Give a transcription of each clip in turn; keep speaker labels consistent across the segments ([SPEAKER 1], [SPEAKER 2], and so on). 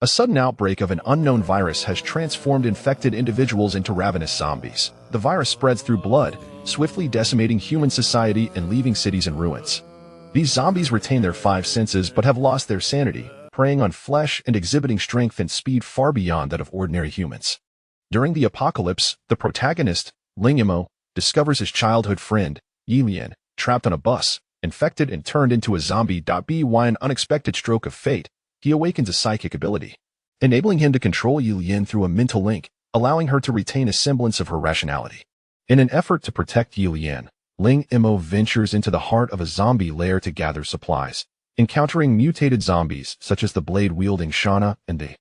[SPEAKER 1] A sudden outbreak of an unknown virus has transformed infected individuals into ravenous zombies. The virus spreads through blood, swiftly decimating human society and leaving cities in ruins. These zombies retain their five senses but have lost their sanity, preying on flesh and exhibiting strength and speed far beyond that of ordinary humans. During the apocalypse, the protagonist, Ling Mo, discovers his childhood friend, Ye Lian, trapped on a bus, infected and turned into a zombie. By an unexpected stroke of fate, he awakens a psychic ability, enabling him to control Ye Lian through a mental link, allowing her to retain a semblance of her rationality. In an effort to protect Ye Lian, Ling Mo ventures into the heart of a zombie lair to gather supplies, encountering mutated zombies such as the blade-wielding Shana and the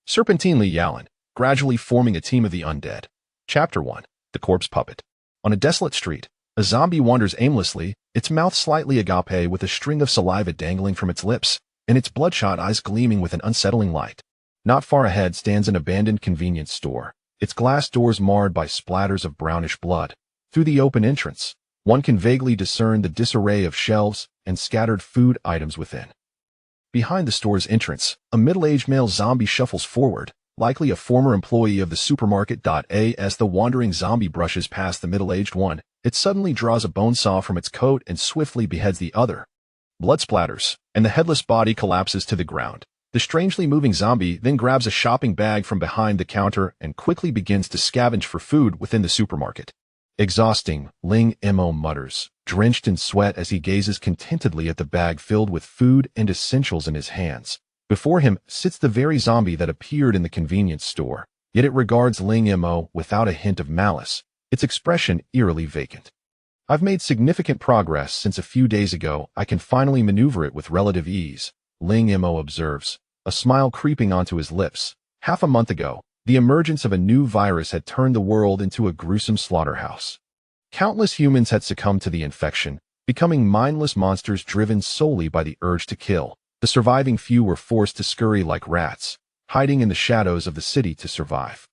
[SPEAKER 1] serpentine Li Yalin, gradually forming a team of the undead. Chapter 1. The Corpse Puppet. On a desolate street, a zombie wanders aimlessly, its mouth slightly agape with a string of saliva dangling from its lips, and its bloodshot eyes gleaming with an unsettling light. Not far ahead stands an abandoned convenience store, its glass doors marred by splatters of brownish blood. Through the open entrance, one can vaguely discern the disarray of shelves and scattered food items within. Behind the store's entrance, a middle-aged male zombie shuffles forward, likely a former employee of the supermarket. As the wandering zombie brushes past the middle-aged one, it suddenly draws a bone saw from its coat and swiftly beheads the other. Blood splatters, and the headless body collapses to the ground. The strangely moving zombie then grabs a shopping bag from behind the counter and quickly begins to scavenge for food within the supermarket. Exhausting, Ling Mo mutters, drenched in sweat as he gazes contentedly at the bag filled with food and essentials in his hands. Before him sits the very zombie that appeared in the convenience store, yet it regards Ling Mo without a hint of malice, its expression eerily vacant. I've made significant progress since a few days ago. I can finally maneuver it with relative ease, Ling Mo observes, a smile creeping onto his lips. Half a month ago, the emergence of a new virus had turned the world into a gruesome slaughterhouse. Countless humans had succumbed to the infection, becoming mindless monsters driven solely by the urge to kill. The surviving few were forced to scurry like rats, hiding in the shadows of the city to survive.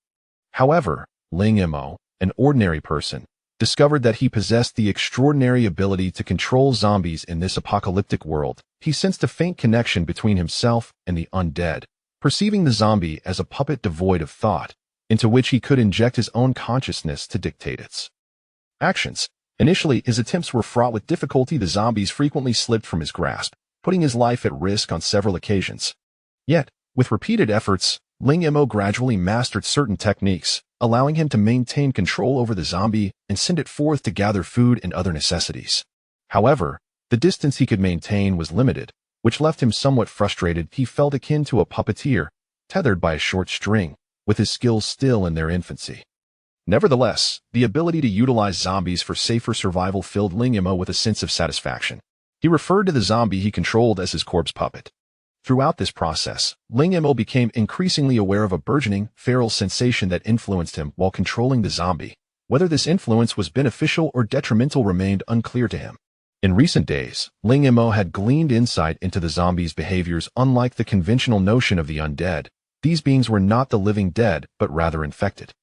[SPEAKER 1] However, Ling Mo, an ordinary person, discovered that he possessed the extraordinary ability to control zombies in this apocalyptic world. He sensed a faint connection between himself and the undead, perceiving the zombie as a puppet devoid of thought, into which he could inject his own consciousness to dictate its actions. Initially, his attempts were fraught with difficulty. The zombies frequently slipped from his grasp, putting his life at risk on several occasions. Yet, with repeated efforts, Ling Mo gradually mastered certain techniques, allowing him to maintain control over the zombie and send it forth to gather food and other necessities. However, the distance he could maintain was limited, which left him somewhat frustrated. He felt akin to a puppeteer, tethered by a short string, with his skills still in their infancy. Nevertheless, the ability to utilize zombies for safer survival filled Ling Mo with a sense of satisfaction. He referred to the zombie he controlled as his corpse puppet. Throughout this process, Ling Mo became increasingly aware of a burgeoning, feral sensation that influenced him while controlling the zombie. Whether this influence was beneficial or detrimental remained unclear to him. In recent days, Ling Mo had gleaned insight into the zombie's behaviors. Unlike the conventional notion of the undead, these beings were not the living dead, but rather infected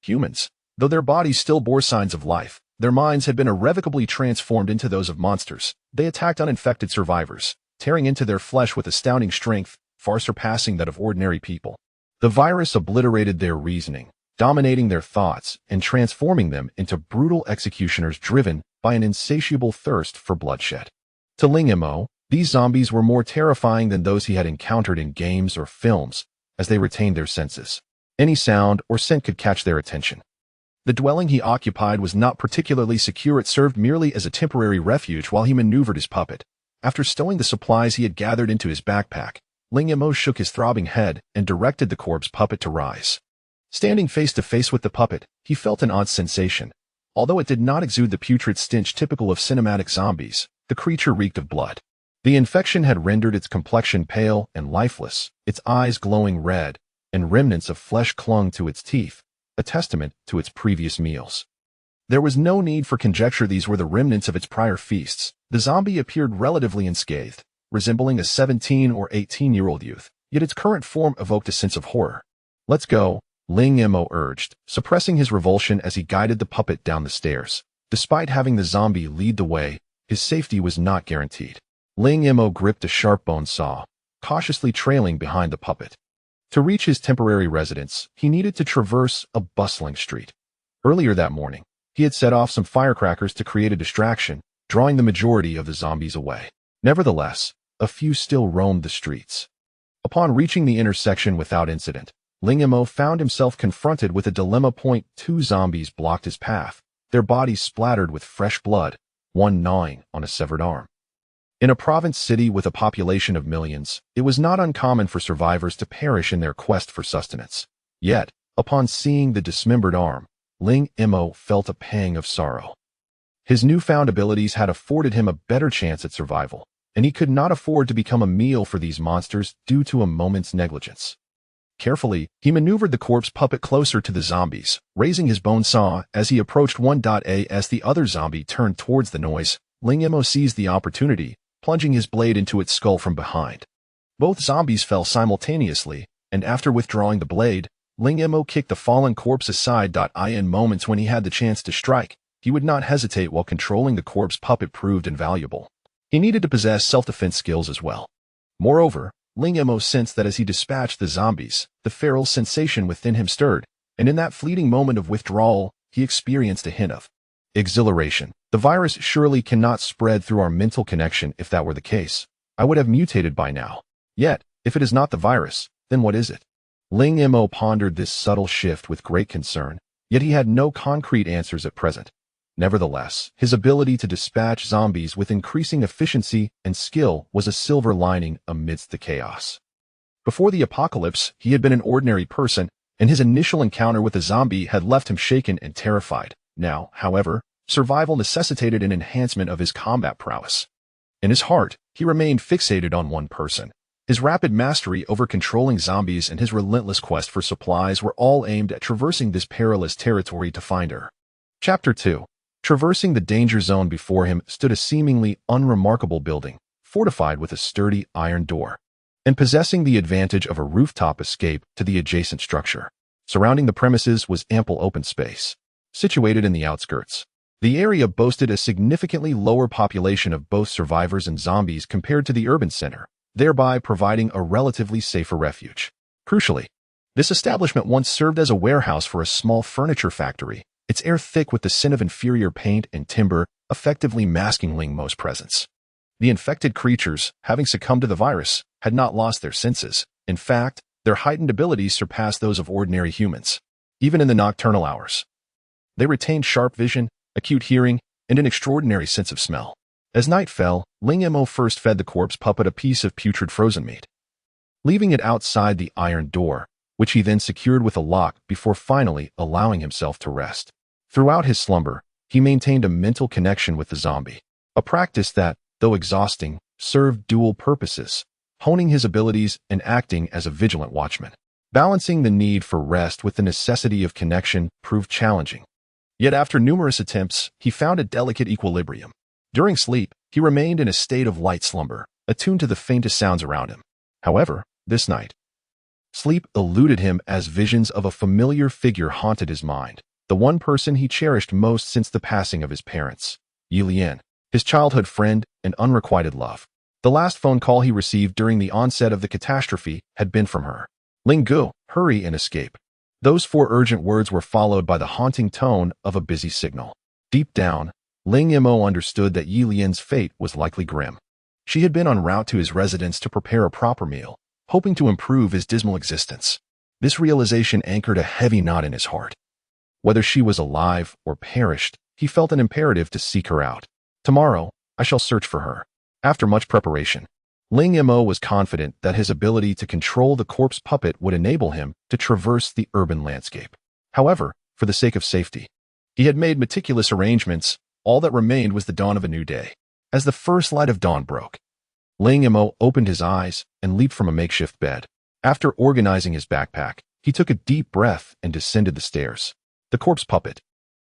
[SPEAKER 1] humans. Though their bodies still bore signs of life, their minds had been irrevocably transformed into those of monsters. They attacked uninfected survivors, tearing into their flesh with astounding strength, far surpassing that of ordinary people. The virus obliterated their reasoning, dominating their thoughts and transforming them into brutal executioners driven by an insatiable thirst for bloodshed. To Ling Mo, these zombies were more terrifying than those he had encountered in games or films, as they retained their senses. Any sound or scent could catch their attention. The dwelling he occupied was not particularly secure. It served merely as a temporary refuge while he maneuvered his puppet. After stowing the supplies he had gathered into his backpack, Ling Mo shook his throbbing head and directed the corpse puppet to rise. Standing face to face with the puppet, he felt an odd sensation. Although it did not exude the putrid stench typical of cinematic zombies, the creature reeked of blood. The infection had rendered its complexion pale and lifeless, its eyes glowing red, and remnants of flesh clung to its teeth, a testament to its previous meals. There was no need for conjecture. These were the remnants of its prior feasts. The zombie appeared relatively unscathed, resembling a 17 or 18-year-old youth, yet its current form evoked a sense of horror. "Let's go," Ling Mo urged, suppressing his revulsion as he guided the puppet down the stairs. Despite having the zombie lead the way, his safety was not guaranteed. Ling Mo gripped a sharp bone saw, cautiously trailing behind the puppet. To reach his temporary residence, he needed to traverse a bustling street. Earlier that morning, he had set off some firecrackers to create a distraction, drawing the majority of the zombies away. Nevertheless, a few still roamed the streets. Upon reaching the intersection without incident, Ling Mo found himself confronted with a dilemma. Two zombies blocked his path, their bodies splattered with fresh blood, one gnawing on a severed arm. In a province city with a population of millions, it was not uncommon for survivors to perish in their quest for sustenance. Yet, upon seeing the dismembered arm, Ling Mo felt a pang of sorrow. His newfound abilities had afforded him a better chance at survival, and he could not afford to become a meal for these monsters due to a moment's negligence. Carefully, he maneuvered the corpse puppet closer to the zombies, raising his bone saw as he approached one. As the other zombie turned towards the noise, Ling Mo seized the opportunity, plunging his blade into its skull from behind. Both zombies fell simultaneously, and after withdrawing the blade, Ling Mo kicked the fallen corpse aside. In moments when he had the chance to strike, he would not hesitate while controlling the corpse puppet proved invaluable. He needed to possess self-defense skills as well. Moreover, Ling Mo sensed that as he dispatched the zombies, the feral sensation within him stirred, and in that fleeting moment of withdrawal, he experienced a hint of exhilaration. The virus surely cannot spread through our mental connection. If that were the case, I would have mutated by now. Yet, if it is not the virus, then what is it? Ling Mo pondered this subtle shift with great concern, yet he had no concrete answers at present. Nevertheless, his ability to dispatch zombies with increasing efficiency and skill was a silver lining amidst the chaos. Before the apocalypse, he had been an ordinary person, and his initial encounter with a zombie had left him shaken and terrified. Now, however, survival necessitated an enhancement of his combat prowess. In his heart, he remained fixated on one person. His rapid mastery over controlling zombies and his relentless quest for supplies were all aimed at traversing this perilous territory to find her. Chapter 2. Traversing the danger zone before him stood a seemingly unremarkable building, fortified with a sturdy iron door, and possessing the advantage of a rooftop escape to the adjacent structure. Surrounding the premises was ample open space. Situated in the outskirts, the area boasted a significantly lower population of both survivors and zombies compared to the urban center, thereby providing a relatively safer refuge. Crucially, this establishment once served as a warehouse for a small furniture factory, its air thick with the scent of inferior paint and timber, effectively masking Ling Mo's presence. The infected creatures, having succumbed to the virus, had not lost their senses. In fact, their heightened abilities surpassed those of ordinary humans. Even in the nocturnal hours, they retained sharp vision, acute hearing, and an extraordinary sense of smell. As night fell, Ling Mo first fed the corpse puppet a piece of putrid frozen meat, leaving it outside the iron door, which he then secured with a lock before finally allowing himself to rest. Throughout his slumber, he maintained a mental connection with the zombie, a practice that, though exhausting, served dual purposes, honing his abilities and acting as a vigilant watchman. Balancing the need for rest with the necessity of connection proved challenging. Yet after numerous attempts, he found a delicate equilibrium. During sleep, he remained in a state of light slumber, attuned to the faintest sounds around him. However, this night, sleep eluded him as visions of a familiar figure haunted his mind, the one person he cherished most since the passing of his parents, Ye Lian, his childhood friend and unrequited love. The last phone call he received during the onset of the catastrophe had been from her. Ling Gu, hurry and escape. Those 4 urgent words were followed by the haunting tone of a busy signal. Deep down, Ling Mo understood that Ye Lian's fate was likely grim. She had been en route to his residence to prepare a proper meal, hoping to improve his dismal existence. This realization anchored a heavy knot in his heart. Whether she was alive or perished, he felt an imperative to seek her out. Tomorrow, I shall search for her. After much preparation, Ling Mo was confident that his ability to control the corpse puppet would enable him to traverse the urban landscape. However, for the sake of safety, he had made meticulous arrangements. All that remained was the dawn of a new day. As the first light of dawn broke, Ling Mo opened his eyes and leaped from a makeshift bed. After organizing his backpack, he took a deep breath and descended the stairs. The corpse puppet,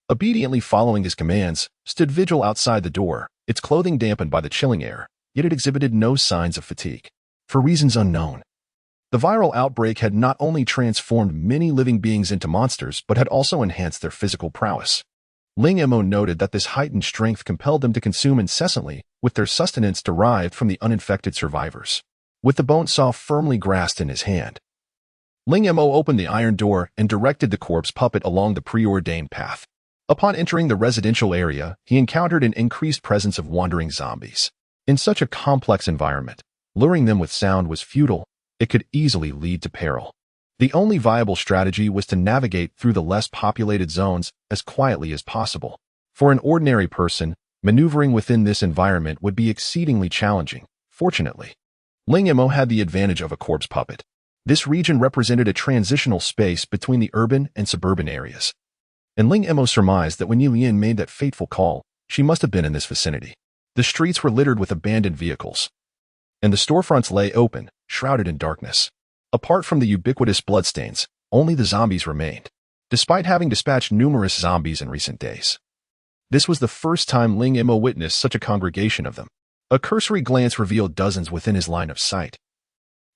[SPEAKER 1] obediently following his commands, stood vigil outside the door, its clothing dampened by the chilling air, yet it exhibited no signs of fatigue. For reasons unknown, the viral outbreak had not only transformed many living beings into monsters but had also enhanced their physical prowess. Ling Mo noted that this heightened strength compelled them to consume incessantly, with their sustenance derived from the uninfected survivors. With the bone saw firmly grasped in his hand, Ling Mo opened the iron door and directed the corpse puppet along the preordained path. Upon entering the residential area, he encountered an increased presence of wandering zombies. In such a complex environment, luring them with sound was futile. It could easily lead to peril. The only viable strategy was to navigate through the less populated zones as quietly as possible. For an ordinary person, maneuvering within this environment would be exceedingly challenging. Fortunately, Ling Mo had the advantage of a corpse puppet. This region represented a transitional space between the urban and suburban areas. And Ling Mo surmised that when Ye Lian made that fateful call, she must have been in this vicinity. The streets were littered with abandoned vehicles, and the storefronts lay open, shrouded in darkness. Apart from the ubiquitous bloodstains, only the zombies remained, despite having dispatched numerous zombies in recent days. This was the first time Ling Mo witnessed such a congregation of them. A cursory glance revealed dozens within his line of sight,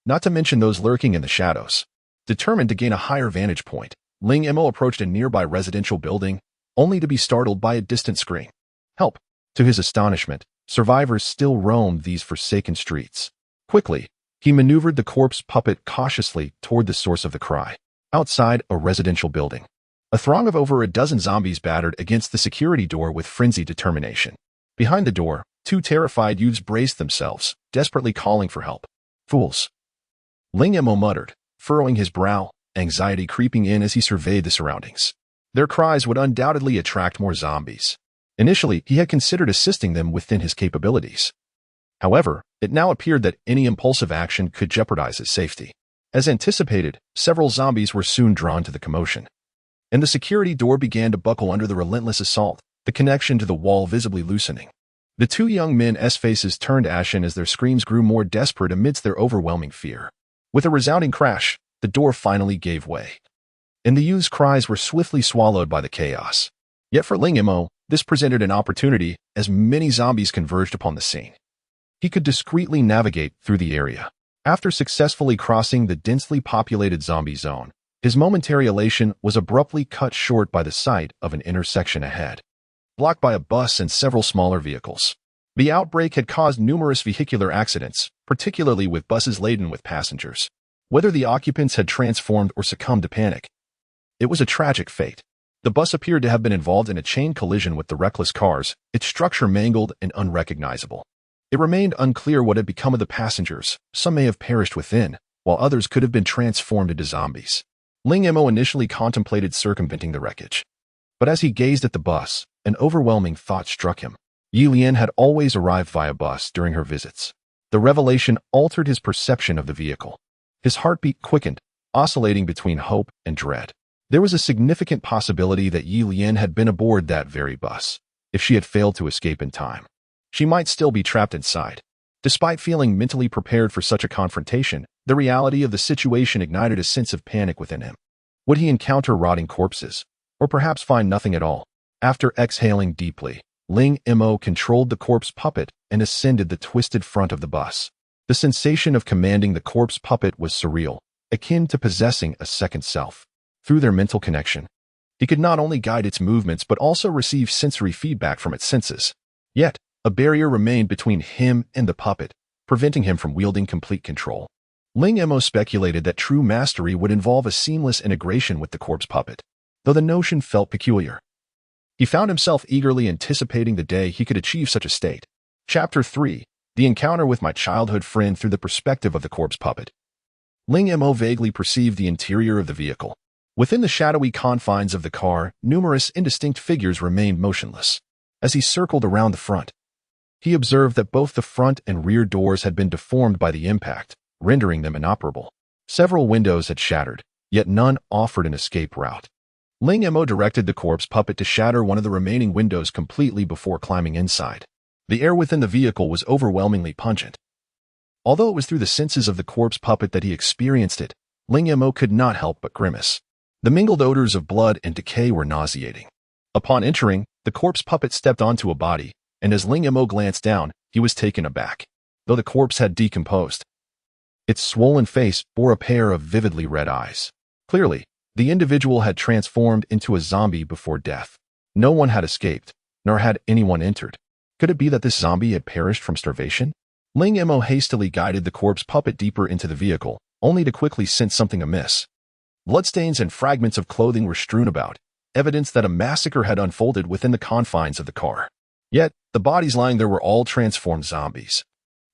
[SPEAKER 1] not to mention those lurking in the shadows. Determined to gain a higher vantage point, Ling Mo approached a nearby residential building, only to be startled by a distant scream. Help! To his astonishment, survivors still roamed these forsaken streets. Quickly, he maneuvered the corpse puppet cautiously toward the source of the cry. Outside a residential building, a throng of over a dozen zombies battered against the security door with frenzied determination. Behind the door, two terrified youths braced themselves, desperately calling for help. Fools! Ling Mo muttered, furrowing his brow, anxiety creeping in as he surveyed the surroundings. Their cries would undoubtedly attract more zombies. Initially, he had considered assisting them within his capabilities. However, it now appeared that any impulsive action could jeopardize his safety. As anticipated, several zombies were soon drawn to the commotion, and the security door began to buckle under the relentless assault, the connection to the wall visibly loosening. The two young men's faces turned ashen as their screams grew more desperate amidst their overwhelming fear. With a resounding crash, the door finally gave way, and the youth's cries were swiftly swallowed by the chaos. Yet for Ling Mo, this presented an opportunity as many zombies converged upon the scene. He could discreetly navigate through the area. After successfully crossing the densely populated zombie zone, his momentary elation was abruptly cut short by the sight of an intersection ahead, blocked by a bus and several smaller vehicles. The outbreak had caused numerous vehicular accidents, particularly with buses laden with passengers. Whether the occupants had transformed or succumbed to panic, it was a tragic fate. The bus appeared to have been involved in a chain collision with the reckless cars, its structure mangled and unrecognizable. It remained unclear what had become of the passengers. Some may have perished within, while others could have been transformed into zombies. Ling Mo initially contemplated circumventing the wreckage, but as he gazed at the bus, an overwhelming thought struck him. Ye Lian had always arrived via bus during her visits. The revelation altered his perception of the vehicle. His heartbeat quickened, oscillating between hope and dread. There was a significant possibility that Ye Lian had been aboard that very bus. If she had failed to escape in time, she might still be trapped inside. Despite feeling mentally prepared for such a confrontation, the reality of the situation ignited a sense of panic within him. Would he encounter rotting corpses, or perhaps find nothing at all? After exhaling deeply, Ling Mo controlled the corpse puppet and ascended the twisted front of the bus. The sensation of commanding the corpse puppet was surreal, akin to possessing a second self. Through their mental connection, he could not only guide its movements but also receive sensory feedback from its senses. Yet, a barrier remained between him and the puppet, preventing him from wielding complete control. Ling Mo speculated that true mastery would involve a seamless integration with the corpse puppet, though the notion felt peculiar. He found himself eagerly anticipating the day he could achieve such a state. Chapter 3. The encounter with my childhood friend through the perspective of the corpse puppet. Ling Mo vaguely perceived the interior of the vehicle. Within the shadowy confines of the car, numerous indistinct figures remained motionless. As he circled around the front, he observed that both the front and rear doors had been deformed by the impact, rendering them inoperable. Several windows had shattered, yet none offered an escape route. Ling Mo directed the corpse puppet to shatter one of the remaining windows completely before climbing inside. The air within the vehicle was overwhelmingly pungent. Although it was through the senses of the corpse puppet that he experienced it, Ling Mo could not help but grimace. The mingled odors of blood and decay were nauseating. Upon entering, the corpse puppet stepped onto a body, and as Ling Mo glanced down, he was taken aback. Though the corpse had decomposed, its swollen face bore a pair of vividly red eyes. Clearly, the individual had transformed into a zombie before death. No one had escaped, nor had anyone entered. Could it be that this zombie had perished from starvation? Ling Mo hastily guided the corpse puppet deeper into the vehicle, only to quickly sense something amiss. Bloodstains and fragments of clothing were strewn about, evidence that a massacre had unfolded within the confines of the car. Yet, the bodies lying there were all transformed zombies.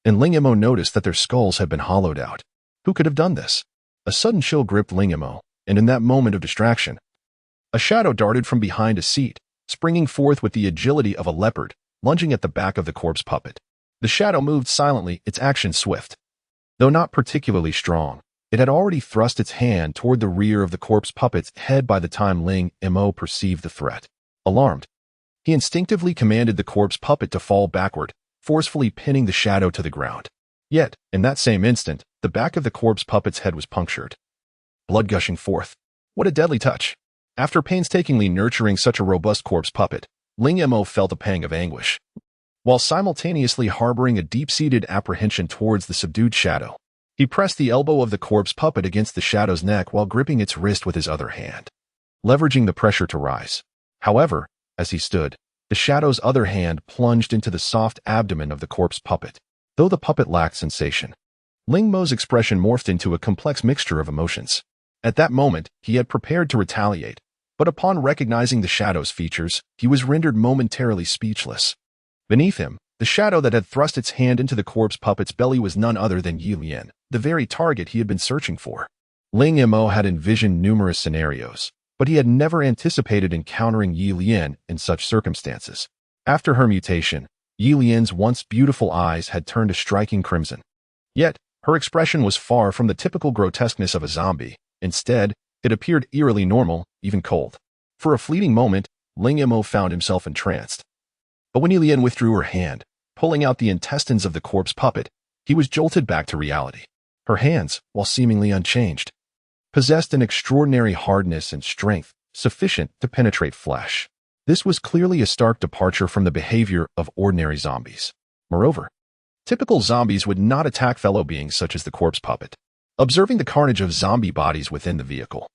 [SPEAKER 1] And Ling Mo noticed that their skulls had been hollowed out. Who could have done this? A sudden chill gripped Ling Mo, and in that moment of distraction, a shadow darted from behind a seat, springing forth with the agility of a leopard, lunging at the back of the corpse puppet. The shadow moved silently, its action swift. Though not particularly strong, it had already thrust its hand toward the rear of the corpse puppet's head by the time Ling Mo perceived the threat. Alarmed, he instinctively commanded the corpse puppet to fall backward, forcefully pinning the shadow to the ground. Yet, in that same instant, the back of the corpse puppet's head was punctured, blood gushing forth. What a deadly touch! After painstakingly nurturing such a robust corpse puppet, Ling Mo felt a pang of anguish, while simultaneously harboring a deep-seated apprehension towards the subdued shadow. He pressed the elbow of the corpse puppet against the shadow's neck while gripping its wrist with his other hand, leveraging the pressure to rise. However, as he stood, the shadow's other hand plunged into the soft abdomen of the corpse puppet. Though the puppet lacked sensation, Ling Mo's expression morphed into a complex mixture of emotions. At that moment, he had prepared to retaliate, but upon recognizing the shadow's features, he was rendered momentarily speechless. Beneath him, the shadow that had thrust its hand into the corpse puppet's belly was none other than Ye Lian, the very target he had been searching for. Ling Mo had envisioned numerous scenarios, but he had never anticipated encountering Ye Lian in such circumstances. After her mutation, Ye Lian's once beautiful eyes had turned a striking crimson. Yet, her expression was far from the typical grotesqueness of a zombie. Instead, it appeared eerily normal, even cold. For a fleeting moment, Ling Mo found himself entranced. But when Ye Lian withdrew her hand, pulling out the intestines of the corpse puppet, he was jolted back to reality. Her hands, while seemingly unchanged, possessed an extraordinary hardness and strength sufficient to penetrate flesh. This was clearly a stark departure from the behavior of ordinary zombies. Moreover, typical zombies would not attack fellow beings such as the corpse puppet. Observing the carnage of zombie bodies within the vehicle,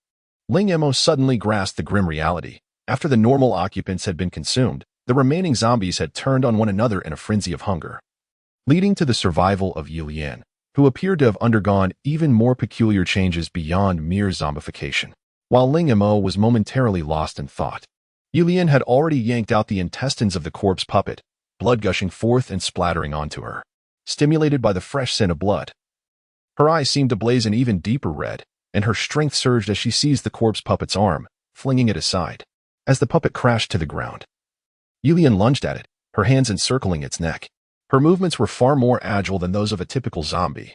[SPEAKER 1] Ling Mo suddenly grasped the grim reality. After the normal occupants had been consumed, the remaining zombies had turned on one another in a frenzy of hunger, leading to the survival of Ye Lian, who appeared to have undergone even more peculiar changes beyond mere zombification. While Ling Mo was momentarily lost in thought, Ye Lian had already yanked out the intestines of the corpse puppet, blood gushing forth and splattering onto her. Stimulated by the fresh scent of blood, her eyes seemed to blaze an even deeper red, and her strength surged as she seized the corpse puppet's arm, flinging it aside. As the puppet crashed to the ground, Ye Lian lunged at it, her hands encircling its neck. Her movements were far more agile than those of a typical zombie.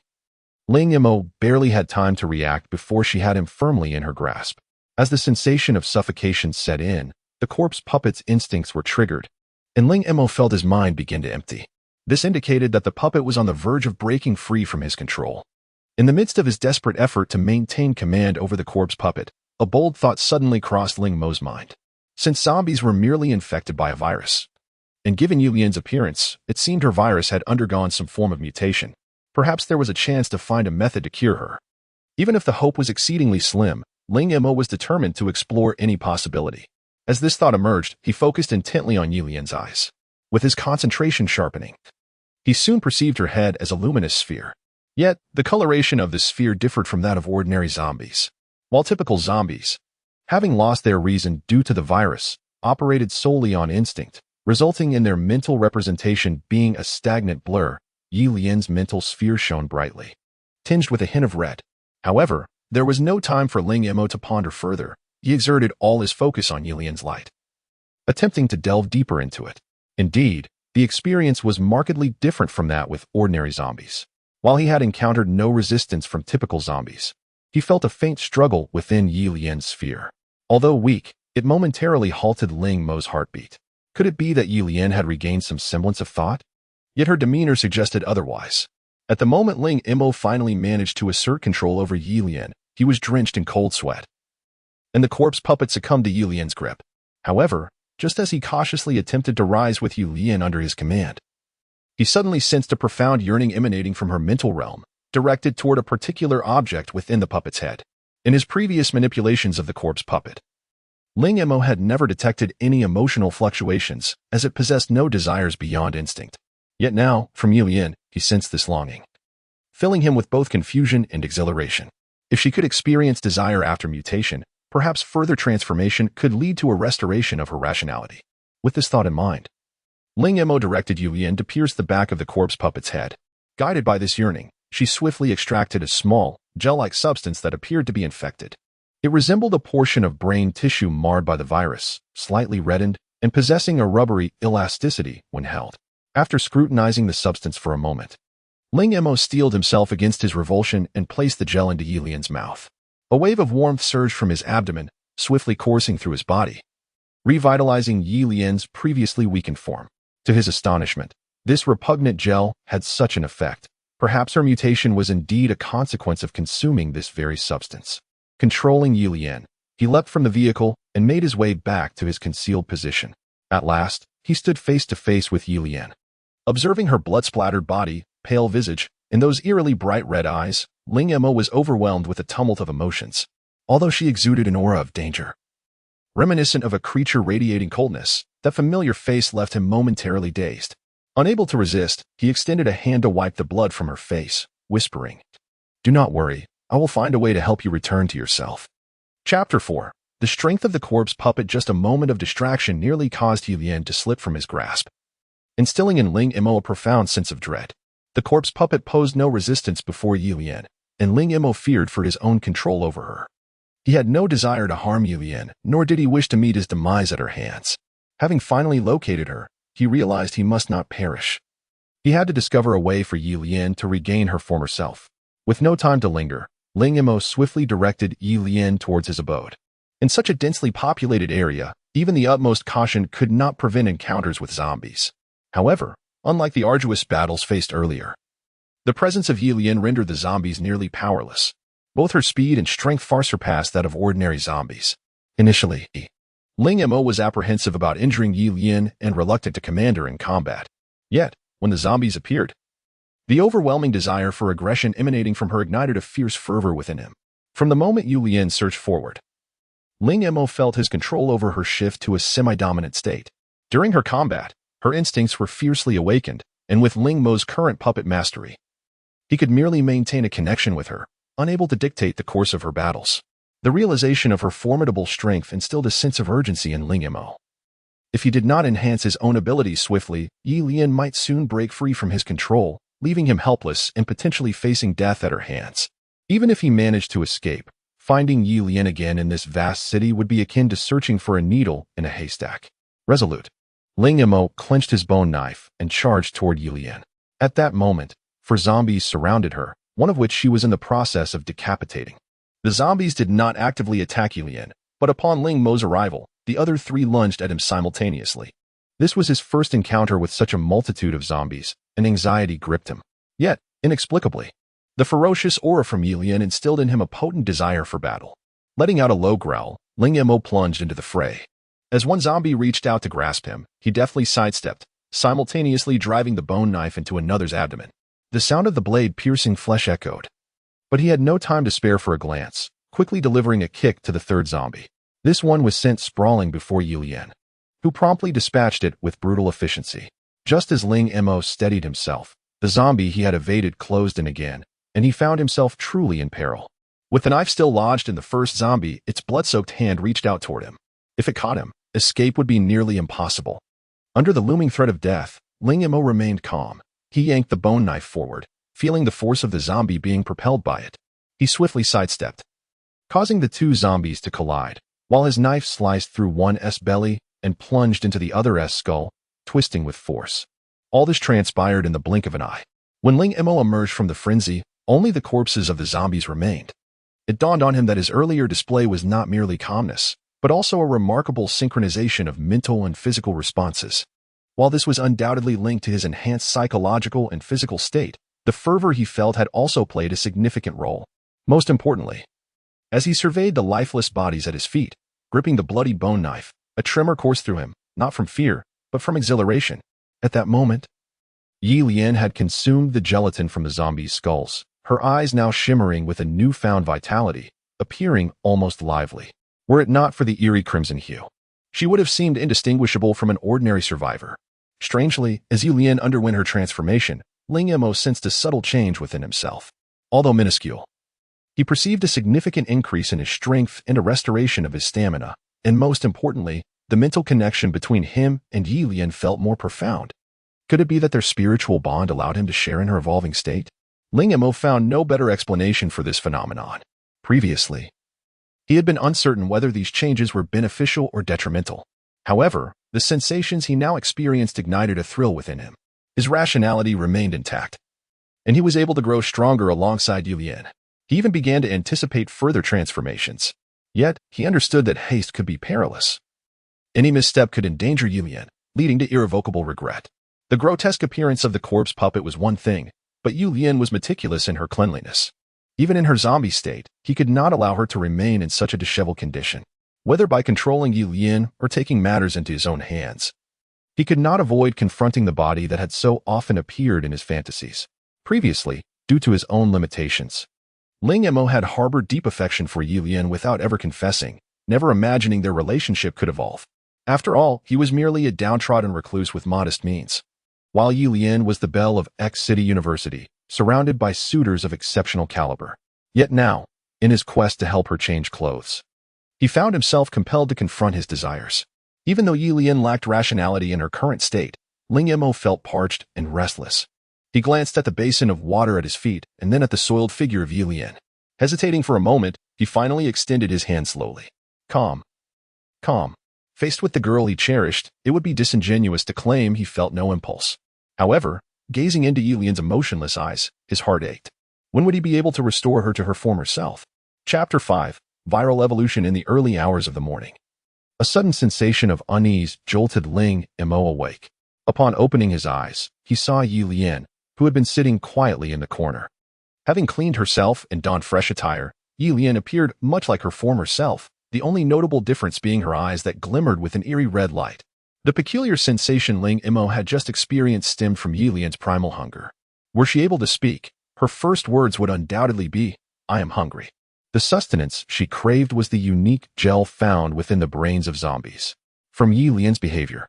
[SPEAKER 1] Ling Mo barely had time to react before she had him firmly in her grasp. As the sensation of suffocation set in, the corpse puppet's instincts were triggered, and Ling Mo felt his mind begin to empty. This indicated that the puppet was on the verge of breaking free from his control. In the midst of his desperate effort to maintain command over the corpse puppet, a bold thought suddenly crossed Ling Mo's mind. Since zombies were merely infected by a virus, and given Ye Lian's appearance, it seemed her virus had undergone some form of mutation. Perhaps there was a chance to find a method to cure her. Even if the hope was exceedingly slim, Ling Mo was determined to explore any possibility. As this thought emerged, he focused intently on Ye Lian's eyes. With his concentration sharpening, he soon perceived her head as a luminous sphere. Yet, the coloration of the sphere differed from that of ordinary zombies. While typical zombies, having lost their reason due to the virus, operated solely on instinct, resulting in their mental representation being a stagnant blur, Ye Lian's mental sphere shone brightly, tinged with a hint of red. However, there was no time for Ling Mo to ponder further. He exerted all his focus on Ye Lian's light, attempting to delve deeper into it. Indeed, the experience was markedly different from that with ordinary zombies. While he had encountered no resistance from typical zombies, he felt a faint struggle within Ye Lian's sphere. Although weak, it momentarily halted Ling Mo's heartbeat. Could it be that Ye Lian had regained some semblance of thought? Yet her demeanor suggested otherwise. At the moment Ling Mo finally managed to assert control over Ye Lian, he was drenched in cold sweat, and the corpse puppet succumbed to Ye Lian's grip. However, just as he cautiously attempted to rise with Ye Lian under his command, he suddenly sensed a profound yearning emanating from her mental realm, directed toward a particular object within the puppet's head. In his previous manipulations of the corpse puppet, Ling Mo had never detected any emotional fluctuations, as it possessed no desires beyond instinct. Yet now, from Ye Lian, he sensed this longing, filling him with both confusion and exhilaration. If she could experience desire after mutation, perhaps further transformation could lead to a restoration of her rationality. With this thought in mind, Ling Mo directed Ye Lian to pierce the back of the corpse puppet's head. Guided by this yearning, she swiftly extracted a small, gel-like substance that appeared to be infected. It resembled a portion of brain tissue marred by the virus, slightly reddened, and possessing a rubbery elasticity when held. After scrutinizing the substance for a moment, Ling Mo steeled himself against his revulsion and placed the gel into Ye Lian's mouth. A wave of warmth surged from his abdomen, swiftly coursing through his body, revitalizing Ye Lian's previously weakened form. To his astonishment, this repugnant gel had such an effect. Perhaps her mutation was indeed a consequence of consuming this very substance. Controlling Ye Lian, he leapt from the vehicle and made his way back to his concealed position. At last, he stood face to face with Ye Lian. Observing her blood-splattered body, pale visage, and those eerily bright red eyes, Ling Mo was overwhelmed with a tumult of emotions. Although she exuded an aura of danger, reminiscent of a creature radiating coldness, that familiar face left him momentarily dazed. Unable to resist, he extended a hand to wipe the blood from her face, whispering, "Do not worry, I will find a way to help you return to yourself." Chapter 4. The strength of the corpse puppet. Just a moment of distraction nearly caused Ye Lian to slip from his grasp, instilling in Ling Mo a profound sense of dread. The corpse puppet posed no resistance before Ye Lian, and Ling Mo feared for his own control over her. He had no desire to harm Ye Lian, nor did he wish to meet his demise at her hands. Having finally located her, he realized he must not perish. He had to discover a way for Ye Lian to regain her former self. With no time to linger, Ling Mo swiftly directed Ye Lian towards his abode. In such a densely populated area, even the utmost caution could not prevent encounters with zombies. However, unlike the arduous battles faced earlier, the presence of Ye Lian rendered the zombies nearly powerless. Both her speed and strength far surpassed that of ordinary zombies. Initially, Ling Mo was apprehensive about injuring Ye Lian and reluctant to command her in combat. Yet, when the zombies appeared, the overwhelming desire for aggression emanating from her ignited a fierce fervor within him. From the moment Ye Lian surged forward, Ling Mo felt his control over her shift to a semi-dominant state. During her combat, her instincts were fiercely awakened, and with Ling Mo's current puppet mastery, he could merely maintain a connection with her, unable to dictate the course of her battles. The realization of her formidable strength instilled a sense of urgency in Ling Mo. If he did not enhance his own abilities swiftly, Ye Lian might soon break free from his control, leaving him helpless and potentially facing death at her hands. Even if he managed to escape, finding Ye Lian again in this vast city would be akin to searching for a needle in a haystack. Resolute, Ling Mo clenched his bone knife and charged toward Ye Lian. At that moment, 4 zombies surrounded her, one of which she was in the process of decapitating. The zombies did not actively attack Ye Lian, but upon Ling Mo's arrival, the other 3 lunged at him simultaneously. This was his first encounter with such a multitude of zombies, and anxiety gripped him. Yet, inexplicably, the ferocious aura from Ye Lian instilled in him a potent desire for battle. Letting out a low growl, Ling Mo plunged into the fray. As one zombie reached out to grasp him, he deftly sidestepped, simultaneously driving the bone knife into another's abdomen. The sound of the blade piercing flesh echoed. But he had no time to spare for a glance, quickly delivering a kick to the 3rd zombie. This one was sent sprawling before Ye Lian, who promptly dispatched it with brutal efficiency. Just as Ling Mo steadied himself, the zombie he had evaded closed in again, and he found himself truly in peril. With the knife still lodged in the first zombie, its blood-soaked hand reached out toward him. If it caught him, escape would be nearly impossible. Under the looming threat of death, Ling Mo remained calm. He yanked the bone knife forward, feeling the force of the zombie being propelled by it. He swiftly sidestepped, causing the 2 zombies to collide, while his knife sliced through one's belly and plunged into the other's skull, twisting with force. All this transpired in the blink of an eye. When Ling Mo emerged from the frenzy, only the corpses of the zombies remained. It dawned on him that his earlier display was not merely calmness, but also a remarkable synchronization of mental and physical responses. While this was undoubtedly linked to his enhanced psychological and physical state, the fervor he felt had also played a significant role. Most importantly, as he surveyed the lifeless bodies at his feet, gripping the bloody bone knife, a tremor coursed through him, not from fear, but from exhilaration. At that moment, Ye Lian had consumed the gelatin from the zombies' skulls, her eyes now shimmering with a newfound vitality, appearing almost lively. Were it not for the eerie crimson hue, she would have seemed indistinguishable from an ordinary survivor. Strangely, as Ye Lian underwent her transformation, Ling Mo sensed a subtle change within himself. Although minuscule, He perceived a significant increase in his strength and a restoration of his stamina, and most importantly, the mental connection between him and Ye Lian felt more profound. Could it be that their spiritual bond allowed him to share in her evolving state? Ling Mo found no better explanation for this phenomenon. Previously, he had been uncertain whether these changes were beneficial or detrimental. However, the sensations he now experienced ignited a thrill within him. His rationality remained intact, and he was able to grow stronger alongside Ye Lian. He even began to anticipate further transformations. Yet, he understood that haste could be perilous. Any misstep could endanger Ye Lian, leading to irrevocable regret. The grotesque appearance of the corpse puppet was one thing, but Ye Lian was meticulous in her cleanliness. Even in her zombie state, he could not allow her to remain in such a disheveled condition. Whether by controlling Ye Lian or taking matters into his own hands, he could not avoid confronting the body that had so often appeared in his fantasies. Previously, due to his own limitations, Ling Mo had harbored deep affection for Ye Lian without ever confessing, never imagining their relationship could evolve. After all, he was merely a downtrodden recluse with modest means, while Ye Lian was the belle of X City University, surrounded by suitors of exceptional caliber. Yet now, in his quest to help her change clothes, he found himself compelled to confront his desires. Even though Ye Lian lacked rationality in her current state, Ling Mo felt parched and restless. He glanced at the basin of water at his feet and then at the soiled figure of Ye Lian. Hesitating for a moment, he finally extended his hand slowly. Calm. Faced with the girl he cherished, it would be disingenuous to claim he felt no impulse. However, gazing into Ye Lian's emotionless eyes, his heart ached. When would he be able to restore her to her former self? Chapter 5. Viral Evolution. In the early hours of the morning, a sudden sensation of unease jolted Ling Mo awake. Upon opening his eyes, he saw Ye Lian, who had been sitting quietly in the corner. Having cleaned herself and donned fresh attire, Ye Lian appeared much like her former self, the only notable difference being her eyes that glimmered with an eerie red light. The peculiar sensation Ling Mo had just experienced stemmed from Ye Lian's primal hunger. Were she able to speak, her first words would undoubtedly be, "I am hungry." The sustenance she craved was the unique gel found within the brains of zombies. From Ye Lian's behavior,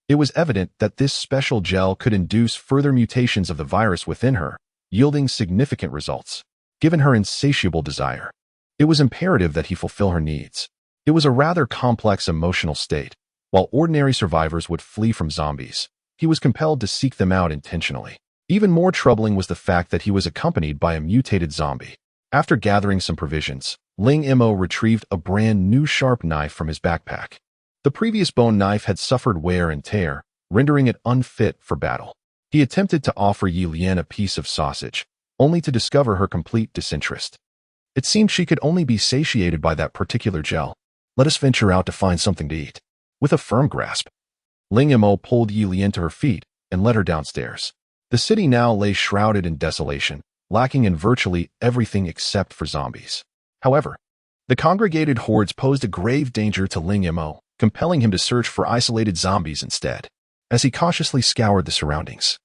[SPEAKER 1] it was evident that this special gel could induce further mutations of the virus within her, yielding significant results. Given her insatiable desire, it was imperative that he fulfill her needs. It was a rather complex emotional state. While ordinary survivors would flee from zombies, he was compelled to seek them out intentionally. Even more troubling was the fact that he was accompanied by a mutated zombie. After gathering some provisions, Ling Mo retrieved a brand new sharp knife from his backpack. The previous bone knife had suffered wear and tear, rendering it unfit for battle. He attempted to offer Ye Lian a piece of sausage, only to discover her complete disinterest. It seemed she could only be satiated by that particular gel. Let us venture out to find something to eat. With a firm grasp, Ling Mo pulled Ye Lian to her feet and led her downstairs. The city now lay shrouded in desolation, lacking in virtually everything except for zombies. However, the congregated hordes posed a grave danger to Ling Mo, compelling him to search for isolated zombies instead. As he cautiously scoured the surroundings,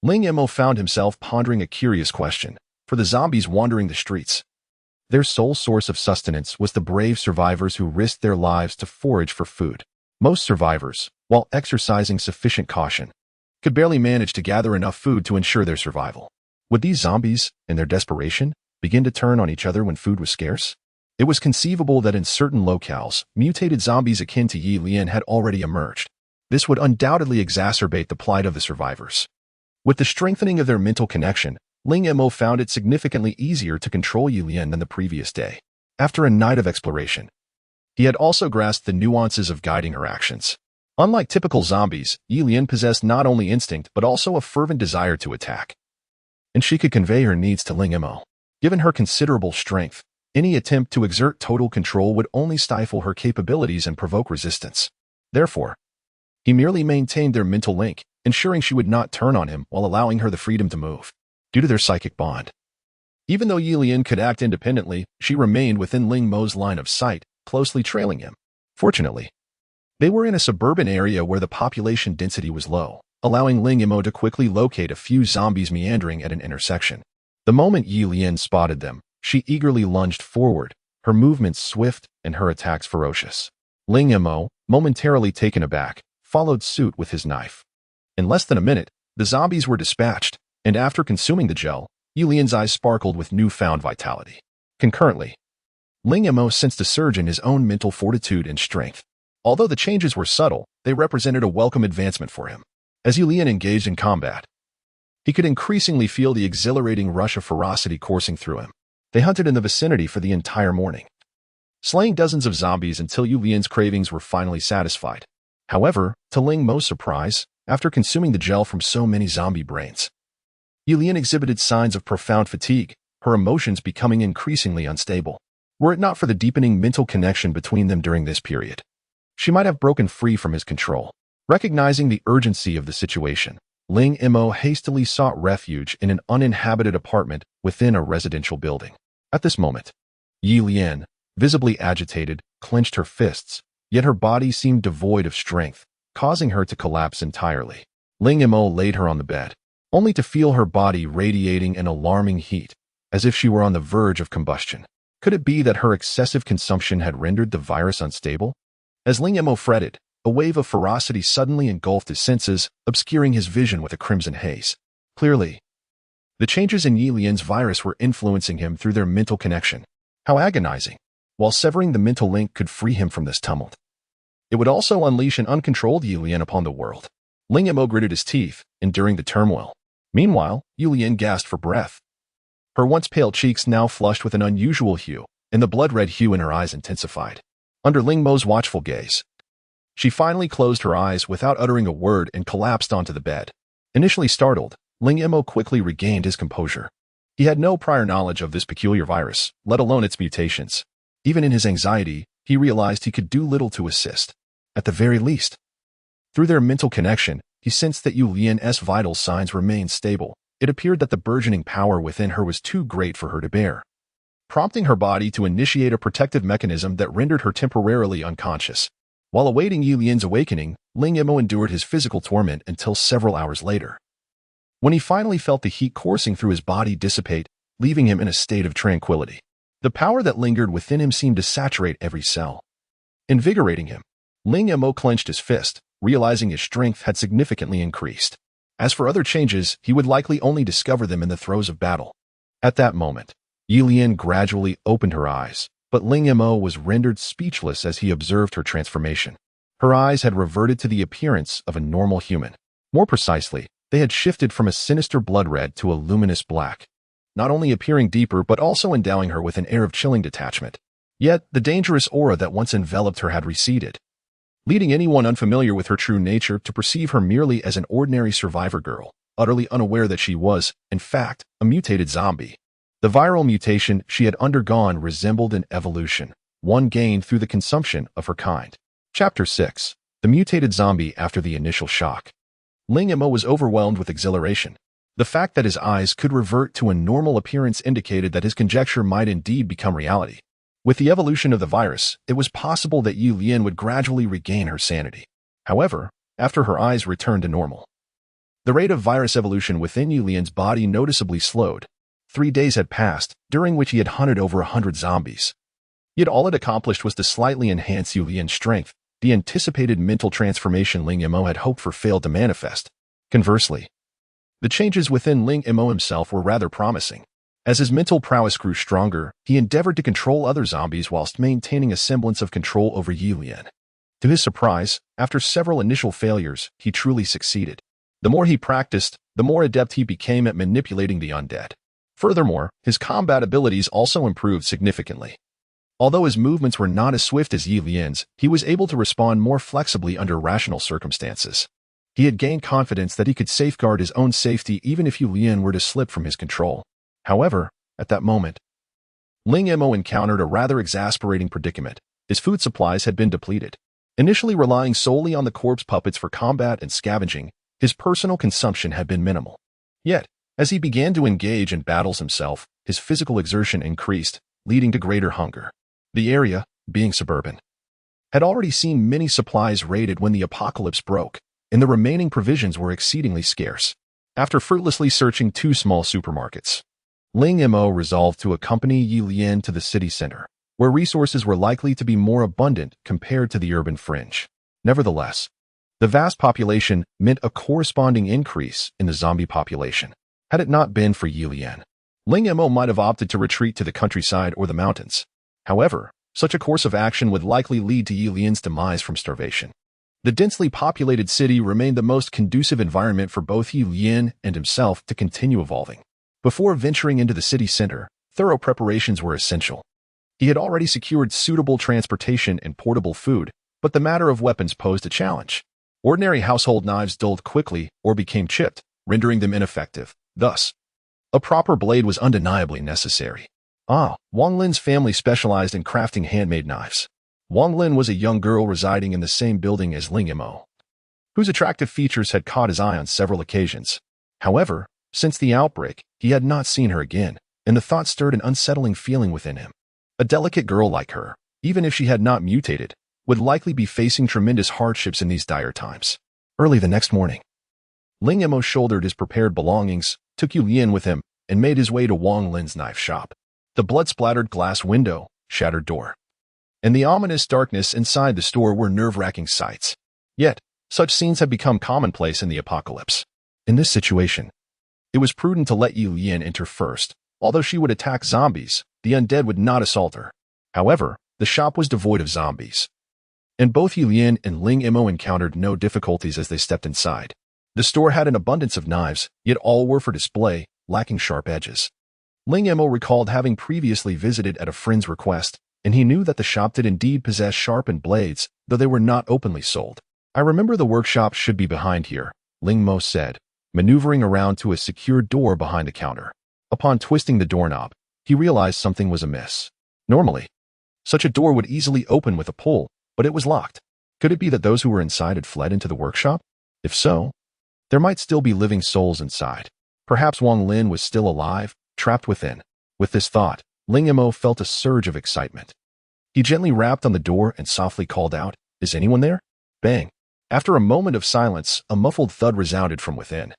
[SPEAKER 1] Ling Mo found himself pondering a curious question. For the zombies wandering the streets, their sole source of sustenance was the brave survivors who risked their lives to forage for food. Most survivors, while exercising sufficient caution, could barely manage to gather enough food to ensure their survival. Would these zombies, in their desperation, begin to turn on each other when food was scarce? It was conceivable that in certain locales, mutated zombies akin to Ye Lian had already emerged. This would undoubtedly exacerbate the plight of the survivors. With the strengthening of their mental connection, Ling Mo found it significantly easier to control Ye Lian than the previous day. After a night of exploration, he had also grasped the nuances of guiding her actions. Unlike typical zombies, Ye Lian possessed not only instinct but also a fervent desire to attack, and she could convey her needs to Ling Mo. Given her considerable strength, any attempt to exert total control would only stifle her capabilities and provoke resistance. Therefore, he merely maintained their mental link, ensuring she would not turn on him while allowing her the freedom to move. Due to their psychic bond, even though Ye Lian could act independently, she remained within Ling Mo's line of sight, closely trailing him. Fortunately, they were in a suburban area where the population density was low, allowing Ling Mo to quickly locate a few zombies meandering at an intersection. The moment Ye Lian spotted them, she eagerly lunged forward, her movements swift and her attacks ferocious. Ling Mo, momentarily taken aback, followed suit with his knife. In less than a minute, the zombies were dispatched, and after consuming the gel, Ye Lian's eyes sparkled with newfound vitality. Concurrently, Ling Mo sensed a surge in his own mental fortitude and strength. Although the changes were subtle, they represented a welcome advancement for him. As Ye Lian engaged in combat, he could increasingly feel the exhilarating rush of ferocity coursing through him. They hunted in the vicinity for the entire morning, slaying dozens of zombies until Ye Lian's cravings were finally satisfied. However, to Ling Mo's surprise, after consuming the gel from so many zombie brains, Ye Lian exhibited signs of profound fatigue, her emotions becoming increasingly unstable. Were it not for the deepening mental connection between them during this period, she might have broken free from his control. Recognizing the urgency of the situation, Ling Mo hastily sought refuge in an uninhabited apartment within a residential building. At this moment, Ye Lian, visibly agitated, clenched her fists, yet her body seemed devoid of strength, causing her to collapse entirely. Ling Mo laid her on the bed, only to feel her body radiating an alarming heat, as if she were on the verge of combustion. Could it be that her excessive consumption had rendered the virus unstable? As Ling Mo fretted, a wave of ferocity suddenly engulfed his senses, obscuring his vision with a crimson haze. Clearly, the changes in Ye Lian's virus were influencing him through their mental connection. How agonizing! While severing the mental link could free him from this tumult, it would also unleash an uncontrolled Ye Lian upon the world. Ling Mo gritted his teeth, enduring the turmoil. Meanwhile, Ye Lian gasped for breath. Her once pale cheeks now flushed with an unusual hue, and the blood-red hue in her eyes intensified. Under Ling Mo's watchful gaze, she finally closed her eyes without uttering a word and collapsed onto the bed. Initially startled, Ling Mo quickly regained his composure. He had no prior knowledge of this peculiar virus, let alone its mutations. Even in his anxiety, he realized he could do little to assist. At the very least, through their mental connection, he sensed that Ye Lian's vital signs remained stable. It appeared that the burgeoning power within her was too great for her to bear, prompting her body to initiate a protective mechanism that rendered her temporarily unconscious. While awaiting Ye Lian's awakening, Ling Mo endured his physical torment until several hours later, when he finally felt the heat coursing through his body dissipate, leaving him in a state of tranquility. The power that lingered within him seemed to saturate every cell, invigorating him. Ling Mo clenched his fist, realizing his strength had significantly increased. As for other changes, he would likely only discover them in the throes of battle. At that moment, Ye Lian gradually opened her eyes, but Ling Mo was rendered speechless as he observed her transformation. Her eyes had reverted to the appearance of a normal human. More precisely, they had shifted from a sinister blood red to a luminous black, not only appearing deeper but also endowing her with an air of chilling detachment. Yet, the dangerous aura that once enveloped her had receded, leading anyone unfamiliar with her true nature to perceive her merely as an ordinary survivor girl, utterly unaware that she was, in fact, a mutated zombie. The viral mutation she had undergone resembled an evolution, one gained through the consumption of her kind. Chapter 6. The Mutated Zombie After the Initial Shock. Ling Mo was overwhelmed with exhilaration. The fact that his eyes could revert to a normal appearance indicated that his conjecture might indeed become reality. With the evolution of the virus, it was possible that Ye Lian would gradually regain her sanity. However, after her eyes returned to normal, the rate of virus evolution within Ye Lian's body noticeably slowed. 3 days had passed, during which he had hunted over 100 zombies. Yet all it accomplished was to slightly enhance Ye Lian's strength. The anticipated mental transformation Ling Mo had hoped for failed to manifest. Conversely, the changes within Ling Mo himself were rather promising. As his mental prowess grew stronger, he endeavored to control other zombies whilst maintaining a semblance of control over Ye Lian. To his surprise, after several initial failures, he truly succeeded. The more he practiced, the more adept he became at manipulating the undead. Furthermore, his combat abilities also improved significantly. Although his movements were not as swift as Ye Lian's, he was able to respond more flexibly under rational circumstances. He had gained confidence that he could safeguard his own safety even if Ye Lian were to slip from his control. However, at that moment, Ling Mo encountered a rather exasperating predicament. His food supplies had been depleted. Initially relying solely on the corpse puppets for combat and scavenging, his personal consumption had been minimal. Yet, as he began to engage in battles himself, his physical exertion increased, leading to greater hunger. The area, being suburban, had already seen many supplies raided when the apocalypse broke, and the remaining provisions were exceedingly scarce. After fruitlessly searching 2 small supermarkets, Ling Mo resolved to accompany Ye Lian to the city center, where resources were likely to be more abundant compared to the urban fringe. Nevertheless, the vast population meant a corresponding increase in the zombie population. Had it not been for Ye Lian, Ling Mo might have opted to retreat to the countryside or the mountains. However, such a course of action would likely lead to Ye Lian's demise from starvation. The densely populated city remained the most conducive environment for both Ye Lian and himself to continue evolving. Before venturing into the city center, thorough preparations were essential. He had already secured suitable transportation and portable food, but the matter of weapons posed a challenge. Ordinary household knives dulled quickly or became chipped, rendering them ineffective. Thus, a proper blade was undeniably necessary. Wang Lin's family specialized in crafting handmade knives. Wang Lin was a young girl residing in the same building as Ling Mo, whose attractive features had caught his eye on several occasions. However, since the outbreak, he had not seen her again, and the thought stirred an unsettling feeling within him. A delicate girl like her, even if she had not mutated, would likely be facing tremendous hardships in these dire times. Early the next morning, Ling Mo shouldered his prepared belongings, took Ye Lian with him, and made his way to Wang Lin's knife shop. The blood-splattered glass window, shattered door, and the ominous darkness inside the store were nerve-wracking sights. Yet, such scenes had become commonplace in the apocalypse. In this situation, it was prudent to let Ye Lian enter first. Although she would attack zombies, the undead would not assault her. However, the shop was devoid of zombies, and both Ye Lian and Ling Mo encountered no difficulties as they stepped inside. The store had an abundance of knives, yet all were for display, lacking sharp edges. Ling Mo recalled having previously visited at a friend's request, and he knew that the shop did indeed possess sharpened blades, though they were not openly sold. I remember the workshop should be behind here, Ling Mo said, maneuvering around to a secured door behind the counter. Upon twisting the doorknob, he realized something was amiss. Normally, such a door would easily open with a pull, but it was locked. Could it be that those who were inside had fled into the workshop? If so, there might still be living souls inside. Perhaps Wang Lin was still alive, trapped within. With this thought, Ling Mo felt a surge of excitement. He gently rapped on the door and softly called out, "Is anyone there?" Bang! After a moment of silence, a muffled thud resounded from within,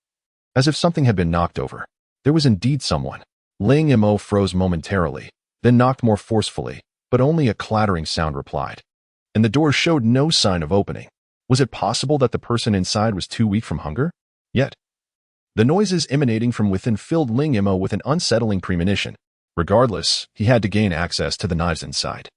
[SPEAKER 1] as if something had been knocked over. There was indeed someone. Ling Mo froze momentarily, then knocked more forcefully, but only a clattering sound replied, and the door showed no sign of opening. Was it possible that the person inside was too weak from hunger? Yet, the noises emanating from within filled Ling Mo with an unsettling premonition. Regardless, he had to gain access to the knives inside.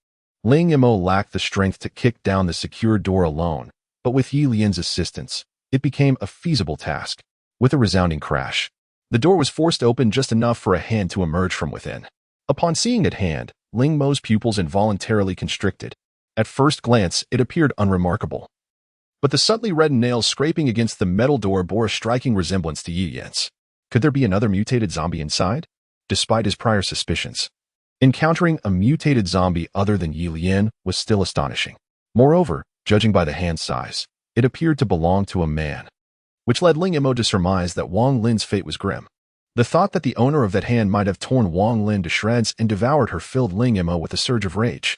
[SPEAKER 1] Ling Mo lacked the strength to kick down the secure door alone, but with Ye Lian's assistance, it became a feasible task. With a resounding crash, the door was forced open just enough for a hand to emerge from within. Upon seeing that hand, Ling Mo's pupils involuntarily constricted. At first glance, it appeared unremarkable, but the subtly reddened nails scraping against the metal door bore a striking resemblance to Ye Lian's. Could there be another mutated zombie inside? Despite his prior suspicions, encountering a mutated zombie other than Ye Lian was still astonishing. Moreover, judging by the hand size, it appeared to belong to a man, which led Ling Mo to surmise that Wang Lin's fate was grim. The thought that the owner of that hand might have torn Wang Lin to shreds and devoured her filled Ling Mo with a surge of rage.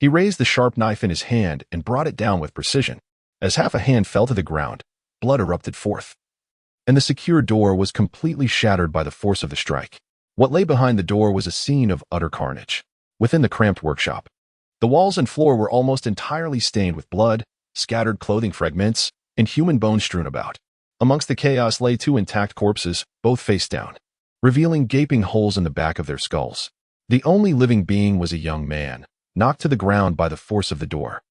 [SPEAKER 1] He raised the sharp knife in his hand and brought it down with precision. As half a hand fell to the ground, blood erupted forth, and the secure door was completely shattered by the force of the strike. What lay behind the door was a scene of utter carnage. Within the cramped workshop, the walls and floor were almost entirely stained with blood, scattered clothing fragments, and human bones strewn about. Amongst the chaos lay two intact corpses, both face down, revealing gaping holes in the back of their skulls. The only living being was a young man, knocked to the ground by the force of the door.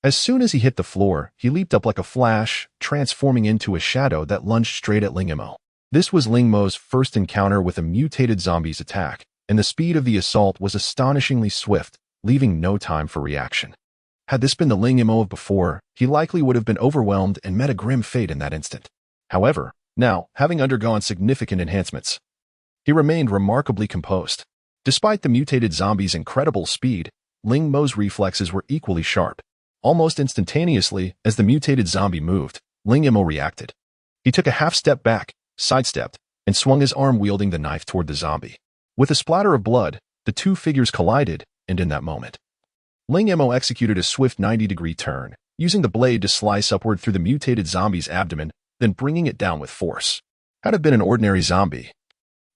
[SPEAKER 1] As soon as he hit the floor, he leaped up like a flash, transforming into a shadow that lunged straight at Ling Mo. This was Ling Mo's first encounter with a mutated zombie's attack, and the speed of the assault was astonishingly swift, leaving no time for reaction. Had this been the Ling Mo of before, he likely would have been overwhelmed and met a grim fate in that instant. However, now, having undergone significant enhancements, he remained remarkably composed. Despite the mutated zombie's incredible speed, Ling Mo's reflexes were equally sharp. Almost instantaneously, as the mutated zombie moved, Ling Mo reacted. He took a half step back, sidestepped, and swung his arm wielding the knife toward the zombie. With a splatter of blood, the two figures collided, and in that moment, Ling Mo executed a swift 90-degree turn, using the blade to slice upward through the mutated zombie's abdomen, then bringing it down with force. Had it been an ordinary zombie,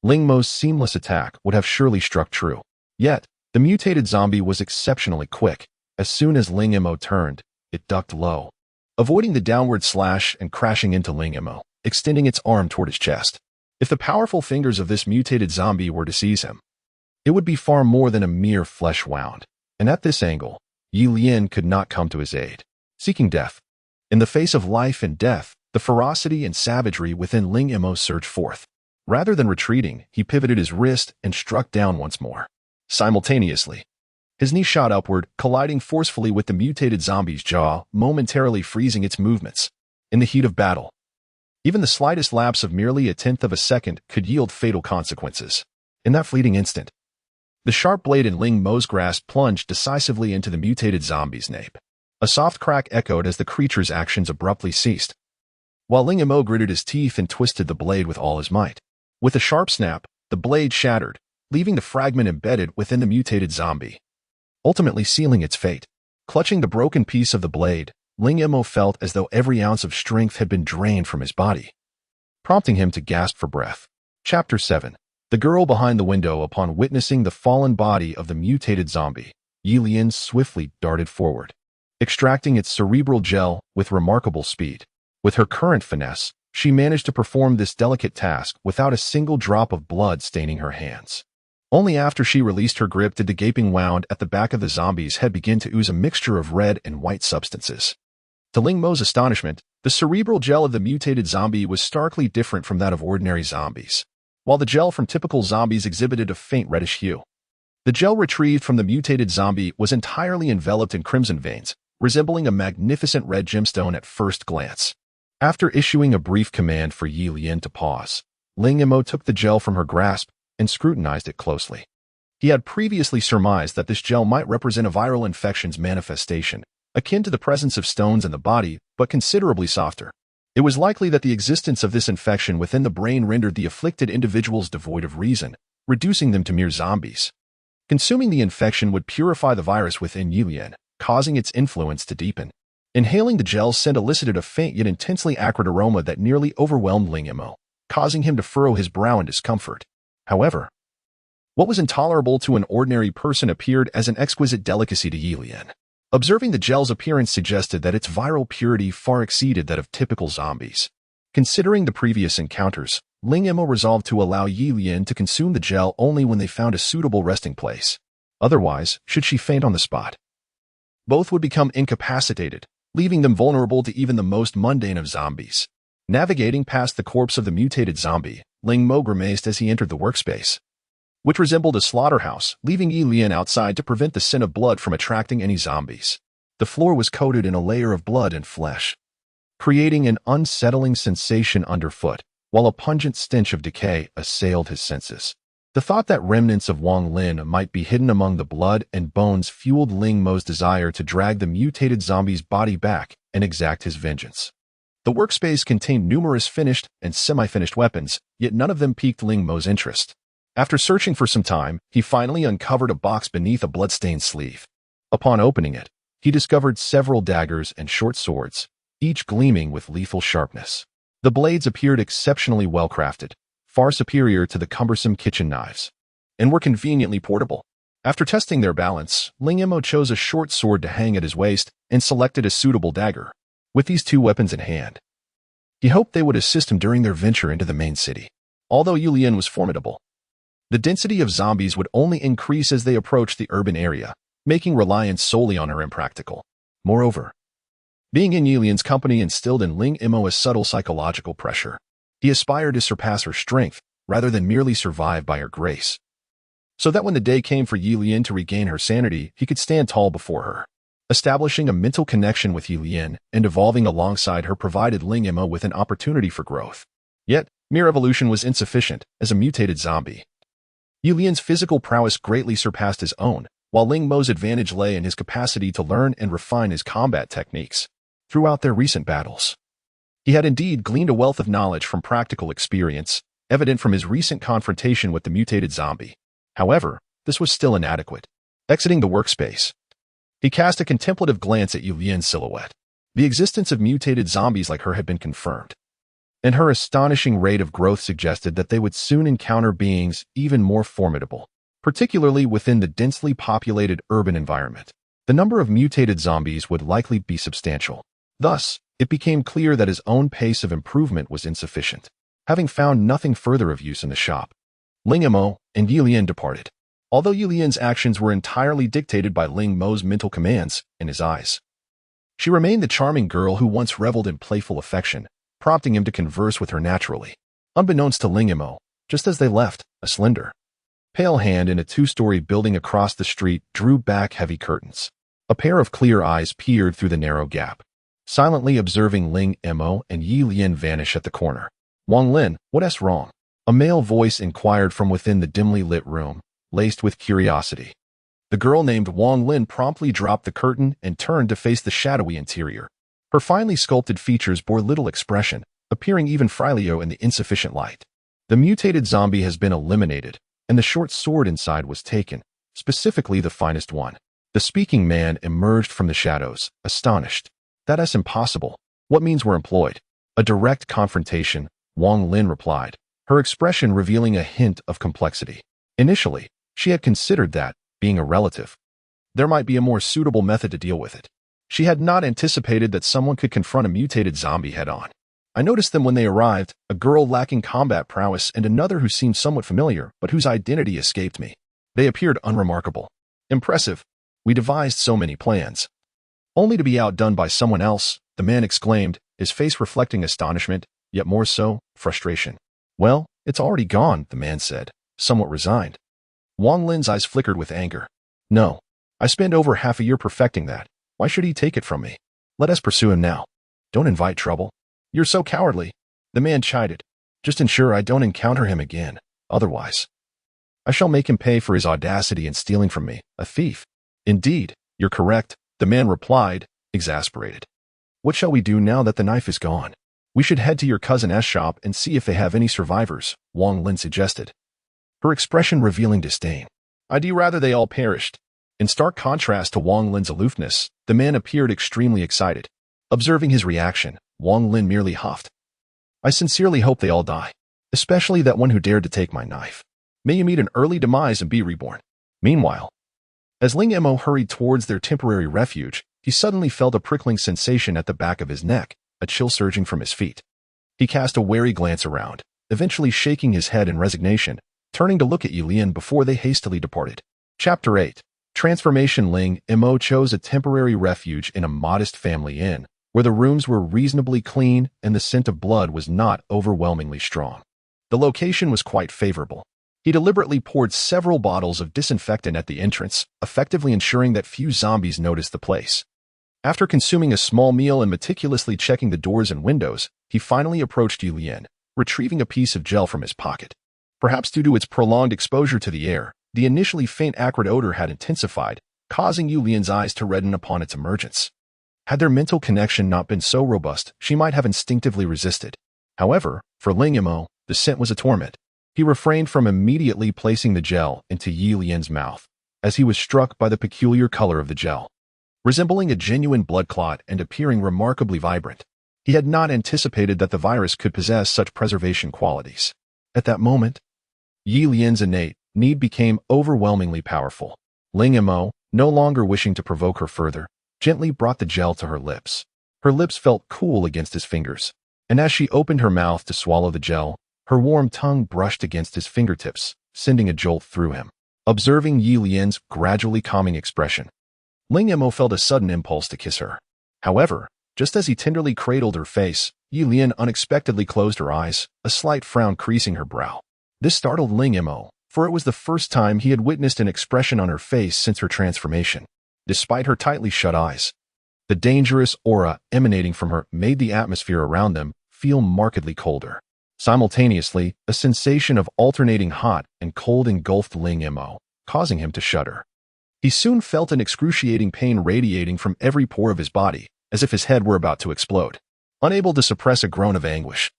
[SPEAKER 1] Ling Mo's seamless attack would have surely struck true. Yet, the mutated zombie was exceptionally quick. As soon as Ling Mo turned, it ducked low, avoiding the downward slash and crashing into Ling Mo, extending its arm toward his chest. If the powerful fingers of this mutated zombie were to seize him, it would be far more than a mere flesh wound. And at this angle, Ye Lian could not come to his aid. Seeking death. In the face of life and death, the ferocity and savagery within Ling Mo surged forth. Rather than retreating, he pivoted his wrist and struck down once more. Simultaneously, his knee shot upward, colliding forcefully with the mutated zombie's jaw, momentarily freezing its movements. In the heat of battle, even the slightest lapse of merely a tenth of a second could yield fatal consequences. In that fleeting instant, the sharp blade in Ling Mo's grasp plunged decisively into the mutated zombie's nape. A soft crack echoed as the creature's actions abruptly ceased, while Ling Mo gritted his teeth and twisted the blade with all his might. With a sharp snap, the blade shattered, leaving the fragment embedded within the mutated zombie, ultimately sealing its fate. Clutching the broken piece of the blade, Ling Mo felt as though every ounce of strength had been drained from his body, prompting him to gasp for breath. Chapter 7. The girl behind the window. Upon witnessing the fallen body of the mutated zombie, Ye Lian swiftly darted forward, extracting its cerebral gel with remarkable speed. With her current finesse, she managed to perform this delicate task without a single drop of blood staining her hands. Only after she released her grip did the gaping wound at the back of the zombie's head begin to ooze a mixture of red and white substances. To Ling Mo's astonishment, the cerebral gel of the mutated zombie was starkly different from that of ordinary zombies. While the gel from typical zombies exhibited a faint reddish hue, the gel retrieved from the mutated zombie was entirely enveloped in crimson veins, resembling a magnificent red gemstone at first glance. After issuing a brief command for Ye Lian to pause, Ling Mo took the gel from her grasp and scrutinized it closely. He had previously surmised that this gel might represent a viral infection's manifestation, akin to the presence of stones in the body, but considerably softer. It was likely that the existence of this infection within the brain rendered the afflicted individuals devoid of reason, reducing them to mere zombies. Consuming the infection would purify the virus within Ye Lian, causing its influence to deepen. Inhaling the gel's scent elicited a faint yet intensely acrid aroma that nearly overwhelmed Ling Mo, causing him to furrow his brow in discomfort. However, what was intolerable to an ordinary person appeared as an exquisite delicacy to Ye Lian. Observing the gel's appearance suggested that its viral purity far exceeded that of typical zombies. Considering the previous encounters, Ling Mo resolved to allow Ye Lian to consume the gel only when they found a suitable resting place. Otherwise, should she faint on the spot, both would become incapacitated, leaving them vulnerable to even the most mundane of zombies. Navigating past the corpse of the mutated zombie, Ling Mo grimaced as he entered the workspace, which resembled a slaughterhouse, leaving Ye Lian outside to prevent the scent of blood from attracting any zombies. The floor was coated in a layer of blood and flesh, creating an unsettling sensation underfoot, while a pungent stench of decay assailed his senses. The thought that remnants of Wang Lin might be hidden among the blood and bones fueled Ling Mo's desire to drag the mutated zombie's body back and exact his vengeance. The workspace contained numerous finished and semi-finished weapons, yet none of them piqued Ling Mo's interest. After searching for some time, he finally uncovered a box beneath a blood-stained sleeve. Upon opening it, he discovered several daggers and short swords, each gleaming with lethal sharpness. The blades appeared exceptionally well-crafted, far superior to the cumbersome kitchen knives, and were conveniently portable. After testing their balance, Ling Mo chose a short sword to hang at his waist and selected a suitable dagger. With these two weapons in hand, he hoped they would assist him during their venture into the main city. Although Ye Lian was formidable, the density of zombies would only increase as they approached the urban area, making reliance solely on her impractical. Moreover, being in Ye Lian's company instilled in Ling Mo a subtle psychological pressure. He aspired to surpass her strength, rather than merely survive by her grace, so that when the day came for Ye Lian to regain her sanity, he could stand tall before her. Establishing a mental connection with Ye Lian and evolving alongside her provided Ling Mo with an opportunity for growth. Yet, mere evolution was insufficient. As a mutated zombie, Ye Lian's physical prowess greatly surpassed his own, while Ling Mo's advantage lay in his capacity to learn and refine his combat techniques. Throughout their recent battles, he had indeed gleaned a wealth of knowledge from practical experience, evident from his recent confrontation with the mutated zombie. However, this was still inadequate. Exiting the workspace, he cast a contemplative glance at Ye Lian's silhouette. The existence of mutated zombies like her had been confirmed, and her astonishing rate of growth suggested that they would soon encounter beings even more formidable, particularly within the densely populated urban environment. The number of mutated zombies would likely be substantial. Thus, it became clear that his own pace of improvement was insufficient. Having found nothing further of use in the shop, Ling Mo and Ye Lian departed. Although Ye Lian's actions were entirely dictated by Ling Mo's mental commands in his eyes, she remained the charming girl who once reveled in playful affection, prompting him to converse with her naturally. Unbeknownst to Ling Mo, just as they left, a slender, pale hand in a two-story building across the street drew back heavy curtains. A pair of clear eyes peered through the narrow gap, silently observing Ling Mo and Ye Lian vanish at the corner. "Wang Lin, what's wrong?" A male voice inquired from within the dimly lit room, laced with curiosity. The girl named Wang Lin promptly dropped the curtain and turned to face the shadowy interior. Her finely sculpted features bore little expression, appearing even fragile in the insufficient light. The mutated zombie has been eliminated, and the short sword inside was taken, specifically the finest one. The speaking man emerged from the shadows, astonished. "That's impossible. What means were employed?" "A direct confrontation," Wang Lin replied, her expression revealing a hint of complexity. Initially, she had considered that, being a relative, there might be a more suitable method to deal with it. She had not anticipated that someone could confront a mutated zombie head-on. "I noticed them when they arrived, a girl lacking combat prowess and another who seemed somewhat familiar, but whose identity escaped me. They appeared unremarkable. Impressive. We devised so many plans, only to be outdone by someone else," the man exclaimed, his face reflecting astonishment, yet more so, frustration. "Well, it's already gone," the man said, somewhat resigned. Wang Lin's eyes flickered with anger. "No. I spent over half a year perfecting that. Why should he take it from me? Let us pursue him now. Don't invite trouble." "You're so cowardly," the man chided. "Just ensure I don't encounter him again. Otherwise, I shall make him pay for his audacity in stealing from me, a thief." "Indeed, you're correct," the man replied, exasperated. "What shall we do now that the knife is gone?" "We should head to your cousin's shop and see if they have any survivors," Wang Lin suggested, her expression revealing disdain. "I'd rather they all perished." In stark contrast to Wang Lin's aloofness, the man appeared extremely excited. Observing his reaction, Wang Lin merely huffed. "I sincerely hope they all die, especially that one who dared to take my knife. May you meet an early demise and be reborn." Meanwhile, as Ling Mo hurried towards their temporary refuge, he suddenly felt a prickling sensation at the back of his neck, a chill surging from his feet. He cast a wary glance around, eventually shaking his head in resignation, turning to look at Ye Lian before they hastily departed. Chapter 8. Transformation. Ling Mo chose a temporary refuge in a modest family inn, where the rooms were reasonably clean and the scent of blood was not overwhelmingly strong. The location was quite favorable. He deliberately poured several bottles of disinfectant at the entrance, effectively ensuring that few zombies noticed the place. After consuming a small meal and meticulously checking the doors and windows, he finally approached Ye Lian, retrieving a piece of gel from his pocket. Perhaps due to its prolonged exposure to the air, the initially faint acrid odor had intensified, causing Ye Lian's eyes to redden upon its emergence. Had their mental connection not been so robust, she might have instinctively resisted. However, for Ling Mo, the scent was a torment. He refrained from immediately placing the gel into Ye Lian's mouth, as he was struck by the peculiar color of the gel. Resembling a genuine blood clot and appearing remarkably vibrant, he had not anticipated that the virus could possess such preservation qualities. At that moment, Ye Lian's innate need became overwhelmingly powerful. Ling Mo, no longer wishing to provoke her further, gently brought the gel to her lips. Her lips felt cool against his fingers, and as she opened her mouth to swallow the gel, her warm tongue brushed against his fingertips, sending a jolt through him. Observing Ye Lian's gradually calming expression, Ling Mo felt a sudden impulse to kiss her. However, just as he tenderly cradled her face, Ye Lian unexpectedly closed her eyes, a slight frown creasing her brow. This startled Ling Mo, for it was the first time he had witnessed an expression on her face since her transformation. Despite her tightly shut eyes, the dangerous aura emanating from her made the atmosphere around them feel markedly colder. Simultaneously, a sensation of alternating hot and cold engulfed Ling Mo, causing him to shudder. He soon felt an excruciating pain radiating from every pore of his body, as if his head were about to explode. Unable to suppress a groan of anguish,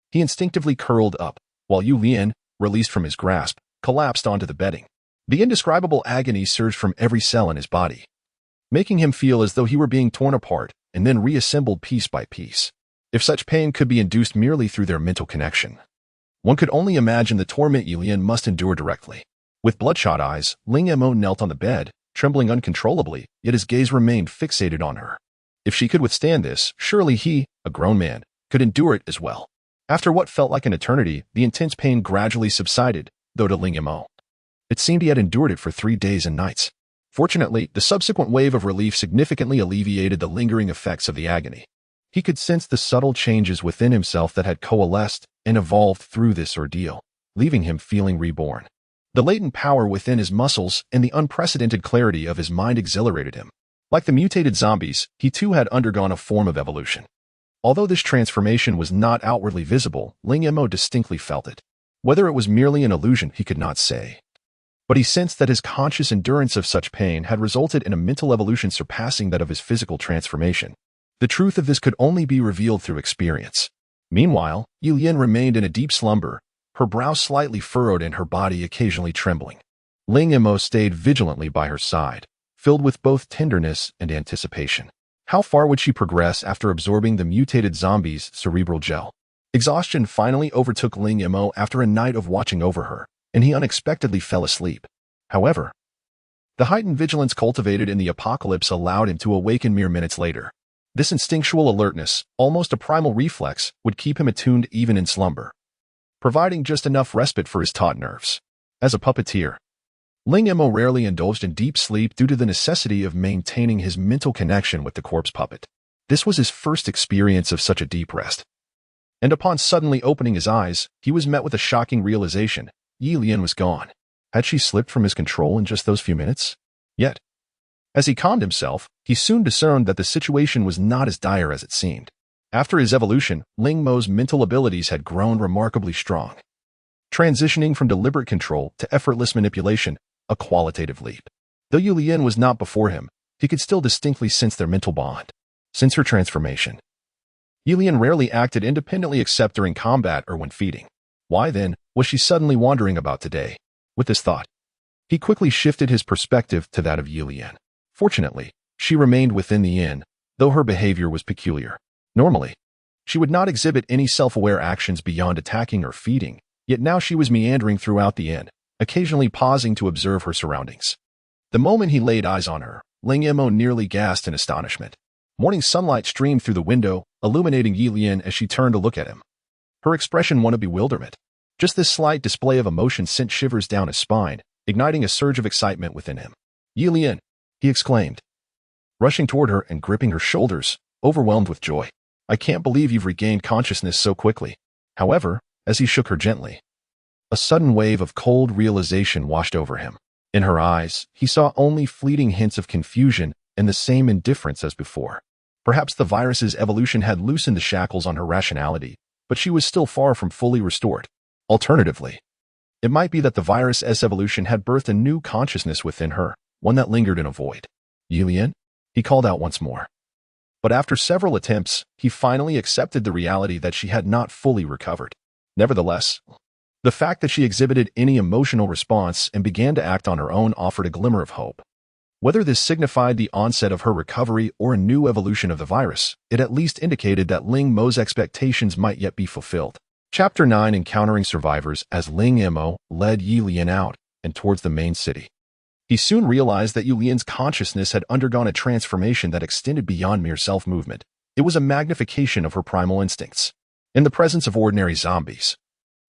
[SPEAKER 1] he instinctively curled up, while Ye Lian, released from his grasp, collapsed onto the bedding. The indescribable agony surged from every cell in his body, making him feel as though he were being torn apart and then reassembled piece by piece. If such pain could be induced merely through their mental connection, one could only imagine the torment Ye Lian must endure directly. With bloodshot eyes, Ling Mo knelt on the bed, trembling uncontrollably, yet his gaze remained fixated on her. If she could withstand this, surely he, a grown man, could endure it as well. After what felt like an eternity, the intense pain gradually subsided, though to Ling Mo, it seemed he had endured it for 3 days and nights. Fortunately, the subsequent wave of relief significantly alleviated the lingering effects of the agony. He could sense the subtle changes within himself that had coalesced and evolved through this ordeal, leaving him feeling reborn. The latent power within his muscles and the unprecedented clarity of his mind exhilarated him. Like the mutated zombies, he too had undergone a form of evolution. Although this transformation was not outwardly visible, Ling Mo distinctly felt it. Whether it was merely an illusion, he could not say. But he sensed that his conscious endurance of such pain had resulted in a mental evolution surpassing that of his physical transformation. The truth of this could only be revealed through experience. Meanwhile, Ye Lian remained in a deep slumber, her brow slightly furrowed and her body occasionally trembling. Ling Mo stayed vigilantly by her side, filled with both tenderness and anticipation. How far would she progress after absorbing the mutated zombie's cerebral gel? Exhaustion finally overtook Ling Mo after a night of watching over her, and he unexpectedly fell asleep. However, the heightened vigilance cultivated in the apocalypse allowed him to awaken mere minutes later. This instinctual alertness, almost a primal reflex, would keep him attuned even in slumber, providing just enough respite for his taut nerves. As a puppeteer, Ling Mo rarely indulged in deep sleep due to the necessity of maintaining his mental connection with the corpse puppet. This was his first experience of such a deep rest. And upon suddenly opening his eyes, he was met with a shocking realization. Ye Lian was gone. Had she slipped from his control in just those few minutes? Yet, as he calmed himself, he soon discerned that the situation was not as dire as it seemed. After his evolution, Ling Mo's mental abilities had grown remarkably strong, transitioning from deliberate control to effortless manipulation, a qualitative leap. Though Ye Lian was not before him, he could still distinctly sense their mental bond. Since her transformation, Ye Lian rarely acted independently except during combat or when feeding. Why, then, was she suddenly wandering about today? With this thought, he quickly shifted his perspective to that of Ye Lian. Fortunately, she remained within the inn, though her behavior was peculiar. Normally, she would not exhibit any self-aware actions beyond attacking or feeding, yet now she was meandering throughout the inn, occasionally pausing to observe her surroundings. The moment he laid eyes on her, Ling Mo nearly gasped in astonishment. Morning sunlight streamed through the window, illuminating Ye Lian as she turned to look at him. Her expression one of bewilderment. Just this slight display of emotion sent shivers down his spine, igniting a surge of excitement within him. Ye Lian, he exclaimed, rushing toward her and gripping her shoulders, overwhelmed with joy. I can't believe you've regained consciousness so quickly. However, as he shook her gently, a sudden wave of cold realization washed over him. In her eyes, he saw only fleeting hints of confusion and the same indifference as before. Perhaps the virus's evolution had loosened the shackles on her rationality, but she was still far from fully restored. Alternatively, it might be that the virus's evolution had birthed a new consciousness within her, one that lingered in a void. Ye Lian, he called out once more. But after several attempts, he finally accepted the reality that she had not fully recovered. Nevertheless, the fact that she exhibited any emotional response and began to act on her own offered a glimmer of hope. Whether this signified the onset of her recovery or a new evolution of the virus, it at least indicated that Ling Mo's expectations might yet be fulfilled. Chapter 9: Encountering Survivors. As Ling Mo led Ye Lian out and towards the main city, he soon realized that Ye Lian's consciousness had undergone a transformation that extended beyond mere self-movement. It was a magnification of her primal instincts. In the presence of ordinary zombies,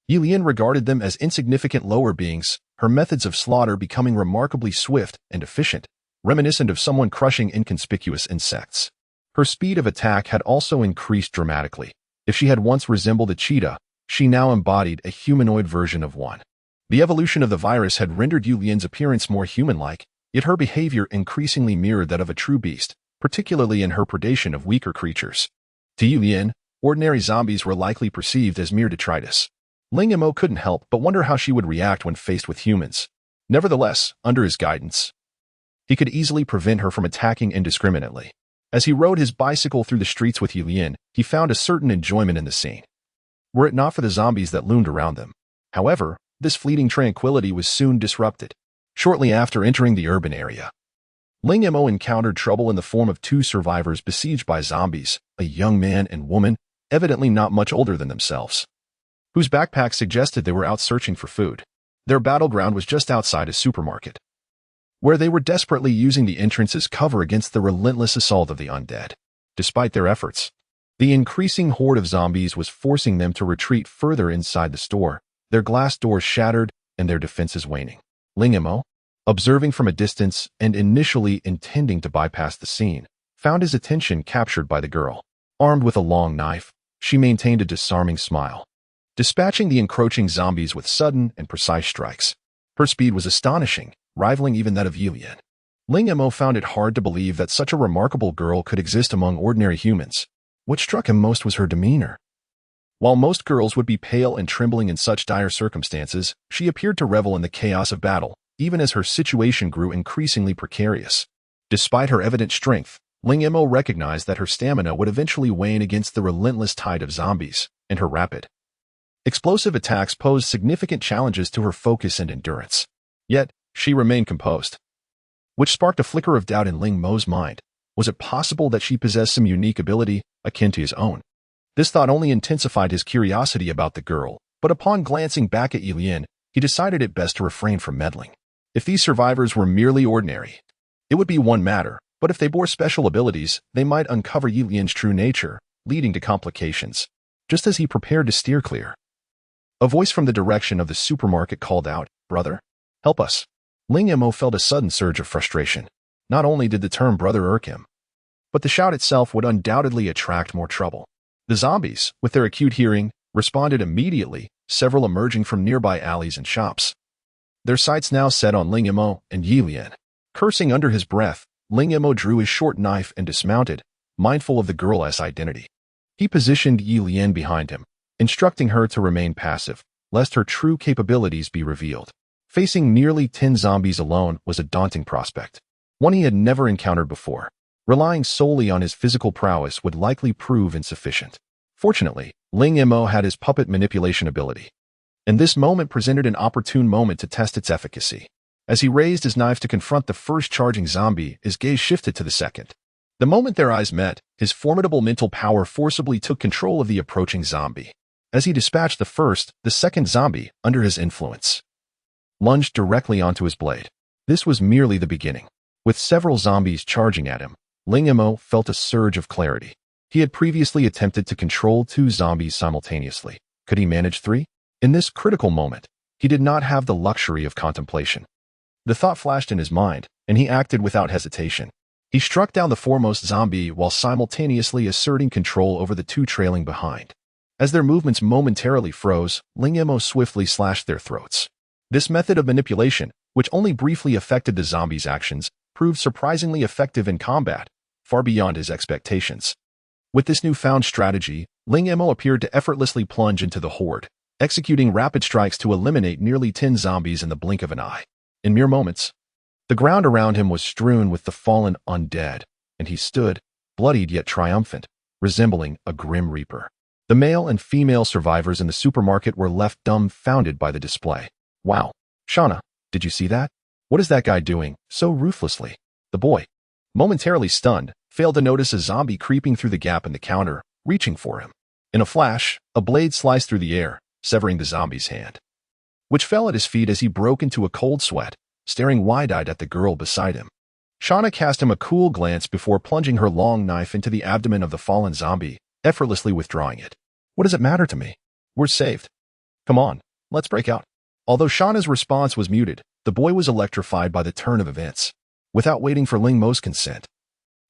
[SPEAKER 1] Ye Lian regarded them as insignificant lower beings, her methods of slaughter becoming remarkably swift and efficient, reminiscent of someone crushing inconspicuous insects. Her speed of attack had also increased dramatically. If she had once resembled a cheetah, she now embodied a humanoid version of one. The evolution of the virus had rendered Ye Lian's appearance more human-like, yet her behavior increasingly mirrored that of a true beast, particularly in her predation of weaker creatures. To Ye Lian, ordinary zombies were likely perceived as mere detritus. Ling Mo couldn't help but wonder how she would react when faced with humans. Nevertheless, under his guidance, he could easily prevent her from attacking indiscriminately. As he rode his bicycle through the streets with Ye Lian, he found a certain enjoyment in the scene, were it not for the zombies that loomed around them. However, this fleeting tranquility was soon disrupted. Shortly after entering the urban area, Ling Mo encountered trouble in the form of 2 survivors besieged by zombies, a young man and woman, evidently not much older than themselves, whose backpacks suggested they were out searching for food. Their battleground was just outside a supermarket, where they were desperately using the entrance as cover against the relentless assault of the undead. Despite their efforts, The increasing horde of zombies was forcing them to retreat further inside the store, their glass doors shattered and their defenses waning. Ling Mo, observing from a distance and initially intending to bypass the scene, found his attention captured by the girl. Armed with a long knife, she maintained a disarming smile, dispatching the encroaching zombies with sudden and precise strikes. Her speed was astonishing, rivaling even that of Ye Lian. Ling Mo found it hard to believe that such a remarkable girl could exist among ordinary humans. What struck him most was her demeanor. While most girls would be pale and trembling in such dire circumstances, she appeared to revel in the chaos of battle, even as her situation grew increasingly precarious. Despite her evident strength, Ling Mo recognized that her stamina would eventually wane against the relentless tide of zombies, and her rapid, explosive attacks posed significant challenges to her focus and endurance. Yet, she remained composed, which sparked a flicker of doubt in Ling Mo's mind. Was it possible that she possessed some unique ability akin to his own? This thought only intensified his curiosity about the girl, but upon glancing back at Ye Lian, he decided it best to refrain from meddling. If these survivors were merely ordinary, it would be one matter, but if they bore special abilities, they might uncover Ye Lian's true nature, leading to complications. Just as he prepared to steer clear, a voice from the direction of the supermarket called out, "Brother, help us." Ling Mo felt a sudden surge of frustration. Not only did the term brother irk him, but the shout itself would undoubtedly attract more trouble. The zombies, with their acute hearing, responded immediately, several emerging from nearby alleys and shops. Their sights now set on Ling Mo and Ye Lian. Cursing under his breath, Ling Mo drew his short knife and dismounted, mindful of the girl's identity. He positioned Ye Lian behind him, instructing her to remain passive, lest her true capabilities be revealed. Facing nearly 10 zombies alone was a daunting prospect, one he had never encountered before. Relying solely on his physical prowess would likely prove insufficient. Fortunately, Ling Mo had his puppet manipulation ability, and this moment presented an opportune moment to test its efficacy. As he raised his knife to confront the first charging zombie, his gaze shifted to the second. The moment their eyes met, his formidable mental power forcibly took control of the approaching zombie. As he dispatched the second zombie, under his influence, lunged directly onto his blade. This was merely the beginning. With several zombies charging at him, Ling Mo felt a surge of clarity. He had previously attempted to control 2 zombies simultaneously. Could he manage 3? In this critical moment, he did not have the luxury of contemplation. The thought flashed in his mind, and he acted without hesitation. He struck down the foremost zombie while simultaneously asserting control over the 2 trailing behind. As their movements momentarily froze, Ling Mo swiftly slashed their throats. This method of manipulation, which only briefly affected the zombies' actions, proved surprisingly effective in combat, far beyond his expectations. With this newfound strategy, Ling Mo appeared to effortlessly plunge into the horde, executing rapid strikes to eliminate nearly 10 zombies in the blink of an eye. In mere moments, the ground around him was strewn with the fallen undead, and he stood, bloodied yet triumphant, resembling a grim reaper. The male and female survivors in the supermarket were left dumbfounded by the display. "Wow, Shana, did you see that? What is that guy doing so ruthlessly?" The boy, momentarily stunned, failed to notice a zombie creeping through the gap in the counter, reaching for him. In a flash, a blade sliced through the air, severing the zombie's hand, which fell at his feet as he broke into a cold sweat, staring wide-eyed at the girl beside him. Shana cast him a cool glance before plunging her long knife into the abdomen of the fallen zombie, effortlessly withdrawing it. "What does it matter to me? We're saved. Come on, let's break out." Although Shana's response was muted, the boy was electrified by the turn of events. Without waiting for Ling Mo's consent,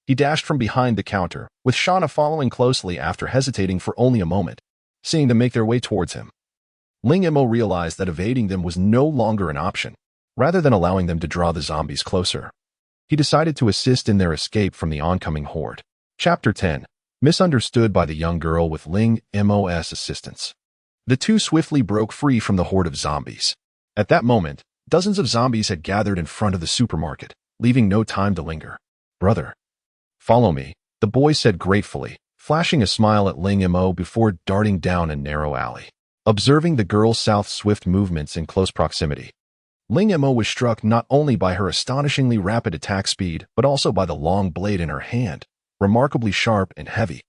[SPEAKER 1] he dashed from behind the counter, with Shana following closely after hesitating for only a moment, seeing them make their way towards him. Ling Mo realized that evading them was no longer an option. Rather than allowing them to draw the zombies closer, he decided to assist in their escape from the oncoming horde. Chapter 10. Misunderstood by the young girl with Ling Mo's assistance. The 2 swiftly broke free from the horde of zombies. At that moment, dozens of zombies had gathered in front of the supermarket, leaving no time to linger. "Brother, follow me," the boy said gratefully, flashing a smile at Ling Mo before darting down a narrow alley. Observing the girl's swift movements in close proximity, Ling Mo was struck not only by her astonishingly rapid attack speed, but also by the long blade in her hand, remarkably sharp and heavy.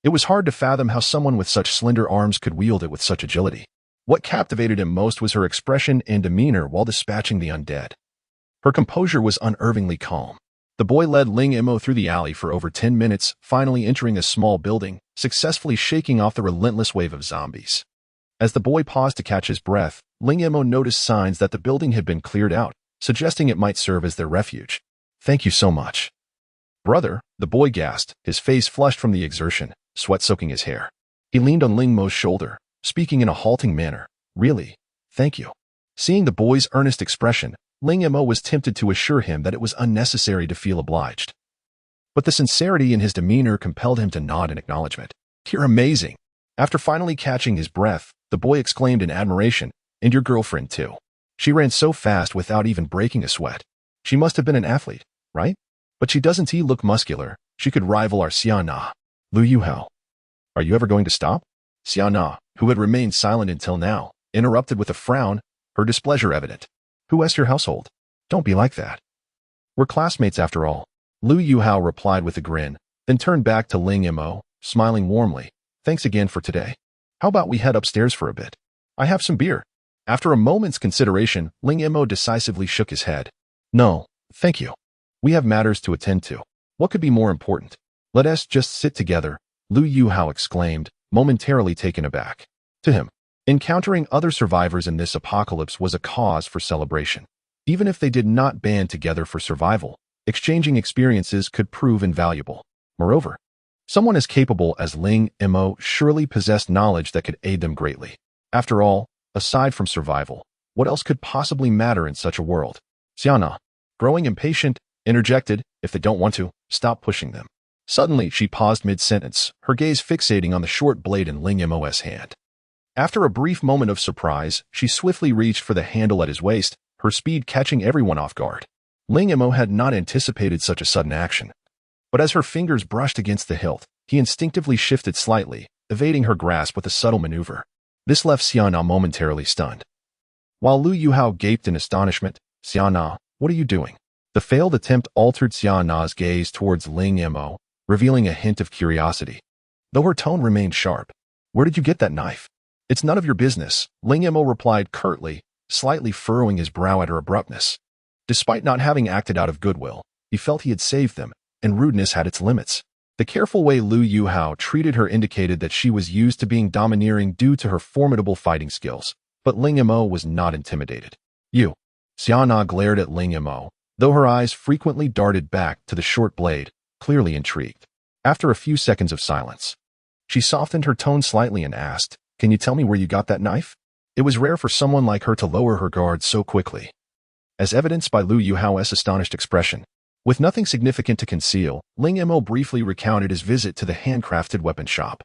[SPEAKER 1] It was hard to fathom how someone with such slender arms could wield it with such agility. What captivated him most was her expression and demeanor while dispatching the undead. Her composure was unerringly calm. The boy led Ling Mo through the alley for over 10 minutes, finally entering a small building, successfully shaking off the relentless wave of zombies. As the boy paused to catch his breath, Ling Mo noticed signs that the building had been cleared out, suggesting it might serve as their refuge. Thank you so much. Brother, the boy gasped, his face flushed from the exertion, sweat soaking his hair. He leaned on Ling Mo's shoulder, speaking in a halting manner. Really? Thank you. Seeing the boy's earnest expression, Ling Mo was tempted to assure him that it was unnecessary to feel obliged. But the sincerity in his demeanor compelled him to nod in acknowledgement. You're amazing. After finally catching his breath, the boy exclaimed in admiration, and your girlfriend too. She ran so fast without even breaking a sweat. She must have been an athlete, right? But she doesn't look muscular. She could rival our Shana. Lu Yuhao. Are you ever going to stop? Shana, who had remained silent until now, interrupted with a frown, her displeasure evident. Who asked your household? Don't be like that. We're classmates after all. Lu Yuhao replied with a grin, then turned back to Ling Mo, smiling warmly. Thanks again for today. How about we head upstairs for a bit? I have some beer. After a moment's consideration, Ling Mo decisively shook his head. No, thank you. We have matters to attend to. What could be more important? Let us just sit together, Lu Yuhao exclaimed, momentarily taken aback. To him, encountering other survivors in this apocalypse was a cause for celebration. Even if they did not band together for survival, exchanging experiences could prove invaluable. Moreover, someone as capable as Ling Mo surely possessed knowledge that could aid them greatly. After all, aside from survival, what else could possibly matter in such a world? Shana, growing impatient, interjected, if they don't want to, stop pushing them. Suddenly, she paused mid-sentence, her gaze fixating on the short blade in Ling Mo's hand. After a brief moment of surprise, she swiftly reached for the handle at his waist, her speed catching everyone off guard. Ling Mo had not anticipated such a sudden action. But as her fingers brushed against the hilt, he instinctively shifted slightly, evading her grasp with a subtle maneuver. This left Shana momentarily stunned. While Lu Yuhao gaped in astonishment, Shana, what are you doing? The failed attempt altered Xiana's gaze towards Ling Mo, revealing a hint of curiosity. Though her tone remained sharp. Where did you get that knife? It's none of your business, Ling Mo replied curtly, slightly furrowing his brow at her abruptness. Despite not having acted out of goodwill, he felt he had saved them, and rudeness had its limits. The careful way Lu Yuhao treated her indicated that she was used to being domineering due to her formidable fighting skills, but Ling Mo was not intimidated. You. Xiana glared at Ling Mo, though her eyes frequently darted back to the short blade, clearly intrigued. After a few seconds of silence, she softened her tone slightly and asked, Can you tell me where you got that knife? It was rare for someone like her to lower her guard so quickly. As evidenced by Lu Yuhao's astonished expression, with nothing significant to conceal, Ling Mo briefly recounted his visit to the handcrafted weapon shop,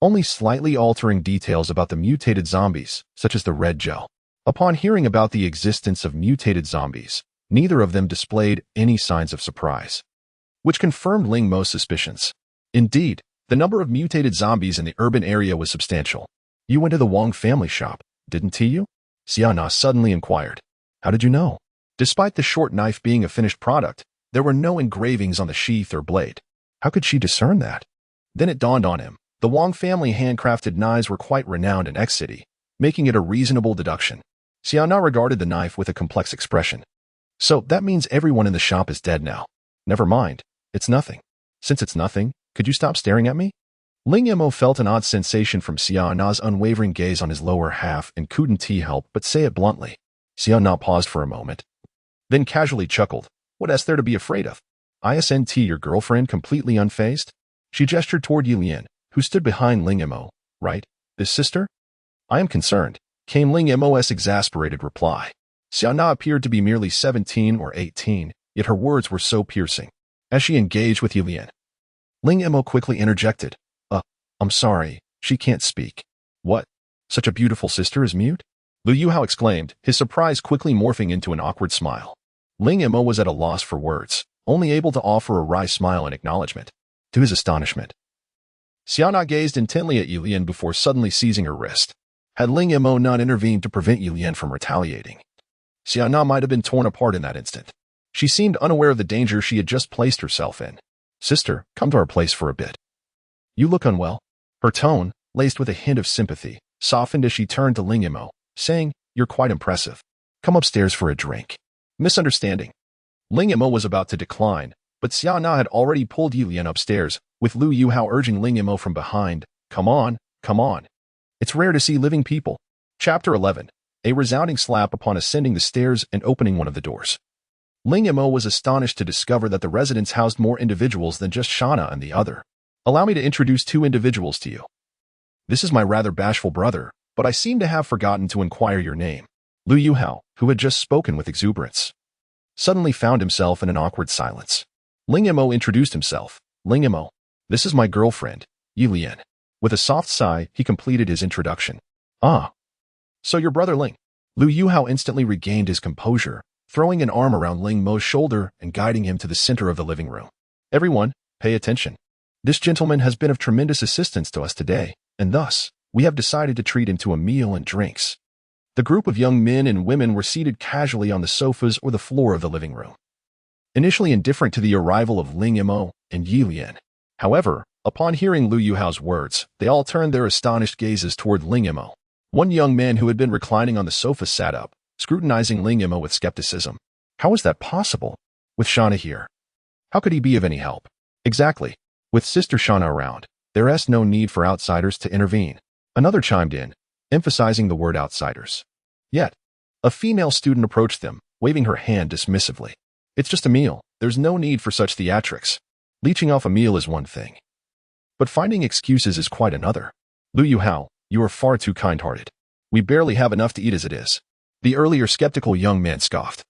[SPEAKER 1] only slightly altering details about the mutated zombies, such as the red gel. Upon hearing about the existence of mutated zombies, neither of them displayed any signs of surprise, which confirmed Ling Mo's suspicions. Indeed, the number of mutated zombies in the urban area was substantial. You went to the Wong family shop, didn't you? Xiana suddenly inquired. How did you know? Despite the short knife being a finished product, there were no engravings on the sheath or blade. How could she discern that? Then it dawned on him. The Wong family handcrafted knives were quite renowned in X-City, making it a reasonable deduction. Xiana regarded the knife with a complex expression. So that means everyone in the shop is dead now. Never mind. It's nothing. Since it's nothing, could you stop staring at me? Ling Mo felt an odd sensation from Xiana's unwavering gaze on his lower half and couldn't help but say it bluntly. Xiana paused for a moment, then casually chuckled. What is there to be afraid of? Isn't your girlfriend completely unfazed? She gestured toward Ye Lian, who stood behind Ling Mo. Right? This sister? I am concerned, came Ling Mo's exasperated reply. Xiana appeared to be merely 17 or 18, yet her words were so piercing. As she engaged with Ye Lian, Ling Mo quickly interjected. I'm sorry, she can't speak. What? Such a beautiful sister is mute? Lu Yuhao exclaimed, his surprise quickly morphing into an awkward smile. Ling Mo was at a loss for words, only able to offer a wry smile in acknowledgement. To his astonishment, Xiana gazed intently at Ye Lian before suddenly seizing her wrist. Had Ling Mo not intervened to prevent Ye Lian from retaliating, Xiana might have been torn apart in that instant. She seemed unaware of the danger she had just placed herself in. Sister, come to our place for a bit. You look unwell. Her tone, laced with a hint of sympathy, softened as she turned to Ling Mo, saying, You're quite impressive. Come upstairs for a drink. Misunderstanding. Ling Mo was about to decline, But Shana had already pulled Ye Lian upstairs, with Lu Yuhao urging Ling Mo from behind, "Come on, come on." It's rare to see living people. Chapter 11. A resounding slap upon ascending the stairs and opening one of the doors. Ling Mo was astonished to discover that the residence housed more individuals than just Shana and the other. "Allow me to introduce two individuals to you. This is my rather bashful brother, but I seem to have forgotten to inquire your name." Lu Yuhao, who had just spoken with exuberance, suddenly found himself in an awkward silence. Ling Mo introduced himself. "Ling Mo, this is my girlfriend, Ye Lian." With a soft sigh, he completed his introduction. "Ah, so your brother Ling." Lu Yuhao instantly regained his composure, throwing an arm around Ling Mo's shoulder and guiding him to the center of the living room. "Everyone, pay attention. This gentleman has been of tremendous assistance to us today, and thus, we have decided to treat him to a meal and drinks." The group of young men and women were seated casually on the sofas or the floor of the living room, initially indifferent to the arrival of Ling Mo and Ye Lian. However, upon hearing Lu Yuhao's words, they all turned their astonished gazes toward Ling Mo. One young man who had been reclining on the sofa sat up, scrutinizing Ling Mo with skepticism. How is that possible? With Shana here, how could he be of any help? Exactly. With Sister Shana around, there is no need for outsiders to intervene. Another chimed in, emphasizing the word outsiders. Yet, a female student approached them, waving her hand dismissively. "It's just a meal. There's no need for such theatrics. Leeching off a meal is one thing, but finding excuses is quite another. Lu Yuhao, you are far too kind-hearted. We barely have enough to eat as it is." The earlier skeptical young man scoffed,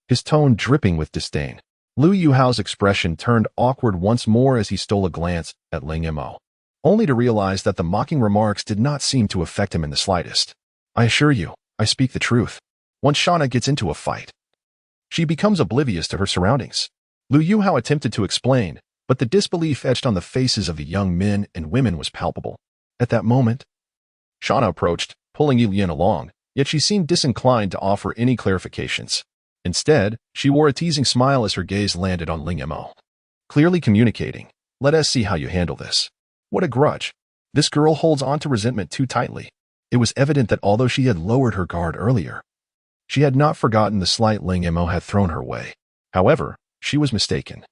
[SPEAKER 1] his tone dripping with disdain. Lu Yuhao's expression turned awkward once more as he stole a glance at Ling Mo, only to realize that the mocking remarks did not seem to affect him in the slightest. "I assure you, I speak the truth. Once Shana gets into a fight, she becomes oblivious to her surroundings." Lu Yuhao attempted to explain, but the disbelief etched on the faces of the young men and women was palpable. At that moment, Shana approached, pulling Ye Lian along, yet she seemed disinclined to offer any clarifications. Instead, she wore a teasing smile as her gaze landed on Ling Mo, clearly communicating, "Let us see how you handle this." What a grudge. This girl holds on to resentment too tightly. It was evident that although she had lowered her guard earlier, she had not forgotten the slight Ling Mo had thrown her way. However, she was mistaken.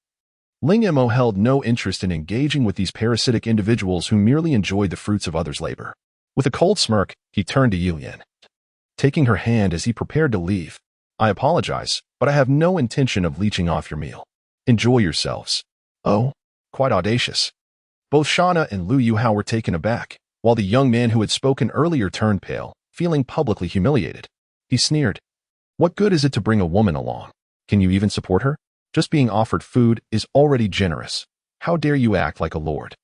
[SPEAKER 1] Ling Mo held no interest in engaging with these parasitic individuals who merely enjoyed the fruits of others' labor. With a cold smirk, he turned to Ye Lian, taking her hand as he prepared to leave. "I apologize, but I have no intention of leeching off your meal. Enjoy yourselves." Oh, quite audacious. Both Shana and Lu Yuhao were taken aback, while the young man who had spoken earlier turned pale, feeling publicly humiliated. He sneered, "What good is it to bring a woman along? Can you even support her? Just being offered food is already generous. How dare you act like a lord?"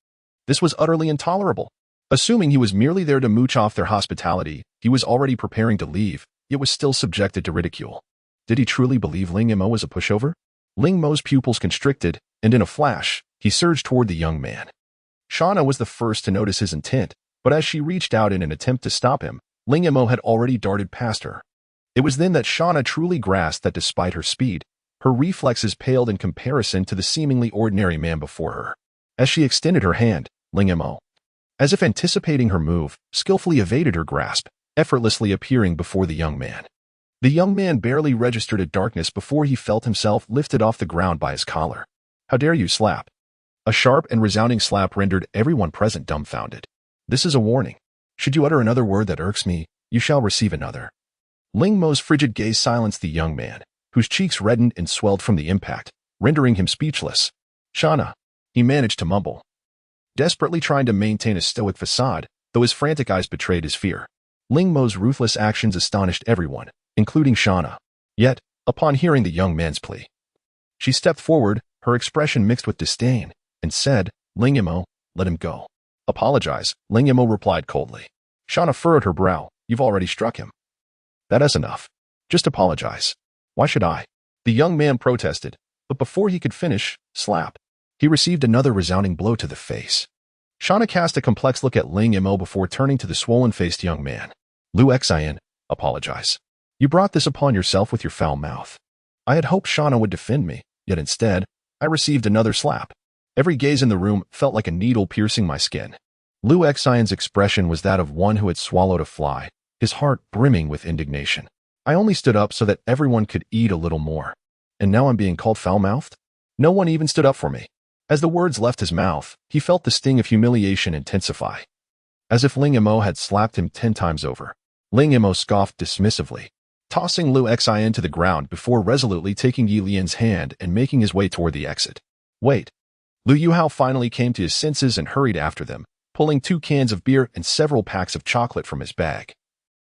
[SPEAKER 1] This was utterly intolerable. Assuming he was merely there to mooch off their hospitality, he was already preparing to leave, yet was still subjected to ridicule. Did he truly believe Ling Mo was a pushover? Ling Mo's pupils constricted, and in a flash, he surged toward the young man. Shana was the first to notice his intent, but as she reached out in an attempt to stop him, Ling Mo had already darted past her. It was then that Shana truly grasped that despite her speed, her reflexes paled in comparison to the seemingly ordinary man before her. As she extended her hand, Ling Mo, as if anticipating her move, skillfully evaded her grasp, effortlessly appearing before the young man. The young man barely registered a darkness before he felt himself lifted off the ground by his collar. "How dare you slap?" A sharp and resounding slap rendered everyone present dumbfounded. "This is a warning. Should you utter another word that irks me, you shall receive another." Ling Mo's frigid gaze silenced the young man, whose cheeks reddened and swelled from the impact, rendering him speechless. "Shana," he managed to mumble, desperately trying to maintain a stoic facade, though his frantic eyes betrayed his fear. Ling Mo's ruthless actions astonished everyone, including Shana. Yet, upon hearing the young man's plea, she stepped forward, her expression mixed with disdain, and said, "Ling Mo, let him go." "Apologize," Ling Mo replied coldly. Shana furrowed her brow. "You've already struck him. That is enough. Just apologize." "Why should I?" the young man protested, but before he could finish, slap, he received another resounding blow to the face. Shana cast a complex look at Ling Mo before turning to the swollen-faced young man. "Lu Xian, apologize. You brought this upon yourself with your foul mouth. I had hoped Shana would defend me, yet instead, I received another slap." Every gaze in the room felt like a needle piercing my skin. Lu Xian's expression was that of one who had swallowed a fly, his heart brimming with indignation. "I only stood up so that everyone could eat a little more. And now I'm being called foul-mouthed? No one even stood up for me. As the words left his mouth, he felt the sting of humiliation intensify. As if Ling Mo had slapped him 10 times over. Ling Mo scoffed dismissively, tossing Lu Xian to the ground before resolutely taking Ye Lian's hand and making his way toward the exit. Wait. Lu Yuhao finally came to his senses and hurried after them, pulling 2 cans of beer and several packs of chocolate from his bag.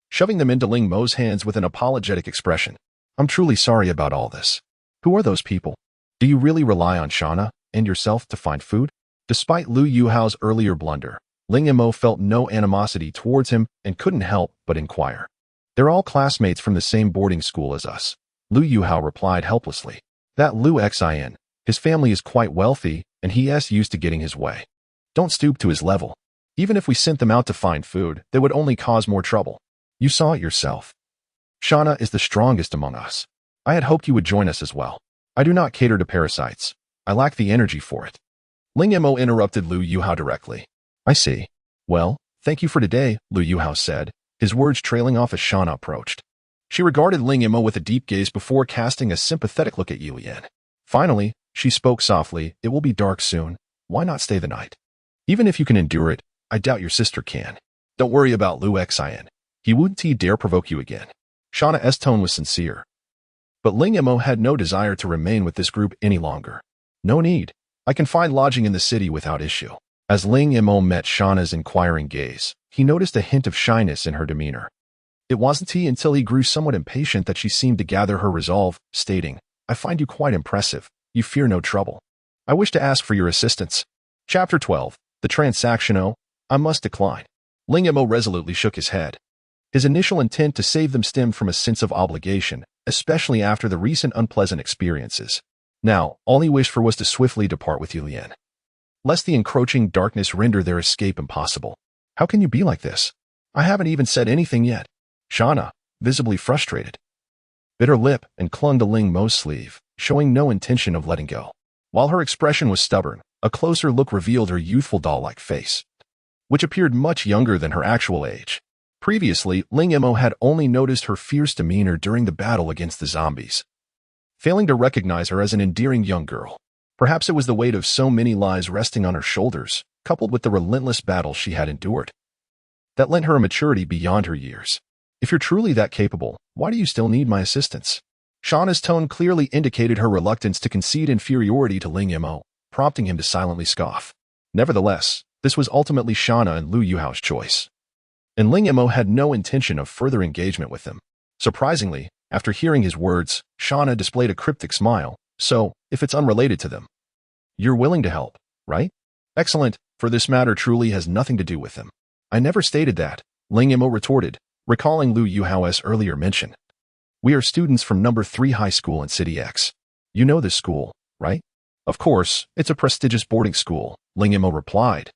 [SPEAKER 1] Shoving them into Ling Mo's hands with an apologetic expression. I'm truly sorry about all this. Who are those people? Do you really rely on Shana and yourself to find food? Despite Lu Yuhao's earlier blunder, Ling Mo felt no animosity towards him and couldn't help but inquire. They're all classmates from the same boarding school as us. Lu Yuhao replied helplessly. That Lu Xian, his family is quite wealthy and he is used to getting his way. Don't stoop to his level. Even if we sent them out to find food, they would only cause more trouble. You saw it yourself. Shana is the strongest among us. I had hoped you would join us as well. I do not cater to parasites. I lack the energy for it. Ling Mo interrupted Lu Yuhao directly. I see. Well, thank you for today, Lu Yuhao said, his words trailing off as Shana approached. She regarded Ling Mo with a deep gaze before casting a sympathetic look at Ye Lian. Finally, she spoke softly, it will be dark soon. Why not stay the night? Even if you can endure it, I doubt your sister can. Don't worry about Lu Xian. He wouldn't dare provoke you again. Shana's tone was sincere. But Ling Mo had no desire to remain with this group any longer. No need. I can find lodging in the city without issue. As Ling Mo met Shana's inquiring gaze, he noticed a hint of shyness in her demeanor. It wasn't until he grew somewhat impatient that she seemed to gather her resolve, stating, I find you quite impressive. You fear no trouble. I wish to ask for your assistance. Chapter 12. The Transactional. I must decline. Ling Mo resolutely shook his head. His initial intent to save them stemmed from a sense of obligation, especially after the recent unpleasant experiences. Now, all he wished for was to swiftly depart with Ye Lian, lest the encroaching darkness render their escape impossible. How can you be like this? I haven't even said anything yet. Shana, visibly frustrated, bit her lip and clung to Ling Mo's sleeve, showing no intention of letting go. While her expression was stubborn, a closer look revealed her youthful doll-like face, which appeared much younger than her actual age. Previously, Ling Mo had only noticed her fierce demeanor during the battle against the zombies, failing to recognize her as an endearing young girl. Perhaps it was the weight of so many lives resting on her shoulders, coupled with the relentless battle she had endured, that lent her a maturity beyond her years. If you're truly that capable, why do you still need my assistance? Shana's tone clearly indicated her reluctance to concede inferiority to Ling Mo, prompting him to silently scoff. Nevertheless, this was ultimately Shana and Lu Yuhao's choice, and Ling Mo had no intention of further engagement with them. Surprisingly, after hearing his words, Shana displayed a cryptic smile. So, if it's unrelated to them, you're willing to help, right? Excellent, for this matter truly has nothing to do with them. I never stated that, Ling Mo retorted, recalling Lu Yuhao's earlier mention. We are students from number 3 high school in City X. You know this school, right? Of course, it's a prestigious boarding school, Ling Mo replied,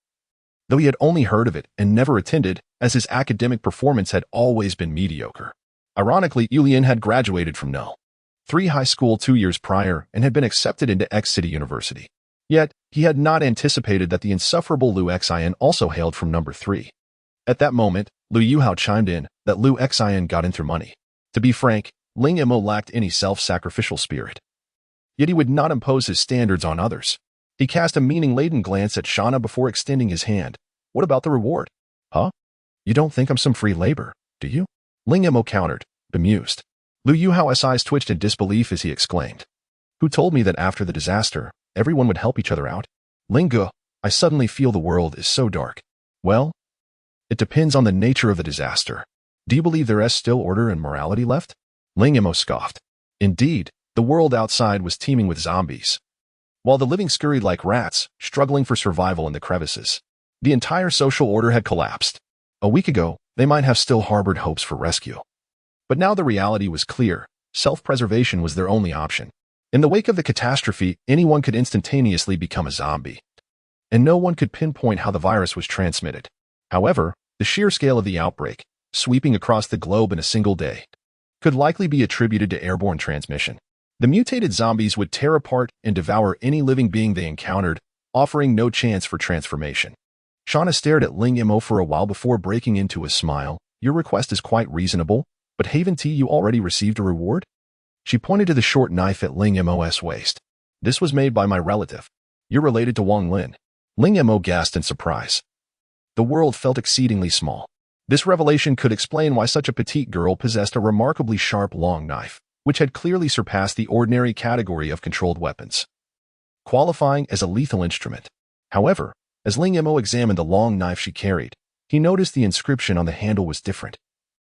[SPEAKER 1] though he had only heard of it and never attended, as his academic performance had always been mediocre. Ironically, Ye Lian had graduated from No. 3 high school 2 years prior and had been accepted into X City University. Yet, he had not anticipated that the insufferable Lu Xian also hailed from number 3. At that moment, Lu Yuhao chimed in that Lu Xian got in through money. To be frank, Ling Mo lacked any self-sacrificial spirit. Yet he would not impose his standards on others. He cast a meaning-laden glance at Shana before extending his hand. What about the reward? Huh? You don't think I'm some free labor, do you? Ling Mo countered, bemused. Lu Yuhao's eyes twitched in disbelief as he exclaimed. Who told me that after the disaster, everyone would help each other out? Lingo, I suddenly feel the world is so dark. Well, it depends on the nature of the disaster. Do you believe there is still order and morality left? Ling Mo scoffed. Indeed, the world outside was teeming with zombies, while the living scurried like rats, struggling for survival in the crevices. The entire social order had collapsed. A week ago, they might have still harbored hopes for rescue. But now the reality was clear. Self-preservation was their only option. In the wake of the catastrophe, anyone could instantaneously become a zombie, and no one could pinpoint how the virus was transmitted. However, the sheer scale of the outbreak, sweeping across the globe in a single day, could likely be attributed to airborne transmission. The mutated zombies would tear apart and devour any living being they encountered, offering no chance for transformation. Shana stared at Ling Mo for a while before breaking into a smile. Your request is quite reasonable, but haven't you already received a reward? She pointed to the short knife at Ling Mo's waist. This was made by my relative. You're related to Wang Lin. Ling Mo gasped in surprise. The world felt exceedingly small. This revelation could explain why such a petite girl possessed a remarkably sharp long knife, which had clearly surpassed the ordinary category of controlled weapons, qualifying as a lethal instrument. However, as Ling Mo examined the long knife she carried, he noticed the inscription on the handle was different.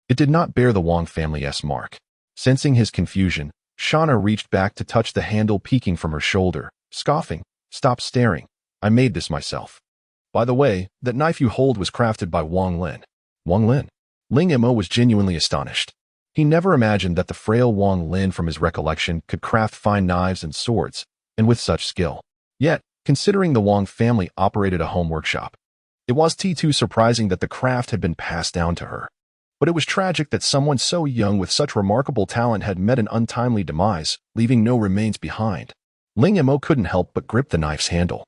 [SPEAKER 1] It did not bear the Wang family's mark. Sensing his confusion, Shana reached back to touch the handle peeking from her shoulder, scoffing, "Stop staring. I made this myself. By the way, that knife you hold was crafted by Wang Lin." Wang Lin? Ling Mo was genuinely astonished. He never imagined that the frail Wang Lin from his recollection could craft fine knives and swords, and with such skill. Yet, considering the Wang family operated a home workshop, it was too surprising that the craft had been passed down to her. But it was tragic that someone so young with such remarkable talent had met an untimely demise, leaving no remains behind. Ling Mo couldn't help but grip the knife's handle,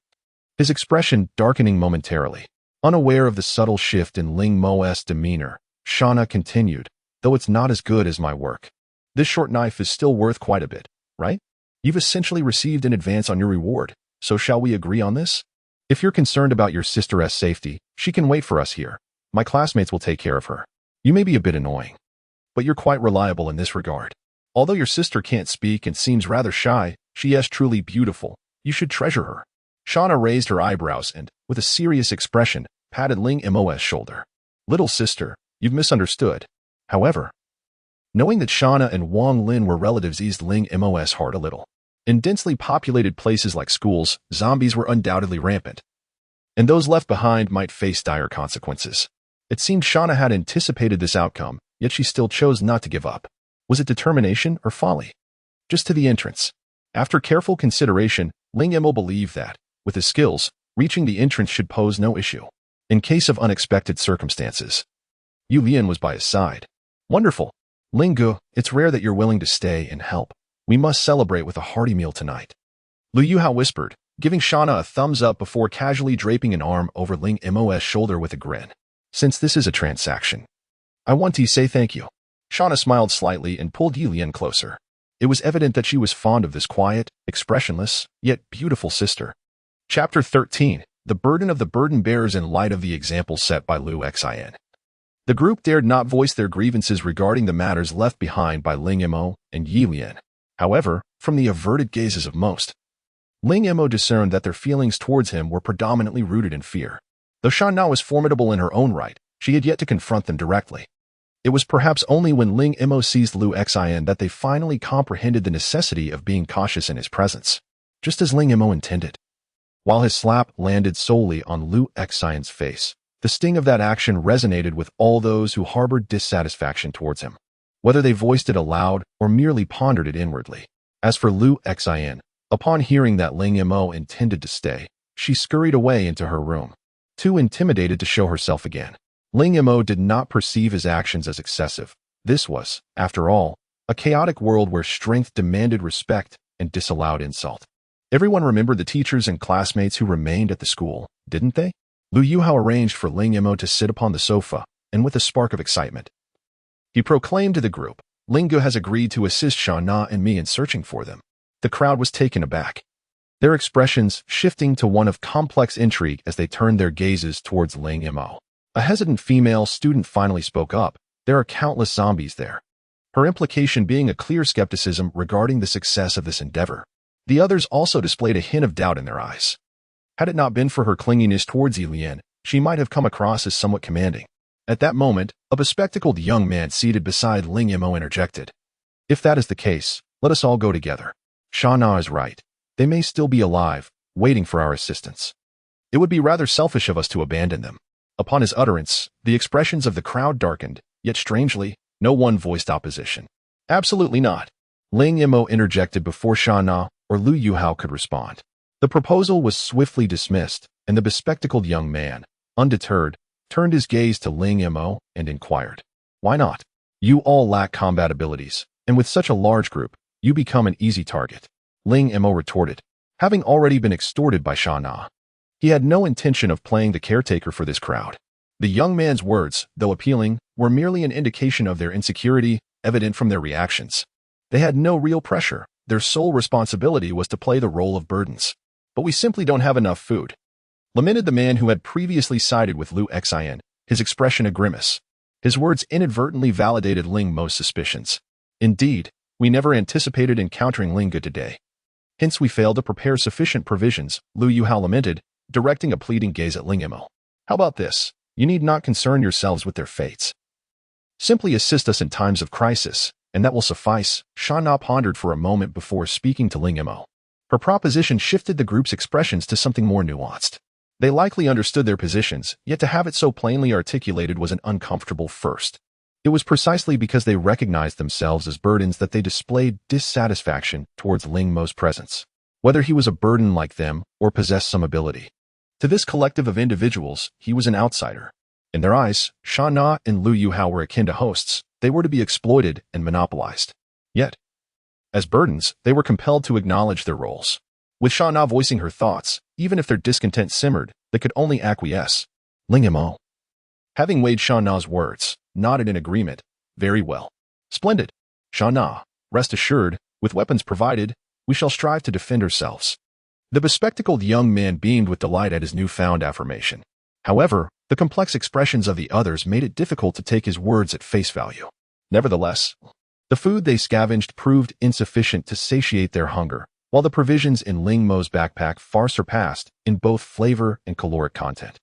[SPEAKER 1] his expression darkening momentarily. Unaware of the subtle shift in Ling Mo's demeanor, Shana continued, "Though it's not as good as my work, this short knife is still worth quite a bit, right? You've essentially received an advance on your reward, so shall we agree on this? If you're concerned about your sister's safety, she can wait for us here. My classmates will take care of her. You may be a bit annoying, but you're quite reliable in this regard. Although your sister can't speak and seems rather shy, she is truly beautiful. You should treasure her." Shana raised her eyebrows and, with a serious expression, patted Ling Mo's shoulder. "Little sister, you've misunderstood." However, knowing that Shana and Wang Lin were relatives eased Ling Mo's heart a little. In densely populated places like schools, zombies were undoubtedly rampant, and those left behind might face dire consequences. It seemed Shana had anticipated this outcome, yet she still chose not to give up. Was it determination or folly? Just to the entrance. After careful consideration, Ling Mo believed that, with his skills, reaching the entrance should pose no issue. In case of unexpected circumstances, Ye Lian was by his side. "Wonderful. Ling, it's rare that you're willing to stay and help. We must celebrate with a hearty meal tonight." Li Yalin whispered, giving Shana a thumbs up before casually draping an arm over Ling Mo's shoulder with a grin. "Since this is a transaction, I want to say thank you." Shana smiled slightly and pulled Ye Lian closer. It was evident that she was fond of this quiet, expressionless, yet beautiful sister. Chapter 13. The Burden of the Burden Bearers in light of the example set by Li Yalin. The group dared not voice their grievances regarding the matters left behind by Ling Mo and Ye Lian. However, from the averted gazes of most, Ling Mo discerned that their feelings towards him were predominantly rooted in fear. Though Shana was formidable in her own right, she had yet to confront them directly. It was perhaps only when Ling Mo seized Li Yalin that they finally comprehended the necessity of being cautious in his presence, just as Ling Mo intended. While his slap landed solely on Li Yalin's face, the sting of that action resonated with all those who harbored dissatisfaction towards him, whether they voiced it aloud or merely pondered it inwardly. As for Li Yalin, upon hearing that Ling Mo intended to stay, she scurried away into her room, too intimidated to show herself again. Ling Mo did not perceive his actions as excessive. This was, after all, a chaotic world where strength demanded respect and disallowed insult. Everyone remembered the teachers and classmates who remained at the school, didn't they? Li Yalin arranged for Ling Mo to sit upon the sofa, and with a spark of excitement, he proclaimed to the group, "Ling has agreed to assist Shana and me in searching for them." The crowd was taken aback, their expressions shifting to one of complex intrigue as they turned their gazes towards Ling Mo. A hesitant female student finally spoke up, "There are countless zombies there," her implication being a clear skepticism regarding the success of this endeavor. The others also displayed a hint of doubt in their eyes. Had it not been for her clinginess towards Ye Lian, she might have come across as somewhat commanding. At that moment, a bespectacled young man seated beside Ling Mo interjected, "If that is the case, let us all go together. Shana is right. They may still be alive, waiting for our assistance. It would be rather selfish of us to abandon them." Upon his utterance, the expressions of the crowd darkened, yet strangely, no one voiced opposition. "Absolutely not." Ling Mo interjected before Shana or Li Yalin could respond. The proposal was swiftly dismissed, and the bespectacled young man, undeterred, turned his gaze to Ling Mo and inquired, "Why not? You all lack combat abilities, and with such a large group, you become an easy target." Ling Mo retorted, having already been extorted by Shana. He had no intention of playing the caretaker for this crowd. The young man's words, though appealing, were merely an indication of their insecurity, evident from their reactions. They had no real pressure, Their sole responsibility was to play the role of burdens. But we simply don't have enough food, lamented the man who had previously sided with Li Yalin, his expression a grimace. His words inadvertently validated Ling Mo's suspicions. Indeed, we never anticipated encountering Linga today. Hence we failed to prepare sufficient provisions, Li Yalin lamented, directing a pleading gaze at Ling Mo. How about this? You need not concern yourselves with their fates. Simply assist us in times of crisis, and that will suffice. Shana pondered for a moment before speaking to Ling Mo. Her proposition shifted the group's expressions to something more nuanced. They likely understood their positions, yet to have it so plainly articulated was an uncomfortable first. It was precisely because they recognized themselves as burdens that they displayed dissatisfaction towards Ling Mo's presence, whether he was a burden like them or possessed some ability. To this collective of individuals, he was an outsider. In their eyes, Shana and Li Yalin were akin to hosts. They were to be exploited and monopolized. Yet, as burdens, they were compelled to acknowledge their roles. With Shana voicing her thoughts, even if their discontent simmered, they could only acquiesce. Ling Mo, having weighed Shana's words, nodded in agreement. Very well. Splendid. Shana, rest assured, with weapons provided, we shall strive to defend ourselves. The bespectacled young man beamed with delight at his newfound affirmation. However, the complex expressions of the others made it difficult to take his words at face value. Nevertheless, the food they scavenged proved insufficient to satiate their hunger, while the provisions in Ling Mo's backpack far surpassed in both flavor and caloric content.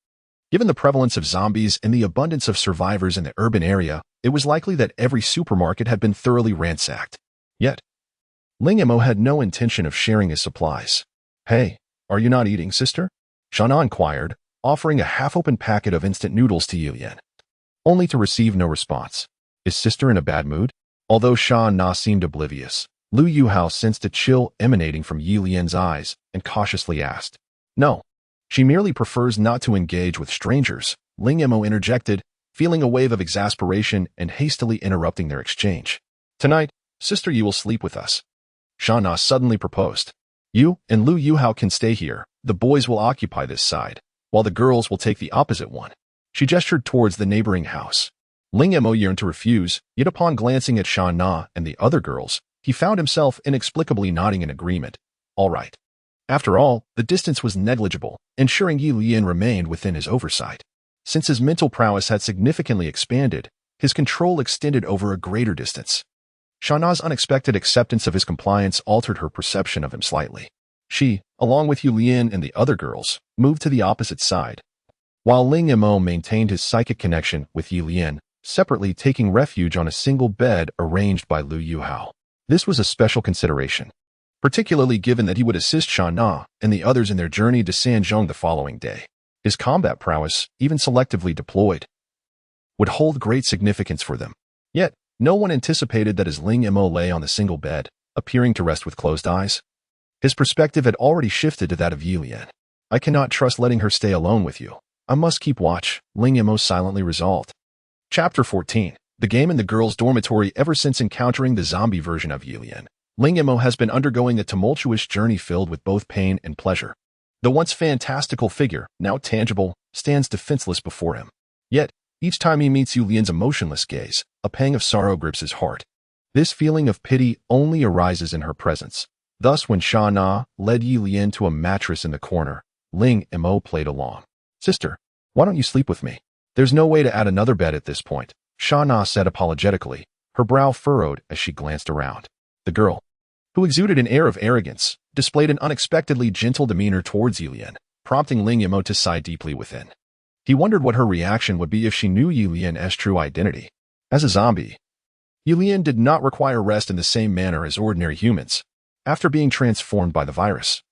[SPEAKER 1] Given the prevalence of zombies and the abundance of survivors in the urban area, it was likely that every supermarket had been thoroughly ransacked. Yet, Ling Mo had no intention of sharing his supplies. Hey, are you not eating, sister? Shana inquired, offering a half-open packet of instant noodles to Ye Lian, only to receive no response. Is sister in a bad mood? Although Shana seemed oblivious, Li Yalin sensed a chill emanating from Ye Lian's eyes and cautiously asked. No, she merely prefers not to engage with strangers, Ling Mo interjected, feeling a wave of exasperation and hastily interrupting their exchange. Tonight, sister, you will sleep with us. Shana suddenly proposed. You and Li Yalin can stay here. The boys will occupy this side, while the girls will take the opposite one. She gestured towards the neighboring house. Ling Mo yearned to refuse, yet upon glancing at Shana and the other girls, he found himself inexplicably nodding in agreement. All right. After all, the distance was negligible, ensuring Ye Lian remained within his oversight. Since his mental prowess had significantly expanded, his control extended over a greater distance. Shana's unexpected acceptance of his compliance altered her perception of him slightly. She, along with Ye Lian and the other girls, moved to the opposite side, while Ling Mo maintained his psychic connection with Ye Lian, separately taking refuge on a single bed arranged by Li Yalin. This was a special consideration, particularly given that he would assist Shana and the others in their journey to Sanzhong the following day. His combat prowess, even selectively deployed, would hold great significance for them. Yet, no one anticipated that as Ling Mo lay on the single bed, appearing to rest with closed eyes, his perspective had already shifted to that of Ye Lian. I cannot trust letting her stay alone with you. I must keep watch, Ling Mo silently resolved. Chapter 14. The game in the girls' dormitory. Ever since encountering the zombie version of Ye Lian, Ling Mo has been undergoing a tumultuous journey filled with both pain and pleasure. The once fantastical figure, now tangible, stands defenseless before him. Yet, each time he meets Ye Lian's emotionless gaze, a pang of sorrow grips his heart. This feeling of pity only arises in her presence. Thus, when Shana led Ye Lian to a mattress in the corner, Ling Mo played along. Sister, why don't you sleep with me? There's no way to add another bed at this point, Shana said apologetically, her brow furrowed as she glanced around. The girl, who exuded an air of arrogance, displayed an unexpectedly gentle demeanor towards Ye Lian, prompting Ling Mo to sigh deeply within. He wondered what her reaction would be if she knew Ye Lian's true identity. As a zombie, Ye Lian did not require rest in the same manner as ordinary humans. After being transformed by the virus,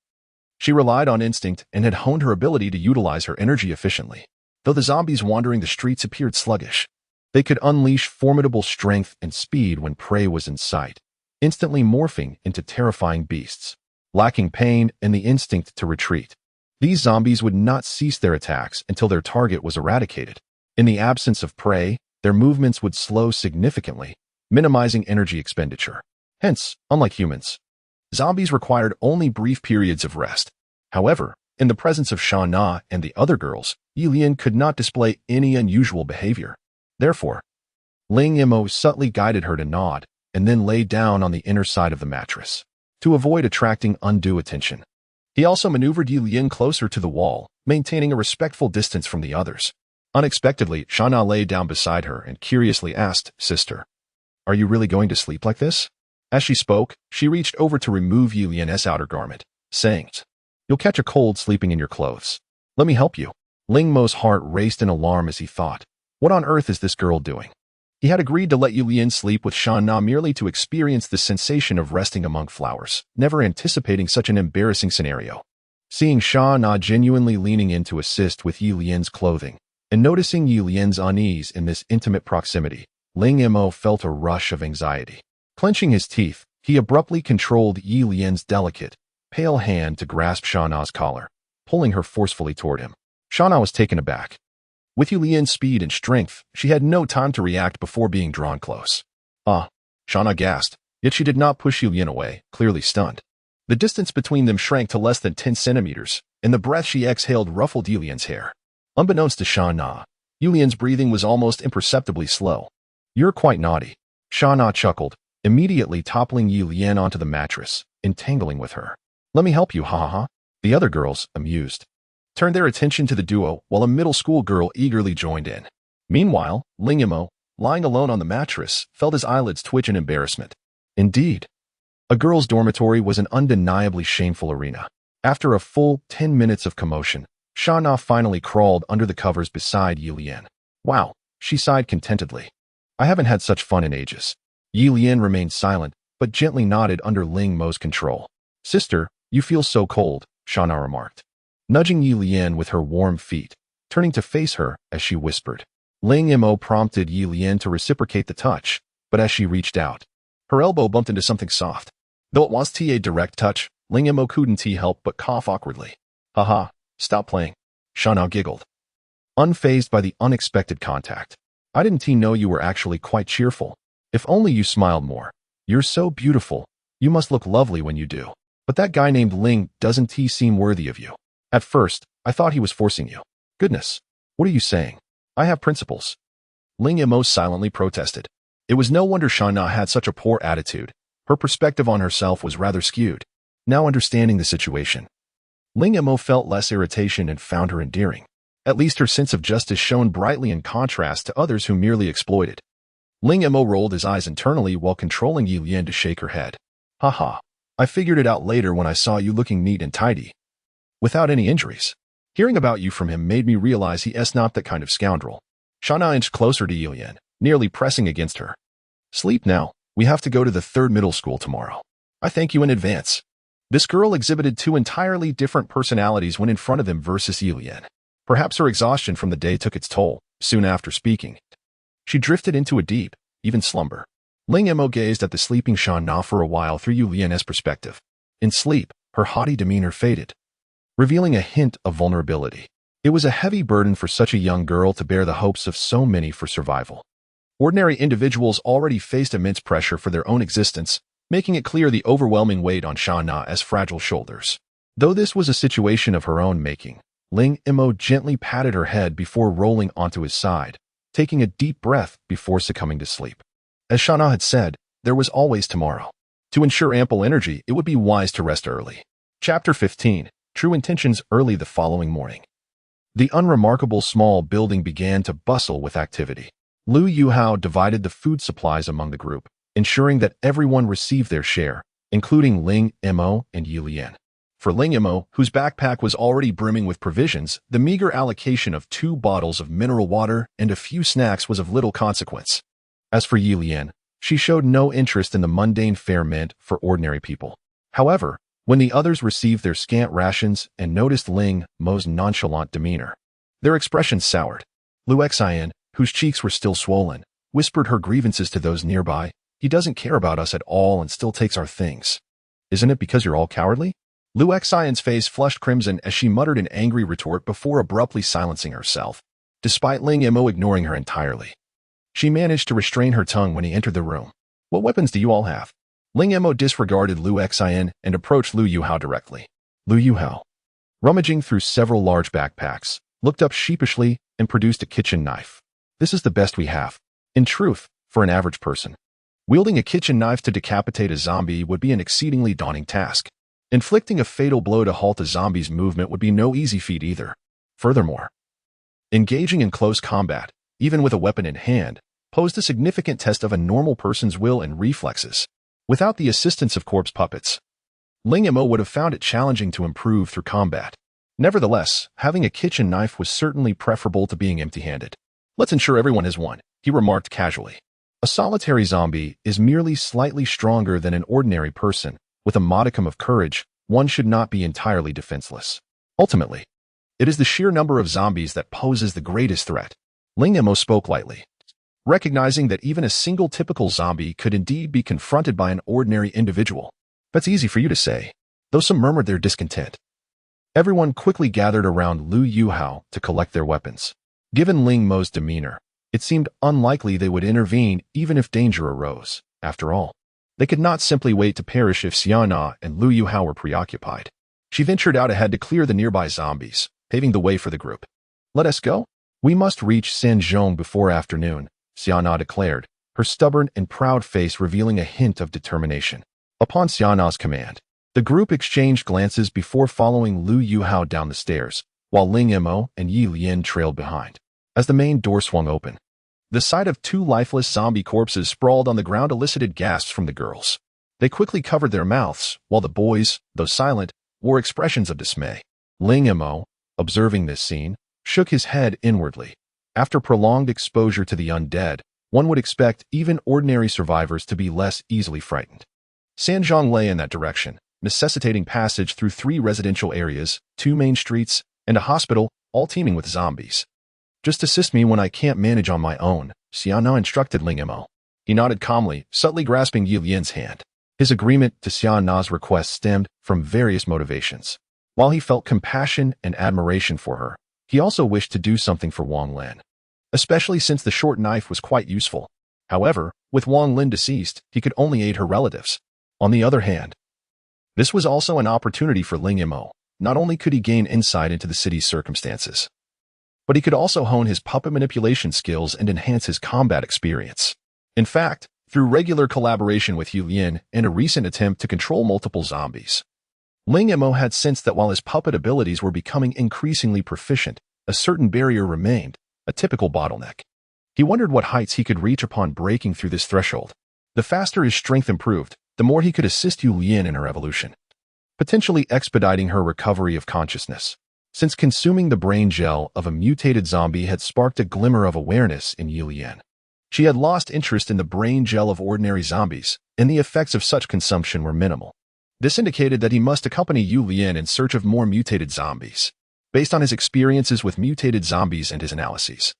[SPEAKER 1] she relied on instinct and had honed her ability to utilize her energy efficiently. Though the zombies wandering the streets appeared sluggish, they could unleash formidable strength and speed when prey was in sight, instantly morphing into terrifying beasts, lacking pain and the instinct to retreat. These zombies would not cease their attacks until their target was eradicated. In the absence of prey, their movements would slow significantly, minimizing energy expenditure. Hence, unlike humans, zombies required only brief periods of rest. However, in the presence of Shana and the other girls, Ye Lian could not display any unusual behavior. Therefore, Ling Mo subtly guided her to nod, and then lay down on the inner side of the mattress. to avoid attracting undue attention. He also maneuvered Ye Lian closer to the wall, maintaining a respectful distance from the others. Unexpectedly, Shana lay down beside her and curiously asked, "Sister, are you really going to sleep like this?" As she spoke, she reached over to remove Ye Lian's outer garment, saying, "You'll catch a cold sleeping in your clothes. Let me help you." Ling Mo's heart raced in alarm as he thought, what on earth is this girl doing? He had agreed to let Ye Lian sleep with Shana merely to experience the sensation of resting among flowers, never anticipating such an embarrassing scenario. Seeing Shana genuinely leaning in to assist with Ye Lian's clothing, and noticing Ye Lian's unease in this intimate proximity, Ling Mo felt a rush of anxiety. Clenching his teeth, he abruptly controlled Ye Lian's delicate, pale hand to grasp Shana's collar, pulling her forcefully toward him. Shana was taken aback. With Ye Lian's speed and strength, she had no time to react before being drawn close. Shana gasped, yet she did not push Ye Lian away, clearly stunned. The distance between them shrank to less than 10 centimeters, and the breath she exhaled ruffled Ye Lian's hair. Unbeknownst to Shana, Ye Lian's breathing was almost imperceptibly slow. "You're quite naughty," Shana chuckled, immediately toppling Ye Lian onto the mattress, entangling with her. "Let me help you, ha ha ha." The other girls, amused, turned their attention to the duo while a middle school girl eagerly joined in. Meanwhile, Ling Mo, lying alone on the mattress, felt his eyelids twitch in embarrassment. Indeed, a girls' dormitory was an undeniably shameful arena. After a full 10 minutes of commotion, Shana finally crawled under the covers beside Ye Lian. "Wow," she sighed contentedly. "I haven't had such fun in ages." Ye Lian remained silent, but gently nodded under Ling Mo's control. "Sister, you feel so cold," Shana remarked, nudging Ye Lian with her warm feet, turning to face her as she whispered. Ling Mo prompted Ye Lian to reciprocate the touch, but as she reached out, her elbow bumped into something soft. Though it was a direct touch, Ling Mo couldn't help but cough awkwardly. "Haha, stop playing," Shana giggled, unfazed by the unexpected contact. "I didn't know you were actually quite cheerful. If only you smiled more. You're so beautiful. You must look lovely when you do. But that guy named Ling doesn't seem worthy of you. At first, I thought he was forcing you." "Goodness, what are you saying? I have principles," Ling Mo silently protested. It was no wonder Shana had such a poor attitude. Her perspective on herself was rather skewed. Now understanding the situation, Ling Mo felt less irritation and found her endearing. At least her sense of justice shone brightly in contrast to others who merely exploited. Ling Mo rolled his eyes internally while controlling Ye Lian to shake her head. "Haha, I figured it out later when I saw you looking neat and tidy, without any injuries. Hearing about you from him made me realize he is not that kind of scoundrel." Shana inched closer to Ye Lian, nearly pressing against her. "Sleep now. We have to go to the 3rd middle school tomorrow. I thank you in advance." This girl exhibited two entirely different personalities when in front of him versus Ye Lian. Perhaps her exhaustion from the day took its toll. Soon after speaking, she drifted into a deep, even slumber. Ling Mo gazed at the sleeping Shana for a while through Ye Lian's perspective. In sleep, her haughty demeanor faded, revealing a hint of vulnerability. It was a heavy burden for such a young girl to bear the hopes of so many for survival. Ordinary individuals already faced immense pressure for their own existence, making it clear the overwhelming weight on Shana's fragile shoulders. Though this was a situation of her own making, Ling Mo gently patted her head before rolling onto his side, taking a deep breath before succumbing to sleep. As Shana had said, there was always tomorrow. To ensure ample energy, it would be wise to rest early. Chapter 15. True Intentions. Early the following morning, the unremarkable small building began to bustle with activity. Lu Yuhao divided the food supplies among the group, ensuring that everyone received their share, including Ling Mo and Ye Lian. For Ling Mo, whose backpack was already brimming with provisions, the meager allocation of 2 bottles of mineral water and a few snacks was of little consequence. As for Ye Lian, she showed no interest in the mundane fare meant for ordinary people. However, when the others received their scant rations and noticed Ling Mo's nonchalant demeanor, their expressions soured. Li Yalin, whose cheeks were still swollen, whispered her grievances to those nearby. "He doesn't care about us at all and still takes our things. Isn't it because you're all cowardly?" Li Yalin's face flushed crimson as she muttered an angry retort before abruptly silencing herself. Despite Ling Mo ignoring her entirely, she managed to restrain her tongue when he entered the room. "What weapons do you all have?" Ling Mo disregarded Li Yalin and approached Lu Yuhao directly. Lu Yuhao, rummaging through several large backpacks, looked up sheepishly and produced a kitchen knife. "This is the best we have. In truth, for an average person, Wielding a kitchen knife to decapitate a zombie would be an exceedingly daunting task. Inflicting a fatal blow to halt a zombie's movement would be no easy feat either. Furthermore, engaging in close combat, even with a weapon in hand, posed a significant test of a normal person's will and reflexes. Without the assistance of corpse puppets, Ling Mo would have found it challenging to improve through combat. Nevertheless, having a kitchen knife was certainly preferable to being empty-handed. "Let's ensure everyone has one," he remarked casually. A solitary zombie is merely slightly stronger than an ordinary person. With a modicum of courage, one should not be entirely defenseless. Ultimately, it is the sheer number of zombies that poses the greatest threat. Ling Mo spoke lightly, recognizing that even a single typical zombie could indeed be confronted by an ordinary individual. "That's easy for you to say," though some murmured their discontent. Everyone quickly gathered around Lu Yuhao to collect their weapons. Given Ling Mo's demeanor, it seemed unlikely they would intervene even if danger arose. After all, they could not simply wait to perish if Shana and Lu Yuhao were preoccupied. She ventured out ahead to clear the nearby zombies, paving the way for the group. "Let us go. We must reach Sanzhong before afternoon," Xiana declared, her stubborn and proud face revealing a hint of determination. Upon Xiana's command, the group exchanged glances before following Lu Yuhao down the stairs, while Ling Mo and Ye Lian trailed behind. As the main door swung open, the sight of two lifeless zombie corpses sprawled on the ground elicited gasps from the girls. They quickly covered their mouths, while the boys, though silent, wore expressions of dismay. Ling Mo, observing this scene, shook his head inwardly. After prolonged exposure to the undead, one would expect even ordinary survivors to be less easily frightened. Sanzhong lay in that direction, necessitating passage through 3 residential areas, 2 main streets, and a hospital, all teeming with zombies. "Just assist me when I can't manage on my own," Xiana instructed Ling Mo. He nodded calmly, subtly grasping Ye Lian's hand. His agreement to Xiana's request stemmed from various motivations. While he felt compassion and admiration for her, he also wished to do something for Wang Lin, especially since the short knife was quite useful. However, with Wang Lin deceased, he could only aid her relatives. On the other hand, this was also an opportunity for Ling Mo. Not only could he gain insight into the city's circumstances, but he could also hone his puppet manipulation skills and enhance his combat experience. In fact, through regular collaboration with Ye Lian and a recent attempt to control multiple zombies, Ling Mo had sensed that while his puppet abilities were becoming increasingly proficient, a certain barrier remained, a typical bottleneck. He wondered what heights he could reach upon breaking through this threshold. The faster his strength improved, the more he could assist Ye Lian in her evolution, potentially expediting her recovery of consciousness. Since consuming the brain gel of a mutated zombie had sparked a glimmer of awareness in Ye Lian, she had lost interest in the brain gel of ordinary zombies, and the effects of such consumption were minimal. This indicated that he must accompany Ye Lian in search of more mutated zombies. Based on his experiences with mutated zombies and his analyses,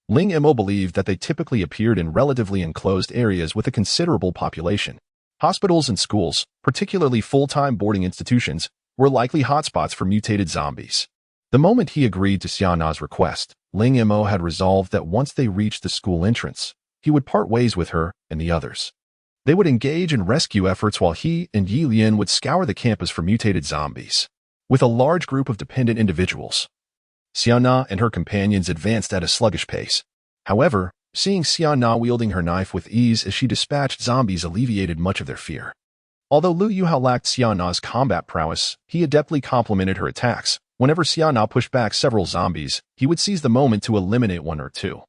[SPEAKER 1] Ling Mo believed that they typically appeared in relatively enclosed areas with a considerable population. Hospitals and schools, particularly full-time boarding institutions, were likely hotspots for mutated zombies. The moment he agreed to Xiana's request, Ling Mo had resolved that once they reached the school entrance, he would part ways with her and the others. They would engage in rescue efforts while he and Ye Lian would scour the campus for mutated zombies. With a large group of dependent individuals, Xiana and her companions advanced at a sluggish pace. However, seeing Xiana wielding her knife with ease as she dispatched zombies alleviated much of their fear. Although Lu Yuhao lacked Xiana's combat prowess, he adeptly complemented her attacks. Whenever Xiana pushed back several zombies, he would seize the moment to eliminate 1 or 2,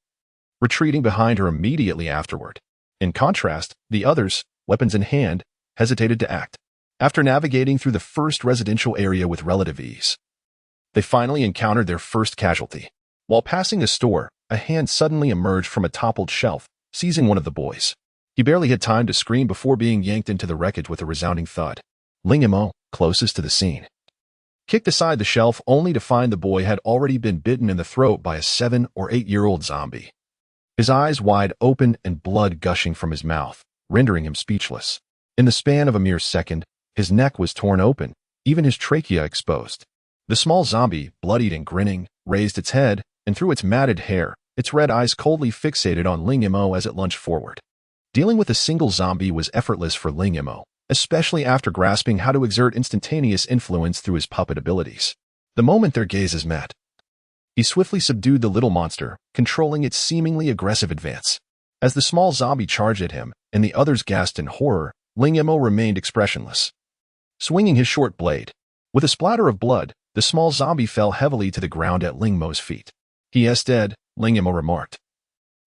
[SPEAKER 1] retreating behind her immediately afterward. In contrast, the others, weapons in hand, hesitated to act. After navigating through the first residential area with relative ease, they finally encountered their first casualty. While passing a store, a hand suddenly emerged from a toppled shelf, seizing one of the boys. He barely had time to scream before being yanked into the wreckage with a resounding thud. Ling Mo, closest to the scene, kicked aside the shelf only to find the boy had already been bitten in the throat by a 7- or 8-year-old zombie. His eyes wide open and blood gushing from his mouth, rendering him speechless. In the span of a mere second, his neck was torn open, even his trachea exposed. The small zombie, bloodied and grinning, raised its head, and through its matted hair, its red eyes coldly fixated on Ling Mo as it lunged forward. Dealing with a single zombie was effortless for Ling Mo, especially after grasping how to exert instantaneous influence through his puppet abilities. The moment their gazes met, he swiftly subdued the little monster, controlling its seemingly aggressive advance. As the small zombie charged at him, and the others gasped in horror, Ling Mo remained expressionless, swinging his short blade. With a splatter of blood, the small zombie fell heavily to the ground at Ling Mo's feet. "He is dead," Ling Mo remarked,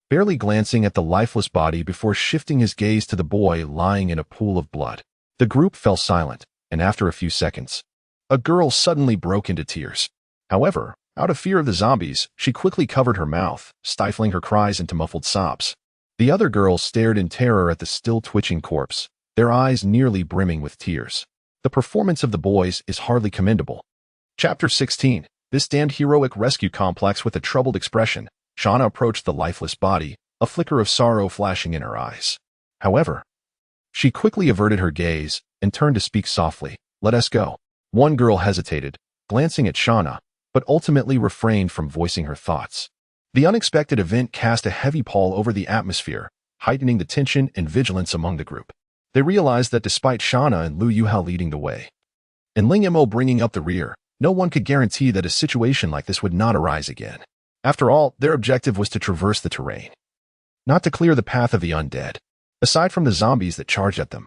[SPEAKER 1] barely glancing at the lifeless body before shifting his gaze to the boy lying in a pool of blood. The group fell silent, and after a few seconds, a girl suddenly broke into tears. However, out of fear of the zombies, she quickly covered her mouth, stifling her cries into muffled sobs. The other girls stared in terror at the still twitching corpse, their eyes nearly brimming with tears. The performance of the boys is hardly commendable. Chapter 16. This damned heroic rescue complex. With a troubled expression, Shana approached the lifeless body, a flicker of sorrow flashing in her eyes. However, she quickly averted her gaze and turned to speak softly. "Let us go." One girl hesitated, glancing at Shana, but ultimately refrained from voicing her thoughts. The unexpected event cast a heavy pall over the atmosphere, heightening the tension and vigilance among the group. They realized that despite Shana and Li Yalin leading the way, and Ling Mo bringing up the rear, no one could guarantee that a situation like this would not arise again. After all, their objective was to traverse the terrain, not to clear the path of the undead. Aside from the zombies that charged at them,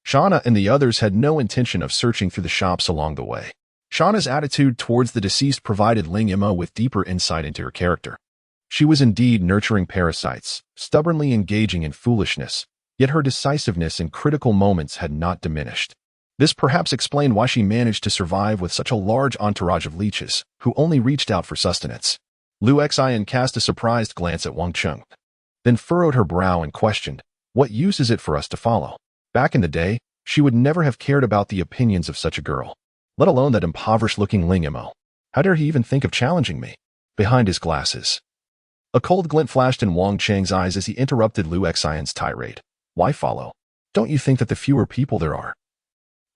[SPEAKER 1] Shana and the others had no intention of searching through the shops along the way. Shana's attitude towards the deceased provided Ling Mo with deeper insight into her character. She was indeed nurturing parasites, stubbornly engaging in foolishness, yet her decisiveness in critical moments had not diminished. This perhaps explained why she managed to survive with such a large entourage of leeches, who only reached out for sustenance. Li Yalin cast a surprised glance at Wang Cheng, then furrowed her brow and questioned, "What use is it for us to follow?" Back in the day, she would never have cared about the opinions of such a girl, let alone that impoverished-looking Ling Mo. How dare he even think of challenging me? Behind his glasses, a cold glint flashed in Wang Cheng's eyes as he interrupted Li Yalin's tirade. "Why follow? Don't you think that the fewer people there are,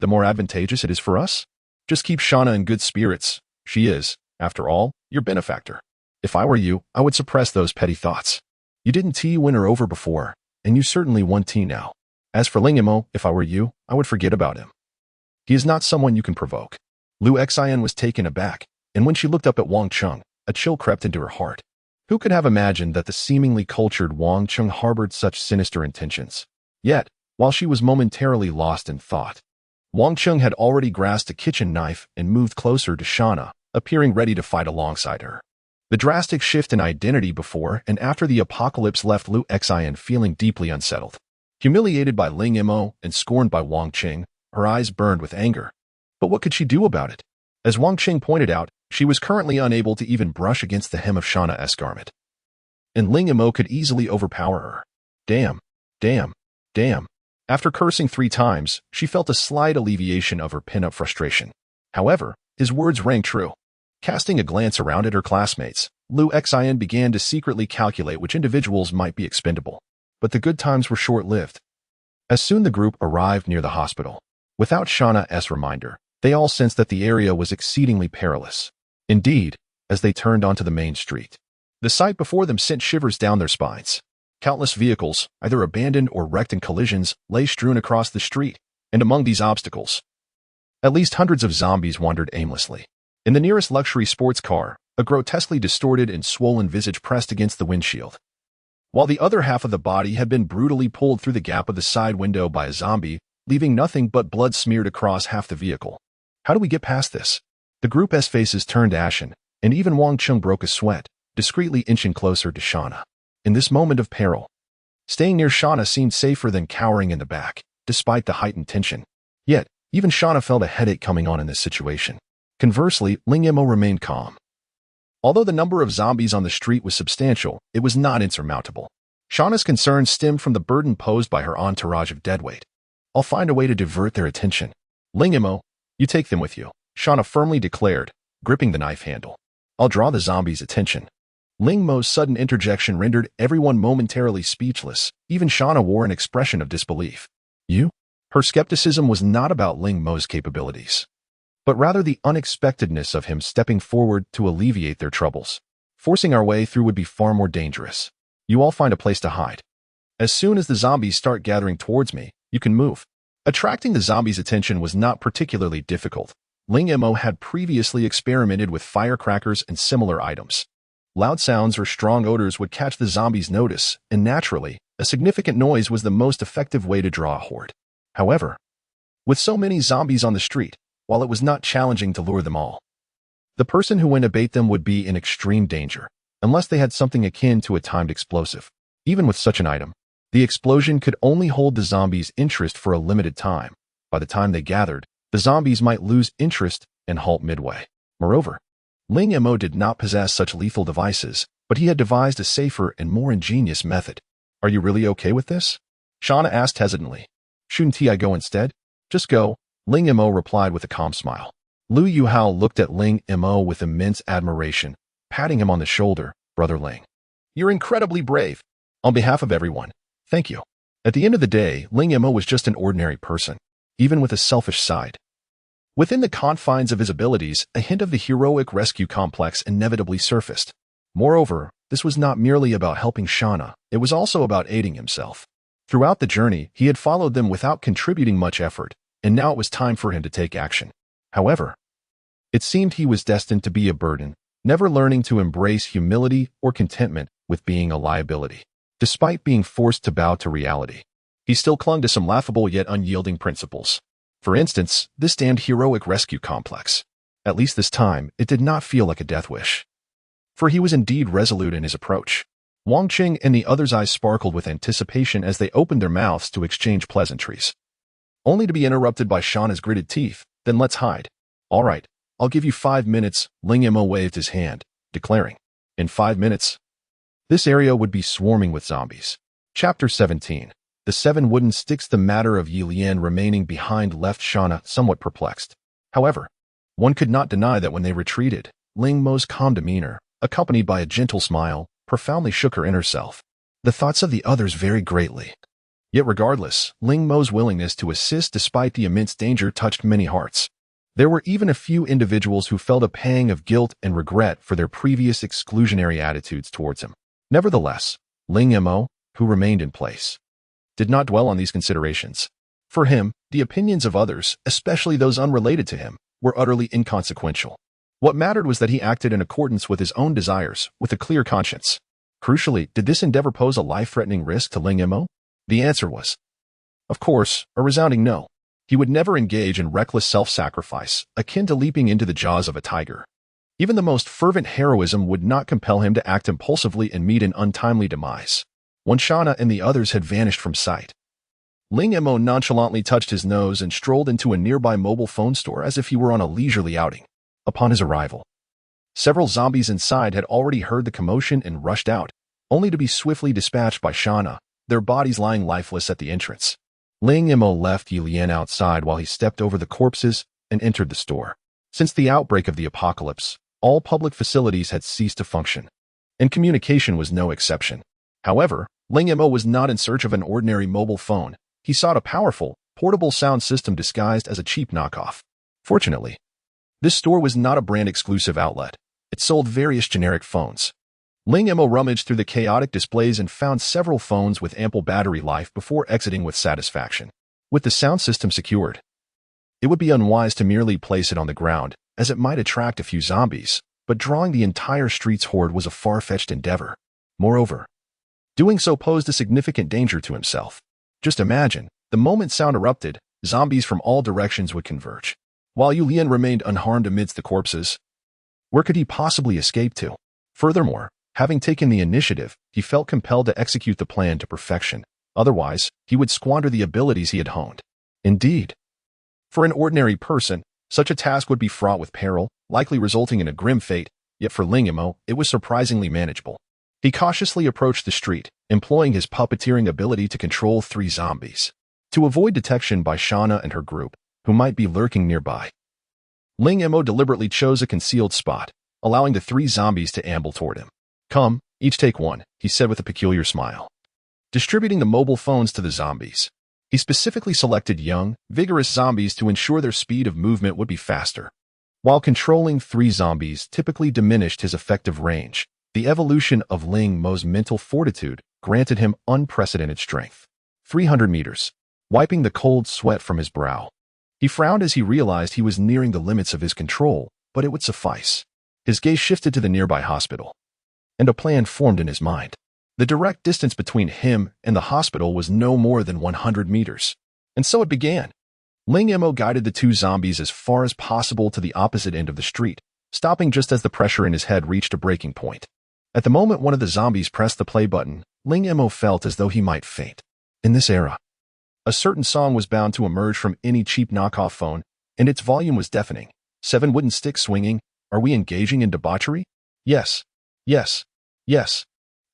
[SPEAKER 1] the more advantageous it is for us? Just keep Shana in good spirits. She is, after all, your benefactor. If I were you, I would suppress those petty thoughts. You didn't win her over before, and you certainly won now. As for Ling Mo, if I were you, I would forget about him. He is not someone you can provoke." Li Yalin was taken aback, and when she looked up at Wang Cheng, a chill crept into her heart. Who could have imagined that the seemingly cultured Wang Cheng harbored such sinister intentions? Yet, while she was momentarily lost in thought, Wang Cheng had already grasped a kitchen knife and moved closer to Shana, appearing ready to fight alongside her. The drastic shift in identity before and after the apocalypse left Li Yalin feeling deeply unsettled. Humiliated by Ling Mo and scorned by Wang Cheng, her eyes burned with anger. But what could she do about it? As Wang Cheng pointed out, she was currently unable to even brush against the hem of Shana's garment, and Ling Mo could easily overpower her. Damn, damn, damn. After cursing 3 times, she felt a slight alleviation of her pent-up frustration. However, his words rang true. Casting a glance around at her classmates, Li Yalin began to secretly calculate which individuals might be expendable. But the good times were short-lived. As soon the group arrived near the hospital, without Shana's reminder, they all sensed that the area was exceedingly perilous. Indeed, as they turned onto the main street, the sight before them sent shivers down their spines. Countless vehicles, either abandoned or wrecked in collisions, lay strewn across the street, and among these obstacles, at least hundreds of zombies wandered aimlessly. In the nearest luxury sports car, a grotesquely distorted and swollen visage pressed against the windshield, while the other half of the body had been brutally pulled through the gap of the side window by a zombie, leaving nothing but blood smeared across half the vehicle. How do we get past this? The group's faces turned ashen, and even Wang Cheng broke a sweat, discreetly inching closer to Shana. In this moment of peril, staying near Shana seemed safer than cowering in the back, despite the heightened tension. Yet, even Shana felt a headache coming on in this situation. Conversely, Ling Mo remained calm. Although the number of zombies on the street was substantial, it was not insurmountable. Shana's concerns stemmed from the burden posed by her entourage of deadweight. "I'll find a way to divert their attention. Ling Mo, you take them with you," Shana firmly declared, gripping the knife handle. "I'll draw the zombies' attention." Ling Mo's sudden interjection rendered everyone momentarily speechless. Even Shana wore an expression of disbelief. "You?" Her skepticism was not about Ling Mo's capabilities, but rather the unexpectedness of him stepping forward to alleviate their troubles. "Forcing our way through would be far more dangerous. You all find a place to hide. As soon as the zombies start gathering towards me, you can move." Attracting the zombies' attention was not particularly difficult. Ling Mo had previously experimented with firecrackers and similar items. Loud sounds or strong odors would catch the zombies' notice, and naturally, a significant noise was the most effective way to draw a horde. However, with so many zombies on the street, while it was not challenging to lure them all, the person who went to bait them would be in extreme danger, unless they had something akin to a timed explosive. Even with such an item, the explosion could only hold the zombies' interest for a limited time. By the time they gathered, the zombies might lose interest and halt midway. Moreover, Ling Mo did not possess such lethal devices, but he had devised a safer and more ingenious method. Are you really okay with this? Shana asked hesitantly. Shouldn't I go instead? Just go, Ling Mo replied with a calm smile. Lu Yuhao looked at Ling Mo with immense admiration, patting him on the shoulder. Brother Ling, you're incredibly brave. On behalf of everyone, thank you. At the end of the day, Ling Mo was just an ordinary person, even with a selfish side. Within the confines of his abilities, a hint of the heroic rescue complex inevitably surfaced. Moreover, this was not merely about helping Shana, it was also about aiding himself. Throughout the journey, he had followed them without contributing much effort, and now it was time for him to take action. However, it seemed he was destined to be a burden, never learning to embrace humility or contentment with being a liability. Despite being forced to bow to reality, he still clung to some laughable yet unyielding principles. For instance, this damned heroic rescue complex. At least this time, it did not feel like a death wish. For he was indeed resolute in his approach. Wang Qing and the others' eyes sparkled with anticipation as they opened their mouths to exchange pleasantries, only to be interrupted by Shana's gritted teeth. Then let's hide. All right, I'll give you 5 minutes, Ling Mo waved his hand, declaring. In 5 minutes, this area would be swarming with zombies. Chapter 17. The 7 wooden sticks. The matter of Ye Lian remaining behind left Shana somewhat perplexed. However, one could not deny that when they retreated, Ling Mo's calm demeanor, accompanied by a gentle smile, profoundly shook her inner self. The thoughts of the others varied greatly. Yet regardless, Ling Mo's willingness to assist despite the immense danger touched many hearts. There were even a few individuals who felt a pang of guilt and regret for their previous exclusionary attitudes towards him. Nevertheless, Ling Mo, who remained in place, did not dwell on these considerations. For him, the opinions of others, especially those unrelated to him, were utterly inconsequential. What mattered was that he acted in accordance with his own desires, with a clear conscience. Crucially, did this endeavor pose a life-threatening risk to Ling Mo? The answer was, of course, a resounding no. He would never engage in reckless self-sacrifice, akin to leaping into the jaws of a tiger. Even the most fervent heroism would not compel him to act impulsively and meet an untimely demise. When Shana and the others had vanished from sight, Ling Mo nonchalantly touched his nose and strolled into a nearby mobile phone store as if he were on a leisurely outing. Upon his arrival, several zombies inside had already heard the commotion and rushed out, only to be swiftly dispatched by Shana, their bodies lying lifeless at the entrance. Ling Mo left Ye Lian outside while he stepped over the corpses and entered the store. Since the outbreak of the apocalypse, all public facilities had ceased to function, and communication was no exception. However, Ling Mo was not in search of an ordinary mobile phone. He sought a powerful, portable sound system disguised as a cheap knockoff. Fortunately, this store was not a brand-exclusive outlet. It sold various generic phones. Ling Mo rummaged through the chaotic displays and found several phones with ample battery life before exiting with satisfaction. With the sound system secured, it would be unwise to merely place it on the ground, as it might attract a few zombies, but drawing the entire street's horde was a far-fetched endeavor. Moreover, doing so posed a significant danger to himself. Just imagine, the moment sound erupted, zombies from all directions would converge. While Ye Lian remained unharmed amidst the corpses, where could he possibly escape to? Furthermore, having taken the initiative, he felt compelled to execute the plan to perfection. Otherwise, he would squander the abilities he had honed. Indeed, for an ordinary person, such a task would be fraught with peril, likely resulting in a grim fate, yet for Ling Mo, it was surprisingly manageable. He cautiously approached the street, employing his puppeteering ability to control 3 zombies. To avoid detection by Shana and her group, who might be lurking nearby, Ling Mo deliberately chose a concealed spot, allowing the 3 zombies to amble toward him. Come, each take one, he said with a peculiar smile. Distributing the mobile phones to the zombies, he specifically selected young, vigorous zombies to ensure their speed of movement would be faster. While controlling 3 zombies typically diminished his effective range, the evolution of Ling Mo's mental fortitude granted him unprecedented strength. 300 meters. Wiping the cold sweat from his brow, he frowned as he realized he was nearing the limits of his control, but it would suffice. His gaze shifted to the nearby hospital. and a plan formed in his mind. The direct distance between him and the hospital was no more than 100 meters. And so it began. Ling Mo guided the two zombies as far as possible to the opposite end of the street, stopping just as the pressure in his head reached a breaking point. At the moment one of the zombies pressed the play button, Ling Mo felt as though he might faint. In this era, a certain song was bound to emerge from any cheap knockoff phone, and its volume was deafening. 7 wooden sticks swinging. Are we engaging in debauchery? Yes. Yes. Yes.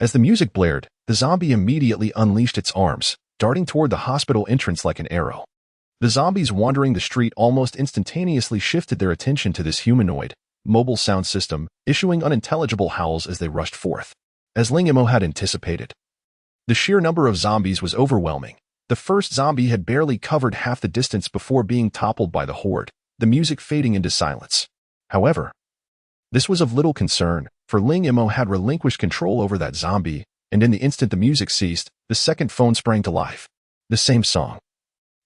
[SPEAKER 1] As the music blared, the zombie immediately unleashed its arms, darting toward the hospital entrance like an arrow. The zombies wandering the street almost instantaneously shifted their attention to this humanoid, mobile sound system, issuing unintelligible howls as they rushed forth. As Ling Mo had anticipated, the sheer number of zombies was overwhelming. The first zombie had barely covered half the distance before being toppled by the horde, the music fading into silence. However, this was of little concern, for Ling Mo had relinquished control over that zombie, and in the instant the music ceased, the second phone sprang to life. The same song.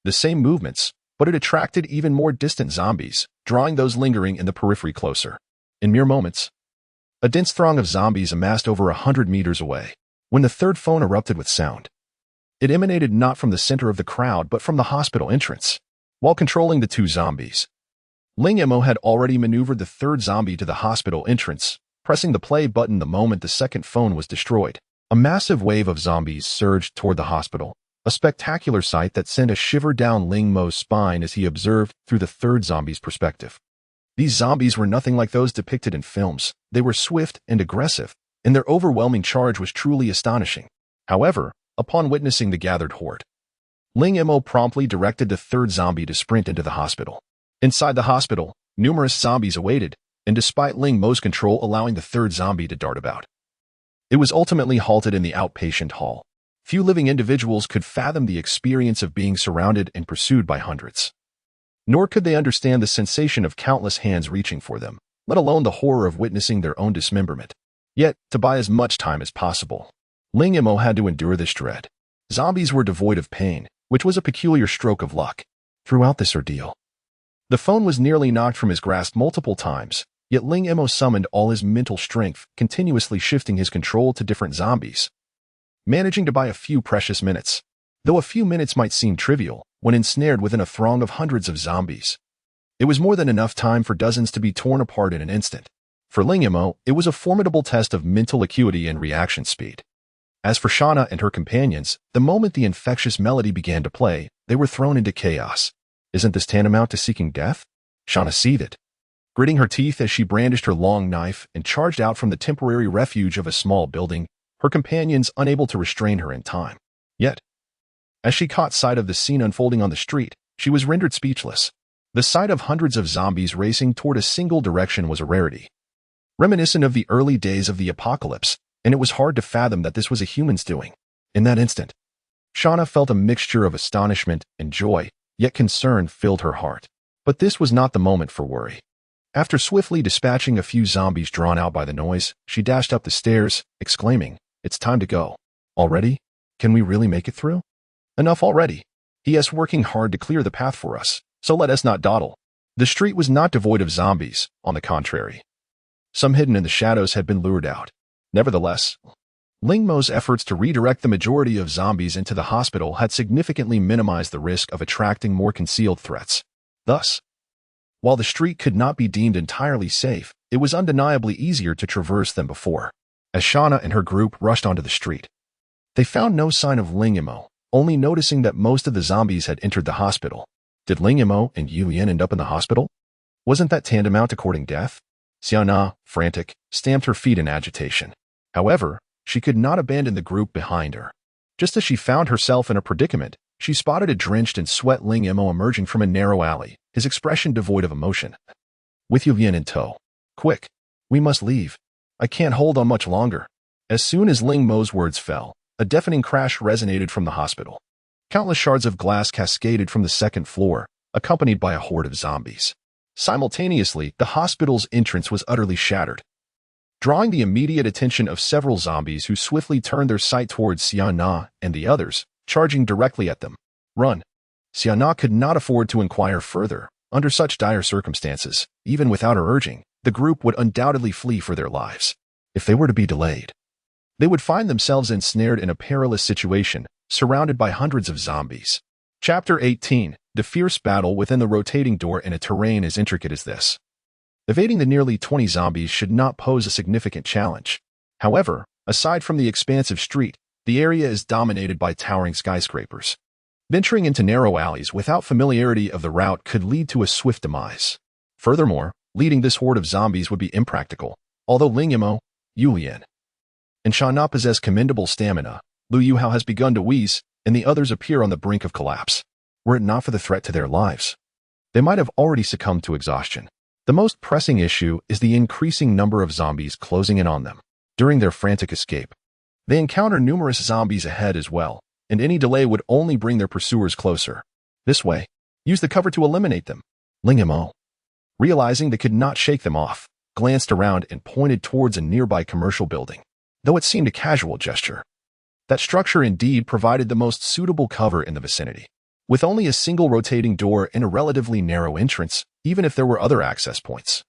[SPEAKER 1] The same movements, but it attracted even more distant zombies, drawing those lingering in the periphery closer. In mere moments, a dense throng of zombies amassed over 100 meters away. When the third phone erupted with sound, it emanated not from the center of the crowd but from the hospital entrance. While controlling the two zombies, Ling Mo had already maneuvered the third zombie to the hospital entrance, pressing the play button the moment the second phone was destroyed. A massive wave of zombies surged toward the hospital, a spectacular sight that sent a shiver down Ling Mo's spine as he observed through the third zombie's perspective. These zombies were nothing like those depicted in films. They were swift and aggressive, and their overwhelming charge was truly astonishing. However, upon witnessing the gathered horde, Ling Mo promptly directed the third zombie to sprint into the hospital. Inside the hospital, numerous zombies awaited, and despite Ling Mo's control allowing the third zombie to dart about, it was ultimately halted in the outpatient hall. Few living individuals could fathom the experience of being surrounded and pursued by hundreds. Nor could they understand the sensation of countless hands reaching for them, let alone the horror of witnessing their own dismemberment. Yet, to buy as much time as possible, Ling Mo had to endure this dread. Zombies were devoid of pain, which was a peculiar stroke of luck. Throughout this ordeal, the phone was nearly knocked from his grasp multiple times, yet Ling Mo summoned all his mental strength, continuously shifting his control to different zombies, managing to buy a few precious minutes. Though a few minutes might seem trivial, when ensnared within a throng of hundreds of zombies, it was more than enough time for dozens to be torn apart in an instant. For Ling Mo, it was a formidable test of mental acuity and reaction speed. As for Shana and her companions, the moment the infectious melody began to play, they were thrown into chaos. Isn't this tantamount to seeking death? Shana seethed, gritting her teeth as she brandished her long knife and charged out from the temporary refuge of a small building, her companions unable to restrain her in time. Yet, as she caught sight of the scene unfolding on the street, she was rendered speechless. The sight of hundreds of zombies racing toward a single direction was a rarity, reminiscent of the early days of the apocalypse, and it was hard to fathom that this was a human's doing. In that instant, Shana felt a mixture of astonishment and joy, yet concern filled her heart. But this was not the moment for worry. After swiftly dispatching a few zombies drawn out by the noise, she dashed up the stairs, exclaiming, "It's time to go." "Already? Can we really make it through?" "Enough already. He is working hard to clear the path for us, so let us not dawdle." The street was not devoid of zombies, on the contrary. Some hidden in the shadows had been lured out. Nevertheless, Ling Mo's efforts to redirect the majority of zombies into the hospital had significantly minimized the risk of attracting more concealed threats. Thus, while the street could not be deemed entirely safe, it was undeniably easier to traverse than before. As Shana and her group rushed onto the street, they found no sign of Ling Mo, only noticing that most of the zombies had entered the hospital. Did Ling Mo and Ye Lian end up in the hospital? Wasn't that tantamount to courting death? Shana, frantic, stamped her feet in agitation. However, she could not abandon the group behind her. Just as she found herself in a predicament, she spotted a drenched in sweat Ling Mo emerging from a narrow alley, his expression devoid of emotion. "With Ye Lian in tow. Quick, we must leave. I can't hold on much longer." As soon as Ling Mo's words fell, a deafening crash resonated from the hospital. Countless shards of glass cascaded from the second floor, accompanied by a horde of zombies. Simultaneously, the hospital's entrance was utterly shattered, drawing the immediate attention of several zombies who swiftly turned their sight towards Shana and the others, charging directly at them. "Run!" Shana could not afford to inquire further. Under such dire circumstances, even without her urging, the group would undoubtedly flee for their lives. If they were to be delayed, they would find themselves ensnared in a perilous situation, surrounded by hundreds of zombies. Chapter 18. The fierce battle within the rotating door in a terrain as intricate as this. Evading the nearly 20 zombies should not pose a significant challenge. However, aside from the expansive street, the area is dominated by towering skyscrapers. Venturing into narrow alleys without familiarity of the route could lead to a swift demise. Furthermore, leading this horde of zombies would be impractical. Although Ling Mo, Ye Lian, and Shana possess commendable stamina, Lu Yuhao has begun to wheeze, and the others appear on the brink of collapse. Were it not for the threat to their lives, they might have already succumbed to exhaustion. The most pressing issue is the increasing number of zombies closing in on them. During their frantic escape, they encounter numerous zombies ahead as well, and any delay would only bring their pursuers closer. This way, use the cover to eliminate them. Ling Mo, realizing they could not shake them off, glanced around and pointed towards a nearby commercial building. Though it seemed a casual gesture, that structure indeed provided the most suitable cover in the vicinity. With only a single rotating door and a relatively narrow entrance, even if there were other access points,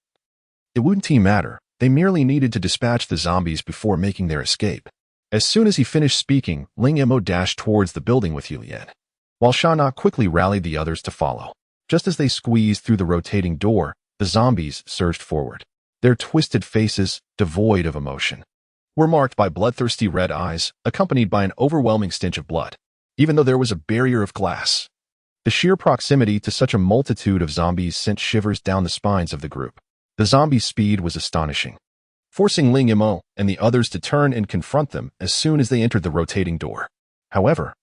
[SPEAKER 1] it wouldn't matter. They merely needed to dispatch the zombies before making their escape. As soon as he finished speaking, Ling Mo dashed towards the building with Ye Lian, while Shana quickly rallied the others to follow. Just as they squeezed through the rotating door, the zombies surged forward. Their twisted faces, devoid of emotion, were marked by bloodthirsty red eyes, accompanied by an overwhelming stench of blood. Even though there was a barrier of glass, the sheer proximity to such a multitude of zombies sent shivers down the spines of the group. The zombies' speed was astonishing, forcing Ling Mo and the others to turn and confront them as soon as they entered the rotating door. However,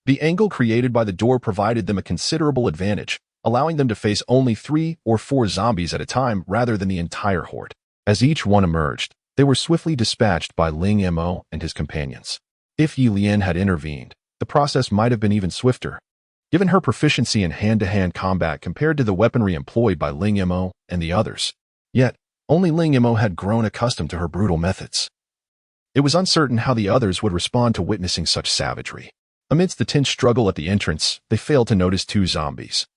[SPEAKER 1] the angle created by the door provided them a considerable advantage, allowing them to face only 3 or 4 zombies at a time rather than the entire horde. As each one emerged, they were swiftly dispatched by Ling Mo and his companions. If Ye Lian had intervened, the process might have been even swifter, given her proficiency in hand-to-hand combat compared to the weaponry employed by Ling Mo and the others. Yet, only Ling Mo had grown accustomed to her brutal methods. It was uncertain how the others would respond to witnessing such savagery. Amidst the tense struggle at the entrance, they failed to notice 2 zombies,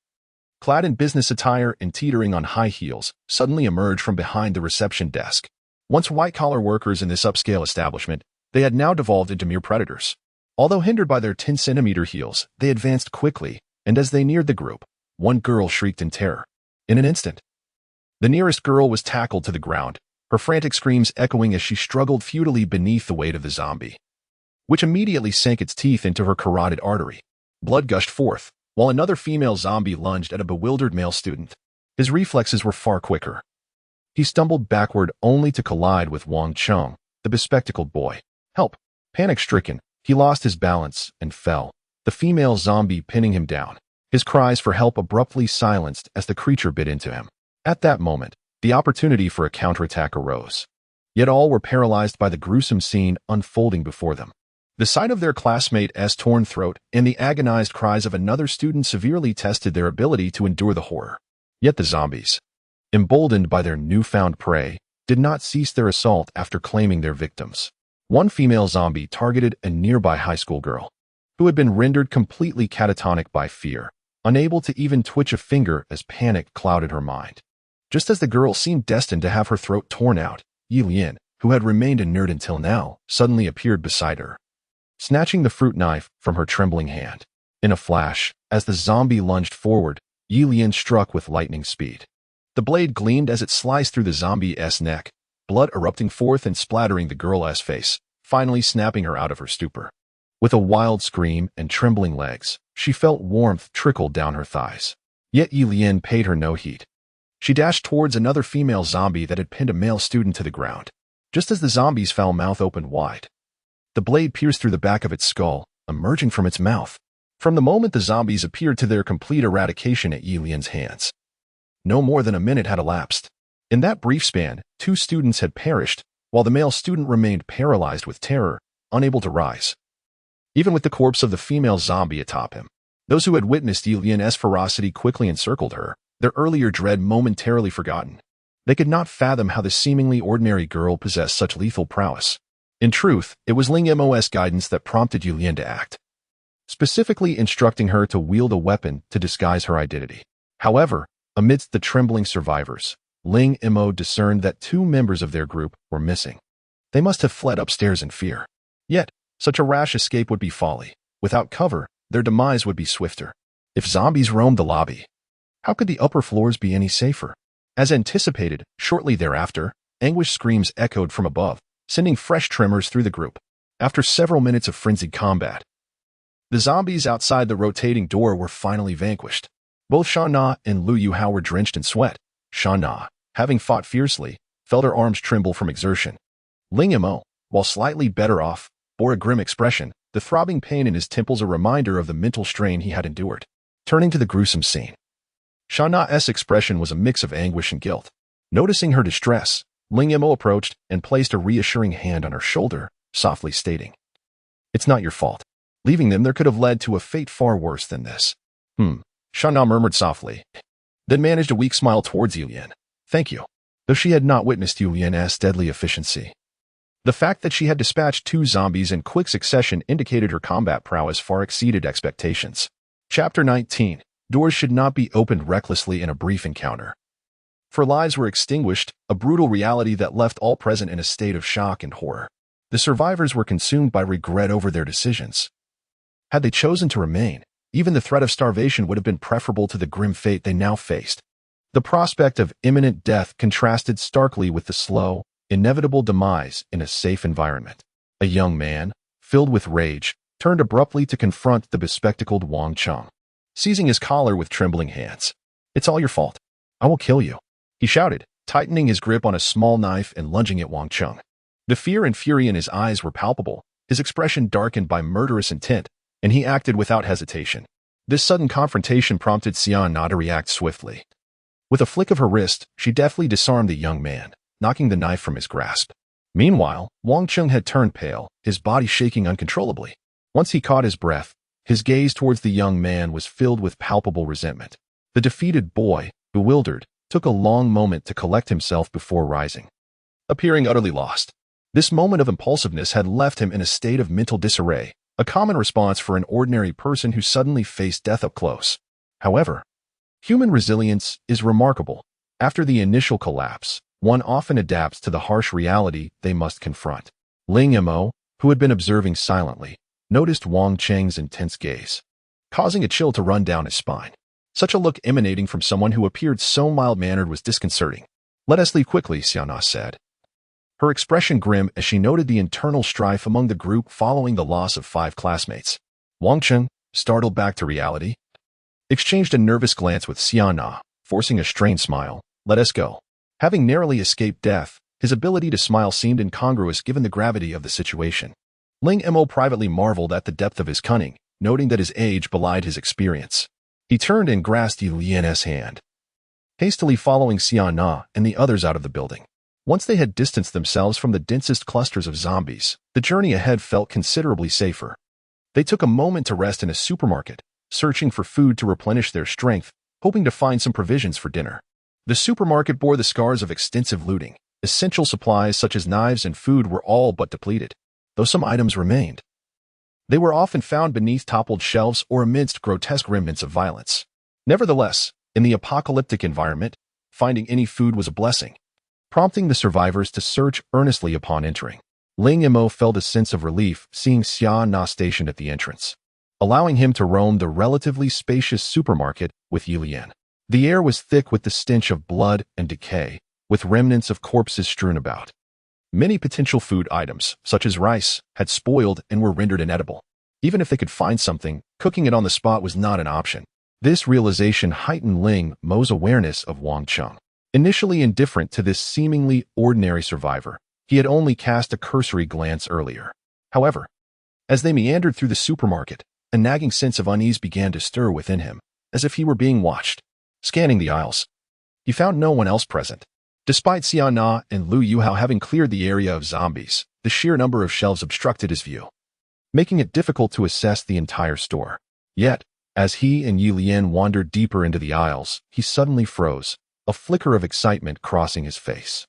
[SPEAKER 1] clad in business attire and teetering on high heels, suddenly emerged from behind the reception desk. Once white-collar workers in this upscale establishment, they had now devolved into mere predators. Although hindered by their 10-centimeter heels, they advanced quickly, and as they neared the group, one girl shrieked in terror. In an instant, the nearest girl was tackled to the ground, her frantic screams echoing as she struggled futilely beneath the weight of the zombie, which immediately sank its teeth into her carotid artery. Blood gushed forth, while another female zombie lunged at a bewildered male student. His reflexes were far quicker. He stumbled backward only to collide with Wang Cheng, the bespectacled boy. Help! Panic-stricken, he lost his balance and fell, the female zombie pinning him down. His cries for help abruptly silenced as the creature bit into him. At that moment, the opportunity for a counterattack arose. Yet all were paralyzed by the gruesome scene unfolding before them. The sight of their classmate's torn throat and the agonized cries of another student severely tested their ability to endure the horror. Yet the zombies, emboldened by their newfound prey, did not cease their assault after claiming their victims. One female zombie targeted a nearby high school girl, who had been rendered completely catatonic by fear, unable to even twitch a finger as panic clouded her mind. Just as the girl seemed destined to have her throat torn out, Ye Lian, who had remained inert until now, suddenly appeared beside her, snatching the fruit knife from her trembling hand. In a flash, as the zombie lunged forward, Ye Lian struck with lightning speed. The blade gleamed as it sliced through the zombie's neck, blood erupting forth and splattering the girl's face, finally snapping her out of her stupor. With a wild scream and trembling legs, she felt warmth trickle down her thighs. Yet Ye Lian paid her no heed. She dashed towards another female zombie that had pinned a male student to the ground. Just as the zombie's foul mouth opened wide, the blade pierced through the back of its skull, emerging from its mouth. From the moment the zombies appeared to their complete eradication at Ye Lian's hands, no more than a minute had elapsed. In that brief span, 2 students had perished, while the male student remained paralyzed with terror, unable to rise, even with the corpse of the female zombie atop him. Those who had witnessed Ye Lian's ferocity quickly encircled her, their earlier dread momentarily forgotten. They could not fathom how the seemingly ordinary girl possessed such lethal prowess. In truth, it was Ling Mo's guidance that prompted Ye Lian to act, specifically instructing her to wield a weapon to disguise her identity. However, amidst the trembling survivors, Ling Mo discerned that 2 members of their group were missing. They must have fled upstairs in fear. Yet, such a rash escape would be folly. Without cover, their demise would be swifter. If zombies roamed the lobby, how could the upper floors be any safer? As anticipated, shortly thereafter, anguished screams echoed from above, sending fresh tremors through the group. After several minutes of frenzied combat, the zombies outside the rotating door were finally vanquished. Both Shana and Li Yalin were drenched in sweat. Shana, having fought fiercely, felt her arms tremble from exertion. Ling Mo, while slightly better off, bore a grim expression, the throbbing pain in his temples a reminder of the mental strain he had endured. Turning to the gruesome scene, Shana's expression was a mix of anguish and guilt. Noticing her distress, Ling Mo approached and placed a reassuring hand on her shoulder, softly stating, "It's not your fault. Leaving them there could have led to a fate far worse than this." Shana murmured softly, then managed a weak smile towards Ye Lian. "Thank you." Though she had not witnessed Ye Lian's deadly efficiency, the fact that she had dispatched 2 zombies in quick succession indicated her combat prowess far exceeded expectations. Chapter 19. Doors should not be opened recklessly in a brief encounter. For lives were extinguished, a brutal reality that left all present in a state of shock and horror. The survivors were consumed by regret over their decisions. Had they chosen to remain, even the threat of starvation would have been preferable to the grim fate they now faced. The prospect of imminent death contrasted starkly with the slow, inevitable demise in a safe environment. A young man, filled with rage, turned abruptly to confront the bespectacled Wang Cheng. Seizing his collar with trembling hands, "It's all your fault. I will kill you," he shouted, tightening his grip on a small knife and lunging at Wang Cheng. The fear and fury in his eyes were palpable, his expression darkened by murderous intent, and he acted without hesitation. This sudden confrontation prompted Shana to react swiftly. With a flick of her wrist, she deftly disarmed the young man, knocking the knife from his grasp. Meanwhile, Wang Cheng had turned pale, his body shaking uncontrollably. Once he caught his breath, his gaze towards the young man was filled with palpable resentment. The defeated boy, bewildered, took a long moment to collect himself before rising, appearing utterly lost. This moment of impulsiveness had left him in a state of mental disarray, a common response for an ordinary person who suddenly faced death up close. However, human resilience is remarkable. After the initial collapse, one often adapts to the harsh reality they must confront. Ling Mo, who had been observing silently, noticed Wang Cheng's intense gaze, causing a chill to run down his spine. Such a look emanating from someone who appeared so mild-mannered was disconcerting. "Let us leave quickly," Shana said, her expression grim as she noted the internal strife among the group following the loss of 5 classmates. Wang Cheng, startled back to reality, exchanged a nervous glance with Shana, forcing a strained smile. "Let us go." Having narrowly escaped death, his ability to smile seemed incongruous given the gravity of the situation. Ling Mo privately marveled at the depth of his cunning, noting that his age belied his experience. He turned and grasped Ye Lian's hand, hastily following Shana and the others out of the building. Once they had distanced themselves from the densest clusters of zombies, the journey ahead felt considerably safer. They took a moment to rest in a supermarket, searching for food to replenish their strength, hoping to find some provisions for dinner. The supermarket bore the scars of extensive looting. Essential supplies such as knives and food were all but depleted, though some items remained. They were often found beneath toppled shelves or amidst grotesque remnants of violence. Nevertheless, in the apocalyptic environment, finding any food was a blessing, prompting the survivors to search earnestly upon entering. Ling Mo felt a sense of relief seeing Shana stationed at the entrance, allowing him to roam the relatively spacious supermarket with Ye Lian. The air was thick with the stench of blood and decay, with remnants of corpses strewn about. Many potential food items, such as rice, had spoiled and were rendered inedible. Even if they could find something, cooking it on the spot was not an option. This realization heightened Ling Mo's awareness of Wang Cheng. Initially indifferent to this seemingly ordinary survivor, he had only cast a cursory glance earlier. However, as they meandered through the supermarket, a nagging sense of unease began to stir within him, as if he were being watched. Scanning the aisles, he found no one else present. Despite Shana and Li Yalin having cleared the area of zombies, the sheer number of shelves obstructed his view, making it difficult to assess the entire store. Yet, as he and Ye Lian wandered deeper into the aisles, he suddenly froze, a flicker of excitement crossing his face.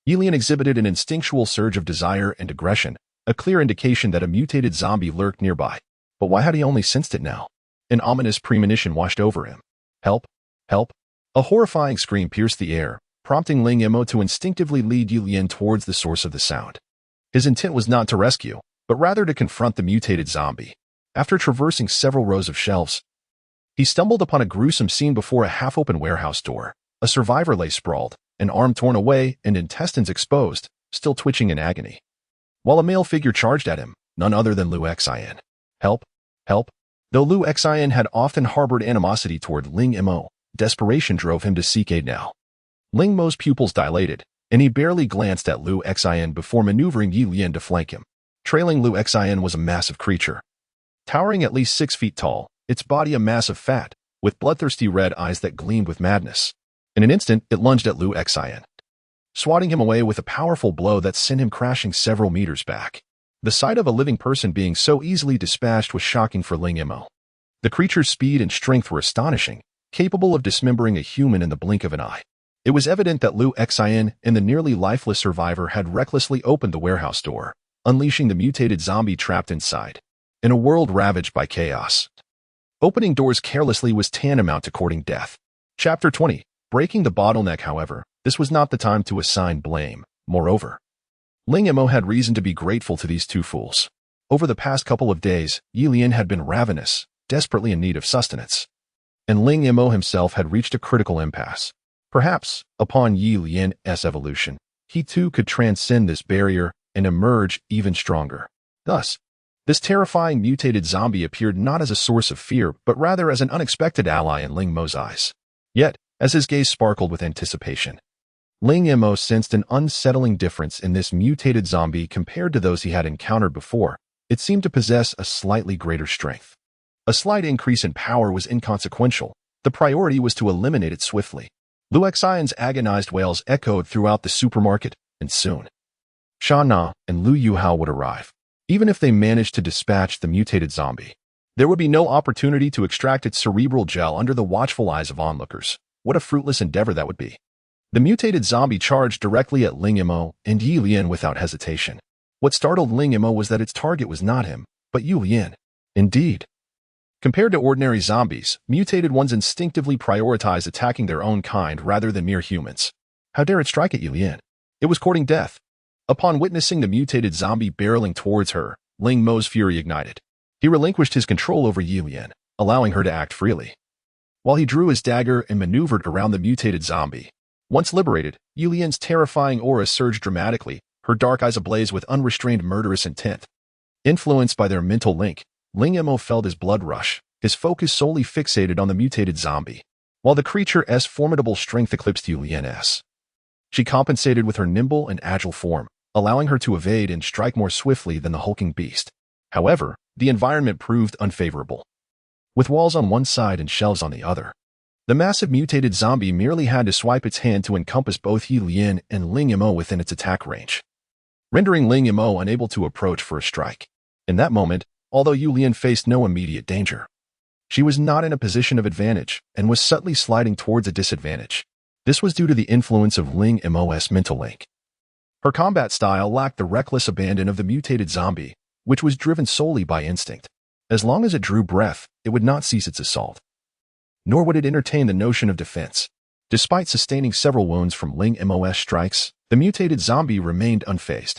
[SPEAKER 1] Ye Lian exhibited an instinctual surge of desire and aggression, a clear indication that a mutated zombie lurked nearby. But why had he only sensed it now? An ominous premonition washed over him. "Help! Help!" A horrifying scream pierced the air, prompting Ling Mo to instinctively lead Ye Lian towards the source of the sound. His intent was not to rescue, but rather to confront the mutated zombie. After traversing several rows of shelves, he stumbled upon a gruesome scene before a half-open warehouse door. A survivor lay sprawled, an arm torn away and intestines exposed, still twitching in agony. While a male figure charged at him, none other than Li Yalin. Help! Help! Though Li Yalin had often harbored animosity toward Ling Mo, desperation drove him to seek aid now. Ling Mo's pupils dilated, and he barely glanced at Li Yalin before maneuvering Ye Lian to flank him. Trailing Li Yalin was a massive creature. Towering at least 6 feet tall, its body a mass of fat, with bloodthirsty red eyes that gleamed with madness. In an instant, it lunged at Li Yalin, swatting him away with a powerful blow that sent him crashing several meters back. The sight of a living person being so easily dispatched was shocking for Ling Mo. The creature's speed and strength were astonishing, capable of dismembering a human in the blink of an eye. It was evident that Li Yalin and the nearly lifeless survivor had recklessly opened the warehouse door, unleashing the mutated zombie trapped inside. In a world ravaged by chaos, opening doors carelessly was tantamount to courting death. Chapter 20. Breaking the bottleneck. However, this was not the time to assign blame. Moreover, Ling Mo had reason to be grateful to these two fools. Over the past couple of days, Ye Lian had been ravenous, desperately in need of sustenance. And Ling Mo himself had reached a critical impasse. Perhaps, upon Ye Lian's evolution, he too could transcend this barrier and emerge even stronger. Thus, this terrifying mutated zombie appeared not as a source of fear, but rather as an unexpected ally in Ling Mo's eyes. Yet, as his gaze sparkled with anticipation, Ling Mo sensed an unsettling difference in this mutated zombie compared to those he had encountered before. It seemed to possess a slightly greater strength. A slight increase in power was inconsequential. The priority was to eliminate it swiftly. Li Yalin's agonized wails echoed throughout the supermarket, and soon Shana and Li Yalin would arrive. Even if they managed to dispatch the mutated zombie, there would be no opportunity to extract its cerebral gel under the watchful eyes of onlookers. What a fruitless endeavor that would be. The mutated zombie charged directly at Ling Mo and Ye Lian without hesitation. What startled Ling Mo was that its target was not him, but Ye Lian. Indeed, compared to ordinary zombies, mutated ones instinctively prioritize attacking their own kind rather than mere humans. How dare it strike at Ye Lian? It was courting death. Upon witnessing the mutated zombie barreling towards her, Ling Mo's fury ignited. He relinquished his control over Ye Lian, allowing her to act freely. While he drew his dagger and maneuvered around the mutated zombie. Once liberated, Ye Lian's terrifying aura surged dramatically, her dark eyes ablaze with unrestrained murderous intent. Influenced by their mental link, Ling Mo felt his blood rush, his focus solely fixated on the mutated zombie. While the creature's formidable strength eclipsed Ye Lian's, she compensated with her nimble and agile form, allowing her to evade and strike more swiftly than the hulking beast. However, the environment proved unfavorable. With walls on one side and shelves on the other, the massive mutated zombie merely had to swipe its hand to encompass both Ye Lian and Ling Mo within its attack range, rendering Ling Mo unable to approach for a strike. In that moment, although Ye Lian faced no immediate danger, she was not in a position of advantage and was subtly sliding towards a disadvantage. This was due to the influence of Ling Mo's mental link. Her combat style lacked the reckless abandon of the mutated zombie, which was driven solely by instinct. As long as it drew breath, it would not cease its assault. Nor would it entertain the notion of defense. Despite sustaining several wounds from Ling Mo's strikes, the mutated zombie remained unfazed.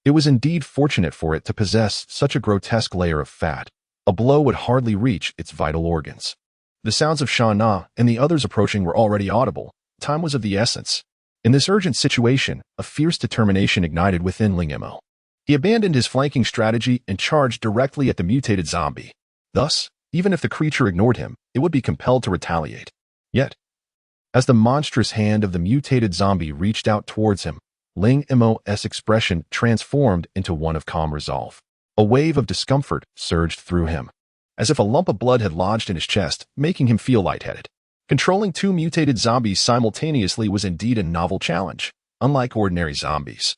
[SPEAKER 1] It was indeed fortunate for it to possess such a grotesque layer of fat. A blow would hardly reach its vital organs. The sounds of Shana and the others approaching were already audible. Time was of the essence. In this urgent situation, a fierce determination ignited within Ling Mo. He abandoned his flanking strategy and charged directly at the mutated zombie. Thus, even if the creature ignored him, it would be compelled to retaliate. Yet, as the monstrous hand of the mutated zombie reached out towards him, Ling Mo's expression transformed into one of calm resolve. A wave of discomfort surged through him, as if a lump of blood had lodged in his chest, making him feel lightheaded. Controlling two mutated zombies simultaneously was indeed a novel challenge. Unlike ordinary zombies,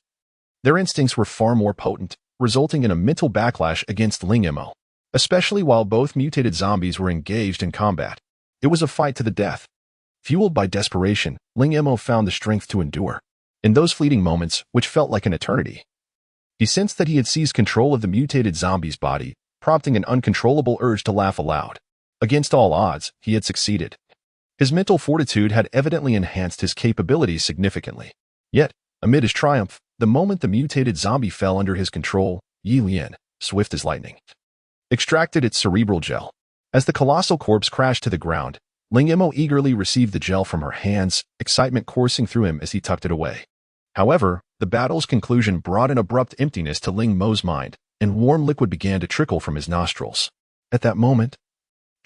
[SPEAKER 1] their instincts were far more potent, resulting in a mental backlash against Ling Mo. Especially while both mutated zombies were engaged in combat. It was a fight to the death. Fueled by desperation, Ling Mo found the strength to endure. In those fleeting moments, which felt like an eternity, he sensed that he had seized control of the mutated zombie's body, prompting an uncontrollable urge to laugh aloud. Against all odds, he had succeeded. His mental fortitude had evidently enhanced his capabilities significantly. Yet, amid his triumph, The moment the mutated zombie fell under his control, Ye Lian, swift as lightning, extracted its cerebral gel. As the colossal corpse crashed to the ground, Ling Mo eagerly received the gel from her hands, excitement coursing through him as he tucked it away. However, the battle's conclusion brought an abrupt emptiness to Ling Mo's mind, and warm liquid began to trickle from his nostrils. At that moment,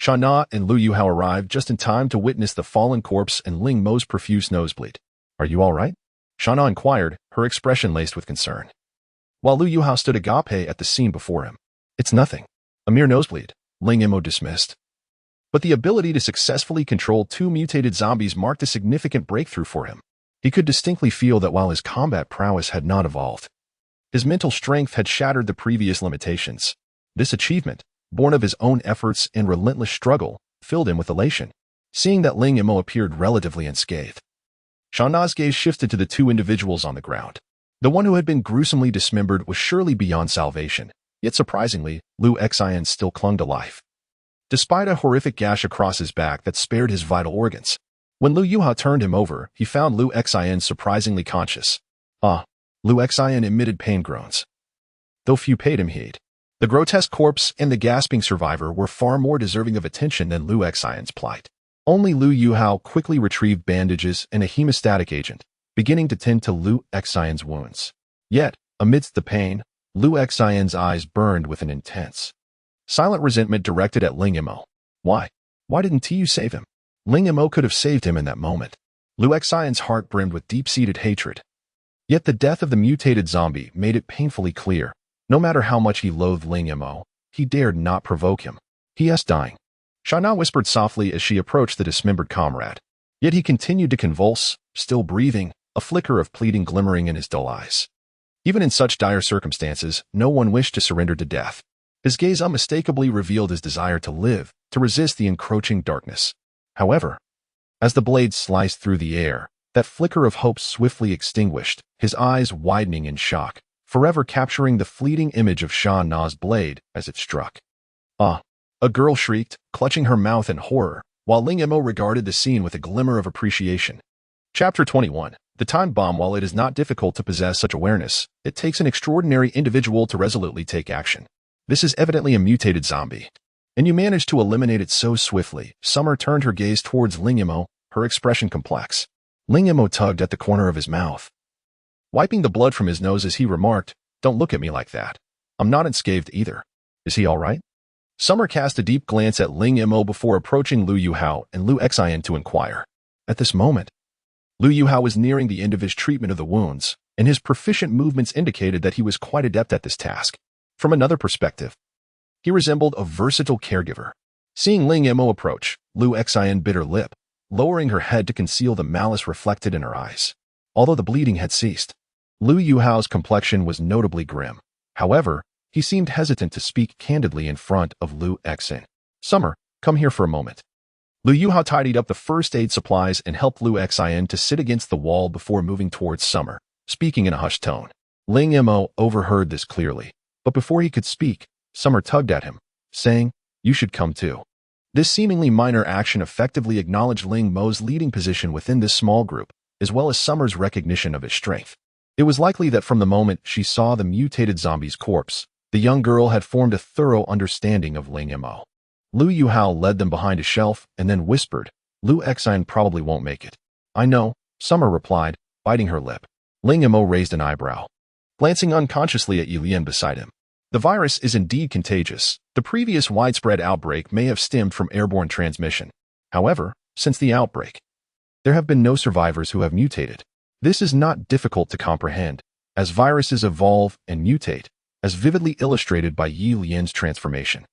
[SPEAKER 1] Shana and Li Yalin arrived just in time to witness the fallen corpse and Ling Mo's profuse nosebleed. "Are you all right?" Shana inquired, her expression laced with concern. While Li Yalin stood agape at the scene before him. "It's nothing. A mere nosebleed," Ling Mo dismissed. But the ability to successfully control two mutated zombies marked a significant breakthrough for him. He could distinctly feel that while his combat prowess had not evolved, his mental strength had shattered the previous limitations. This achievement, born of his own efforts and relentless struggle, filled him with elation. Seeing that Ling Mo appeared relatively unscathed, Shana's gaze shifted to the two individuals on the ground. The one who had been gruesomely dismembered was surely beyond salvation, yet surprisingly, Li Yalin still clung to life. Despite a horrific gash across his back that spared his vital organs, when Li Yalin turned him over, he found Li Yalin surprisingly conscious. Li Yalin emitted pain groans, though few paid him heed. The grotesque corpse and the gasping survivor were far more deserving of attention than Li Yalin's plight. Only Li Yalin quickly retrieved bandages and a hemostatic agent, beginning to tend to Li Yalin's wounds. Yet, amidst the pain, Li Yalin's eyes burned with an intense, silent resentment directed at Ling Mo. Why? Why didn't you save him? Ling Mo could have saved him in that moment. Li Yalin's heart brimmed with deep-seated hatred. Yet the death of the mutated zombie made it painfully clear. No matter how much he loathed Ling Mo, he dared not provoke him. He is dying. Shana whispered softly as she approached the dismembered comrade. Yet he continued to convulse, still breathing, a flicker of pleading glimmering in his dull eyes. Even in such dire circumstances, no one wished to surrender to death. His gaze unmistakably revealed his desire to live, to resist the encroaching darkness. However, as the blade sliced through the air, that flicker of hope swiftly extinguished, his eyes widening in shock, forever capturing the fleeting image of Shana's blade as it struck. A girl shrieked, clutching her mouth in horror, while Ling Mo regarded the scene with a glimmer of appreciation. Chapter 21. The Time Bomb. While it is not difficult to possess such awareness, it takes an extraordinary individual to resolutely take action. This is evidently a mutated zombie, and you managed to eliminate it so swiftly. Summer turned her gaze towards Ling Mo, her expression complex. Ling Mo tugged at the corner of his mouth, wiping the blood from his nose as he remarked, "Don't look at me like that. I'm not unscathed either. Is he all right?" Summer cast a deep glance at Ling Mo before approaching Li Yalin and Li Yalin to inquire. At this moment, Li Yalin was nearing the end of his treatment of the wounds, and his proficient movements indicated that he was quite adept at this task. From another perspective, he resembled a versatile caregiver. Seeing Ling Mo approach, Li Yalin bit her lip, lowering her head to conceal the malice reflected in her eyes. Although the bleeding had ceased, Li Yalin's complexion was notably grim. However, he seemed hesitant to speak candidly in front of Li Yalin. "Summer, come here for a moment." Li Yalin tidied up the first aid supplies and helped Li Yalin to sit against the wall before moving towards Summer, speaking in a hushed tone. Ling Mo overheard this clearly, but before he could speak, Summer tugged at him, saying, "You should come too." This seemingly minor action effectively acknowledged Ling Mo's leading position within this small group, as well as Summer's recognition of his strength. It was likely that from the moment she saw the mutated zombie's corpse, the young girl had formed a thorough understanding of Ling Mo. Li Yalin led them behind a shelf and then whispered, "Li Yalin probably won't make it." "I know," Summer replied, biting her lip. Ling Mo raised an eyebrow, glancing unconsciously at Ye Lian beside him. The virus is indeed contagious. The previous widespread outbreak may have stemmed from airborne transmission. However, since the outbreak, there have been no survivors who have mutated. This is not difficult to comprehend, as viruses evolve and mutate, as vividly illustrated by Ye Lian's transformation.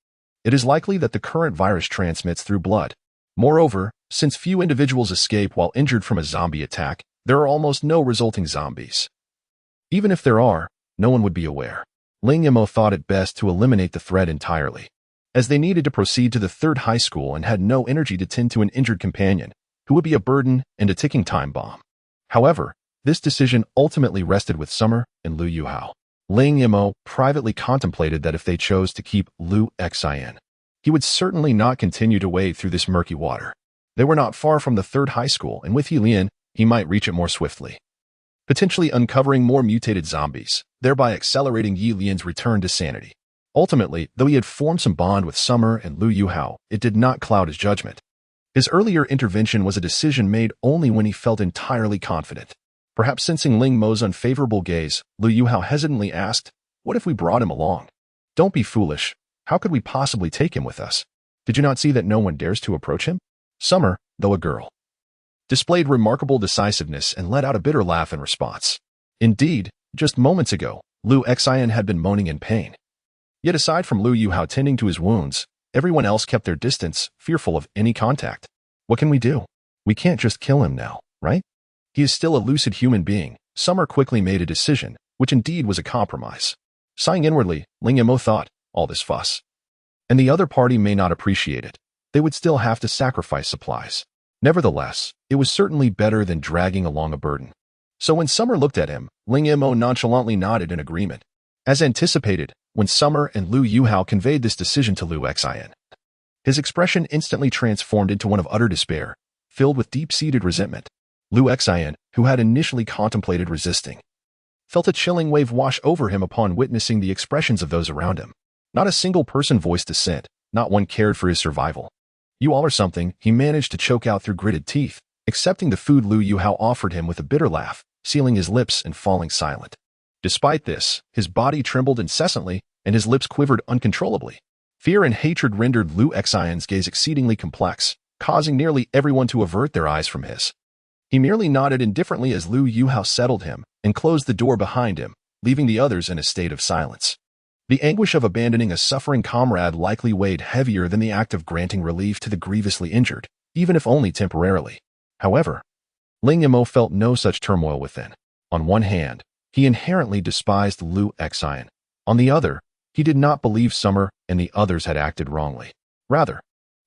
[SPEAKER 1] It is likely that the current virus transmits through blood. Moreover, since few individuals escape while injured from a zombie attack, there are almost no resulting zombies. Even if there are, no one would be aware. Ling Mo thought it best to eliminate the threat entirely, as they needed to proceed to the third high school and had no energy to tend to an injured companion, who would be a burden and a ticking time bomb. However, this decision ultimately rested with Summer and Li Yalin. Ling Mo privately contemplated that if they chose to keep Li Yalin, he would certainly not continue to wade through this murky water. They were not far from the third high school, and with Ye Lian, he might reach it more swiftly. potentially uncovering more mutated zombies, thereby accelerating Ye Lian's return to sanity. Ultimately, though he had formed some bond with Summer and Lu Yuhao, it did not cloud his judgment. His earlier intervention was a decision made only when he felt entirely confident. Perhaps sensing Ling Mo's unfavorable gaze, Lu Yuhao hesitantly asked, "What if we brought him along?" "Don't be foolish. How could we possibly take him with us? Did you not see that no one dares to approach him?" Summer, though a girl, displayed remarkable decisiveness and let out a bitter laugh in response. Indeed, just moments ago, Lu Xian had been moaning in pain. Yet aside from Lu Yuhao tending to his wounds, everyone else kept their distance, fearful of any contact. "What can we do? We can't just kill him now, right? He is still a lucid human being." Summer quickly made a decision, which indeed was a compromise. Sighing inwardly, Ling Mo thought, all this fuss, and the other party may not appreciate it. They would still have to sacrifice supplies. Nevertheless, it was certainly better than dragging along a burden. So when Summer looked at him, Ling Mo nonchalantly nodded in agreement. As anticipated, when Summer and Lu Yuhao conveyed this decision to Lu Xian, his expression instantly transformed into one of utter despair, filled with deep-seated resentment. Lu Xian, who had initially contemplated resisting, felt a chilling wave wash over him upon witnessing the expressions of those around him. Not a single person voiced dissent, not one cared for his survival. "You all are something," he managed to choke out through gritted teeth, accepting the food Lu Yuhao offered him with a bitter laugh, sealing his lips and falling silent. Despite this, his body trembled incessantly, and his lips quivered uncontrollably. Fear and hatred rendered Lu Xian's gaze exceedingly complex, causing nearly everyone to avert their eyes from his. He merely nodded indifferently as Lu Yuhao settled him and closed the door behind him, leaving the others in a state of silence. The anguish of abandoning a suffering comrade likely weighed heavier than the act of granting relief to the grievously injured, even if only temporarily. However, Ling Mo felt no such turmoil within. On one hand, he inherently despised Lu Xian. On the other, he did not believe Summer and the others had acted wrongly. Rather,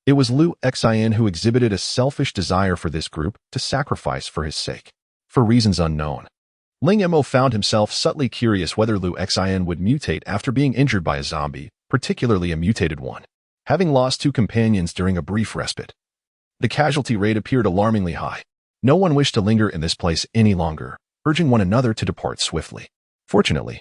[SPEAKER 1] it was Lu Xian who exhibited a selfish desire for this group to sacrifice for his sake. For reasons unknown, Ling Mo found himself subtly curious whether Lu Xian would mutate after being injured by a zombie, particularly a mutated one. Having lost 2 companions during a brief respite, the casualty rate appeared alarmingly high. No one wished to linger in this place any longer, urging one another to depart swiftly. Fortunately,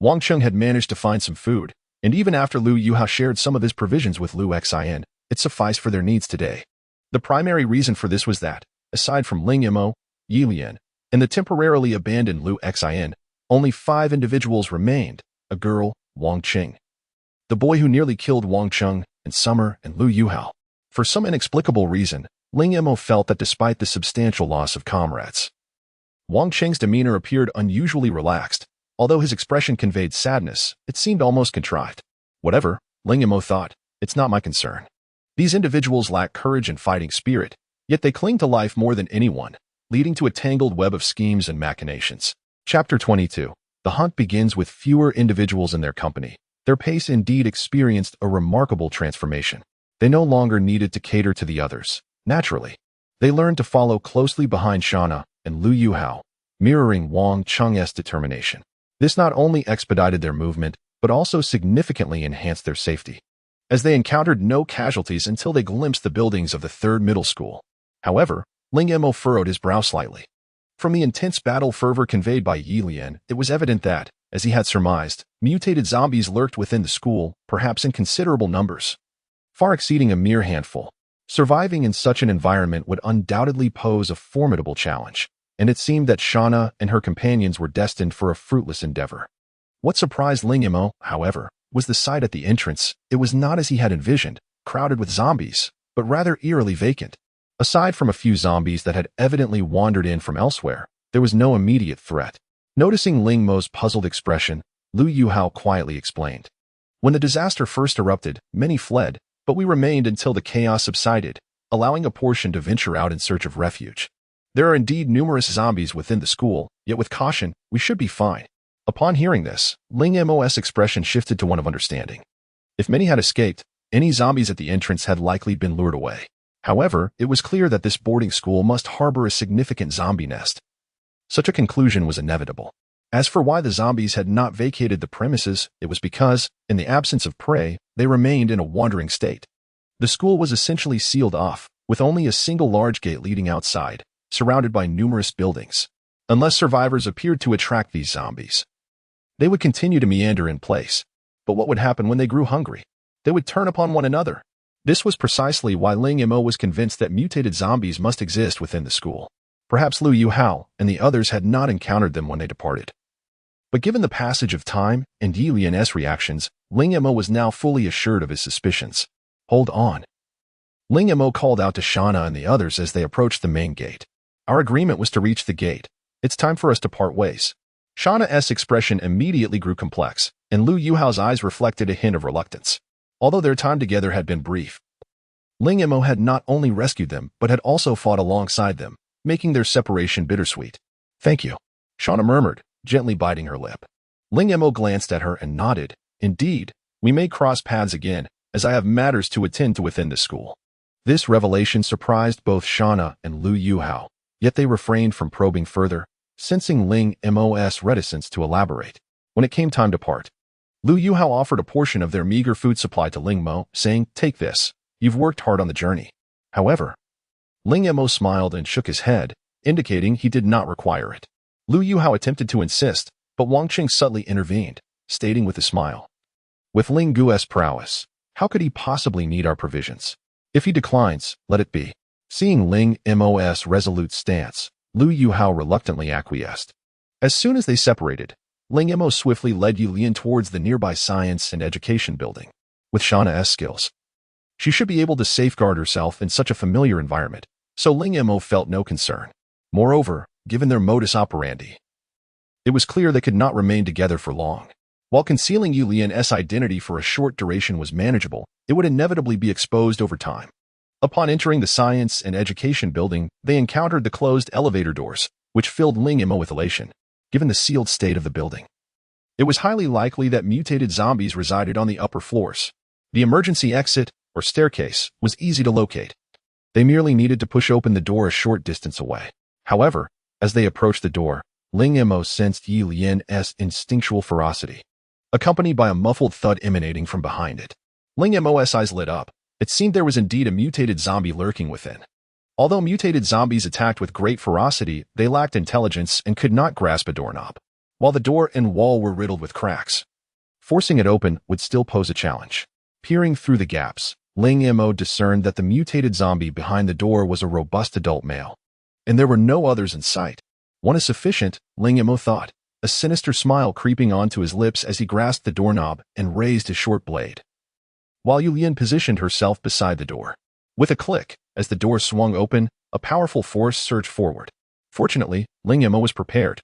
[SPEAKER 1] Wang Cheng had managed to find some food, and even after Lu Yuhao shared some of his provisions with Lu Xian, it sufficed for their needs today. The primary reason for this was that, aside from Ling Mo, Ye Lian, and the temporarily abandoned Lu Xian, only 5 individuals remained: a girl, Wang Cheng, the boy who nearly killed Wang Cheng, and Summer and Lu Yuhao. For some inexplicable reason, Ling Mo felt that despite the substantial loss of comrades, Wang Cheng's demeanor appeared unusually relaxed. Although his expression conveyed sadness, it seemed almost contrived. Whatever, Ling Mo thought, it's not my concern. These individuals lack courage and fighting spirit, yet they cling to life more than anyone, leading to a tangled web of schemes and machinations. Chapter 22. The hunt begins with fewer individuals in their company. Their pace indeed experienced a remarkable transformation. They no longer needed to cater to the others. Naturally, they learned to follow closely behind Shana and Lu Yuhao, mirroring Wang Cheng's determination. This not only expedited their movement, but also significantly enhanced their safety, as they encountered no casualties until they glimpsed the buildings of the 3rd middle school. However, Ling Mo furrowed his brow slightly. From the intense battle fervor conveyed by Ye Lian, it was evident that, as he had surmised, mutated zombies lurked within the school, perhaps in considerable numbers, far exceeding a mere handful. Surviving in such an environment would undoubtedly pose a formidable challenge, and it seemed that Shana and her companions were destined for a fruitless endeavor. What surprised Ling Mo, however, was the sight at the entrance. It was not as he had envisioned, crowded with zombies, but rather eerily vacant. Aside from a few zombies that had evidently wandered in from elsewhere, there was no immediate threat. Noticing Ling Mo's puzzled expression, Lu Yuhao quietly explained. When the disaster first erupted, many fled, but we remained until the chaos subsided, allowing a portion to venture out in search of refuge. There are indeed numerous zombies within the school, yet with caution, we should be fine. Upon hearing this, Ling Mo's expression shifted to one of understanding. If many had escaped, any zombies at the entrance had likely been lured away. However, it was clear that this boarding school must harbor a significant zombie nest. Such a conclusion was inevitable. As for why the zombies had not vacated the premises, it was because, in the absence of prey, they remained in a wandering state. The school was essentially sealed off, with only a single large gate leading outside, surrounded by numerous buildings. unless survivors appeared to attract these zombies. They would continue to meander in place. But what would happen when they grew hungry? They would turn upon one another. This was precisely why Ling Mo was convinced that mutated zombies must exist within the school. Perhaps Lu Yuhao and the others had not encountered them when they departed. But given the passage of time and Ye Lian's reactions, Ling Mo was now fully assured of his suspicions. Hold on. Ling Mo called out to Shana and the others as they approached the main gate. Our agreement was to reach the gate. It's time for us to part ways. Shana's expression immediately grew complex, and Lu Yuhao's eyes reflected a hint of reluctance. Although their time together had been brief, Ling Mo had not only rescued them, but had also fought alongside them, making their separation bittersweet. Thank you, Shana murmured, gently biting her lip. Ling Mo glanced at her and nodded. Indeed, we may cross paths again, as I have matters to attend to within the school. This revelation surprised both Shana and Lu Yuhao, yet they refrained from probing further, sensing Ling Mo's reticence to elaborate. When it came time to part, Lu Yuhao offered a portion of their meager food supply to Ling Mo, saying, "Take this. You've worked hard on the journey." However, Ling Mo smiled and shook his head, indicating he did not require it. Lu Yuhao attempted to insist, but Wang Qing subtly intervened, stating with a smile, "With Ling Gu's prowess, how could he possibly need our provisions? If he declines, let it be." Seeing Ling Mo's resolute stance, Lu Yuhao reluctantly acquiesced. As soon as they separated, Ling Mo swiftly led Ye Lian towards the nearby science and education building. With Shana's skills, she should be able to safeguard herself in such a familiar environment, so Ling Mo felt no concern. Moreover, given their modus operandi, it was clear they could not remain together for long. While concealing Ye Lian's identity for a short duration was manageable, it would inevitably be exposed over time. Upon entering the science and education building, they encountered the closed elevator doors, which filled Ling Mo with elation, given the sealed state of the building. It was highly likely that mutated zombies resided on the upper floors. The emergency exit, or staircase, was easy to locate. They merely needed to push open the door a short distance away. However, as they approached the door, Ling Mo sensed Ye Lian's instinctual ferocity, accompanied by a muffled thud emanating from behind it. Ling Mo's eyes lit up. It seemed there was indeed a mutated zombie lurking within. Although mutated zombies attacked with great ferocity, they lacked intelligence and could not grasp a doorknob, while the door and wall were riddled with cracks. Forcing it open would still pose a challenge. Peering through the gaps, Ling Mo discerned that the mutated zombie behind the door was a robust adult male, and there were no others in sight. One is sufficient, Ling Mo thought, a sinister smile creeping onto his lips as he grasped the doorknob and raised his short blade, while Ye Lian positioned herself beside the door. With a click, as the door swung open, a powerful force surged forward. Fortunately, Ling Mo was prepared.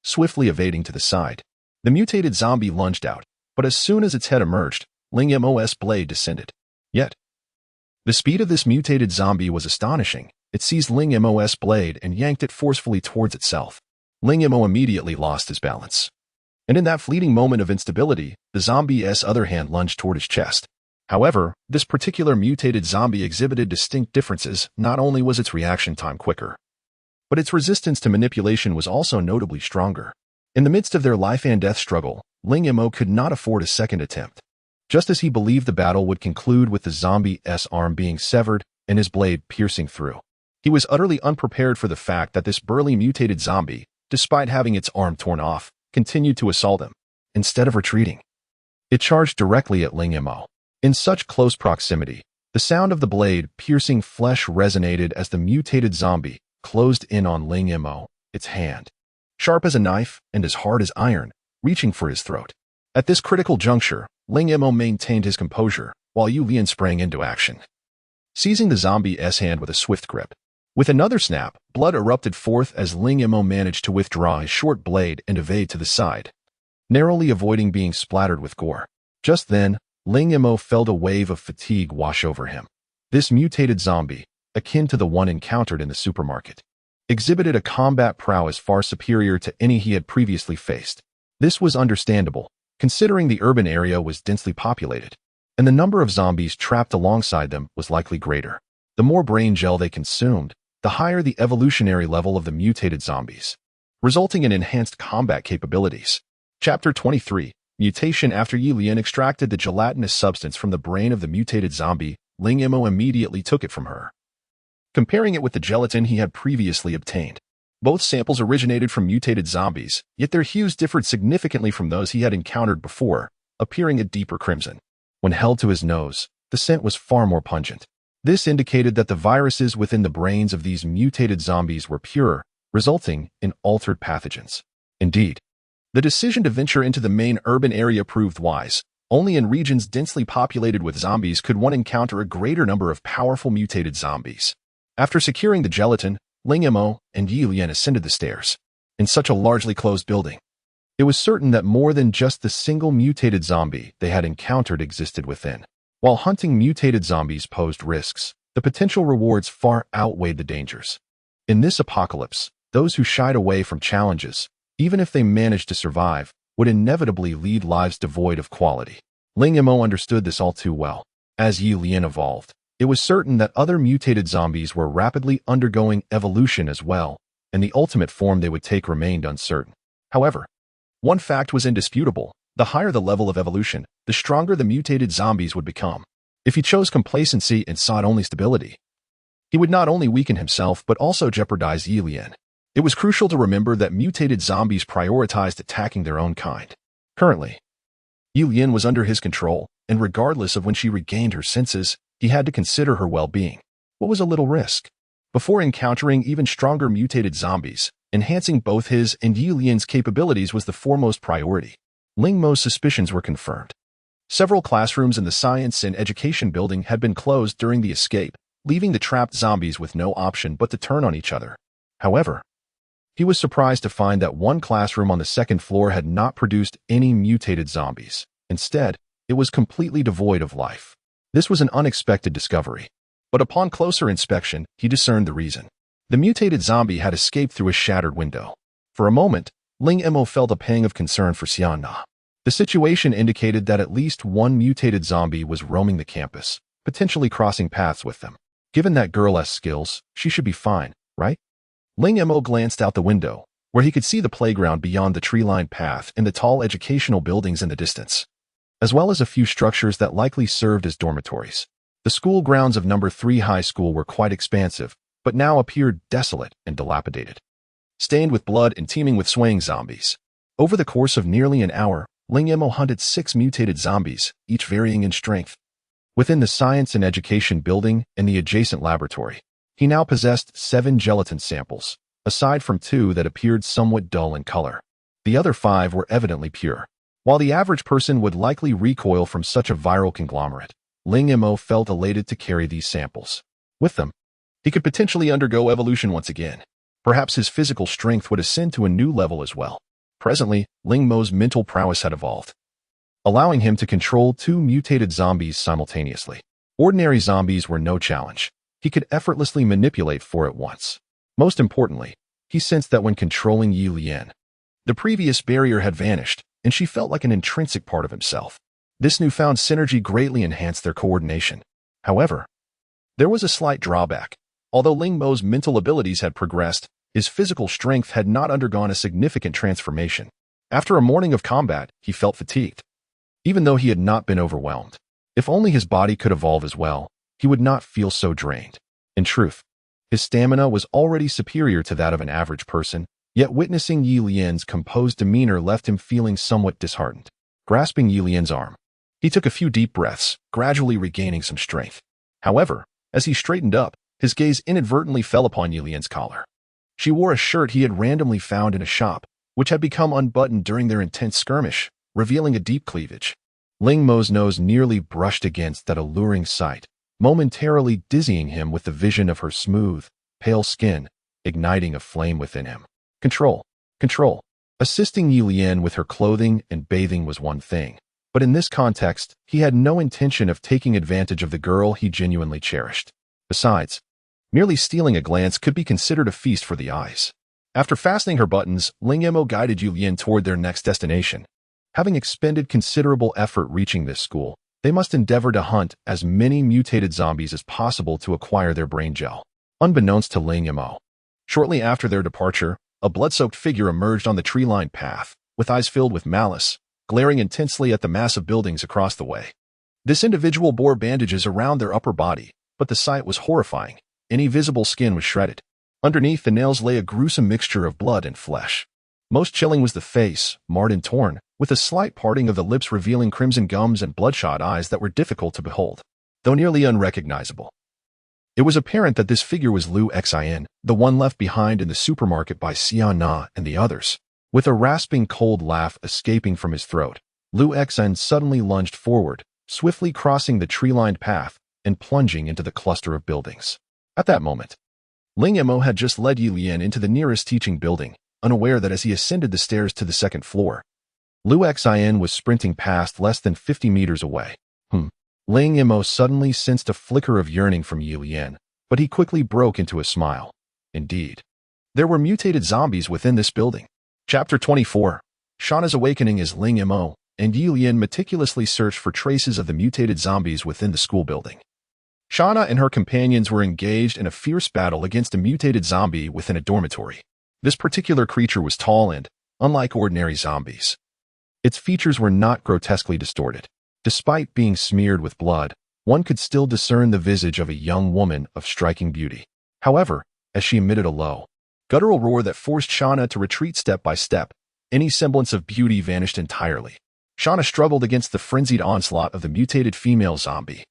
[SPEAKER 1] Swiftly evading to the side, the mutated zombie lunged out, but as soon as its head emerged, Ling Mo's blade descended. Yet, the speed of this mutated zombie was astonishing. It seized Ling Mo's blade and yanked it forcefully towards itself. Ling Mo immediately lost his balance. And in that fleeting moment of instability, the zombie's other hand lunged toward his chest. However, this particular mutated zombie exhibited distinct differences. Not only was its reaction time quicker, but its resistance to manipulation was also notably stronger. In the midst of their life and death struggle, Ling Mo could not afford a second attempt. Just as he believed the battle would conclude with the zombie's arm being severed and his blade piercing through, he was utterly unprepared for the fact that this burly mutated zombie, despite having its arm torn off, continued to assault him. Instead of retreating, it charged directly at Ling Mo. In such close proximity, the sound of the blade piercing flesh resonated as the mutated zombie closed in on Ling Mo, its hand, sharp as a knife and as hard as iron, reaching for his throat. At this critical juncture, Ling Mo maintained his composure, while Ye Lian sprang into action, seizing the zombie's hand with a swift grip. With another snap, blood erupted forth as Ling Mo managed to withdraw his short blade and evade to the side, narrowly avoiding being splattered with gore. Just then, Ling Mo felt a wave of fatigue wash over him. This mutated zombie, akin to the one encountered in the supermarket, exhibited a combat prowess far superior to any he had previously faced. This was understandable, considering the urban area was densely populated, and the number of zombies trapped alongside them was likely greater. The more brain gel they consumed, the higher the evolutionary level of the mutated zombies, resulting in enhanced combat capabilities. Chapter 23, Mutation. After Ye Lian extracted the gelatinous substance from the brain of the mutated zombie, Ling Mo immediately took it from her, comparing it with the gelatin he had previously obtained. Both samples originated from mutated zombies, yet their hues differed significantly from those he had encountered before, appearing a deeper crimson. When held to his nose, the scent was far more pungent. This indicated that the viruses within the brains of these mutated zombies were pure, resulting in altered pathogens. Indeed, the decision to venture into the main urban area proved wise. Only in regions densely populated with zombies could one encounter a greater number of powerful mutated zombies. After securing the gelatin, Ling Mo and Ye Lian ascended the stairs. In such a largely closed building, it was certain that more than just the single mutated zombie they had encountered existed within. While hunting mutated zombies posed risks, the potential rewards far outweighed the dangers. In this apocalypse, those who shied away from challenges, even if they managed to survive, would inevitably lead lives devoid of quality. Ling Mo understood this all too well. As Ye Lian evolved, it was certain that other mutated zombies were rapidly undergoing evolution as well, and the ultimate form they would take remained uncertain. However, one fact was indisputable: the higher the level of evolution, the stronger the mutated zombies would become. If he chose complacency and sought only stability, he would not only weaken himself but also jeopardize Ye Lian. It was crucial to remember that mutated zombies prioritized attacking their own kind. Currently, Ye Lian was under his control, and regardless of when she regained her senses, he had to consider her well-being. What was a little risk? Before encountering even stronger mutated zombies, enhancing both his and Ye Lian's capabilities was the foremost priority. Ling Mo's suspicions were confirmed. Several classrooms in the science and education building had been closed during the escape, leaving the trapped zombies with no option but to turn on each other. However, he was surprised to find that one classroom on the second floor had not produced any mutated zombies. Instead, it was completely devoid of life. This was an unexpected discovery. But upon closer inspection, he discerned the reason. The mutated zombie had escaped through a shattered window. For a moment, Ling Mo felt a pang of concern for Shana. The situation indicated that at least one mutated zombie was roaming the campus, potentially crossing paths with them. Given that girl has skills, she should be fine, right? Ling Mo glanced out the window, where he could see the playground beyond the tree-lined path and the tall educational buildings in the distance, as well as a few structures that likely served as dormitories. The school grounds of No. 3 High School were quite expansive, but now appeared desolate and dilapidated, stained with blood and teeming with swaying zombies. Over the course of nearly an hour, Ling Mo hunted 6 mutated zombies, each varying in strength. Within the science and education building and the adjacent laboratory, he now possessed 7 gelatin samples, aside from 2 that appeared somewhat dull in color. The other 5 were evidently pure. While the average person would likely recoil from such a viral conglomerate, Ling Mo felt elated to carry these samples. With them, he could potentially undergo evolution once again. Perhaps his physical strength would ascend to a new level as well. Presently, Ling Mo's mental prowess had evolved, allowing him to control 2 mutated zombies simultaneously. Ordinary zombies were no challenge. He could effortlessly manipulate 4 at once. Most importantly, he sensed that when controlling Ye Lian, the previous barrier had vanished, and she felt like an intrinsic part of himself. This newfound synergy greatly enhanced their coordination. However, there was a slight drawback. Although Ling Mo's mental abilities had progressed, his physical strength had not undergone a significant transformation. After a morning of combat, he felt fatigued, even though he had not been overwhelmed. If only his body could evolve as well, he would not feel so drained. In truth, his stamina was already superior to that of an average person, yet witnessing Ye Lian's composed demeanor left him feeling somewhat disheartened. Grasping Ye Lian's arm, he took a few deep breaths, gradually regaining some strength. However, as he straightened up, his gaze inadvertently fell upon Ye Lian's collar. She wore a shirt he had randomly found in a shop, which had become unbuttoned during their intense skirmish, revealing a deep cleavage. Ling Mo's nose nearly brushed against that alluring sight, momentarily dizzying him with the vision of her smooth, pale skin, igniting a flame within him. Control. Assisting Ye Lian with her clothing and bathing was one thing, but in this context, he had no intention of taking advantage of the girl he genuinely cherished. Besides, merely stealing a glance could be considered a feast for the eyes. After fastening her buttons, Ling Mo guided Ye Lian toward their next destination. Having expended considerable effort reaching this school, they must endeavor to hunt as many mutated zombies as possible to acquire their brain gel. Unbeknownst to Ling Mo, shortly after their departure, a blood-soaked figure emerged on the tree-lined path, with eyes filled with malice, glaring intensely at the massive buildings across the way. This individual bore bandages around their upper body, but the sight was horrifying. Any visible skin was shredded. Underneath the nails lay a gruesome mixture of blood and flesh. Most chilling was the face, marred and torn, with a slight parting of the lips revealing crimson gums and bloodshot eyes that were difficult to behold, though nearly unrecognizable. It was apparent that this figure was Li Yalin, the one left behind in the supermarket by Shana and the others. With a rasping cold laugh escaping from his throat, Li Yalin suddenly lunged forward, swiftly crossing the tree-lined path and plunging into the cluster of buildings. At that moment, Ling Mo had just led Ye Lian into the nearest teaching building, unaware that as he ascended the stairs to the second floor, Li Yalin was sprinting past less than 50 meters away. Ling Mo suddenly sensed a flicker of yearning from Ye Lian, but he quickly broke into a smile. Indeed, there were mutated zombies within this building. Chapter 24. Shana's awakening as Ling Mo and Ye Lian meticulously searched for traces of the mutated zombies within the school building. Shana and her companions were engaged in a fierce battle against a mutated zombie within a dormitory. This particular creature was tall and, unlike ordinary zombies, its features were not grotesquely distorted. Despite being smeared with blood, one could still discern the visage of a young woman of striking beauty. However, as she emitted a low, guttural roar that forced Shana to retreat step by step, any semblance of beauty vanished entirely. Shana struggled against the frenzied onslaught of the mutated female zombie.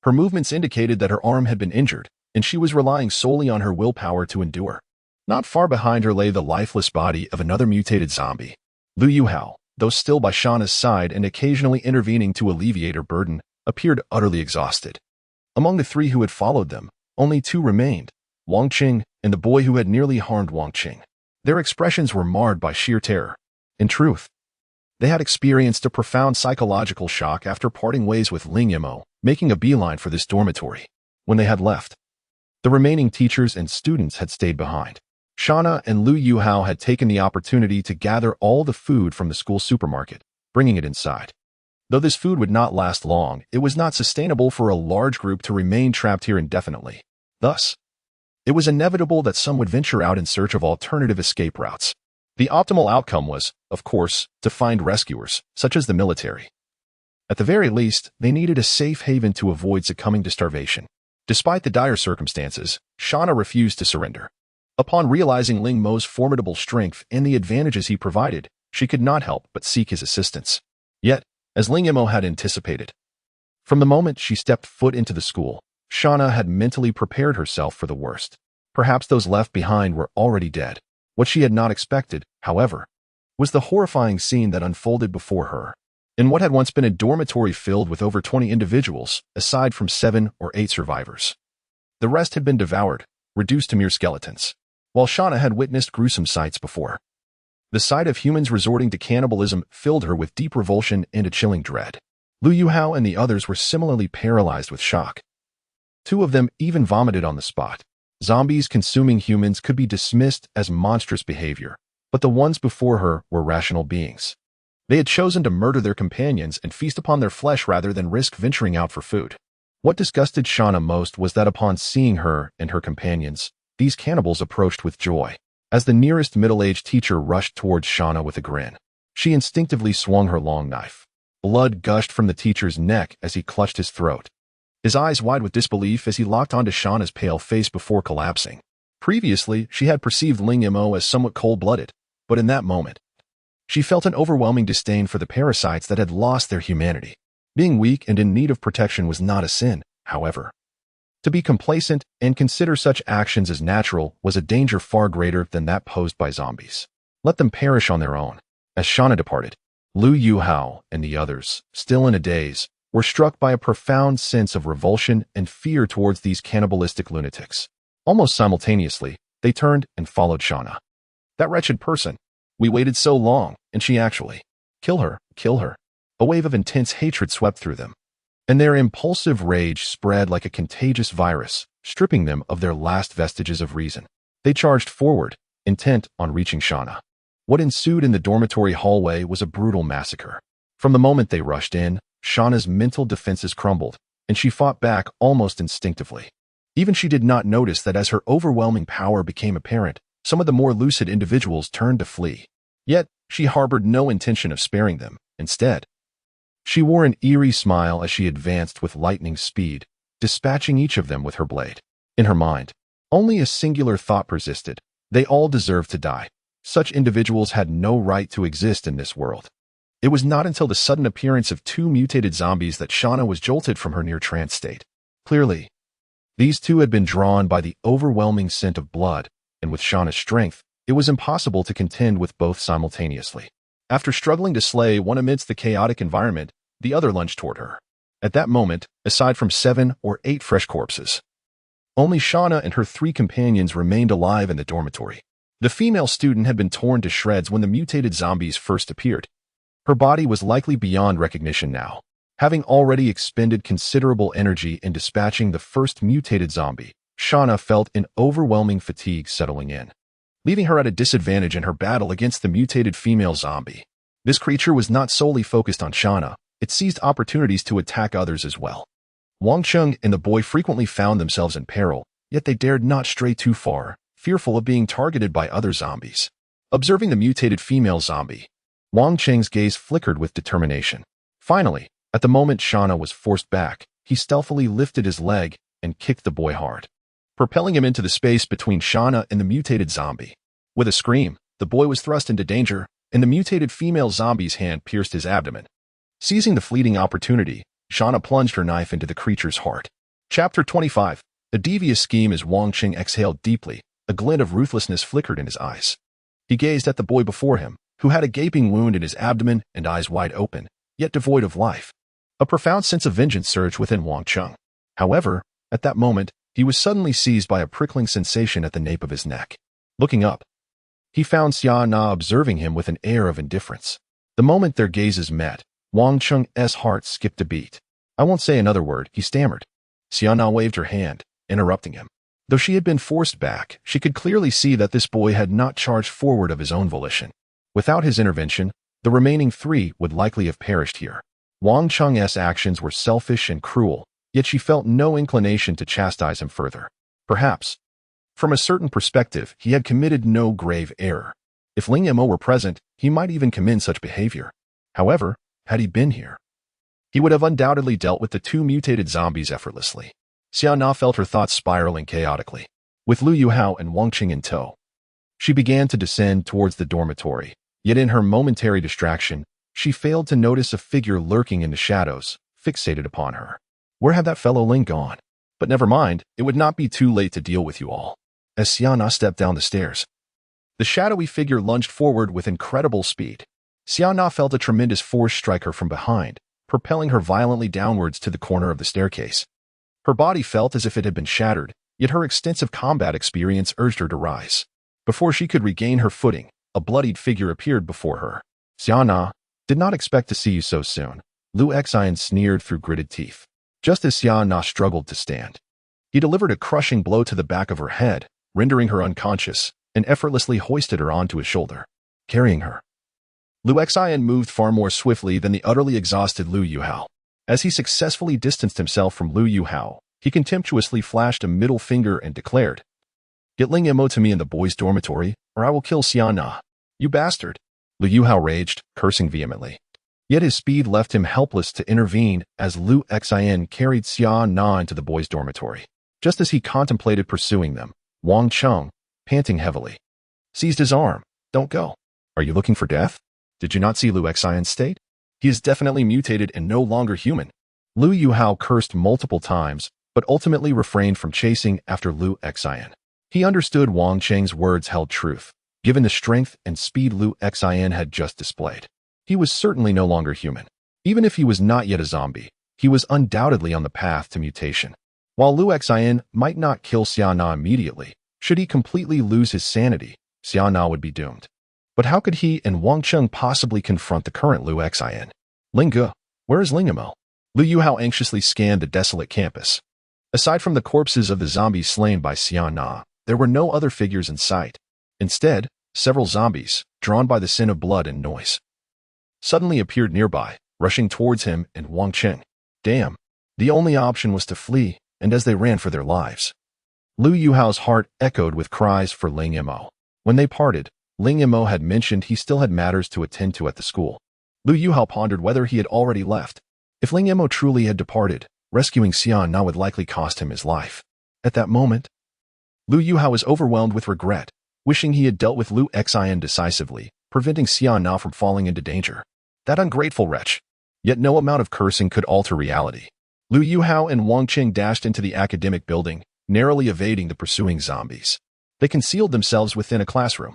[SPEAKER 1] Her movements indicated that her arm had been injured, and she was relying solely on her willpower to endure. Not far behind her lay the lifeless body of another mutated zombie. Li Yalin, though still by Shana's side and occasionally intervening to alleviate her burden, appeared utterly exhausted. Among the three who had followed them, only two remained, Wang Qing and the boy who had nearly harmed Wang Qing. Their expressions were marred by sheer terror. In truth, they had experienced a profound psychological shock after parting ways with Ling Mo, making a beeline for this dormitory. When they had left, the remaining teachers and students had stayed behind. Shana and Li Yalin had taken the opportunity to gather all the food from the school supermarket, bringing it inside. Though this food would not last long, it was not sustainable for a large group to remain trapped here indefinitely. Thus, it was inevitable that some would venture out in search of alternative escape routes. The optimal outcome was, of course, to find rescuers, such as the military. At the very least, they needed a safe haven to avoid succumbing to starvation. Despite the dire circumstances, Shana refused to surrender. Upon realizing Ling Mo's formidable strength and the advantages he provided, she could not help but seek his assistance. Yet, as Ling Mo had anticipated, from the moment she stepped foot into the school, Shana had mentally prepared herself for the worst. Perhaps those left behind were already dead. What she had not expected, however, was the horrifying scene that unfolded before her. In what had once been a dormitory filled with over 20 individuals, aside from 7 or 8 survivors, the rest had been devoured, reduced to mere skeletons. While Shana had witnessed gruesome sights before, the sight of humans resorting to cannibalism filled her with deep revulsion and a chilling dread. Li Yalin and the others were similarly paralyzed with shock. 2 of them even vomited on the spot. Zombies consuming humans could be dismissed as monstrous behavior, but the ones before her were rational beings. They had chosen to murder their companions and feast upon their flesh rather than risk venturing out for food. What disgusted Shana most was that upon seeing her and her companions, these cannibals approached with joy. As the nearest middle-aged teacher rushed towards Shana with a grin, she instinctively swung her long knife. Blood gushed from the teacher's neck as he clutched his throat, his eyes wide with disbelief as he locked onto Shana's pale face before collapsing. Previously, she had perceived Ling Mo as somewhat cold-blooded, but in that moment, she felt an overwhelming disdain for the parasites that had lost their humanity. Being weak and in need of protection was not a sin, however. To be complacent and consider such actions as natural was a danger far greater than that posed by zombies. Let them perish on their own. As Shana departed, Li Yalin and the others, still in a daze, were struck by a profound sense of revulsion and fear towards these cannibalistic lunatics. Almost simultaneously, they turned and followed Shana. That wretched person. We waited so long, and she actually. Kill her, kill her. A wave of intense hatred swept through them, and their impulsive rage spread like a contagious virus, stripping them of their last vestiges of reason. They charged forward, intent on reaching Shana. What ensued in the dormitory hallway was a brutal massacre. From the moment they rushed in, Shana's mental defenses crumbled, and she fought back almost instinctively. Even she did not notice that as her overwhelming power became apparent, some of the more lucid individuals turned to flee. Yet, she harbored no intention of sparing them. Instead, she wore an eerie smile as she advanced with lightning speed, dispatching each of them with her blade. In her mind, Only a singular thought persisted. They all deserved to die. Such individuals had no right to exist in this world. It was not until the sudden appearance of two mutated zombies that Shana was jolted from her near-trance state. Clearly, these two had been drawn by the overwhelming scent of blood, and with Shana's strength, it was impossible to contend with both simultaneously. After struggling to slay one amidst the chaotic environment, the other lunged toward her. At that moment, aside from 7 or 8 fresh corpses, only Shana and her 3 companions remained alive in the dormitory. The female student had been torn to shreds when the mutated zombies first appeared. Her body was likely beyond recognition now. Having already expended considerable energy in dispatching the first mutated zombie, Shana felt an overwhelming fatigue settling in, leaving her at a disadvantage in her battle against the mutated female zombie. This creature was not solely focused on Shana, it seized opportunities to attack others as well. Wang Cheng and the boy frequently found themselves in peril, yet they dared not stray too far, fearful of being targeted by other zombies. Observing the mutated female zombie, Wang Cheng's gaze flickered with determination. Finally, at the moment Shana was forced back, he stealthily lifted his leg and kicked the boy hard, propelling him into the space between Shana and the mutated zombie. With a scream, the boy was thrust into danger, and the mutated female zombie's hand pierced his abdomen. Seizing the fleeting opportunity, Shana plunged her knife into the creature's heart. Chapter 25. A devious scheme. As Wang Cheng exhaled deeply, a glint of ruthlessness flickered in his eyes. He gazed at the boy before him, who had a gaping wound in his abdomen and eyes wide open, yet devoid of life. A profound sense of vengeance surged within Wang Cheng. However, at that moment, he was suddenly seized by a prickling sensation at the nape of his neck. Looking up, he found Shana observing him with an air of indifference. The moment their gazes met, Wang Cheng's heart skipped a beat. "I won't say another word," he stammered. Shana waved her hand, interrupting him. Though she had been forced back, she could clearly see that this boy had not charged forward of his own volition. Without his intervention, the remaining 3 would likely have perished here. Wang Cheng's actions were selfish and cruel, yet she felt no inclination to chastise him further. Perhaps, from a certain perspective, he had committed no grave error. If Ling Mo were present, he might even commend such behavior. However, had he been here, he would have undoubtedly dealt with the 2 mutated zombies effortlessly. Shana felt her thoughts spiraling chaotically. With Lu Yuhao and Wang Cheng in tow, she began to descend towards the dormitory, yet in her momentary distraction, she failed to notice a figure lurking in the shadows, fixated upon her. Where had that fellow Ling gone? But never mind, it would not be too late to deal with you all. As Shana stepped down the stairs, the shadowy figure lunged forward with incredible speed. Shana felt a tremendous force strike her from behind, propelling her violently downwards to the corner of the staircase. Her body felt as if it had been shattered, yet her extensive combat experience urged her to rise. Before she could regain her footing, a bloodied figure appeared before her. "Shana, did not expect to see you so soon," Lu Xian sneered through gritted teeth. Just as Shana struggled to stand, he delivered a crushing blow to the back of her head, rendering her unconscious, and effortlessly hoisted her onto his shoulder, carrying her. Lu Xian moved far more swiftly than the utterly exhausted Lu Yuhao. As he successfully distanced himself from Lu Yuhao, he contemptuously flashed a middle finger and declared, "Get Ling Mo to me in the boys' dormitory, or I will kill Shana. You bastard!" Lu Yuhao raged, cursing vehemently. Yet his speed left him helpless to intervene as Lu Xian carried Shana into the boys' dormitory. Just as he contemplated pursuing them, Wang Cheng, panting heavily, seized his arm. "Don't go. Are you looking for death? Did you not see Lu Xian's state? He is definitely mutated and no longer human." Lu Yuhao cursed multiple times, but ultimately refrained from chasing after Lu Xian. He understood Wang Cheng's words held truth, given the strength and speed Lu Xian had just displayed. He was certainly no longer human. Even if he was not yet a zombie, he was undoubtedly on the path to mutation. While Lu Xian might not kill Shana immediately, should he completely lose his sanity, Shana would be doomed. But how could he and Wang Cheng possibly confront the current Lu Xian? "Linga, where is Ling Mo?" Lu Yuhao anxiously scanned the desolate campus. Aside from the corpses of the zombies slain by Shana, there were no other figures in sight. Instead, several zombies, drawn by the scent of blood and noise, suddenly appeared nearby, rushing towards him and Wang Cheng. Damn. The only option was to flee, and as they ran for their lives, Lu Yuhao's heart echoed with cries for Ling Mo. When they parted, Ling Mo had mentioned he still had matters to attend to at the school. Lu Yuhao pondered whether he had already left. If Ling Mo truly had departed, rescuing Shana would likely cost him his life. At that moment, Lu Yuhao was overwhelmed with regret, wishing he had dealt with Lu Xian decisively, preventing Shana from falling into danger. That ungrateful wretch. Yet no amount of cursing could alter reality. Lu Yuhao and Wang Qing dashed into the academic building, narrowly evading the pursuing zombies. They concealed themselves within a classroom.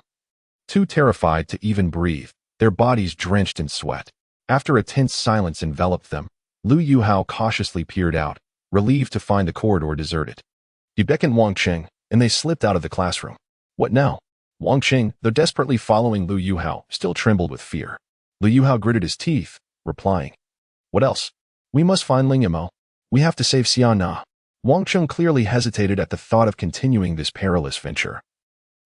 [SPEAKER 1] Too terrified to even breathe, their bodies drenched in sweat. After a tense silence enveloped them, Lu Yuhao cautiously peered out, relieved to find the corridor deserted. He beckoned Wang Qing, and they slipped out of the classroom. What now? Wang Qing, though desperately following Lu Yuhao, still trembled with fear. Lu Yuhao gritted his teeth, replying, "What else? We must find Ling Mo. We have to save Shana." Wang Qing clearly hesitated at the thought of continuing this perilous venture.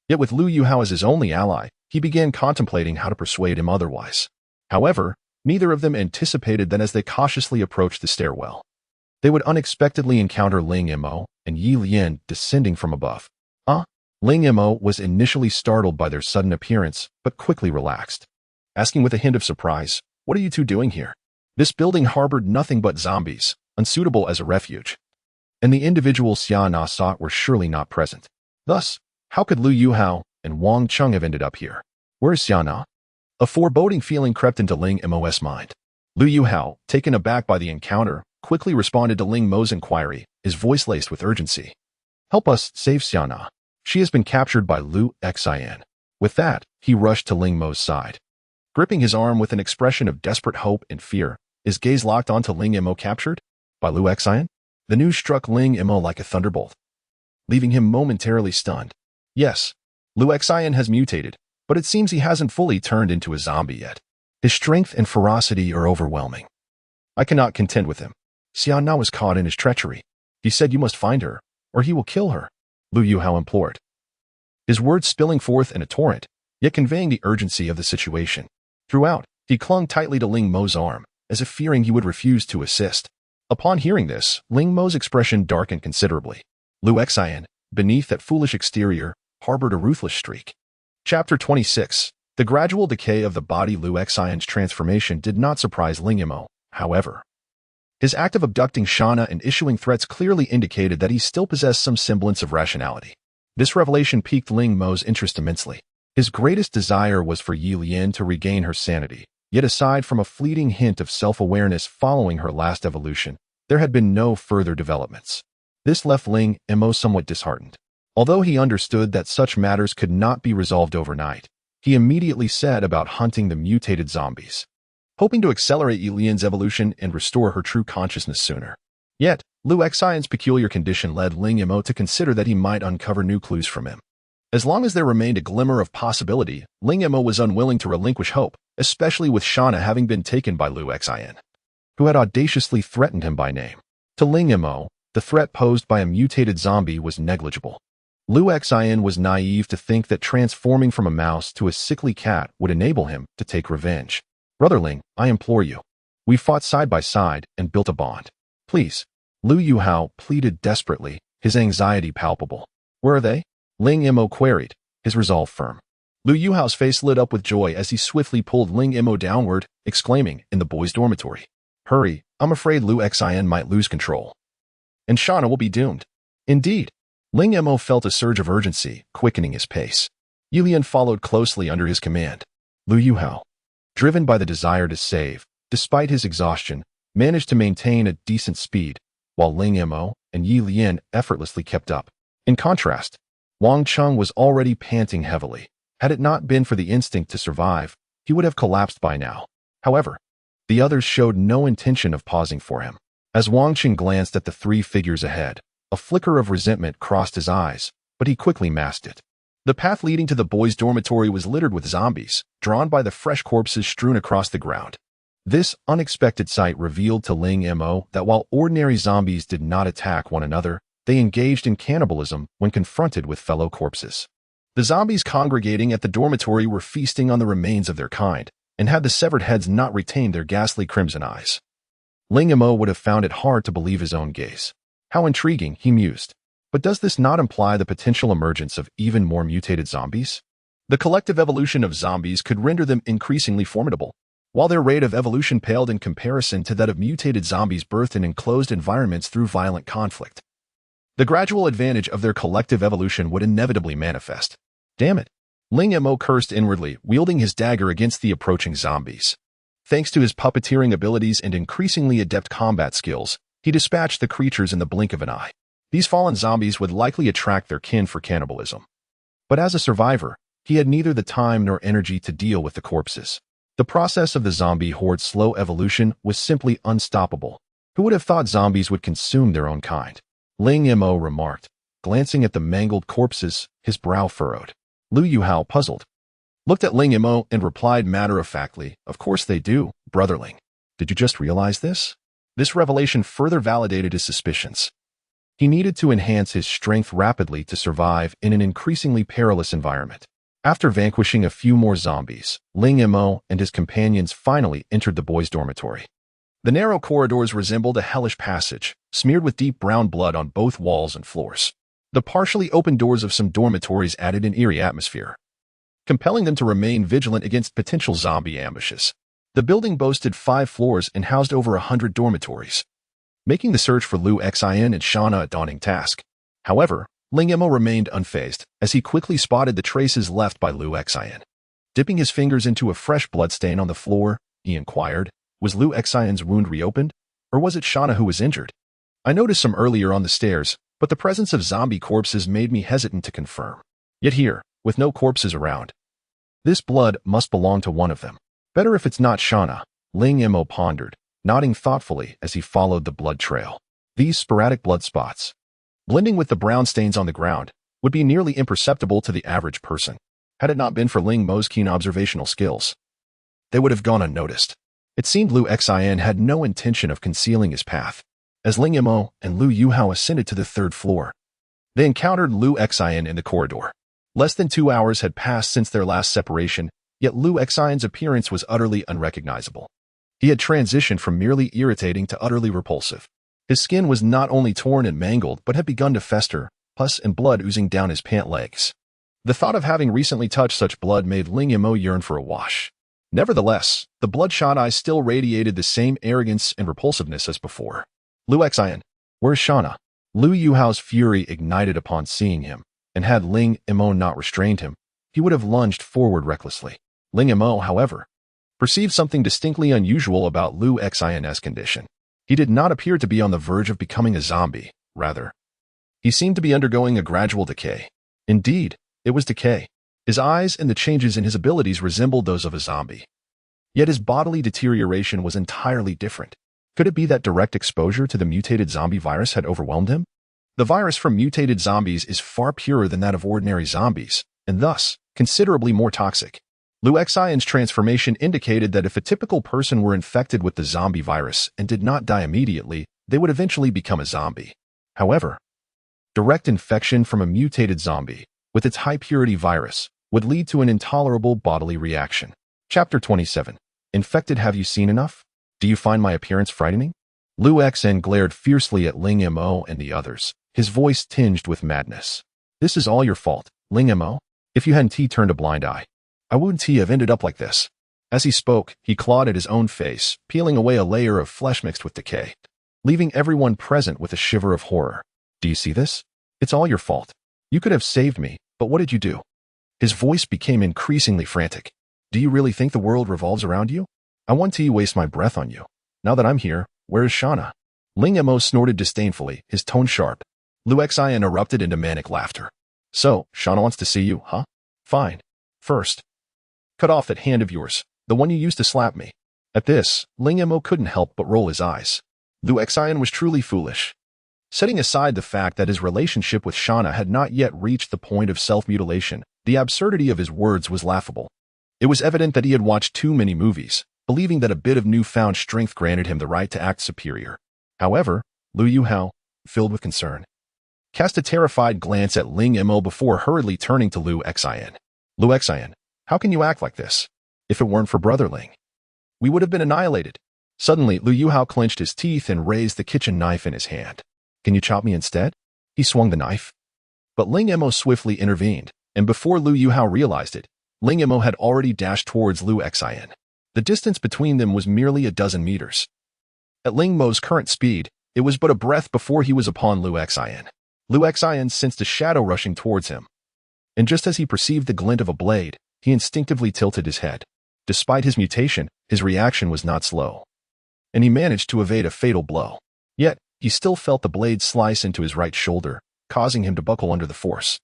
[SPEAKER 1] Yet with Lu Yuhao as his only ally, he began contemplating how to persuade him otherwise. However, neither of them anticipated that as they cautiously approached the stairwell, they would unexpectedly encounter Ling Mo and Ye Lian descending from above. Ling Mo was initially startled by their sudden appearance, but quickly relaxed, asking with a hint of surprise, "What are you two doing here?" This building harbored nothing but zombies, unsuitable as a refuge, and the individuals Shana sought were surely not present. Thus, how could Lu Yuhao and Wang Qing have ended up here? Where is Shana? A foreboding feeling crept into Ling Mo's mind. Lu Yuhao, taken aback by the encounter, quickly responded to Ling Mo's inquiry, his voice laced with urgency. "Help us save Shana. She has been captured by Lu Xian." With that, he rushed to Ling Mo's side. Gripping his arm with an expression of desperate hope and fear, his gaze locked onto Ling Mo. Captured by Lu Xian? The news struck Ling Mo like a thunderbolt, leaving him momentarily stunned. Yes, Lu Xian has mutated, but it seems he hasn't fully turned into a zombie yet. His strength and ferocity are overwhelming. I cannot contend with him. Shana was caught in his treachery. He said you must find her, or he will kill her, Lu Yuhao implored, his words spilling forth in a torrent, yet conveying the urgency of the situation. Throughout, he clung tightly to Ling Mo's arm, as if fearing he would refuse to assist. Upon hearing this, Ling Mo's expression darkened considerably. Lu Xian, beneath that foolish exterior, harbored a ruthless streak. Chapter 26. The gradual decay of the body. Lu Xian's transformation did not surprise Ling Mo, however. His act of abducting Shana and issuing threats clearly indicated that he still possessed some semblance of rationality. This revelation piqued Ling Mo's interest immensely. His greatest desire was for Ye Lian to regain her sanity, yet aside from a fleeting hint of self-awareness following her last evolution, there had been no further developments. This left Ling Mo somewhat disheartened. Although he understood that such matters could not be resolved overnight, he immediately set about hunting the mutated zombies, hoping to accelerate Ye Lian's evolution and restore her true consciousness sooner. Yet, Lu Xian's peculiar condition led Ling Mo to consider that he might uncover new clues from him. As long as there remained a glimmer of possibility, Ling Mo was unwilling to relinquish hope, especially with Shana having been taken by Lu Xian, who had audaciously threatened him by name. To Ling Mo, the threat posed by a mutated zombie was negligible. Lu Xian was naive to think that transforming from a mouse to a sickly cat would enable him to take revenge. "Brother Ling, I implore you. We fought side by side and built a bond. Please." Lu Yuhao pleaded desperately, his anxiety palpable. "Where are they?" Ling Mo queried, his resolve firm. Lu Yuhao's face lit up with joy as he swiftly pulled Ling Mo downward, exclaiming, "In the boys' dormitory. Hurry, I'm afraid Lu Xian might lose control, and Shana will be doomed." Indeed, Ling Mo felt a surge of urgency, quickening his pace. Ye Lian followed closely under his command. Lu Yuhao, driven by the desire to save, despite his exhaustion, managed to maintain a decent speed, while Ling Mo and Ye Lian effortlessly kept up. In contrast, Wang Qing was already panting heavily. Had it not been for the instinct to survive, he would have collapsed by now. However, the others showed no intention of pausing for him. As Wang Qing glanced at the three figures ahead, a flicker of resentment crossed his eyes, but he quickly masked it. The path leading to the boys' dormitory was littered with zombies, drawn by the fresh corpses strewn across the ground. This unexpected sight revealed to Ling Mo that while ordinary zombies did not attack one another, they engaged in cannibalism when confronted with fellow corpses. The zombies congregating at the dormitory were feasting on the remains of their kind, and had the severed heads not retained their ghastly crimson eyes, Ling Mo would have found it hard to believe his own gaze. How intriguing, he mused. But does this not imply the potential emergence of even more mutated zombies? The collective evolution of zombies could render them increasingly formidable, while their rate of evolution paled in comparison to that of mutated zombies birthed in enclosed environments through violent conflict. The gradual advantage of their collective evolution would inevitably manifest. Damn it. Ling Mo cursed inwardly, wielding his dagger against the approaching zombies. Thanks to his puppeteering abilities and increasingly adept combat skills, he dispatched the creatures in the blink of an eye. These fallen zombies would likely attract their kin for cannibalism. But as a survivor, he had neither the time nor energy to deal with the corpses. The process of the zombie horde's slow evolution was simply unstoppable. Who would have thought zombies would consume their own kind? Ling Mo remarked, glancing at the mangled corpses, his brow furrowed. Lu Yuhao, puzzled, looked at Ling Mo and replied matter-of-factly, "Of course they do, brotherling. Did you just realize this?" This revelation further validated his suspicions. He needed to enhance his strength rapidly to survive in an increasingly perilous environment. After vanquishing a few more zombies, Ling Mo and his companions finally entered the boys' dormitory. The narrow corridors resembled a hellish passage, smeared with deep brown blood on both walls and floors. The partially open doors of some dormitories added an eerie atmosphere, compelling them to remain vigilant against potential zombie ambushes. The building boasted 5 floors and housed over 100 dormitories, making the search for Liu Yalin and Shana a daunting task. However, Ling Mo remained unfazed as he quickly spotted the traces left by Liu Yalin. Dipping his fingers into a fresh bloodstain on the floor, he inquired, "Was Liu Yalin's wound reopened, or was it Shana who was injured? I noticed some earlier on the stairs, but the presence of zombie corpses made me hesitant to confirm. Yet here, with no corpses around, this blood must belong to one of them. Better if it's not Shana," Ling Mo pondered, nodding thoughtfully as he followed the blood trail. These sporadic blood spots, blending with the brown stains on the ground, would be nearly imperceptible to the average person. Had it not been for Ling Mo's keen observational skills, they would have gone unnoticed. It seemed Liu Yalin had no intention of concealing his path. As Ling Mo and Lu Yuhao ascended to the 3rd floor, they encountered Liu Yalin in the corridor. Less than 2 hours had passed since their last separation, yet Liu Yalin's appearance was utterly unrecognizable. He had transitioned from merely irritating to utterly repulsive. His skin was not only torn and mangled, but had begun to fester, pus and blood oozing down his pant legs. The thought of having recently touched such blood made Ling Mo yearn for a wash. Nevertheless, the bloodshot eyes still radiated the same arrogance and repulsiveness as before. "Liu Yalin, where's Shana?" Lu Yuhao's fury ignited upon seeing him, and had Ling Mo not restrained him, he would have lunged forward recklessly. Ling Mo, however, perceived something distinctly unusual about Liu Yalin's condition. He did not appear to be on the verge of becoming a zombie. Rather, he seemed to be undergoing a gradual decay. Indeed, it was decay. His eyes and the changes in his abilities resembled those of a zombie. Yet his bodily deterioration was entirely different. Could it be that direct exposure to the mutated zombie virus had overwhelmed him? The virus from mutated zombies is far purer than that of ordinary zombies, and thus considerably more toxic. Liu Yalin's transformation indicated that if a typical person were infected with the zombie virus and did not die immediately, they would eventually become a zombie. However, direct infection from a mutated zombie, with its high-purity virus, would lead to an intolerable bodily reaction. Chapter 27. Infected. Have you seen enough? Do you find my appearance frightening? Liu Yalin glared fiercely at Ling Mo and the others, his voice tinged with madness. "This is all your fault, Ling Mo. If you hadn't turned a blind eye, I wouldn't have ended up like this." As he spoke, he clawed at his own face, peeling away a layer of flesh mixed with decay, leaving everyone present with a shiver of horror. "Do you see this? It's all your fault. You could have saved me, but what did you do?" His voice became increasingly frantic. "Do you really think the world revolves around you? I want to waste my breath on you. Now that I'm here, where is Shana?" Ling Mo snorted disdainfully, his tone sharp. Liu Yalin erupted into manic laughter. "So, Shana wants to see you, huh? Fine. First, cut off that hand of yours, the one you used to slap me." At this, Ling Mo couldn't help but roll his eyes. Liu Yalin was truly foolish. Setting aside the fact that his relationship with Shana had not yet reached the point of self-mutilation, the absurdity of his words was laughable. It was evident that he had watched too many movies, believing that a bit of newfound strength granted him the right to act superior. However, Lu Yuhao, filled with concern, cast a terrified glance at Ling Mo before hurriedly turning to Liu Yalin. "Liu Yalin, how can you act like this? If it weren't for Brother Ling, we would have been annihilated." Suddenly, Liu Yuhao clenched his teeth and raised the kitchen knife in his hand. "Can you chop me instead?" He swung the knife. But Ling Mo swiftly intervened, and before Liu Yuhao realized it, Ling Mo had already dashed towards Liu Yalin. The distance between them was merely a dozen meters. At Ling Mo's current speed, it was but a breath before he was upon Liu Yalin. Lu Xian sensed a shadow rushing towards him. And just as he perceived the glint of a blade, he instinctively tilted his head. Despite his mutation, his reaction was not slow. And he managed to evade a fatal blow. Yet, he still felt the blade slice into his right shoulder, causing him to buckle under the force.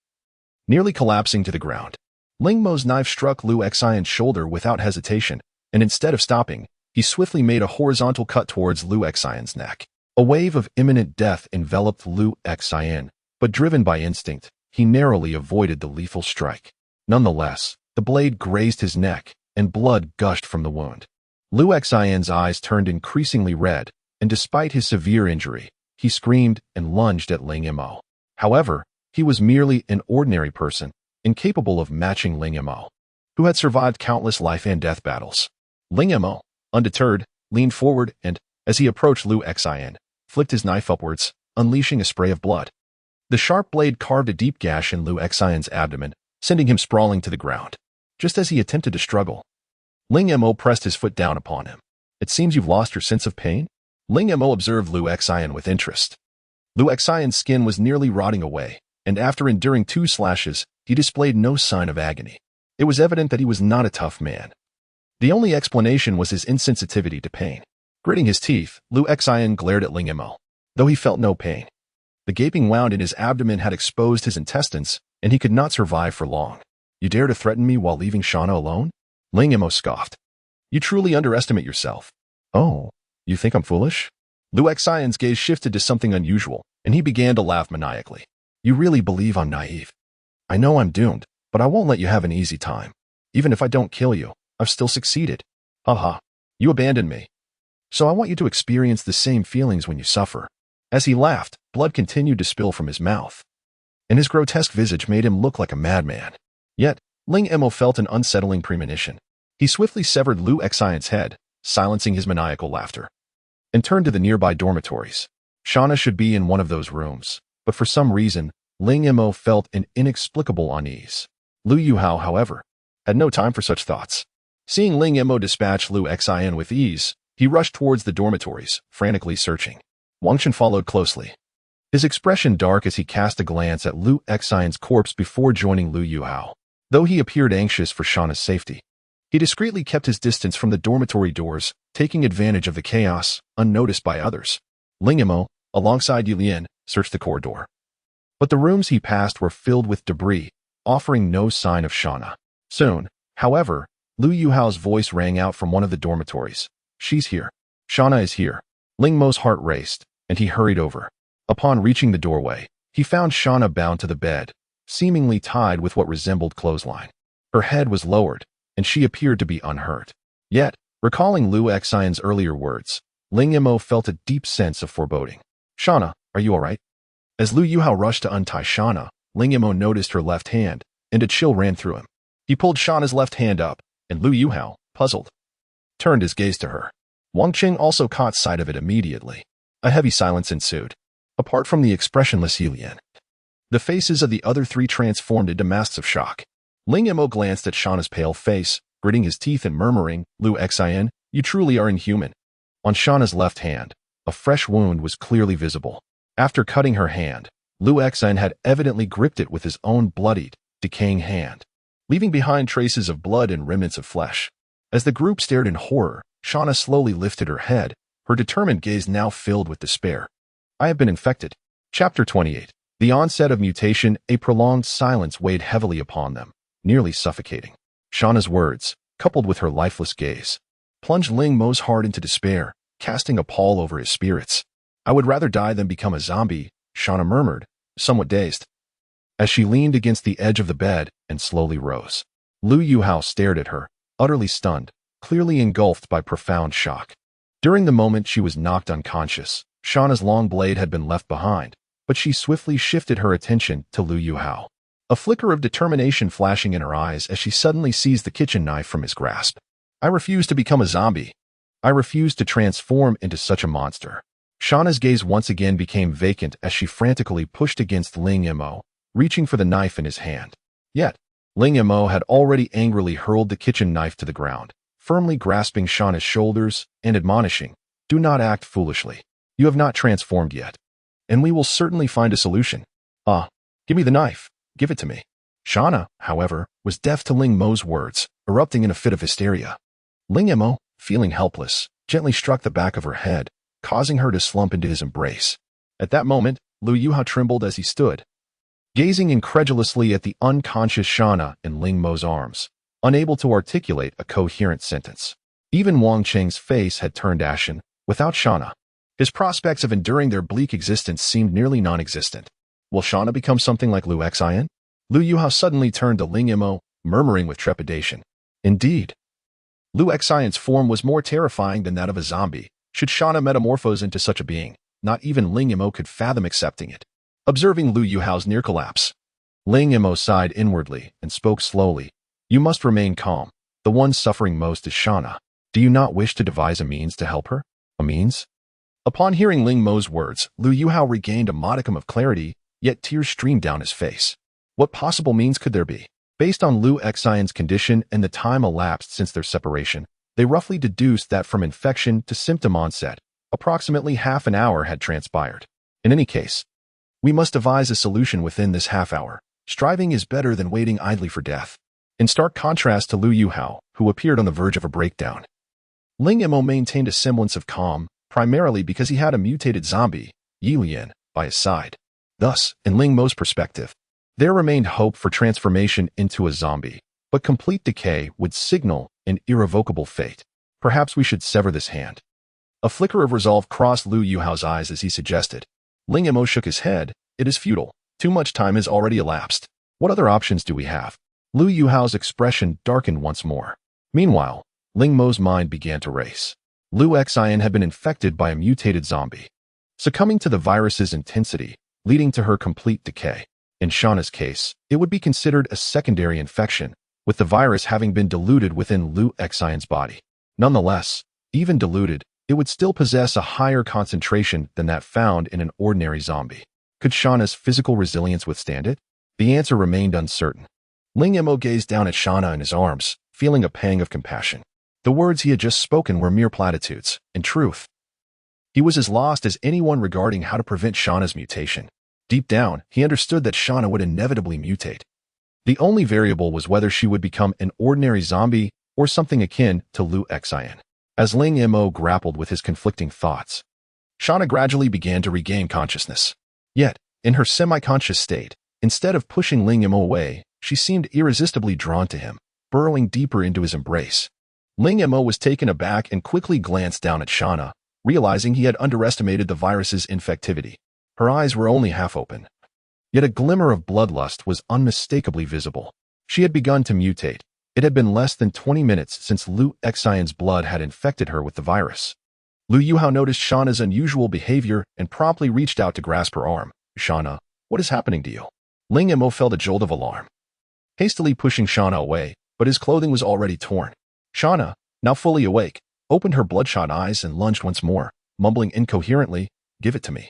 [SPEAKER 1] Nearly collapsing to the ground, Ling Mo's knife struck Lu Xian's shoulder without hesitation, and instead of stopping, he swiftly made a horizontal cut towards Lu Xian's neck. A wave of imminent death enveloped Lu Xian, but driven by instinct, he narrowly avoided the lethal strike. Nonetheless, the blade grazed his neck, and blood gushed from the wound. Lu Xian's eyes turned increasingly red, and despite his severe injury, he screamed and lunged at Ling Mo. However, he was merely an ordinary person, incapable of matching Ling Mo, who had survived countless life and death battles. Ling Mo, undeterred, leaned forward and, as he approached Lu Xian, flicked his knife upwards, unleashing a spray of blood. The sharp blade carved a deep gash in Lu Xian's abdomen, sending him sprawling to the ground. Just as he attempted to struggle, Ling Mo pressed his foot down upon him. "It seems you've lost your sense of pain?" Ling Mo observed Lu Xian with interest. Lu Xian's skin was nearly rotting away, and after enduring 2 slashes, he displayed no sign of agony. It was evident that he was not a tough man. The only explanation was his insensitivity to pain. Gritting his teeth, Lu Xian glared at Ling Mo, though he felt no pain. The gaping wound in his abdomen had exposed his intestines, and he could not survive for long. "You dare to threaten me while leaving Shana alone?" Ling Mo scoffed. "You truly underestimate yourself." "Oh, you think I'm foolish?" Lu Xian's gaze shifted to something unusual, and he began to laugh maniacally. "You really believe I'm naive? I know I'm doomed, but I won't let you have an easy time. Even if I don't kill you, I've still succeeded. Haha, you abandoned me. So I want you to experience the same feelings when you suffer." As he laughed, blood continued to spill from his mouth, and his grotesque visage made him look like a madman. Yet, Ling Mo felt an unsettling premonition. He swiftly severed Lu Xian's head, silencing his maniacal laughter, and turned to the nearby dormitories. Shana should be in one of those rooms, but for some reason, Ling Mo felt an inexplicable unease. Lu Yuhao, however, had no time for such thoughts. Seeing Ling Mo dispatch Lu Xian with ease, he rushed towards the dormitories, frantically searching. Wang Chen followed closely, his expression dark as he cast a glance at Lu Xian's corpse before joining Lu Yuhao. Though he appeared anxious for Shana's safety, he discreetly kept his distance from the dormitory doors, taking advantage of the chaos, unnoticed by others. Ling Mo, alongside Ye Lian, searched the corridor. But the rooms he passed were filled with debris, offering no sign of Shana. Soon, however, Lu Yuhao's voice rang out from one of the dormitories. "She's here. Shana is here." Ling Mo's heart raced, and he hurried over. Upon reaching the doorway, he found Shana bound to the bed, seemingly tied with what resembled clothesline. Her head was lowered, and she appeared to be unhurt. Yet, recalling Lu Xian's earlier words, Ling Mo felt a deep sense of foreboding. "Shana, are you all right?" As Lu Yuhao rushed to untie Shana, Ling Mo noticed her left hand, and a chill ran through him. He pulled Shana's left hand up, and Lu Yuhao, puzzled, turned his gaze to her. Wang Qing also caught sight of it immediately. A heavy silence ensued. Apart from the expressionless Ye Lian, the faces of the other 3 transformed into masks of shock. Ling Mo glanced at Shana's pale face, gritting his teeth and murmuring, "Lu Xian, you truly are inhuman." On Shana's left hand, a fresh wound was clearly visible. After cutting her hand, Lu Xian had evidently gripped it with his own bloodied, decaying hand, leaving behind traces of blood and remnants of flesh. As the group stared in horror, Shana slowly lifted her head, her determined gaze now filled with despair. "I have been infected." Chapter 28. The onset of mutation, a prolonged silence weighed heavily upon them, nearly suffocating. Shana's words, coupled with her lifeless gaze, plunged Ling Mo's heart into despair, casting a pall over his spirits. "I would rather die than become a zombie," Shana murmured, somewhat dazed, as she leaned against the edge of the bed and slowly rose. Lu Yuhao stared at her, utterly stunned, clearly engulfed by profound shock. During the moment she was knocked unconscious, Shana's long blade had been left behind, but she swiftly shifted her attention to Lu Yuhao, a flicker of determination flashing in her eyes as she suddenly seized the kitchen knife from his grasp. "I refuse to become a zombie. I refuse to transform into such a monster." Shana's gaze once again became vacant as she frantically pushed against Ling Mo, reaching for the knife in his hand. Yet, Ling Mo had already angrily hurled the kitchen knife to the ground, firmly grasping Shana's shoulders and admonishing, "Do not act foolishly. You have not transformed yet, and we will certainly find a solution." Ah, give me the knife. Give it to me. Shana, however, was deaf to Ling Mo's words, erupting in a fit of hysteria. Ling Mo, feeling helpless, gently struck the back of her head, causing her to slump into his embrace. At that moment, Lu Yuhao trembled as he stood, gazing incredulously at the unconscious Shana in Ling Mo's arms, unable to articulate a coherent sentence. Even Wang Cheng's face had turned ashen. Without Shana, his prospects of enduring their bleak existence seemed nearly non-existent. Will Shana become something like Lu Xian? Lu Yuhao suddenly turned to Ling Mo, murmuring with trepidation. Indeed, Lu Xian's form was more terrifying than that of a zombie. Should Shana metamorphose into such a being, not even Ling Mo could fathom accepting it. Observing Lu Yuhao's near collapse, Ling Mo sighed inwardly and spoke slowly. You must remain calm. The one suffering most is Shana. Do you not wish to devise a means to help her? A means? Upon hearing Ling Mo's words, Lu Yuhao regained a modicum of clarity, yet tears streamed down his face. What possible means could there be? Based on Lu Xian's condition and the time elapsed since their separation, they roughly deduced that from infection to symptom onset, approximately half an hour had transpired. In any case, we must devise a solution within this half hour. Striving is better than waiting idly for death. In stark contrast to Lu Yuhao, who appeared on the verge of a breakdown, Ling Mo maintained a semblance of calm, primarily because he had a mutated zombie, Ye Lian, by his side. Thus, in Ling Mo's perspective, there remained hope for transformation into a zombie, but complete decay would signal an irrevocable fate. Perhaps we should sever this hand. A flicker of resolve crossed Lu Yuhao's eyes as he suggested. Ling Mo shook his head. It is futile. Too much time has already elapsed. What other options do we have? Lu Yuhao's expression darkened once more. Meanwhile, Ling Mo's mind began to race. Lu Xian had been infected by a mutated zombie, succumbing to the virus's intensity, leading to her complete decay. In Shana's case, it would be considered a secondary infection, with the virus having been diluted within Lu Xian's body. Nonetheless, even diluted, it would still possess a higher concentration than that found in an ordinary zombie. Could Shana's physical resilience withstand it? The answer remained uncertain. Ling Mo gazed down at Shana in his arms, feeling a pang of compassion. The words he had just spoken were mere platitudes. In truth, he was as lost as anyone regarding how to prevent Shana's mutation. Deep down, he understood that Shana would inevitably mutate. The only variable was whether she would become an ordinary zombie or something akin to Lu Xian. As Ling Mo grappled with his conflicting thoughts, Shana gradually began to regain consciousness. Yet, in her semi-conscious state, instead of pushing Ling Mo away, she seemed irresistibly drawn to him, burrowing deeper into his embrace. Ling Mo was taken aback and quickly glanced down at Shana, realizing he had underestimated the virus's infectivity. Her eyes were only half open, yet a glimmer of bloodlust was unmistakably visible. She had begun to mutate. It had been less than 20 minutes since Lu Xian's blood had infected her with the virus. Lu Yuhao noticed Shana's unusual behavior and promptly reached out to grasp her arm. Shana, what is happening to you? Ling Mo felt a jolt of alarm, hastily pushing Shana away, but his clothing was already torn. Shana, now fully awake, opened her bloodshot eyes and lunged once more, mumbling incoherently, "Give it to me."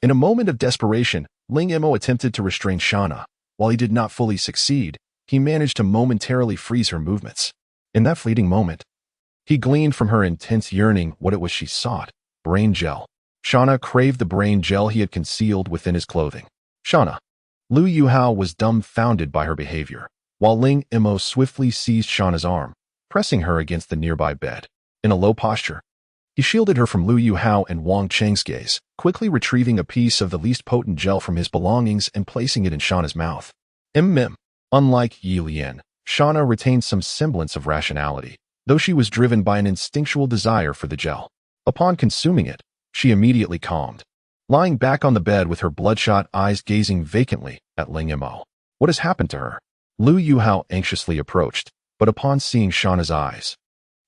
[SPEAKER 1] In a moment of desperation, Ling Mo attempted to restrain Shana. While he did not fully succeed, he managed to momentarily freeze her movements. In that fleeting moment, he gleaned from her intense yearning what it was she sought: brain gel. Shana craved the brain gel he had concealed within his clothing. Shana. Lu Yuhao was dumbfounded by her behavior, while Ling Mo swiftly seized Shana's arm, pressing her against the nearby bed. In a low posture, he shielded her from Lu Yuhao and Wang Cheng's gaze, quickly retrieving a piece of the least potent gel from his belongings and placing it in Shana's mouth. Unlike Ye Lian, Shana retained some semblance of rationality, though she was driven by an instinctual desire for the gel. Upon consuming it, she immediately calmed, lying back on the bed with her bloodshot eyes gazing vacantly at Ling Mo. What has happened to her? Lu Yuhao anxiously approached, but upon seeing Shana's eyes,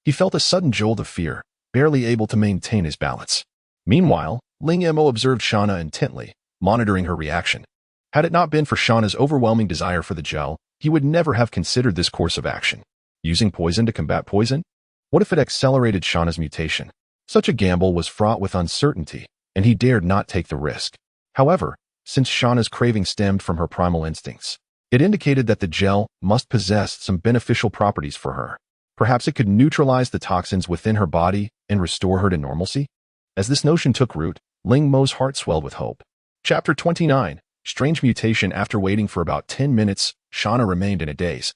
[SPEAKER 1] he felt a sudden jolt of fear, barely able to maintain his balance. Meanwhile, Ling Mo observed Shana intently, monitoring her reaction. Had it not been for Shana's overwhelming desire for the gel, he would never have considered this course of action. Using poison to combat poison? What if it accelerated Shana's mutation? Such a gamble was fraught with uncertainty, and he dared not take the risk. However, since Shana's craving stemmed from her primal instincts, it indicated that the gel must possess some beneficial properties for her. Perhaps it could neutralize the toxins within her body and restore her to normalcy? As this notion took root, Ling Mo's heart swelled with hope. Chapter 29. Strange mutation. After waiting for about 10 minutes, Shana remained in a daze,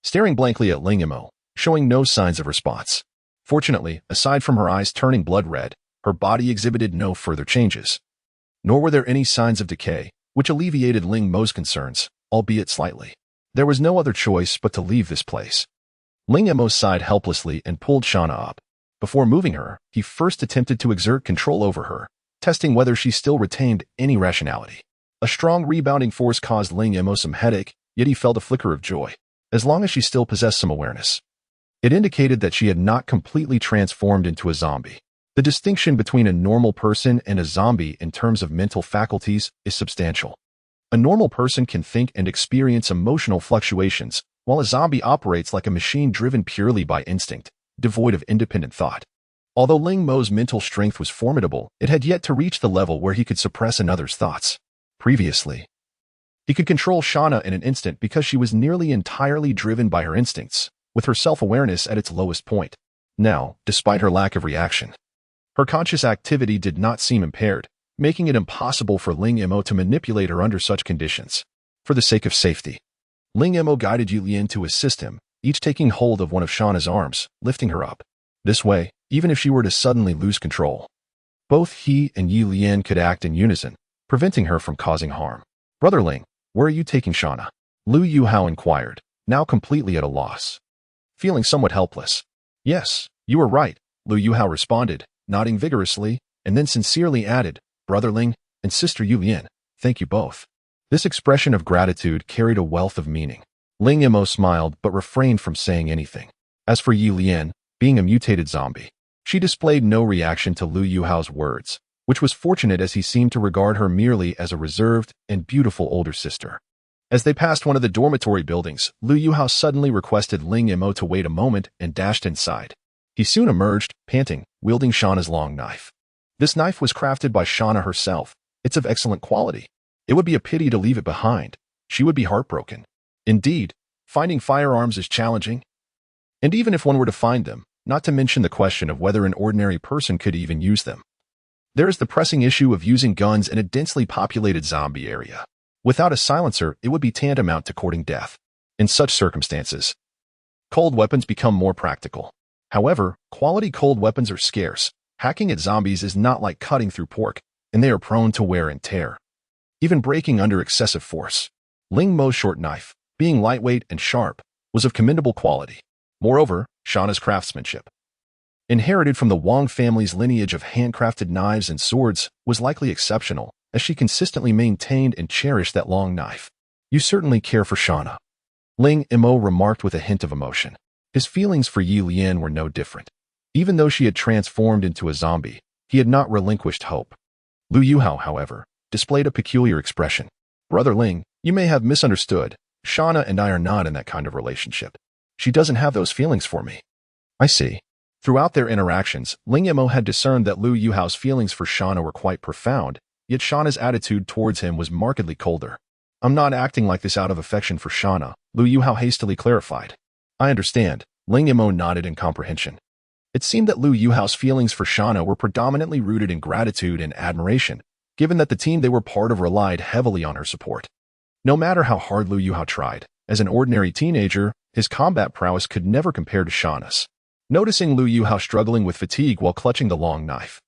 [SPEAKER 1] staring blankly at Ling Mo, showing no signs of response. Fortunately, aside from her eyes turning blood red, her body exhibited no further changes. Nor were there any signs of decay, which alleviated Ling Mo's concerns, albeit slightly. There was no other choice but to leave this place. Ling Mo sighed helplessly and pulled Shana up. Before moving her, he first attempted to exert control over her, testing whether she still retained any rationality. A strong rebounding force caused Ling Mo some headache, yet he felt a flicker of joy, as long as she still possessed some awareness. It indicated that she had not completely transformed into a zombie. The distinction between a normal person and a zombie in terms of mental faculties is substantial. A normal person can think and experience emotional fluctuations, while a zombie operates like a machine driven purely by instinct, devoid of independent thought. Although Ling Mo's mental strength was formidable, it had yet to reach the level where he could suppress another's thoughts. Previously, he could control Shana in an instant because she was nearly entirely driven by her instincts, with her self-awareness at its lowest point. Now, despite her lack of reaction, her conscious activity did not seem impaired, making it impossible for Ling Mo to manipulate her under such conditions. For the sake of safety, Ling Mo guided Ye Lian to assist him, each taking hold of one of Shana's arms, lifting her up. This way, even if she were to suddenly lose control, both he and Ye Lian could act in unison, preventing her from causing harm. "Brother Ling, where are you taking Shana?" Lu Yuhao inquired, now completely at a loss. Feeling somewhat helpless. "Yes, you were right," Lu Yuhao responded, nodding vigorously, and then sincerely added, "Brother Ling and Sister Ye Lian, thank you both." This expression of gratitude carried a wealth of meaning. Ling Mo smiled but refrained from saying anything. As for Ye Lian, being a mutated zombie, she displayed no reaction to Lu Yuhao's words, which was fortunate as he seemed to regard her merely as a reserved and beautiful older sister. As they passed one of the dormitory buildings, Lu Yuhao suddenly requested Ling Mo to wait a moment and dashed inside. He soon emerged, panting, wielding Shana's long knife. This knife was crafted by Shana herself. It's of excellent quality. It would be a pity to leave it behind. She would be heartbroken. Indeed, finding firearms is challenging. And even if one were to find them, not to mention the question of whether an ordinary person could even use them, there is the pressing issue of using guns in a densely populated zombie area. Without a silencer, it would be tantamount to courting death. In such circumstances, cold weapons become more practical. However, quality cold weapons are scarce. Hacking at zombies is not like cutting through pork, and they are prone to wear and tear, even breaking under excessive force. Ling Mo's short knife, being lightweight and sharp, was of commendable quality. Moreover, Shana's craftsmanship, inherited from the Wang family's lineage of handcrafted knives and swords, was likely exceptional, as she consistently maintained and cherished that long knife. "You certainly care for Shana," Ling Mo remarked with a hint of emotion. His feelings for Ye Lian were no different. Even though she had transformed into a zombie, he had not relinquished hope. Lu Yuhao, however, displayed a peculiar expression. "Brother Ling, you may have misunderstood. Shana and I are not in that kind of relationship. She doesn't have those feelings for me." "I see." Throughout their interactions, Ling Mo had discerned that Lu Yuhao's feelings for Shana were quite profound, yet Shana's attitude towards him was markedly colder. "I'm not acting like this out of affection for Shana," Lu Yuhao hastily clarified. "I understand." Ling Mo nodded in comprehension. It seemed that Lu Yuhao's feelings for Shana were predominantly rooted in gratitude and admiration, given that the team they were part of relied heavily on her support. No matter how hard Lu Yuhao tried, as an ordinary teenager, his combat prowess could never compare to Shana's. Noticing Lu Yuhao struggling with fatigue while clutching the long knife,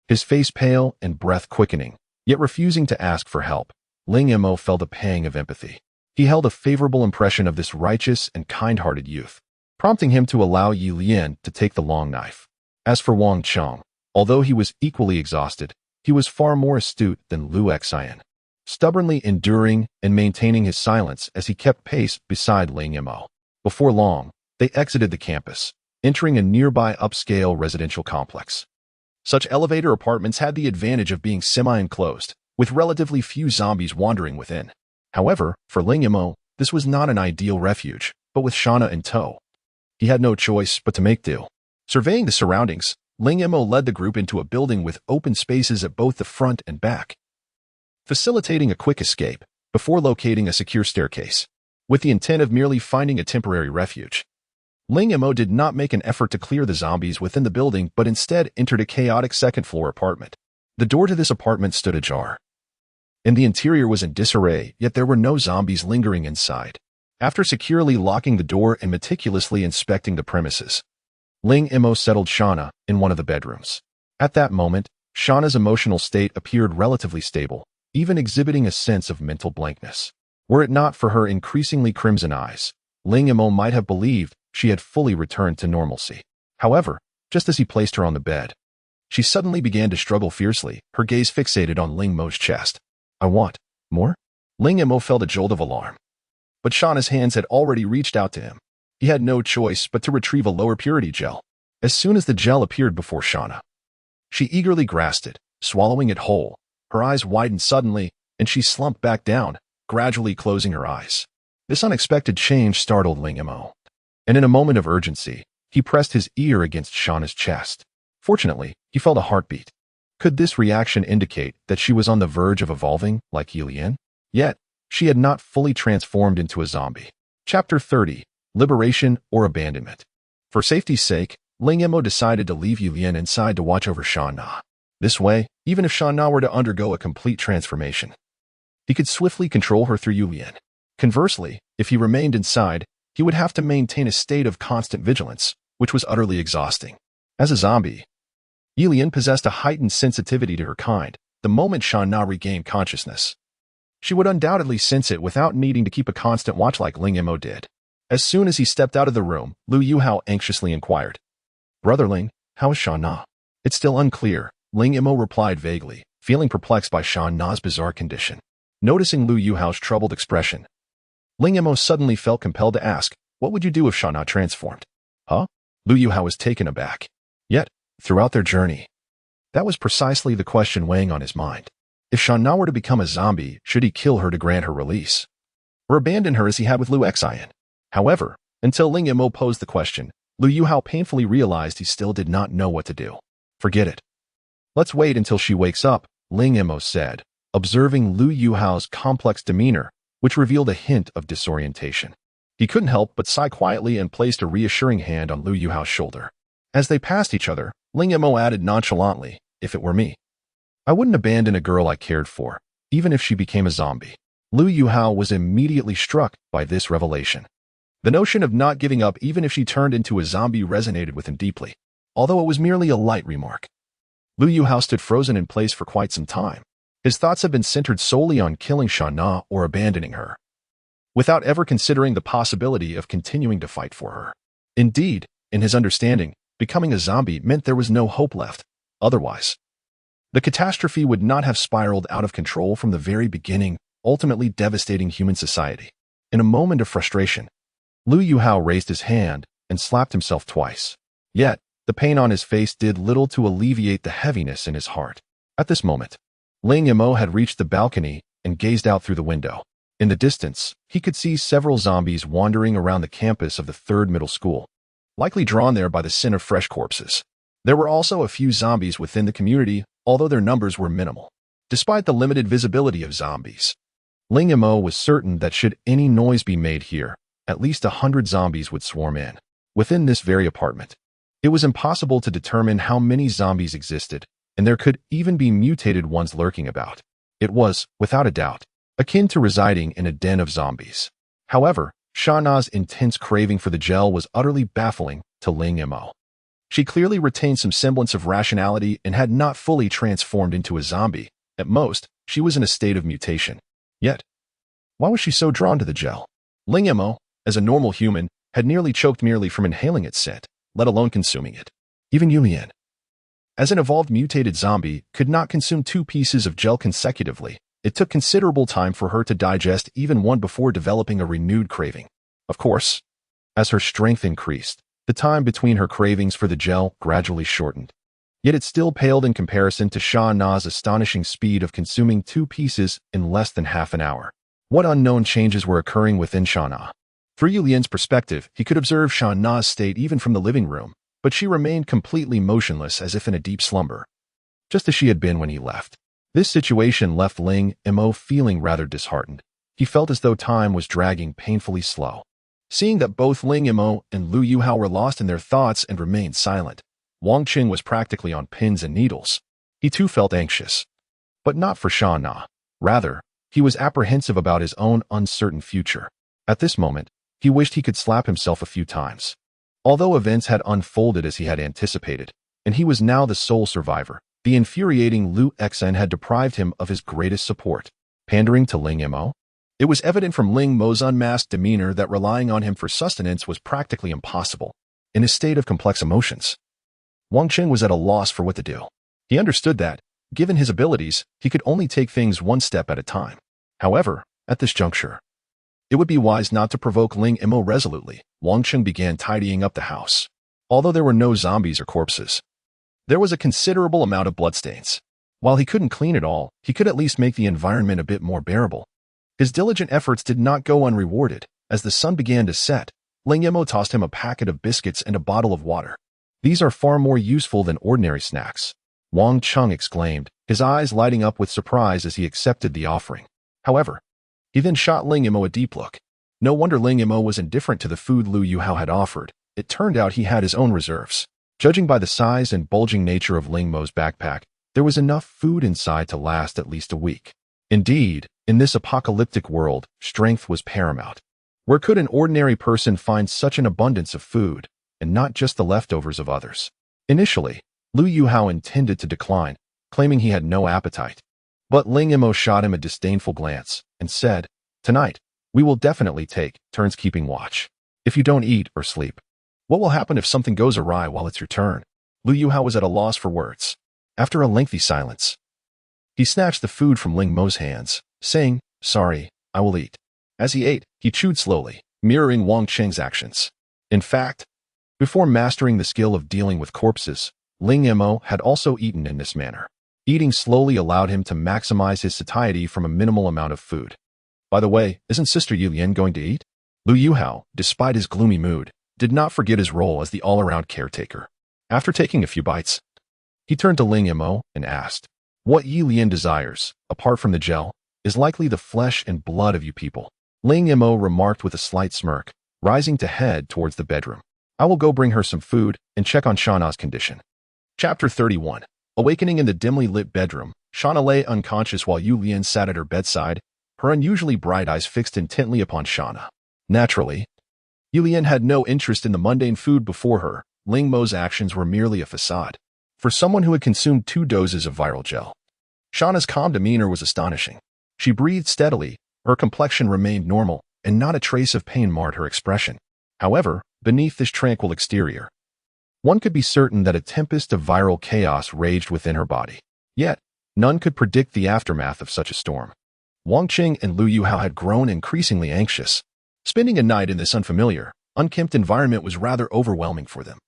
[SPEAKER 1] his face pale and breath quickening, yet refusing to ask for help, Ling Mo felt a pang of empathy. He held a favorable impression of this righteous and kind-hearted youth, prompting him to allow Ye Lian to take the long knife. As for Wang Cheng, although he was equally exhausted, he was far more astute than Lu Xian, stubbornly enduring and maintaining his silence as he kept pace beside Ling Mo. Before long, they exited the campus, entering a nearby upscale residential complex. Such elevator apartments had the advantage of being semi-enclosed, with relatively few zombies wandering within. However, for Ling Mo, this was not an ideal refuge, but with Shana in tow, he had no choice but to make do. Surveying the surroundings, Ling Mo led the group into a building with open spaces at both the front and back, facilitating a quick escape before locating a secure staircase. With the intent of merely finding a temporary refuge, Ling Mo did not make an effort to clear the zombies within the building but instead entered a chaotic second-floor apartment. The door to this apartment stood ajar, and the interior was in disarray, yet there were no zombies lingering inside. After securely locking the door and meticulously inspecting the premises, Ling Mo settled Shana in one of the bedrooms. At that moment, Shana's emotional state appeared relatively stable, even exhibiting a sense of mental blankness. Were it not for her increasingly crimson eyes, Ling Mo might have believed she had fully returned to normalcy. However, just as he placed her on the bed, she suddenly began to struggle fiercely, her gaze fixated on Ling Mo's chest. I want more? Ling Mo felt a jolt of alarm. But Shana's hands had already reached out to him. He had no choice but to retrieve a lower purity gel. As soon as the gel appeared before Shana, she eagerly grasped it, swallowing it whole. Her eyes widened suddenly, and she slumped back down, gradually closing her eyes. This unexpected change startled Ling Mo, and in a moment of urgency, he pressed his ear against Shana's chest. Fortunately, he felt a heartbeat. Could this reaction indicate that she was on the verge of evolving like Ye Lian? Yet, she had not fully transformed into a zombie. Chapter 30. Liberation or Abandonment. For safety's sake, Ling Mo decided to leave Ye Lian inside to watch over Shana. This way, even if Shana were to undergo a complete transformation, he could swiftly control her through Ye Lian. Conversely, if he remained inside, he would have to maintain a state of constant vigilance, which was utterly exhausting. As a zombie, Ye Lian possessed a heightened sensitivity to her kind. The moment Shana regained consciousness, she would undoubtedly sense it without needing to keep a constant watch like Ling Mo did. As soon as he stepped out of the room, Lu Yuhao anxiously inquired, Brother Ling, how is Shana? It's still unclear, Ling Mo replied vaguely, feeling perplexed by Shana's bizarre condition. Noticing Lu Yuhao's troubled expression, Ling Mo suddenly felt compelled to ask, what would you do if Shana transformed? Huh? Lu Yuhao was taken aback. Yet, throughout their journey, that was precisely the question weighing on his mind. If Shana were to become a zombie, should he kill her to grant her release? Or abandon her as he had with Li Yalin? However, until Ling Mo posed the question, Lu Yuhao painfully realized he still did not know what to do. Forget it. Let's wait until she wakes up, Ling Mo said, observing Lu Yuhao's complex demeanor, which revealed a hint of disorientation. He couldn't help but sigh quietly and placed a reassuring hand on Lu Yuhao's shoulder. As they passed each other, Ling Mo added nonchalantly, if it were me, I wouldn't abandon a girl I cared for, even if she became a zombie. Lu Yuhao was immediately struck by this revelation. The notion of not giving up even if she turned into a zombie resonated with him deeply, although it was merely a light remark. Lu Yuhao stood frozen in place for quite some time. His thoughts had been centered solely on killing Shana or abandoning her, without ever considering the possibility of continuing to fight for her. Indeed, in his understanding, becoming a zombie meant there was no hope left. Otherwise, the catastrophe would not have spiraled out of control from the very beginning, ultimately devastating human society. In a moment of frustration, Lu Yuhao raised his hand and slapped himself twice. Yet, the pain on his face did little to alleviate the heaviness in his heart. At this moment, Ling Mo had reached the balcony and gazed out through the window. In the distance, he could see several zombies wandering around the campus of the 3rd middle school, likely drawn there by the scent of fresh corpses. There were also a few zombies within the community, although their numbers were minimal. Despite the limited visibility of zombies, Ling Mo was certain that should any noise be made here, at least 100 zombies would swarm in. Within this very apartment, it was impossible to determine how many zombies existed, and there could even be mutated ones lurking about. It was, without a doubt, akin to residing in a den of zombies. However, Shana's intense craving for the gel was utterly baffling to Ling Mo. She clearly retained some semblance of rationality and had not fully transformed into a zombie. At most, she was in a state of mutation. Yet, why was she so drawn to the gel? Ling Mo, as a normal human, had nearly choked merely from inhaling its scent, let alone consuming it. Even Ye Lian, as an evolved mutated zombie, could not consume 2 pieces of gel consecutively. It took considerable time for her to digest even one before developing a renewed craving. Of course, as her strength increased, the time between her cravings for the gel gradually shortened. Yet it still paled in comparison to Shana's astonishing speed of consuming 2 pieces in less than half an hour. What unknown changes were occurring within Shana? Through Ye Lian's perspective, he could observe Shana's state even from the living room, but she remained completely motionless as if in a deep slumber, just as she had been when he left. This situation left Ling Mo feeling rather disheartened. He felt as though time was dragging painfully slow. Seeing that both Ling Mo and Lu Yuhao were lost in their thoughts and remained silent, Wang Qing was practically on pins and needles. He too felt anxious. But not for Shana. Rather, he was apprehensive about his own uncertain future. At this moment, he wished he could slap himself a few times. Although events had unfolded as he had anticipated, and he was now the sole survivor, the infuriating Liu Yalin had deprived him of his greatest support. Pandering to Ling Mo? It was evident from Ling Mo's unmasked demeanor that relying on him for sustenance was practically impossible. In his state of complex emotions, Wang Qing was at a loss for what to do. He understood that, given his abilities, he could only take things one step at a time. However, at this juncture, it would be wise not to provoke Ling Mo resolutely. Wang Qing began tidying up the house. Although there were no zombies or corpses, there was a considerable amount of bloodstains. While he couldn't clean it all, he could at least make the environment a bit more bearable. His diligent efforts did not go unrewarded. As the sun began to set, Ling Mo tossed him a packet of biscuits and a bottle of water. These are far more useful than ordinary snacks, Wang Qing exclaimed, his eyes lighting up with surprise as he accepted the offering. However, he then shot Ling Mo a deep look. No wonder Ling Mo was indifferent to the food Liu Yalin had offered. It turned out he had his own reserves. Judging by the size and bulging nature of Ling Mo's backpack, there was enough food inside to last at least a week. Indeed, in this apocalyptic world, strength was paramount. Where could an ordinary person find such an abundance of food, and not just the leftovers of others? Initially, Liu Yalin intended to decline, claiming he had no appetite. But Ling Mo shot him a disdainful glance and said, "Tonight, we will definitely take turns keeping watch. If you don't eat or sleep, what will happen if something goes awry while it's your turn?" Liu Yalin was at a loss for words. After a lengthy silence, he snatched the food from Ling Mo's hands, saying, "Sorry, I will eat." As he ate, he chewed slowly, mirroring Wang Qing's actions. In fact, before mastering the skill of dealing with corpses, Ling Mo had also eaten in this manner. Eating slowly allowed him to maximize his satiety from a minimal amount of food. By the way, isn't Sister Ye Lian going to eat? Liu Yalin, despite his gloomy mood, did not forget his role as the all-around caretaker. After taking a few bites, he turned to Ling Mo and asked, "What Ye Lian desires, apart from the gel, is likely the flesh and blood of you people." Ling Mo remarked with a slight smirk, rising to head towards the bedroom. "I will go bring her some food and check on Shana's condition." Chapter 31. Awakening in the dimly lit bedroom, Shana lay unconscious while Ye Lian sat at her bedside, her unusually bright eyes fixed intently upon Shana. Naturally, Ye Lian had no interest in the mundane food before her. Ling Mo's actions were merely a facade. For someone who had consumed 2 doses of viral gel, Shana's calm demeanor was astonishing. She breathed steadily, her complexion remained normal, and not a trace of pain marred her expression. However, beneath this tranquil exterior, one could be certain that a tempest of viral chaos raged within her body. Yet, none could predict the aftermath of such a storm. Wang Qing and Liu Yalin had grown increasingly anxious. Spending a night in this unfamiliar, unkempt environment was rather overwhelming for them.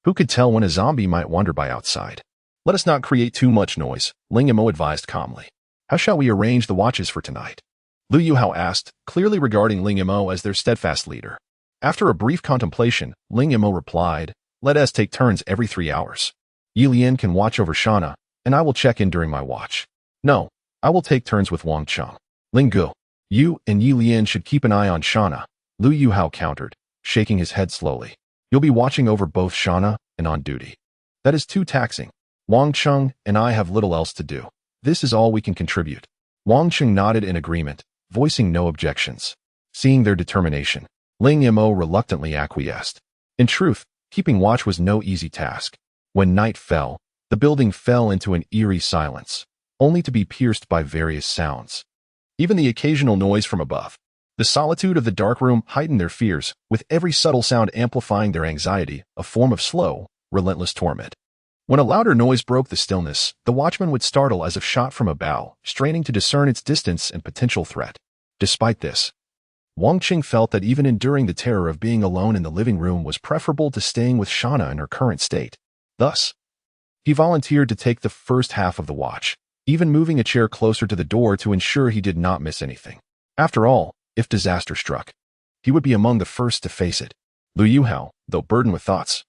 [SPEAKER 1] Who could tell when a zombie might wander by outside? "Let us not create too much noise," Ling Mo advised calmly. "How shall we arrange the watches for tonight?" Liu Yalin asked, clearly regarding Ling Mo as their steadfast leader. After a brief contemplation, Ling Mo replied, "Let us take turns every 3 hours. Ye Lian can watch over Shana, and I will check in during my watch." "No, I will take turns with Wang Qing." "Ling Gu, you and Ye Lian should keep an eye on Shana," Liu Yalin countered, shaking his head slowly. "You'll be watching over both Shana and on duty. That is too taxing. Wang Qing and I have little else to do. This is all we can contribute." Wang Qing nodded in agreement, voicing no objections. Seeing their determination, Ling Mo reluctantly acquiesced. In truth, keeping watch was no easy task. When night fell, the building fell into an eerie silence, only to be pierced by various sounds. Even the occasional noise from above. The solitude of the dark room heightened their fears, with every subtle sound amplifying their anxiety, a form of slow, relentless torment. When a louder noise broke the stillness, the watchman would startle as if shot from a bow, straining to discern its distance and potential threat. Despite this, Wang Qing felt that even enduring the terror of being alone in the living room was preferable to staying with Shana in her current state. Thus, he volunteered to take the first half of the watch, even moving a chair closer to the door to ensure he did not miss anything. After all, if disaster struck, he would be among the first to face it. Liu Yalin, though burdened with thoughts,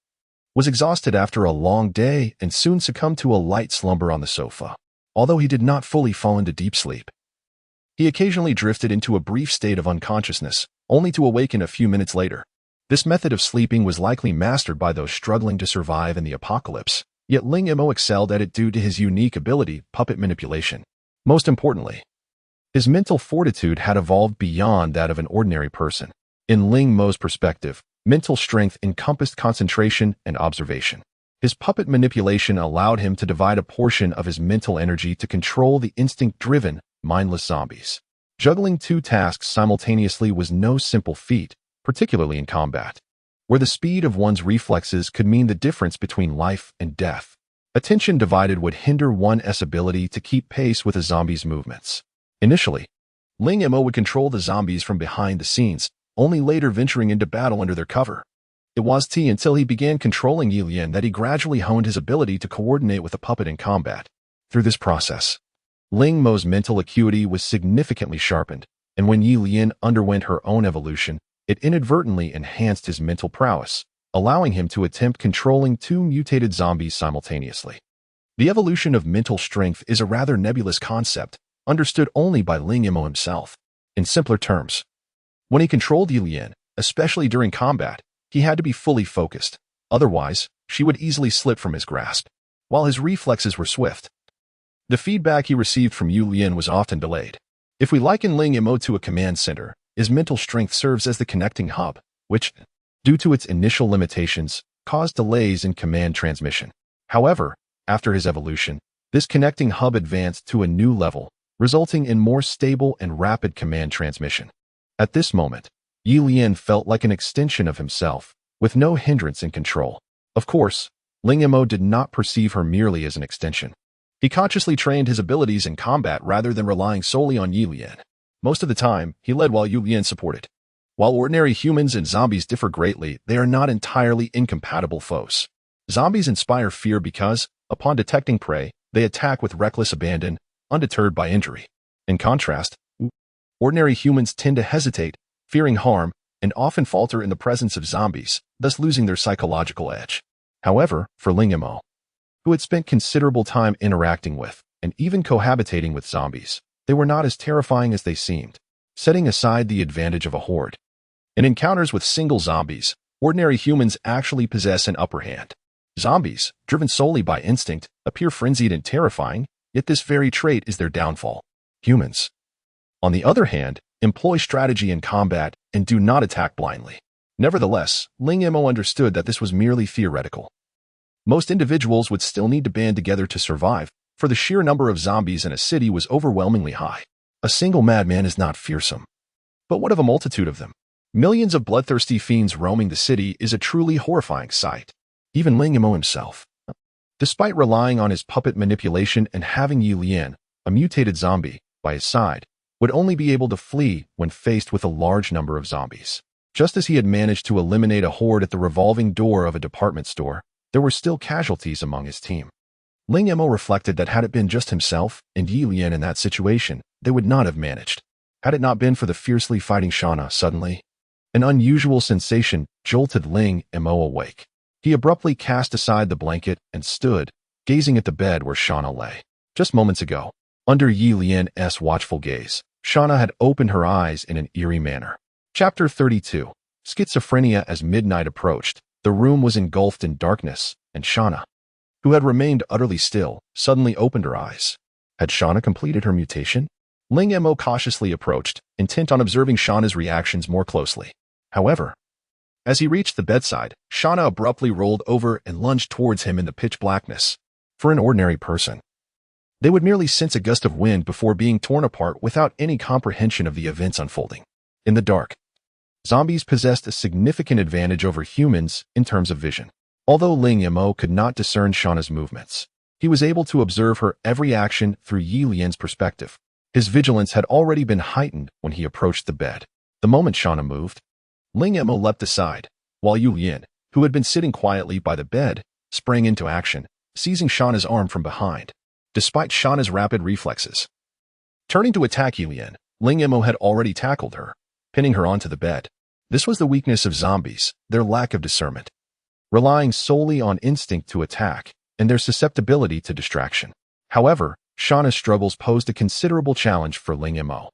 [SPEAKER 1] was exhausted after a long day and soon succumbed to a light slumber on the sofa. Although he did not fully fall into deep sleep, he occasionally drifted into a brief state of unconsciousness, only to awaken a few minutes later. This method of sleeping was likely mastered by those struggling to survive in the apocalypse, yet Ling Mo excelled at it due to his unique ability, puppet manipulation. Most importantly, His mental fortitude had evolved beyond that of an ordinary person. In Ling Mo's perspective, mental strength encompassed concentration and observation. His puppet manipulation allowed him to divide a portion of his mental energy to control the instinct-driven, mindless zombies. Juggling two tasks simultaneously was no simple feat, particularly in combat, where the speed of one's reflexes could mean the difference between life and death. Attention divided would hinder one's ability to keep pace with a zombie's movements. Initially, Ling Mo would control the zombies from behind the scenes, only later venturing into battle under their cover. It was until he began controlling Ye Lian that he gradually honed his ability to coordinate with a puppet in combat. Through this process, Ling Mo's mental acuity was significantly sharpened, and when Ye Lian underwent her own evolution, it inadvertently enhanced his mental prowess, allowing him to attempt controlling two mutated zombies simultaneously. The evolution of mental strength is a rather nebulous concept, understood only by Ling Mo himself. In simpler terms, when he controlled Ye Lian, especially during combat, he had to be fully focused, otherwise, she would easily slip from his grasp. While his reflexes were swift, the feedback he received from Ye Lian was often delayed. If we liken Ling Mo to a command center, his mental strength serves as the connecting hub, which, due to its initial limitations, caused delays in command transmission. However, after his evolution, this connecting hub advanced to a new level, resulting in more stable and rapid command transmission. At this moment, Ye Lian felt like an extension of himself, with no hindrance in control. Of course, Ling Mo did not perceive her merely as an extension. He consciously trained his abilities in combat rather than relying solely on Ye Lian. Most of the time, he led while Ye Lian supported. While ordinary humans and zombies differ greatly, they are not entirely incompatible foes. Zombies inspire fear because, upon detecting prey, they attack with reckless abandon, undeterred by injury. In contrast, ordinary humans tend to hesitate, fearing harm, and often falter in the presence of zombies, thus losing their psychological edge. However, for Ling Mo, who had spent considerable time interacting with, and even cohabitating with zombies, they were not as terrifying as they seemed, setting aside the advantage of a horde. In encounters with single zombies, ordinary humans actually possess an upper hand. Zombies, driven solely by instinct, appear frenzied and terrifying, yet this very trait is their downfall. Humans, on the other hand, employ strategy in combat and do not attack blindly. Nevertheless, Ling Mo understood that this was merely theoretical. Most individuals would still need to band together to survive, for the sheer number of zombies in a city was overwhelmingly high. A single madman is not fearsome. But what of a multitude of them? Millions of bloodthirsty fiends roaming the city is a truly horrifying sight. Even Ling Mo himself, despite relying on his puppet manipulation and having Ye Lian, a mutated zombie, by his side, would only be able to flee when faced with a large number of zombies. Just as he had managed to eliminate a horde at the revolving door of a department store, there were still casualties among his team. Ling Mo reflected that had it been just himself and Ye Lian in that situation, they would not have managed. Had it not been for the fiercely fighting Shana, suddenly, an unusual sensation jolted Ling Mo awake. He abruptly cast aside the blanket and stood, gazing at the bed where Shana lay. Just moments ago, under Ye Lian's watchful gaze, Shana had opened her eyes in an eerie manner. Chapter 32. Schizophrenia. As midnight approached, the room was engulfed in darkness, and Shana, who had remained utterly still, suddenly opened her eyes. Had Shana completed her mutation? Ling Mo cautiously approached, intent on observing Shana's reactions more closely. However, as he reached the bedside, Shana abruptly rolled over and lunged towards him in the pitch blackness. For an ordinary person, they would merely sense a gust of wind before being torn apart without any comprehension of the events unfolding. In the dark, zombies possessed a significant advantage over humans in terms of vision. Although Ling Mo could not discern Shana's movements, he was able to observe her every action through Ye Lian's perspective. His vigilance had already been heightened when he approached the bed. The moment Shana moved, Ling Mo leapt aside, while Ye Lian, who had been sitting quietly by the bed, sprang into action, seizing Shana's arm from behind. Despite Shana's rapid reflexes, turning to attack Ye Lian, Ling Mo had already tackled her, pinning her onto the bed. This was the weakness of zombies, their lack of discernment, relying solely on instinct to attack, and their susceptibility to distraction. However, Shana's struggles posed a considerable challenge for Ling Mo.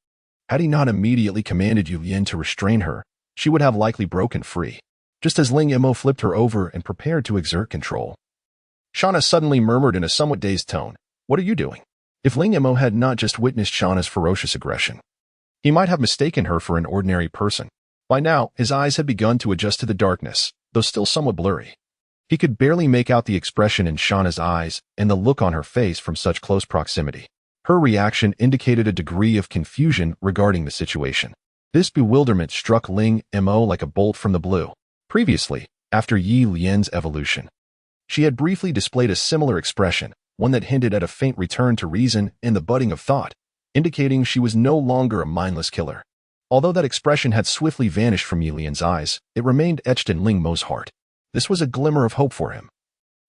[SPEAKER 1] Had he not immediately commanded Ye Lian to restrain her, she would have likely broken free. Just as Ling Mo flipped her over and prepared to exert control, Shana suddenly murmured in a somewhat dazed tone, "What are you doing?" If Ling Mo had not just witnessed Shana's ferocious aggression, he might have mistaken her for an ordinary person. By now, his eyes had begun to adjust to the darkness, though still somewhat blurry. He could barely make out the expression in Shana's eyes and the look on her face from such close proximity. Her reaction indicated a degree of confusion regarding the situation. This bewilderment struck Ling Mo like a bolt from the blue. Previously, after Ye Lian's evolution, she had briefly displayed a similar expression, one that hinted at a faint return to reason and the budding of thought, indicating she was no longer a mindless killer. Although that expression had swiftly vanished from Ye Lian's eyes, it remained etched in Ling Mo's heart. This was a glimmer of hope for him,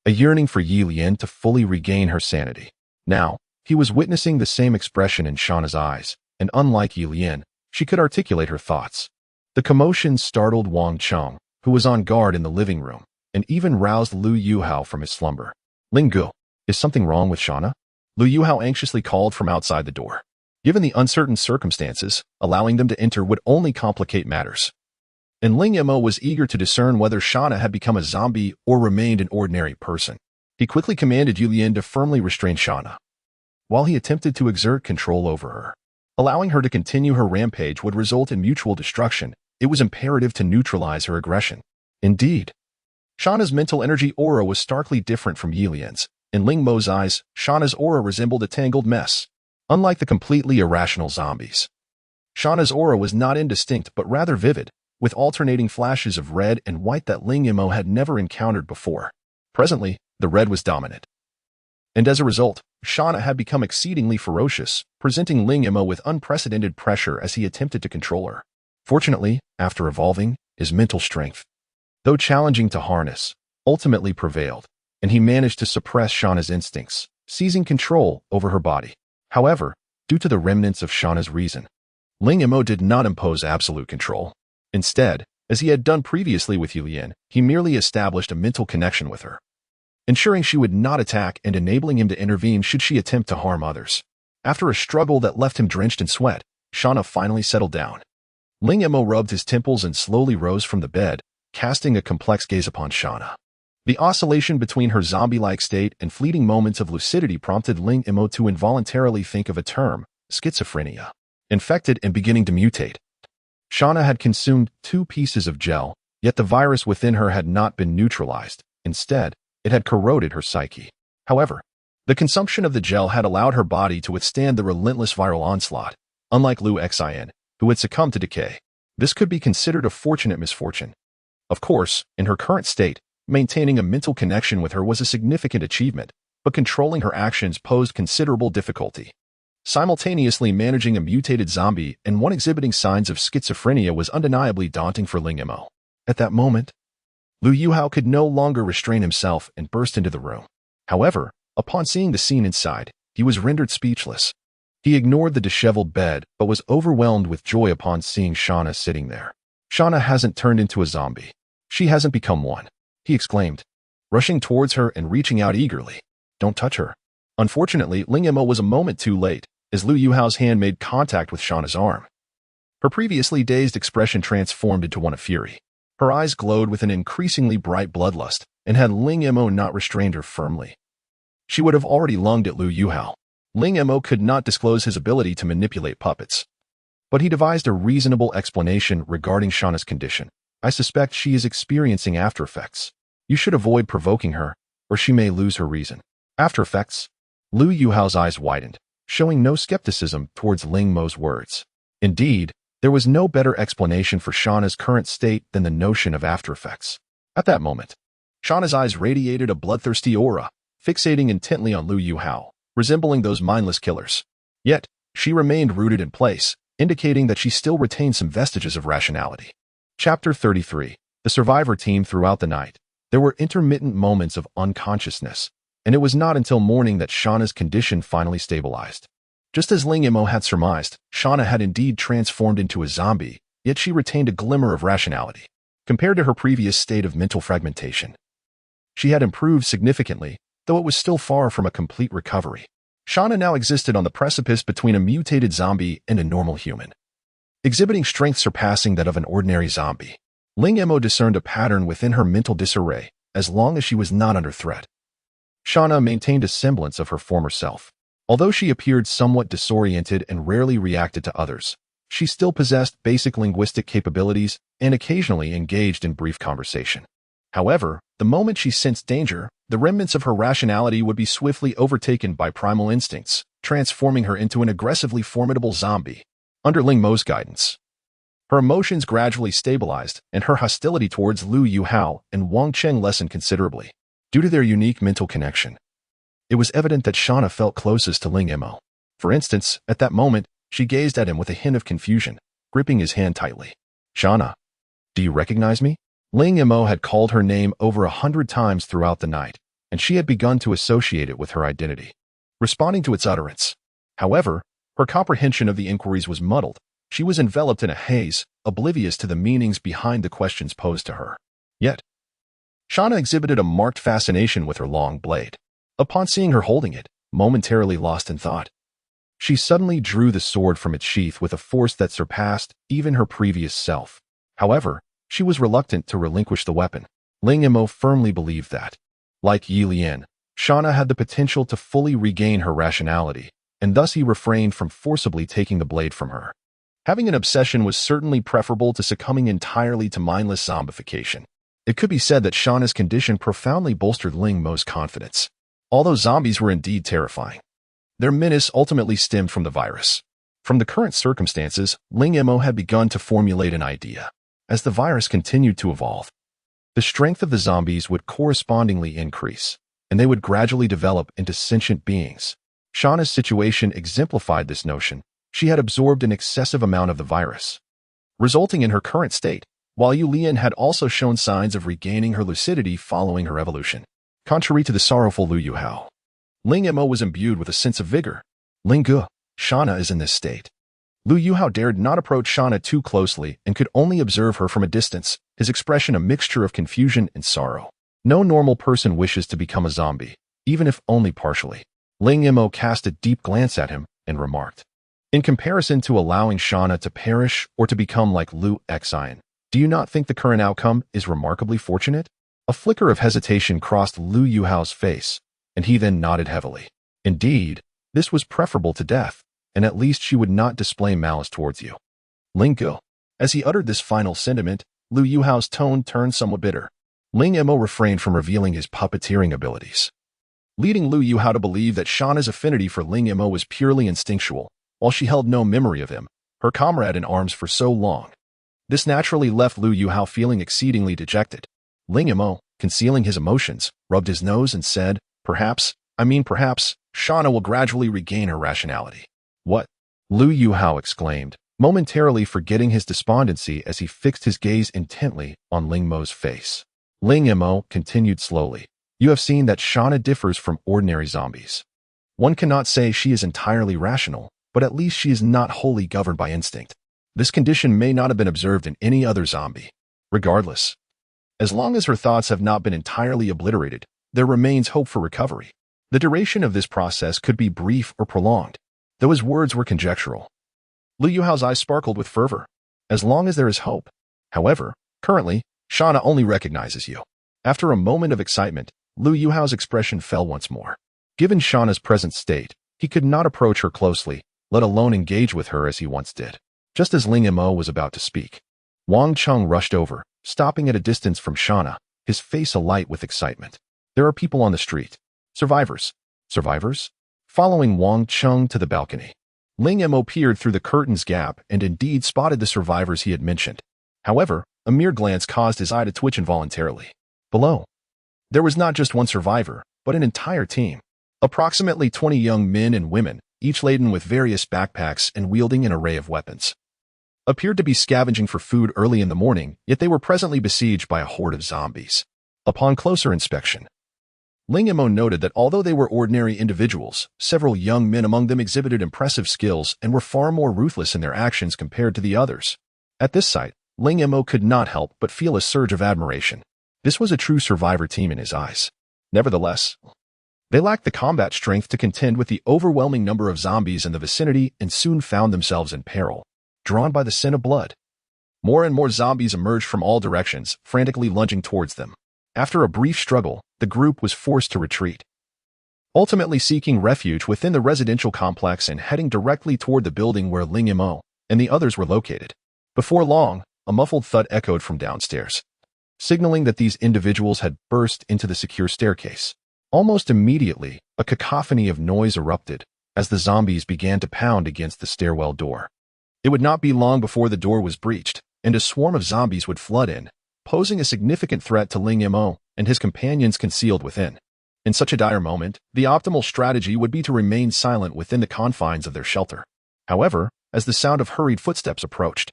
[SPEAKER 1] a yearning for Ye Lian to fully regain her sanity. Now, he was witnessing the same expression in Shana's eyes, and unlike Ye Lian, she could articulate her thoughts. The commotion startled Wang Cheng, who was on guard in the living room, and even roused Lu Yuhao from his slumber. Ling Gu, is something wrong with Shana? Lu Yuhao anxiously called from outside the door. Given the uncertain circumstances, allowing them to enter would only complicate matters. And Ling Mo was eager to discern whether Shana had become a zombie or remained an ordinary person. He quickly commanded Ye Lian to firmly restrain Shana, while he attempted to exert control over her. Allowing her to continue her rampage would result in mutual destruction. It was imperative to neutralize her aggression. Indeed, Shana's mental energy aura was starkly different from Ye Lian's. In Ling Mo's eyes, Shana's aura resembled a tangled mess. Unlike the completely irrational zombies, Shana's aura was not indistinct but rather vivid, with alternating flashes of red and white that Ling Mo had never encountered before. Presently, the red was dominant. And as a result, Shana had become exceedingly ferocious, presenting Ling Mo with unprecedented pressure as he attempted to control her. Fortunately, after evolving, his mental strength, though challenging to harness, ultimately prevailed, and he managed to suppress Shana's instincts, seizing control over her body. However, due to the remnants of Shana's reason, Ling Mo did not impose absolute control. Instead, as he had done previously with Ye Lian, he merely established a mental connection with her, ensuring she would not attack and enabling him to intervene should she attempt to harm others. After a struggle that left him drenched in sweat, Shana finally settled down. Ling Mo rubbed his temples and slowly rose from the bed, casting a complex gaze upon Shana. The oscillation between her zombie-like state and fleeting moments of lucidity prompted Ling Mo to involuntarily think of a term, schizophrenia. Infected and beginning to mutate. Shana had consumed 2 pieces of gel, yet the virus within her had not been neutralized. Instead, it had corroded her psyche. However, the consumption of the gel had allowed her body to withstand the relentless viral onslaught, unlike Lu Xian, who had succumbed to decay. This could be considered a fortunate misfortune. Of course, in her current state, maintaining a mental connection with her was a significant achievement, but controlling her actions posed considerable difficulty. Simultaneously managing a mutated zombie and one exhibiting signs of schizophrenia was undeniably daunting for Ling Mo. At that moment, Lu Yuhao could no longer restrain himself and burst into the room. However, upon seeing the scene inside, he was rendered speechless. He ignored the disheveled bed but was overwhelmed with joy upon seeing Shana sitting there. Shana hasn't turned into a zombie. She hasn't become one, he exclaimed, rushing towards her and reaching out eagerly. Don't touch her. Unfortunately, Ling Mo was a moment too late, as Lu Yuhao's hand made contact with Shana's arm. Her previously dazed expression transformed into one of fury. Her eyes glowed with an increasingly bright bloodlust, and had Ling Mo not restrained her firmly, she would have already lunged at Lu Yuhao. Ling Mo could not disclose his ability to manipulate puppets, but he devised a reasonable explanation regarding Shana's condition. I suspect she is experiencing after effects. You should avoid provoking her, or she may lose her reason. After effects? Lu Yuhao's eyes widened, showing no skepticism towards Ling Mo's words. Indeed, there was no better explanation for Shana's current state than the notion of after effects. At that moment, Shana's eyes radiated a bloodthirsty aura, fixating intently on Lu Yuhao, resembling those mindless killers. Yet, she remained rooted in place, indicating that she still retained some vestiges of rationality. Chapter 33. The Survivor Team. Throughout the night, there were intermittent moments of unconsciousness, and it was not until morning that Shana's condition finally stabilized. Just as Ling Mo had surmised, Shana had indeed transformed into a zombie, yet she retained a glimmer of rationality. Compared to her previous state of mental fragmentation, she had improved significantly, though it was still far from a complete recovery. Shana now existed on the precipice between a mutated zombie and a normal human, exhibiting strength surpassing that of an ordinary zombie. Ling Mo discerned a pattern within her mental disarray, as long as she was not under threat. Shana maintained a semblance of her former self. Although she appeared somewhat disoriented and rarely reacted to others, she still possessed basic linguistic capabilities and occasionally engaged in brief conversation. However, the moment she sensed danger, the remnants of her rationality would be swiftly overtaken by primal instincts, transforming her into an aggressively formidable zombie. Under Ling Mo's guidance, her emotions gradually stabilized, and her hostility towards Lu Yuhao and Wang Cheng lessened considerably. Due to their unique mental connection, it was evident that Shana felt closest to Ling Mo. For instance, at that moment, she gazed at him with a hint of confusion, gripping his hand tightly. "Shana, do you recognize me?" Ling Mo had called her name over 100 times throughout the night, and she had begun to associate it with her identity, responding to its utterance. However, her comprehension of the inquiries was muddled. She was enveloped in a haze, oblivious to the meanings behind the questions posed to her. Yet, Shana exhibited a marked fascination with her long blade. Upon seeing her holding it, momentarily lost in thought, she suddenly drew the sword from its sheath with a force that surpassed even her previous self. However, she was reluctant to relinquish the weapon. Ling Mo firmly believed that, like Ye Lian, Shana had the potential to fully regain her rationality, and thus he refrained from forcibly taking the blade from her. Having an obsession was certainly preferable to succumbing entirely to mindless zombification. It could be said that Shana's condition profoundly bolstered Ling Mo's confidence. Although zombies were indeed terrifying, their menace ultimately stemmed from the virus. From the current circumstances, Ling Mo had begun to formulate an idea. As the virus continued to evolve, the strength of the zombies would correspondingly increase, and they would gradually develop into sentient beings. Shana's situation exemplified this notion. She had absorbed an excessive amount of the virus, resulting in her current state, while Ye Lian had also shown signs of regaining her lucidity following her evolution. Contrary to the sorrowful Lu Yuhao, Ling Mo was imbued with a sense of vigor. Shana is in this state. Lu Yuhao dared not approach Shana too closely and could only observe her from a distance, his expression a mixture of confusion and sorrow. No normal person wishes to become a zombie, even if only partially. Ling Mo cast a deep glance at him and remarked, "In comparison to allowing Shana to perish or to become like Lu Xian, do you not think the current outcome is remarkably fortunate?" A flicker of hesitation crossed Lu Yuhao's face, and he then nodded heavily. Indeed, this was preferable to death, and at least she would not display malice towards you. Ling. As he uttered this final sentiment, Lu Yuhao's tone turned somewhat bitter. Ling Mo refrained from revealing his puppeteering abilities, leading Lu Yuhao to believe that Shana's affinity for Ling Mo was purely instinctual, while she held no memory of him, her comrade in arms for so long. This naturally left Lu Yuhao feeling exceedingly dejected. Ling Mo, concealing his emotions, rubbed his nose and said, perhaps, Shana will gradually regain her rationality." "What?" Lu Yuhao exclaimed, momentarily forgetting his despondency as he fixed his gaze intently on Ling Mo's face. Ling Mo continued slowly, "You have seen that Shana differs from ordinary zombies. One cannot say she is entirely rational, but at least she is not wholly governed by instinct. This condition may not have been observed in any other zombie. Regardless, as long as her thoughts have not been entirely obliterated, there remains hope for recovery. The duration of this process could be brief or prolonged." Though his words were conjectural, Lu Yuhao's eyes sparkled with fervor. "As long as there is hope. However, currently, Shana only recognizes you." After a moment of excitement, Lu Yuhao's expression fell once more. Given Shana's present state, he could not approach her closely, let alone engage with her as he once did. Just as Ling Mo was about to speak, Wang Cheng rushed over, stopping at a distance from Shana, his face alight with excitement. "There are people on the street. Survivors." "Survivors?" Following Wang Cheng to the balcony, Ling Mo peered through the curtain's gap and indeed spotted the survivors he had mentioned. However, a mere glance caused his eye to twitch involuntarily. Below, there was not just one survivor, but an entire team. Approximately 20 young men and women, each laden with various backpacks and wielding an array of weapons, appeared to be scavenging for food early in the morning, yet they were presently besieged by a horde of zombies. Upon closer inspection, Ling Mo noted that although they were ordinary individuals, several young men among them exhibited impressive skills and were far more ruthless in their actions compared to the others. At this sight, Ling Mo could not help but feel a surge of admiration. This was a true survivor team in his eyes. Nevertheless, they lacked the combat strength to contend with the overwhelming number of zombies in the vicinity and soon found themselves in peril, drawn by the scent of blood. More and more zombies emerged from all directions, frantically lunging towards them. After a brief struggle, the group was forced to retreat. ultimately seeking refuge within the residential complex and heading directly toward the building where Ling Mo and the others were located. Before long, a muffled thud echoed from downstairs, signaling that these individuals had burst into the secure staircase. Almost immediately, a cacophony of noise erupted as the zombies began to pound against the stairwell door. It would not be long before the door was breached, and a swarm of zombies would flood in, posing a significant threat to Ling Mo and his companions concealed within. In such a dire moment, the optimal strategy would be to remain silent within the confines of their shelter. However, as the sound of hurried footsteps approached,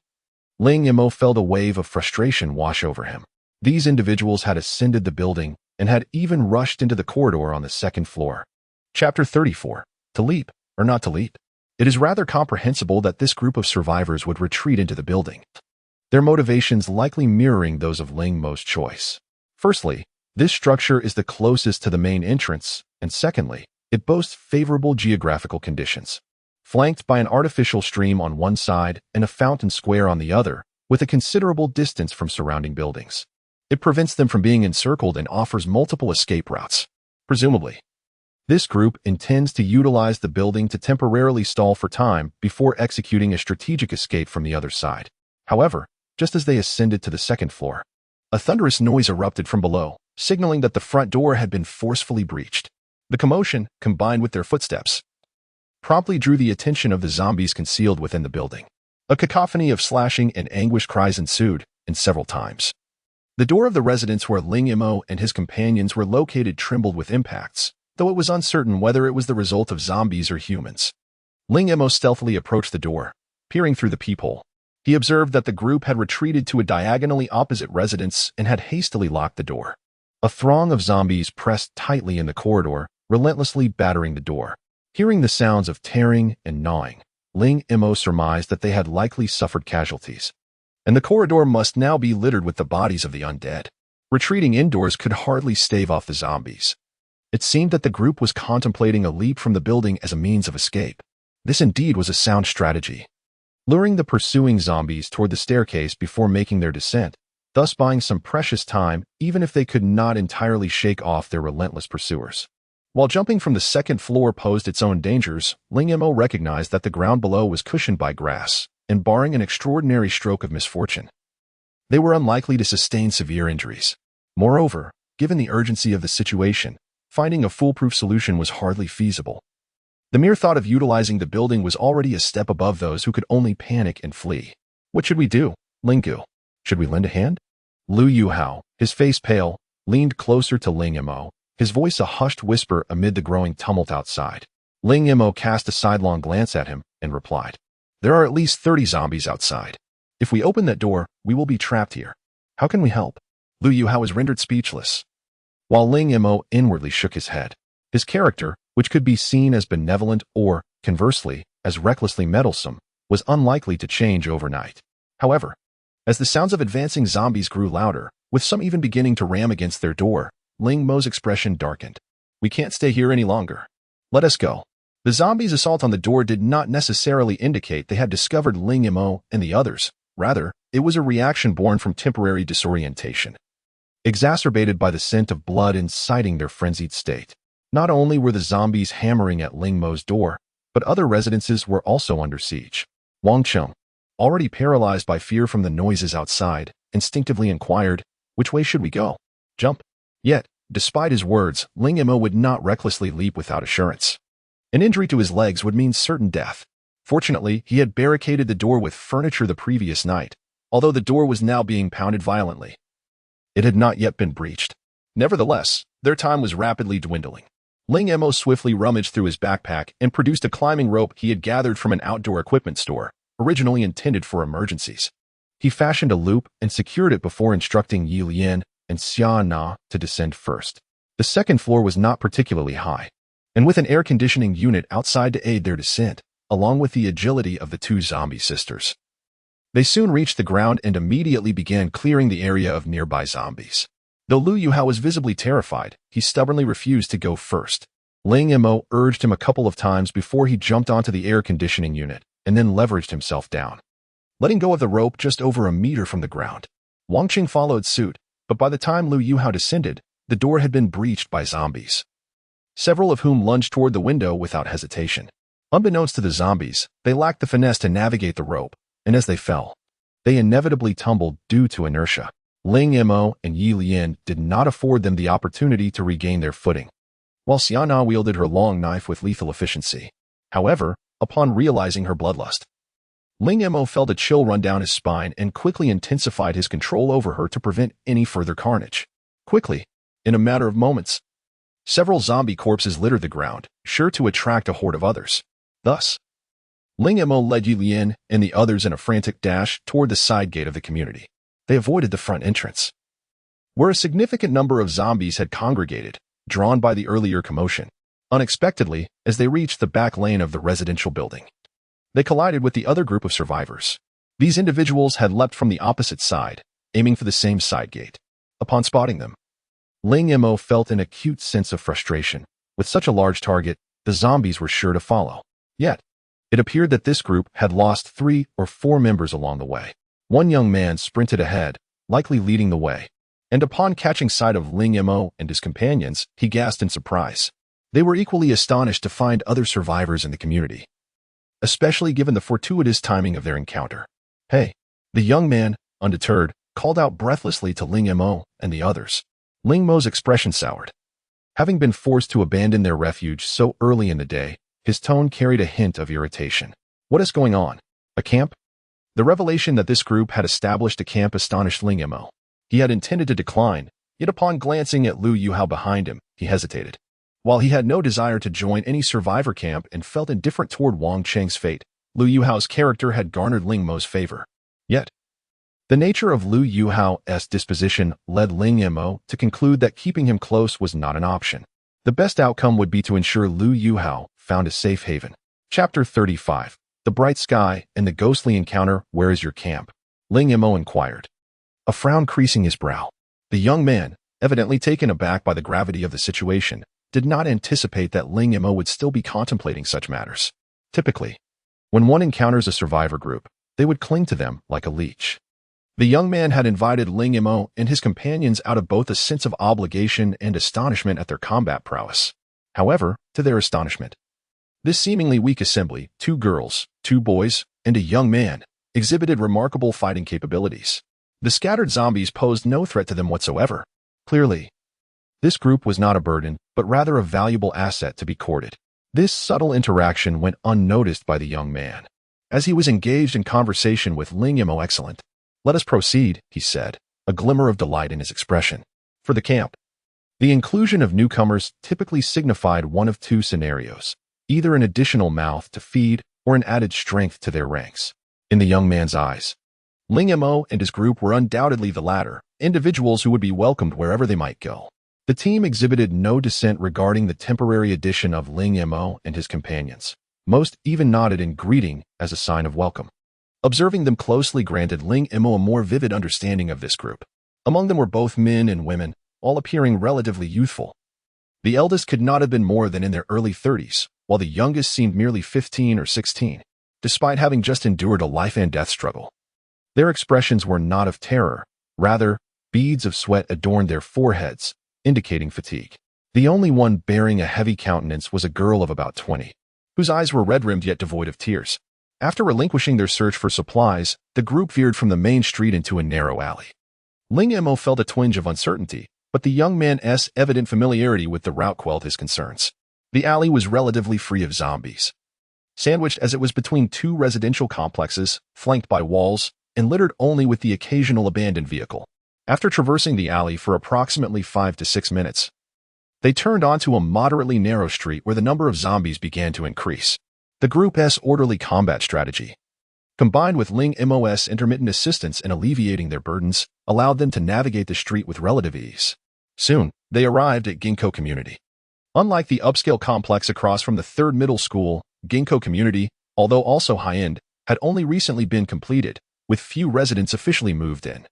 [SPEAKER 1] Ling Mo felt a wave of frustration wash over him. These individuals had ascended the building and had even rushed into the corridor on the second floor. Chapter 34. To leap or not to leap? It is rather comprehensible that this group of survivors would retreat into the building, their motivations likely mirroring those of Ling Mo's choice. Firstly, this structure is the closest to the main entrance, and secondly, it boasts favorable geographical conditions. Flanked by an artificial stream on one side and a fountain square on the other, with a considerable distance from surrounding buildings. It prevents them from being encircled and offers multiple escape routes. Presumably, this group intends to utilize the building to temporarily stall for time before executing a strategic escape from the other side. However, just as they ascended to the second floor, a thunderous noise erupted from below, signaling that the front door had been forcefully breached. The commotion, combined with their footsteps, promptly drew the attention of the zombies concealed within the building. A cacophony of slashing and anguished cries ensued, and several times. The door of the residence where Ling Mo and his companions were located trembled with impacts, though it was uncertain whether it was the result of zombies or humans. Ling Mo stealthily approached the door, peering through the peephole. He observed that the group had retreated to a diagonally opposite residence and had hastily locked the door. A throng of zombies pressed tightly in the corridor, relentlessly battering the door. Hearing the sounds of tearing and gnawing, Ling Mo surmised that they had likely suffered casualties, and the corridor must now be littered with the bodies of the undead. Retreating indoors could hardly stave off the zombies. It seemed that the group was contemplating a leap from the building as a means of escape. This indeed was a sound strategy, luring the pursuing zombies toward the staircase before making their descent, thus buying some precious time even if they could not entirely shake off their relentless pursuers. While jumping from the second floor posed its own dangers, Ling Mo recognized that the ground below was cushioned by grass, and barring an extraordinary stroke of misfortune, they were unlikely to sustain severe injuries. Moreover, given the urgency of the situation, finding a foolproof solution was hardly feasible. The mere thought of utilizing the building was already a step above those who could only panic and flee. What should we do? Lingu. Should we lend a hand? Lu Yuhao, his face pale, leaned closer to Ling Mo, his voice a hushed whisper amid the growing tumult outside. Ling Mo cast a sidelong glance at him and replied, "There are at least 30 zombies outside. If we open that door, we will be trapped here. How can we help?" Lu Yuhao was rendered speechless, while Ling Mo inwardly shook his head. His character, which could be seen as benevolent or, conversely, as recklessly meddlesome, was unlikely to change overnight. However, as the sounds of advancing zombies grew louder, with some even beginning to ram against their door, Ling Mo's expression darkened. "We can't stay here any longer. Let us go." The zombies' assault on the door did not necessarily indicate they had discovered Ling Mo and the others. Rather, it was a reaction born from temporary disorientation, exacerbated by the scent of blood inciting their frenzied state. Not only were the zombies hammering at Ling Mo's door, but other residences were also under siege. Wang Cheng, already paralyzed by fear from the noises outside, instinctively inquired, "Which way should we go?" "Jump." Yet, despite his words, Ling Mo would not recklessly leap without assurance. An injury to his legs would mean certain death. Fortunately, he had barricaded the door with furniture the previous night, although the door was now being pounded violently. It had not yet been breached. Nevertheless, their time was rapidly dwindling. Ling Mo swiftly rummaged through his backpack and produced a climbing rope he had gathered from an outdoor equipment store, originally intended for emergencies. He fashioned a loop and secured it before instructing Ye Lian and Shana to descend first. The second floor was not particularly high, and with an air conditioning unit outside to aid their descent, along with the agility of the two zombie sisters, they soon reached the ground and immediately began clearing the area of nearby zombies. Though Lu Yuhao was visibly terrified, he stubbornly refused to go first. Ling Mo urged him a couple of times before he jumped onto the air conditioning unit and then leveraged himself down, letting go of the rope just over a meter from the ground. Wang Qing followed suit, but by the time Lu Yuhao descended, the door had been breached by zombies. several of whom lunged toward the window without hesitation. Unbeknownst to the zombies, they lacked the finesse to navigate the rope, and as they fell, they inevitably tumbled due to inertia. Ling Mo and Ye Lian did not afford them the opportunity to regain their footing, while Shana wielded her long knife with lethal efficiency. However, upon realizing her bloodlust, Ling Mo felt a chill run down his spine and quickly intensified his control over her to prevent any further carnage. Quickly, in a matter of moments, several zombie corpses littered the ground, sure to attract a horde of others. Thus, Ling Mo led Ye Lian and the others in a frantic dash toward the side gate of the community. They avoided the front entrance, where a significant number of zombies had congregated, drawn by the earlier commotion. Unexpectedly, as they reached the back lane of the residential building, they collided with the other group of survivors. These individuals had leapt from the opposite side, aiming for the same side gate. Upon spotting them, Ling Mo felt an acute sense of frustration. With such a large target, the zombies were sure to follow. Yet, it appeared that this group had lost 3 or 4 members along the way. One young man sprinted ahead, likely leading the way, and upon catching sight of Ling Mo and his companions, he gasped in surprise. They were equally astonished to find other survivors in the community, especially given the fortuitous timing of their encounter. "Hey!" The young man, undeterred, called out breathlessly to Ling Mo and the others. Ling Mo's expression soured. Having been forced to abandon their refuge so early in the day, his tone carried a hint of irritation. "What is going on? A camp?" The revelation that this group had established a camp astonished Ling Mo. He had intended to decline, yet upon glancing at Lu Yuhao behind him, he hesitated. While he had no desire to join any survivor camp and felt indifferent toward Wang Cheng's fate, Lu Yuhao's character had garnered Ling Mo's favor. Yet, the nature of Lu Yuhao's disposition led Ling Mo to conclude that keeping him close was not an option. The best outcome would be to ensure Lu Yuhao found a safe haven. Chapter 35. The Bright Sky and the Ghostly Encounter. "Where is your camp?" Ling Mo inquired, a frown creasing his brow. The young man, evidently taken aback by the gravity of the situation, did not anticipate that Ling Mo would still be contemplating such matters. Typically, when one encounters a survivor group, they would cling to them like a leech. The young man had invited Ling Mo and his companions out of both a sense of obligation and astonishment at their combat prowess. However, to their astonishment, this seemingly weak assembly, 2 girls, 2 boys, and a young man, exhibited remarkable fighting capabilities. The scattered zombies posed no threat to them whatsoever. Clearly, this group was not a burden, but rather a valuable asset to be courted. This subtle interaction went unnoticed by the young man, as he was engaged in conversation with Ling Mo. "Excellent. Let us proceed," he said, a glimmer of delight in his expression. For the camp, the inclusion of newcomers typically signified one of 2 scenarios, either an additional mouth to feed or an added strength to their ranks. In the young man's eyes, Ling Mo and his group were undoubtedly the latter, individuals who would be welcomed wherever they might go. The team exhibited no dissent regarding the temporary addition of Ling Mo and his companions. Most even nodded in greeting as a sign of welcome. Observing them closely granted Ling Mo a more vivid understanding of this group. Among them were both men and women, all appearing relatively youthful. The eldest could not have been more than in their early 30s, while the youngest seemed merely 15 or 16, despite having just endured a life and death struggle. Their expressions were not of terror, rather, beads of sweat adorned their foreheads, indicating fatigue. The only one bearing a heavy countenance was a girl of about 20, whose eyes were red-rimmed yet devoid of tears. After relinquishing their search for supplies, the group veered from the main street into a narrow alley. Ling Mo felt a twinge of uncertainty, but the young man's evident familiarity with the route quelled his concerns. The alley was relatively free of zombies, sandwiched as it was between 2 residential complexes, flanked by walls, and littered only with the occasional abandoned vehicle. After traversing the alley for approximately 5 to 6 minutes, they turned onto a moderately narrow street where the number of zombies began to increase. The group's orderly combat strategy, combined with Ling Mo's intermittent assistance in alleviating their burdens, allowed them to navigate the street with relative ease. Soon, they arrived at Ginkgo Community. Unlike the upscale complex across from the 3rd middle school, Ginkgo Community, although also high-end, had only recently been completed, with few residents officially moved in.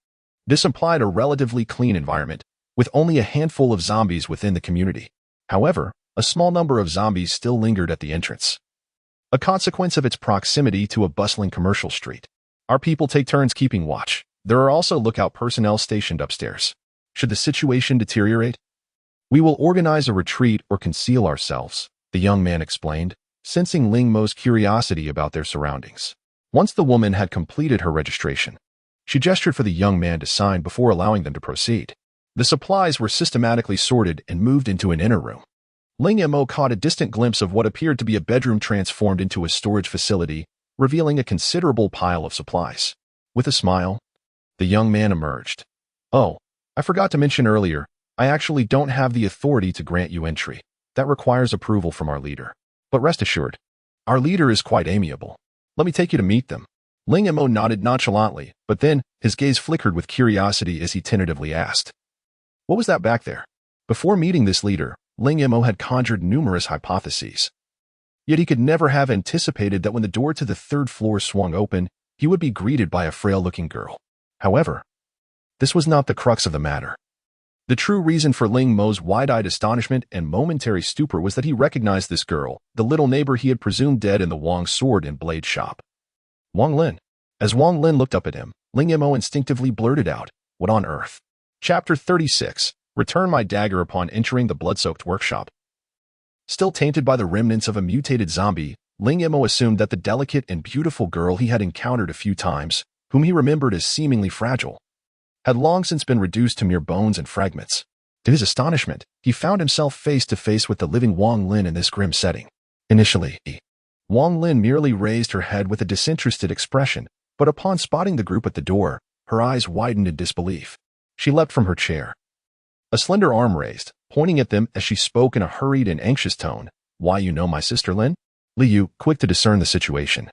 [SPEAKER 1] This implied a relatively clean environment, with only a handful of zombies within the community. However, a small number of zombies still lingered at the entrance, a consequence of its proximity to a bustling commercial street. Our people take turns keeping watch. There are also lookout personnel stationed upstairs. Should the situation deteriorate, We will organize a retreat or conceal ourselves, the young man explained, sensing Ling Mo's curiosity about their surroundings. Once the woman had completed her registration, she gestured for the young man to sign before allowing them to proceed. The supplies were systematically sorted and moved into an inner room. Ling Mo caught a distant glimpse of what appeared to be a bedroom transformed into a storage facility, revealing a considerable pile of supplies. With a smile, the young man emerged. "Oh, I forgot to mention earlier, I actually don't have the authority to grant you entry. That requires approval from our leader. But rest assured, our leader is quite amiable. Let me take you to meet them." Ling Mo nodded nonchalantly, but then his gaze flickered with curiosity as he tentatively asked, "What was that back there?" Before meeting this leader, Ling Mo had conjured numerous hypotheses. Yet he could never have anticipated that when the door to the third floor swung open, he would be greeted by a frail-looking girl. However, this was not the crux of the matter. The true reason for Ling Mo's wide-eyed astonishment and momentary stupor was that he recognized this girl, the little neighbor he had presumed dead in the Wong sword and blade shop. Wang Lin. As Wang Lin looked up at him, Ling Mo instinctively blurted out, "What on earth?" Chapter 36. Return my dagger upon entering the blood-soaked workshop. Still tainted by the remnants of a mutated zombie, Ling Mo assumed that the delicate and beautiful girl he had encountered a few times, whom he remembered as seemingly fragile, had long since been reduced to mere bones and fragments. To his astonishment, he found himself face to face with the living Wang Lin in this grim setting. Initially, Wang Lin merely raised her head with a disinterested expression, but upon spotting the group at the door, her eyes widened in disbelief. She leapt from her chair, a slender arm raised, pointing at them as she spoke in a hurried and anxious tone. "Why, you know my sister Lin?" Li Yu, quick to discern the situation,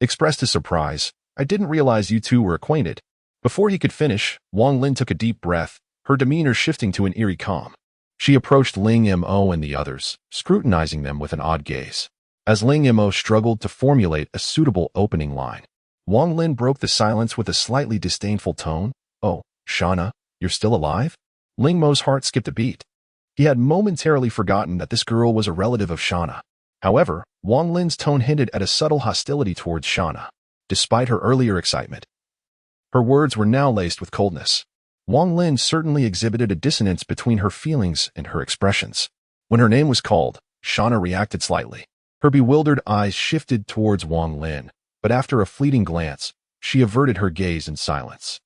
[SPEAKER 1] expressed his surprise. "I didn't realize you two were acquainted." Before he could finish, Wang Lin took a deep breath, her demeanor shifting to an eerie calm. She approached Ling Mo and the others, scrutinizing them with an odd gaze. As Ling Mo struggled to formulate a suitable opening line, Wang Lin broke the silence with a slightly disdainful tone. "Oh, Shana, you're still alive?" Ling Mo's heart skipped a beat. He had momentarily forgotten that this girl was a relative of Shana. However, Wang Lin's tone hinted at a subtle hostility towards Shana. Despite her earlier excitement, her words were now laced with coldness. Wang Lin certainly exhibited a dissonance between her feelings and her expressions. When her name was called, Shana reacted slightly. Her bewildered eyes shifted towards Wang Lin, but after a fleeting glance, she averted her gaze in silence.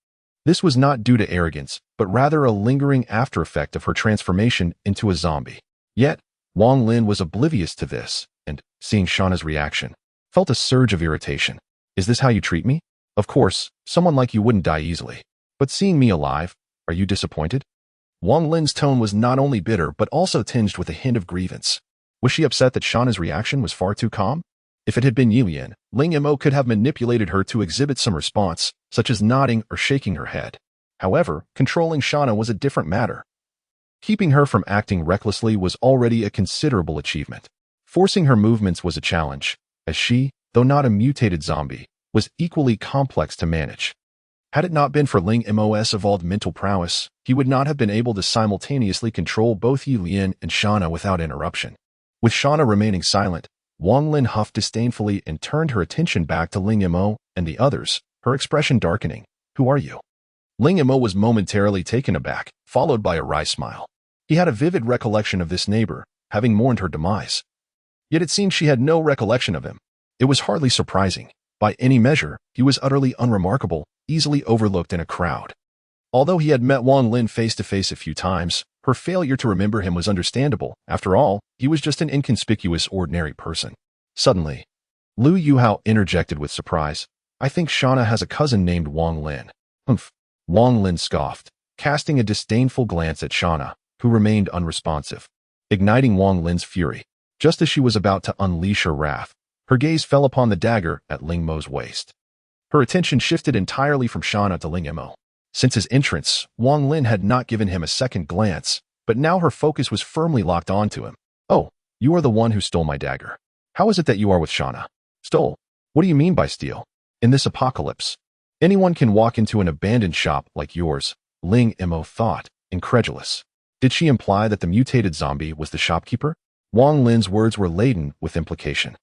[SPEAKER 1] This was not due to arrogance, but rather a lingering after-effect of her transformation into a zombie. Yet, Wang Lin was oblivious to this, and, seeing Shana's reaction, felt a surge of irritation. "Is this how you treat me? Of course, someone like you wouldn't die easily. But seeing me alive, are you disappointed?" Wang Lin's tone was not only bitter but also tinged with a hint of grievance. Was she upset that Shana's reaction was far too calm? If it had been Ye Lian, Ling Mo could have manipulated her to exhibit some response, such as nodding or shaking her head. However, controlling Shana was a different matter. Keeping her from acting recklessly was already a considerable achievement. Forcing her movements was a challenge, as she, though not a mutated zombie, was equally complex to manage. Had it not been for Ling Mo's evolved mental prowess, he would not have been able to simultaneously control both Ye Lian and Shana without interruption. With Shana remaining silent, Wang Lin huffed disdainfully and turned her attention back to Ling Mo and the others, her expression darkening. "Who are you?" Ling Mo was momentarily taken aback, followed by a wry smile. He had a vivid recollection of this neighbor, having mourned her demise. Yet it seemed she had no recollection of him. It was hardly surprising. By any measure, he was utterly unremarkable, easily overlooked in a crowd. Although he had met Wang Lin face-to-face a few times, her failure to remember him was understandable. After all, he was just an inconspicuous ordinary person. Suddenly, Lu Yuhao interjected with surprise. "I think Shana has a cousin named Wang Lin." "Humph." Wang Lin scoffed, casting a disdainful glance at Shana, who remained unresponsive, igniting Wang Lin's fury. Just as she was about to unleash her wrath, her gaze fell upon the dagger at Ling Mo's waist. Her attention shifted entirely from Shana to Ling Mo. Since his entrance, Wang Lin had not given him a second glance, but now her focus was firmly locked onto him. "Oh, you are the one who stole my dagger. How is it that you are with Shana?" "Stole? What do you mean by steal? In this apocalypse, anyone can walk into an abandoned shop like yours," Ling Mo thought, incredulous. Did she imply that the mutated zombie was the shopkeeper? Wang Lin's words were laden with implication.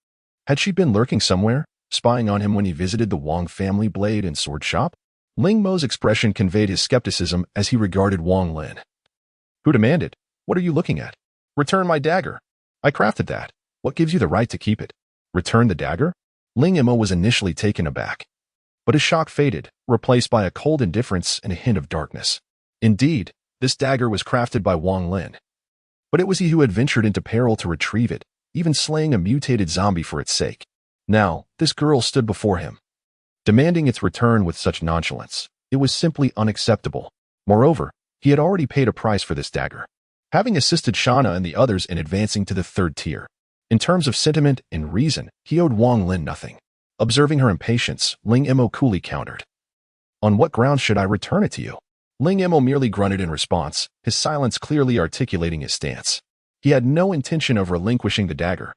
[SPEAKER 1] Had she been lurking somewhere, spying on him when he visited the Wang family blade and sword shop? Ling Mo's expression conveyed his skepticism as he regarded Wang Lin. "Who demanded?" What are you looking at? Return my dagger. I crafted that. What gives you the right to keep it? Return the dagger? Ling Mo was initially taken aback, but his shock faded, replaced by a cold indifference and a hint of darkness. Indeed, this dagger was crafted by Wang Lin, but it was he who had ventured into peril to retrieve it, even slaying a mutated zombie for its sake. Now, this girl stood before him, demanding its return with such nonchalance. It was simply unacceptable. Moreover, he had already paid a price for this dagger, having assisted Shana and the others in advancing to the third tier. In terms of sentiment and reason, he owed Wang Lin nothing. Observing her impatience, Ling Mo coolly countered. On what grounds should I return it to you? Ling Mo merely grunted in response, his silence clearly articulating his stance. He had no intention of relinquishing the dagger.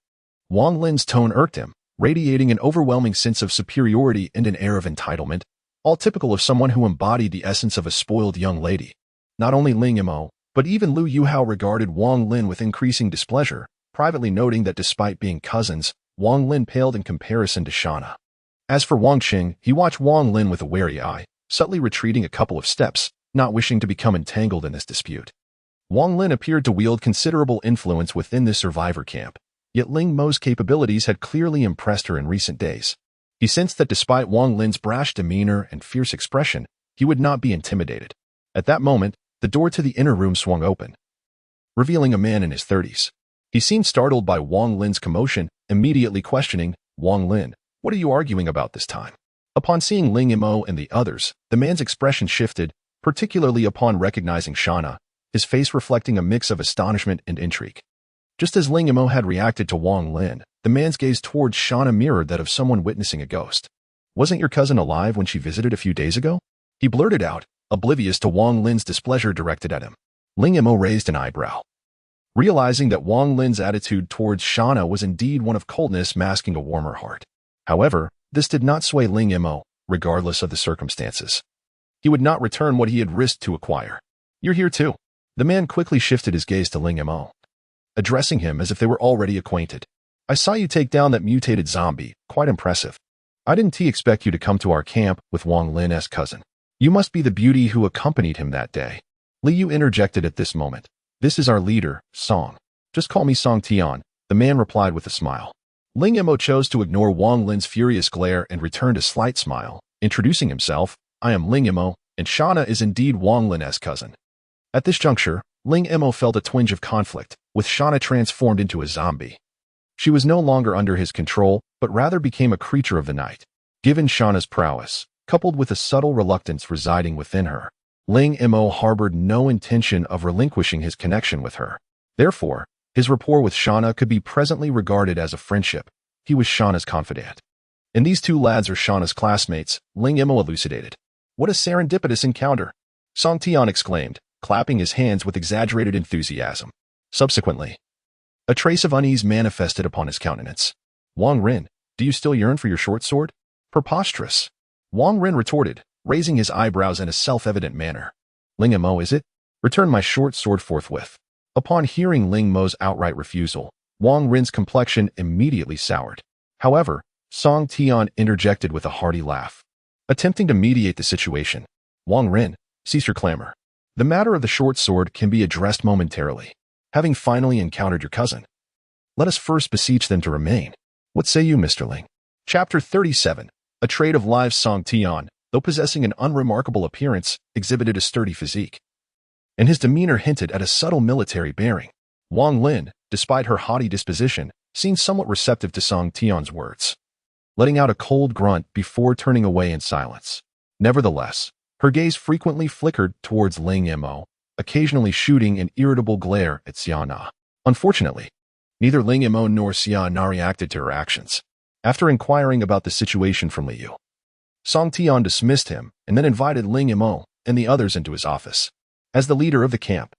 [SPEAKER 1] Wang Lin's tone irked him, radiating an overwhelming sense of superiority and an air of entitlement, all typical of someone who embodied the essence of a spoiled young lady. Not only Ling Mo, but even Lu Yuhao regarded Wang Lin with increasing displeasure, privately noting that despite being cousins, Wang Lin paled in comparison to Shana. As for Wang Qing, he watched Wang Lin with a wary eye, subtly retreating a couple of steps, not wishing to become entangled in this dispute. Wang Lin appeared to wield considerable influence within the survivor camp, yet Ling Mo's capabilities had clearly impressed her in recent days. He sensed that despite Wang Lin's brash demeanor and fierce expression, he would not be intimidated. At that moment, the door to the inner room swung open, revealing a man in his 30s. He seemed startled by Wang Lin's commotion, immediately questioning, Wang Lin, what are you arguing about this time? Upon seeing Ling Mo and the others, the man's expression shifted, particularly upon recognizing Shana, his face reflecting a mix of astonishment and intrigue. Just as Ling Mo had reacted to Wang Lin, the man's gaze towards Shana mirrored that of someone witnessing a ghost. Wasn't your cousin alive when she visited a few days ago? He blurted out, oblivious to Wang Lin's displeasure directed at him. Ling Mo raised an eyebrow, realizing that Wang Lin's attitude towards Shana was indeed one of coldness masking a warmer heart. However, this did not sway Ling Mo, regardless of the circumstances. He would not return what he had risked to acquire. You're here too. The man quickly shifted his gaze to Ling Mo, addressing him as if they were already acquainted. I saw you take down that mutated zombie, quite impressive. I didn't expect you to come to our camp with Wang Lin's cousin. You must be the beauty who accompanied him that day. Li Yu interjected at this moment. This is our leader, Song. Just call me Song Tian, the man replied with a smile. Ling Mo chose to ignore Wang Lin's furious glare and returned a slight smile, introducing himself. I am Ling Mo, and Shana is indeed Wang Lin's cousin. At this juncture, Ling Mo felt a twinge of conflict, with Shana transformed into a zombie. She was no longer under his control, but rather became a creature of the night. Given Shana's prowess, coupled with a subtle reluctance residing within her, Ling Mo harbored no intention of relinquishing his connection with her. Therefore, his rapport with Shana could be presently regarded as a friendship. He was Shana's confidant. And these two lads are Shana's classmates, Ling Mo elucidated. What a serendipitous encounter! Song Tian exclaimed, clapping his hands with exaggerated enthusiasm. Subsequently, a trace of unease manifested upon his countenance. Wang Rin, do you still yearn for your short sword? Preposterous! Wang Rin retorted, raising his eyebrows in a self-evident manner. Ling Mo, is it? Return my short sword forthwith. Upon hearing Ling Mo's outright refusal, Wang Rin's complexion immediately soured. However, Song Tian interjected with a hearty laugh, attempting to mediate the situation. Wang Rin, cease your clamor. The matter of the short sword can be addressed momentarily. Having finally encountered your cousin, let us first beseech them to remain. What say you, Mr. Ling? Chapter 37. A trait of live Song Tian, though possessing an unremarkable appearance, exhibited a sturdy physique, and his demeanor hinted at a subtle military bearing. Wang Lin, despite her haughty disposition, seemed somewhat receptive to Song Tian's words, letting out a cold grunt before turning away in silence. Nevertheless, her gaze frequently flickered towards Ling Mo, occasionally shooting an irritable glare at Shana. Unfortunately, neither Ling Mo nor Shana reacted to her actions. After inquiring about the situation from Li Yu, Song Tian dismissed him and then invited Ling Mo and the others into his office. As the leader of the camp,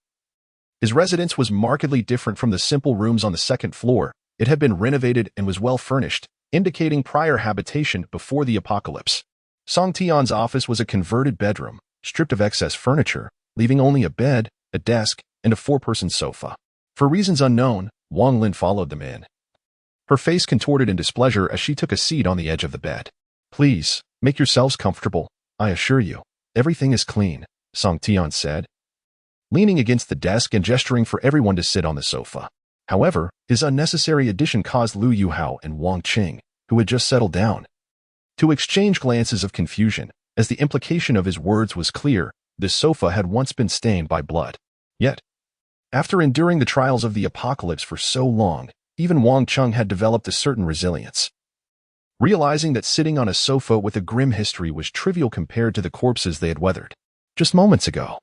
[SPEAKER 1] his residence was markedly different from the simple rooms on the second floor. It had been renovated and was well furnished, indicating prior habitation before the apocalypse. Song Tian's office was a converted bedroom, stripped of excess furniture, leaving only a bed, a desk, and a four-person sofa. For reasons unknown, Wang Lin followed them in, her face contorted in displeasure as she took a seat on the edge of the bed. Please, make yourselves comfortable. I assure you, everything is clean, Song Tian said. leaning against the desk and gesturing for everyone to sit on the sofa. However, his unnecessary addition caused Liu Yuhao and Wang Qing, who had just settled down, to exchange glances of confusion, as the implication of his words was clear. This sofa had once been stained by blood. Yet, after enduring the trials of the apocalypse for so long, even Wang Qing had developed a certain resilience. Realizing that sitting on a sofa with a grim history was trivial compared to the corpses they had weathered just moments ago.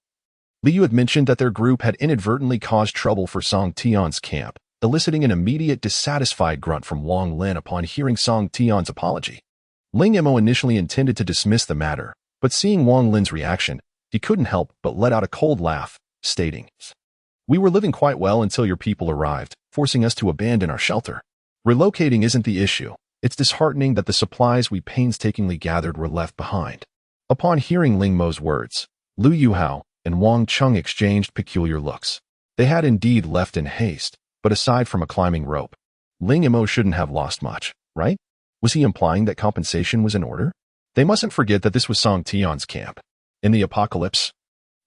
[SPEAKER 1] Liu had mentioned that their group had inadvertently caused trouble for Song Tian's camp, eliciting an immediate dissatisfied grunt from Wang Lin upon hearing Song Tian's apology. Ling Mo initially intended to dismiss the matter, but seeing Wang Lin's reaction, he couldn't help but let out a cold laugh, stating, "We were living quite well until your people arrived, forcing us to abandon our shelter. Relocating isn't the issue. It's disheartening that the supplies we painstakingly gathered were left behind." Upon hearing Ling Mo's words, Liu Yuhao and Wang Qing exchanged peculiar looks. They had indeed left in haste, but aside from a climbing rope, Ling Mo shouldn't have lost much, right? Was he implying that compensation was in order? They mustn't forget that this was Song Tian's camp. In the apocalypse,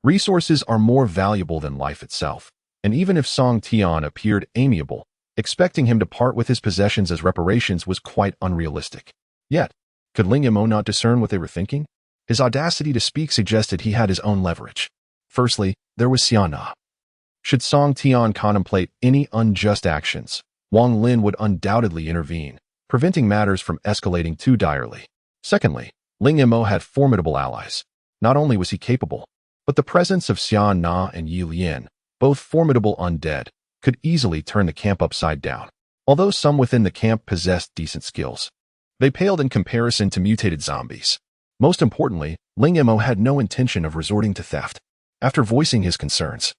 [SPEAKER 1] resources are more valuable than life itself, and even if Song Tian appeared amiable, expecting him to part with his possessions as reparations was quite unrealistic. Yet, could Ling Mo not discern what they were thinking? His audacity to speak suggested he had his own leverage. Firstly, there was Shana. Should Song Tian contemplate any unjust actions, Wang Lin would undoubtedly intervene, preventing matters from escalating too direly. Secondly, Ling Mo had formidable allies. Not only was he capable, but the presence of Shana and Ye Lian, both formidable undead, could easily turn the camp upside down. Although some within the camp possessed decent skills, they paled in comparison to mutated zombies. Most importantly, Ling Mo had no intention of resorting to theft. After voicing his concerns,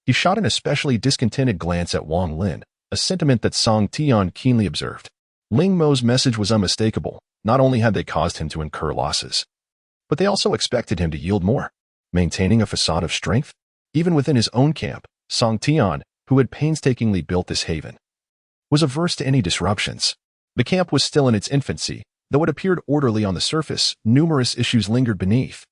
[SPEAKER 1] he shot an especially discontented glance at Wang Lin, a sentiment that Song Tian keenly observed. Ling Mo's message was unmistakable. Not only had they caused him to incur losses, but they also expected him to yield more, maintaining a facade of strength. Even within his own camp, Song Tian, who had painstakingly built this haven, was averse to any disruptions. The camp was still in its infancy, though it appeared orderly on the surface. Numerous issues lingered beneath.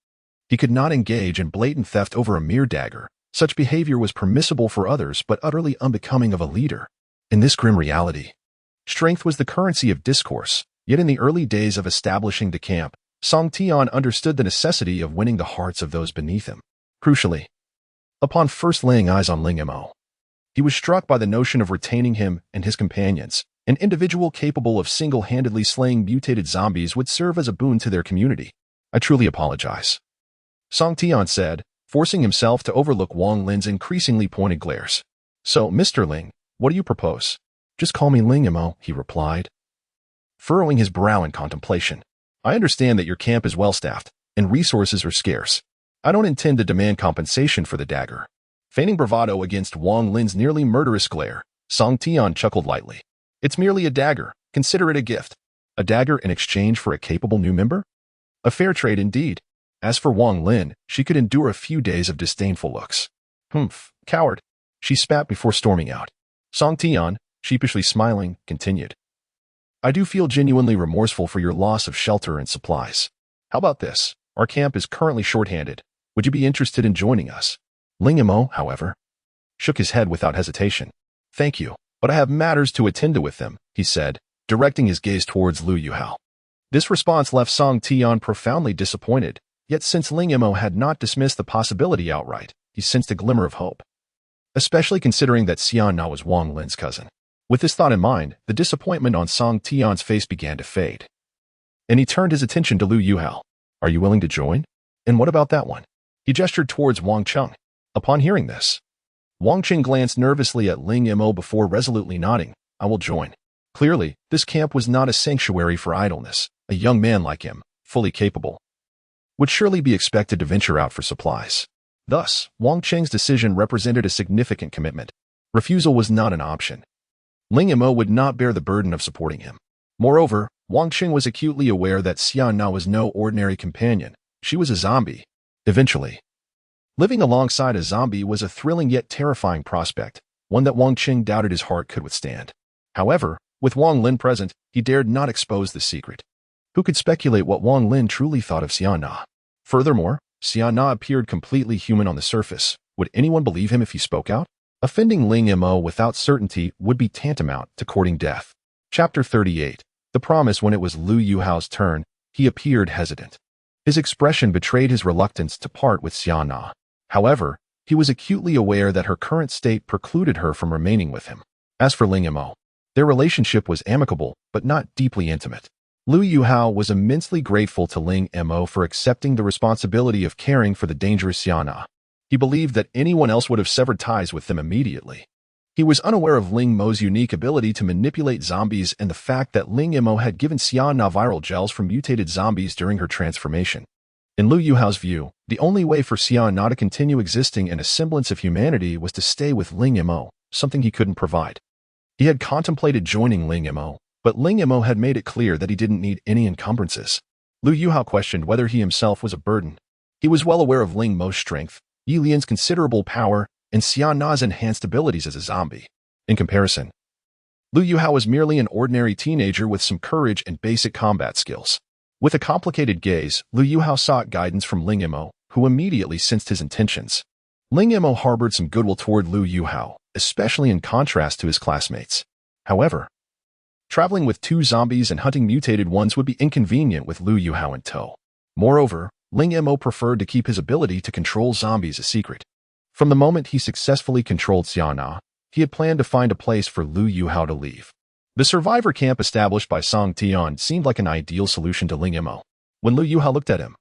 [SPEAKER 1] He could not engage in blatant theft over a mere dagger. Such behavior was permissible for others, but utterly unbecoming of a leader. In this grim reality, strength was the currency of discourse. Yet in the early days of establishing the camp, Song Tian understood the necessity of winning the hearts of those beneath him. Crucially, upon first laying eyes on Ling Mo, he was struck by the notion of retaining him and his companions. An individual capable of single-handedly slaying mutated zombies would serve as a boon to their community. "I truly apologize," Song Tian said, forcing himself to overlook Wang Lin's increasingly pointed glares. "So, Mr. Ling, what do you propose?" "Just call me Ling Mo," he replied, furrowing his brow in contemplation. "I understand that your camp is well-staffed, and resources are scarce. I don't intend to demand compensation for the dagger." Feigning bravado against Wang Lin's nearly murderous glare, Song Tian chuckled lightly. "It's merely a dagger. Consider it a gift." A dagger in exchange for a capable new member? A fair trade indeed. As for Wang Lin, she could endure a few days of disdainful looks. "Humph, coward," she spat before storming out. Song Tian, sheepishly smiling, continued, "I do feel genuinely remorseful for your loss of shelter and supplies. How about this? Our camp is currently short-handed. Would you be interested in joining us?" Ling Mo, however, shook his head without hesitation. "Thank you, but I have matters to attend to with them," he said, directing his gaze towards Liu Yuhao. This response left Song Tian profoundly disappointed, yet since Ling Mo had not dismissed the possibility outright, he sensed a glimmer of hope, especially considering that Shana was Wang Lin's cousin. With this thought in mind, the disappointment on Song Tian's face began to fade, and he turned his attention to Liu Yuhao. "Are you willing to join? And what about that one?" He gestured towards Wang Qing. Upon hearing this, Wang Qing glanced nervously at Ling Mo before resolutely nodding. "I will join." Clearly, this camp was not a sanctuary for idleness. A young man like him, fully capable, would surely be expected to venture out for supplies. Thus, Wang Qing's decision represented a significant commitment. Refusal was not an option. Ling Mo would not bear the burden of supporting him. Moreover, Wang Qing was acutely aware that Shana was no ordinary companion. She was a zombie. Eventually, living alongside a zombie was a thrilling yet terrifying prospect, one that Wang Qing doubted his heart could withstand. However, with Wang Lin present, he dared not expose the secret. Who could speculate what Wang Lin truly thought of Shana? Furthermore, Shana appeared completely human on the surface, Would anyone believe him if he spoke out? Offending Ling Mo without certainty would be tantamount to courting death. Chapter 38. The Promise. When it was Lu Yuhao's turn, he appeared hesitant. His expression betrayed his reluctance to part with Shana. However, he was acutely aware that her current state precluded her from remaining with him. As for Ling Mo, their relationship was amicable, but not deeply intimate. Lu Yuhao was immensely grateful to Ling Mo for accepting the responsibility of caring for the dangerous Shana. He believed that anyone else would have severed ties with them immediately. He was unaware of Ling Mo's unique ability to manipulate zombies and the fact that Ling Mo had given Shana viral gels from mutated zombies during her transformation. In Lu Yuhao's view, the only way for Shana to continue existing in a semblance of humanity was to stay with Ling Mo, something he couldn't provide. He had contemplated joining Ling Mo, but Ling Mo had made it clear that he didn't need any encumbrances. Lu Yuhao questioned whether he himself was a burden. He was well aware of Ling Mo's strength, Ye Lian's considerable power, and Shana's enhanced abilities as a zombie. In comparison, Lu Yuhao was merely an ordinary teenager with some courage and basic combat skills. With a complicated gaze, Lu Yuhao sought guidance from Ling Mo, who immediately sensed his intentions. Ling Mo harbored some goodwill toward Lu Yuhao, especially in contrast to his classmates. However, traveling with two zombies and hunting mutated ones would be inconvenient with Lu Yuhao in tow. Moreover, Ling Mo preferred to keep his ability to control zombies a secret. From the moment he successfully controlled Shana, he had planned to find a place for Lu Yuhao to leave. The survivor camp established by Song Tian seemed like an ideal solution to Ling Mo. When Lu Yuhao looked at him,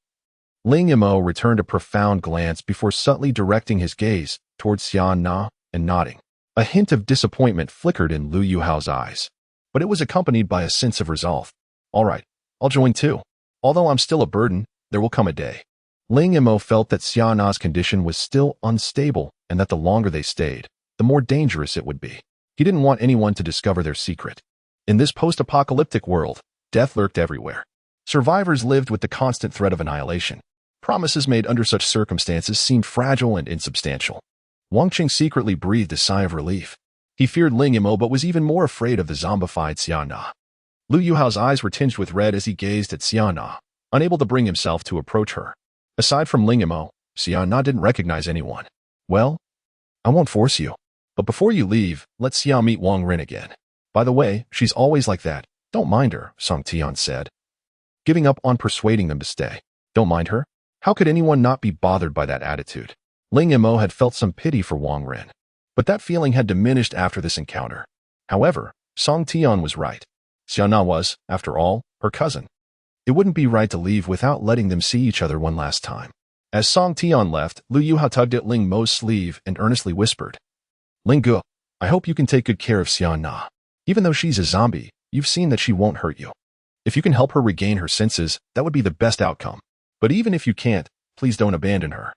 [SPEAKER 1] Ling Mo returned a profound glance before subtly directing his gaze towards Shana and nodding. A hint of disappointment flickered in Lu Yuhao's eyes, but it was accompanied by a sense of resolve. All right, I'll join too. Although I'm still a burden, there will come a day. Ling Mo felt that Shana's condition was still unstable and that the longer they stayed, the more dangerous it would be. He didn't want anyone to discover their secret. In this post-apocalyptic world, death lurked everywhere. Survivors lived with the constant threat of annihilation. Promises made under such circumstances seemed fragile and insubstantial. Wang Qing secretly breathed a sigh of relief. He feared Ling Mo but was even more afraid of the zombified Shana. Lu Yuhao's eyes were tinged with red as he gazed at Shana, unable to bring himself to approach her. Aside from Ling Mo, Shana didn't recognize anyone. Well, I won't force you. But before you leave, let Xia meet Wang Rin again. By the way, she's always like that. Don't mind her, Song Tian said, giving up on persuading them to stay. Don't mind her? How could anyone not be bothered by that attitude? Ling Mo had felt some pity for Wang Rin, but that feeling had diminished after this encounter. However, Song Tian was right. Xiana was, after all, her cousin. It wouldn't be right to leave without letting them see each other one last time. As Song Tian left, Lu Yuhao tugged at Ling Mo's sleeve and earnestly whispered, Ling Ge, I hope you can take good care of Xiana. Even though she's a zombie, you've seen that she won't hurt you. If you can help her regain her senses, that would be the best outcome. But even if you can't, please don't abandon her.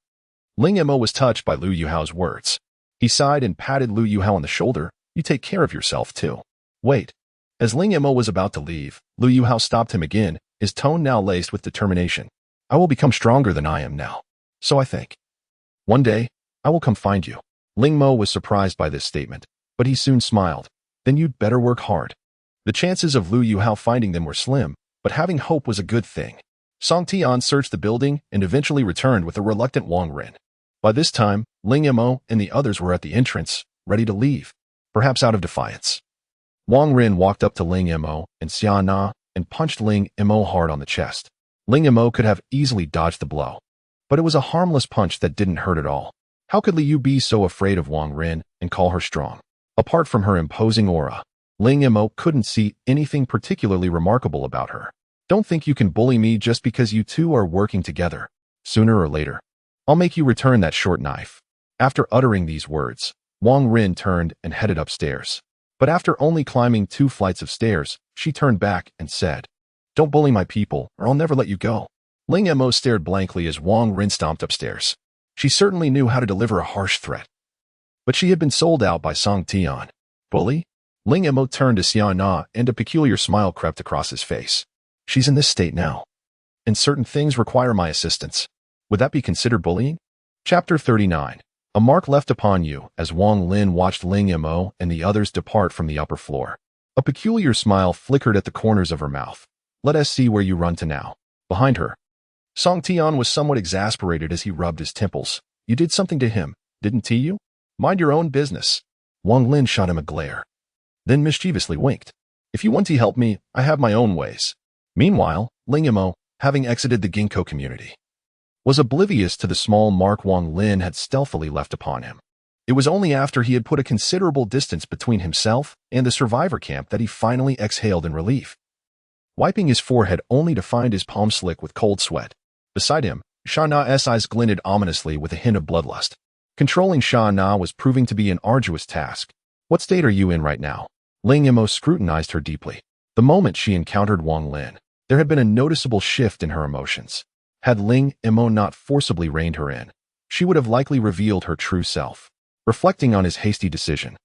[SPEAKER 1] Ling Mo was touched by Lu Yuhao's words. He sighed and patted Lu Yuhao on the shoulder. You take care of yourself, too. Wait. As Ling Mo was about to leave, Lu Yuhao stopped him again, his tone now laced with determination. I will become stronger than I am now. So I think. One day, I will come find you. Ling Mo was surprised by this statement, but he soon smiled. Then you'd better work hard. The chances of Lu Yuhao finding them were slim, but having hope was a good thing. Song Tian searched the building and eventually returned with a reluctant Wang Rin. By this time, Ling Mo and the others were at the entrance, ready to leave, perhaps out of defiance. Wang Rin walked up to Ling Mo and Xiana and punched Ling Mo hard on the chest. Ling Mo could have easily dodged the blow, but it was a harmless punch that didn't hurt at all. How could Li Yu be so afraid of Wang Rin and call her strong? Apart from her imposing aura, Ling Mo couldn't see anything particularly remarkable about her. Don't think you can bully me just because you two are working together. Sooner or later, I'll make you return that short knife. After uttering these words, Wang Rin turned and headed upstairs. But after only climbing 2 flights of stairs, she turned back and said, Don't bully my people, or I'll never let you go. Ling Mo stared blankly as Wang Rin stomped upstairs. She certainly knew how to deliver a harsh threat. But she had been sold out by Song Tian. Bully? Ling Mo turned to Xiana and a peculiar smile crept across his face. She's in this state now, and certain things require my assistance. Would that be considered bullying? Chapter 39. A mark left upon you as Wang Lin watched Ling Mo and the others depart from the upper floor. A peculiar smile flickered at the corners of her mouth. Let us see where you run to now. Behind her, Song Tian was somewhat exasperated as he rubbed his temples. You did something to him, Didn't tea you? Mind your own business. Wang Lin shot him a glare, then mischievously winked. If you want to help me, I have my own ways. Meanwhile, Ling Mo, having exited the ginkgo community, was oblivious to the small mark Wang Lin had stealthily left upon him. It was only after he had put a considerable distance between himself and the survivor camp that he finally exhaled in relief, wiping his forehead only to find his palm slick with cold sweat. Beside him, Shana's eyes glinted ominously with a hint of bloodlust. Controlling Shana was proving to be an arduous task. What state are you in right now? Ling Mo scrutinized her deeply. The moment she encountered Wang Lin, there had been a noticeable shift in her emotions. Had Ling Mo not forcibly reined her in, she would have likely revealed her true self. Reflecting on his hasty decision,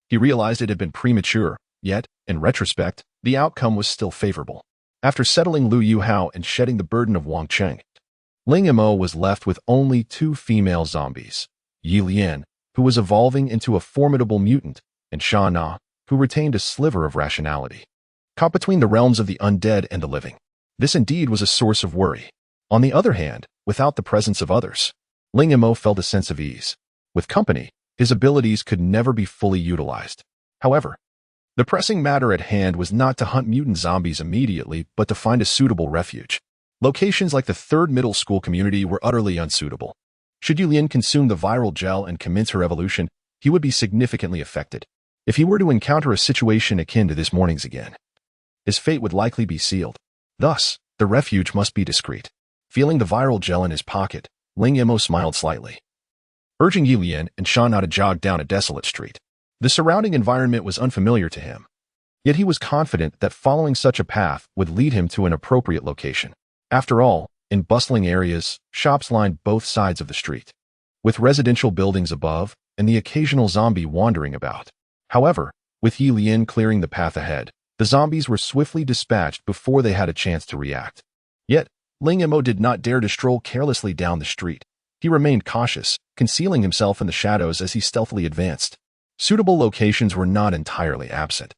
[SPEAKER 1] he realized it had been premature, yet, in retrospect, the outcome was still favorable. After settling Lu Yuhao and shedding the burden of Wang Cheng, Ling Mo was left with only 2 female zombies, Ye Lian, who was evolving into a formidable mutant, and Shana, who retained a sliver of rationality. Caught between the realms of the undead and the living, this indeed was a source of worry. On the other hand, without the presence of others, Ling Mo felt a sense of ease. With company, his abilities could never be fully utilized. However, the pressing matter at hand was not to hunt mutant zombies immediately, but to find a suitable refuge. Locations like the 3rd middle school community were utterly unsuitable. Should Ye Lian consume the viral gel and commence her evolution, he would be significantly affected. If he were to encounter a situation akin to this morning's again, his fate would likely be sealed. Thus, the refuge must be discreet. Feeling the viral gel in his pocket, Ling Mo smiled slightly, urging Ye Lian and Shana to jog down a desolate street. The surrounding environment was unfamiliar to him, yet he was confident that following such a path would lead him to an appropriate location. After all, in bustling areas, shops lined both sides of the street, with residential buildings above and the occasional zombie wandering about. However, with Ye Lian clearing the path ahead, the zombies were swiftly dispatched before they had a chance to react. Yet, Ling Mo did not dare to stroll carelessly down the street. He remained cautious, concealing himself in the shadows as he stealthily advanced. Suitable locations were not entirely absent,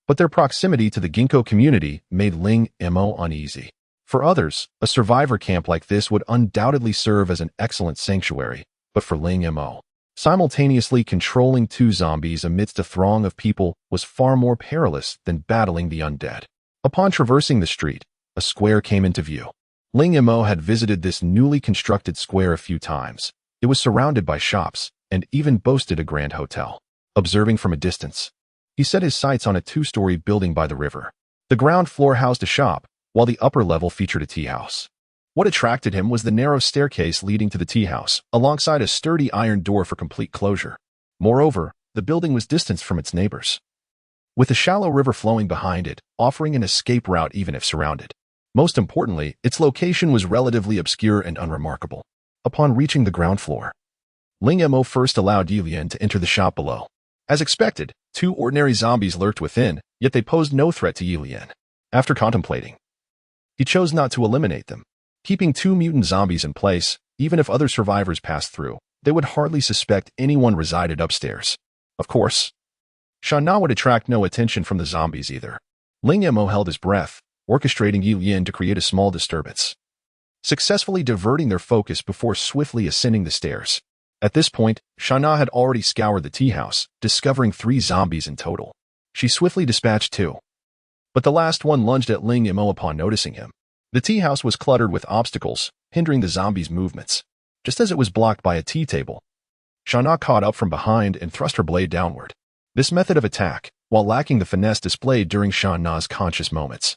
[SPEAKER 1] but their proximity to the ginkgo community made Ling Mo uneasy. For others, a survivor camp like this would undoubtedly serve as an excellent sanctuary, but for Ling Mo, simultaneously controlling 2 zombies amidst a throng of people was far more perilous than battling the undead. Upon traversing the street, a square came into view. Ling Mo had visited this newly constructed square a few times. It was surrounded by shops, and even boasted a grand hotel. Observing from a distance, he set his sights on a 2-story building by the river. The ground floor housed a shop, while the upper level featured a tea house. What attracted him was the narrow staircase leading to the tea house, alongside a sturdy iron door for complete closure. Moreover, the building was distanced from its neighbors, with a shallow river flowing behind it, offering an escape route even if surrounded. Most importantly, its location was relatively obscure and unremarkable. Upon reaching the ground floor, Ling Mo first allowed Ye Lian to enter the shop below. As expected, 2 ordinary zombies lurked within, yet they posed no threat to Ye Lian. After contemplating, he chose not to eliminate them. Keeping 2 mutant zombies in place, even if other survivors passed through, they would hardly suspect anyone resided upstairs. Of course, Shana would attract no attention from the zombies either. Ling Mo held his breath, orchestrating Ye Lian to create a small disturbance, successfully diverting their focus before swiftly ascending the stairs. At this point, Shana had already scoured the tea house, discovering 3 zombies in total. She swiftly dispatched 2, but the last one lunged at Ling Mo upon noticing him. The tea house was cluttered with obstacles, hindering the zombies' movements. Just as it was blocked by a tea table, Shana caught up from behind and thrust her blade downward. This method of attack, while lacking the finesse displayed during Shana's conscious moments,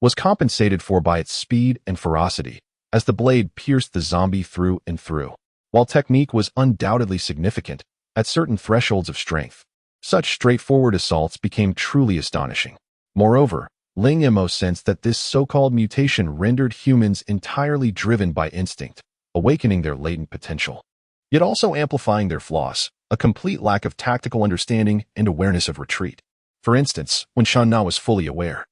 [SPEAKER 1] was compensated for by its speed and ferocity, as the blade pierced the zombie through and through. While technique was undoubtedly significant, at certain thresholds of strength, such straightforward assaults became truly astonishing. Moreover, Ling Mo sensed that this so-called mutation rendered humans entirely driven by instinct, awakening their latent potential, yet also amplifying their flaws, a complete lack of tactical understanding and awareness of retreat. For instance, when Shana was fully aware,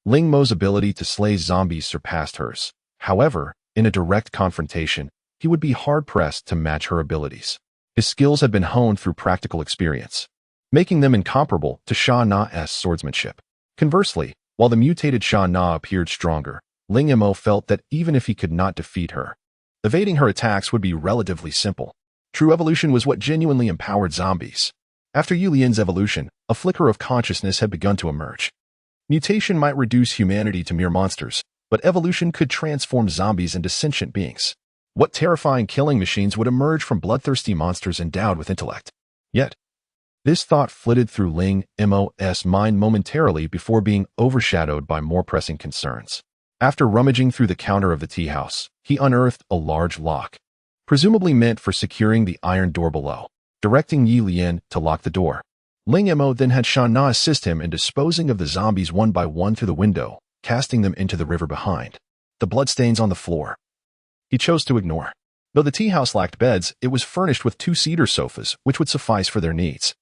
[SPEAKER 1] Ling Mo's ability to slay zombies surpassed hers. However, in a direct confrontation, he would be hard-pressed to match her abilities. His skills had been honed through practical experience, making them incomparable to Shana's swordsmanship. Conversely, while the mutated Shana appeared stronger, Ling Mo felt that even if he could not defeat her, evading her attacks would be relatively simple. True evolution was what genuinely empowered zombies. After Ye Lian's evolution, a flicker of consciousness had begun to emerge. Mutation might reduce humanity to mere monsters, but evolution could transform zombies into sentient beings. What terrifying killing machines would emerge from bloodthirsty monsters endowed with intellect? Yet, this thought flitted through Ling Mo's mind momentarily before being overshadowed by more pressing concerns. After rummaging through the counter of the tea house, he unearthed a large lock, presumably meant for securing the iron door below. Directing Ye Lian to lock the door, Ling Mo then had Shana assist him in disposing of the zombies one by one through the window, casting them into the river behind. The bloodstains on the floor he chose to ignore. Though the tea house lacked beds, it was furnished with 2 cedar sofas, which would suffice for their needs.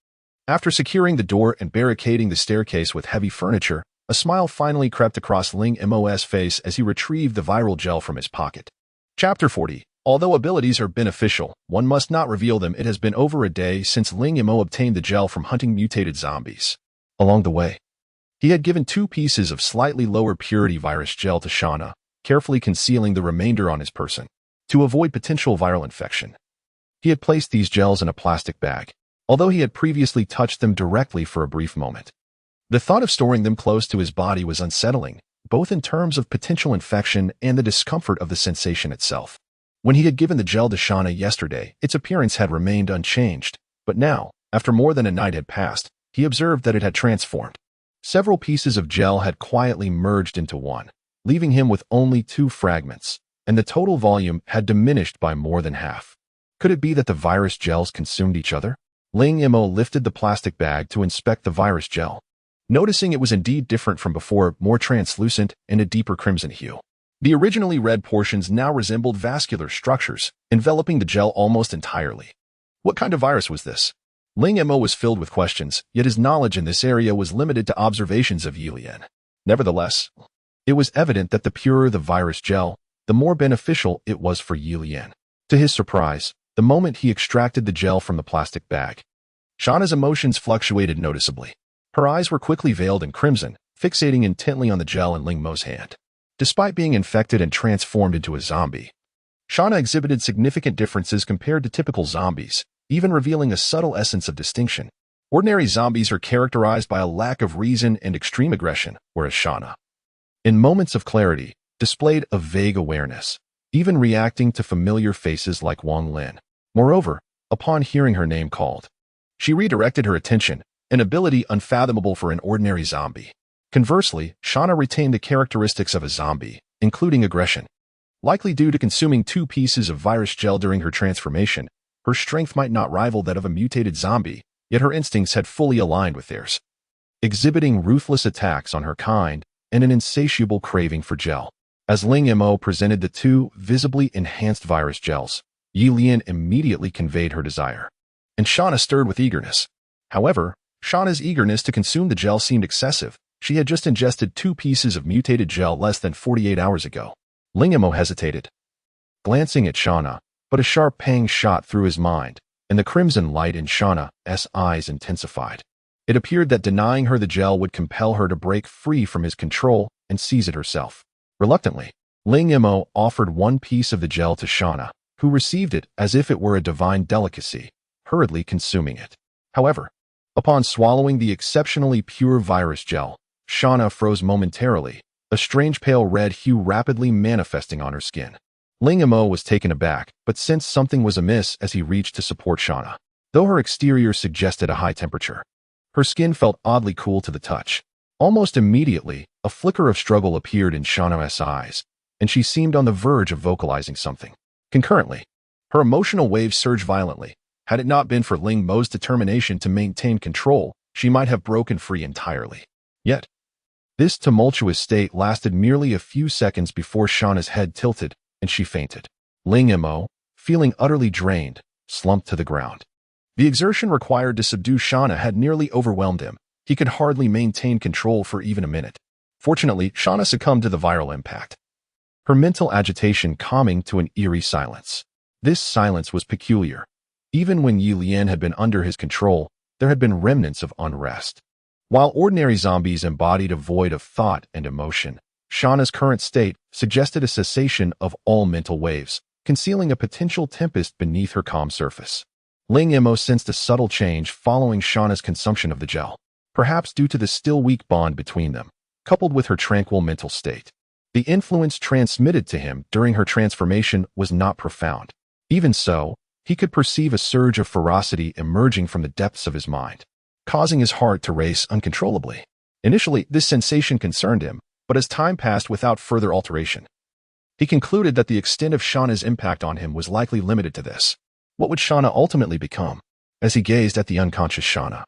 [SPEAKER 1] After securing the door and barricading the staircase with heavy furniture, a smile finally crept across Ling Mo's face as he retrieved the viral gel from his pocket. Chapter 40. Although abilities are beneficial, one must not reveal them. It has been over a day since Ling Mo obtained the gel from hunting mutated zombies. Along the way, he had given 2 pieces of slightly lower purity virus gel to Shana, carefully concealing the remainder on his person. To avoid potential viral infection, he had placed these gels in a plastic bag, although he had previously touched them directly for a brief moment. The thought of storing them close to his body was unsettling, both in terms of potential infection and the discomfort of the sensation itself. When he had given the gel to Shana yesterday, its appearance had remained unchanged, but now, after more than a night had passed, he observed that it had transformed. Several pieces of gel had quietly merged into one, leaving him with only 2 fragments, and the total volume had diminished by more than half. Could it be that the virus gels consumed each other? Ling Mo lifted the plastic bag to inspect the virus gel, noticing it was indeed different from before, more translucent and a deeper crimson hue. The originally red portions now resembled vascular structures, enveloping the gel almost entirely. What kind of virus was this? Ling Mo was filled with questions, yet his knowledge in this area was limited to observations of Ye Lian. Nevertheless, it was evident that the purer the virus gel, the more beneficial it was for Ye Lian. To his surprise, the moment he extracted the gel from the plastic bag, Shana's emotions fluctuated noticeably. Her eyes were quickly veiled in crimson, fixating intently on the gel in Ling Mo's hand. Despite being infected and transformed into a zombie, Shana exhibited significant differences compared to typical zombies, even revealing a subtle essence of distinction. Ordinary zombies are characterized by a lack of reason and extreme aggression, whereas Shana, in moments of clarity, displayed a vague awareness, even reacting to familiar faces like Wang Lin. Moreover, upon hearing her name called, she redirected her attention, an ability unfathomable for an ordinary zombie. Conversely, Shana retained the characteristics of a zombie, including aggression. Likely due to consuming 2 pieces of virus gel during her transformation, her strength might not rival that of a mutated zombie, yet her instincts had fully aligned with theirs, exhibiting ruthless attacks on her kind and an insatiable craving for gel. As Ling Mo presented the 2 visibly enhanced virus gels, Ye Lian immediately conveyed her desire, and Shana stirred with eagerness. However, Shana's eagerness to consume the gel seemed excessive. She had just ingested 2 pieces of mutated gel less than 48 hours ago. Ling Mo hesitated, glancing at Shana, but a sharp pang shot through his mind, and the crimson light in Shana's eyes intensified. It appeared that denying her the gel would compel her to break free from his control and seize it herself. Reluctantly, Ling Mo offered 1 piece of the gel to Shana, who received it as if it were a divine delicacy, hurriedly consuming it. However, upon swallowing the exceptionally pure virus gel, Shana froze momentarily, a strange pale red hue rapidly manifesting on her skin. Ling Mo was taken aback, but sensed something was amiss as he reached to support Shana. Though her exterior suggested a high temperature, her skin felt oddly cool to the touch. Almost immediately, a flicker of struggle appeared in Shana's eyes, and she seemed on the verge of vocalizing something. Concurrently, her emotional waves surged violently. Had it not been for Ling Mo's determination to maintain control, she might have broken free entirely. Yet, this tumultuous state lasted merely a few seconds before Shana's head tilted, and she fainted. Ling Mo, feeling utterly drained, slumped to the ground. The exertion required to subdue Shana had nearly overwhelmed him. He could hardly maintain control for even a minute. Fortunately, Shana succumbed to the viral impact, her mental agitation calming to an eerie silence. This silence was peculiar. Even when Ye Lian had been under his control, there had been remnants of unrest. While ordinary zombies embodied a void of thought and emotion, Shana's current state suggested a cessation of all mental waves, concealing a potential tempest beneath her calm surface. Ling Mo sensed a subtle change following Shana's consumption of the gel, perhaps due to the still weak bond between them, coupled with her tranquil mental state. The influence transmitted to him during her transformation was not profound. Even so, he could perceive a surge of ferocity emerging from the depths of his mind, causing his heart to race uncontrollably. Initially, this sensation concerned him, but as time passed without further alteration, he concluded that the extent of Shana's impact on him was likely limited to this. What would Shana ultimately become? As he gazed at the unconscious Shana,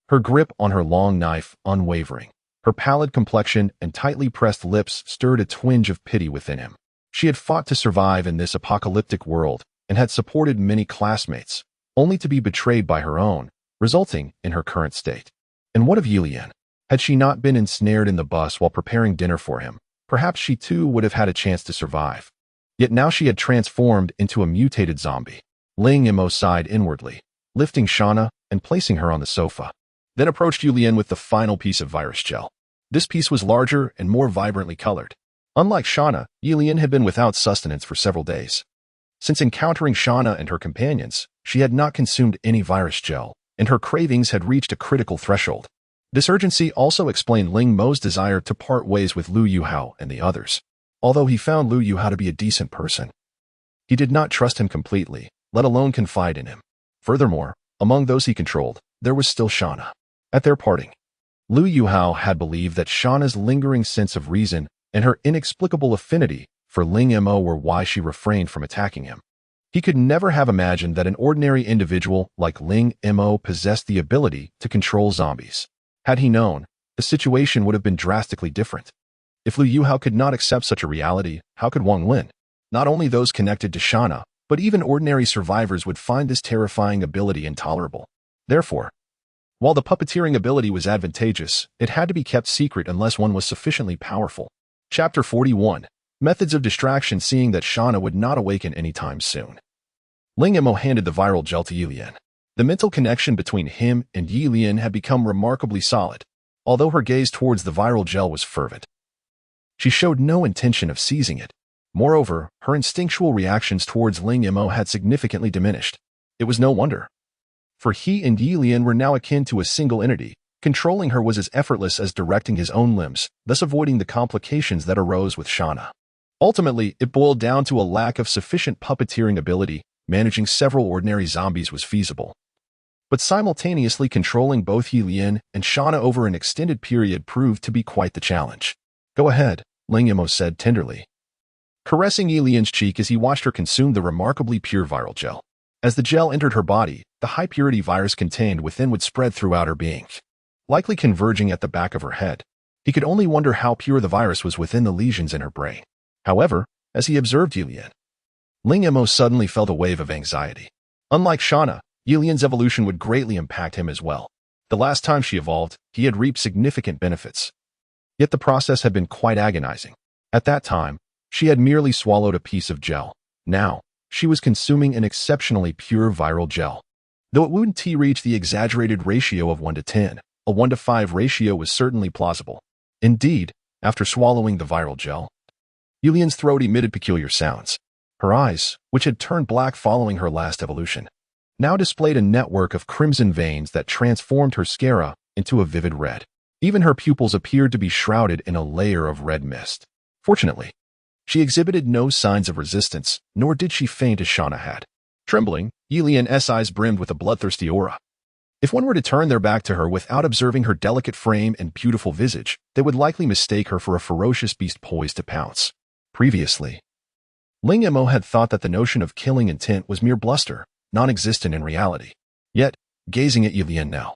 [SPEAKER 1] her grip on her long knife unwavering, her pallid complexion and tightly pressed lips stirred a twinge of pity within him. She had fought to survive in this apocalyptic world and had supported many classmates, only to be betrayed by her own, resulting in her current state. And what of Ye Lian? Had she not been ensnared in the bus while preparing dinner for him, perhaps she too would have had a chance to survive. Yet now she had transformed into a mutated zombie. Ling Mo sighed inwardly, lifting Shana and placing her on the sofa, then approached Ye Lian with the final piece of virus gel. This piece was larger and more vibrantly colored. Unlike Shana, Ye Lian had been without sustenance for several days. Since encountering Shana and her companions, she had not consumed any virus gel, and her cravings had reached a critical threshold. This urgency also explained Ling Mo's desire to part ways with Lu Yuhao and the others. Although he found Lu Yuhao to be a decent person, he did not trust him completely, let alone confide in him. Furthermore, among those he controlled, there was still Shana. At their parting, Lu Yuhao had believed that Shana's lingering sense of reason and her inexplicable affinity for Ling Mo were why she refrained from attacking him. He could never have imagined that an ordinary individual like Ling Mo possessed the ability to control zombies. Had he known, the situation would have been drastically different. If Lu Yuhao could not accept such a reality, how could Wang Lin? Not only those connected to Shana, but even ordinary survivors would find this terrifying ability intolerable. Therefore, while the puppeteering ability was advantageous, it had to be kept secret unless one was sufficiently powerful. Chapter 41. Methods of Distraction. Seeing that Shana would not awaken anytime soon, Ling Mo handed the viral gel to Ye Lian. The mental connection between him and Ye Lian had become remarkably solid, although her gaze towards the viral gel was fervent. She showed no intention of seizing it. Moreover, her instinctual reactions towards Ling Mo had significantly diminished. It was no wonder, for he and Ye Lian were now akin to a single entity. Controlling her was as effortless as directing his own limbs, thus avoiding the complications that arose with Shana. Ultimately, it boiled down to a lack of sufficient puppeteering ability. Managing several ordinary zombies was feasible, but simultaneously controlling both Ye Lian and Shana over an extended period proved to be quite the challenge. Go ahead, Ling Mo said tenderly, caressing Ye Lian's cheek as he watched her consume the remarkably pure viral gel. As the gel entered her body, the high-purity virus contained within would spread throughout her being, likely converging at the back of her head. He could only wonder how pure the virus was within the lesions in her brain. However, as he observed Ye Lian, Ling Mo suddenly felt a wave of anxiety. Unlike Shana, Ye Lian's evolution would greatly impact him as well. The last time she evolved, he had reaped significant benefits. Yet the process had been quite agonizing. At that time, she had merely swallowed a piece of gel. Now, she was consuming an exceptionally pure viral gel. Though it wouldn't reach the exaggerated ratio of 1 to 10, a 1 to 5 ratio was certainly plausible. Indeed, after swallowing the viral gel, Ye Lian's throat emitted peculiar sounds. Her eyes, which had turned black following her last evolution, now displayed a network of crimson veins that transformed her sclera into a vivid red. Even her pupils appeared to be shrouded in a layer of red mist. Fortunately, she exhibited no signs of resistance, nor did she faint as Shana had. Trembling, Ye Lian's eyes brimmed with a bloodthirsty aura. If one were to turn their back to her without observing her delicate frame and beautiful visage, they would likely mistake her for a ferocious beast poised to pounce. Previously, Ling Mo had thought that the notion of killing intent was mere bluster, non-existent in reality. Yet, gazing at Ye Lian now,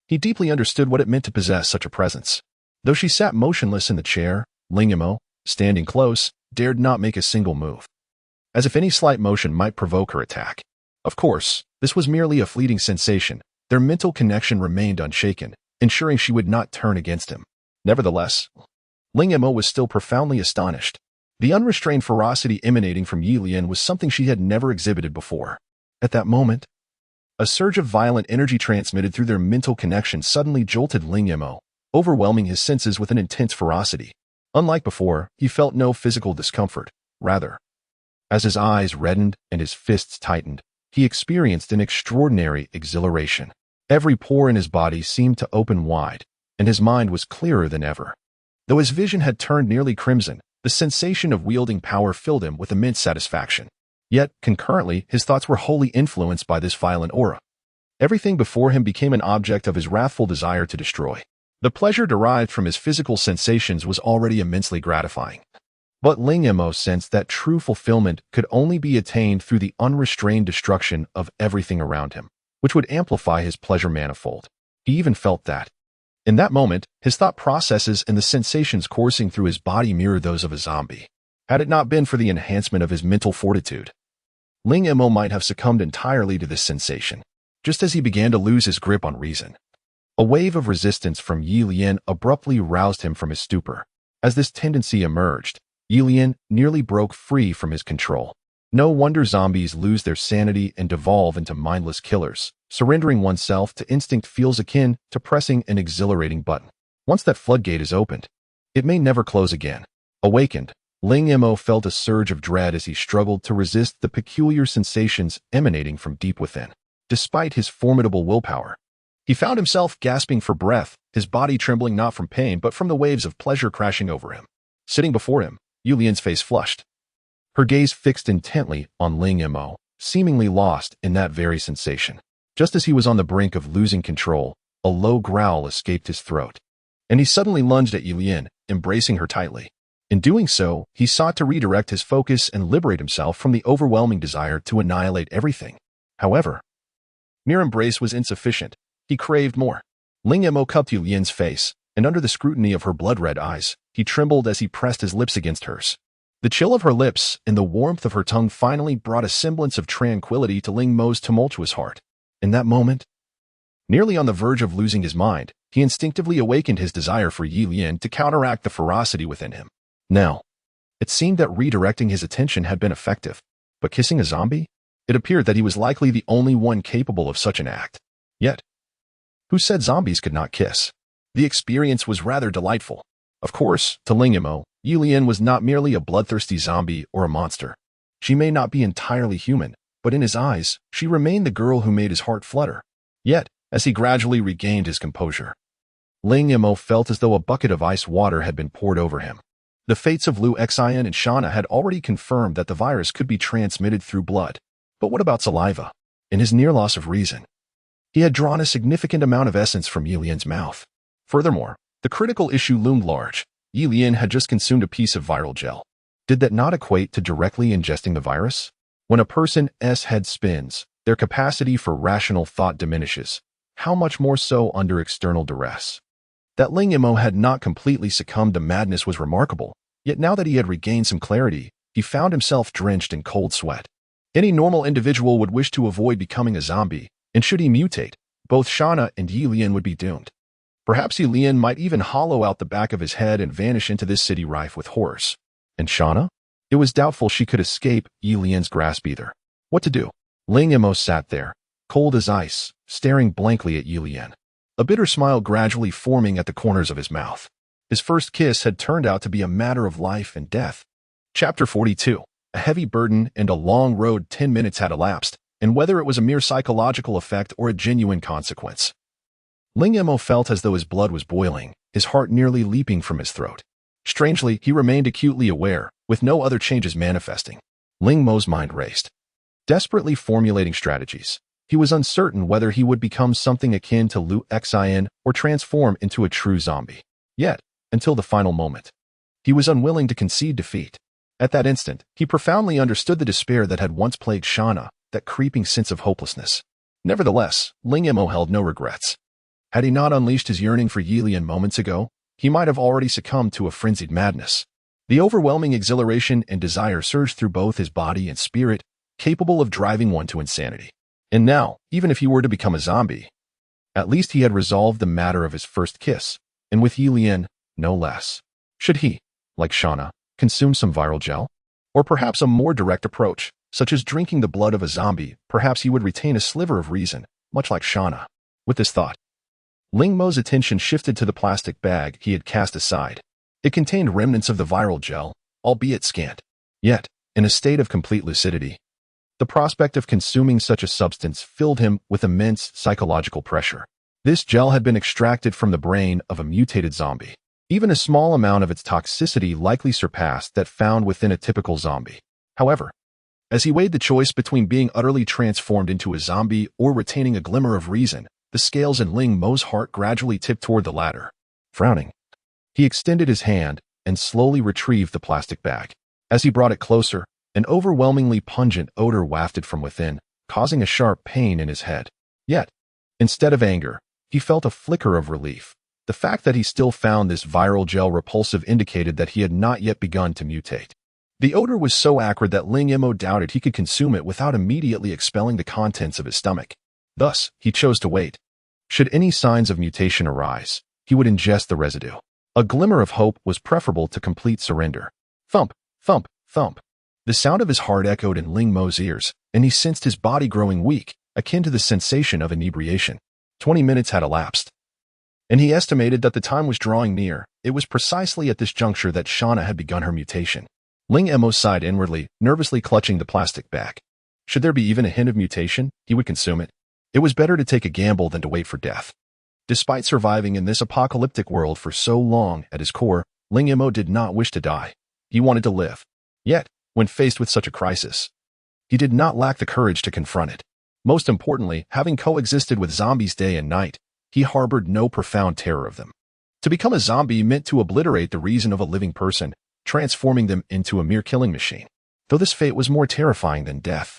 [SPEAKER 1] he deeply understood what it meant to possess such a presence. Though she sat motionless in the chair, Ling Mo, standing close, dared not make a single move, as if any slight motion might provoke her attack. Of course, this was merely a fleeting sensation. Their mental connection remained unshaken, ensuring she would not turn against him. Nevertheless, Ling Mo was still profoundly astonished. The unrestrained ferocity emanating from Ye Lian was something she had never exhibited before. At that moment, a surge of violent energy transmitted through their mental connection suddenly jolted Ling Mo, overwhelming his senses with an intense ferocity. Unlike before, he felt no physical discomfort. Rather, As his eyes reddened and his fists tightened, he experienced an extraordinary exhilaration. Every pore in his body seemed to open wide, and his mind was clearer than ever. Though his vision had turned nearly crimson, the sensation of wielding power filled him with immense satisfaction. Yet, concurrently, his thoughts were wholly influenced by this violent aura. Everything before him became an object of his wrathful desire to destroy. The pleasure derived from his physical sensations was already immensely gratifying. But Ling Mo sensed that true fulfillment could only be attained through the unrestrained destruction of everything around him, which would amplify his pleasure manifold. He even felt that. In that moment, his thought processes and the sensations coursing through his body mirrored those of a zombie. Had it not been for the enhancement of his mental fortitude, Ling Mo might have succumbed entirely to this sensation, just as he began to lose his grip on reason. A wave of resistance from Ye Lian abruptly roused him from his stupor. As this tendency emerged, Ye Lian nearly broke free from his control. No wonder zombies lose their sanity and devolve into mindless killers. Surrendering oneself to instinct feels akin to pressing an exhilarating button. Once that floodgate is opened, it may never close again. Awakened, Ling Mo felt a surge of dread as he struggled to resist the peculiar sensations emanating from deep within. Despite his formidable willpower, he found himself gasping for breath, his body trembling not from pain but from the waves of pleasure crashing over him. Sitting before him, Ye Lian's face flushed, her gaze fixed intently on Ling Mo, seemingly lost in that very sensation. Just as he was on the brink of losing control, a low growl escaped his throat, and he suddenly lunged at Ye Lian, embracing her tightly. In doing so, he sought to redirect his focus and liberate himself from the overwhelming desire to annihilate everything. However, mere embrace was insufficient. He craved more. Ling Mo cupped Ye Lian's face, and under the scrutiny of her blood-red eyes, he trembled as he pressed his lips against hers. The chill of her lips and the warmth of her tongue finally brought a semblance of tranquility to Ling Mo's tumultuous heart. In that moment, nearly on the verge of losing his mind, he instinctively awakened his desire for Ye Lian to counteract the ferocity within him. Now, it seemed that redirecting his attention had been effective, but kissing a zombie? It appeared that he was likely the only one capable of such an act. Yet, who said zombies could not kiss? The experience was rather delightful. Of course, to Ling Mo, Ye Lian was not merely a bloodthirsty zombie or a monster. She may not be entirely human, but in his eyes, she remained the girl who made his heart flutter. Yet, as he gradually regained his composure, Ling Mo felt as though a bucket of ice water had been poured over him. The fates of Li Yalin and Shana had already confirmed that the virus could be transmitted through blood. But what about saliva? In his near loss of reason, he had drawn a significant amount of essence from Ye Lian's mouth. Furthermore, the critical issue loomed large. Ye Lian had just consumed a piece of viral gel. Did that not equate to directly ingesting the virus? When a person's head spins, their capacity for rational thought diminishes. How much more so under external duress? That Ling Mo had not completely succumbed to madness was remarkable, yet now that he had regained some clarity, he found himself drenched in cold sweat. Any normal individual would wish to avoid becoming a zombie, and should he mutate, both Shana and Ye Lian would be doomed. Perhaps Ye Lian might even hollow out the back of his head and vanish into this city rife with horrors. And Shana? It was doubtful she could escape Ye Lian's grasp either. What to do? Ling Mo sat there, cold as ice, staring blankly at Ye Lian, a bitter smile gradually forming at the corners of his mouth. His first kiss had turned out to be a matter of life and death. Chapter 42. A heavy burden and a long road. 10 minutes had elapsed, and whether it was a mere psychological effect or a genuine consequence, Ling Mo felt as though his blood was boiling, his heart nearly leaping from his throat. Strangely, he remained acutely aware, with no other changes manifesting. Ling Mo's mind raced, desperately formulating strategies. He was uncertain whether he would become something akin to Li Yalin or transform into a true zombie. Yet, until the final moment, he was unwilling to concede defeat. At that instant, he profoundly understood the despair that had once plagued Shana, that creeping sense of hopelessness. Nevertheless, Ling Mo held no regrets. Had he not unleashed his yearning for Ye Lian moments ago, he might have already succumbed to a frenzied madness. The overwhelming exhilaration and desire surged through both his body and spirit, capable of driving one to insanity. And now, even if he were to become a zombie, at least he had resolved the matter of his first kiss, and with Ye Lian, no less. Should he, like Shana, consume some viral gel? Or perhaps a more direct approach, such as drinking the blood of a zombie, perhaps he would retain a sliver of reason, much like Shana. With this thought, Ling Mo's attention shifted to the plastic bag he had cast aside. It contained remnants of the viral gel, albeit scant. Yet, in a state of complete lucidity. The prospect of consuming such a substance filled him with immense psychological pressure. This gel had been extracted from the brain of a mutated zombie. Even a small amount of its toxicity likely surpassed that found within a typical zombie. However, as he weighed the choice between being utterly transformed into a zombie or retaining a glimmer of reason, the scales in Ling Mo's heart gradually tipped toward the latter. Frowning, he extended his hand and slowly retrieved the plastic bag. As he brought it closer, an overwhelmingly pungent odor wafted from within, causing a sharp pain in his head. Yet, instead of anger, he felt a flicker of relief. The fact that he still found this viral gel repulsive indicated that he had not yet begun to mutate. The odor was so acrid that Ling Mo doubted he could consume it without immediately expelling the contents of his stomach. Thus, he chose to wait. Should any signs of mutation arise, he would ingest the residue. A glimmer of hope was preferable to complete surrender. Thump, thump, thump. The sound of his heart echoed in Ling Mo's ears, and he sensed his body growing weak, akin to the sensation of inebriation. 20 minutes had elapsed, and he estimated that the time was drawing near. It was precisely at this juncture that Shana had begun her mutation. Ling Mo sighed inwardly, nervously clutching the plastic bag. Should there be even a hint of mutation, he would consume it. It was better to take a gamble than to wait for death. Despite surviving in this apocalyptic world for so long, at his core, Ling Mo did not wish to die. He wanted to live. Yet, when faced with such a crisis, he did not lack the courage to confront it. Most importantly, having coexisted with zombies day and night, he harbored no profound terror of them. To become a zombie meant to obliterate the reason of a living person, transforming them into a mere killing machine. Though this fate was more terrifying than death,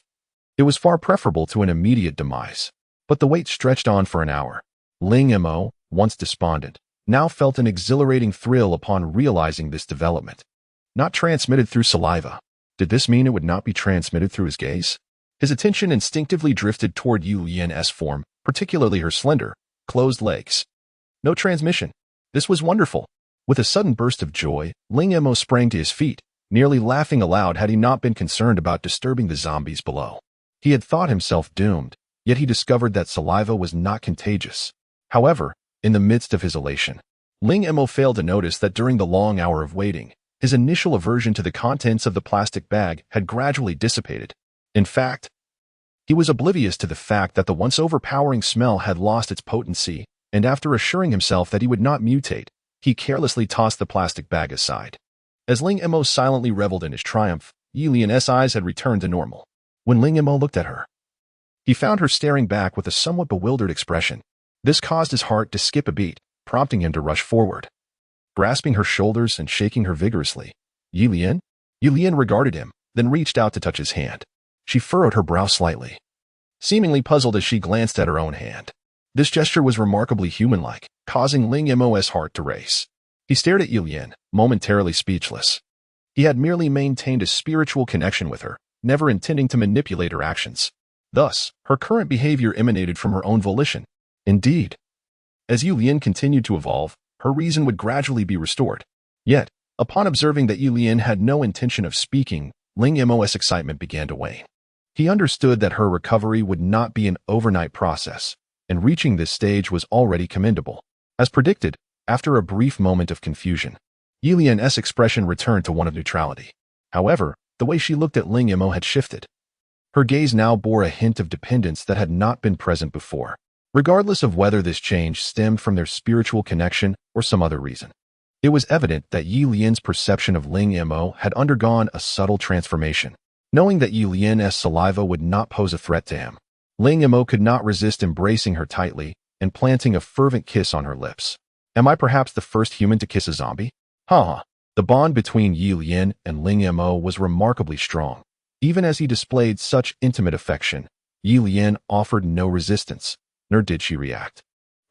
[SPEAKER 1] it was far preferable to an immediate demise. But the wait stretched on for an hour. Ling Mo, once despondent, now felt an exhilarating thrill upon realizing this development. Not transmitted through saliva. Did this mean it would not be transmitted through his gaze? His attention instinctively drifted toward Ye Lian's form, particularly her slender, closed legs. No transmission. This was wonderful. With a sudden burst of joy, Ling Mo sprang to his feet, nearly laughing aloud had he not been concerned about disturbing the zombies below. He had thought himself doomed, yet he discovered that saliva was not contagious. However, in the midst of his elation, Ling Mo failed to notice that during the long hour of waiting, his initial aversion to the contents of the plastic bag had gradually dissipated. In fact, he was oblivious to the fact that the once overpowering smell had lost its potency, and after assuring himself that he would not mutate, he carelessly tossed the plastic bag aside. As Ling Mo silently reveled in his triumph, Ye Lian's eyes had returned to normal. When Ling Mo looked at her, he found her staring back with a somewhat bewildered expression. This caused his heart to skip a beat, prompting him to rush forward. Grasping her shoulders and shaking her vigorously, Ye Lian? Ye Lian regarded him, then reached out to touch his hand. She furrowed her brow slightly, seemingly puzzled as she glanced at her own hand. This gesture was remarkably human-like, causing Ling Mo's heart to race. He stared at Ye Lian, momentarily speechless. He had merely maintained a spiritual connection with her, never intending to manipulate her actions. Thus, her current behavior emanated from her own volition. Indeed, as Ye Lian continued to evolve, her reason would gradually be restored. Yet, upon observing that Ye Lian had no intention of speaking, Ling Mo's excitement began to wane. He understood that her recovery would not be an overnight process, and reaching this stage was already commendable. As predicted, after a brief moment of confusion, Ye Lian's expression returned to one of neutrality. However, the way she looked at Ling Mo had shifted. Her gaze now bore a hint of dependence that had not been present before, regardless of whether this change stemmed from their spiritual connection or some other reason. It was evident that Ye Lian's perception of Ling Mo had undergone a subtle transformation. Knowing that Ye Lian's saliva would not pose a threat to him, Ling Mo could not resist embracing her tightly and planting a fervent kiss on her lips. Am I perhaps the first human to kiss a zombie? Ha! The bond between Ye Lian and Ling Mo was remarkably strong. Even as he displayed such intimate affection, Ye Lian offered no resistance, nor did she react.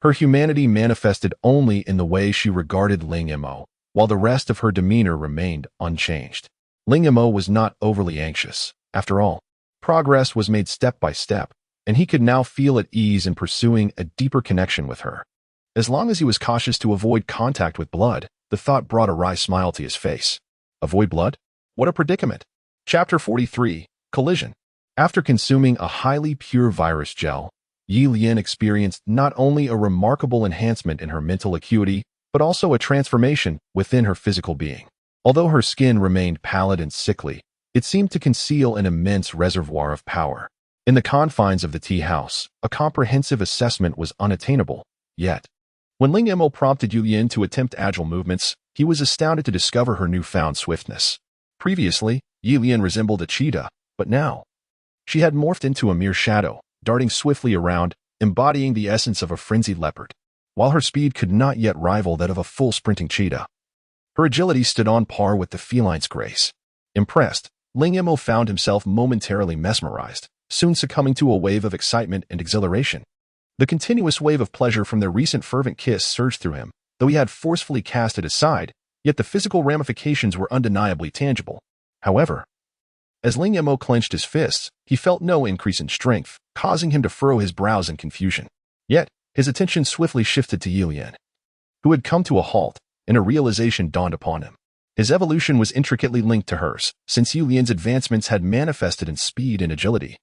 [SPEAKER 1] Her humanity manifested only in the way she regarded Ling Mo, while the rest of her demeanor remained unchanged. Ling Mo was not overly anxious. After all, progress was made step by step, and he could now feel at ease in pursuing a deeper connection with her. As long as he was cautious to avoid contact with blood, the thought brought a wry smile to his face. Avoid blood? What a predicament! Chapter 43, Collision. After consuming a highly pure virus gel, Ye Lian experienced not only a remarkable enhancement in her mental acuity, but also a transformation within her physical being. Although her skin remained pallid and sickly, It seemed to conceal an immense reservoir of power. In the confines of the tea house, a comprehensive assessment was unattainable, yet. When Ling Mo prompted Ye Lian to attempt agile movements, he was astounded to discover her newfound swiftness. Previously, Ye Lian resembled a cheetah, but now, she had morphed into a mere shadow, darting swiftly around, embodying the essence of a frenzied leopard. While her speed could not yet rival that of a full sprinting cheetah, her agility stood on par with the feline's grace. Impressed, Ling Mo found himself momentarily mesmerized, soon succumbing to a wave of excitement and exhilaration. The continuous wave of pleasure from their recent fervent kiss surged through him, though he had forcefully cast it aside, yet the physical ramifications were undeniably tangible. However, as Ling Mo clenched his fists, he felt no increase in strength, causing him to furrow his brows in confusion. Yet, his attention swiftly shifted to Ye Lian, who had come to a halt, and a realization dawned upon him. His evolution was intricately linked to hers, since Ye Lian's advancements had manifested in speed and agility.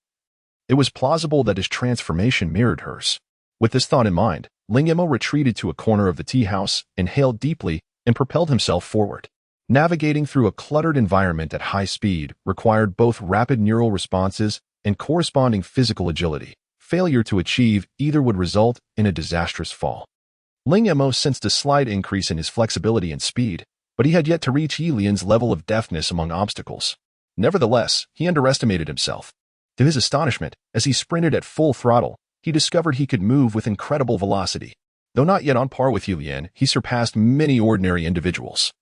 [SPEAKER 1] It was plausible that his transformation mirrored hers. With this thought in mind, Ling Mo retreated to a corner of the tea house, inhaled deeply, and propelled himself forward. Navigating through a cluttered environment at high speed required both rapid neural responses and corresponding physical agility. Failure to achieve either would result in a disastrous fall. Ling Mo sensed a slight increase in his flexibility and speed, but he had yet to reach Ye Lian's level of deftness among obstacles. Nevertheless, he underestimated himself. To his astonishment, as he sprinted at full throttle, he discovered he could move with incredible velocity. Though not yet on par with Ye Lian, he surpassed many ordinary individuals.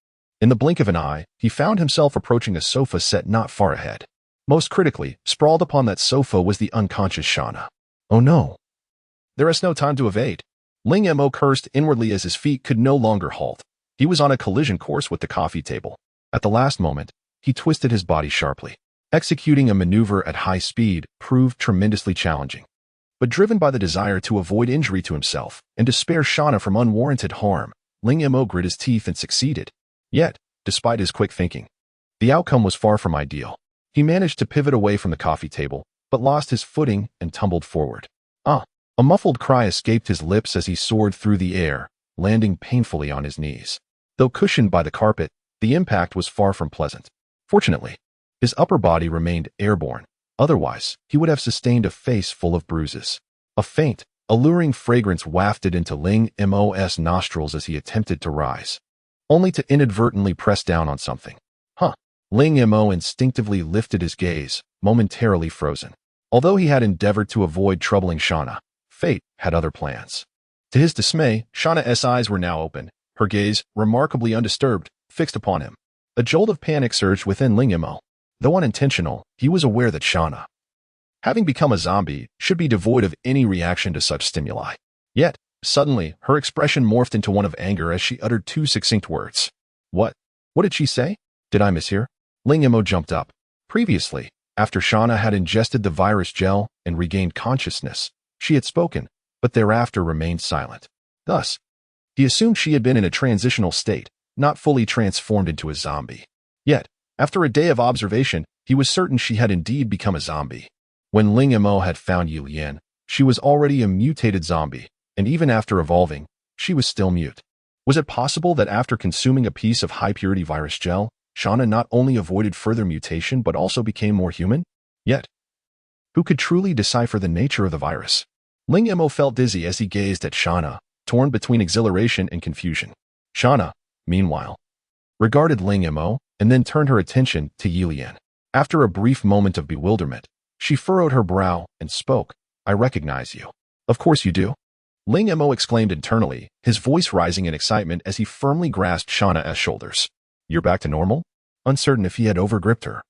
[SPEAKER 1] In the blink of an eye, he found himself approaching a sofa set not far ahead. Most critically, sprawled upon that sofa was the unconscious Shana. Oh no! There is no time to evade. Ling Mo cursed inwardly as his feet could no longer halt. He was on a collision course with the coffee table. At the last moment, he twisted his body sharply. Executing a maneuver at high speed proved tremendously challenging. But driven by the desire to avoid injury to himself and to spare Shana from unwarranted harm, Ling Mo grit his teeth and succeeded. Yet, despite his quick thinking, the outcome was far from ideal. He managed to pivot away from the coffee table, but lost his footing and tumbled forward. Ah! A muffled cry escaped his lips as he soared through the air, landing painfully on his knees. Though cushioned by the carpet, the impact was far from pleasant. Fortunately, his upper body remained airborne. Otherwise, he would have sustained a face full of bruises. A faint, alluring fragrance wafted into Ling Mo's nostrils as he attempted to rise, only to inadvertently press down on something. Ling Mo instinctively lifted his gaze, momentarily frozen. Although he had endeavored to avoid troubling Shana, fate had other plans. To his dismay, Shana's eyes were now open, her gaze, remarkably undisturbed, fixed upon him. A jolt of panic surged within Ling Mo. Though unintentional, he was aware that Shana, having become a zombie, should be devoid of any reaction to such stimuli. Yet, suddenly, her expression morphed into one of anger as she uttered two succinct words. What? What did she say? Did I mishear? Ling Mo jumped up. Previously, after Shana had ingested the virus gel and regained consciousness, she had spoken, but thereafter remained silent. Thus, he assumed she had been in a transitional state, not fully transformed into a zombie. Yet, after a day of observation, he was certain she had indeed become a zombie. When Ling Mo had found Ye Lian, she was already a mutated zombie, and even after evolving, she was still mute. Was it possible that after consuming a piece of high-purity virus gel, Shana not only avoided further mutation but also became more human? Yet, who could truly decipher the nature of the virus? Ling Mo felt dizzy as he gazed at Shana, torn between exhilaration and confusion. Shana, meanwhile, regarded Ling Mo and then turned her attention to Ye Lian. After a brief moment of bewilderment, she furrowed her brow and spoke. I recognize you. Of course you do. Ling Mo exclaimed internally, his voice rising in excitement as he firmly grasped Shana's shoulders. You're back to normal? Uncertain if he had overgripped her.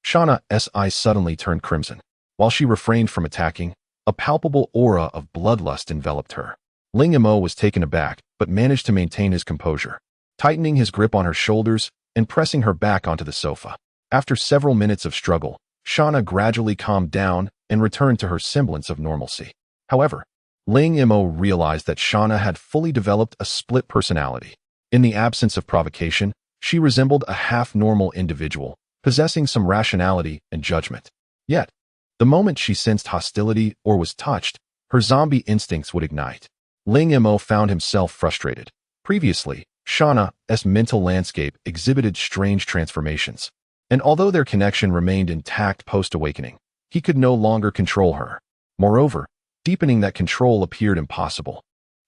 [SPEAKER 1] Shana's eyes suddenly turned crimson. While she refrained from attacking, a palpable aura of bloodlust enveloped her. Ling Mo was taken aback, but managed to maintain his composure, tightening his grip on her shoulders and pressing her back onto the sofa. After several minutes of struggle, Shana gradually calmed down and returned to her semblance of normalcy. However, Ling Mo realized that Shana had fully developed a split personality. In the absence of provocation, she resembled a half-normal individual, possessing some rationality and judgment. Yet, the moment she sensed hostility or was touched, her zombie instincts would ignite. Ling Mo found himself frustrated. Previously, Shana's mental landscape exhibited strange transformations. And although their connection remained intact post-awakening, he could no longer control her. Moreover, deepening that control appeared impossible.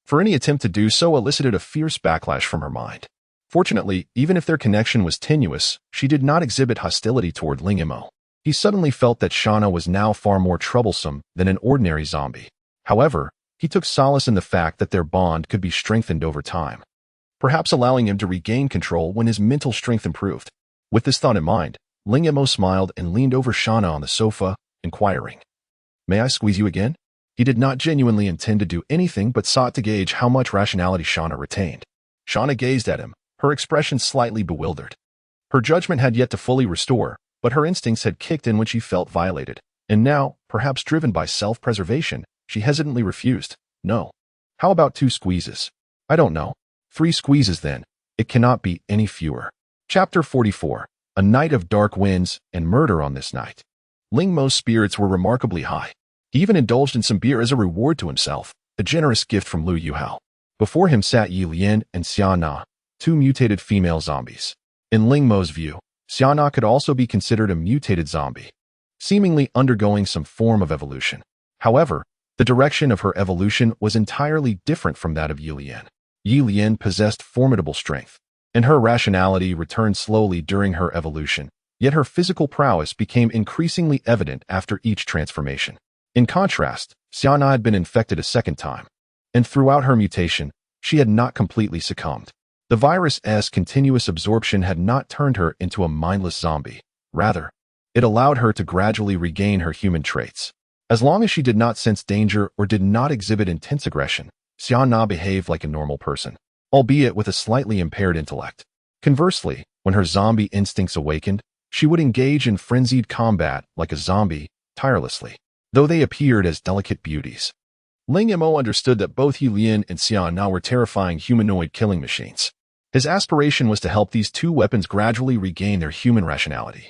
[SPEAKER 1] For any attempt to do so elicited a fierce backlash from her mind. Fortunately, even if their connection was tenuous, she did not exhibit hostility toward Ling Mo. He suddenly felt that Shana was now far more troublesome than an ordinary zombie. However, he took solace in the fact that their bond could be strengthened over time, perhaps allowing him to regain control when his mental strength improved. With this thought in mind, Ling Mo smiled and leaned over Shana on the sofa, inquiring, "May I squeeze you again?" He did not genuinely intend to do anything but sought to gauge how much rationality Shana retained. Shana gazed at him, her expression slightly bewildered. Her judgment had yet to fully restore, but her instincts had kicked in when she felt violated, and now, perhaps driven by self-preservation, she hesitantly refused. "No. How about 2 squeezes?" "I don't know. 3 squeezes then. It cannot be any fewer." Chapter 44. A night of dark winds and murder on this night. Ling Mo's spirits were remarkably high. He even indulged in some beer as a reward to himself, a generous gift from Li Yalin. Before him sat Ye Lian and Shana, 2 mutated female zombies. In Ling Mo's view, Shana could also be considered a mutated zombie, seemingly undergoing some form of evolution. However, the direction of her evolution was entirely different from that of Ye Lian. Ye Lian possessed formidable strength, and her rationality returned slowly during her evolution, yet her physical prowess became increasingly evident after each transformation. In contrast, Shana had been infected a second time, and throughout her mutation, she had not completely succumbed. The virus's continuous absorption had not turned her into a mindless zombie. Rather, it allowed her to gradually regain her human traits. As long as she did not sense danger or did not exhibit intense aggression, Shana behaved like a normal person, albeit with a slightly impaired intellect. Conversely, when her zombie instincts awakened, she would engage in frenzied combat like a zombie, tirelessly, though they appeared as delicate beauties. Ling Mo understood that both Ye Lian and Shana were terrifying humanoid killing machines. His aspiration was to help these 2 weapons gradually regain their human rationality,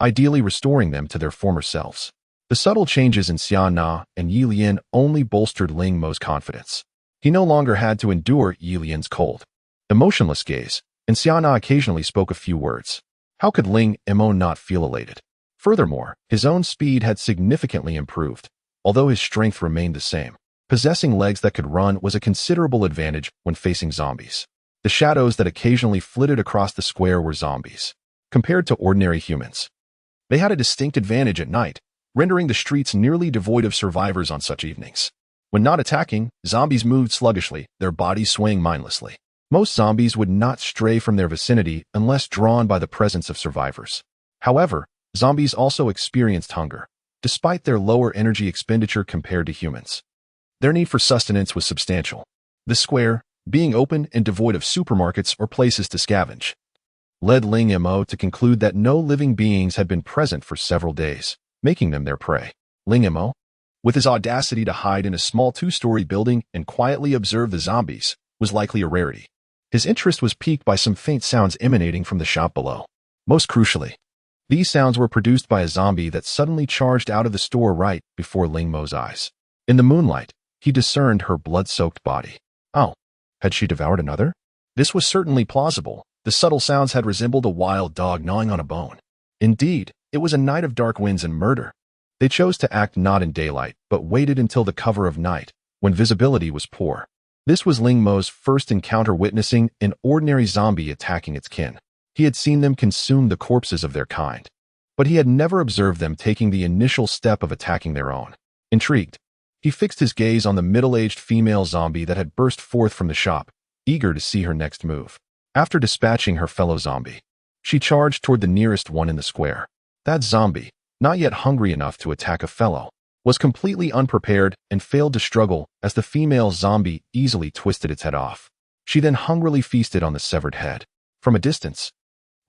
[SPEAKER 1] ideally restoring them to their former selves. The subtle changes in Shana and Ye Lian only bolstered Ling Mo's confidence. He no longer had to endure Ye Lian's cold, emotionless gaze, and Shana occasionally spoke a few words. How could Ling Mo not feel elated? Furthermore, his own speed had significantly improved, although his strength remained the same. Possessing legs that could run was a considerable advantage when facing zombies. The shadows that occasionally flitted across the square were zombies, compared to ordinary humans. They had a distinct advantage at night, rendering the streets nearly devoid of survivors on such evenings. When not attacking, zombies moved sluggishly, their bodies swaying mindlessly. Most zombies would not stray from their vicinity unless drawn by the presence of survivors. However, zombies also experienced hunger, despite their lower energy expenditure compared to humans. Their need for sustenance was substantial. The square, being open and devoid of supermarkets or places to scavenge, led Ling Mo to conclude that no living beings had been present for several days, making them their prey. Ling Mo, with his audacity to hide in a small 2-story building and quietly observe the zombies, was likely a rarity. His interest was piqued by some faint sounds emanating from the shop below. Most crucially, these sounds were produced by a zombie that suddenly charged out of the store right before Ling Mo's eyes. In the moonlight, he discerned her blood-soaked body. Oh, had she devoured another? This was certainly plausible. The subtle sounds had resembled a wild dog gnawing on a bone. Indeed, it was a night of dark winds and murder. They chose to act not in daylight, but waited until the cover of night, when visibility was poor. This was Ling Mo's first encounter witnessing an ordinary zombie attacking its kin. He had seen them consume the corpses of their kind, but he had never observed them taking the initial step of attacking their own. Intrigued, he fixed his gaze on the middle-aged female zombie that had burst forth from the shop, eager to see her next move. After dispatching her fellow zombie, she charged toward the nearest one in the square. That zombie, not yet hungry enough to attack a fellow, was completely unprepared and failed to struggle as the female zombie easily twisted its head off. She then hungrily feasted on the severed head. From a distance,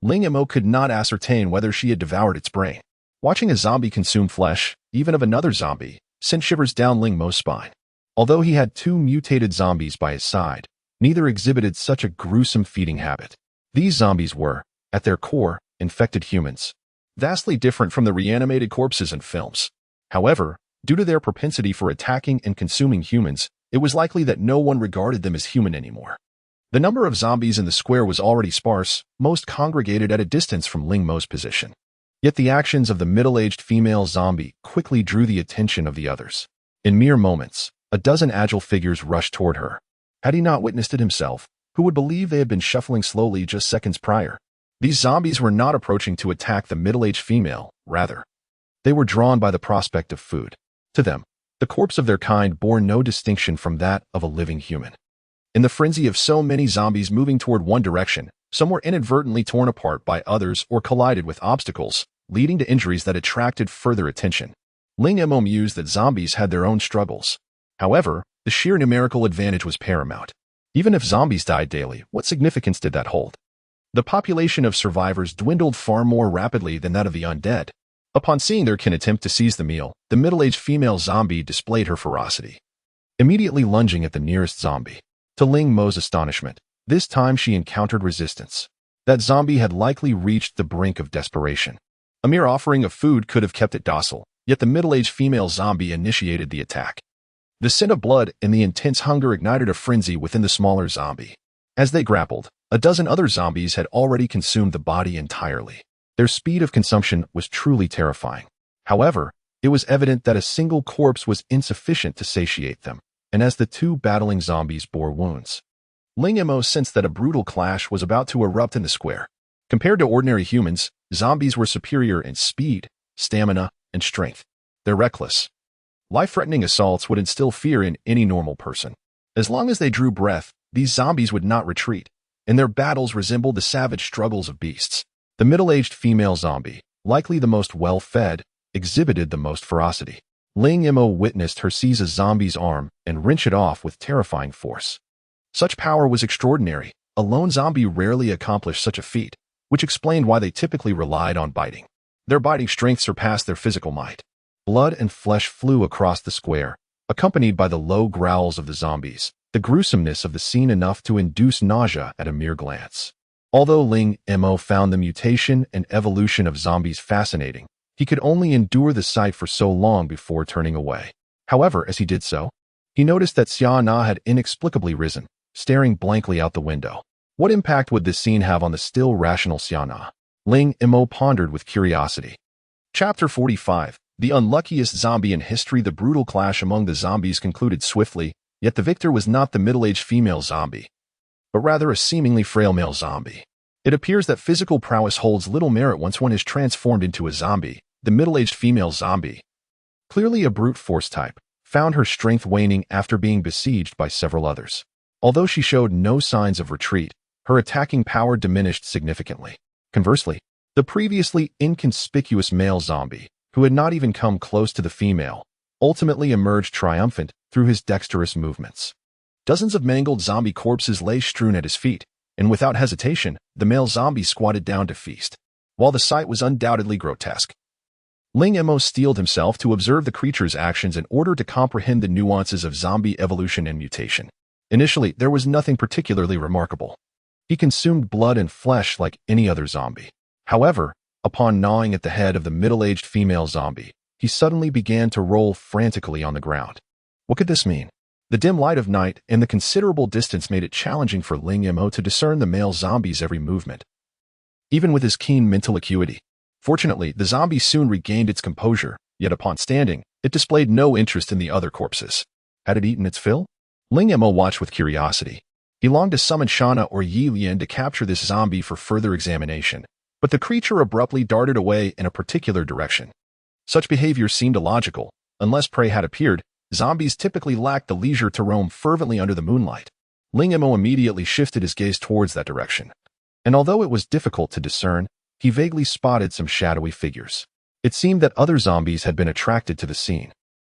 [SPEAKER 1] Ling Mo could not ascertain whether she had devoured its brain. Watching a zombie consume flesh, even of another zombie, sent shivers down Ling Mo's spine. Although he had 2 mutated zombies by his side, neither exhibited such a gruesome feeding habit. These zombies were, at their core, infected humans, vastly different from the reanimated corpses in films. However, due to their propensity for attacking and consuming humans, it was likely that no one regarded them as human anymore. The number of zombies in the square was already sparse, most congregated at a distance from Ling Mo's position. Yet the actions of the middle-aged female zombie quickly drew the attention of the others. In mere moments, a dozen agile figures rushed toward her. Had he not witnessed it himself, who would believe they had been shuffling slowly just seconds prior? These zombies were not approaching to attack the middle-aged female, rather. They were drawn by the prospect of food. To them, the corpse of their kind bore no distinction from that of a living human. In the frenzy of so many zombies moving toward one direction, some were inadvertently torn apart by others or collided with obstacles, leading to injuries that attracted further attention. Ling Mo mused that zombies had their own struggles. However, the sheer numerical advantage was paramount. Even if zombies died daily, what significance did that hold? The population of survivors dwindled far more rapidly than that of the undead. Upon seeing their kin attempt to seize the meal, the middle-aged female zombie displayed her ferocity, immediately lunging at the nearest zombie. To Ling Mo's astonishment, this time she encountered resistance. That zombie had likely reached the brink of desperation. A mere offering of food could have kept it docile, yet the middle-aged female zombie initiated the attack. The scent of blood and the intense hunger ignited a frenzy within the smaller zombie. As they grappled, a dozen other zombies had already consumed the body entirely. Their speed of consumption was truly terrifying. However, it was evident that a single corpse was insufficient to satiate them, and as the two battling zombies bore wounds, Ling Mo sensed that a brutal clash was about to erupt in the square. Compared to ordinary humans, zombies were superior in speed, stamina, and strength. Their reckless, life-threatening assaults would instill fear in any normal person. As long as they drew breath, these zombies would not retreat, and their battles resembled the savage struggles of beasts. The middle-aged female zombie, likely the most well-fed, exhibited the most ferocity. Ling Mo witnessed her seize a zombie's arm and wrench it off with terrifying force. Such power was extraordinary. A lone zombie rarely accomplished such a feat, which explained why they typically relied on biting. Their biting strength surpassed their physical might. Blood and flesh flew across the square, accompanied by the low growls of the zombies, the gruesomeness of the scene enough to induce nausea at a mere glance. Although Ling Mo found the mutation and evolution of zombies fascinating, he could only endure the sight for so long before turning away. However, as he did so, he noticed that Shana had inexplicably risen, staring blankly out the window. What impact would this scene have on the still rational Shana? Ling Mo pondered with curiosity. Chapter 45. The unluckiest zombie in history. The brutal clash among the zombies concluded swiftly, yet the victor was not the middle-aged female zombie, but rather a seemingly frail male zombie. It appears that physical prowess holds little merit once one is transformed into a zombie. The middle-aged female zombie, clearly a brute force type, found her strength waning after being besieged by several others. Although she showed no signs of retreat, her attacking power diminished significantly. Conversely, the previously inconspicuous male zombie, who had not even come close to the female, ultimately emerged triumphant through his dexterous movements. Dozens of mangled zombie corpses lay strewn at his feet, and without hesitation, the male zombie squatted down to feast. While the sight was undoubtedly grotesque, Ling Mo steeled himself to observe the creature's actions in order to comprehend the nuances of zombie evolution and mutation. Initially, there was nothing particularly remarkable. He consumed blood and flesh like any other zombie. However, upon gnawing at the head of the middle-aged female zombie, he suddenly began to roll frantically on the ground. What could this mean? The dim light of night and the considerable distance made it challenging for Ling Mo to discern the male zombie's every movement, even with his keen mental acuity. Fortunately, the zombie soon regained its composure, yet upon standing, it displayed no interest in the other corpses. Had it eaten its fill? Ling Mo watched with curiosity. He longed to summon Shana or Ye Lian to capture this zombie for further examination, but the creature abruptly darted away in a particular direction. Such behavior seemed illogical. Unless prey had appeared, zombies typically lacked the leisure to roam fervently under the moonlight. Ling Mo immediately shifted his gaze towards that direction, and although it was difficult to discern, he vaguely spotted some shadowy figures. It seemed that other zombies had been attracted to the scene.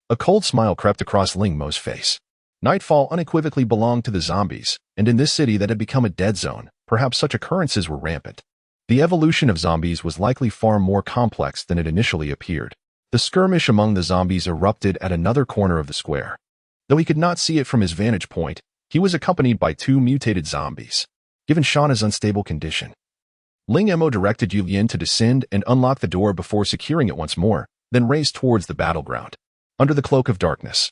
[SPEAKER 1] A cold smile crept across Ling Mo's face. Nightfall unequivocally belonged to the zombies, and in this city that had become a dead zone, perhaps such occurrences were rampant. The evolution of zombies was likely far more complex than it initially appeared. The skirmish among the zombies erupted at another corner of the square. Though he could not see it from his vantage point, he was accompanied by two mutated zombies. Given Shana's unstable condition, Ling Mo directed Ye Lian to descend and unlock the door before securing it once more, then raced towards the battleground. Under the cloak of darkness,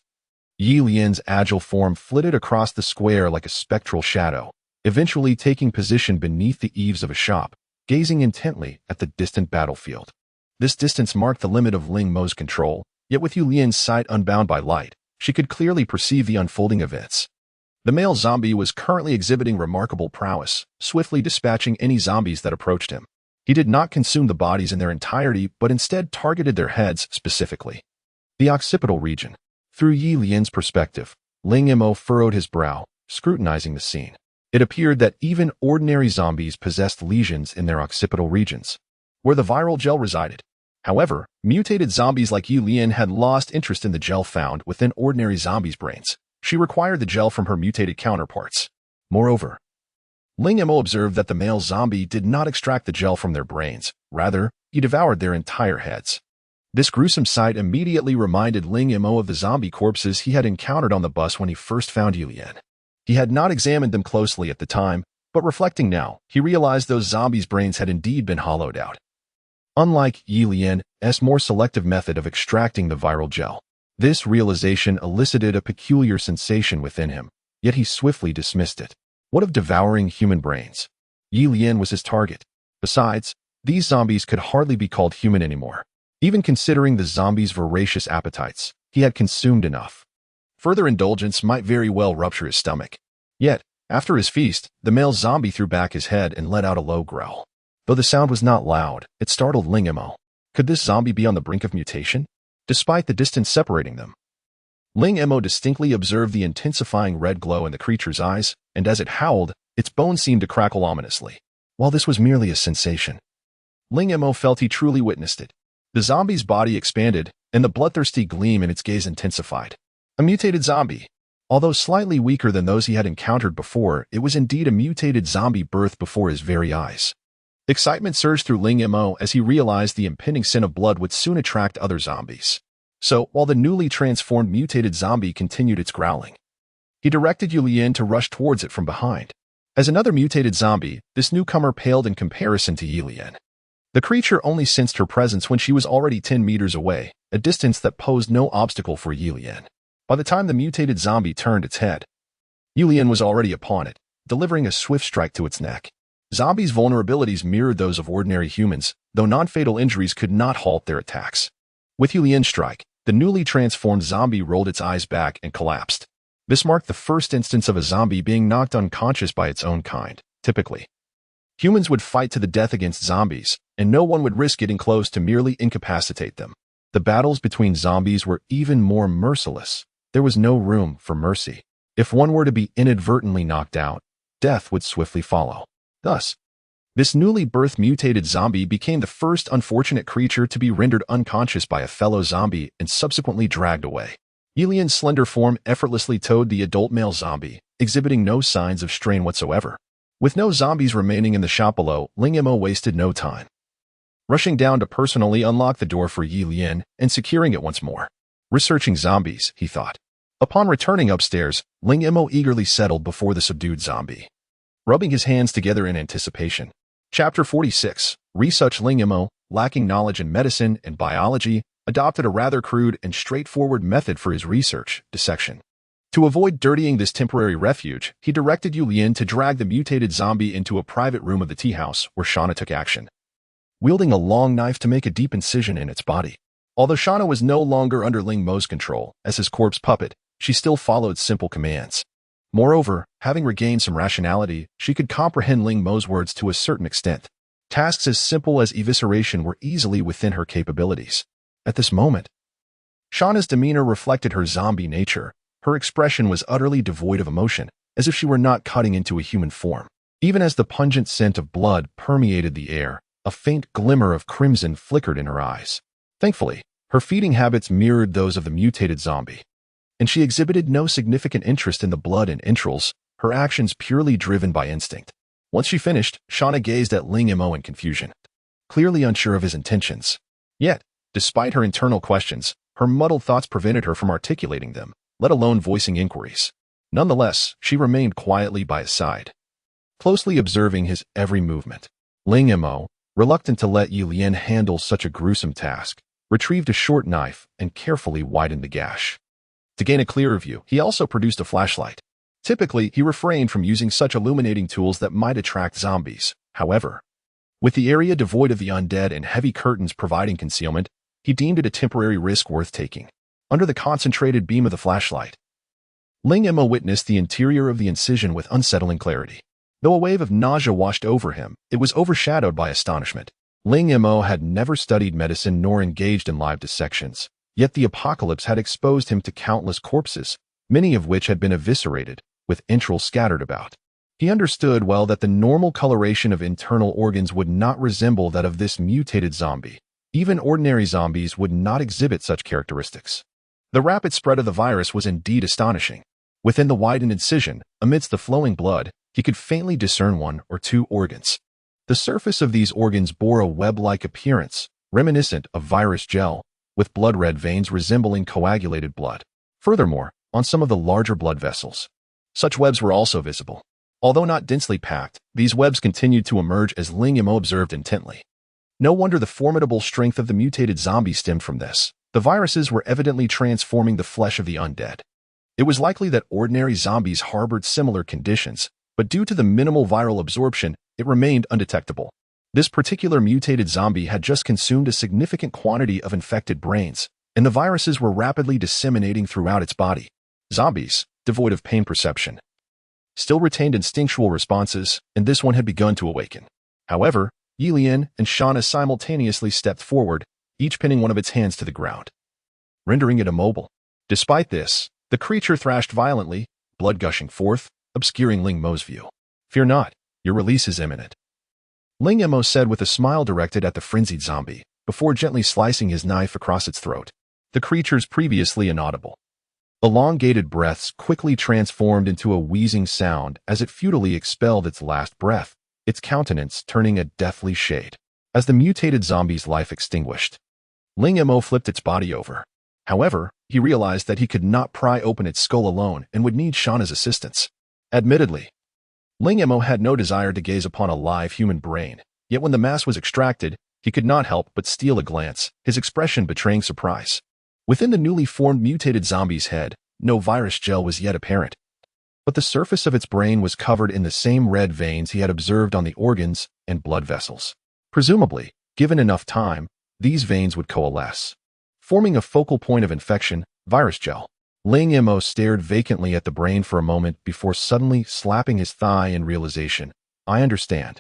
[SPEAKER 1] Ye Lian's agile form flitted across the square like a spectral shadow, eventually taking position beneath the eaves of a shop, gazing intently at the distant battlefield. This distance marked the limit of Ling Mo's control, yet with Ye Lian's sight unbound by light, she could clearly perceive the unfolding events. The male zombie was currently exhibiting remarkable prowess, swiftly dispatching any zombies that approached him. He did not consume the bodies in their entirety, but instead targeted their heads specifically. The occipital region. Through Ye Lian's perspective, Ling Mo furrowed his brow, scrutinizing the scene. It appeared that even ordinary zombies possessed lesions in their occipital regions, where the viral gel resided. However, mutated zombies like Ye Lian had lost interest in the gel found within ordinary zombies' brains. She required the gel from her mutated counterparts. Moreover, Ling Mo observed that the male zombie did not extract the gel from their brains. Rather, he devoured their entire heads. This gruesome sight immediately reminded Ling Mo of the zombie corpses he had encountered on the bus when he first found Ye Lian. He had not examined them closely at the time, but reflecting now, he realized those zombies' brains had indeed been hollowed out. Unlike Ye Lian's more selective method of extracting the viral gel, this realization elicited a peculiar sensation within him, yet he swiftly dismissed it. What of devouring human brains? Ye Lian was his target. Besides, these zombies could hardly be called human anymore. Even considering the zombies' voracious appetites, he had consumed enough. Further indulgence might very well rupture his stomach. Yet, after his feast, the male zombie threw back his head and let out a low growl. Though the sound was not loud, it startled Ling Mo. Could this zombie be on the brink of mutation? Despite the distance separating them, Ling Mo distinctly observed the intensifying red glow in the creature's eyes, and as it howled, its bones seemed to crackle ominously. While this was merely a sensation, Ling Mo felt he truly witnessed it. The zombie's body expanded, and the bloodthirsty gleam in its gaze intensified. A mutated zombie. Although slightly weaker than those he had encountered before, it was indeed a mutated zombie birthed before his very eyes. Excitement surged through Ling Mo as he realized the impending scent of blood would soon attract other zombies. So, while the newly transformed mutated zombie continued its growling, he directed Ye Lian to rush towards it from behind. As another mutated zombie, this newcomer paled in comparison to Ye Lian. The creature only sensed her presence when she was already 10 meters away, a distance that posed no obstacle for Ye Lian. By the time the mutated zombie turned its head, Ye Lian was already upon it, delivering a swift strike to its neck. Zombies' vulnerabilities mirrored those of ordinary humans, though non-fatal injuries could not halt their attacks. With Ye Lian's strike, the newly transformed zombie rolled its eyes back and collapsed. This marked the first instance of a zombie being knocked unconscious by its own kind. Typically, humans would fight to the death against zombies, and no one would risk getting close to merely incapacitate them. The battles between zombies were even more merciless. There was no room for mercy. If one were to be inadvertently knocked out, death would swiftly follow. Thus, this newly birthed mutated zombie became the first unfortunate creature to be rendered unconscious by a fellow zombie and subsequently dragged away. Ye Lian's slender form effortlessly towed the adult male zombie, exhibiting no signs of strain whatsoever. With no zombies remaining in the shop below, Ling Mo wasted no time, rushing down to personally unlock the door for Ye Lian and securing it once more. Researching zombies, he thought. Upon returning upstairs, Ling Mo eagerly settled before the subdued zombie, rubbing his hands together in anticipation. Chapter 46. Research. Ling Mo, lacking knowledge in medicine and biology, adopted a rather crude and straightforward method for his research, dissection. To avoid dirtying this temporary refuge, he directed Ye Lian to drag the mutated zombie into a private room of the tea house where Shana took action, wielding a long knife to make a deep incision in its body. Although Shana was no longer under Ling Mo's control as his corpse puppet, she still followed simple commands. Moreover, having regained some rationality, she could comprehend Ling Mo's words to a certain extent. Tasks as simple as evisceration were easily within her capabilities. At this moment, Shana's demeanor reflected her zombie nature. Her expression was utterly devoid of emotion, as if she were not cutting into a human form. Even as the pungent scent of blood permeated the air, a faint glimmer of crimson flickered in her eyes. Thankfully, her feeding habits mirrored those of the mutated zombie, and she exhibited no significant interest in the blood and entrails, her actions purely driven by instinct. Once she finished, Shana gazed at Ling Mo in confusion, clearly unsure of his intentions. Yet, despite her internal questions, her muddled thoughts prevented her from articulating them, let alone voicing inquiries. Nonetheless, she remained quietly by his side, closely observing his every movement. Ling Mo, reluctant to let Ye Lian handle such a gruesome task, retrieved a short knife and carefully widened the gash. To gain a clearer view, he also produced a flashlight. Typically, he refrained from using such illuminating tools that might attract zombies. However, with the area devoid of the undead and heavy curtains providing concealment, he deemed it a temporary risk worth taking. Under the concentrated beam of the flashlight, Ling Mo witnessed the interior of the incision with unsettling clarity. Though a wave of nausea washed over him, it was overshadowed by astonishment. Ling Mo had never studied medicine nor engaged in live dissections, yet the apocalypse had exposed him to countless corpses, many of which had been eviscerated, with entrails scattered about. He understood well that the normal coloration of internal organs would not resemble that of this mutated zombie. Even ordinary zombies would not exhibit such characteristics. The rapid spread of the virus was indeed astonishing. Within the widened incision, amidst the flowing blood, he could faintly discern 1 or 2 organs. The surface of these organs bore a web-like appearance, reminiscent of virus gel, with blood-red veins resembling coagulated blood. Furthermore, on some of the larger blood vessels, such webs were also visible. Although not densely packed, these webs continued to emerge as Ling Mo observed intently. No wonder the formidable strength of the mutated zombie stemmed from this. The viruses were evidently transforming the flesh of the undead. It was likely that ordinary zombies harbored similar conditions, but due to the minimal viral absorption, it remained undetectable. This particular mutated zombie had just consumed a significant quantity of infected brains, and the viruses were rapidly disseminating throughout its body. Zombies, devoid of pain perception, still retained instinctual responses, and this one had begun to awaken. However, Ye Lian and Shana simultaneously stepped forward, each pinning one of its hands to the ground, rendering it immobile. Despite this, the creature thrashed violently, blood gushing forth, obscuring Ling Mo's view. "Fear not, your release is imminent," Ling Mo said with a smile directed at the frenzied zombie, before gently slicing his knife across its throat. The creature's previously inaudible, elongated breaths quickly transformed into a wheezing sound as it futilely expelled its last breath, its countenance turning a deathly shade. As the mutated zombie's life extinguished, Ling Mo flipped its body over. However, he realized that he could not pry open its skull alone and would need Shana's assistance. Admittedly, Ling Mo had no desire to gaze upon a live human brain, yet when the mass was extracted, he could not help but steal a glance, his expression betraying surprise. Within the newly formed mutated zombie's head, no virus gel was yet apparent, but the surface of its brain was covered in the same red veins he had observed on the organs and blood vessels. Presumably, given enough time, these veins would coalesce, forming a focal point of infection, virus gel. Ling Mo stared vacantly at the brain for a moment before suddenly slapping his thigh in realization. "I understand."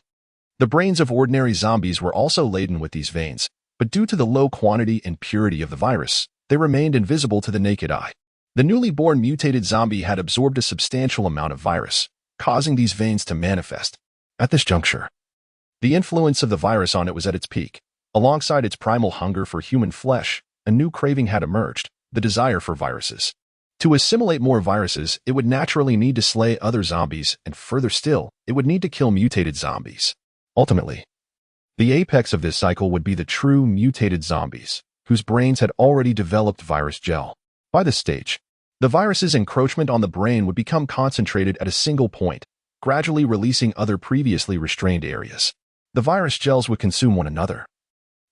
[SPEAKER 1] The brains of ordinary zombies were also laden with these veins, but due to the low quantity and purity of the virus, they remained invisible to the naked eye. The newly born mutated zombie had absorbed a substantial amount of virus, causing these veins to manifest. At this juncture, the influence of the virus on it was at its peak. Alongside its primal hunger for human flesh, a new craving had emerged, the desire for viruses. To assimilate more viruses, it would naturally need to slay other zombies, and further still, it would need to kill mutated zombies. Ultimately, the apex of this cycle would be the true mutated zombies, whose brains had already developed virus gel. By this stage, the virus's encroachment on the brain would become concentrated at a single point, gradually releasing other previously restrained areas. The virus gels would consume one another.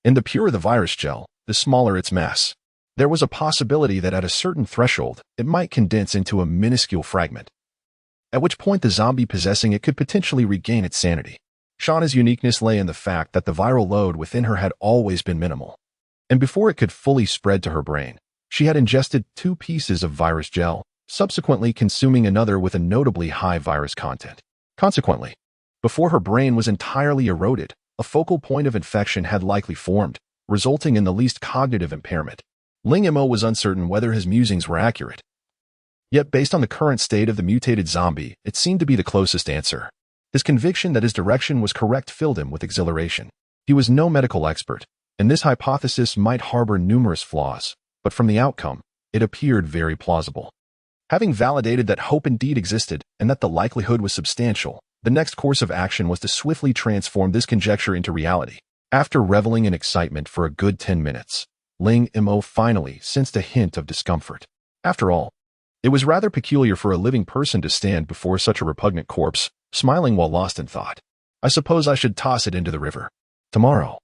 [SPEAKER 1] And the purer the virus gel, the smaller its mass. There was a possibility that at a certain threshold, it might condense into a minuscule fragment, at which point the zombie possessing it could potentially regain its sanity. Shana's uniqueness lay in the fact that the viral load within her had always been minimal, and before it could fully spread to her brain, she had ingested 2 pieces of virus gel, subsequently consuming another with a notably high virus content. Consequently, before her brain was entirely eroded, a focal point of infection had likely formed, resulting in the least cognitive impairment. Ling Mo was uncertain whether his musings were accurate. Yet based on the current state of the mutated zombie, it seemed to be the closest answer. His conviction that his direction was correct filled him with exhilaration. He was no medical expert, and this hypothesis might harbor numerous flaws, but from the outcome, it appeared very plausible. Having validated that hope indeed existed and that the likelihood was substantial, the next course of action was to swiftly transform this conjecture into reality. After reveling in excitement for a good 10 minutes, Ling Mo finally sensed a hint of discomfort. After all, it was rather peculiar for a living person to stand before such a repugnant corpse, smiling while lost in thought. "I suppose I should toss it into the river. Tomorrow,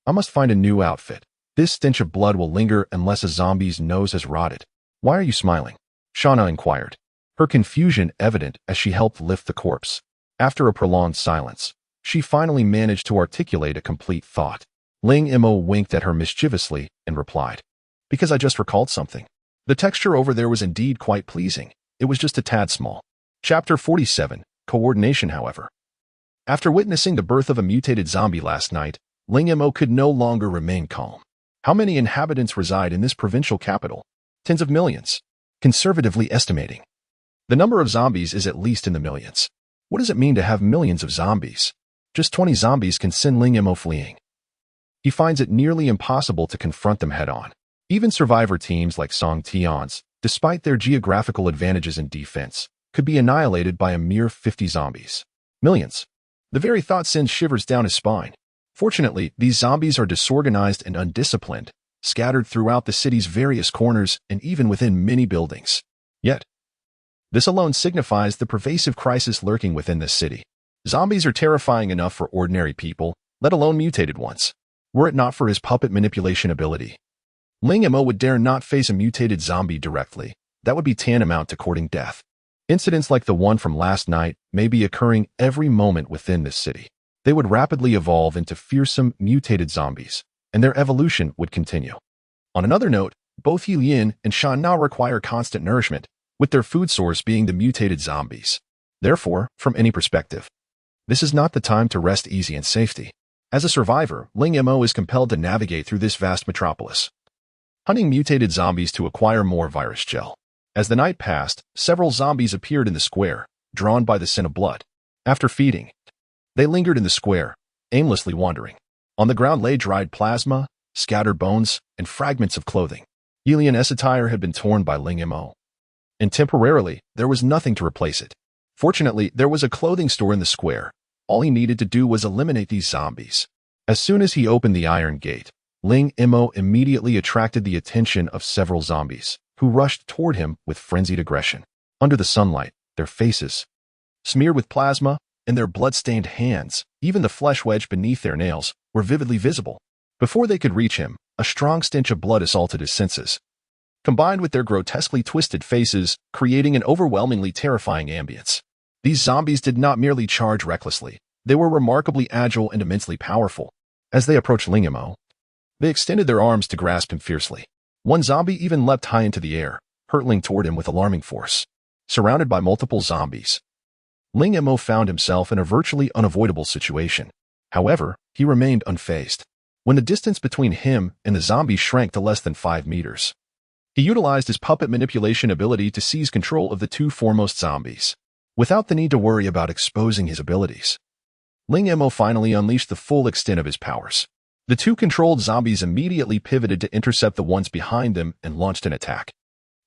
[SPEAKER 1] I must find a new outfit. This stench of blood will linger unless a zombie's nose has rotted." "Why are you smiling?" Shana inquired. her confusion evident as she helped lift the corpse. After a prolonged silence, she finally managed to articulate a complete thought. Ling Mo winked at her mischievously and replied, "Because I just recalled something. The texture over there was indeed quite pleasing. It was just a tad small." Chapter 47, Coordination. However, after witnessing the birth of a mutated zombie last night, Ling Mo could no longer remain calm. How many inhabitants reside in this provincial capital? Tens of millions. Conservatively estimating, the number of zombies is at least in the millions. What does it mean to have millions of zombies? Just 20 zombies can send Ling Mo fleeing. He finds it nearly impossible to confront them head-on. Even survivor teams like Song Tian's, despite their geographical advantages in defense, could be annihilated by a mere 50 zombies. Millions. The very thought sends shivers down his spine. Fortunately, these zombies are disorganized and undisciplined, scattered throughout the city's various corners and even within many buildings. Yet, this alone signifies the pervasive crisis lurking within this city. Zombies are terrifying enough for ordinary people, let alone mutated ones. Were it not for his puppet manipulation ability, Ling Mo would dare not face a mutated zombie directly. That would be tantamount to courting death. Incidents like the one from last night may be occurring every moment within this city. They would rapidly evolve into fearsome, mutated zombies, and their evolution would continue. On another note, both Ye Lian and Shana require constant nourishment, with their food source being the mutated zombies. Therefore, from any perspective, this is not the time to rest easy in safety. As a survivor, Ling Mo is compelled to navigate through this vast metropolis, hunting mutated zombies to acquire more virus gel. As the night passed, several zombies appeared in the square, drawn by the scent of blood. After feeding, they lingered in the square, aimlessly wandering. On the ground lay dried plasma, scattered bones, and fragments of clothing. Ye Lian's attire had been torn by Ling Mo, and temporarily, there was nothing to replace it. Fortunately, there was a clothing store in the square. All he needed to do was eliminate these zombies. As soon as he opened the iron gate, Ling Mo immediately attracted the attention of several zombies, who rushed toward him with frenzied aggression. Under the sunlight, their faces, smeared with plasma, and their blood-stained hands, even the flesh wedged beneath their nails, were vividly visible. Before they could reach him, a strong stench of blood assaulted his senses, combined with their grotesquely twisted faces, creating an overwhelmingly terrifying ambience. These zombies did not merely charge recklessly, they were remarkably agile and immensely powerful. As they approached Ling Mo, they extended their arms to grasp him fiercely. One zombie even leapt high into the air, hurtling toward him with alarming force. Surrounded by multiple zombies, Ling Mo found himself in a virtually unavoidable situation. However, he remained unfazed. When the distance between him and the zombie shrank to less than 5 meters, he utilized his puppet manipulation ability to seize control of the two foremost zombies. Without the need to worry about exposing his abilities, Ling Mo finally unleashed the full extent of his powers. The two controlled zombies immediately pivoted to intercept the ones behind them and launched an attack.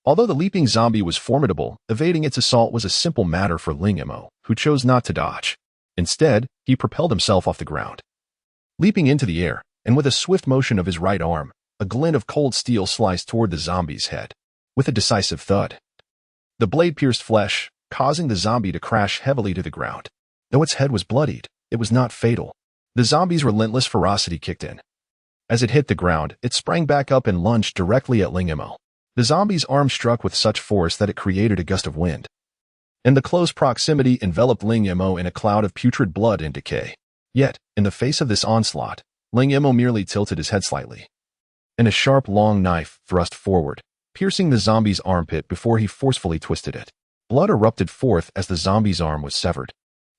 [SPEAKER 1] Although the leaping zombie was formidable, evading its assault was a simple matter for Ling Mo, who chose not to dodge. Instead, he propelled himself off the ground, leaping into the air, and with a swift motion of his right arm, a glint of cold steel sliced toward the zombie's head. With a decisive thud, the blade pierced flesh, causing the zombie to crash heavily to the ground. Though its head was bloodied, it was not fatal. The zombie's relentless ferocity kicked in. As it hit the ground, it sprang back up and lunged directly at Ling Mo. The zombie's arm struck with such force that it created a gust of wind, and the close proximity enveloped Ling Mo in a cloud of putrid blood and decay. Yet, in the face of this onslaught, Ling Mo merely tilted his head slightly, and a sharp, long knife thrust forward, piercing the zombie's armpit before he forcefully twisted it. Blood erupted forth as the zombie's arm was severed,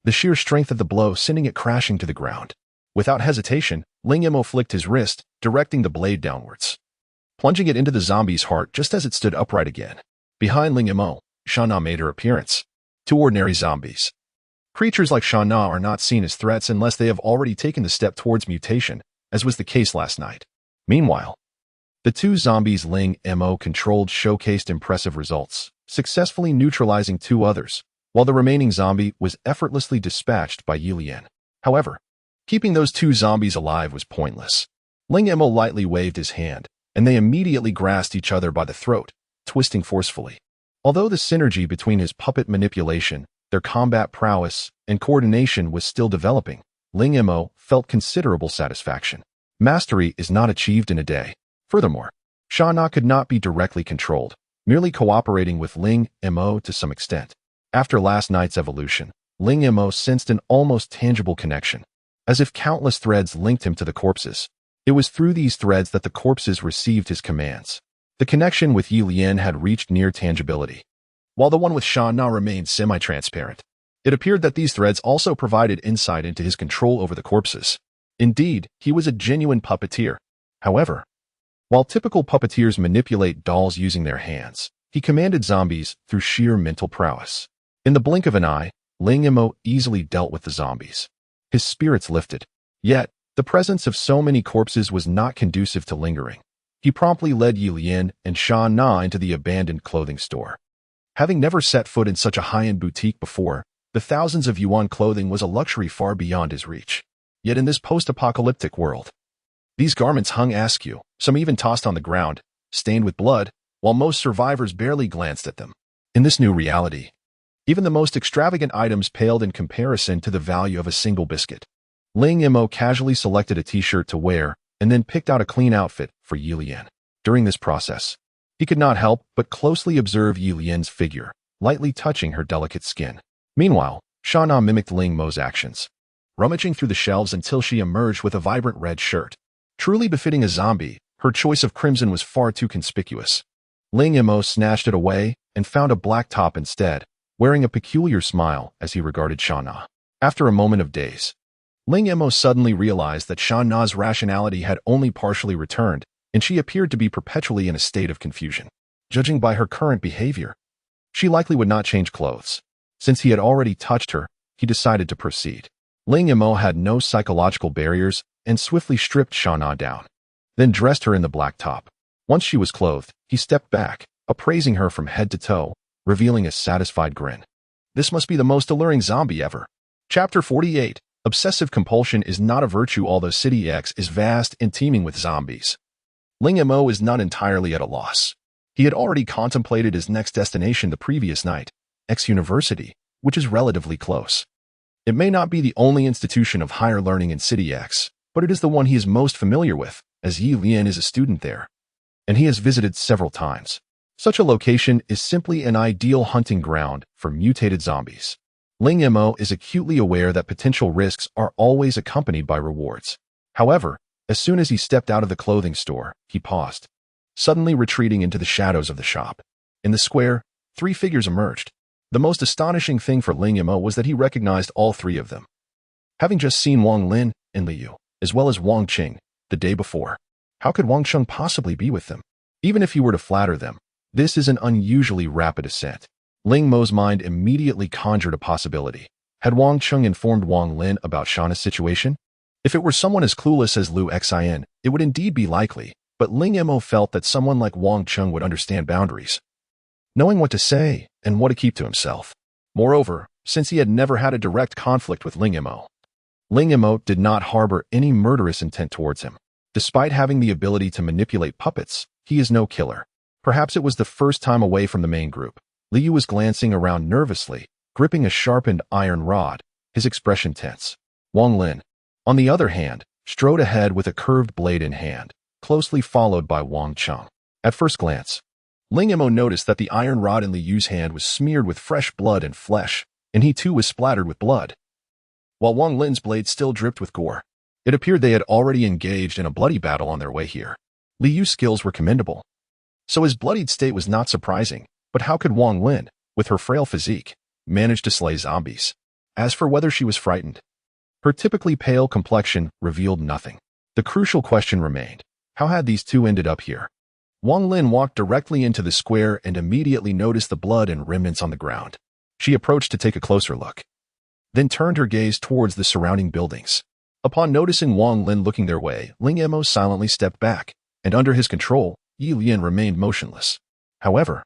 [SPEAKER 1] the sheer strength of the blow sending it crashing to the ground. Without hesitation, Ling Mo flicked his wrist, directing the blade downwards, plunging it into the zombie's heart just as it stood upright again. Behind Ling Mo, Shana made her appearance. Two ordinary zombies. Creatures like Shana are not seen as threats unless they have already taken the step towards mutation, as was the case last night. Meanwhile, the two zombies Ling Mo controlled showcased impressive results, successfully neutralizing 2 others, while the remaining zombie was effortlessly dispatched by Ye Lian. However, keeping those 2 zombies alive was pointless. Ling Mo lightly waved his hand, and they immediately grasped each other by the throat, twisting forcefully. Although the synergy between his puppet manipulation, their combat prowess, and coordination was still developing, Ling Mo felt considerable satisfaction. Mastery is not achieved in a day. Furthermore, Shana could not be directly controlled, merely cooperating with Ling Mo to some extent. After last night's evolution, Ling Mo sensed an almost tangible connection, as if countless threads linked him to the corpses. It was through these threads that the corpses received his commands. The connection with Ye Lian had reached near tangibility, while the one with Shana remained semi-transparent. It appeared that these threads also provided insight into his control over the corpses. Indeed, he was a genuine puppeteer. However, while typical puppeteers manipulate dolls using their hands, he commanded zombies through sheer mental prowess. In the blink of an eye, Ling Mo easily dealt with the zombies. His spirits lifted. Yet, the presence of so many corpses was not conducive to lingering. He promptly led Ye Lian and Shana into the abandoned clothing store. Having never set foot in such a high-end boutique before, the thousands of yuan clothing was a luxury far beyond his reach. Yet in this post-apocalyptic world, these garments hung askew, some even tossed on the ground, stained with blood, while most survivors barely glanced at them. In this new reality, even the most extravagant items paled in comparison to the value of a single biscuit. Ling Mo casually selected a t-shirt to wear and then picked out a clean outfit for Ye Lian. During this process, he could not help but closely observe Ye Lian's figure, lightly touching her delicate skin. Meanwhile, Shana mimicked Ling Mo's actions, rummaging through the shelves until she emerged with a vibrant red shirt. Truly befitting a zombie, her choice of crimson was far too conspicuous. Ling Mo snatched it away and found a black top instead, wearing a peculiar smile as he regarded Shana. After a moment of daze, Ling Mo suddenly realized that Shana's rationality had only partially returned, and she appeared to be perpetually in a state of confusion. Judging by her current behavior, she likely would not change clothes. Since he had already touched her, he decided to proceed. Ling Mo had no psychological barriers and swiftly stripped Shana down, then dressed her in the black top. Once she was clothed, he stepped back, appraising her from head to toe, revealing a satisfied grin. This must be the most alluring zombie ever. Chapter 48. Obsessive compulsion is not a virtue, although City X is vast and teeming with zombies. Ling Mo is not entirely at a loss. He had already contemplated his next destination the previous night, X University, which is relatively close. It may not be the only institution of higher learning in City X, but it is the one he is most familiar with, as Ye Lian is a student there, and he has visited several times. Such a location is simply an ideal hunting ground for mutated zombies. Ling Mo is acutely aware that potential risks are always accompanied by rewards. However, as soon as he stepped out of the clothing store, he paused, suddenly retreating into the shadows of the shop. In the square, 3 figures emerged. The most astonishing thing for Ling Mo was that he recognized all 3 of them, having just seen Wang Lin and Liu, as well as Wang Qing, the day before. How could Wang Cheng possibly be with them? Even if he were to flatter them, this is an unusually rapid ascent. Ling Mo's mind immediately conjured a possibility. Had Wang Cheng informed Wang Lin about Shana's situation? If it were someone as clueless as Liu Xin, it would indeed be likely, but Ling Mo felt that someone like Wang Cheng would understand boundaries, knowing what to say and what to keep to himself. Moreover, since he had never had a direct conflict with Ling Mo did not harbor any murderous intent towards him. Despite having the ability to manipulate puppets, he is no killer. Perhaps it was the first time away from the main group. Liu was glancing around nervously, gripping a sharpened iron rod, his expression tense. Wang Lin, on the other hand, strode ahead with a curved blade in hand, closely followed by Wang Cheng. At first glance, Ling Mo noticed that the iron rod in Liu's hand was smeared with fresh blood and flesh, and he too was splattered with blood, while Wang Lin's blade still dripped with gore. It appeared they had already engaged in a bloody battle on their way here. Liu's skills were commendable, so his bloodied state was not surprising, but how could Wang Lin, with her frail physique, manage to slay zombies? As for whether she was frightened, her typically pale complexion revealed nothing. The crucial question remained: how had these two ended up here? Wang Lin walked directly into the square and immediately noticed the blood and remnants on the ground. She approached to take a closer look, then turned her gaze towards the surrounding buildings. Upon noticing Wang Lin looking their way, Ling Mo silently stepped back, and under his control, Ye Lian remained motionless. However,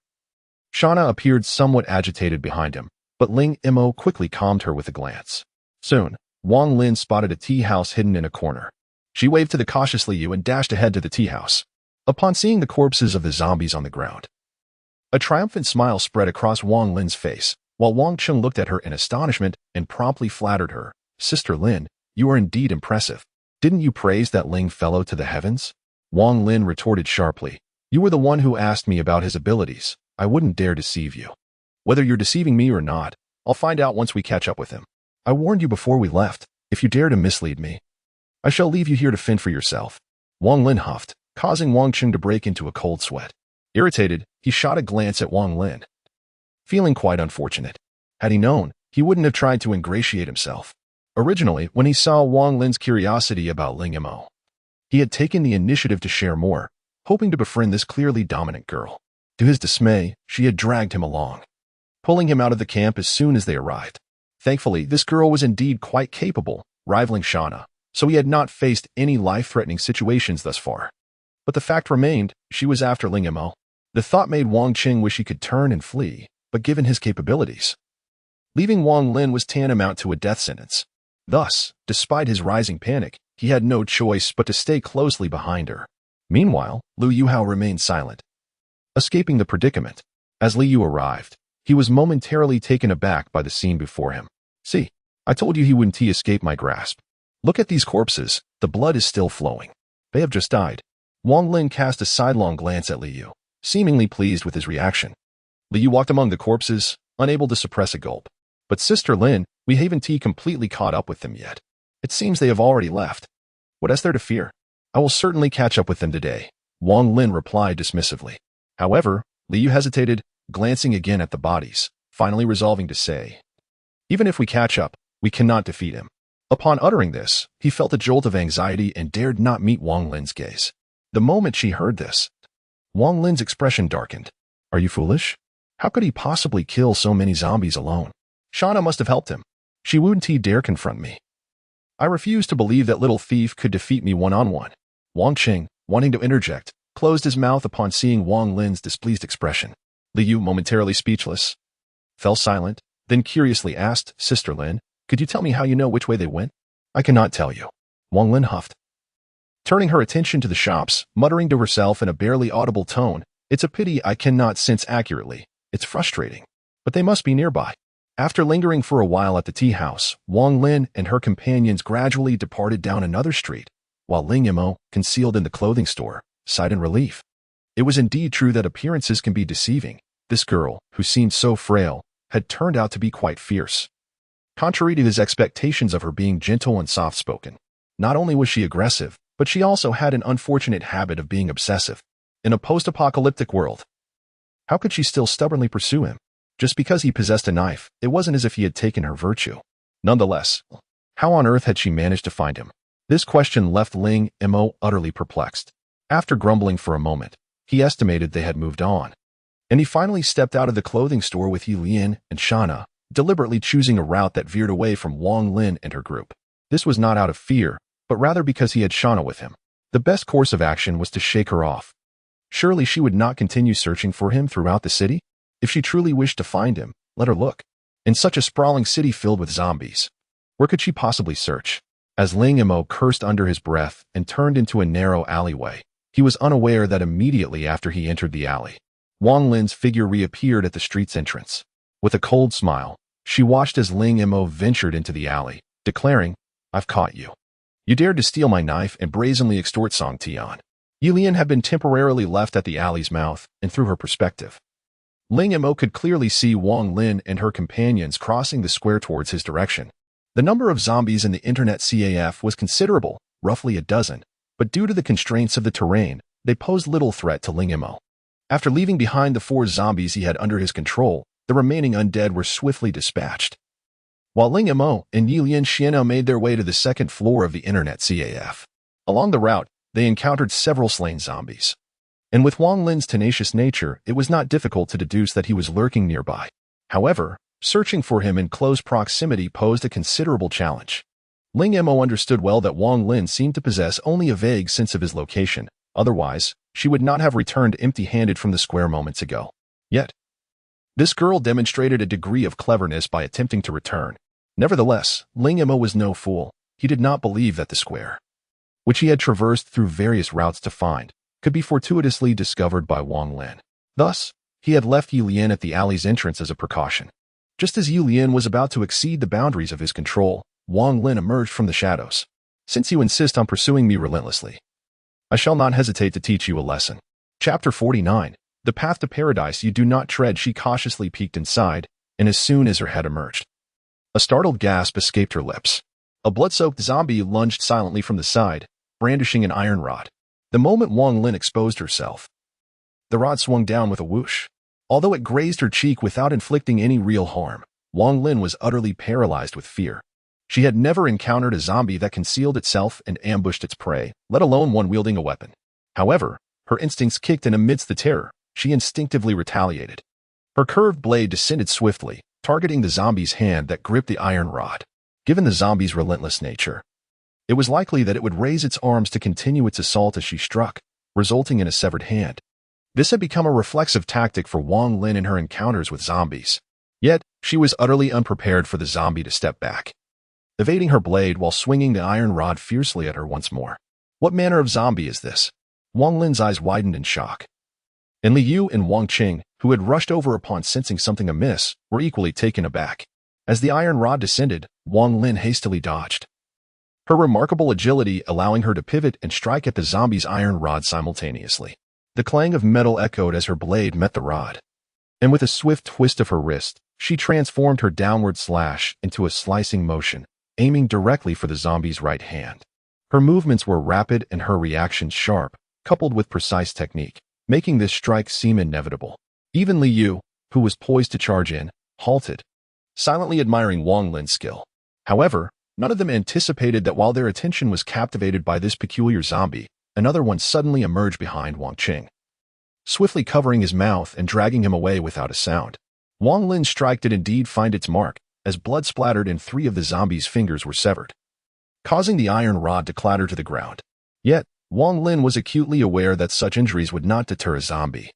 [SPEAKER 1] Shana appeared somewhat agitated behind him, but Ling Mo quickly calmed her with a glance. Soon, Wang Lin spotted a tea house hidden in a corner. She waved to the cautious Liu and dashed ahead to the tea house. Upon seeing the corpses of the zombies on the ground, a triumphant smile spread across Wang Lin's face, while Wang Cheng looked at her in astonishment and promptly flattered her. "Sister Lin, you are indeed impressive. Didn't you praise that Ling fellow to the heavens?" Wang Lin retorted sharply. "You were the one who asked me about his abilities. I wouldn't dare deceive you. Whether you're deceiving me or not, I'll find out once we catch up with him. I warned you before we left. If you dare to mislead me, I shall leave you here to fend for yourself." Wang Lin huffed, causing Wang Qing to break into a cold sweat. Irritated, he shot a glance at Wang Lin, feeling quite unfortunate. Had he known, he wouldn't have tried to ingratiate himself. Originally, when he saw Wang Lin's curiosity about Ling Mo, he had taken the initiative to share more, hoping to befriend this clearly dominant girl. To his dismay, she had dragged him along, pulling him out of the camp as soon as they arrived. Thankfully, this girl was indeed quite capable, rivaling Shana, so he had not faced any life-threatening situations thus far. But the fact remained, she was after Ling Mo. The thought made Wang Qing wish he could turn and flee, but given his capabilities, leaving Wang Lin was tantamount to a death sentence. Thus, despite his rising panic, he had no choice but to stay closely behind her. Meanwhile, Lu Yuhao remained silent, escaping the predicament. As Li Yu arrived, he was momentarily taken aback by the scene before him. "See, I told you he wouldn't escape my grasp. Look at these corpses, the blood is still flowing. They have just died." Wang Lin cast a sidelong glance at Li Yu, seemingly pleased with his reaction. Li Yu walked among the corpses, unable to suppress a gulp. "But Sister Lin, we haven't completely caught up with them yet. It seems they have already left. What is there to fear? I will certainly catch up with them today," Wang Lin replied dismissively. However, Li Yu hesitated, glancing again at the bodies, finally resolving to say, "Even if we catch up, we cannot defeat him." Upon uttering this, he felt a jolt of anxiety and dared not meet Wang Lin's gaze. The moment she heard this, Wang Lin's expression darkened. "Are you foolish? How could he possibly kill so many zombies alone? Shana must have helped him. She wouldn't dare confront me. I refuse to believe that little thief could defeat me one-on-one." Wang Qing, wanting to interject, closed his mouth upon seeing Wang Lin's displeased expression. Li Yu, momentarily speechless, fell silent, then curiously asked, "Sister Lin, could you tell me how you know which way they went?" "I cannot tell you," Wang Lin huffed, turning her attention to the shops, muttering to herself in a barely audible tone, "It's a pity I cannot sense accurately. It's frustrating. But they must be nearby." After lingering for a while at the tea house, Wang Lin and her companions gradually departed down another street, while Ling Mo, concealed in the clothing store, sighed in relief. It was indeed true that appearances can be deceiving. This girl, who seemed so frail, had turned out to be quite fierce. Contrary to his expectations of her being gentle and soft-spoken, not only was she aggressive, but she also had an unfortunate habit of being obsessive. In a post-apocalyptic world, how could she still stubbornly pursue him? Just because he possessed a knife, it wasn't as if he had taken her virtue. Nonetheless, how on earth had she managed to find him? This question left Ling Mo utterly perplexed. After grumbling for a moment, he estimated they had moved on, and he finally stepped out of the clothing store with Ye Lian and Shana, deliberately choosing a route that veered away from Wang Lin and her group. This was not out of fear, but rather because he had Shana with him. The best course of action was to shake her off. Surely she would not continue searching for him throughout the city? If she truly wished to find him, let her look. In such a sprawling city filled with zombies, where could she possibly search? As Ling Mo cursed under his breath and turned into a narrow alleyway, he was unaware that immediately after he entered the alley, Wang Lin's figure reappeared at the street's entrance. With a cold smile, she watched as Ling Mo ventured into the alley, declaring, "I've caught you. You dared to steal my knife and brazenly extort Song Tian." Ye Lian had been temporarily left at the alley's mouth, and through her perspective, Ling Mo could clearly see Wang Lin and her companions crossing the square towards his direction. The number of zombies in the internet CAF was considerable, roughly a dozen, but due to the constraints of the terrain, they posed little threat to Ling Mo. After leaving behind the 4 zombies he had under his control, the remaining undead were swiftly dispatched. While Ling Mo and Ye Lian Shana made their way to the second floor of the internet CAF. Along the route, they encountered several slain zombies. And with Wang Lin's tenacious nature, it was not difficult to deduce that he was lurking nearby. However, searching for him in close proximity posed a considerable challenge. Ling Mo understood well that Wang Lin seemed to possess only a vague sense of his location. Otherwise, she would not have returned empty-handed from the square moments ago. Yet, this girl demonstrated a degree of cleverness by attempting to return. Nevertheless, Ling Mo was no fool. He did not believe that the square, which he had traversed through various routes to find, could be fortuitously discovered by Wang Lin. Thus, he had left Ye Lian at the alley's entrance as a precaution. Just as Ye Lian was about to exceed the boundaries of his control, Wang Lin emerged from the shadows. "Since you insist on pursuing me relentlessly, I shall not hesitate to teach you a lesson." Chapter 49. The path to paradise you do not tread. She cautiously peeked inside, and as soon as her head emerged, a startled gasp escaped her lips. A blood-soaked zombie lunged silently from the side, brandishing an iron rod. The moment Wang Lin exposed herself, the rod swung down with a whoosh. Although it grazed her cheek without inflicting any real harm, Wang Lin was utterly paralyzed with fear. She had never encountered a zombie that concealed itself and ambushed its prey, let alone one wielding a weapon. However, her instincts kicked, and amidst the terror, she instinctively retaliated. Her curved blade descended swiftly, targeting the zombie's hand that gripped the iron rod. Given the zombie's relentless nature, it was likely that it would raise its arms to continue its assault as she struck, resulting in a severed hand. This had become a reflexive tactic for Wang Lin in her encounters with zombies. Yet, she was utterly unprepared for the zombie to step back, evading her blade while swinging the iron rod fiercely at her once more. What manner of zombie is this? Wang Lin's eyes widened in shock. And Li Yu and Wang Qing, who had rushed over upon sensing something amiss, were equally taken aback. As the iron rod descended, Wang Lin hastily dodged, her remarkable agility allowing her to pivot and strike at the zombie's iron rod simultaneously. The clang of metal echoed as her blade met the rod, and with a swift twist of her wrist, she transformed her downward slash into a slicing motion, aiming directly for the zombie's right hand. Her movements were rapid and her reactions sharp, coupled with precise technique, making this strike seem inevitable. Even Li Yu, who was poised to charge in, halted, silently admiring Wang Lin's skill. However, none of them anticipated that while their attention was captivated by this peculiar zombie, another one suddenly emerged behind Wang Qing, swiftly covering his mouth and dragging him away without a sound. Wang Lin's strike did indeed find its mark, as blood splattered and 3 of the zombie's fingers were severed, causing the iron rod to clatter to the ground. Yet, Wang Lin was acutely aware that such injuries would not deter a zombie.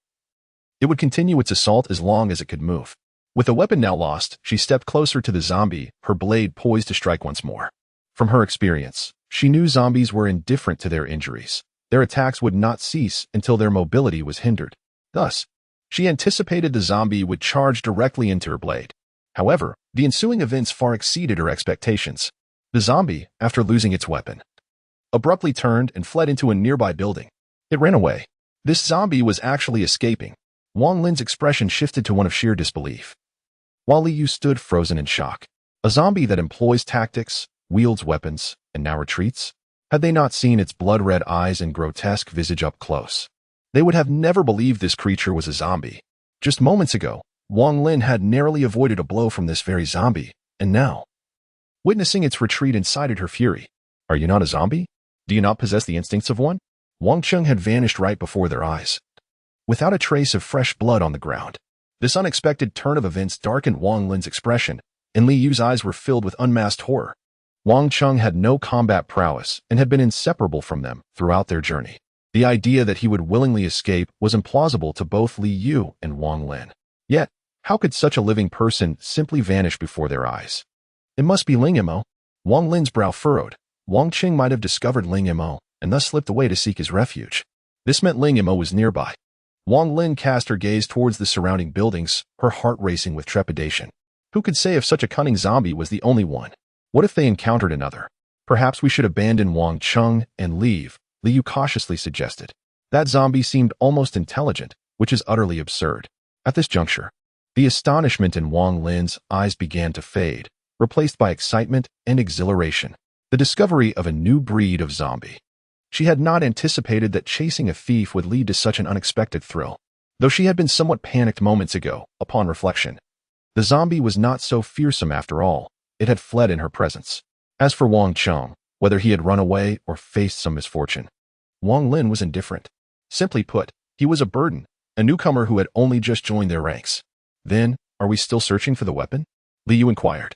[SPEAKER 1] It would continue its assault as long as it could move. With the weapon now lost, she stepped closer to the zombie, her blade poised to strike once more. From her experience, she knew zombies were indifferent to their injuries. Their attacks would not cease until their mobility was hindered. Thus, she anticipated the zombie would charge directly into her blade. However, the ensuing events far exceeded her expectations. The zombie, after losing its weapon, abruptly turned and fled into a nearby building. It ran away. This zombie was actually escaping. Wang Lin's expression shifted to one of sheer disbelief, while Li Yu stood frozen in shock. A zombie that employs tactics, wields weapons, and now retreats? Had they not seen its blood-red eyes and grotesque visage up close, they would have never believed this creature was a zombie. Just moments ago, Wang Lin had narrowly avoided a blow from this very zombie, and now, witnessing its retreat incited her fury. Are you not a zombie? Do you not possess the instincts of one? Wang Qing had vanished right before their eyes, without a trace of fresh blood on the ground. This unexpected turn of events darkened Wang Lin's expression, and Li Yu's eyes were filled with unmasked horror. Wang Qing had no combat prowess and had been inseparable from them throughout their journey. The idea that he would willingly escape was implausible to both Li Yu and Wang Lin. Yet, how could such a living person simply vanish before their eyes? It must be Ling Mo. Wang Lin's brow furrowed. Wang Qing might have discovered Ling Mo and thus slipped away to seek his refuge. This meant Ling Mo was nearby. Wang Lin cast her gaze towards the surrounding buildings, her heart racing with trepidation. Who could say if such a cunning zombie was the only one? What if they encountered another? Perhaps we should abandon Wang Qing and leave, Li Yu cautiously suggested. That zombie seemed almost intelligent, which is utterly absurd. At this juncture, the astonishment in Wang Lin's eyes began to fade, replaced by excitement and exhilaration. The discovery of a new breed of zombie. She had not anticipated that chasing a thief would lead to such an unexpected thrill. Though she had been somewhat panicked moments ago, upon reflection, the zombie was not so fearsome after all. It had fled in her presence. As for Wang Qing, whether he had run away or faced some misfortune, Wang Lin was indifferent. Simply put, he was a burden, a newcomer who had only just joined their ranks. Then, are we still searching for the weapon? Li Yu inquired.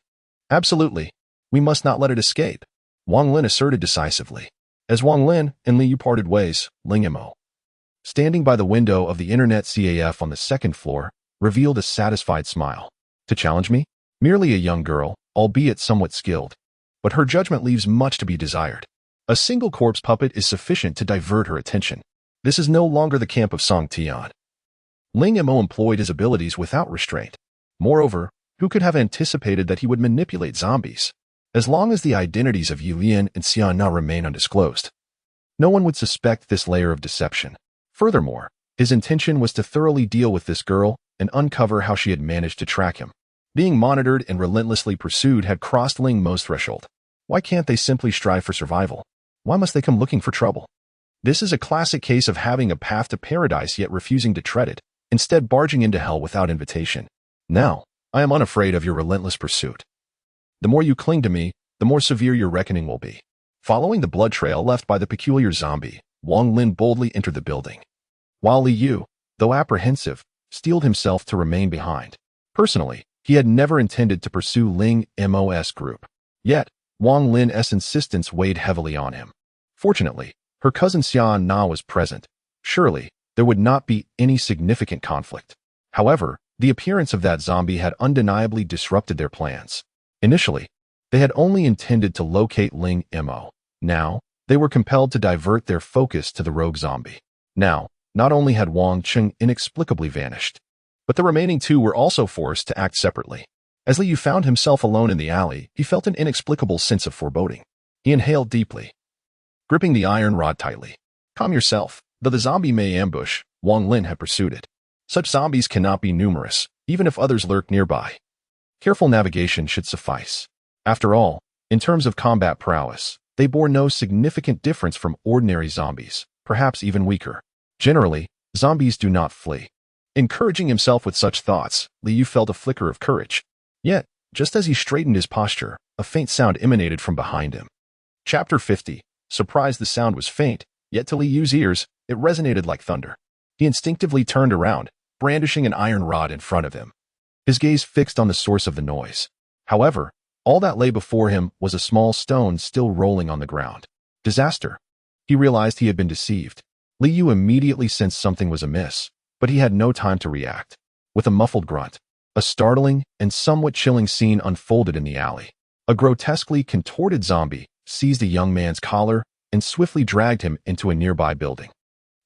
[SPEAKER 1] Absolutely. We must not let it escape, Wang Lin asserted decisively. As Wang Lin and Li Yu parted ways, Ling Mo, standing by the window of the internet CAF on the 2nd floor, revealed a satisfied smile. To challenge me? Merely a young girl, albeit somewhat skilled, but her judgment leaves much to be desired. A single corpse puppet is sufficient to divert her attention. This is no longer the camp of Song Tian. Ling Mo employed his abilities without restraint. Moreover, who could have anticipated that he would manipulate zombies? As long as the identities of Ye Lian and Shana remain undisclosed, no one would suspect this layer of deception. Furthermore, His intention was to thoroughly deal with this girl and uncover how she had managed to track him. Being monitored and relentlessly pursued had crossed Ling Mo's threshold. Why can't they simply strive for survival? Why must they come looking for trouble? This is a classic case of having a path to paradise yet refusing to tread it, instead barging into hell without invitation. Now, I am unafraid of your relentless pursuit. The more you cling to me, the more severe your reckoning will be. Following the blood trail left by the peculiar zombie, Wang Lin boldly entered the building. While Li Yu, though apprehensive, steeled himself to remain behind. Personally, he had never intended to pursue Ling Mo's group. Yet, Wang Lin's insistence weighed heavily on him. Fortunately, her cousin Shana was present. Surely, there would not be any significant conflict. However, the appearance of that zombie had undeniably disrupted their plans. Initially, they had only intended to locate Ling Mo. Now, they were compelled to divert their focus to the rogue zombie. Now, not only had Wang Cheng inexplicably vanished, but the remaining two were also forced to act separately. As Li Yu found himself alone in the alley, he felt an inexplicable sense of foreboding. He inhaled deeply, gripping the iron rod tightly. Calm yourself. Though the zombie may ambush, Wang Lin had pursued it. Such zombies cannot be numerous, even if others lurk nearby. Careful navigation should suffice. After all, in terms of combat prowess, they bore no significant difference from ordinary zombies, perhaps even weaker. Generally, zombies do not flee. Encouraging himself with such thoughts, Li Yu felt a flicker of courage. Yet, just as he straightened his posture, a faint sound emanated from behind him. Chapter 50. Surprised the sound was faint, yet to Li Yu's ears, it resonated like thunder. He instinctively turned around, brandishing an iron rod in front of him. His gaze fixed on the source of the noise. However, all that lay before him was a small stone still rolling on the ground. Disaster. He realized he had been deceived. Li Yu immediately sensed something was amiss, but he had no time to react. With a muffled grunt, a startling and somewhat chilling scene unfolded in the alley. A grotesquely contorted zombie seized a young man's collar and swiftly dragged him into a nearby building.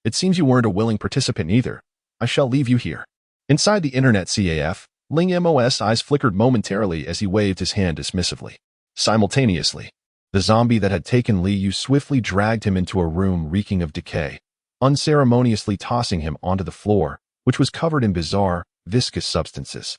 [SPEAKER 1] It seems you weren't a willing participant either. I shall leave you here. Inside the internet CAF, Ling Mo's eyes flickered momentarily as he waved his hand dismissively. Simultaneously, the zombie that had taken Li Yu swiftly dragged him into a room reeking of decay, unceremoniously tossing him onto the floor, which was covered in bizarre, viscous substances.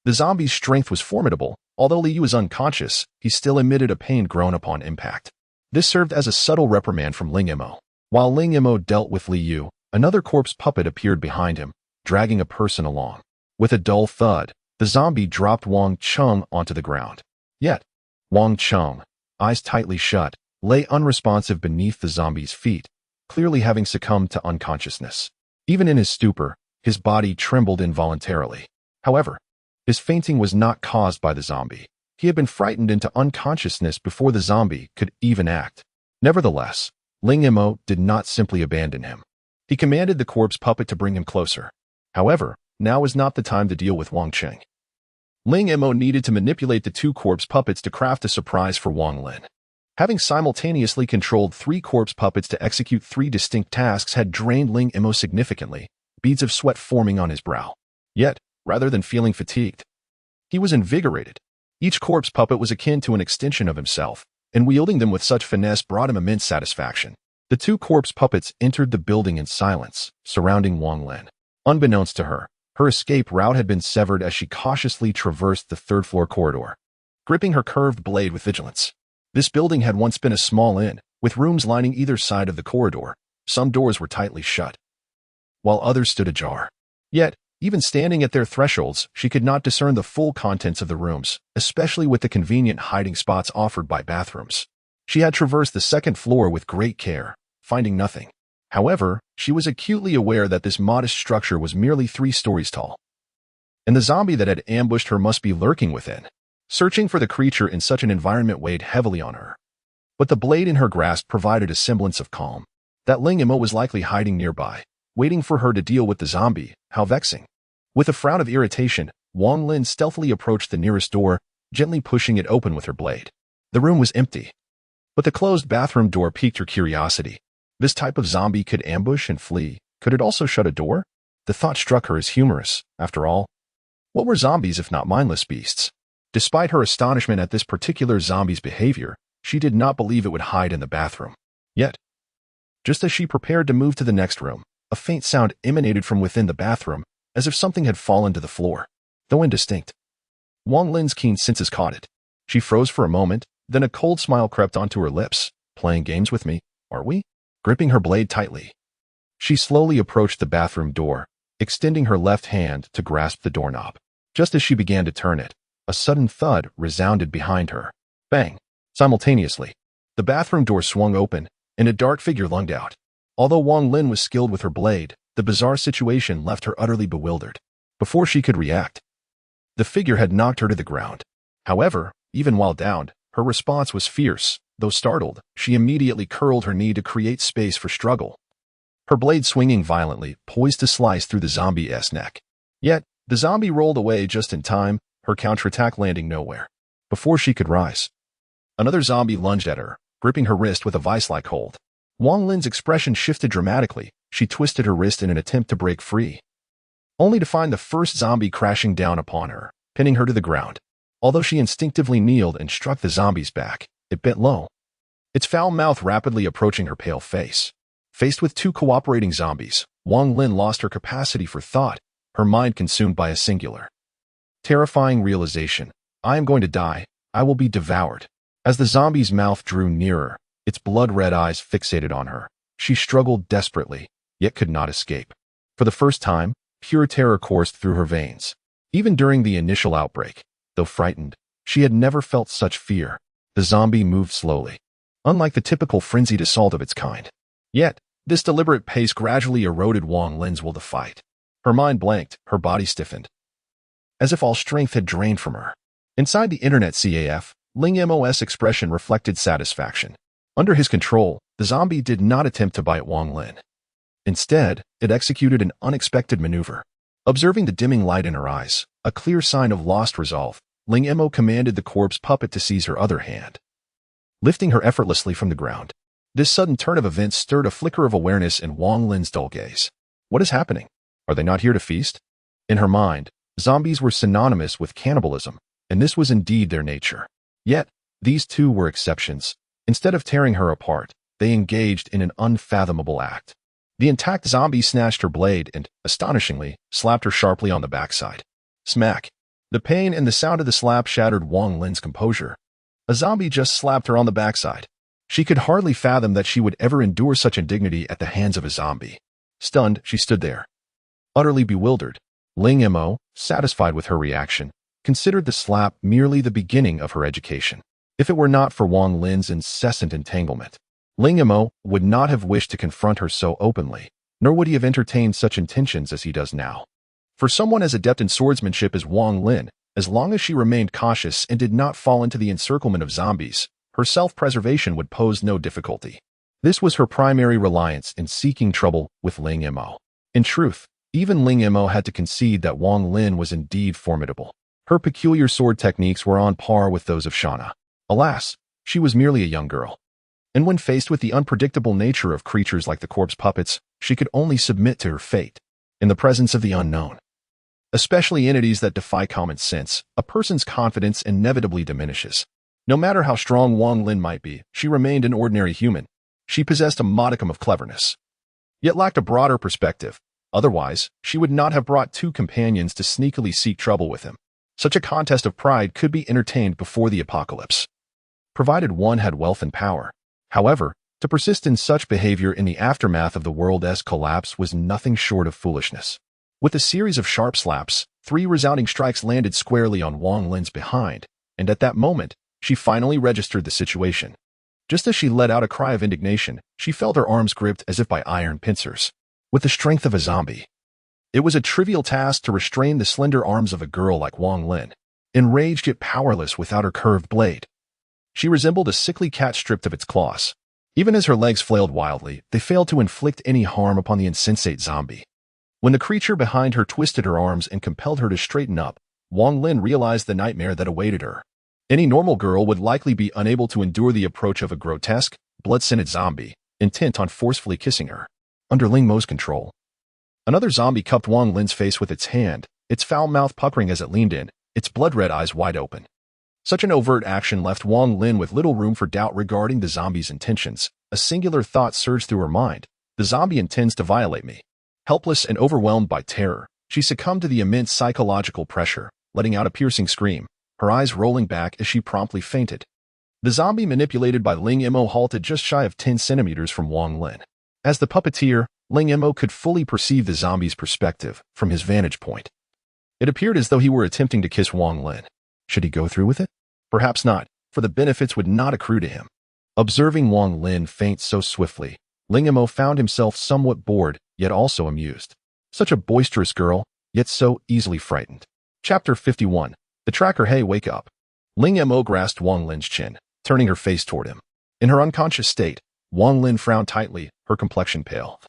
[SPEAKER 1] The zombie's strength was formidable. Although Li Yu was unconscious, he still emitted a pain grown upon impact. This served as a subtle reprimand from Ling Mo. While Ling Mo dealt with Li Yu, another corpse puppet appeared behind him, dragging a person along. With a dull thud, the zombie dropped Wang Cheng onto the ground. Yet, Wang Cheng, eyes tightly shut, lay unresponsive beneath the zombie's feet, clearly having succumbed to unconsciousness. Even in his stupor, his body trembled involuntarily. However, his fainting was not caused by the zombie. He had been frightened into unconsciousness before the zombie could even act. Nevertheless, Ling Mo did not simply abandon him. He commanded the corpse puppet to bring him closer. However, now was not the time to deal with Wang Cheng. Ling Mo needed to manipulate the two corpse puppets to craft a surprise for Wang Lin. Having simultaneously controlled 3 corpse puppets to execute 3 distinct tasks had drained Ling Mo significantly, beads of sweat forming on his brow. Yet, rather than feeling fatigued, he was invigorated. Each corpse puppet was akin to an extension of himself, and wielding them with such finesse brought him immense satisfaction. The 2 corpse puppets entered the building in silence, surrounding Wang Lin. Unbeknownst to her, her escape route had been severed as she cautiously traversed the 3rd-floor corridor, gripping her curved blade with vigilance. This building had once been a small inn, with rooms lining either side of the corridor. Some doors were tightly shut, while others stood ajar. Yet, even standing at their thresholds, she could not discern the full contents of the rooms, especially with the convenient hiding spots offered by bathrooms. She had traversed the 2nd floor with great care, finding nothing. However, she was acutely aware that this modest structure was merely 3 stories tall, and the zombie that had ambushed her must be lurking within. Searching for the creature in such an environment weighed heavily on her. But the blade in her grasp provided a semblance of calm. That Ling Mo was likely hiding nearby, waiting for her to deal with the zombie. How vexing. With a frown of irritation, Wang Lin stealthily approached the nearest door, gently pushing it open with her blade. The room was empty, but the closed bathroom door piqued her curiosity. This type of zombie could ambush and flee. Could it also shut a door? The thought struck her as humorous. After all, what were zombies if not mindless beasts? Despite her astonishment at this particular zombie's behavior, she did not believe it would hide in the bathroom. Yet, just as she prepared to move to the next room, A faint sound emanated from within the bathroom, as if something had fallen to the floor, though indistinct. Wang Lin's keen senses caught it. She froze for a moment, then a cold smile crept onto her lips. Playing games with me, are we? Gripping her blade tightly. She slowly approached the bathroom door, extending her left hand to grasp the doorknob. Just as she began to turn it, a sudden thud resounded behind her. Bang! Simultaneously, the bathroom door swung open, and a dark figure lunged out. Although Wang Lin was skilled with her blade, the bizarre situation left her utterly bewildered. Before she could react, the figure had knocked her to the ground. However, even while downed, her response was fierce. Though startled, she immediately curled her knee to create space for struggle. Her blade swinging violently, poised to slice through the zombie's neck. Yet, the zombie rolled away just in time, her counterattack landing nowhere. Before she could rise, another zombie lunged at her, gripping her wrist with a vice-like hold. Wang Lin's expression shifted dramatically. She twisted her wrist in an attempt to break free, only to find the first zombie crashing down upon her, pinning her to the ground. Although she instinctively kneeled and struck the zombie's back, it bent low, its foul mouth rapidly approaching her pale face. Faced with two cooperating zombies, Wang Lin lost her capacity for thought, her mind consumed by a singular, terrifying realization. I am going to die. I will be devoured. As the zombie's mouth drew nearer, its blood-red eyes fixated on her. She struggled desperately, yet could not escape. For the first time, pure terror coursed through her veins. Even during the initial outbreak, though frightened, she had never felt such fear. The zombie moved slowly, unlike the typical frenzied assault of its kind. Yet, this deliberate pace gradually eroded Wang Lin's will to fight. Her mind blanked, her body stiffened, as if all strength had drained from her. Inside the internet CAF, Ling Mo's expression reflected satisfaction. Under his control, the zombie did not attempt to bite Wang Lin. Instead, it executed an unexpected maneuver. Observing the dimming light in her eyes, a clear sign of lost resolve, Ling Mo commanded the corpse puppet to seize her other hand, lifting her effortlessly from the ground. This sudden turn of events stirred a flicker of awareness in Wang Lin's dull gaze. What is happening? Are they not here to feast? In her mind, zombies were synonymous with cannibalism, and this was indeed their nature. Yet, these two were exceptions. Instead of tearing her apart, they engaged in an unfathomable act. The intact zombie snatched her blade and, astonishingly, slapped her sharply on the backside. Smack! The pain and the sound of the slap shattered Wang Lin's composure. A zombie just slapped her on the backside. She could hardly fathom that she would ever endure such indignity at the hands of a zombie. Stunned, she stood there, utterly bewildered. Ling Mo, satisfied with her reaction, considered the slap merely the beginning of her education. If it were not for Wang Lin's incessant entanglement, Ling Mo would not have wished to confront her so openly, nor would he have entertained such intentions as he does now. For someone as adept in swordsmanship as Wang Lin, as long as she remained cautious and did not fall into the encirclement of zombies, her self-preservation would pose no difficulty. This was her primary reliance in seeking trouble with Ling Mo. In truth, even Ling Mo had to concede that Wang Lin was indeed formidable. Her peculiar sword techniques were on par with those of Shana. Alas, she was merely a young girl. And when faced with the unpredictable nature of creatures like the corpse puppets, she could only submit to her fate. In the presence of the unknown, especially entities that defy common sense, a person's confidence inevitably diminishes. No matter how strong Wang Lin might be, she remained an ordinary human. She possessed a modicum of cleverness, yet lacked a broader perspective. Otherwise, she would not have brought two companions to sneakily seek trouble with him. Such a contest of pride could be entertained before the apocalypse, provided one had wealth and power. However, to persist in such behavior in the aftermath of the world's collapse was nothing short of foolishness. With a series of sharp slaps, 3 resounding strikes landed squarely on Wang Lin's behind, and at that moment, she finally registered the situation. Just as she let out a cry of indignation, she felt her arms gripped as if by iron pincers. With the strength of a zombie, it was a trivial task to restrain the slender arms of a girl like Wang Lin, enraged yet powerless without her curved blade. She resembled a sickly cat stripped of its claws. Even as her legs flailed wildly, they failed to inflict any harm upon the insensate zombie. When the creature behind her twisted her arms and compelled her to straighten up, Wang Lin realized the nightmare that awaited her. Any normal girl would likely be unable to endure the approach of a grotesque, blood-scented zombie, intent on forcefully kissing her. Under Ling Mo's control, another zombie cupped Wang Lin's face with its hand, its foul mouth puckering as it leaned in, its blood-red eyes wide open. Such an overt action left Wang Lin with little room for doubt regarding the zombie's intentions. A singular thought surged through her mind. The zombie intends to violate me. Helpless and overwhelmed by terror, she succumbed to the immense psychological pressure, letting out a piercing scream, her eyes rolling back as she promptly fainted. The zombie manipulated by Ling Mo halted just shy of 10 centimeters from Wang Lin. As the puppeteer, Ling Mo could fully perceive the zombie's perspective from his vantage point. It appeared as though he were attempting to kiss Wang Lin. Should he go through with it? Perhaps not, for the benefits would not accrue to him. Observing Wang Lin faint so swiftly, Ling Mo found himself somewhat bored, yet also amused. Such a boisterous girl, yet so easily frightened. Chapter 51. The Tracker. Hey, wake up. Ling Mo grasped Wang Lin's chin, turning her face toward him. In her unconscious state, Wang Lin frowned tightly, her complexion pale,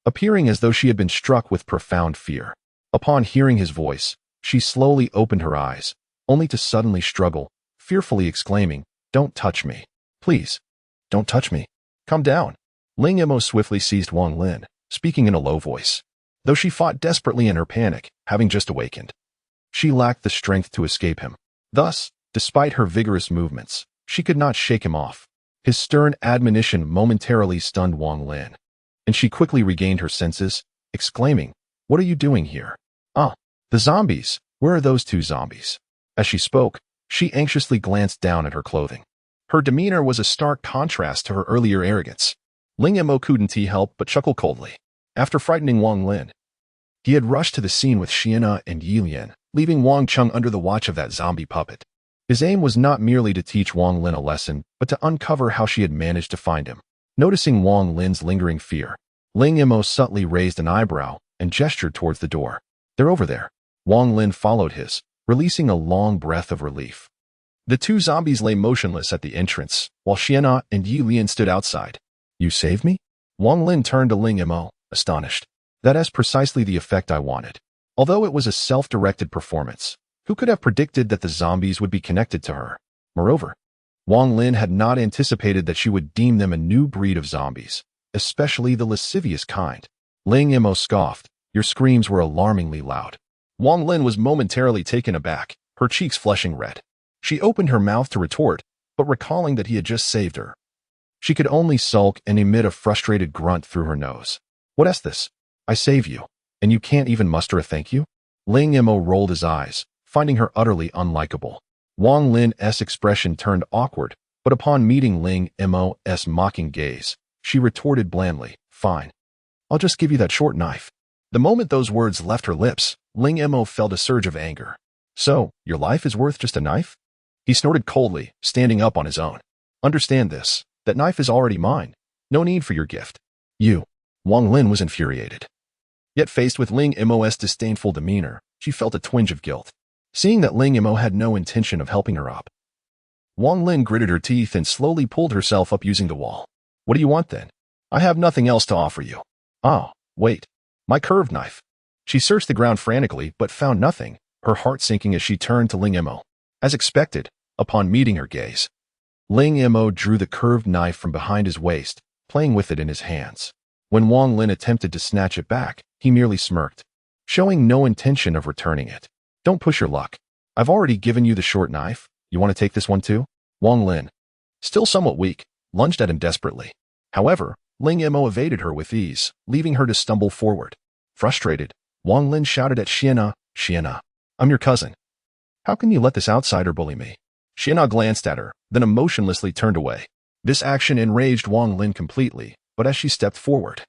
[SPEAKER 1] appearing as though she had been struck with profound fear. Upon hearing his voice, she slowly opened her eyes, only to suddenly struggle, fearfully exclaiming, "Don't touch me. Please. Don't touch me. Calm down." Ling Mo swiftly seized Wang Lin, speaking in a low voice. Though she fought desperately in her panic, having just awakened, she lacked the strength to escape him. Thus, despite her vigorous movements, she could not shake him off. His stern admonition momentarily stunned Wang Lin, and she quickly regained her senses, exclaiming, "What are you doing here?" "Ah, the zombies. Where are those two zombies?" As she spoke, she anxiously glanced down at her clothing. Her demeanor was a stark contrast to her earlier arrogance. Ling Mo couldn't help but chuckle coldly. After frightening Wang Lin, he had rushed to the scene with Shana and Ye Lian, leaving Wang Chung under the watch of that zombie puppet. His aim was not merely to teach Wang Lin a lesson, but to uncover how she had managed to find him. Noticing Wang Lin's lingering fear, Ling Mo subtly raised an eyebrow and gestured towards the door. "They're over there." Wang Lin followed his, releasing a long breath of relief. The two zombies lay motionless at the entrance, while Shana and Ye Lian stood outside. "You saved me?" Wang Lin turned to Ling Mo, astonished. "That has precisely the effect I wanted." Although it was a self-directed performance, who could have predicted that the zombies would be connected to her? Moreover, Wang Lin had not anticipated that she would deem them a new breed of zombies, especially the lascivious kind. Ling Mo scoffed. "Your screams were alarmingly loud." Wang Lin was momentarily taken aback, her cheeks flushing red. She opened her mouth to retort, but recalling that he had just saved her, she could only sulk and emit a frustrated grunt through her nose. "What's this? I save you, and you can't even muster a thank you?" Ling Mo rolled his eyes, finding her utterly unlikable. Wang Lin's expression turned awkward, but upon meeting Ling Mo's mocking gaze, she retorted blandly, "Fine. I'll just give you that short knife." The moment those words left her lips, Ling Mo felt a surge of anger. "So, your life is worth just a knife?" He snorted coldly, standing up on his own. "Understand this. That knife is already mine. No need for your gift." "You." Wang Lin was infuriated. Yet faced with Ling Mo's disdainful demeanor, she felt a twinge of guilt. Seeing that Ling Mo had no intention of helping her up, Wang Lin gritted her teeth and slowly pulled herself up using the wall. "What do you want then? I have nothing else to offer you." "Ah, wait. My curved knife." She searched the ground frantically but found nothing, her heart sinking as she turned to Ling Mo. As expected, upon meeting her gaze, Ling Mo drew the curved knife from behind his waist, playing with it in his hands. When Wang Lin attempted to snatch it back, he merely smirked, showing no intention of returning it. "Don't push your luck. I've already given you the short knife. You want to take this one too?" Wang Lin, still somewhat weak, lunged at him desperately. However, Ling Mo evaded her with ease, leaving her to stumble forward. Frustrated, Wang Lin shouted at Shana, "Shana, I'm your cousin. How can you let this outsider bully me?" Shana glanced at her, then emotionlessly turned away. This action enraged Wang Lin completely, but as she stepped forward,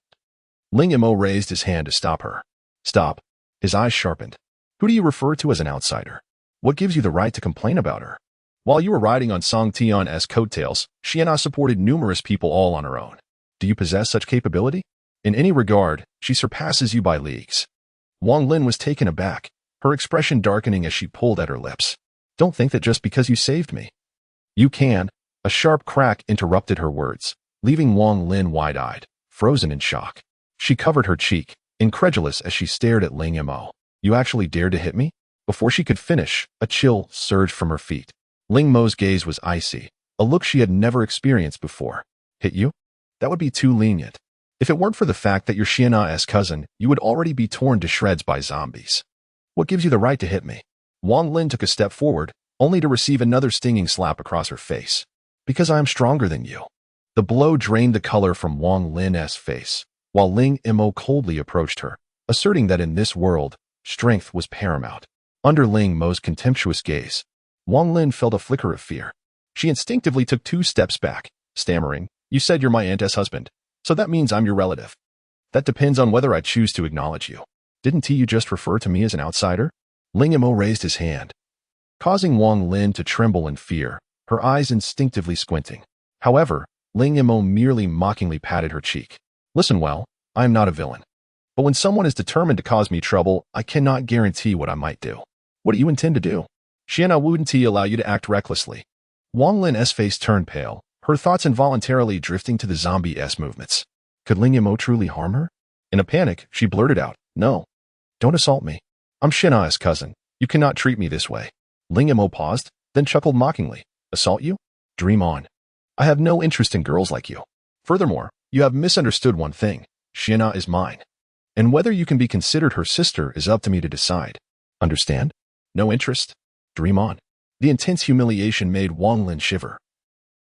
[SPEAKER 1] Ling Mo raised his hand to stop her. "Stop." His eyes sharpened. "Who do you refer to as an outsider? What gives you the right to complain about her? While you were riding on Song Tian's coattails, Shana supported numerous people all on her own. Do you possess such capability? In any regard, she surpasses you by leagues." Wang Lin was taken aback, her expression darkening as she pulled at her lips. "Don't think that just because you saved me." "You can." A sharp crack interrupted her words, leaving Wang Lin wide-eyed, frozen in shock. She covered her cheek, incredulous as she stared at Ling Mo. "You actually dared to hit me?" Before she could finish, a chill surged from her feet. Ling Mo's gaze was icy, a look she had never experienced before. "Hit you? That would be too lenient. If it weren't for the fact that you're Shana's cousin, you would already be torn to shreds by zombies. What gives you the right to hit me?" Wang Lin took a step forward, only to receive another stinging slap across her face. "Because I am stronger than you." The blow drained the color from Wang Lin's face, while Ling Mo coldly approached her, asserting that in this world, strength was paramount. Under Ling Mo's contemptuous gaze, Wang Lin felt a flicker of fear. She instinctively took 2 steps back, stammering, "You said you're my aunt's husband, so that means I'm your relative. That depends on whether I choose to acknowledge you. Didn't you just refer to me as an outsider?" Ling Mo raised his hand, causing Wang Lin to tremble in fear, her eyes instinctively squinting. However, Ling Mo merely mockingly patted her cheek. "Listen well, I am not a villain. But when someone is determined to cause me trouble, I cannot guarantee what I might do." "What do you intend to do?" "Shana wouldn't allow you to act recklessly." Wang Lin's face turned pale, her thoughts involuntarily drifting to the zombie-esque movements. Could Ling Mo truly harm her? In a panic, she blurted out, "No. Don't assault me. I'm Shana's cousin. You cannot treat me this way." Ling Mo paused, then chuckled mockingly. "Assault you? Dream on. I have no interest in girls like you. Furthermore, you have misunderstood one thing. Shana is mine. And whether you can be considered her sister is up to me to decide. Understand? No interest? Dream on." The intense humiliation made Wang Lin shiver.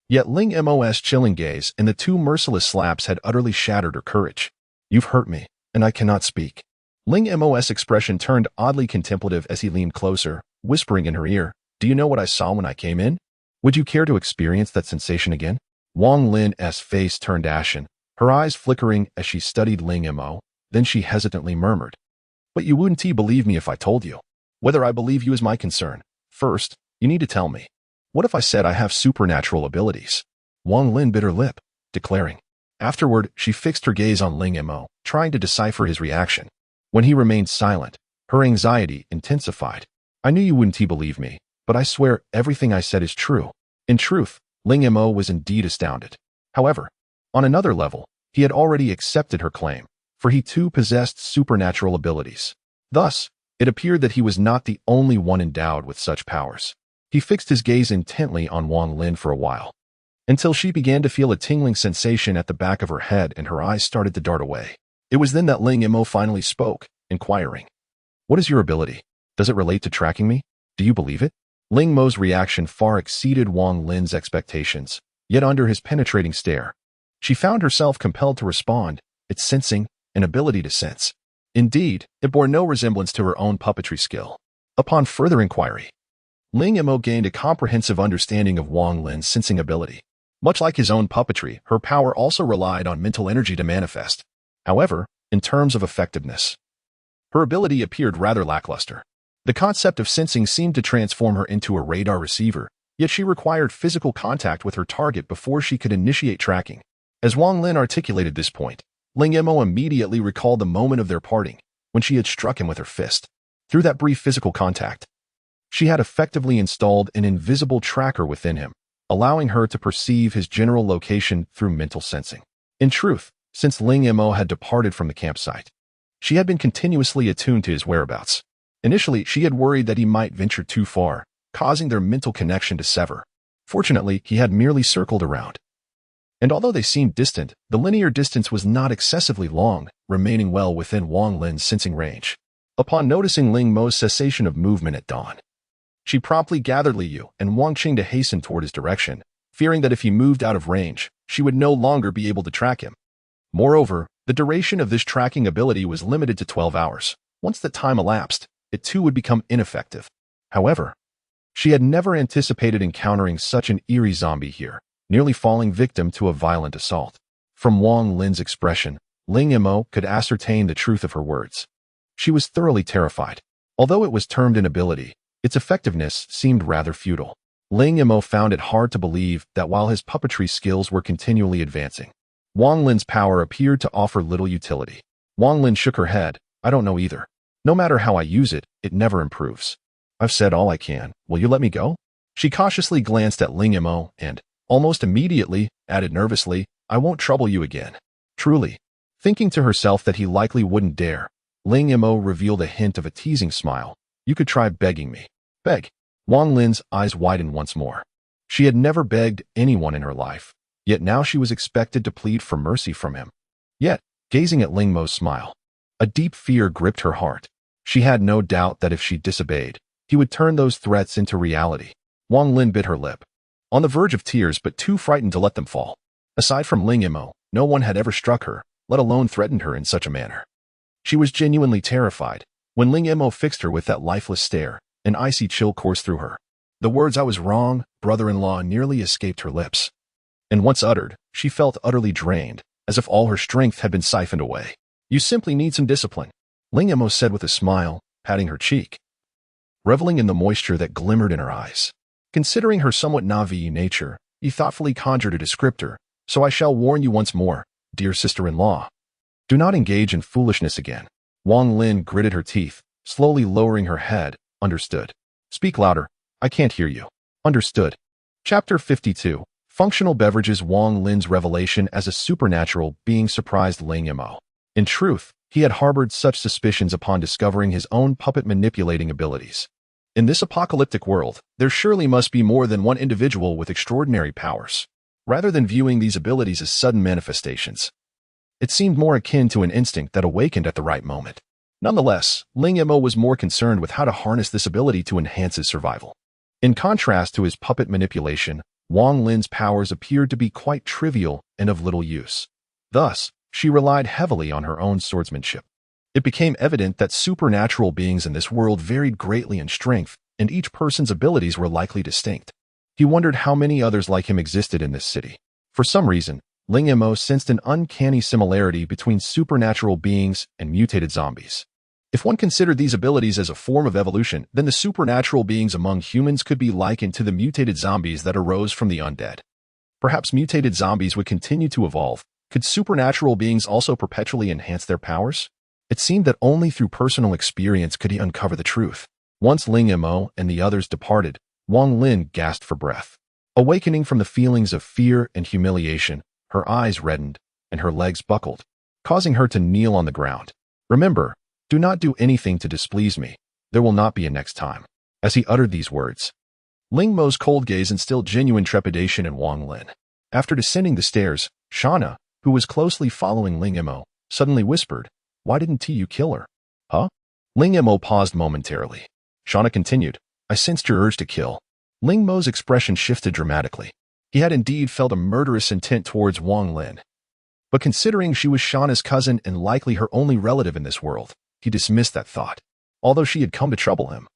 [SPEAKER 1] Yet Ling Mo's chilling gaze and the 2 merciless slaps had utterly shattered her courage. "You've hurt me, and I cannot speak." Ling Mo's expression turned oddly contemplative as he leaned closer, whispering in her ear, "Do you know what I saw when I came in? Would you care to experience that sensation again?" Wang Lin's face turned ashen, her eyes flickering as she studied Ling Mo, then she hesitantly murmured, "But you wouldn't believe me if I told you. Whether I believe you is my concern. First, you need to tell me. What if I said I have supernatural abilities?" Wang Lin bit her lip, declaring. Afterward, she fixed her gaze on Ling Mo, trying to decipher his reaction. When he remained silent, her anxiety intensified. "I knew you wouldn't believe me, but I swear everything I said is true." In truth, Ling Mo was indeed astounded. However, on another level, he had already accepted her claim, for he too possessed supernatural abilities. Thus, it appeared that he was not the only one endowed with such powers. He fixed his gaze intently on Wang Lin for a while, until she began to feel a tingling sensation at the back of her head and her eyes started to dart away. It was then that Ling Mo finally spoke, inquiring, "What is your ability? Does it relate to tracking me? Do you believe it?" Ling Mo's reaction far exceeded Wang Lin's expectations, yet under his penetrating stare, she found herself compelled to respond, "It's sensing, an ability to sense." Indeed, it bore no resemblance to her own puppetry skill. Upon further inquiry, Ling Mo gained a comprehensive understanding of Wang Lin's sensing ability. Much like his own puppetry, her power also relied on mental energy to manifest. However, in terms of effectiveness, her ability appeared rather lackluster. The concept of sensing seemed to transform her into a radar receiver, yet she required physical contact with her target before she could initiate tracking. As Wang Lin articulated this point, Ling Mo immediately recalled the moment of their parting, when she had struck him with her fist. Through that brief physical contact, she had effectively installed an invisible tracker within him, allowing her to perceive his general location through mental sensing. In truth, since Ling Mo had departed from the campsite, she had been continuously attuned to his whereabouts. Initially, she had worried that he might venture too far, causing their mental connection to sever. Fortunately, he had merely circled around. And although they seemed distant, the linear distance was not excessively long, remaining well within Wang Lin's sensing range. Upon noticing Ling Mo's cessation of movement at dawn, she promptly gathered Li Yu and Wang Qing to hasten toward his direction, fearing that if he moved out of range, she would no longer be able to track him. Moreover, the duration of this tracking ability was limited to 12 hours. Once the time elapsed, it too would become ineffective. However, she had never anticipated encountering such an eerie zombie here, nearly falling victim to a violent assault. From Wang Lin's expression, Ling Mo could ascertain the truth of her words. She was thoroughly terrified. Although it was termed an ability, its effectiveness seemed rather futile. Ling Mo found it hard to believe that while his puppetry skills were continually advancing, Wang Lin's power appeared to offer little utility. Wang Lin shook her head. "I don't know either. No matter how I use it, it never improves. I've said all I can. Will you let me go?" She cautiously glanced at Ling Mo and, almost immediately, added nervously, "I won't trouble you again." Truly. Thinking to herself that he likely wouldn't dare, Ling Mo revealed a hint of a teasing smile. "You could try begging me." "Beg?" Wang Lin's eyes widened once more. She had never begged anyone in her life, yet now she was expected to plead for mercy from him. Yet, gazing at Ling Mo's smile, a deep fear gripped her heart. She had no doubt that if she disobeyed, he would turn those threats into reality. Wang Lin bit her lip, on the verge of tears but too frightened to let them fall. Aside from Ling Mo, no one had ever struck her, let alone threatened her in such a manner. She was genuinely terrified. When Ling Mo fixed her with that lifeless stare, an icy chill coursed through her. The words "I was wrong, brother-in-law" nearly escaped her lips. And once uttered, she felt utterly drained, as if all her strength had been siphoned away. "You simply need some discipline," Ling Mo said with a smile, patting her cheek, reveling in the moisture that glimmered in her eyes. Considering her somewhat naive nature, he thoughtfully conjured a descriptor. "So I shall warn you once more, dear sister-in-law. Do not engage in foolishness again." Wang Lin gritted her teeth, slowly lowering her head. "Understood." "Speak louder. I can't hear you." "Understood." Chapter 52. Functional beverages. Wang Lin's revelation as a supernatural being surprised Ling Mo. In truth, he had harbored such suspicions upon discovering his own puppet manipulating abilities. In this apocalyptic world, there surely must be more than one individual with extraordinary powers. Rather than viewing these abilities as sudden manifestations, it seemed more akin to an instinct that awakened at the right moment. Nonetheless, Ling Mo was more concerned with how to harness this ability to enhance his survival. In contrast to his puppet manipulation, Wang Lin's powers appeared to be quite trivial and of little use. Thus, she relied heavily on her own swordsmanship. It became evident that supernatural beings in this world varied greatly in strength, and each person's abilities were likely distinct. He wondered how many others like him existed in this city. For some reason, Ling Mo sensed an uncanny similarity between supernatural beings and mutated zombies. If one considered these abilities as a form of evolution, then the supernatural beings among humans could be likened to the mutated zombies that arose from the undead. Perhaps mutated zombies would continue to evolve. Could supernatural beings also perpetually enhance their powers? It seemed that only through personal experience could he uncover the truth. Once Ling Mo and the others departed, Wang Lin gasped for breath. Awakening from the feelings of fear and humiliation, her eyes reddened and her legs buckled, causing her to kneel on the ground. "Remember, do not do anything to displease me. There will not be a next time." As he uttered these words, Ling Mo's cold gaze instilled genuine trepidation in Wang Lin. After descending the stairs, Shana, who was closely following Ling Mo, suddenly whispered, "Why didn't you kill her?" "Huh?" Ling Mo paused momentarily. Shana continued, "I sensed your urge to kill." Ling Mo's expression shifted dramatically. He had indeed felt a murderous intent towards Wang Lin. But considering she was Shana's cousin and likely her only relative in this world, he dismissed that thought. Although she had come to trouble him,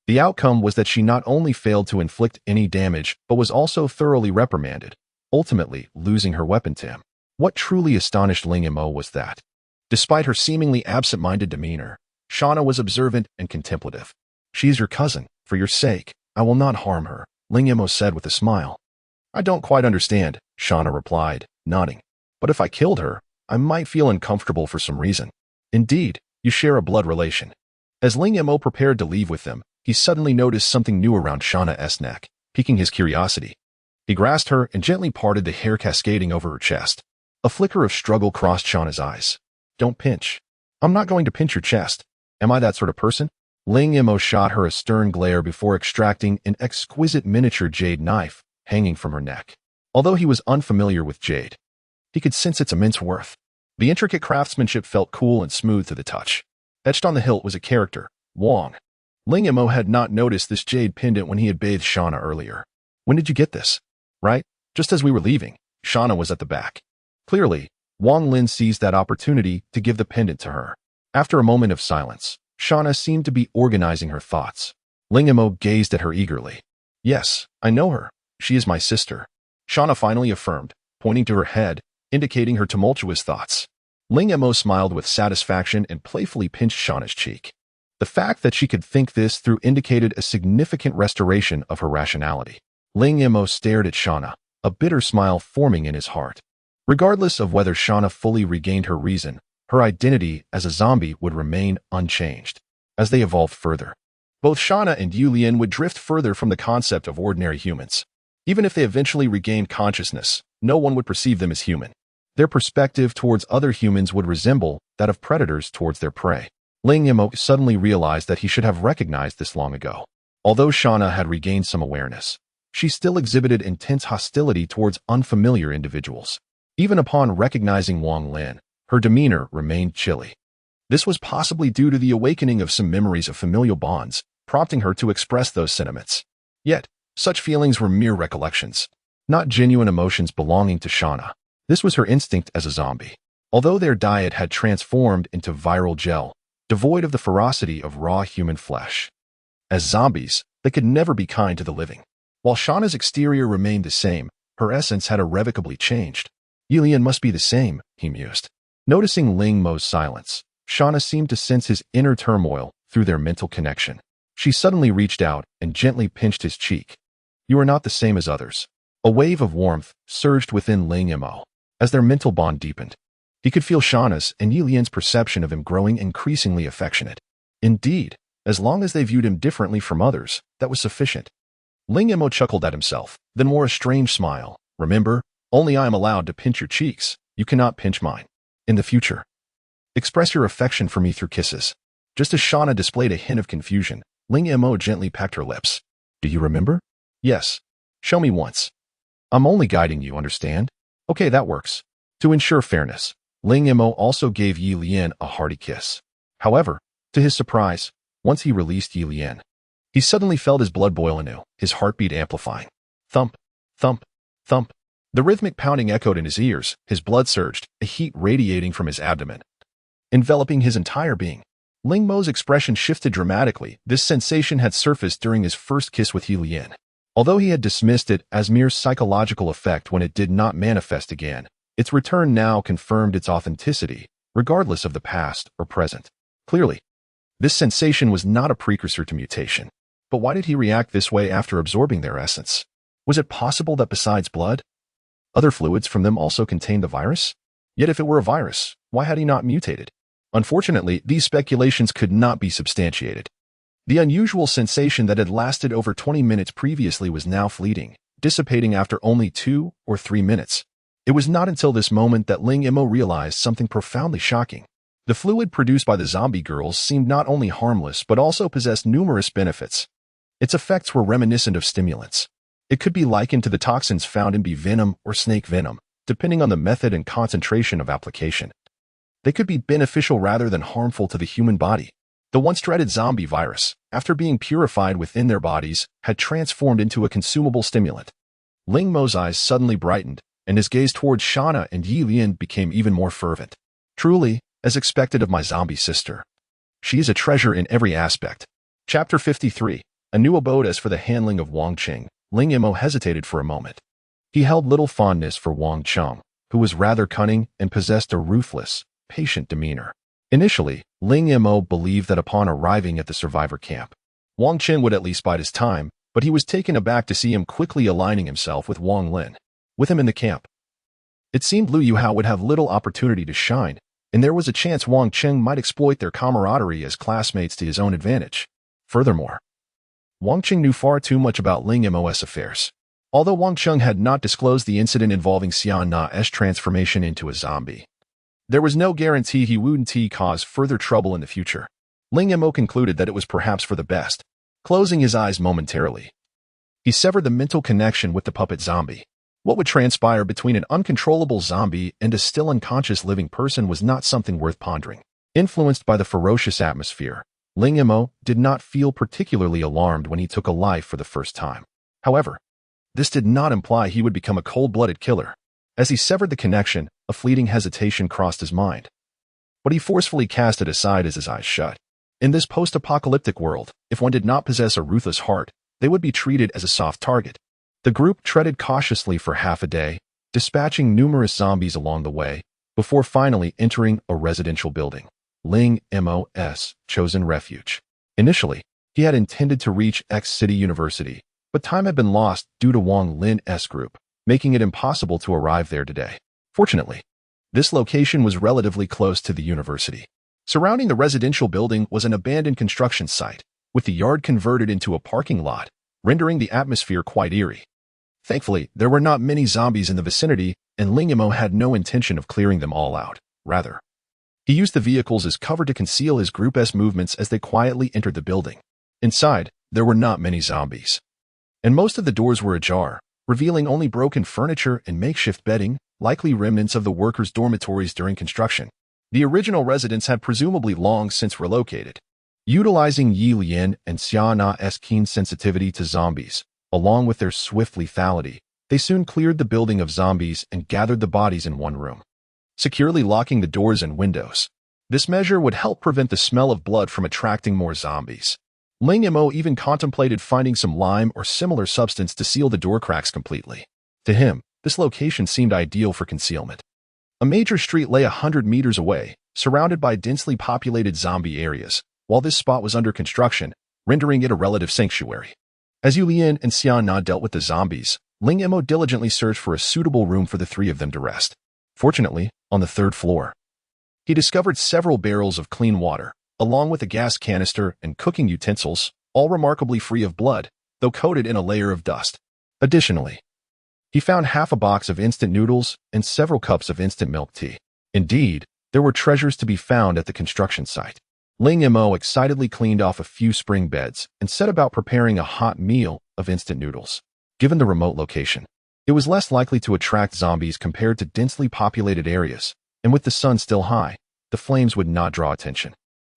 [SPEAKER 1] the outcome was that she not only failed to inflict any damage, but was also thoroughly reprimanded, ultimately losing her weapon to him. What truly astonished Ling Mo was that, despite her seemingly absent-minded demeanor, Shana was observant and contemplative. "She is your cousin. For your sake, I will not harm her," Ling Mo said with a smile. "I don't quite understand," Shana replied, nodding. "But if I killed her, I might feel uncomfortable for some reason." "Indeed, you share a blood relation." As Ling Mo prepared to leave with them, he suddenly noticed something new around Shana's neck, piquing his curiosity. He grasped her and gently parted the hair cascading over her chest. A flicker of struggle crossed Shana's eyes. "Don't pinch." "I'm not going to pinch your chest. Am I that sort of person?" Ling Mo shot her a stern glare before extracting an exquisite miniature jade knife hanging from her neck. Although he was unfamiliar with jade, he could sense its immense worth. The intricate craftsmanship felt cool and smooth to the touch. Etched on the hilt was a character, Wang. Ling Mo had not noticed this jade pendant when he had bathed Shana earlier. "When did you get this?" "Right, just as we were leaving." Shana was at the back. Clearly, Wang Lin seized that opportunity to give the pendant to her. After a moment of silence, Shana seemed to be organizing her thoughts. Ling Mo gazed at her eagerly. "Yes, I know her. She is my sister," Shana finally affirmed, pointing to her head, indicating her tumultuous thoughts. Ling Mo smiled with satisfaction and playfully pinched Shana's cheek. The fact that she could think this through indicated a significant restoration of her rationality. Ling Mo stared at Shana, a bitter smile forming in his heart. Regardless of whether Shana fully regained her reason, her identity as a zombie would remain unchanged. As they evolved further, both Shana and Ye Lian would drift further from the concept of ordinary humans. Even if they eventually regained consciousness, no one would perceive them as human. Their perspective towards other humans would resemble that of predators towards their prey. Ling Mo suddenly realized that he should have recognized this long ago. Although Shana had regained some awareness, she still exhibited intense hostility towards unfamiliar individuals. Even upon recognizing Wang Lin, her demeanor remained chilly. This was possibly due to the awakening of some memories of familial bonds, prompting her to express those sentiments. Yet, such feelings were mere recollections, not genuine emotions belonging to Shana. This was her instinct as a zombie. although their diet had transformed into viral gel, devoid of the ferocity of raw human flesh. As zombies, they could never be kind to the living. While Shana's exterior remained the same, her essence had irrevocably changed. Ye Lian must be the same, he mused. Noticing Ling Mo's silence, Shana seemed to sense his inner turmoil through their mental connection. She suddenly reached out and gently pinched his cheek. You are not the same as others. A wave of warmth surged within Ling Mo. As their mental bond deepened, he could feel Shana's and Ye Lian's perception of him growing increasingly affectionate. Indeed, as long as they viewed him differently from others, that was sufficient. Ling Mo chuckled at himself, then wore a strange smile. Remember, only I am allowed to pinch your cheeks. You cannot pinch mine. In the future, express your affection for me through kisses. Just as Shana displayed a hint of confusion, Ling Mo gently packed her lips. Do you remember? Yes. Show me once. I'm only guiding you, understand? Okay, that works. To ensure fairness, Ling Mo also gave Ye Lian a hearty kiss. However, to his surprise, once he released Ye Lian, he suddenly felt his blood boil anew, his heartbeat amplifying. Thump, thump, thump. The rhythmic pounding echoed in his ears, his blood surged, a heat radiating from his abdomen, enveloping his entire being. Ling Mo's expression shifted dramatically. This sensation had surfaced during his first kiss with Ye Lian. Although he had dismissed it as mere psychological effect when it did not manifest again, its return now confirmed its authenticity, regardless of the past or present. Clearly, this sensation was not a precursor to mutation. But why did he react this way after absorbing their essence? Was it possible that besides blood, other fluids from them also contained the virus? Yet if it were a virus, why had he not mutated? Unfortunately, these speculations could not be substantiated. The unusual sensation that had lasted over 20 minutes previously was now fleeting, dissipating after only 2 or 3 minutes. It was not until this moment that Ling Mo realized something profoundly shocking. The fluid produced by the zombie girls seemed not only harmless but also possessed numerous benefits. Its effects were reminiscent of stimulants. It could be likened to the toxins found in bee venom or snake venom, depending on the method and concentration of application. They could be beneficial rather than harmful to the human body. The once dreaded zombie virus, after being purified within their bodies, had transformed into a consumable stimulant. Ling Mo's eyes suddenly brightened, and his gaze towards Shana and Ye Lian became even more fervent. Truly, as expected of my zombie sister. She is a treasure in every aspect. Chapter 53. A new abode. As for the handling of Wang Qing, Ling Mo hesitated for a moment. He held little fondness for Wang Qing, who was rather cunning and possessed a ruthless, patient demeanor. Initially, Ling Mo believed that upon arriving at the survivor camp, Wang Qing would at least bide his time, but he was taken aback to see him quickly aligning himself with Wang Lin. With him in the camp, it seemed Liu Yuhao would have little opportunity to shine, and there was a chance Wang Qing might exploit their camaraderie as classmates to his own advantage. Furthermore, Wang Qing knew far too much about Ling Mo's affairs. Although Wang Qing had not disclosed the incident involving Shana's transformation into a zombie, there was no guarantee he wouldn't cause further trouble in the future. Ling Mo concluded that it was perhaps for the best. Closing his eyes momentarily, he severed the mental connection with the puppet zombie. What would transpire between an uncontrollable zombie and a still unconscious living person was not something worth pondering. Influenced by the ferocious atmosphere, Ling Mo did not feel particularly alarmed when he took a life for the first time. However, this did not imply he would become a cold-blooded killer. As he severed the connection, a fleeting hesitation crossed his mind. But he forcefully cast it aside as his eyes shut. In this post-apocalyptic world, if one did not possess a ruthless heart, they would be treated as a soft target. The group treaded cautiously for half a day, dispatching numerous zombies along the way, before finally entering a residential building. Ling Mo's chosen refuge. Initially, he had intended to reach X City University, but time had been lost due to Wang Lin's group, making it impossible to arrive there today. Fortunately, this location was relatively close to the university. Surrounding the residential building was an abandoned construction site, with the yard converted into a parking lot, rendering the atmosphere quite eerie. Thankfully, there were not many zombies in the vicinity, and Ling Mo had no intention of clearing them all out. Rather, he used the vehicles as cover to conceal his group's movements as they quietly entered the building. Inside, there were not many zombies, and most of the doors were ajar, revealing only broken furniture and makeshift bedding, likely remnants of the workers' dormitories during construction. The original residents had presumably long since relocated. Utilizing Ye Lian and Shana's keen sensitivity to zombies, along with their swift lethality, they soon cleared the building of zombies and gathered the bodies in one room. securely locking the doors and windows. This measure would help prevent the smell of blood from attracting more zombies. Ling Mo even contemplated finding some lime or similar substance to seal the door cracks completely. To him, this location seemed ideal for concealment. A major street lay 100 meters away, surrounded by densely populated zombie areas, while this spot was under construction, rendering it a relative sanctuary. As Ye Lian and Shana dealt with the zombies, Ling Mo diligently searched for a suitable room for the three of them to rest. Fortunately, on the third floor, he discovered several barrels of clean water, along with a gas canister and cooking utensils, all remarkably free of blood, though coated in a layer of dust. Additionally, he found half a box of instant noodles and several cups of instant milk tea. Indeed, there were treasures to be found at the construction site. Ling Mo excitedly cleaned off a few spring beds and set about preparing a hot meal of instant noodles. Given the remote location, it was less likely to attract zombies compared to densely populated areas, and with the sun still high, the flames would not draw attention.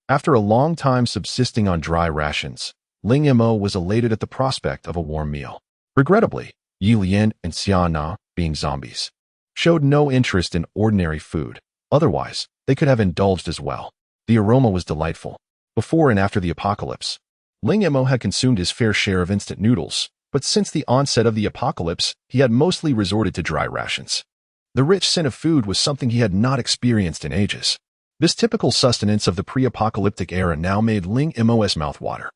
[SPEAKER 1] After a long time subsisting on dry rations, Ling Mo was elated at the prospect of a warm meal. Regrettably, Ye Lian and Shana, being zombies, showed no interest in ordinary food. Otherwise, they could have indulged as well. The aroma was delightful. Before and after the apocalypse, Ling Mo had consumed his fair share of instant noodles, but since the onset of the apocalypse, he had mostly resorted to dry rations. The rich scent of food was something he had not experienced in ages. This typical sustenance of the pre-apocalyptic era now made Ling Mo's mouth water.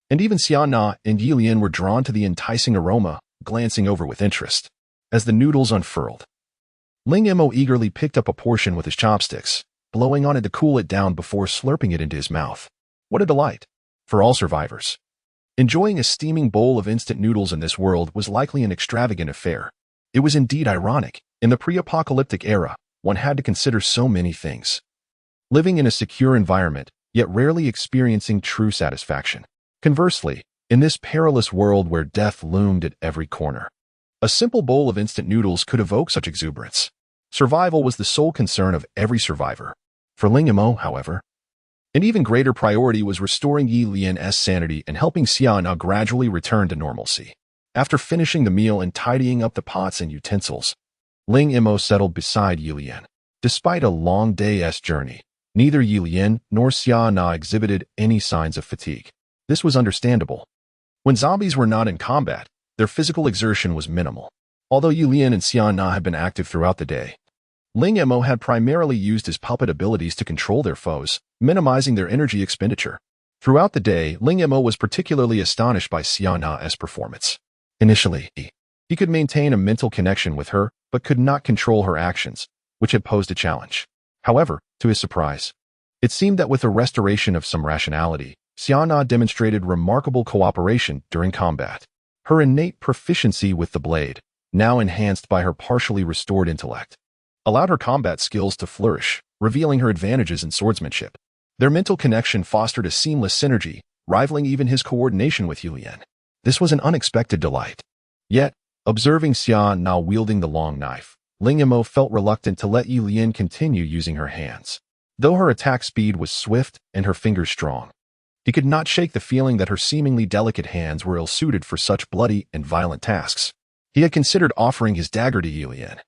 [SPEAKER 1] And even Shana and Ye Lian were drawn to the enticing aroma, glancing over with interest. As the noodles unfurled, Ling Mo eagerly picked up a portion with his chopsticks, blowing on it to cool it down before slurping it into his mouth. What a delight! For all survivors, enjoying a steaming bowl of instant noodles in this world was likely an extravagant affair. It was indeed ironic. In the pre-apocalyptic era, one had to consider so many things. Living in a secure environment, yet rarely experiencing true satisfaction. Conversely, in this perilous world where death loomed at every corner, a simple bowl of instant noodles could evoke such exuberance. Survival was the sole concern of every survivor. For Ling Mo, however, an even greater priority was restoring Ye Lian's sanity and helping Shana gradually return to normalcy. After finishing the meal and tidying up the pots and utensils, Ling Mo settled beside Ye Lian. Despite a long day's journey, neither Ye Lian nor Shana exhibited any signs of fatigue. This was understandable. When zombies were not in combat, their physical exertion was minimal. Although Ye Lian and Shana had been active throughout the day, Ling Mo had primarily used his puppet abilities to control their foes, minimizing their energy expenditure. Throughout the day, Ling Mo was particularly astonished by Shana's performance. Initially, he could maintain a mental connection with her, but could not control her actions, which had posed a challenge. However, to his surprise, it seemed that with the restoration of some rationality, Shana demonstrated remarkable cooperation during combat. Her innate proficiency with the blade, now enhanced by her partially restored intellect, allowed her combat skills to flourish, revealing her advantages in swordsmanship. Their mental connection fostered a seamless synergy, rivaling even his coordination with Ye Lian. This was an unexpected delight. Yet, observing Shana wielding the long knife, Ling Mo felt reluctant to let Ye Lian continue using her hands. Though her attack speed was swift and her fingers strong, he could not shake the feeling that her seemingly delicate hands were ill-suited for such bloody and violent tasks. He had considered offering his dagger to Ye Lian,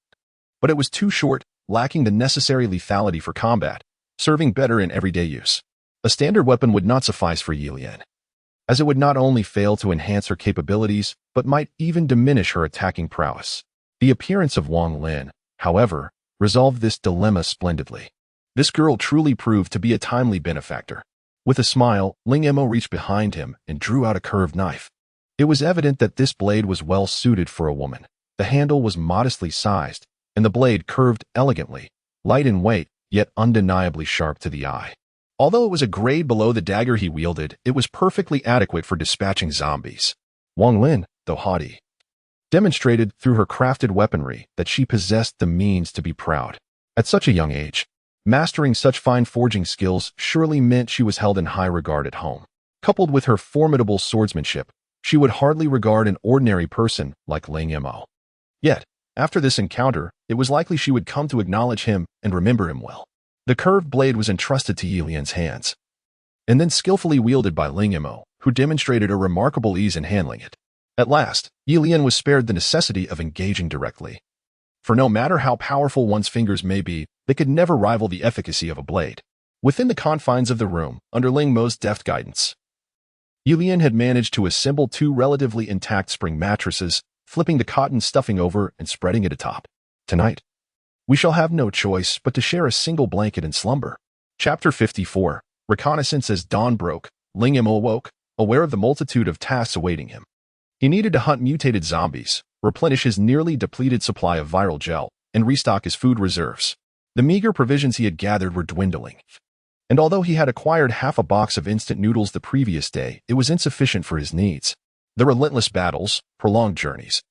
[SPEAKER 1] but it was too short, lacking the necessary lethality for combat, serving better in everyday use. A standard weapon would not suffice for Ye Lian, as it would not only fail to enhance her capabilities, but might even diminish her attacking prowess. The appearance of Wang Lin, however, resolved this dilemma splendidly. This girl truly proved to be a timely benefactor. With a smile, Ling Mo reached behind him and drew out a curved knife. It was evident that this blade was well suited for a woman. The handle was modestly sized, and the blade curved elegantly, light in weight, yet undeniably sharp to the eye. Although it was a grade below the dagger he wielded, it was perfectly adequate for dispatching zombies. Wang Lin, though haughty, demonstrated through her crafted weaponry that she possessed the means to be proud. At such a young age, mastering such fine forging skills surely meant she was held in high regard at home. Coupled with her formidable swordsmanship, she would hardly regard an ordinary person like Ling Mo. Yet, after this encounter, it was likely she would come to acknowledge him and remember him well. The curved blade was entrusted to Ye Lian's hands, and then skillfully wielded by Ling Mo, who demonstrated a remarkable ease in handling it. At last, Ye Lian was spared the necessity of engaging directly. for no matter how powerful one's fingers may be, they could never rival the efficacy of a blade. Within the confines of the room, under Ling Mo's deft guidance, Ye Lian had managed to assemble 2 relatively intact spring mattresses, flipping the cotton stuffing over and spreading it atop. Tonight, we shall have no choice but to share a single blanket and slumber. Chapter 54. Reconnaissance. As dawn broke, Ling Mo awoke, aware of the multitude of tasks awaiting him. He needed to hunt mutated zombies, replenish his nearly depleted supply of viral gel, and restock his food reserves. The meager provisions he had gathered were dwindling. And although he had acquired half a box of instant noodles the previous day, it was insufficient for his needs. The relentless battles, prolonged journeys,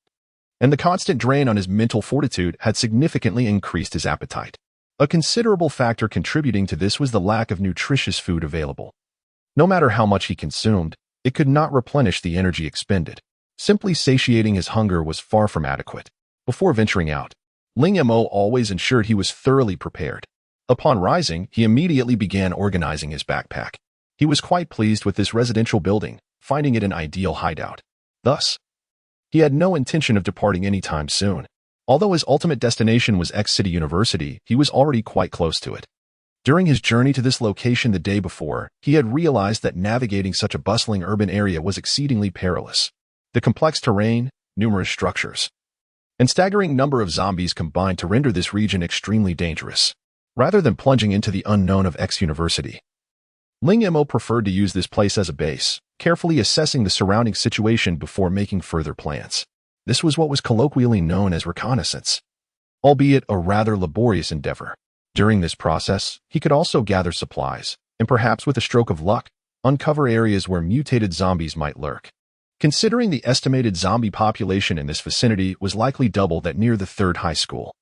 [SPEAKER 1] and the constant drain on his mental fortitude had significantly increased his appetite. A considerable factor contributing to this was the lack of nutritious food available. No matter how much he consumed, it could not replenish the energy expended. Simply satiating his hunger was far from adequate. Before venturing out, Ling Mo always ensured he was thoroughly prepared. Upon rising, he immediately began organizing his backpack. He was quite pleased with this residential building, finding it an ideal hideout. Thus, he had no intention of departing anytime soon. Although his ultimate destination was X City University, he was already quite close to it. During his journey to this location the day before, he had realized that navigating such a bustling urban area was exceedingly perilous. The complex terrain, numerous structures, and staggering number of zombies combined to render this region extremely dangerous. Rather than plunging into the unknown of X University, Ling Mo preferred to use this place as a base, carefully assessing the surrounding situation before making further plans. This was what was colloquially known as reconnaissance, albeit a rather laborious endeavor. During this process, he could also gather supplies, and perhaps with a stroke of luck, uncover areas where mutated zombies might lurk. Considering the estimated zombie population in this vicinity was likely double that near the 3rd high school,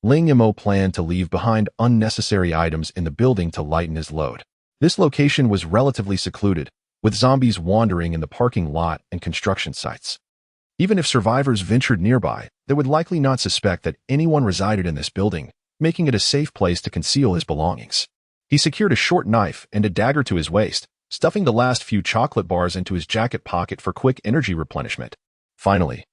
[SPEAKER 1] Ling Mo planned to leave behind unnecessary items in the building to lighten his load. This location was relatively secluded, with zombies wandering in the parking lot and construction sites. Even if survivors ventured nearby, they would likely not suspect that anyone resided in this building, making it a safe place to conceal his belongings. He secured a short knife and a dagger to his waist, stuffing the last few chocolate bars into his jacket pocket for quick energy replenishment. Finally,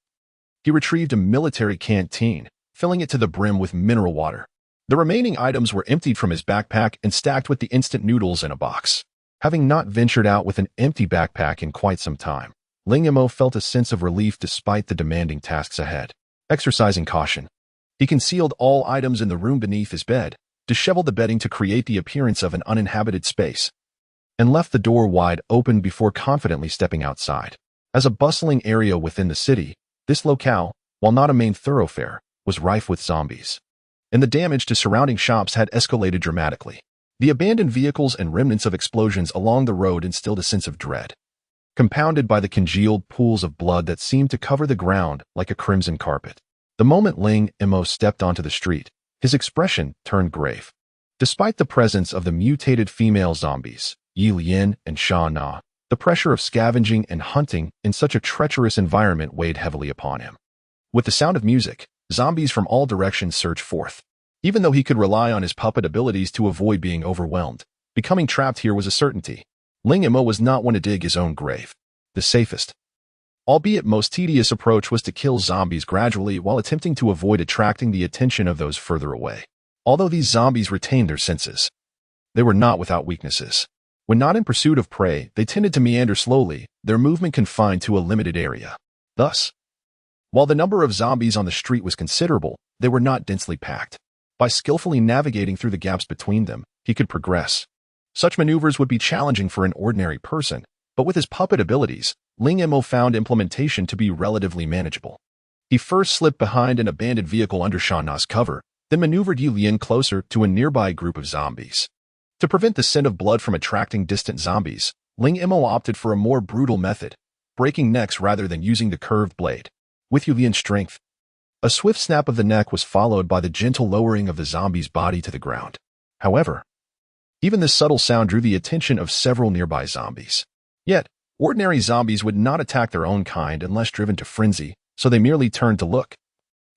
[SPEAKER 1] he retrieved a military canteen, filling it to the brim with mineral water. The remaining items were emptied from his backpack and stacked with the instant noodles in a box. Having not ventured out with an empty backpack in quite some time, Ling Mo felt a sense of relief despite the demanding tasks ahead. Exercising caution, he concealed all items in the room beneath his bed, disheveled the bedding to create the appearance of an uninhabited space, and left the door wide open before confidently stepping outside. As a bustling area within the city, this locale, while not a main thoroughfare, was rife with zombies, and the damage to surrounding shops had escalated dramatically. The abandoned vehicles and remnants of explosions along the road instilled a sense of dread, compounded by the congealed pools of blood that seemed to cover the ground like a crimson carpet. The moment Ling Mo stepped onto the street, his expression turned grave. Despite the presence of the mutated female zombies, Ye Lian and Shana, the pressure of scavenging and hunting in such a treacherous environment weighed heavily upon him. With the sound of music, zombies from all directions surged forth. Even though he could rely on his puppet abilities to avoid being overwhelmed, becoming trapped here was a certainty. Ling Mo was not one to dig his own grave. The safest, albeit most tedious approach was to kill zombies gradually while attempting to avoid attracting the attention of those further away. Although these zombies retained their senses, they were not without weaknesses. When not in pursuit of prey, they tended to meander slowly, their movement confined to a limited area. Thus, while the number of zombies on the street was considerable, they were not densely packed. By skillfully navigating through the gaps between them, he could progress. Such maneuvers would be challenging for an ordinary person, but with his puppet abilities, Ling Mo found implementation to be relatively manageable. He first slipped behind an abandoned vehicle under Shana's cover, then maneuvered Ye Lian closer to a nearby group of zombies. To prevent the scent of blood from attracting distant zombies, Ling Mo opted for a more brutal method, breaking necks rather than using the curved blade. With Ye Lian's strength, a swift snap of the neck was followed by the gentle lowering of the zombie's body to the ground. However, even this subtle sound drew the attention of several nearby zombies. Yet, ordinary zombies would not attack their own kind unless driven to frenzy, so they merely turned to look,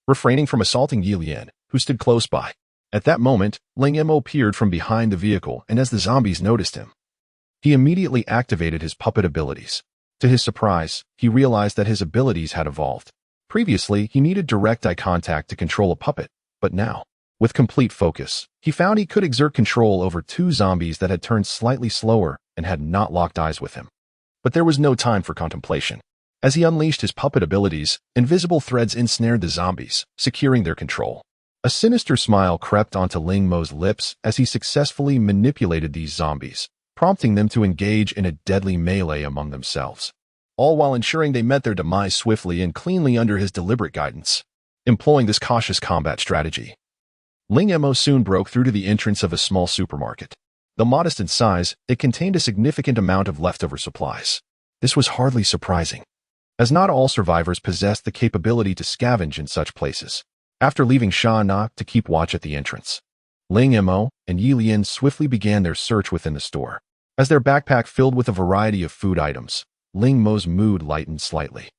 [SPEAKER 1] refraining from assaulting Ye Lian, who stood close by. At that moment, Ling Mo peered from behind the vehicle, and as the zombies noticed him, he immediately activated his puppet abilities. To his surprise, he realized that his abilities had evolved. Previously, he needed direct eye contact to control a puppet, but now, with complete focus, he found he could exert control over two zombies that had turned slightly slower and had not locked eyes with him. But there was no time for contemplation. As he unleashed his puppet abilities, invisible threads ensnared the zombies, securing their control. A sinister smile crept onto Ling Mo's lips as he successfully manipulated these zombies, prompting them to engage in a deadly melee among themselves, all while ensuring they met their demise swiftly and cleanly under his deliberate guidance. Employing this cautious combat strategy, Ling Mo soon broke through to the entrance of a small supermarket. Though modest in size, it contained a significant amount of leftover supplies. This was hardly surprising, as not all survivors possessed the capability to scavenge in such places. After leaving Shana to keep watch at the entrance, Ling Mo and Ye Lian swiftly began their search within the store. As their backpack filled with a variety of food items, Ling Mo's mood lightened slightly.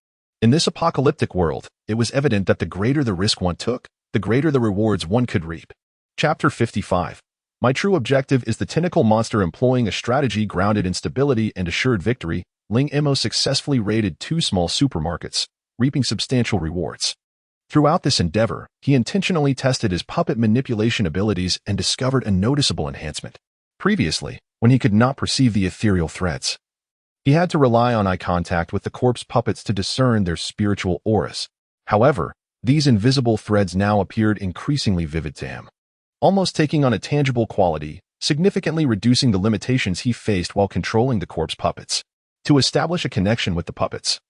[SPEAKER 1] In this apocalyptic world, it was evident that the greater the risk one took, the greater the rewards one could reap. Chapter 55. My true objective is the tentacle monster. Employing a strategy grounded in stability and assured victory, Ling Mo successfully raided two small supermarkets, reaping substantial rewards. Throughout this endeavor, he intentionally tested his puppet manipulation abilities and discovered a noticeable enhancement. Previously, when he could not perceive the ethereal threads, he had to rely on eye contact with the corpse puppets to discern their spiritual auras. However, these invisible threads now appeared increasingly vivid to him, almost taking on a tangible quality, significantly reducing the limitations he faced while controlling the corpse puppets. To establish a connection with the puppets,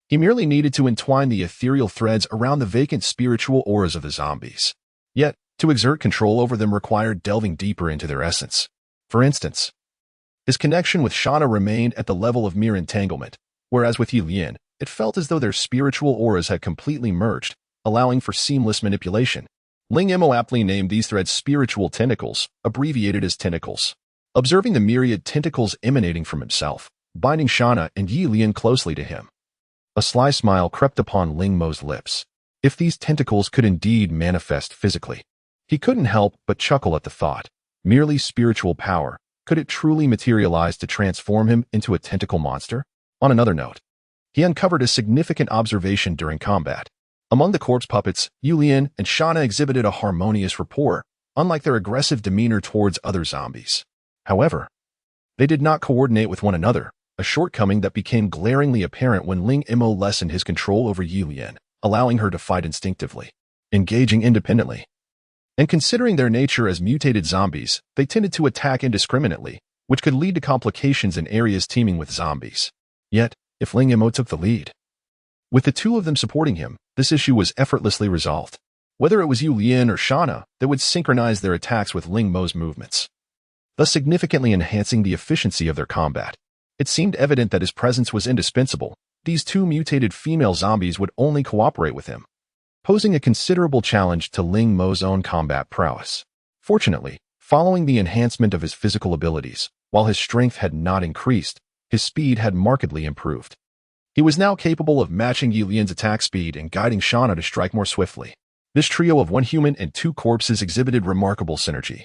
[SPEAKER 1] he merely needed to entwine the ethereal threads around the vacant spiritual auras of the zombies. Yet, to exert control over them required delving deeper into their essence. For instance, his connection with Shana remained at the level of mere entanglement, whereas with Ye Lian, it felt as though their spiritual auras had completely merged, allowing for seamless manipulation. Ling Mo aptly named these threads spiritual tentacles, abbreviated as tentacles. Observing the myriad tentacles emanating from himself, binding Shana and Ye Lian closely to him, a sly smile crept upon Ling Mo's lips. If these tentacles could indeed manifest physically, he couldn't help but chuckle at the thought. Merely spiritual power, could it truly materialize to transform him into a tentacle monster? On another note, he uncovered a significant observation during combat. Among the corpse puppets, Ye Lian and Shana exhibited a harmonious rapport, unlike their aggressive demeanor towards other zombies. However, they did not coordinate with one another, a shortcoming that became glaringly apparent when Ling Mo lessened his control over Ye Lian, allowing her to fight instinctively, engaging independently. And considering their nature as mutated zombies, they tended to attack indiscriminately, which could lead to complications in areas teeming with zombies. Yet, if Ling Mo took the lead, with the two of them supporting him, this issue was effortlessly resolved. Whether it was Ye Lian or Shana, they would synchronize their attacks with Ling Mo's movements, thus significantly enhancing the efficiency of their combat. It seemed evident that his presence was indispensable. These two mutated female zombies would only cooperate with him, posing a considerable challenge to Ling Mo's own combat prowess. Fortunately, following the enhancement of his physical abilities, while his strength had not increased, his speed had markedly improved. He was now capable of matching Ye Lian's attack speed and guiding Shana to strike more swiftly. This trio of one human and two corpses exhibited remarkable synergy.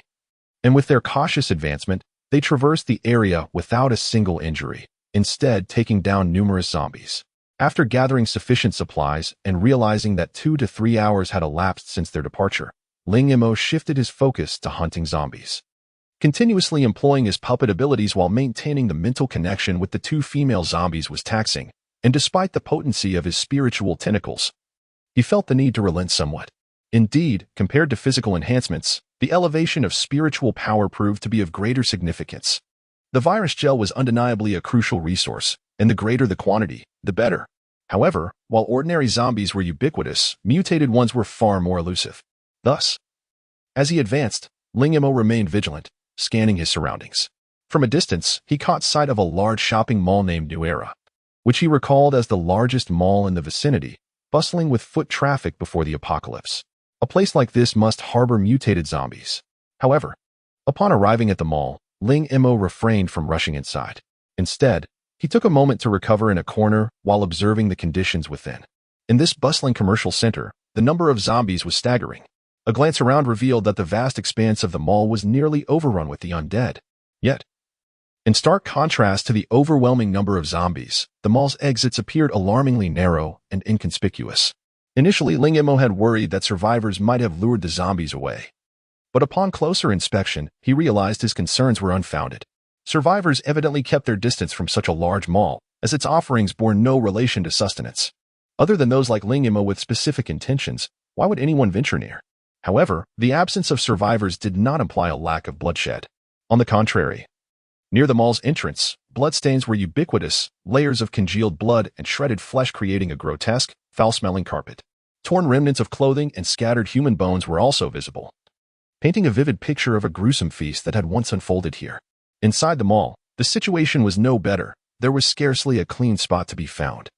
[SPEAKER 1] And with their cautious advancement, they traversed the area without a single injury, instead taking down numerous zombies. After gathering sufficient supplies and realizing that 2 to 3 hours had elapsed since their departure, Ling Mo shifted his focus to hunting zombies, continuously employing his puppet abilities while maintaining the mental connection with the two female zombies was taxing. And despite the potency of his spiritual tentacles, he felt the need to relent somewhat. Indeed, compared to physical enhancements, the elevation of spiritual power proved to be of greater significance. The virus gel was undeniably a crucial resource, and the greater the quantity, the better. However, while ordinary zombies were ubiquitous, mutated ones were far more elusive. Thus, as he advanced, Ling Mo remained vigilant, scanning his surroundings. From a distance, he caught sight of a large shopping mall named New Era, which he recalled as the largest mall in the vicinity, bustling with foot traffic before the apocalypse. A place like this must harbor mutated zombies. However, upon arriving at the mall, Ling Mo refrained from rushing inside. Instead, he took a moment to recover in a corner while observing the conditions within. In this bustling commercial center, the number of zombies was staggering. A glance around revealed that the vast expanse of the mall was nearly overrun with the undead. Yet, in stark contrast to the overwhelming number of zombies, the mall's exits appeared alarmingly narrow and inconspicuous. Initially, Ling Mo had worried that survivors might have lured the zombies away. But upon closer inspection, he realized his concerns were unfounded. Survivors evidently kept their distance from such a large mall, as its offerings bore no relation to sustenance. Other than those like Ling Mo with specific intentions, why would anyone venture near? However, the absence of survivors did not imply a lack of bloodshed. On the contrary, near the mall's entrance, bloodstains were ubiquitous, layers of congealed blood and shredded flesh creating a grotesque, foul-smelling carpet. Torn remnants of clothing and scattered human bones were also visible, painting a vivid picture of a gruesome feast that had once unfolded here. Inside the mall, the situation was no better. There was scarcely a clean spot to be found.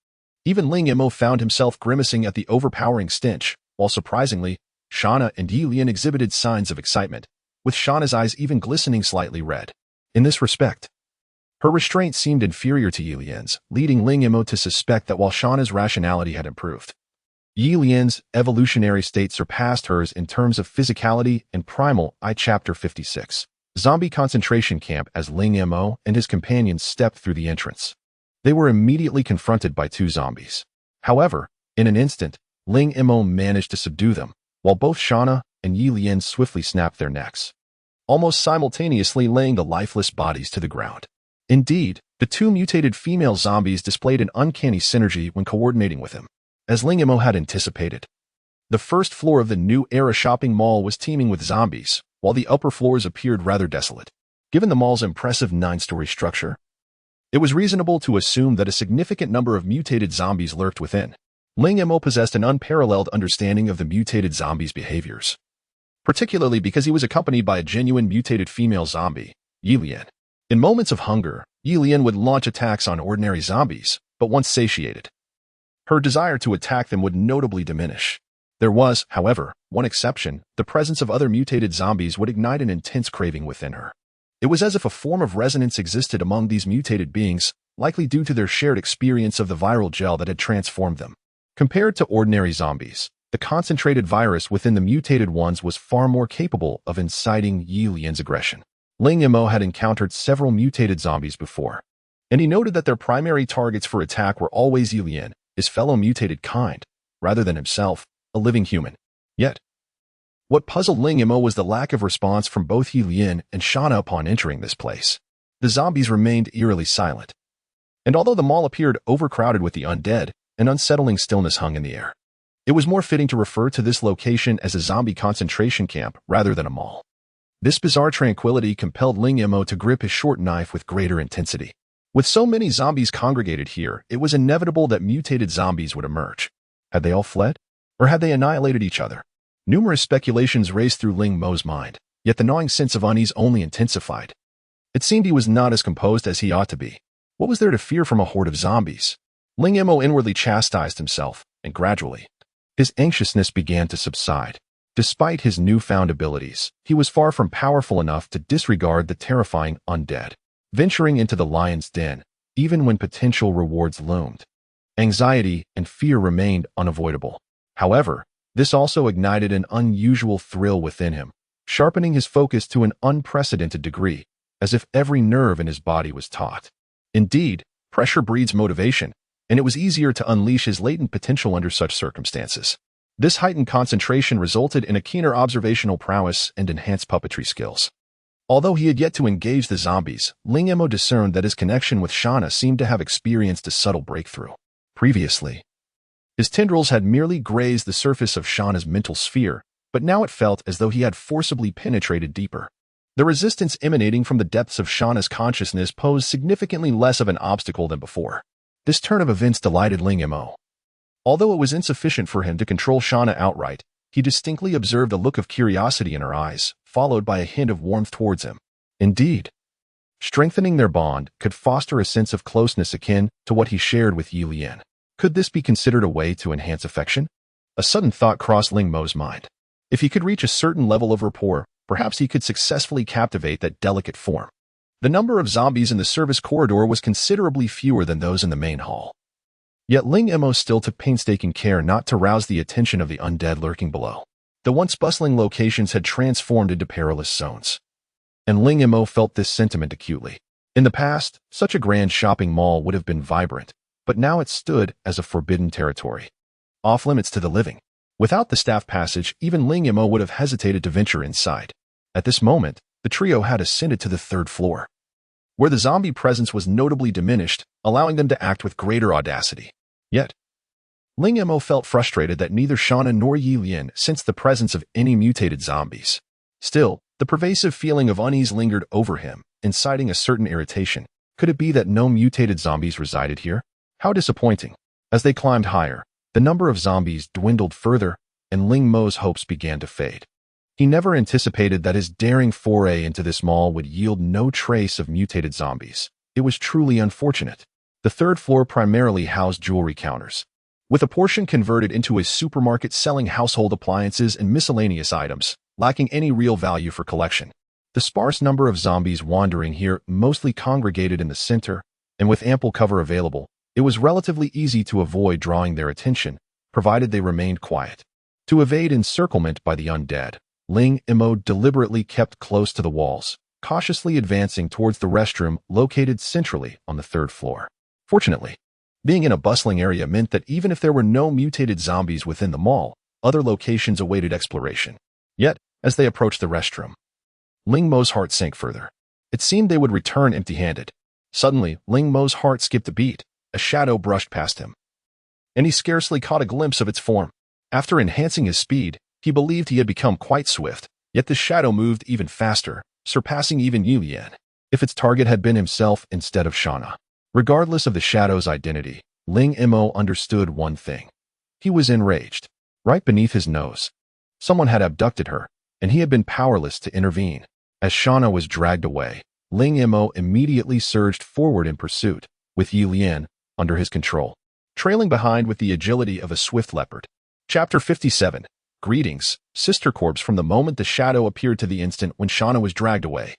[SPEAKER 1] Even Ling Mo found himself grimacing at the overpowering stench, while surprisingly, Shana and Ye Lian exhibited signs of excitement, with Shana's eyes even glistening slightly red. In this respect, her restraint seemed inferior to Ye Lian's, leading Ling Mo to suspect that while Shana's rationality had improved, Ye Lian's evolutionary state surpassed hers in terms of physicality and primal. Chapter 56. Zombie concentration camp. As Ling Mo and his companions stepped through the entrance, they were immediately confronted by two zombies. However, in an instant, Ling Mo managed to subdue them, while both Shana and Ye Lian swiftly snapped their necks, almost simultaneously laying the lifeless bodies to the ground. Indeed, the two mutated female zombies displayed an uncanny synergy when coordinating with him. As Ling Mo had anticipated, the first floor of the New Era shopping mall was teeming with zombies, while the upper floors appeared rather desolate. Given the mall's impressive 9-story structure, it was reasonable to assume that a significant number of mutated zombies lurked within. Ling Mo possessed an unparalleled understanding of the mutated zombies' behaviors, particularly because he was accompanied by a genuine mutated female zombie, Ye Lian. In moments of hunger, Ye Lian would launch attacks on ordinary zombies, but once satiated, her desire to attack them would notably diminish. There was, however, one exception. The presence of other mutated zombies would ignite an intense craving within her. It was as if a form of resonance existed among these mutated beings, likely due to their shared experience of the viral gel that had transformed them. Compared to ordinary zombies, the concentrated virus within the mutated ones was far more capable of inciting Ye Lian's aggression. Ling Mo had encountered several mutated zombies before, and he noted that their primary targets for attack were always Ye Lian, his fellow mutated kind, rather than himself, a living human. Yet, what puzzled Ling Mo was the lack of response from both Ye Lian and Shana upon entering this place. The zombies remained eerily silent, and although the mall appeared overcrowded with the undead, an unsettling stillness hung in the air. It was more fitting to refer to this location as a zombie concentration camp rather than a mall. This bizarre tranquility compelled Ling Mo to grip his short knife with greater intensity. With so many zombies congregated here, it was inevitable that mutated zombies would emerge. Had they all fled? Or had they annihilated each other? Numerous speculations raced through Ling Mo's mind, yet the gnawing sense of unease only intensified. It seemed he was not as composed as he ought to be. What was there to fear from a horde of zombies? Ling Mo inwardly chastised himself, and gradually, his anxiousness began to subside. Despite his newfound abilities, he was far from powerful enough to disregard the terrifying undead. Venturing into the lion's den, even when potential rewards loomed, anxiety and fear remained unavoidable. However, this also ignited an unusual thrill within him, sharpening his focus to an unprecedented degree, as if every nerve in his body was taut. Indeed, pressure breeds motivation, and it was easier to unleash his latent potential under such circumstances. This heightened concentration resulted in a keener observational prowess and enhanced puppetry skills. Although he had yet to engage the zombies, Ling Mo discerned that his connection with Shana seemed to have experienced a subtle breakthrough. Previously, his tendrils had merely grazed the surface of Shana's mental sphere, but now it felt as though he had forcibly penetrated deeper. The resistance emanating from the depths of Shana's consciousness posed significantly less of an obstacle than before. This turn of events delighted Ling Mo. Although it was insufficient for him to control Shana outright, he distinctly observed a look of curiosity in her eyes, followed by a hint of warmth towards him. Indeed, strengthening their bond could foster a sense of closeness akin to what he shared with Ye Lian. Could this be considered a way to enhance affection? A sudden thought crossed Ling Mo's mind. If he could reach a certain level of rapport, perhaps he could successfully captivate that delicate form. The number of zombies in the service corridor was considerably fewer than those in the main hall. Yet Ling Mo still took painstaking care not to rouse the attention of the undead lurking below. The once bustling locations had transformed into perilous zones, and Ling Mo felt this sentiment acutely. In the past, such a grand shopping mall would have been vibrant, but now it stood as a forbidden territory. off-limits to the living. Without the staff passage, even Ling Mo would have hesitated to venture inside. At this moment, the trio had ascended to the 3rd floor, where the zombie presence was notably diminished, allowing them to act with greater audacity. Yet, Ling Mo felt frustrated that neither Shana nor Ye Lian sensed the presence of any mutated zombies. Still, the pervasive feeling of unease lingered over him, inciting a certain irritation. Could it be that no mutated zombies resided here? How disappointing. As they climbed higher, the number of zombies dwindled further, and Ling Mo's hopes began to fade. He never anticipated that his daring foray into this mall would yield no trace of mutated zombies. It was truly unfortunate. The 3rd floor primarily housed jewelry counters, with a portion converted into a supermarket selling household appliances and miscellaneous items, lacking any real value for collection. The sparse number of zombies wandering here mostly congregated in the center, and with ample cover available, it was relatively easy to avoid drawing their attention, provided they remained quiet. To evade encirclement by the undead, Ling Mo deliberately kept close to the walls, cautiously advancing towards the restroom located centrally on the 3rd floor. Fortunately, being in a bustling area meant that even if there were no mutated zombies within the mall, other locations awaited exploration. Yet, as they approached the restroom, Ling Mo's heart sank further. It seemed they would return empty-handed. Suddenly, Ling Mo's heart skipped a beat. A shadow brushed past him, and he scarcely caught a glimpse of its form. After enhancing his speed, he believed he had become quite swift, yet the shadow moved even faster, surpassing even Ye Lian, if its target had been himself instead of Shana. Regardless of the shadow's identity, Ling Mo understood one thing. He was enraged. Right beneath his nose, someone had abducted her, and he had been powerless to intervene. As Shana was dragged away, Ling Mo immediately surged forward in pursuit, with Ye Lian under his control, trailing behind with the agility of a swift leopard. Chapter 57. Greetings, Sister Corps. From the moment the shadow appeared to the instant when Shana was dragged away,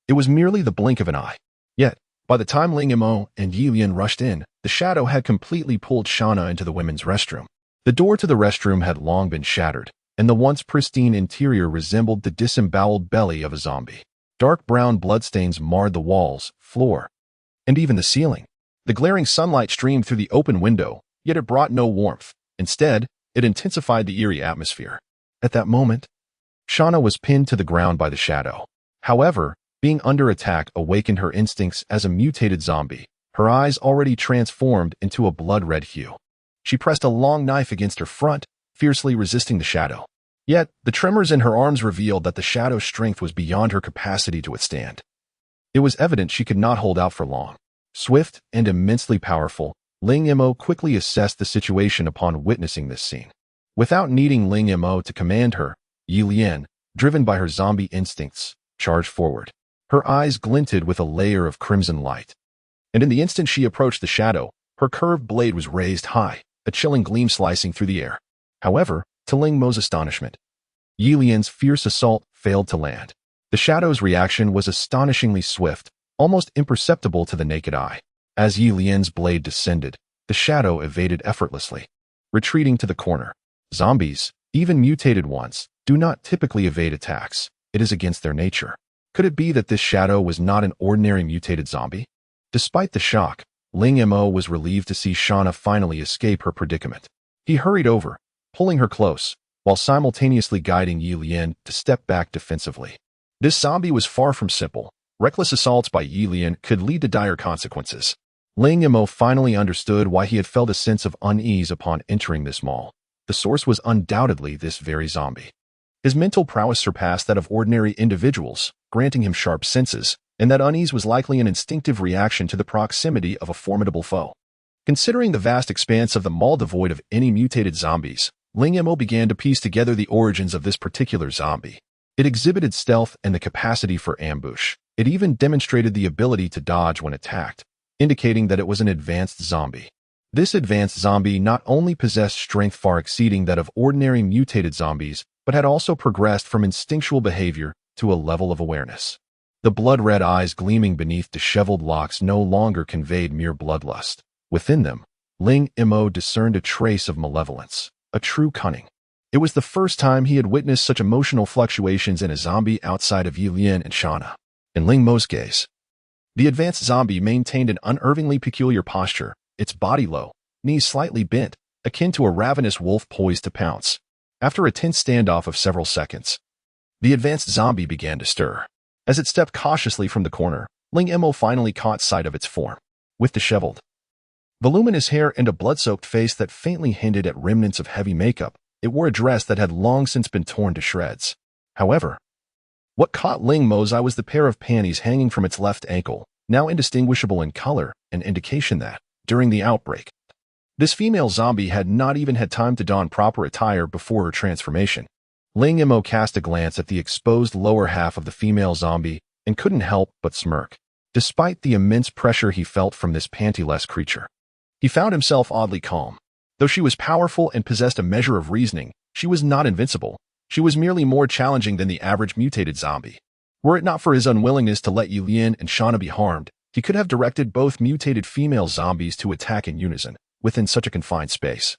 [SPEAKER 1] it was merely the blink of an eye. Yet, by the time Ling Mo and Ye Lian rushed in, the shadow had completely pulled Shana into the women's restroom. The door to the restroom had long been shattered, and the once pristine interior resembled the disemboweled belly of a zombie. Dark brown bloodstains marred the walls, floor, and even the ceiling. The glaring sunlight streamed through the open window, yet it brought no warmth. Instead, it intensified the eerie atmosphere. At that moment, Shana was pinned to the ground by the shadow. However, being under attack awakened her instincts as a mutated zombie, her eyes already transformed into a blood-red hue. She pressed a long knife against her front, fiercely resisting the shadow. Yet, the tremors in her arms revealed that the shadow's strength was beyond her capacity to withstand. It was evident she could not hold out for long. Swift and immensely powerful, Ling Mo quickly assessed the situation upon witnessing this scene. Without needing Ling Mo to command her, Ye Lian, driven by her zombie instincts, charged forward. Her eyes glinted with a layer of crimson light. And in the instant she approached the shadow, her curved blade was raised high, a chilling gleam slicing through the air. However, to Ling Mo's astonishment, Ye Lian's fierce assault failed to land. The shadow's reaction was astonishingly swift, almost imperceptible to the naked eye. As Ye Lian's blade descended, the shadow evaded effortlessly, retreating to the corner. Zombies, even mutated ones, do not typically evade attacks. It is against their nature. Could it be that this shadow was not an ordinary mutated zombie? Despite the shock, Ling Mo was relieved to see Shana finally escape her predicament. He hurried over, pulling her close, while simultaneously guiding Ye Lian to step back defensively. This zombie was far from simple. Reckless assaults by Ye Lian could lead to dire consequences. Ling Mo finally understood why he had felt a sense of unease upon entering this mall. The source was undoubtedly this very zombie. His mental prowess surpassed that of ordinary individuals, granting him sharp senses, and that unease was likely an instinctive reaction to the proximity of a formidable foe. Considering the vast expanse of the mall devoid of any mutated zombies, Ling Mo began to piece together the origins of this particular zombie. It exhibited stealth and the capacity for ambush. It even demonstrated the ability to dodge when attacked, indicating that it was an advanced zombie. This advanced zombie not only possessed strength far exceeding that of ordinary mutated zombies, but had also progressed from instinctual behavior to a level of awareness. The blood-red eyes gleaming beneath disheveled locks no longer conveyed mere bloodlust. Within them, Ling Mo discerned a trace of malevolence, a true cunning. It was the first time he had witnessed such emotional fluctuations in a zombie outside of Ye Lian and Shana. In Ling Mo's gaze, the advanced zombie maintained an unnervingly peculiar posture, its body low, knees slightly bent, akin to a ravenous wolf poised to pounce. After a tense standoff of several seconds, the advanced zombie began to stir. As it stepped cautiously from the corner, Ling Mo finally caught sight of its form. With disheveled, voluminous hair and a blood-soaked face that faintly hinted at remnants of heavy makeup, it wore a dress that had long since been torn to shreds. However, what caught Ling Mo's eye was the pair of panties hanging from its left ankle, now indistinguishable in color, an indication that, during the outbreak, this female zombie had not even had time to don proper attire before her transformation. Ling Mo cast a glance at the exposed lower half of the female zombie and couldn't help but smirk. Despite the immense pressure he felt from this pantyless creature, he found himself oddly calm. Though she was powerful and possessed a measure of reasoning, she was not invincible. She was merely more challenging than the average mutated zombie. Were it not for his unwillingness to let Ye Lian and Shana be harmed, he could have directed both mutated female zombies to attack in unison, within such a confined space.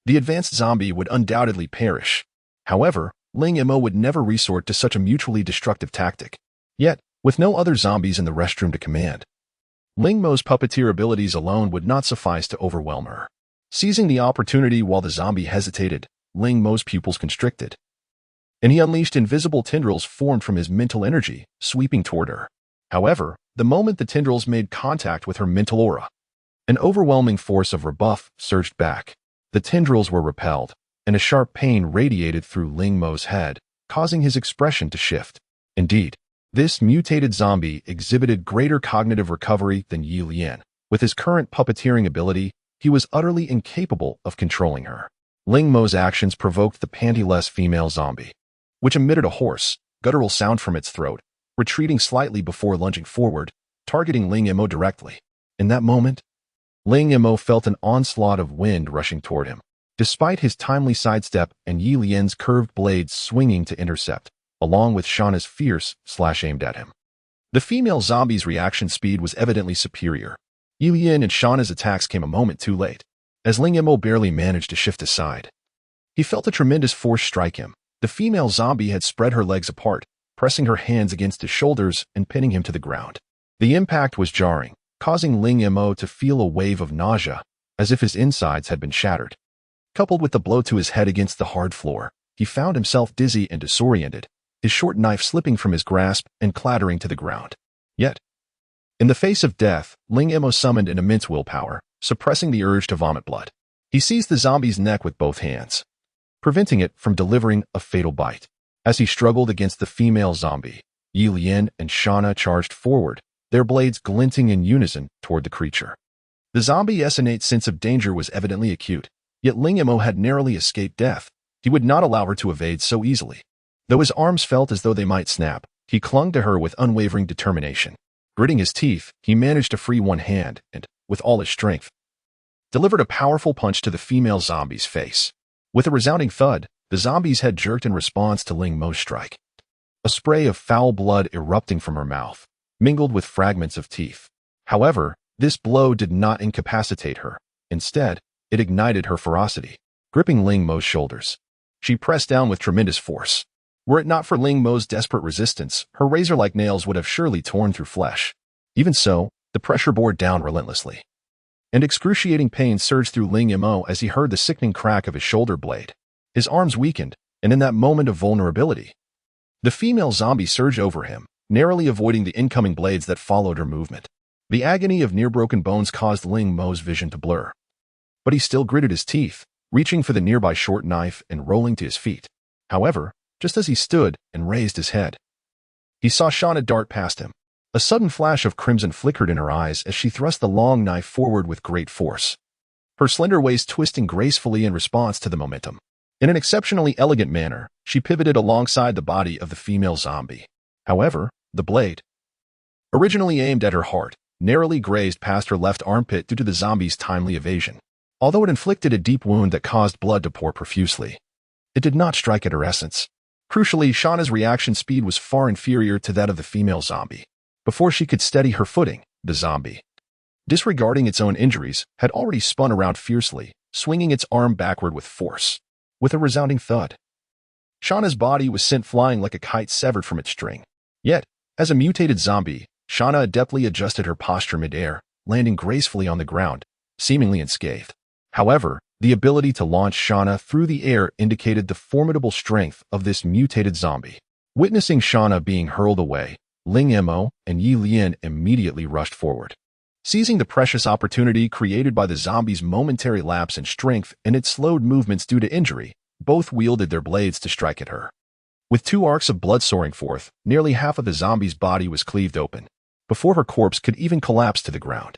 [SPEAKER 1] The advanced zombie would undoubtedly perish. However, Ling Mo would never resort to such a mutually destructive tactic. Yet, with no other zombies in the restroom to command, Ling Mo's puppeteer abilities alone would not suffice to overwhelm her. Seizing the opportunity while the zombie hesitated, Ling Mo's pupils constricted, and he unleashed invisible tendrils formed from his mental energy, sweeping toward her. However, the moment the tendrils made contact with her mental aura, an overwhelming force of rebuff surged back. The tendrils were repelled, and a sharp pain radiated through Ling Mo's head, causing his expression to shift. Indeed, this mutated zombie exhibited greater cognitive recovery than Ye Lian. With his current puppeteering ability, he was utterly incapable of controlling her. Ling Mo's actions provoked the pantyless female zombie, which emitted a hoarse, guttural sound from its throat, retreating slightly before lunging forward, targeting Ling Mo directly. In that moment, Ling Mo felt an onslaught of wind rushing toward him. Despite his timely sidestep and Ye Lian's curved blades swinging to intercept, along with Shana's fierce slash aimed at him, the female zombie's reaction speed was evidently superior. Ye Lian and Shana's attacks came a moment too late, as Ling Mo barely managed to shift aside. He felt a tremendous force strike him. The female zombie had spread her legs apart, pressing her hands against his shoulders and pinning him to the ground. The impact was jarring, causing Ling Mo to feel a wave of nausea, as if his insides had been shattered. Coupled with the blow to his head against the hard floor, he found himself dizzy and disoriented, his short knife slipping from his grasp and clattering to the ground. Yet, in the face of death, Ling Mo summoned an immense willpower, suppressing the urge to vomit blood. He seized the zombie's neck with both hands, preventing it from delivering a fatal bite. As he struggled against the female zombie, Ye Lian and Shana charged forward, their blades glinting in unison toward the creature. The zombie's innate sense of danger was evidently acute, yet Ling Mo had narrowly escaped death. He would not allow her to evade so easily. Though his arms felt as though they might snap, he clung to her with unwavering determination. Gritting his teeth, he managed to free one hand and, with all his strength, delivered a powerful punch to the female zombie's face. With a resounding thud, the zombie's head jerked in response to Ling Mo's strike. A spray of foul blood erupting from her mouth, mingled with fragments of teeth. However, this blow did not incapacitate her. Instead, it ignited her ferocity. Gripping Ling Mo's shoulders, she pressed down with tremendous force. Were it not for Ling Mo's desperate resistance, her razor-like nails would have surely torn through flesh. Even so, the pressure bore down relentlessly, and excruciating pain surged through Ling Mo as he heard the sickening crack of his shoulder blade. His arms weakened, and in that moment of vulnerability, the female zombie surged over him, narrowly avoiding the incoming blades that followed her movement. The agony of near-broken bones caused Ling Mo's vision to blur, but he still gritted his teeth, reaching for the nearby short knife and rolling to his feet. However, just as he stood and raised his head, he saw Shana dart past him. A sudden flash of crimson flickered in her eyes as she thrust the long knife forward with great force, her slender waist twisting gracefully in response to the momentum. In an exceptionally elegant manner, she pivoted alongside the body of the female zombie. However, the blade, originally aimed at her heart, narrowly grazed past her left armpit due to the zombie's timely evasion. Although it inflicted a deep wound that caused blood to pour profusely, it did not strike at her essence. Crucially, Shana's reaction speed was far inferior to that of the female zombie. Before she could steady her footing, the zombie, disregarding its own injuries, had already spun around fiercely, swinging its arm backward with force. With a resounding thud, Shana's body was sent flying like a kite severed from its string. Yet, as a mutated zombie, Shana adeptly adjusted her posture mid-air, landing gracefully on the ground, seemingly unscathed. However, The ability to launch Shana through the air indicated the formidable strength of this mutated zombie. Witnessing Shana being hurled away, Ling Mo and Ye Lian immediately rushed forward. Seizing the precious opportunity created by the zombie's momentary lapse in strength and its slowed movements due to injury, both wielded their blades to strike at her. With 2 arcs of blood soaring forth, nearly half of the zombie's body was cleaved open, before her corpse could even collapse to the ground.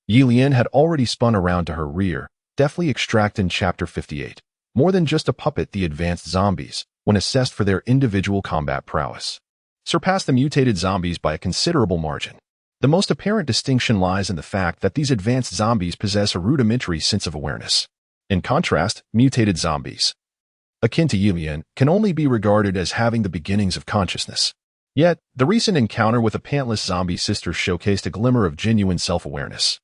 [SPEAKER 1] Ye Lian had already spun around to her rear, deftly extracting Chapter 58. More than just a puppet, the advanced zombies, when assessed for their individual combat prowess, surpassed the mutated zombies by a considerable margin. The most apparent distinction lies in the fact that these advanced zombies possess a rudimentary sense of awareness. In contrast, mutated zombies, akin to Ye Lian, can only be regarded as having the beginnings of consciousness. Yet, the recent encounter with a pantless zombie sister showcased a glimmer of genuine self-awareness.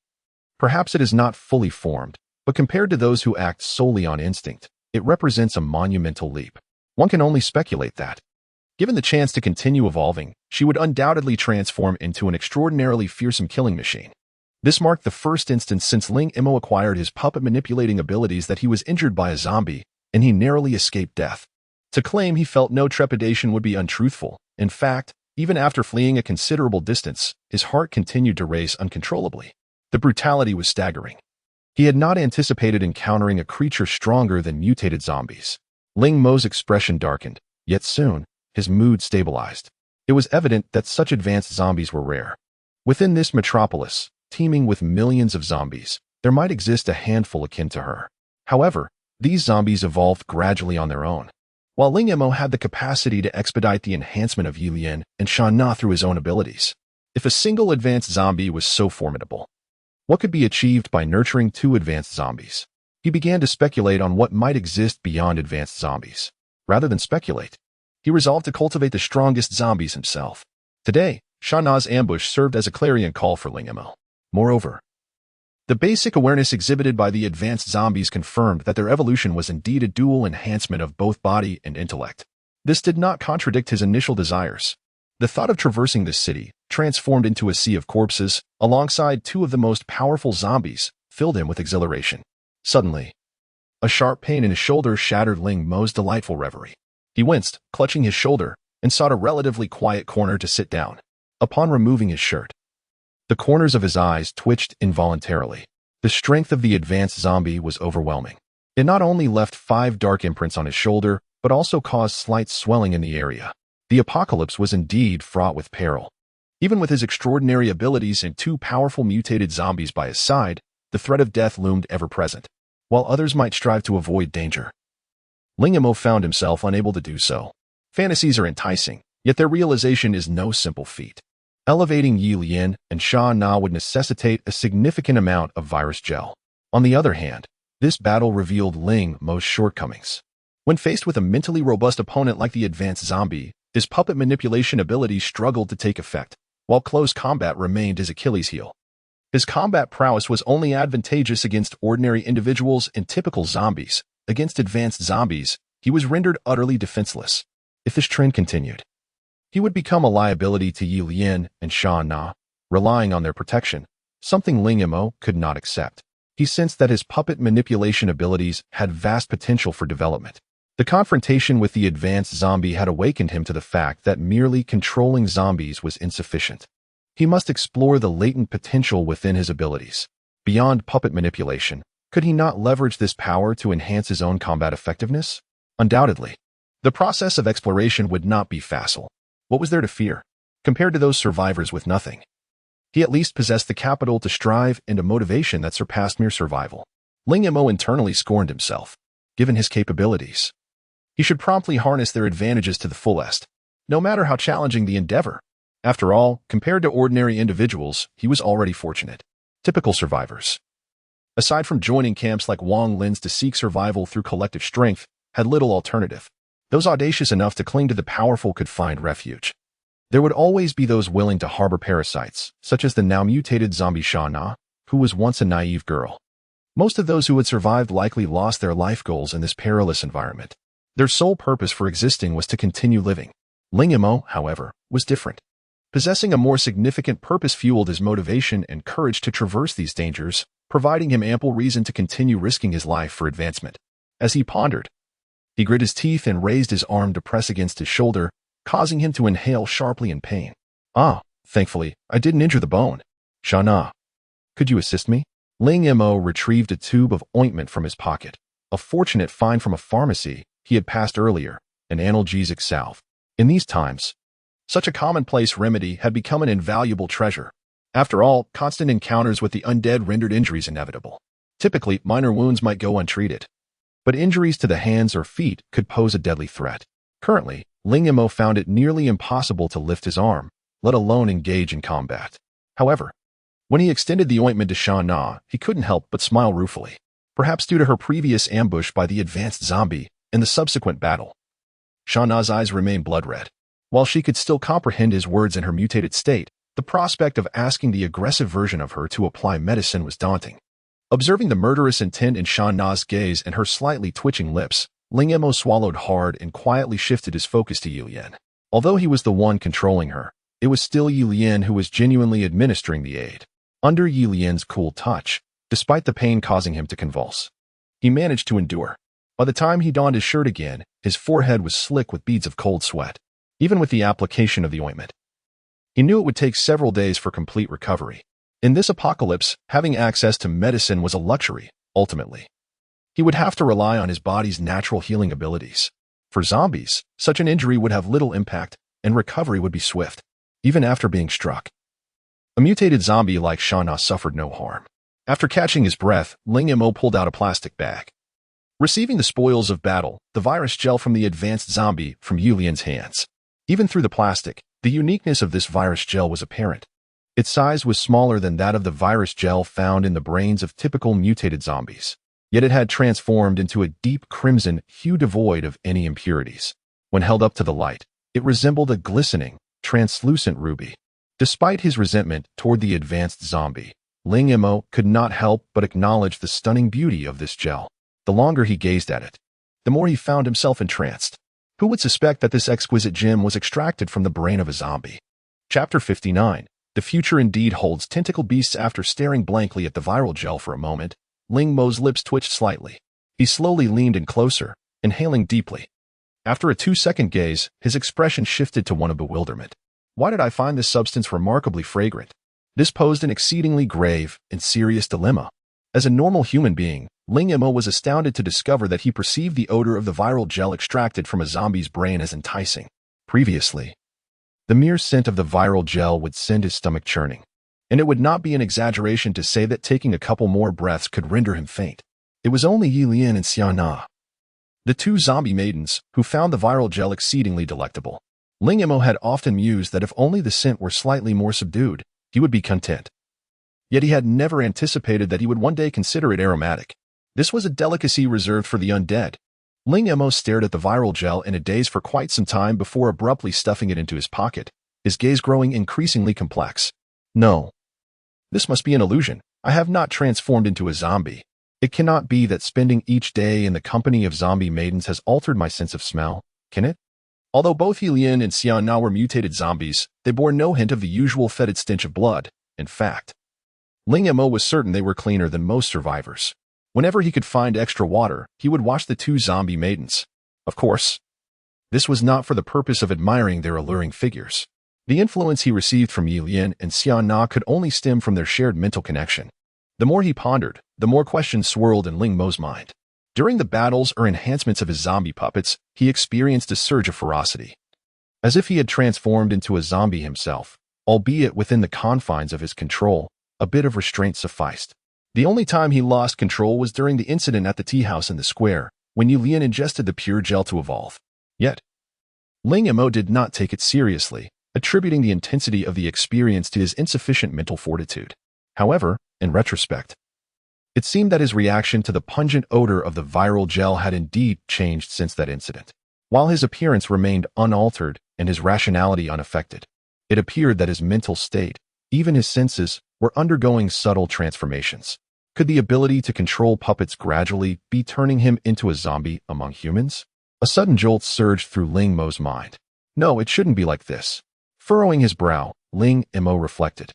[SPEAKER 1] Perhaps it is not fully formed, but compared to those who act solely on instinct, it represents a monumental leap. One can only speculate that, given the chance to continue evolving, she would undoubtedly transform into an extraordinarily fearsome killing machine. This marked the first instance since Ling Mo acquired his puppet-manipulating abilities that he was injured by a zombie, and he narrowly escaped death. To claim he felt no trepidation would be untruthful. In fact, even after fleeing a considerable distance, his heart continued to race uncontrollably. The brutality was staggering. He had not anticipated encountering a creature stronger than mutated zombies. Ling Mo's expression darkened, yet soon, his mood stabilized. It was evident that such advanced zombies were rare. Within this metropolis, teeming with millions of zombies, there might exist a handful akin to her. However, these zombies evolved gradually on their own. While Ling Mo had the capacity to expedite the enhancement of Ye Lian and Shana through his own abilities. If a single advanced zombie was so formidable, what could be achieved by nurturing 2 advanced zombies? He began to speculate on what might exist beyond advanced zombies. Rather than speculate, he resolved to cultivate the strongest zombies himself. Today, Shana's ambush served as a clarion call for Ling Mo. Moreover, the basic awareness exhibited by the advanced zombies confirmed that their evolution was indeed a dual enhancement of both body and intellect. This did not contradict his initial desires. The thought of traversing this city, transformed into a sea of corpses, alongside 2 of the most powerful zombies, filled him with exhilaration. Suddenly, a sharp pain in his shoulder shattered Ling Mo's delightful reverie. He winced, clutching his shoulder, and sought a relatively quiet corner to sit down. Upon removing his shirt, the corners of his eyes twitched involuntarily. The strength of the advanced zombie was overwhelming. It not only left 5 dark imprints on his shoulder, but also caused slight swelling in the area. The apocalypse was indeed fraught with peril. Even with his extraordinary abilities and 2 powerful mutated zombies by his side, the threat of death loomed ever present. While others might strive to avoid danger, Ling Mo found himself unable to do so. Fantasies are enticing, yet their realization is no simple feat. Elevating Ye Lian and Shana would necessitate a significant amount of virus gel. On the other hand, this battle revealed Ling Mo's shortcomings. When faced with a mentally robust opponent like the advanced zombie, his puppet manipulation abilities struggled to take effect, while close combat remained his Achilles heel. His combat prowess was only advantageous against ordinary individuals and typical zombies. Against advanced zombies, he was rendered utterly defenseless. If this trend continued, he would become a liability to Ye Lian and Shana, relying on their protection, something Ling Mo could not accept. He sensed that his puppet manipulation abilities had vast potential for development. The confrontation with the advanced zombie had awakened him to the fact that merely controlling zombies was insufficient. He must explore the latent potential within his abilities. Beyond puppet manipulation, could he not leverage this power to enhance his own combat effectiveness? Undoubtedly. The process of exploration would not be facile. What was there to fear? Compared to those survivors with nothing, he at least possessed the capital to strive and a motivation that surpassed mere survival. Ling Mo internally scorned himself. Given his capabilities, he should promptly harness their advantages to the fullest, no matter how challenging the endeavor. After all, compared to ordinary individuals, he was already fortunate. Typical survivors, aside from joining camps like Wang Lin's to seek survival through collective strength, had little alternative. Those audacious enough to cling to the powerful could find refuge. There would always be those willing to harbor parasites, such as the now mutated zombie Shana, who was once a naive girl. Most of those who had survived likely lost their life goals in this perilous environment. Their sole purpose for existing was to continue living. Ling Mo, however, was different. Possessing a more significant purpose fueled his motivation and courage to traverse these dangers, providing him ample reason to continue risking his life for advancement. As he pondered, he grit his teeth and raised his arm to press against his shoulder, causing him to inhale sharply in pain. Ah, thankfully, I didn't injure the bone. Shana, could you assist me? Ling Mo retrieved a tube of ointment from his pocket, a fortunate find from a pharmacy he had passed earlier, an analgesic salve. In these times, such a commonplace remedy had become an invaluable treasure. After all, constant encounters with the undead rendered injuries inevitable. Typically, minor wounds might go untreated, but injuries to the hands or feet could pose a deadly threat. Currently, Ling Mo found it nearly impossible to lift his arm, let alone engage in combat. However, when he extended the ointment to Shana, he couldn't help but smile ruefully, perhaps due to her previous ambush by the advanced zombie and the subsequent battle. Shana's eyes remained blood-red. While she could still comprehend his words in her mutated state, the prospect of asking the aggressive version of her to apply medicine was daunting. Observing the murderous intent in Shana's gaze and her slightly twitching lips, Ling Mo swallowed hard and quietly shifted his focus to Ye Lian. Although he was the one controlling her, it was still Ye Lian who was genuinely administering the aid. Under Ye Lian's cool touch, despite the pain causing him to convulse, he managed to endure. By the time he donned his shirt again, his forehead was slick with beads of cold sweat. Even with the application of the ointment, he knew it would take several days for complete recovery. In this apocalypse, having access to medicine was a luxury, ultimately. He would have to rely on his body's natural healing abilities. For zombies, such an injury would have little impact, and recovery would be swift, even after being struck. A mutated zombie like Shana suffered no harm. After catching his breath, Ling Mo pulled out a plastic bag. Receiving the spoils of battle, the virus gel from the advanced zombie from Ye Lian's hands. Even through the plastic, the uniqueness of this virus gel was apparent. Its size was smaller than that of the virus gel found in the brains of typical mutated zombies. Yet it had transformed into a deep crimson hue devoid of any impurities. When held up to the light, it resembled a glistening, translucent ruby. Despite his resentment toward the advanced zombie, Ling Mo could not help but acknowledge the stunning beauty of this gel. The longer he gazed at it, the more he found himself entranced. Who would suspect that this exquisite gem was extracted from the brain of a zombie? Chapter 59. The future indeed holds tentacle beasts. After staring blankly at the viral gel for a moment, Ling Mo's lips twitched slightly. He slowly leaned in closer, inhaling deeply. After a 2-second gaze, his expression shifted to one of bewilderment. Why did I find this substance remarkably fragrant? This posed an exceedingly grave and serious dilemma. As a normal human being, Ling Mo was astounded to discover that he perceived the odor of the viral gel extracted from a zombie's brain as enticing. Previously, the mere scent of the viral gel would send his stomach churning, and it would not be an exaggeration to say that taking a couple more breaths could render him faint. It was only Ye Lian and Shana, the two zombie maidens, who found the viral gel exceedingly delectable. Ling Mo had often mused that if only the scent were slightly more subdued, he would be content. Yet he had never anticipated that he would one day consider it aromatic. This was a delicacy reserved for the undead. Ling Mo stared at the viral gel in a daze for quite some time before abruptly stuffing it into his pocket, his gaze growing increasingly complex. No. This must be an illusion. I have not transformed into a zombie. It cannot be that spending each day in the company of zombie maidens has altered my sense of smell, can it? Although both Ye Lian and Shana were mutated zombies, they bore no hint of the usual fetid stench of blood. In fact, Ling Mo was certain they were cleaner than most survivors. Whenever he could find extra water, he would wash the two zombie maidens. Of course, this was not for the purpose of admiring their alluring figures. The influence he received from Ye Lian and Shana could only stem from their shared mental connection. The more he pondered, the more questions swirled in Ling Mo's mind. During the battles or enhancements of his zombie puppets, he experienced a surge of ferocity. As if he had transformed into a zombie himself, albeit within the confines of his control, a bit of restraint sufficed. The only time he lost control was during the incident at the tea house in the square, when Ye Lian ingested the pure gel to evolve. Yet, Ling Mo did not take it seriously, attributing the intensity of the experience to his insufficient mental fortitude. However, in retrospect, it seemed that his reaction to the pungent odor of the viral gel had indeed changed since that incident. While his appearance remained unaltered and his rationality unaffected, it appeared that his mental state, even his senses, were undergoing subtle transformations. Could the ability to control puppets gradually be turning him into a zombie among humans? A sudden jolt surged through Ling Mo's mind. No, it shouldn't be like this. Furrowing his brow, Ling Mo reflected.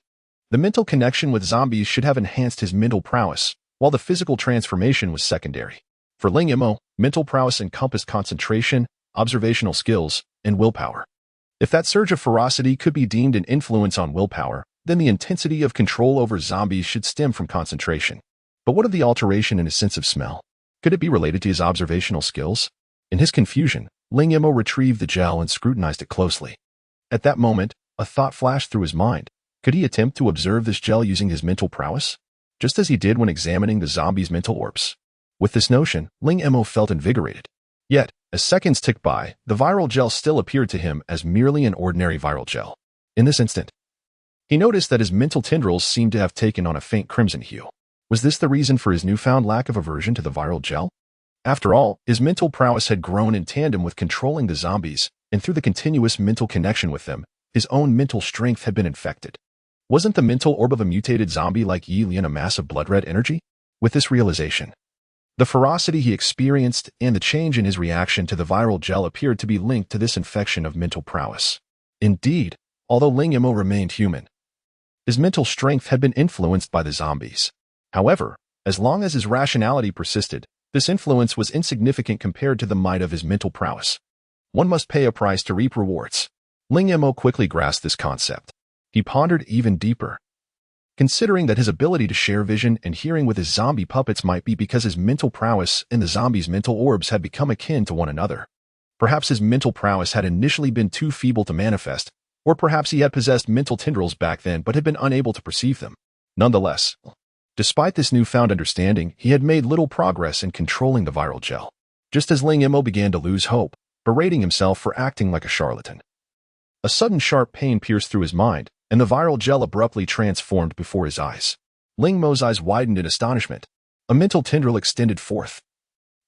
[SPEAKER 1] The mental connection with zombies should have enhanced his mental prowess, while the physical transformation was secondary. For Ling Mo, mental prowess encompassed concentration, observational skills, and willpower. If that surge of ferocity could be deemed an influence on willpower, then the intensity of control over zombies should stem from concentration. But what of the alteration in his sense of smell? Could it be related to his observational skills? In his confusion, Ling Mo retrieved the gel and scrutinized it closely. At that moment, a thought flashed through his mind. Could he attempt to observe this gel using his mental prowess? Just as he did when examining the zombie's mental orbs. With this notion, Ling Mo felt invigorated. Yet, as seconds ticked by, the viral gel still appeared to him as merely an ordinary viral gel. In this instant, he noticed that his mental tendrils seemed to have taken on a faint crimson hue. Was this the reason for his newfound lack of aversion to the viral gel? After all, his mental prowess had grown in tandem with controlling the zombies, and through the continuous mental connection with them, his own mental strength had been infected. Wasn't the mental orb of a mutated zombie like Ye Lian a mass of blood-red energy? With this realization, the ferocity he experienced and the change in his reaction to the viral gel appeared to be linked to this infection of mental prowess. Indeed, although Ling Mo remained human, his mental strength had been influenced by the zombies. However, as long as his rationality persisted, this influence was insignificant compared to the might of his mental prowess. One must pay a price to reap rewards. Ling Mo quickly grasped this concept. He pondered even deeper. Considering that his ability to share vision and hearing with his zombie puppets might be because his mental prowess and the zombies' mental orbs had become akin to one another. Perhaps his mental prowess had initially been too feeble to manifest, or perhaps he had possessed mental tendrils back then but had been unable to perceive them. Nonetheless, despite this newfound understanding, he had made little progress in controlling the viral gel. Just as Ling Mo began to lose hope, berating himself for acting like a charlatan. A sudden sharp pain pierced through his mind, and the viral gel abruptly transformed before his eyes. Ling Mo's eyes widened in astonishment. A mental tendril extended forth,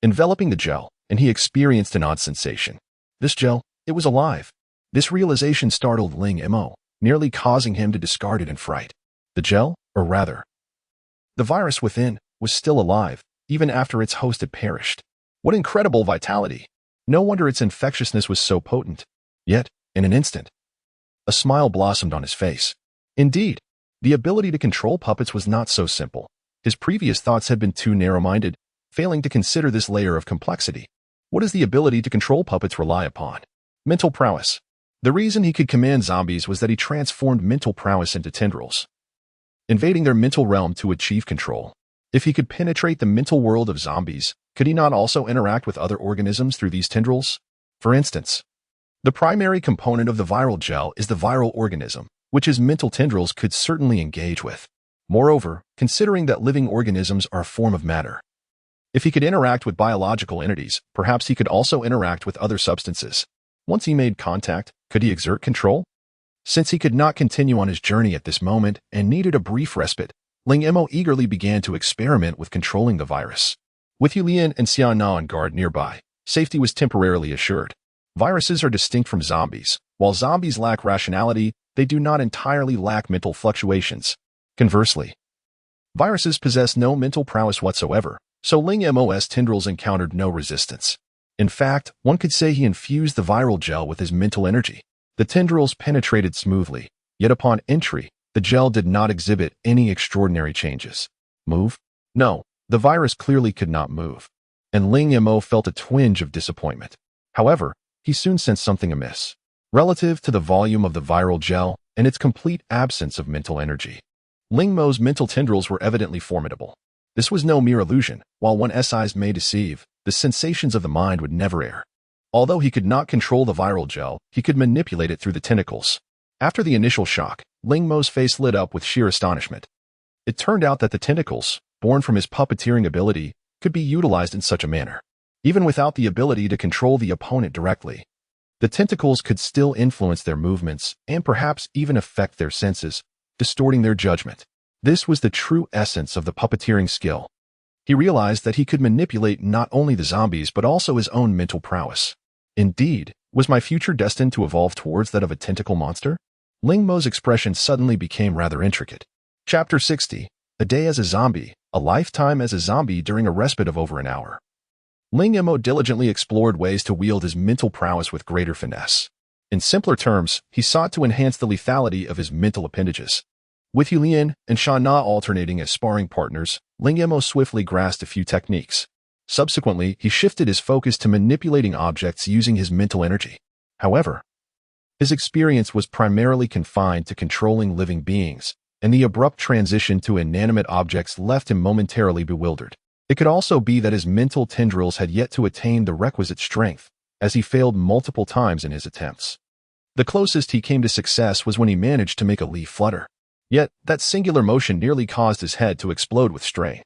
[SPEAKER 1] enveloping the gel, and he experienced an odd sensation. This gel, it was alive. This realization startled Ling Mo, nearly causing him to discard it in fright. The gel, or rather, the virus within, was still alive, even after its host had perished. What incredible vitality! No wonder its infectiousness was so potent. Yet, in an instant, a smile blossomed on his face. Indeed, the ability to control puppets was not so simple. His previous thoughts had been too narrow-minded, failing to consider this layer of complexity. What does the ability to control puppets rely upon? Mental prowess. The reason he could command zombies was that he transformed mental prowess into tendrils, invading their mental realm to achieve control. If he could penetrate the mental world of zombies, could he not also interact with other organisms through these tendrils? For instance, the primary component of the viral gel is the viral organism, which his mental tendrils could certainly engage with. Moreover, considering that living organisms are a form of matter, if he could interact with biological entities, perhaps he could also interact with other substances. Once he made contact, could he exert control? Since he could not continue on his journey at this moment and needed a brief respite, Ling Mo eagerly began to experiment with controlling the virus. With Ye Lian and Shana on guard nearby, safety was temporarily assured. Viruses are distinct from zombies. While zombies lack rationality, they do not entirely lack mental fluctuations. Conversely, viruses possess no mental prowess whatsoever, so Ling Mo's tendrils encountered no resistance. In fact, one could say he infused the viral gel with his mental energy. The tendrils penetrated smoothly, yet upon entry, the gel did not exhibit any extraordinary changes. Move? No, the virus clearly could not move, and Ling Mo felt a twinge of disappointment. However, he soon sensed something amiss, relative to the volume of the viral gel and its complete absence of mental energy. Ling Mo's mental tendrils were evidently formidable. This was no mere illusion. While one's eyes may deceive, the sensations of the mind would never err. Although he could not control the viral gel, he could manipulate it through the tentacles. After the initial shock, Ling Mo's face lit up with sheer astonishment. It turned out that the tentacles, born from his puppeteering ability, could be utilized in such a manner. Even without the ability to control the opponent directly, the tentacles could still influence their movements and perhaps even affect their senses, distorting their judgment. This was the true essence of the puppeteering skill. He realized that he could manipulate not only the zombies but also his own mental prowess. Indeed, was my future destined to evolve towards that of a tentacle monster? Ling Mo's expression suddenly became rather intricate. Chapter 60. A day as a zombie, a lifetime as a zombie during a respite of over an hour. Ling Mo diligently explored ways to wield his mental prowess with greater finesse. In simpler terms, he sought to enhance the lethality of his mental appendages. With Ye Lian and Shana alternating as sparring partners, Ling Mo swiftly grasped a few techniques. Subsequently, he shifted his focus to manipulating objects using his mental energy. However, his experience was primarily confined to controlling living beings, and the abrupt transition to inanimate objects left him momentarily bewildered. It could also be that his mental tendrils had yet to attain the requisite strength, as he failed multiple times in his attempts. The closest he came to success was when he managed to make a leaf flutter. Yet, that singular motion nearly caused his head to explode with strain.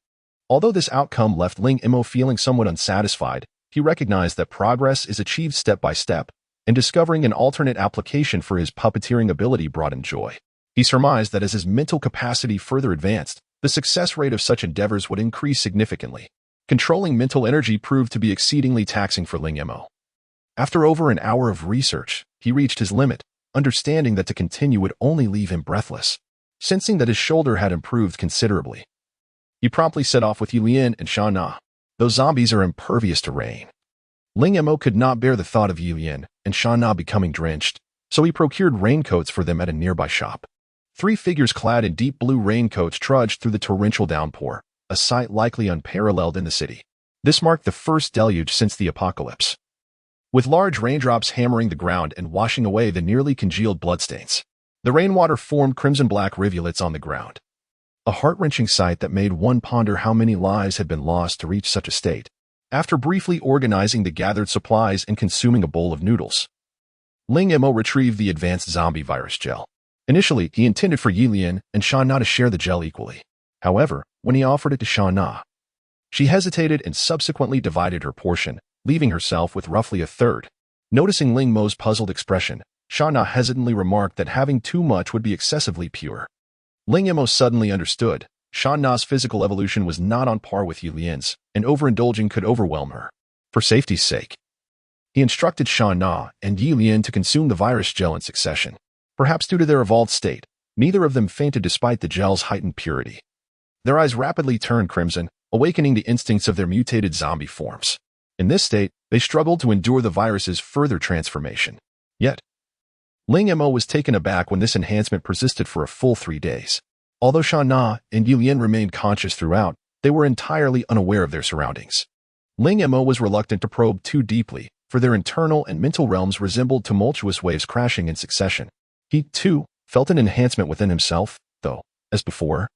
[SPEAKER 1] Although this outcome left Ling Mo feeling somewhat unsatisfied, he recognized that progress is achieved step by step, and discovering an alternate application for his puppeteering ability brought him joy. He surmised that as his mental capacity further advanced, the success rate of such endeavors would increase significantly. Controlling mental energy proved to be exceedingly taxing for Ling Mo. After over an hour of research, he reached his limit, understanding that to continue would only leave him breathless. Sensing that his shoulder had improved considerably, he promptly set off with Ye Lian and Shana. Those zombies are impervious to rain. Ling Mo could not bear the thought of Ye Lian and Shana becoming drenched, so he procured raincoats for them at a nearby shop. 3 figures clad in deep blue raincoats trudged through the torrential downpour, a sight likely unparalleled in the city. This marked the first deluge since the apocalypse, with large raindrops hammering the ground and washing away the nearly congealed bloodstains. The rainwater formed crimson-black rivulets on the ground, a heart-wrenching sight that made one ponder how many lives had been lost to reach such a state. After briefly organizing the gathered supplies and consuming a bowl of noodles, Ling Mo retrieved the advanced zombie virus gel. Initially, he intended for Ye Lian and Shana to share the gel equally. However, when he offered it to Shana, she hesitated and subsequently divided her portion, leaving herself with roughly a third. Noticing Ling Mo's puzzled expression, Shana hesitantly remarked that having too much would be excessively pure. Ling Mo suddenly understood. Shana's physical evolution was not on par with Ye Lian's, and overindulging could overwhelm her. For safety's sake, he instructed Shana and Ye Lian to consume the virus gel in succession. Perhaps due to their evolved state, neither of them fainted despite the gel's heightened purity. Their eyes rapidly turned crimson, awakening the instincts of their mutated zombie forms. In this state, they struggled to endure the virus's further transformation. Yet, Ling Mo was taken aback when this enhancement persisted for a full 3 days. Although Shana and Ye Lian remained conscious throughout, they were entirely unaware of their surroundings. Ling Mo was reluctant to probe too deeply, for their internal and mental realms resembled tumultuous waves crashing in succession. He, too, felt an enhancement within himself, though, as before,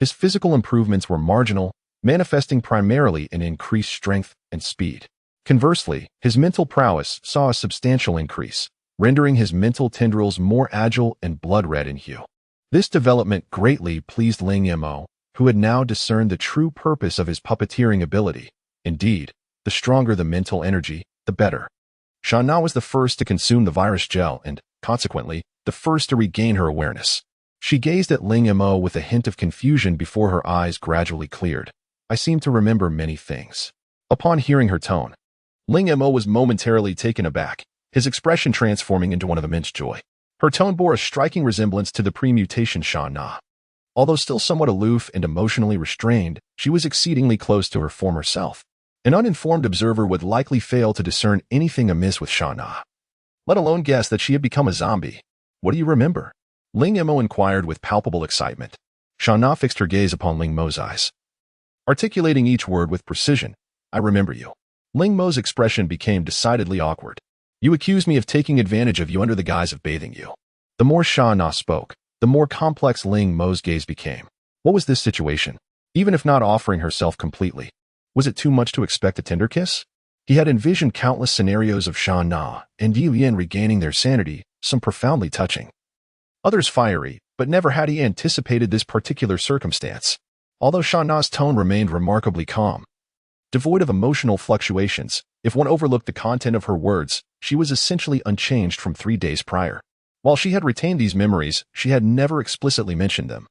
[SPEAKER 1] his physical improvements were marginal, manifesting primarily in increased strength and speed. Conversely, his mental prowess saw a substantial increase, rendering his mental tendrils more agile and blood-red in hue. This development greatly pleased Ling Mo, who had now discerned the true purpose of his puppeteering ability. Indeed, the stronger the mental energy, the better. Shana was the first to consume the virus gel and, consequently, the first to regain her awareness. She gazed at Ling Mo with a hint of confusion before her eyes gradually cleared. I seem to remember many things. Upon hearing her tone, Ling Mo was momentarily taken aback, his expression transforming into one of immense joy. Her tone bore a striking resemblance to the pre-mutation Shana. Although still somewhat aloof and emotionally restrained, she was exceedingly close to her former self. An uninformed observer would likely fail to discern anything amiss with Shana, let alone guess that she had become a zombie. What do you remember? Ling Mo inquired with palpable excitement. Shana fixed her gaze upon Ling Mo's eyes, articulating each word with precision. I remember you. Ling Mo's expression became decidedly awkward. You accused me of taking advantage of you under the guise of bathing you. The more Shana spoke, the more complex Ling Mo's gaze became. What was this situation? Even if not offering herself completely, was it too much to expect a tender kiss? He had envisioned countless scenarios of Shana and Ye Lian regaining their sanity, some profoundly touching, others fiery, but never had he anticipated this particular circumstance. Although Shana's tone remained remarkably calm, devoid of emotional fluctuations, if one overlooked the content of her words, she was essentially unchanged from 3 days prior. While she had retained these memories, she had never explicitly mentioned them,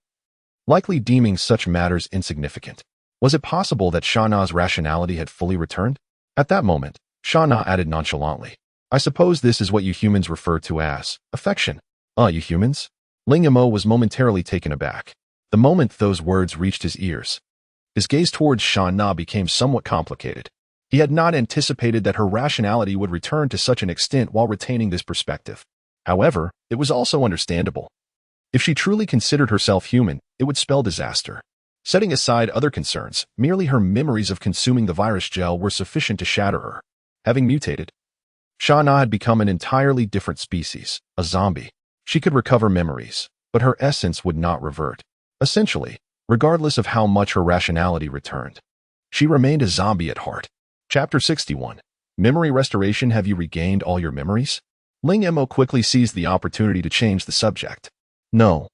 [SPEAKER 1] likely deeming such matters insignificant. Was it possible that Shana's rationality had fully returned? At that moment, Shana added nonchalantly, I suppose this is what you humans refer to as affection. You humans? Ling Mo was momentarily taken aback. The moment those words reached his ears, his gaze towards Shana became somewhat complicated. He had not anticipated that her rationality would return to such an extent while retaining this perspective. However, it was also understandable. If she truly considered herself human, it would spell disaster. Setting aside other concerns, merely her memories of consuming the virus gel were sufficient to shatter her. Having mutated, Shana had become an entirely different species, a zombie. She could recover memories, but her essence would not revert. Essentially, regardless of how much her rationality returned, she remained a zombie at heart. Chapter 61. Memory Restoration. Have you regained all your memories? Ling Mo quickly seized the opportunity to change the subject. No.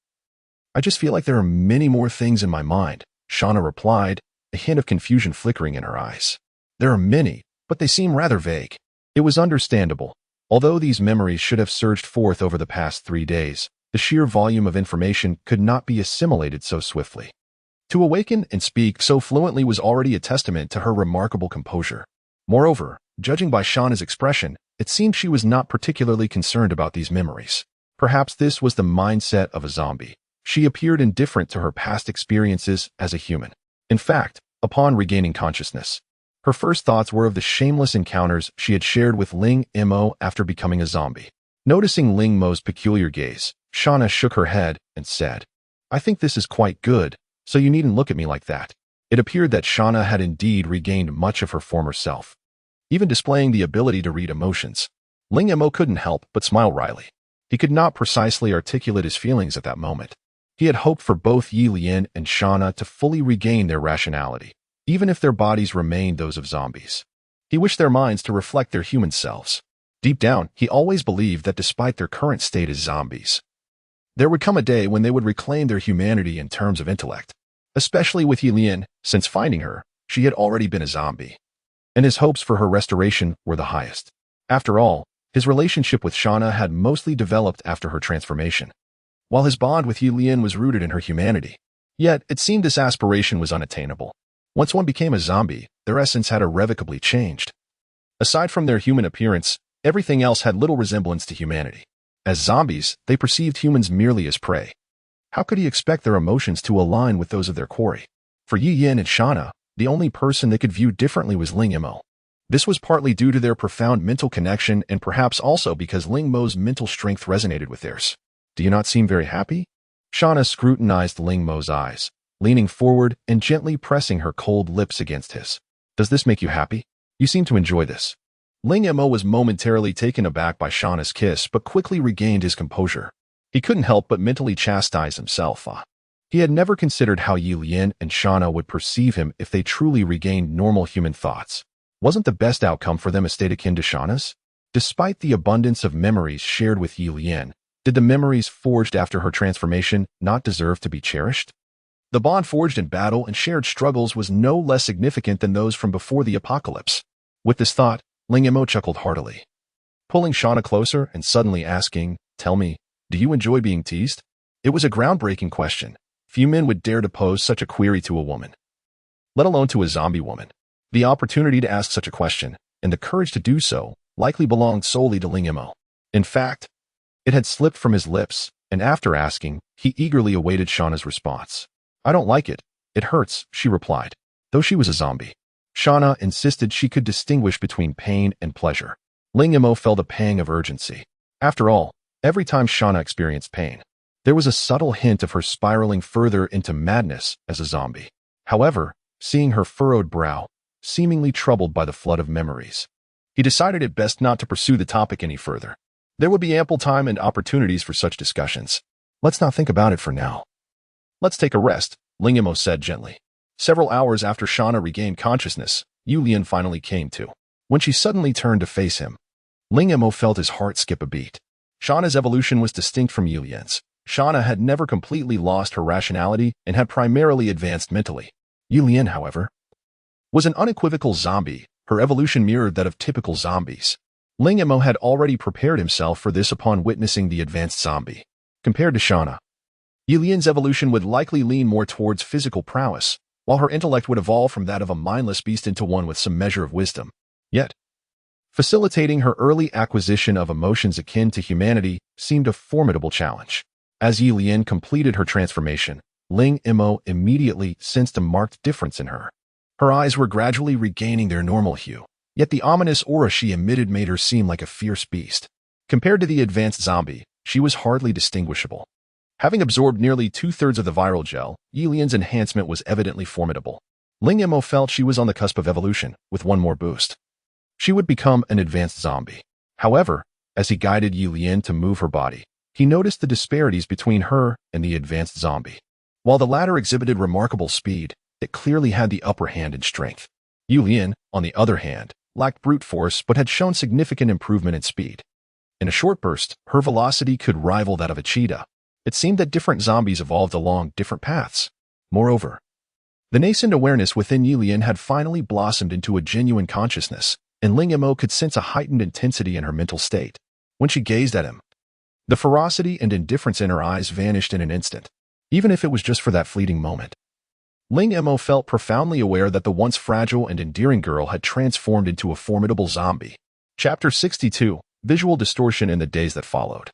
[SPEAKER 1] I just feel like there are many more things in my mind, Shana replied, a hint of confusion flickering in her eyes. There are many, but they seem rather vague. It was understandable. Although these memories should have surged forth over the past 3 days, the sheer volume of information could not be assimilated so swiftly. To awaken and speak so fluently was already a testament to her remarkable composure. Moreover, judging by Shana's expression, it seemed she was not particularly concerned about these memories. Perhaps this was the mindset of a zombie. She appeared indifferent to her past experiences as a human. In fact, upon regaining consciousness, her first thoughts were of the shameless encounters she had shared with Ling Mo after becoming a zombie. Noticing Ling Mo's peculiar gaze, Shana shook her head and said, I think this is quite good, so you needn't look at me like that. It appeared that Shana had indeed regained much of her former self, even displaying the ability to read emotions. Ling Mo couldn't help but smile wryly. He could not precisely articulate his feelings at that moment. He had hoped for both Ye Lian and Shana to fully regain their rationality, even if their bodies remained those of zombies. He wished their minds to reflect their human selves. Deep down, he always believed that despite their current state as zombies, there would come a day when they would reclaim their humanity in terms of intellect, especially with Ye Lian, since finding her, she had already been a zombie, and his hopes for her restoration were the highest. After all, his relationship with Shana had mostly developed after her transformation, while his bond with Ye Lian was rooted in her humanity. Yet, it seemed this aspiration was unattainable. Once one became a zombie, their essence had irrevocably changed. Aside from their human appearance, everything else had little resemblance to humanity. As zombies, they perceived humans merely as prey. How could he expect their emotions to align with those of their quarry? For Ye Lian and Shana, the only person they could view differently was Ling Mo. This was partly due to their profound mental connection and perhaps also because Ling Mo's mental strength resonated with theirs. Do you not seem very happy? Shana scrutinized Ling Mo's eyes, leaning forward and gently pressing her cold lips against his. Does this make you happy? You seem to enjoy this. Ling Mo was momentarily taken aback by Shana's kiss but quickly regained his composure. He couldn't help but mentally chastise himself. He had never considered how Ye Lian and Shana would perceive him if they truly regained normal human thoughts. Wasn't the best outcome for them a state akin to Shana's? Despite the abundance of memories shared with Ye Lian, did the memories forged after her transformation not deserve to be cherished? The bond forged in battle and shared struggles was no less significant than those from before the apocalypse. With this thought, Ling Mo chuckled heartily, pulling Shana closer and suddenly asking, Tell me, do you enjoy being teased? It was a groundbreaking question. Few men would dare to pose such a query to a woman, let alone to a zombie woman. The opportunity to ask such a question, and the courage to do so, likely belonged solely to Ling Mo. In fact, it had slipped from his lips, and after asking, he eagerly awaited Shana's response. I don't like it. It hurts, she replied. Though she was a zombie, Shana insisted she could distinguish between pain and pleasure. Ling Mo felt a pang of urgency. After all, every time Shana experienced pain, there was a subtle hint of her spiraling further into madness as a zombie. However, seeing her furrowed brow, seemingly troubled by the flood of memories, he decided it best not to pursue the topic any further. There would be ample time and opportunities for such discussions. Let's not think about it for now. Let's take a rest, Ling Mo said gently. Several hours after Shana regained consciousness, Ye Lian finally came to. When she suddenly turned to face him, Ling Mo felt his heart skip a beat. Shana's evolution was distinct from Ye Lian's. Shana had never completely lost her rationality and had primarily advanced mentally. Ye Lian, however, was an unequivocal zombie. Her evolution mirrored that of typical zombies. Ling Mo had already prepared himself for this upon witnessing the advanced zombie. Compared to Shana, Ye Lian's evolution would likely lean more towards physical prowess, while her intellect would evolve from that of a mindless beast into one with some measure of wisdom. Yet, facilitating her early acquisition of emotions akin to humanity seemed a formidable challenge. As Ye Lian completed her transformation, Ling Mo immediately sensed a marked difference in her. Her eyes were gradually regaining their normal hue, yet the ominous aura she emitted made her seem like a fierce beast. Compared to the advanced zombie, she was hardly distinguishable. Having absorbed nearly two-thirds of the viral gel, Ye Lian's enhancement was evidently formidable. Ling Mo felt she was on the cusp of evolution, with one more boost. She would become an advanced zombie. However, as he guided Ye Lian to move her body, he noticed the disparities between her and the advanced zombie. While the latter exhibited remarkable speed, it clearly had the upper hand in strength. Ye Lian, on the other hand, lacked brute force but had shown significant improvement in speed. In a short burst, her velocity could rival that of a cheetah. It seemed that different zombies evolved along different paths. Moreover, the nascent awareness within Ye Lian had finally blossomed into a genuine consciousness, and Ling Mo could sense a heightened intensity in her mental state. When she gazed at him, the ferocity and indifference in her eyes vanished in an instant, even if it was just for that fleeting moment. Ling Mo felt profoundly aware that the once fragile and endearing girl had transformed into a formidable zombie. Chapter 62: Visual Distortion in the Days that Followed.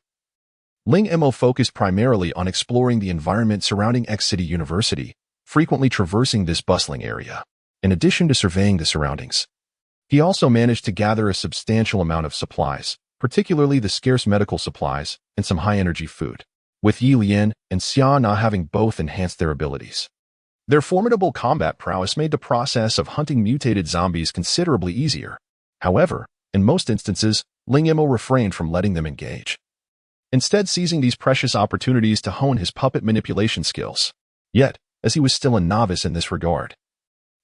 [SPEAKER 1] Ling Mo focused primarily on exploring the environment surrounding X City University, frequently traversing this bustling area. In addition to surveying the surroundings, he also managed to gather a substantial amount of supplies, particularly the scarce medical supplies and some high-energy food, with Ye Lian and Shana having both enhanced their abilities. Their formidable combat prowess made the process of hunting mutated zombies considerably easier. However, in most instances, Ling Mo refrained from letting them engage, instead seizing these precious opportunities to hone his puppet manipulation skills. Yet, as he was still a novice in this regard,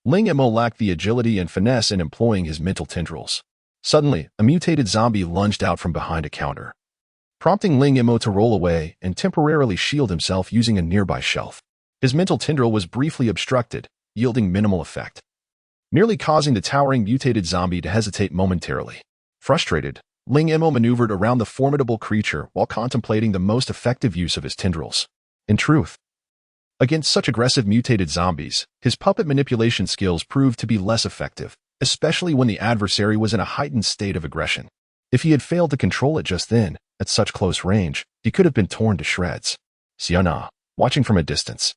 [SPEAKER 1] Ling Mo lacked the agility and finesse in employing his mental tendrils. Suddenly, a mutated zombie lunged out from behind a counter, prompting Ling Mo to roll away and temporarily shield himself using a nearby shelf. His mental tendril was briefly obstructed, yielding minimal effect, nearly causing the towering mutated zombie to hesitate momentarily. Frustrated, Ling Mo maneuvered around the formidable creature while contemplating the most effective use of his tendrils. In truth, against such aggressive mutated zombies, his puppet manipulation skills proved to be less effective, especially when the adversary was in a heightened state of aggression. If he had failed to control it just then, at such close range, he could have been torn to shreds. Shana, watching from a distance,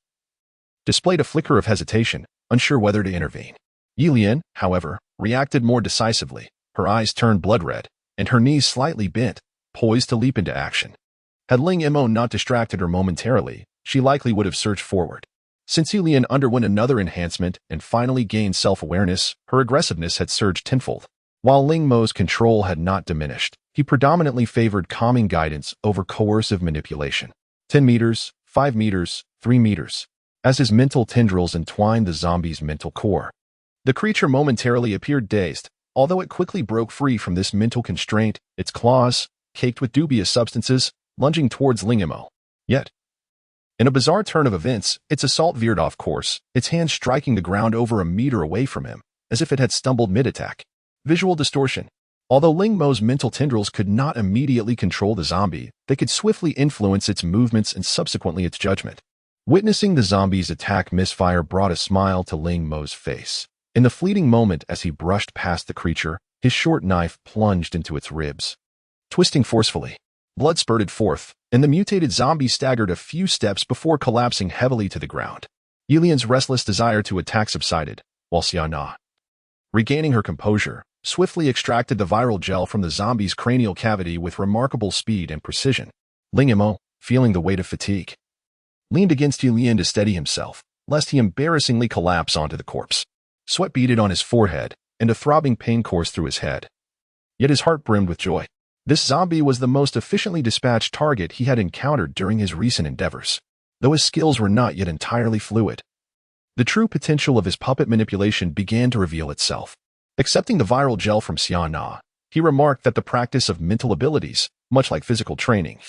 [SPEAKER 1] displayed a flicker of hesitation, unsure whether to intervene. Ye Lian, however, reacted more decisively, her eyes turned blood-red, and her knees slightly bent, poised to leap into action. Had Ling Mo not distracted her momentarily, she likely would have surged forward. Since Ye Lian underwent another enhancement and finally gained self-awareness, her aggressiveness had surged tenfold. While Ling Mo's control had not diminished, he predominantly favored calming guidance over coercive manipulation. 10 meters, 5 meters, 3 meters. As his mental tendrils entwined the zombie's mental core, the creature momentarily appeared dazed, although it quickly broke free from this mental constraint, its claws, caked with dubious substances, lunging towards Ling Mo. Yet, in a bizarre turn of events, its assault veered off course, its hand striking the ground over a meter away from him, as if it had stumbled mid-attack. Visual distortion. Although Ling Mo's mental tendrils could not immediately control the zombie, they could swiftly influence its movements and subsequently its judgment. Witnessing the zombie's attack misfire brought a smile to Ling Mo's face. In the fleeting moment as he brushed past the creature, his short knife plunged into its ribs. Twisting forcefully, blood spurted forth, and the mutated zombie staggered a few steps before collapsing heavily to the ground. Ye Lian's restless desire to attack subsided, while Shana, regaining her composure, swiftly extracted the viral gel from the zombie's cranial cavity with remarkable speed and precision. Ling Mo, feeling the weight of fatigue, leaned against Ye Lian to steady himself, lest he embarrassingly collapse onto the corpse. Sweat beaded on his forehead, and a throbbing pain coursed through his head. Yet his heart brimmed with joy. This zombie was the most efficiently dispatched target he had encountered during his recent endeavors, though his skills were not yet entirely fluid. The true potential of his puppet manipulation began to reveal itself. Accepting the viral gel from Shana, he remarked that the practice of mental abilities, much like physical training,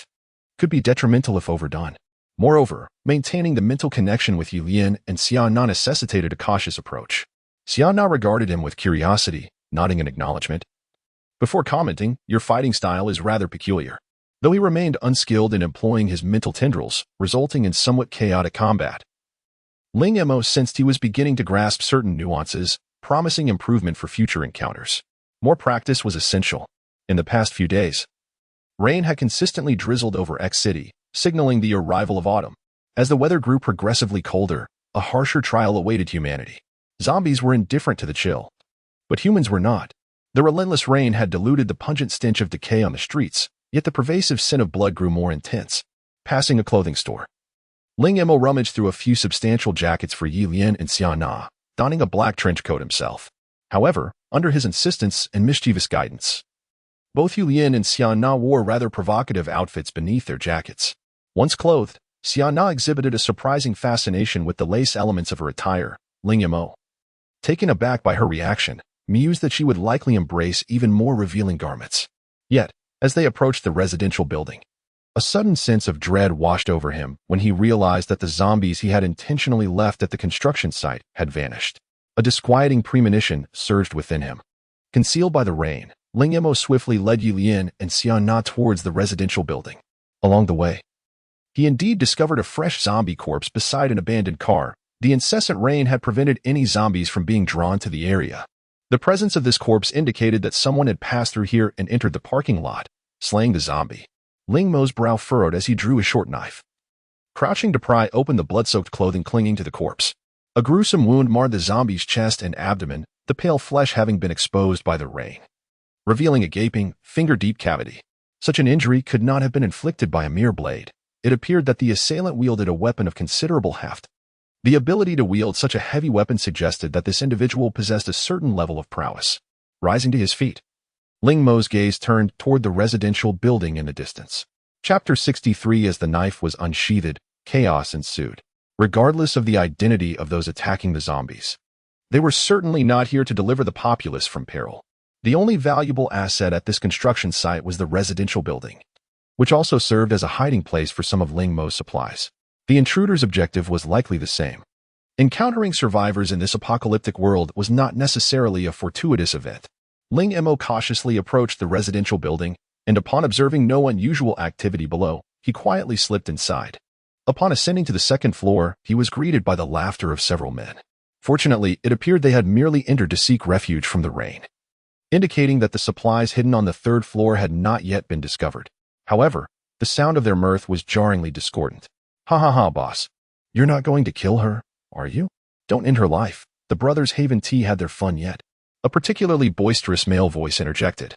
[SPEAKER 1] could be detrimental if overdone. Moreover, maintaining the mental connection with Ye Lian and Shana necessitated a cautious approach. Shana regarded him with curiosity, nodding in acknowledgement. Before commenting, your fighting style is rather peculiar. Though he remained unskilled in employing his mental tendrils, resulting in somewhat chaotic combat, Ling Mo sensed he was beginning to grasp certain nuances, promising improvement for future encounters. More practice was essential. In the past few days, rain had consistently drizzled over X City, signaling the arrival of autumn. As the weather grew progressively colder, a harsher trial awaited humanity. Zombies were indifferent to the chill, but humans were not. The relentless rain had diluted the pungent stench of decay on the streets, yet the pervasive scent of blood grew more intense. Passing a clothing store. Ling Mo rummaged through a few substantial jackets for Ye Lian and Shana, donning a black trench coat himself. However, under his insistence and mischievous guidance, both Ye Lian and Shana wore rather provocative outfits beneath their jackets. Once clothed, Shana exhibited a surprising fascination with the lace elements of her attire. Ling Mo, taken aback by her reaction, mused that she would likely embrace even more revealing garments. Yet, as they approached the residential building, a sudden sense of dread washed over him when he realized that the zombies he had intentionally left at the construction site had vanished. A disquieting premonition surged within him. Concealed by the rain, Ling Mo swiftly led Ye Lian and Shana towards the residential building. Along the way, he indeed discovered a fresh zombie corpse beside an abandoned car. The incessant rain had prevented any zombies from being drawn to the area. The presence of this corpse indicated that someone had passed through here and entered the parking lot, slaying the zombie. Ling Mo's brow furrowed as he drew a short knife. Crouching to pry open the blood-soaked clothing clinging to the corpse. A gruesome wound marred the zombie's chest and abdomen, the pale flesh having been exposed by the rain, revealing a gaping, finger-deep cavity. Such an injury could not have been inflicted by a mere blade. It appeared that the assailant wielded a weapon of considerable heft. The ability to wield such a heavy weapon suggested that this individual possessed a certain level of prowess. Rising to his feet, Ling Mo's gaze turned toward the residential building in the distance. Chapter 63. As the knife was unsheathed, chaos ensued. Regardless of the identity of those attacking the zombies, they were certainly not here to deliver the populace from peril. The only valuable asset at this construction site was the residential building, which also served as a hiding place for some of Ling Mo's supplies. The intruder's objective was likely the same. Encountering survivors in this apocalyptic world was not necessarily a fortuitous event. Ling Mo cautiously approached the residential building, and upon observing no unusual activity below, he quietly slipped inside. Upon ascending to the second floor, he was greeted by the laughter of several men. Fortunately, it appeared they had merely entered to seek refuge from the rain, indicating that the supplies hidden on the third floor had not yet been discovered. However, the sound of their mirth was jarringly discordant. "Ha ha ha, boss. You're not going to kill her, are you? Don't end her life. The brothers Haven T had their fun yet." A particularly boisterous male voice interjected.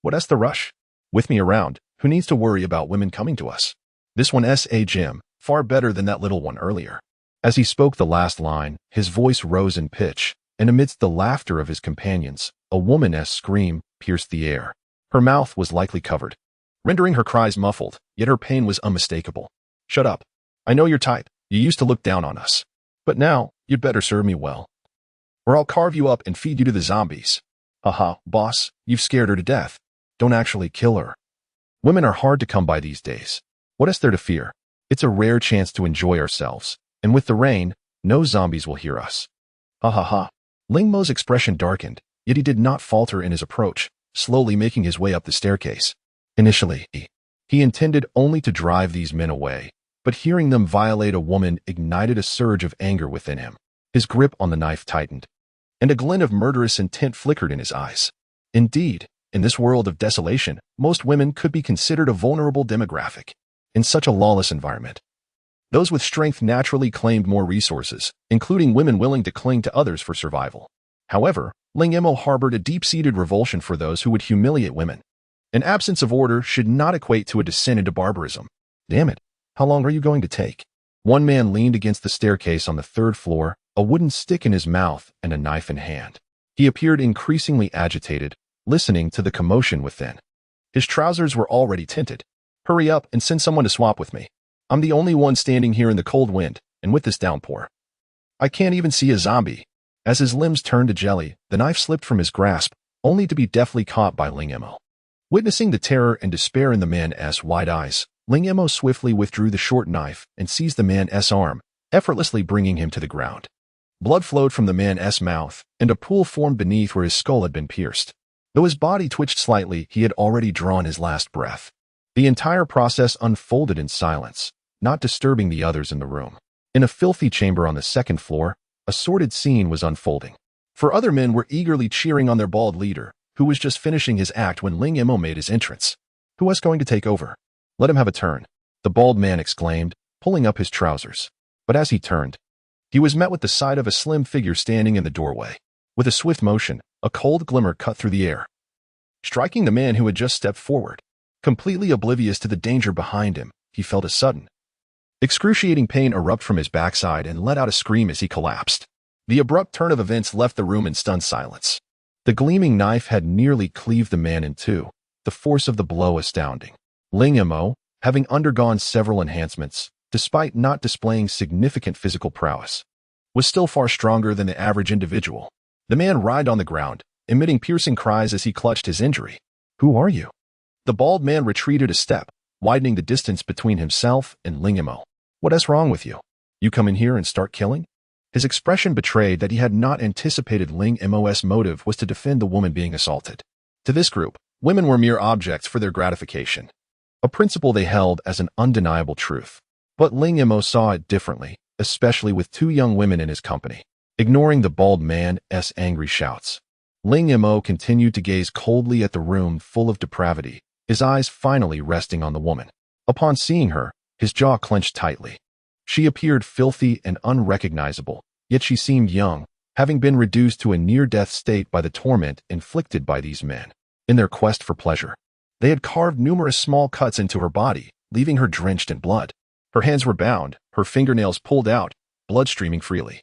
[SPEAKER 1] "What's the rush? With me around, who needs to worry about women coming to us? This one's a gem, far better than that little one earlier." As he spoke the last line, his voice rose in pitch, and amidst the laughter of his companions, a woman's scream pierced the air. Her mouth was likely covered, rendering her cries muffled, yet her pain was unmistakable. "Shut up. I know your type. You used to look down on us. But now, you'd better serve me well, or I'll carve you up and feed you to the zombies." "Haha, boss, you've scared her to death. Don't actually kill her. Women are hard to come by these days. What is there to fear? It's a rare chance to enjoy ourselves, and with the rain, no zombies will hear us." "Ha ha ha." Ling Mo's expression darkened, yet he did not falter in his approach, slowly making his way up the staircase. Initially, he intended only to drive these men away, but hearing them violate a woman ignited a surge of anger within him. His grip on the knife tightened, and a glint of murderous intent flickered in his eyes. Indeed, in this world of desolation, most women could be considered a vulnerable demographic. In such a lawless environment, those with strength naturally claimed more resources, including women willing to cling to others for survival. However, Ling Mo harbored a deep-seated revulsion for those who would humiliate women. An absence of order should not equate to a descent into barbarism. "Damn it, how long are you going to take?" One man leaned against the staircase on the third floor, a wooden stick in his mouth and a knife in hand. He appeared increasingly agitated, listening to the commotion within. His trousers were already tinted. "Hurry up and send someone to swap with me. I'm the only one standing here in the cold wind, and with this downpour, I can't even see a zombie." As his limbs turned to jelly, the knife slipped from his grasp, only to be deftly caught by Ling Mo. Witnessing the terror and despair in the man's wide eyes, Ling Mo swiftly withdrew the short knife and seized the man's arm, effortlessly bringing him to the ground. Blood flowed from the man's mouth, and a pool formed beneath where his skull had been pierced. Though his body twitched slightly, he had already drawn his last breath. The entire process unfolded in silence, not disturbing the others in the room. In a filthy chamber on the second floor, a sordid scene was unfolding. For other men were eagerly cheering on their bald leader, who was just finishing his act when Ling Mo made his entrance. "Who was going to take over? Let him have a turn," the bald man exclaimed, pulling up his trousers. But as he turned, he was met with the sight of a slim figure standing in the doorway. With a swift motion, a cold glimmer cut through the air, striking the man who had just stepped forward. Completely oblivious to the danger behind him, he felt a sudden, excruciating pain erupt from his backside and let out a scream as he collapsed. The abrupt turn of events left the room in stunned silence. The gleaming knife had nearly cleaved the man in two, the force of the blow astounding. Ling Mo, having undergone several enhancements, despite not displaying significant physical prowess, was still far stronger than the average individual. The man writhed on the ground, emitting piercing cries as he clutched his injury. "Who are you?" The bald man retreated a step, widening the distance between himself and Ling Mo. "What is wrong with you? You come in here and start killing?" His expression betrayed that he had not anticipated Ling Mo's motive was to defend the woman being assaulted. To this group, women were mere objects for their gratification, a principle they held as an undeniable truth. But Ling Mo saw it differently, especially with two young women in his company. Ignoring the bald man's angry shouts, Ling Mo continued to gaze coldly at the room full of depravity, his eyes finally resting on the woman. Upon seeing her, his jaw clenched tightly. She appeared filthy and unrecognizable, yet she seemed young, having been reduced to a near-death state by the torment inflicted by these men. In their quest for pleasure, they had carved numerous small cuts into her body, leaving her drenched in blood. Her hands were bound, her fingernails pulled out, blood streaming freely,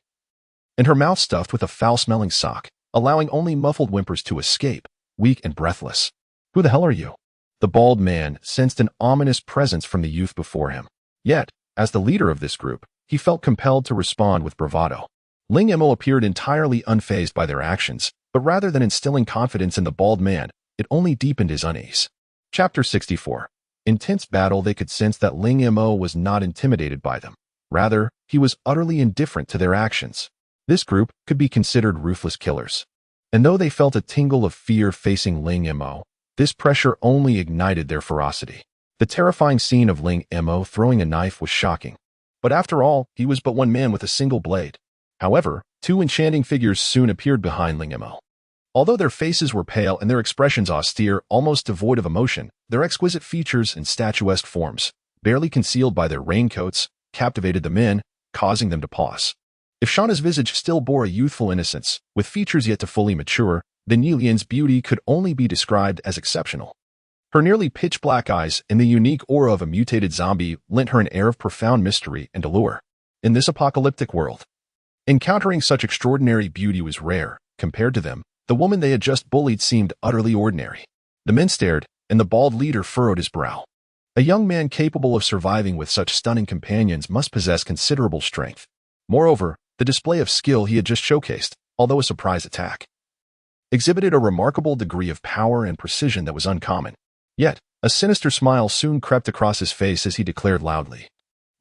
[SPEAKER 1] and her mouth stuffed with a foul-smelling sock, allowing only muffled whimpers to escape, weak and breathless. "Who the hell are you?" The bald man sensed an ominous presence from the youth before him. Yet, as the leader of this group, he felt compelled to respond with bravado. Ling Mo appeared entirely unfazed by their actions, but rather than instilling confidence in the bald man, it only deepened his unease. Chapter 64. Intense battle. They could sense that Ling Mo was not intimidated by them. Rather, he was utterly indifferent to their actions. This group could be considered ruthless killers. And though they felt a tingle of fear facing Ling Mo, this pressure only ignited their ferocity. The terrifying scene of Ling Mo throwing a knife was shocking. But after all, he was but one man with a single blade. However, two enchanting figures soon appeared behind Ling Mo. Although their faces were pale and their expressions austere, almost devoid of emotion, their exquisite features and statuesque forms, barely concealed by their raincoats, captivated the men, causing them to pause. If Shana's visage still bore a youthful innocence, with features yet to fully mature, then Ye Lian's beauty could only be described as exceptional. Her nearly pitch-black eyes and the unique aura of a mutated zombie lent her an air of profound mystery and allure. In this apocalyptic world, encountering such extraordinary beauty was rare. Compared to them, the woman they had just bullied seemed utterly ordinary. The men stared, and the bald leader furrowed his brow. A young man capable of surviving with such stunning companions must possess considerable strength. Moreover, the display of skill he had just showcased, although a surprise attack, exhibited a remarkable degree of power and precision that was uncommon. Yet, a sinister smile soon crept across his face as he declared loudly,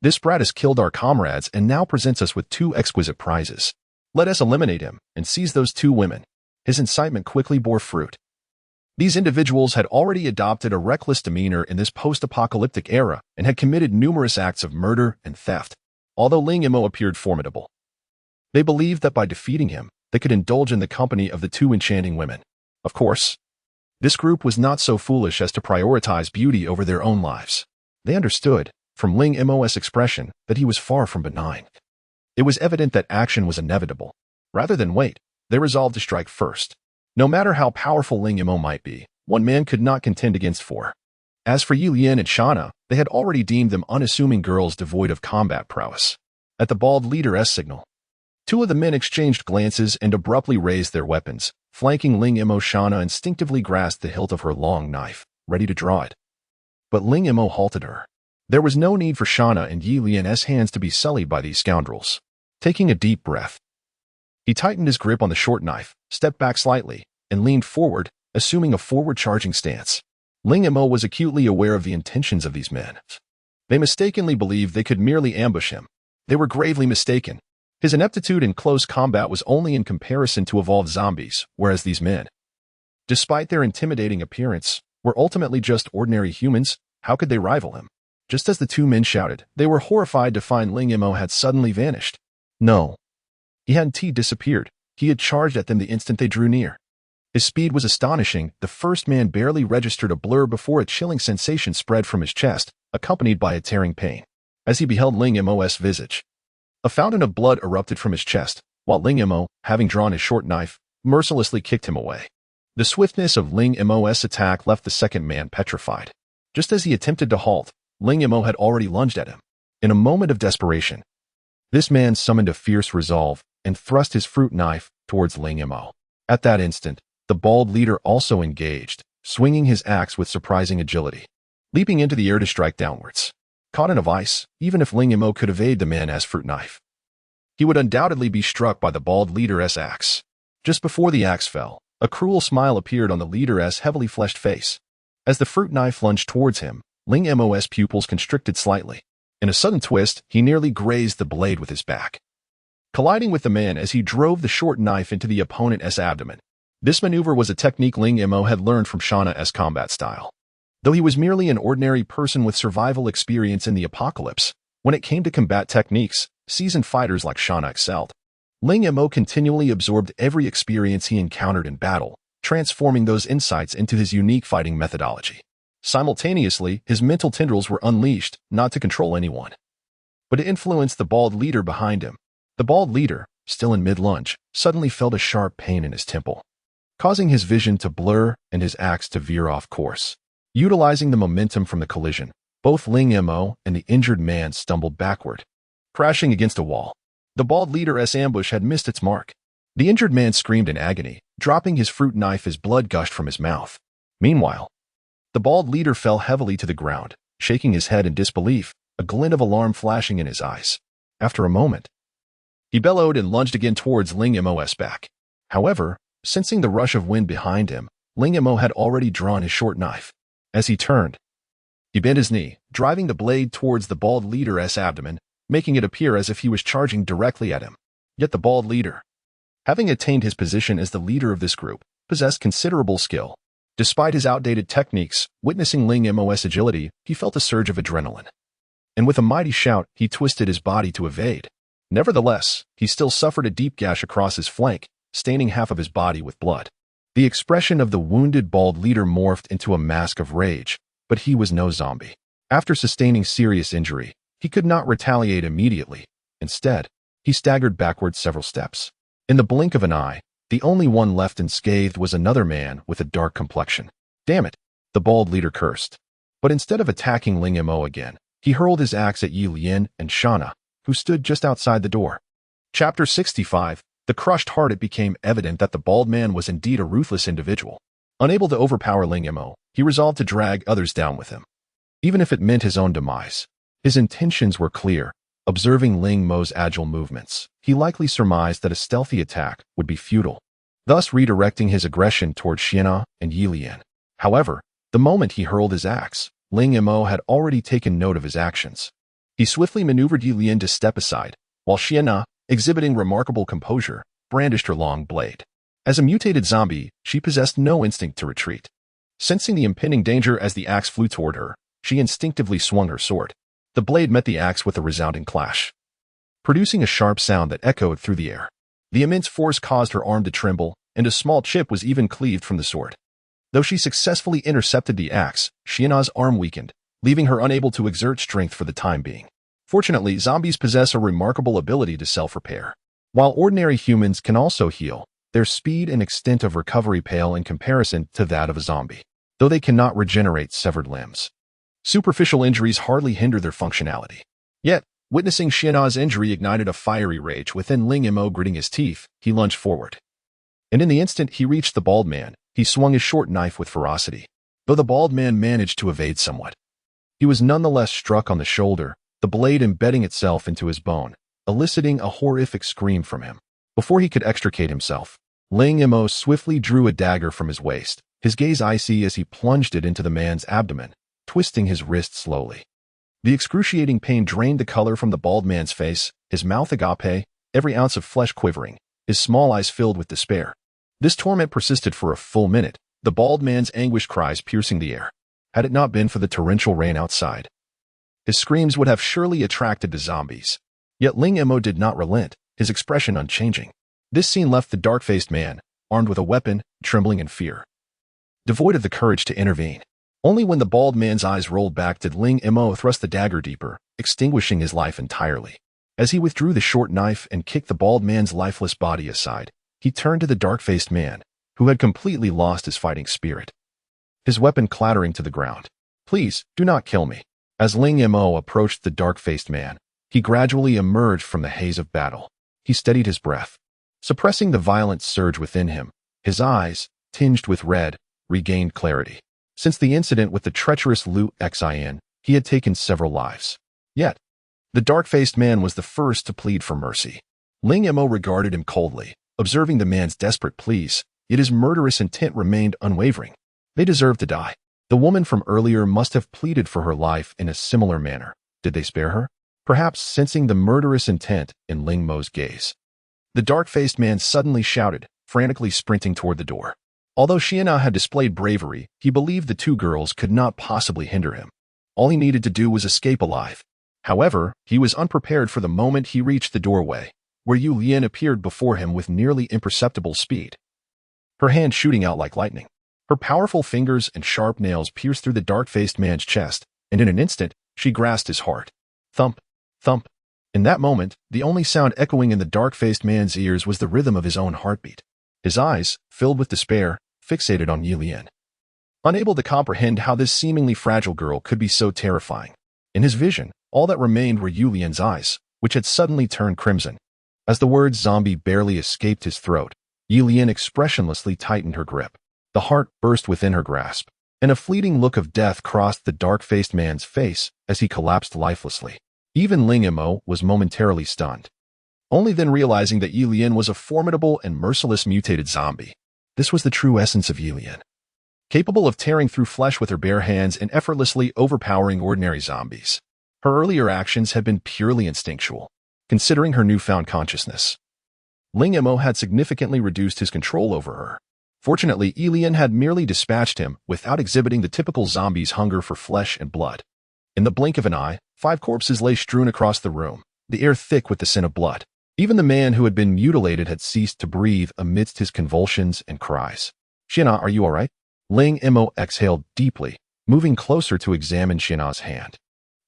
[SPEAKER 1] "This brat has killed our comrades and now presents us with two exquisite prizes. Let us eliminate him and seize those two women." His incitement quickly bore fruit. These individuals had already adopted a reckless demeanor in this post-apocalyptic era and had committed numerous acts of murder and theft. Although Ling Mo appeared formidable, they believed that by defeating him, they could indulge in the company of the two enchanting women. Of course, this group was not so foolish as to prioritize beauty over their own lives. They understood, from Ling Mo's expression, that he was far from benign. It was evident that action was inevitable. Rather than wait, they resolved to strike first. No matter how powerful Ling Mo might be, one man could not contend against four. As for Ye Lian and Shana, they had already deemed them unassuming girls devoid of combat prowess. At the bald leader's signal, two of the men exchanged glances and abruptly raised their weapons. Flanking Ling Mo, Shana instinctively grasped the hilt of her long knife, ready to draw it. But Ling Mo halted her. There was no need for Shana and Ye Lian's hands to be sullied by these scoundrels. Taking a deep breath, he tightened his grip on the short knife, stepped back slightly, and leaned forward, assuming a forward-charging stance. Ling Mo was acutely aware of the intentions of these men. They mistakenly believed they could merely ambush him. They were gravely mistaken. His ineptitude in close combat was only in comparison to evolved zombies, whereas these men, despite their intimidating appearance, were ultimately just ordinary humans. How could they rival him? Just as the two men shouted, they were horrified to find Ling Mo had suddenly vanished. No. He hadn't disappeared. He had charged at them the instant they drew near. His speed was astonishing. The first man barely registered a blur before a chilling sensation spread from his chest, accompanied by a tearing pain. As he beheld Ling Mo's visage, a fountain of blood erupted from his chest, while Ling Mo, having drawn his short knife, mercilessly kicked him away. The swiftness of Ling Mo's attack left the second man petrified. Just as he attempted to halt, Ling Mo had already lunged at him. In a moment of desperation, this man summoned a fierce resolve and thrust his fruit knife towards Ling Mo. At that instant, the bald leader also engaged, swinging his axe with surprising agility, leaping into the air to strike downwards. Caught in a vice, even if Ling Mo could evade the man's fruit knife, he would undoubtedly be struck by the bald leader's axe. Just before the axe fell, a cruel smile appeared on the leader's heavily fleshed face. As the fruit knife lunged towards him, Ling Mo's pupils constricted slightly. In a sudden twist, he nearly grazed the blade with his back, colliding with the man as he drove the short knife into the opponent's abdomen. This maneuver was a technique Ling Mo had learned from Shana's combat style. Though he was merely an ordinary person with survival experience in the apocalypse, when it came to combat techniques, seasoned fighters like Shana excelled. Ling Mo continually absorbed every experience he encountered in battle, transforming those insights into his unique fighting methodology. Simultaneously, his mental tendrils were unleashed, not to control anyone, but to influence the bald leader behind him. The bald leader, still in mid-lunge, suddenly felt a sharp pain in his temple, causing his vision to blur and his axe to veer off course. Utilizing the momentum from the collision, both Ling Mo and the injured man stumbled backward, crashing against a wall. The bald leader's ambush had missed its mark. The injured man screamed in agony, dropping his fruit knife as blood gushed from his mouth. Meanwhile, the bald leader fell heavily to the ground, shaking his head in disbelief, a glint of alarm flashing in his eyes. After a moment, he bellowed and lunged again towards Ling Mo's back. However, sensing the rush of wind behind him, Ling Mo had already drawn his short knife. As he turned, he bent his knee, driving the blade towards the bald leader's abdomen, making it appear as if he was charging directly at him. Yet the bald leader, having attained his position as the leader of this group, possessed considerable skill. Despite his outdated techniques, witnessing Ling Mo's agility, he felt a surge of adrenaline. And with a mighty shout, he twisted his body to evade. Nevertheless, he still suffered a deep gash across his flank, staining half of his body with blood. The expression of the wounded bald leader morphed into a mask of rage, but he was no zombie. After sustaining serious injury, he could not retaliate immediately. Instead, he staggered backward several steps. In the blink of an eye, the only one left unscathed was another man with a dark complexion. Damn it, the bald leader cursed. But instead of attacking Ling Mo again, he hurled his axe at Ye Lian and Shana, who stood just outside the door. Chapter 65. The crushed heart. It became evident that the bald man was indeed a ruthless individual. Unable to overpower Ling Mo, he resolved to drag others down with him, even if it meant his own demise. His intentions were clear. Observing Ling Mo's agile movements, he likely surmised that a stealthy attack would be futile, thus redirecting his aggression towards Shana and Ye Lian. However, the moment he hurled his axe, Ling Mo had already taken note of his actions. He swiftly maneuvered Ye Lian to step aside, while Shana, exhibiting remarkable composure, brandished her long blade. As a mutated zombie, she possessed no instinct to retreat. Sensing the impending danger as the axe flew toward her, she instinctively swung her sword. The blade met the axe with a resounding clash, producing a sharp sound that echoed through the air. The immense force caused her arm to tremble, and a small chip was even cleaved from the sword. Though she successfully intercepted the axe, Shana's arm weakened, leaving her unable to exert strength for the time being. Fortunately, zombies possess a remarkable ability to self-repair. While ordinary humans can also heal, their speed and extent of recovery pale in comparison to that of a zombie, though they cannot regenerate severed limbs. Superficial injuries hardly hinder their functionality. Yet, witnessing Shana's injury ignited a fiery rage within Ling Mo. Gritting his teeth, he lunged forward. And in the instant he reached the bald man, he swung his short knife with ferocity. Though the bald man managed to evade somewhat, he was nonetheless struck on the shoulder, the blade embedding itself into his bone, eliciting a horrific scream from him. Before he could extricate himself, Ling Mo swiftly drew a dagger from his waist, his gaze icy as he plunged it into the man's abdomen, twisting his wrist slowly. The excruciating pain drained the color from the bald man's face, his mouth agape, every ounce of flesh quivering, his small eyes filled with despair. This torment persisted for a full minute, the bald man's anguished cries piercing the air. Had it not been for the torrential rain outside, his screams would have surely attracted the zombies. Yet Ling Mo did not relent, his expression unchanging. This scene left the dark-faced man, armed with a weapon, trembling in fear, devoid of the courage to intervene. Only when the bald man's eyes rolled back did Ling Mo thrust the dagger deeper, extinguishing his life entirely. As he withdrew the short knife and kicked the bald man's lifeless body aside, he turned to the dark-faced man, who had completely lost his fighting spirit, his weapon clattering to the ground. "Please, do not kill me," As Ling Mo approached the dark-faced man, he gradually emerged from the haze of battle. He steadied his breath, suppressing the violent surge within him. His eyes, tinged with red, regained clarity. Since the incident with the treacherous Li Yalin, he had taken several lives. Yet, the dark-faced man was the first to plead for mercy. Ling Mo regarded him coldly, observing the man's desperate pleas, yet his murderous intent remained unwavering. They deserved to die. The woman from earlier must have pleaded for her life in a similar manner. Did they spare her? Perhaps sensing the murderous intent in Ling Mo's gaze. The dark-faced man suddenly shouted, frantically sprinting toward the door. Although Shana had displayed bravery, he believed the two girls could not possibly hinder him. All he needed to do was escape alive. However, he was unprepared for the moment he reached the doorway, where Ye Lian appeared before him with nearly imperceptible speed, her hand shooting out like lightning. Her powerful fingers and sharp nails pierced through the dark-faced man's chest, and in an instant, she grasped his heart. Thump, thump. In that moment, the only sound echoing in the dark-faced man's ears was the rhythm of his own heartbeat. His eyes, filled with despair, fixated on Ye Lian. Unable to comprehend how this seemingly fragile girl could be so terrifying. In his vision, all that remained were Ye Lian's eyes, which had suddenly turned crimson. As the word zombie barely escaped his throat, Ye Lian expressionlessly tightened her grip. The heart burst within her grasp, and a fleeting look of death crossed the dark-faced man's face as he collapsed lifelessly. Even Ling Mo was momentarily stunned, only then realizing that Ye Lian was a formidable and merciless mutated zombie. This was the true essence of Ye Lian, capable of tearing through flesh with her bare hands and effortlessly overpowering ordinary zombies. Her earlier actions had been purely instinctual, considering her newfound consciousness. Ling Mo had significantly reduced his control over her. Fortunately, Ye Lian had merely dispatched him without exhibiting the typical zombie's hunger for flesh and blood. In the blink of an eye, 5 corpses lay strewn across the room, the air thick with the scent of blood. Even the man who had been mutilated had ceased to breathe amidst his convulsions and cries. Shana, are you all right? Ling Mo exhaled deeply, moving closer to examine Shana's hand.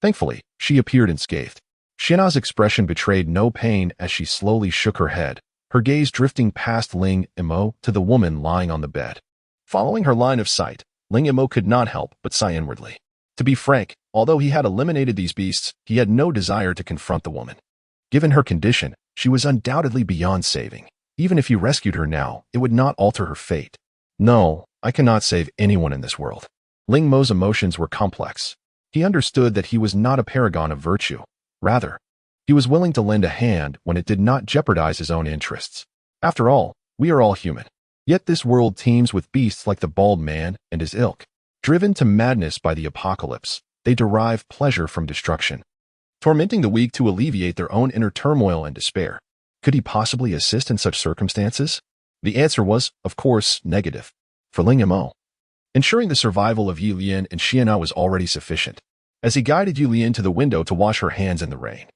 [SPEAKER 1] Thankfully, she appeared unscathed. Shana's expression betrayed no pain as she slowly shook her head, her gaze drifting past Ling Mo to the woman lying on the bed. Following her line of sight, Ling Mo could not help but sigh inwardly. To be frank, although he had eliminated these beasts, he had no desire to confront the woman. Given her condition, she was undoubtedly beyond saving. Even if he rescued her now, it would not alter her fate. No, I cannot save anyone in this world. Ling Mo's emotions were complex. He understood that he was not a paragon of virtue. Rather, he was willing to lend a hand when it did not jeopardize his own interests. After all, we are all human. Yet this world teems with beasts like the bald man and his ilk. Driven to madness by the apocalypse, they derive pleasure from destruction, tormenting the weak to alleviate their own inner turmoil and despair. Could he possibly assist in such circumstances? The answer was, of course, negative. For Ling Mo, ensuring the survival of Ye Lian and Shana was already sufficient. As he guided Ye Lian to the window to wash her hands in the rain,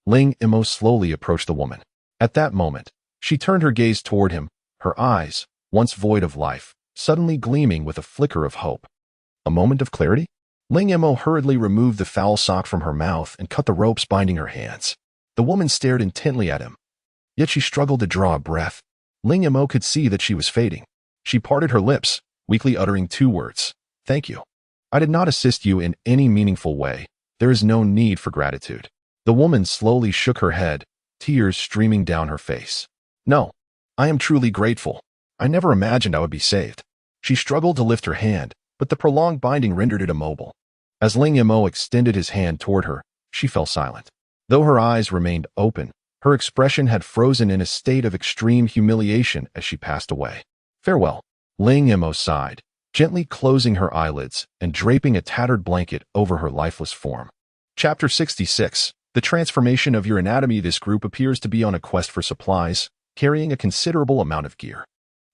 [SPEAKER 1] Ling Mo slowly approached the woman. At that moment, she turned her gaze toward him, her eyes, once void of life, suddenly gleaming with a flicker of hope. A moment of clarity? Ling Mo hurriedly removed the foul sock from her mouth and cut the ropes binding her hands. The woman stared intently at him, yet she struggled to draw a breath. Ling Mo could see that she was fading. She parted her lips, weakly uttering 2 words. Thank you. I did not assist you in any meaningful way. There is no need for gratitude. The woman slowly shook her head, tears streaming down her face. No, I am truly grateful. I never imagined I would be saved. She struggled to lift her hand, but the prolonged binding rendered it immobile. As Ling Mo extended his hand toward her, she fell silent. Though her eyes remained open, her expression had frozen in a state of extreme humiliation as she passed away. Farewell. Ling Mo sighed, gently closing her eyelids and draping a tattered blanket over her lifeless form. Chapter 66. The transformation of your anatomy. This group appears to be on a quest for supplies, carrying a considerable amount of gear.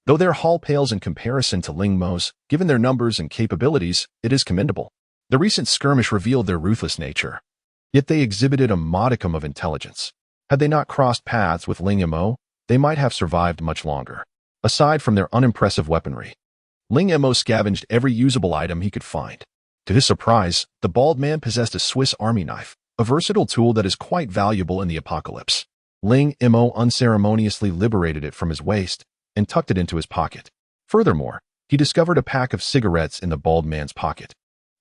[SPEAKER 1] Though their haul pales in comparison to Ling Mo's, given their numbers and capabilities, it is commendable. The recent skirmish revealed their ruthless nature. Yet they exhibited a modicum of intelligence. Had they not crossed paths with Ling Mo, they might have survived much longer. Aside from their unimpressive weaponry, Ling Mo scavenged every usable item he could find. To his surprise, the bald man possessed a Swiss army knife, a versatile tool that is quite valuable in the apocalypse. Ling Mo unceremoniously liberated it from his waist and tucked it into his pocket. Furthermore, he discovered a pack of cigarettes in the bald man's pocket.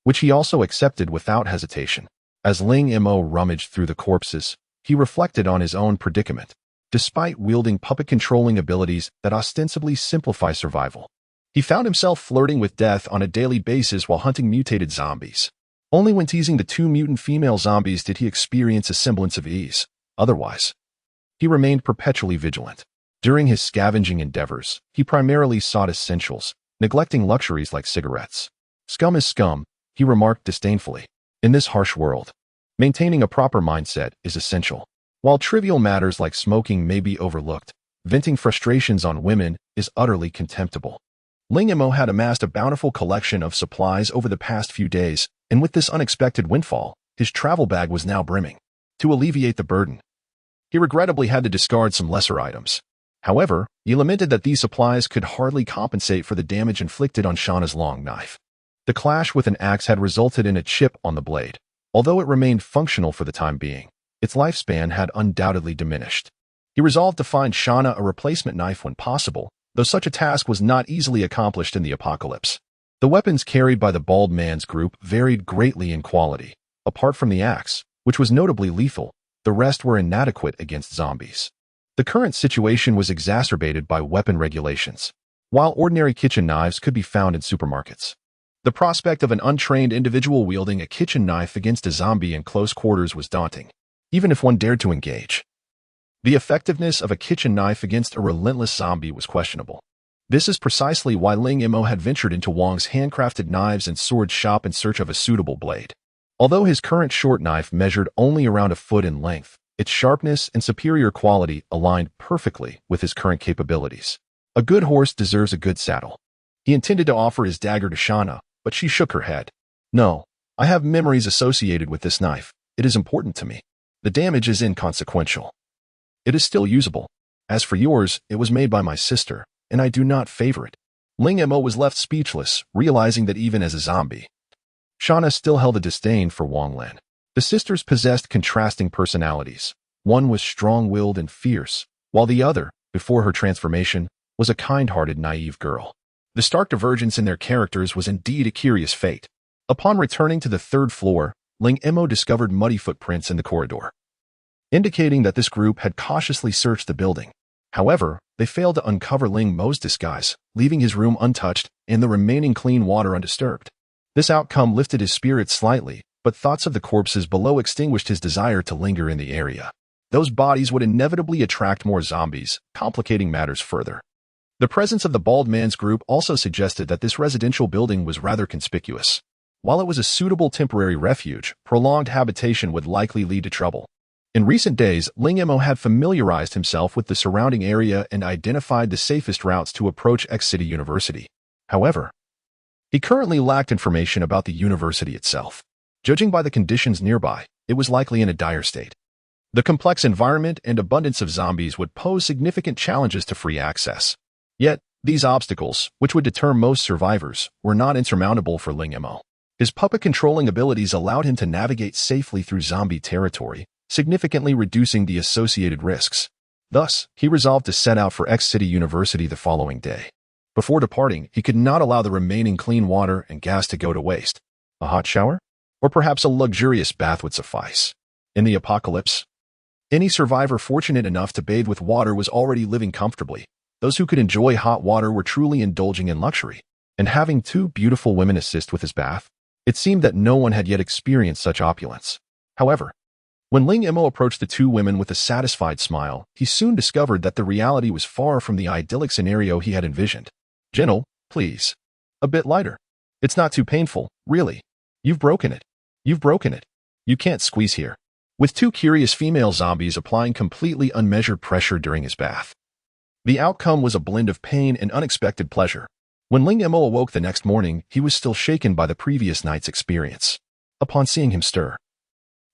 [SPEAKER 1] which he also accepted without hesitation. As Ling Mo rummaged through the corpses, he reflected on his own predicament. Despite wielding puppet-controlling abilities that ostensibly simplify survival, he found himself flirting with death on a daily basis while hunting mutated zombies. Only when teasing the two mutant female zombies did he experience a semblance of ease. Otherwise, he remained perpetually vigilant. During his scavenging endeavors, he primarily sought essentials, neglecting luxuries like cigarettes. Scum is scum, he remarked disdainfully. In this harsh world, maintaining a proper mindset is essential. While trivial matters like smoking may be overlooked, venting frustrations on women is utterly contemptible. Ling Mo had amassed a bountiful collection of supplies over the past few days, and with this unexpected windfall, his travel bag was now brimming. To alleviate the burden, he regrettably had to discard some lesser items. However, he lamented that these supplies could hardly compensate for the damage inflicted on Shana's long knife. The clash with an axe had resulted in a chip on the blade. Although it remained functional for the time being, its lifespan had undoubtedly diminished. He resolved to find Shana a replacement knife when possible, though such a task was not easily accomplished in the apocalypse. The weapons carried by the bald man's group varied greatly in quality. Apart from the axe, which was notably lethal, the rest were inadequate against zombies. The current situation was exacerbated by weapon regulations. While ordinary kitchen knives could be found in supermarkets, the prospect of an untrained individual wielding a kitchen knife against a zombie in close quarters was daunting, even if one dared to engage. The effectiveness of a kitchen knife against a relentless zombie was questionable. This is precisely why Ling Mo had ventured into Wang's handcrafted knives and sword shop in search of a suitable blade. Although his current short knife measured only around a foot in length, its sharpness and superior quality aligned perfectly with his current capabilities. A good horse deserves a good saddle. He intended to offer his dagger to Shana, but she shook her head. No, I have memories associated with this knife. It is important to me. The damage is inconsequential. It is still usable. As for yours, it was made by my sister, and I do not favor it. Ling Mo was left speechless, realizing that even as a zombie, Shana still held a disdain for Wang Lan. The sisters possessed contrasting personalities. One was strong-willed and fierce, while the other, before her transformation, was a kind-hearted, naive girl. The stark divergence in their characters was indeed a curious fate. Upon returning to the third floor, Ling Mo discovered muddy footprints in the corridor, indicating that this group had cautiously searched the building. However, they failed to uncover Ling Mo's disguise, leaving his room untouched and the remaining clean water undisturbed. This outcome lifted his spirits slightly, but thoughts of the corpses below extinguished his desire to linger in the area. Those bodies would inevitably attract more zombies, complicating matters further. The presence of the bald man's group also suggested that this residential building was rather conspicuous. While it was a suitable temporary refuge, prolonged habitation would likely lead to trouble. In recent days, Ling Mo had familiarized himself with the surrounding area and identified the safest routes to approach X-City University. However, he currently lacked information about the university itself. Judging by the conditions nearby, it was likely in a dire state. The complex environment and abundance of zombies would pose significant challenges to free access. Yet, these obstacles, which would deter most survivors, were not insurmountable for Ling Mo. His puppet-controlling abilities allowed him to navigate safely through zombie territory, significantly reducing the associated risks. Thus, he resolved to set out for X-City University the following day. Before departing, he could not allow the remaining clean water and gas to go to waste. A hot shower? Or perhaps a luxurious bath would suffice. In the apocalypse, any survivor fortunate enough to bathe with water was already living comfortably. Those who could enjoy hot water were truly indulging in luxury. And having two beautiful women assist with his bath, it seemed that no one had yet experienced such opulence. However, when Ling Mo approached the two women with a satisfied smile, he soon discovered that the reality was far from the idyllic scenario he had envisioned. Gentle, please. A bit lighter. It's not too painful, really. You've broken it. You've broken it. You can't squeeze here. With two curious female zombies applying completely unmeasured pressure during his bath. The outcome was a blend of pain and unexpected pleasure. When Ling Mo awoke the next morning, he was still shaken by the previous night's experience. Upon seeing him stir,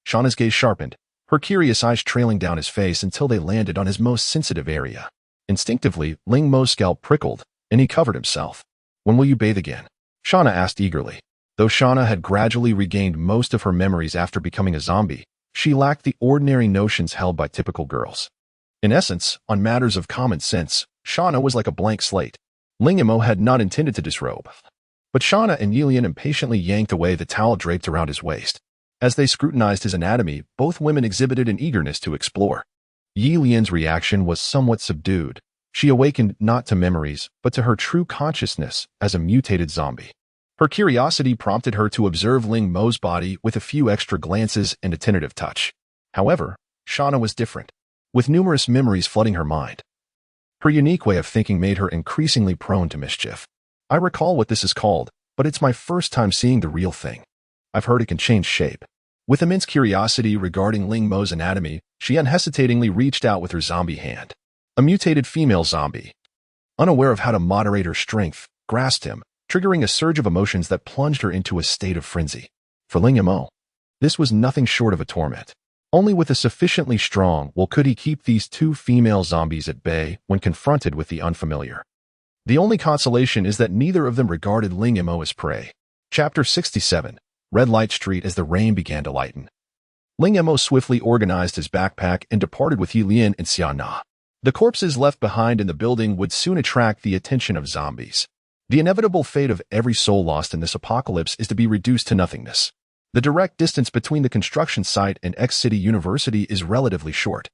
[SPEAKER 1] Shana's gaze sharpened, her curious eyes trailing down his face until they landed on his most sensitive area. Instinctively, Ling Mo's scalp prickled, and he covered himself. When will you bathe again? Shana asked eagerly. Though Shana had gradually regained most of her memories after becoming a zombie, she lacked the ordinary notions held by typical girls. In essence, on matters of common sense, Shana was like a blank slate. Ling Mo had not intended to disrobe, But Shana and Ye Lian impatiently yanked away the towel draped around his waist. As they scrutinized his anatomy, both women exhibited an eagerness to explore. Ye Lian's reaction was somewhat subdued. She awakened not to memories, but to her true consciousness as a mutated zombie. Her curiosity prompted her to observe Ling Mo's body with a few extra glances and a tentative touch. However, Shana was different, with numerous memories flooding her mind. Her unique way of thinking made her increasingly prone to mischief. I recall what this is called, but it's my first time seeing the real thing. I've heard it can change shape. With immense curiosity regarding Ling Mo's anatomy, she unhesitatingly reached out with her zombie hand. A mutated female zombie, unaware of how to moderate her strength, grasped him, triggering a surge of emotions that plunged her into a state of frenzy. For Ling Mo, this was nothing short of a torment. Only with a sufficiently strong will could he keep these two female zombies at bay when confronted with the unfamiliar. The only consolation is that neither of them regarded Ling Mo as prey. Chapter 67. Red Light Street. As the rain began to lighten, Ling Mo swiftly organized his backpack and departed with Ye Lian and Shana. The corpses left behind in the building would soon attract the attention of zombies. The inevitable fate of every soul lost in this apocalypse is to be reduced to nothingness. The direct distance between the construction site and X-City University is relatively short.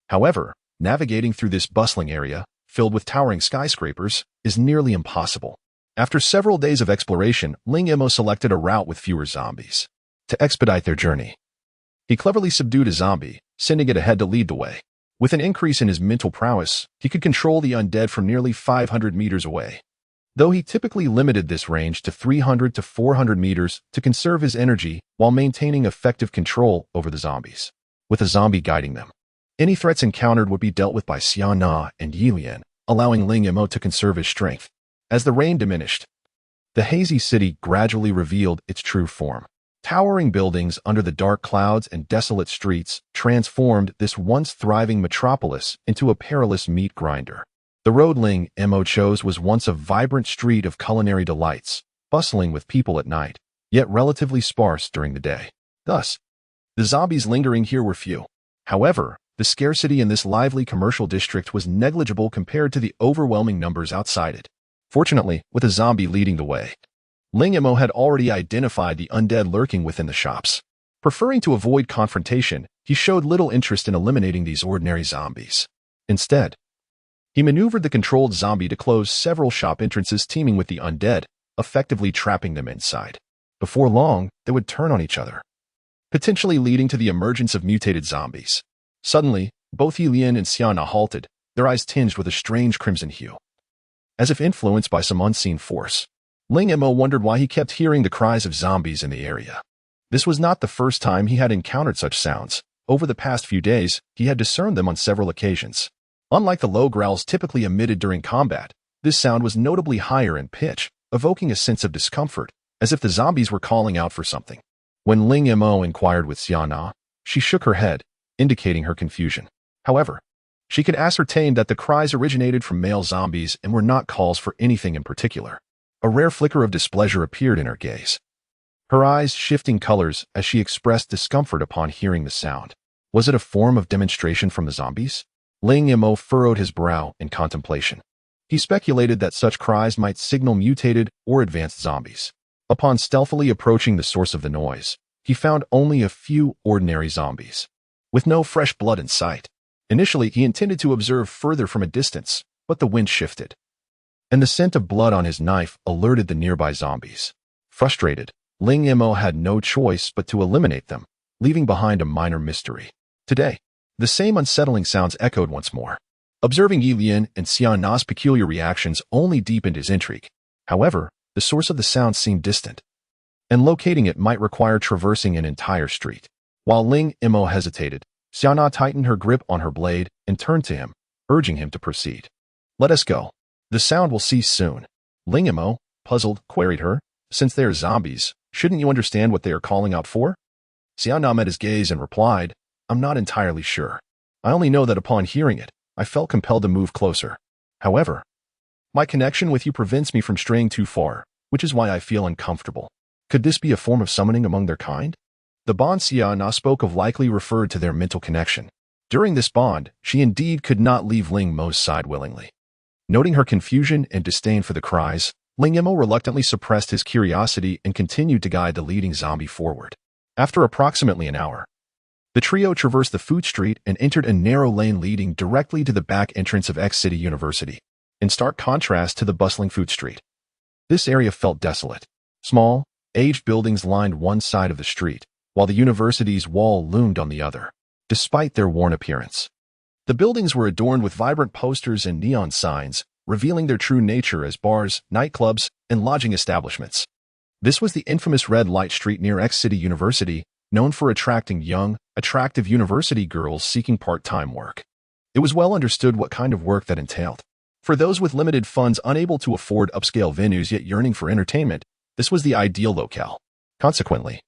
[SPEAKER 1] However, navigating through this bustling area, filled with towering skyscrapers, is nearly impossible. After several days of exploration, Ling Mo selected a route with fewer zombies. To expedite their journey, he cleverly subdued a zombie, sending it ahead to lead the way. With an increase in his mental prowess, he could control the undead from nearly 500 meters away. Though he typically limited this range to 300 to 400 meters to conserve his energy while maintaining effective control over the zombies, with a zombie guiding them. Any threats encountered would be dealt with by Shana and Ye Lian, allowing Ling Mo to conserve his strength. As the rain diminished, the hazy city gradually revealed its true form. Towering buildings under the dark clouds and desolate streets transformed this once thriving metropolis into a perilous meat grinder. The road Ling Mo chose was once a vibrant street of culinary delights, bustling with people at night, yet relatively sparse during the day. Thus, the zombies lingering here were few. However, the scarcity in this lively commercial district was negligible compared to the overwhelming numbers outside it. Fortunately, with a zombie leading the way, Ling Mo had already identified the undead lurking within the shops. Preferring to avoid confrontation, he showed little interest in eliminating these ordinary zombies. Instead, he maneuvered the controlled zombie to close several shop entrances teeming with the undead, effectively trapping them inside. Before long, they would turn on each other, potentially leading to the emergence of mutated zombies. Suddenly, both Ye Lian and Shana halted, their eyes tinged with a strange crimson hue. As if influenced by some unseen force, Ling Mo wondered why he kept hearing the cries of zombies in the area. This was not the first time he had encountered such sounds. Over the past few days, he had discerned them on several occasions. Unlike the low growls typically emitted during combat, this sound was notably higher in pitch, evoking a sense of discomfort, as if the zombies were calling out for something. When Ling Mo inquired with Shana, she shook her head, indicating her confusion. However, she could ascertain that the cries originated from male zombies and were not calls for anything in particular. A rare flicker of displeasure appeared in her gaze, her eyes shifting colors as she expressed discomfort upon hearing the sound. Was it a form of demonstration from the zombies? Ling Mo furrowed his brow in contemplation. He speculated that such cries might signal mutated or advanced zombies. Upon stealthily approaching the source of the noise, he found only a few ordinary zombies, with no fresh blood in sight. Initially, he intended to observe further from a distance, but the wind shifted, and the scent of blood on his knife alerted the nearby zombies. Frustrated, Ling Mo had no choice but to eliminate them, leaving behind a minor mystery. Today, the same unsettling sounds echoed once more. Observing Ye Lian and Shana's peculiar reactions only deepened his intrigue. However, the source of the sound seemed distant, and locating it might require traversing an entire street. While Ling Mo hesitated, Shana tightened her grip on her blade and turned to him, urging him to proceed. "Let us go. The sound will cease soon." Ling Mo, puzzled, queried her, "Since they are zombies, shouldn't you understand what they are calling out for?" Shana met his gaze and replied, "I'm not entirely sure. I only know that upon hearing it, I felt compelled to move closer. However, my connection with you prevents me from straying too far, which is why I feel uncomfortable. Could this be a form of summoning among their kind?" The bond Shana spoke of likely referred to their mental connection. During this bond, she indeed could not leave Ling Mo's side willingly. Noting her confusion and disdain for the cries, Ling Mo reluctantly suppressed his curiosity and continued to guide the leading zombie forward. After approximately an hour, the trio traversed the food street and entered a narrow lane leading directly to the back entrance of X City University, in stark contrast to the bustling food street. This area felt desolate. Small, aged buildings lined one side of the street, while the university's wall loomed on the other, despite their worn appearance. The buildings were adorned with vibrant posters and neon signs, revealing their true nature as bars, nightclubs, and lodging establishments. This was the infamous Red Light Street near X City University, known for attracting young, attractive university girls seeking part-time work. It was well understood what kind of work that entailed. For those with limited funds unable to afford upscale venues yet yearning for entertainment, this was the ideal locale. Consequently,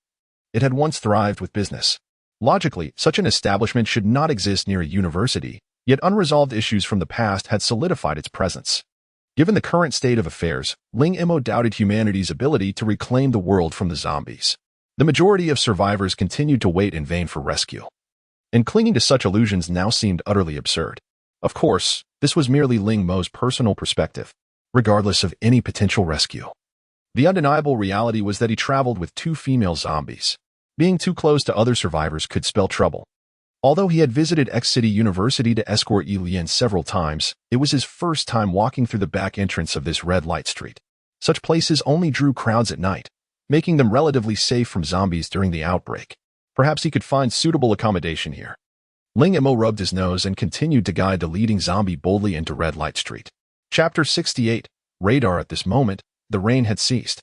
[SPEAKER 1] it had once thrived with business. Logically, such an establishment should not exist near a university, yet unresolved issues from the past had solidified its presence. Given the current state of affairs, Ling Mo doubted humanity's ability to reclaim the world from the zombies. The majority of survivors continued to wait in vain for rescue, and clinging to such illusions now seemed utterly absurd. Of course, this was merely Ling Mo's personal perspective, regardless of any potential rescue. The undeniable reality was that he traveled with two female zombies. Being too close to other survivors could spell trouble. Although he had visited X City University to escort Ye Lian several times, it was his first time walking through the back entrance of this red light street. Such places only drew crowds at night, making them relatively safe from zombies during the outbreak. Perhaps he could find suitable accommodation here. Ling Mo rubbed his nose and continued to guide the leading zombie boldly into Red Light Street. Chapter 68. Radar. At this moment, the rain had ceased,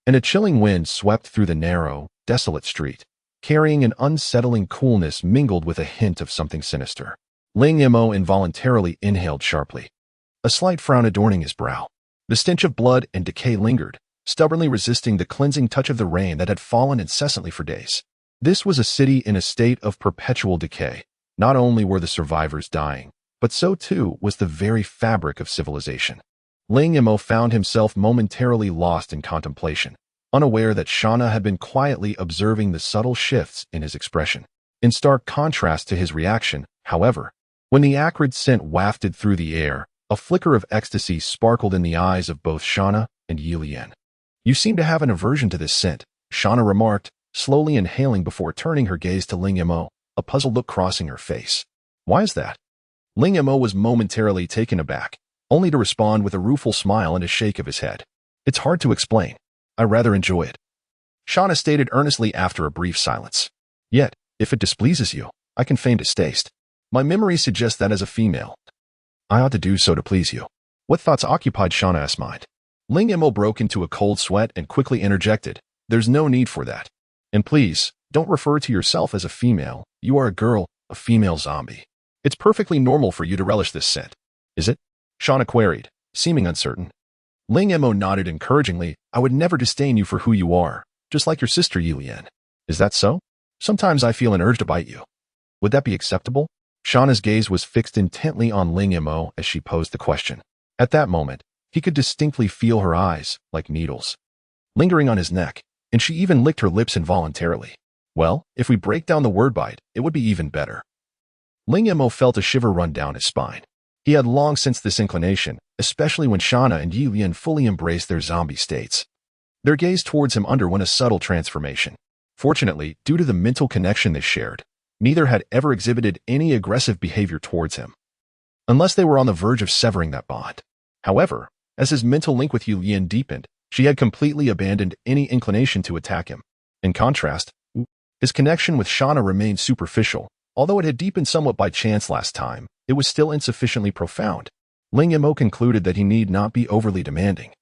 [SPEAKER 1] and a chilling wind swept through the narrow, desolate street, carrying an unsettling coolness mingled with a hint of something sinister. Ling Mo involuntarily inhaled sharply, a slight frown adorning his brow. The stench of blood and decay lingered, stubbornly resisting the cleansing touch of the rain that had fallen incessantly for days. This was a city in a state of perpetual decay. Not only were the survivors dying, but so too was the very fabric of civilization. Ling Mo found himself momentarily lost in contemplation, unaware that Shana had been quietly observing the subtle shifts in his expression. In stark contrast to his reaction, however, when the acrid scent wafted through the air, a flicker of ecstasy sparkled in the eyes of both Shana and Ye Lian. "You seem to have an aversion to this scent," Shana remarked, slowly inhaling before turning her gaze to Ling Mo, a puzzled look crossing her face. "Why is that?" Ling Mo was momentarily taken aback, only to respond with a rueful smile and a shake of his head. "It's hard to explain. I rather enjoy it," Shana stated earnestly after a brief silence. "Yet, if it displeases you, I can feign distaste. My memory suggests that as a female, I ought to do so to please you." What thoughts occupied Shana's mind? Ling Mo broke into a cold sweat and quickly interjected, "There's no need for that. And please, don't refer to yourself as a female. You are a girl, a female zombie. It's perfectly normal for you to relish this scent." "Is it?" Shana queried, seeming uncertain. Ling Mo nodded encouragingly. "I would never disdain you for who you are, just like your sister Ye Lian." "Is that so? Sometimes I feel an urge to bite you. Would that be acceptable?" Shana's gaze was fixed intently on Ling Mo as she posed the question. At that moment, he could distinctly feel her eyes, like needles, lingering on his neck, and she even licked her lips involuntarily. "Well, if we break down the word bite, it would be even better." Ling Mo felt a shiver run down his spine. He had long sensed this inclination, especially when Shana and Ye Lian fully embraced their zombie states. Their gaze towards him underwent a subtle transformation. Fortunately, due to the mental connection they shared, neither had ever exhibited any aggressive behavior towards him, unless they were on the verge of severing that bond. However, as his mental link with Ye Lian deepened, she had completely abandoned any inclination to attack him. In contrast, his connection with Shana remained superficial. Although it had deepened somewhat by chance last time, it was still insufficiently profound. Ling Mo concluded that he need not be overly demanding.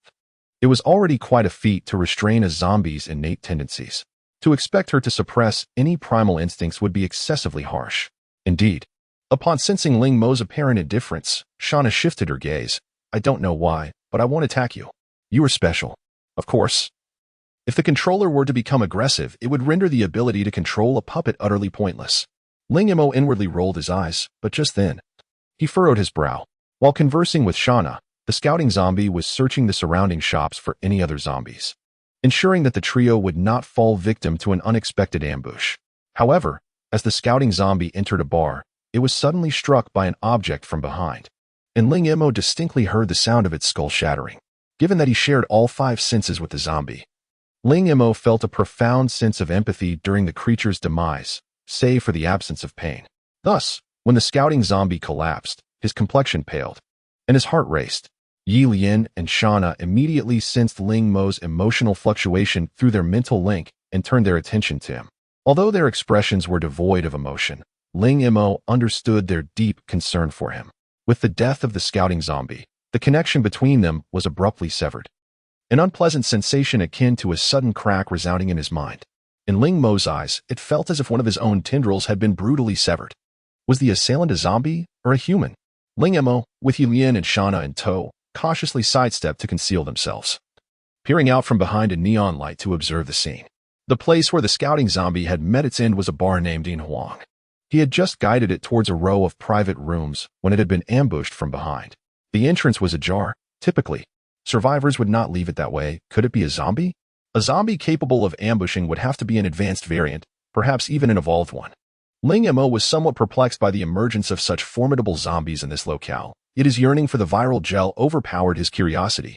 [SPEAKER 1] It was already quite a feat to restrain a zombie's innate tendencies. To expect her to suppress any primal instincts would be excessively harsh. Indeed, upon sensing Ling Mo's apparent indifference, Shana shifted her gaze. "I don't know why, but I won't attack you. You are special." Of course. If the controller were to become aggressive, it would render the ability to control a puppet utterly pointless. Ling Mo inwardly rolled his eyes, but just then, he furrowed his brow. While conversing with Shana, the scouting zombie was searching the surrounding shops for any other zombies, ensuring that the trio would not fall victim to an unexpected ambush. However, as the scouting zombie entered a bar, it was suddenly struck by an object from behind, and Ling Mo distinctly heard the sound of its skull shattering. given that he shared all 5 senses with the zombie. Ling Mo felt a profound sense of empathy during the creature's demise, save for the absence of pain. Thus, when the scouting zombie collapsed, his complexion paled, and his heart raced. Ye Lian and Shana immediately sensed Ling Mo's emotional fluctuation through their mental link and turned their attention to him. Although their expressions were devoid of emotion, Ling Mo understood their deep concern for him. With the death of the scouting zombie, the connection between them was abruptly severed. An unpleasant sensation akin to a sudden crack resounding in his mind. In Ling Mo's eyes, it felt as if one of his own tendrils had been brutally severed. Was the assailant a zombie or a human? Ling Mo, with Ye Lian and Shana in tow, cautiously sidestepped to conceal themselves, peering out from behind a neon light to observe the scene. The place where the scouting zombie had met its end was a bar named In Huang. He had just guided it towards a row of private rooms when it had been ambushed from behind. The entrance was ajar. Typically, survivors would not leave it that way. Could it be a zombie? A zombie capable of ambushing would have to be an advanced variant, perhaps even an evolved one. Ling Mo was somewhat perplexed by the emergence of such formidable zombies in this locale. Yet his yearning for the viral gel overpowered his curiosity.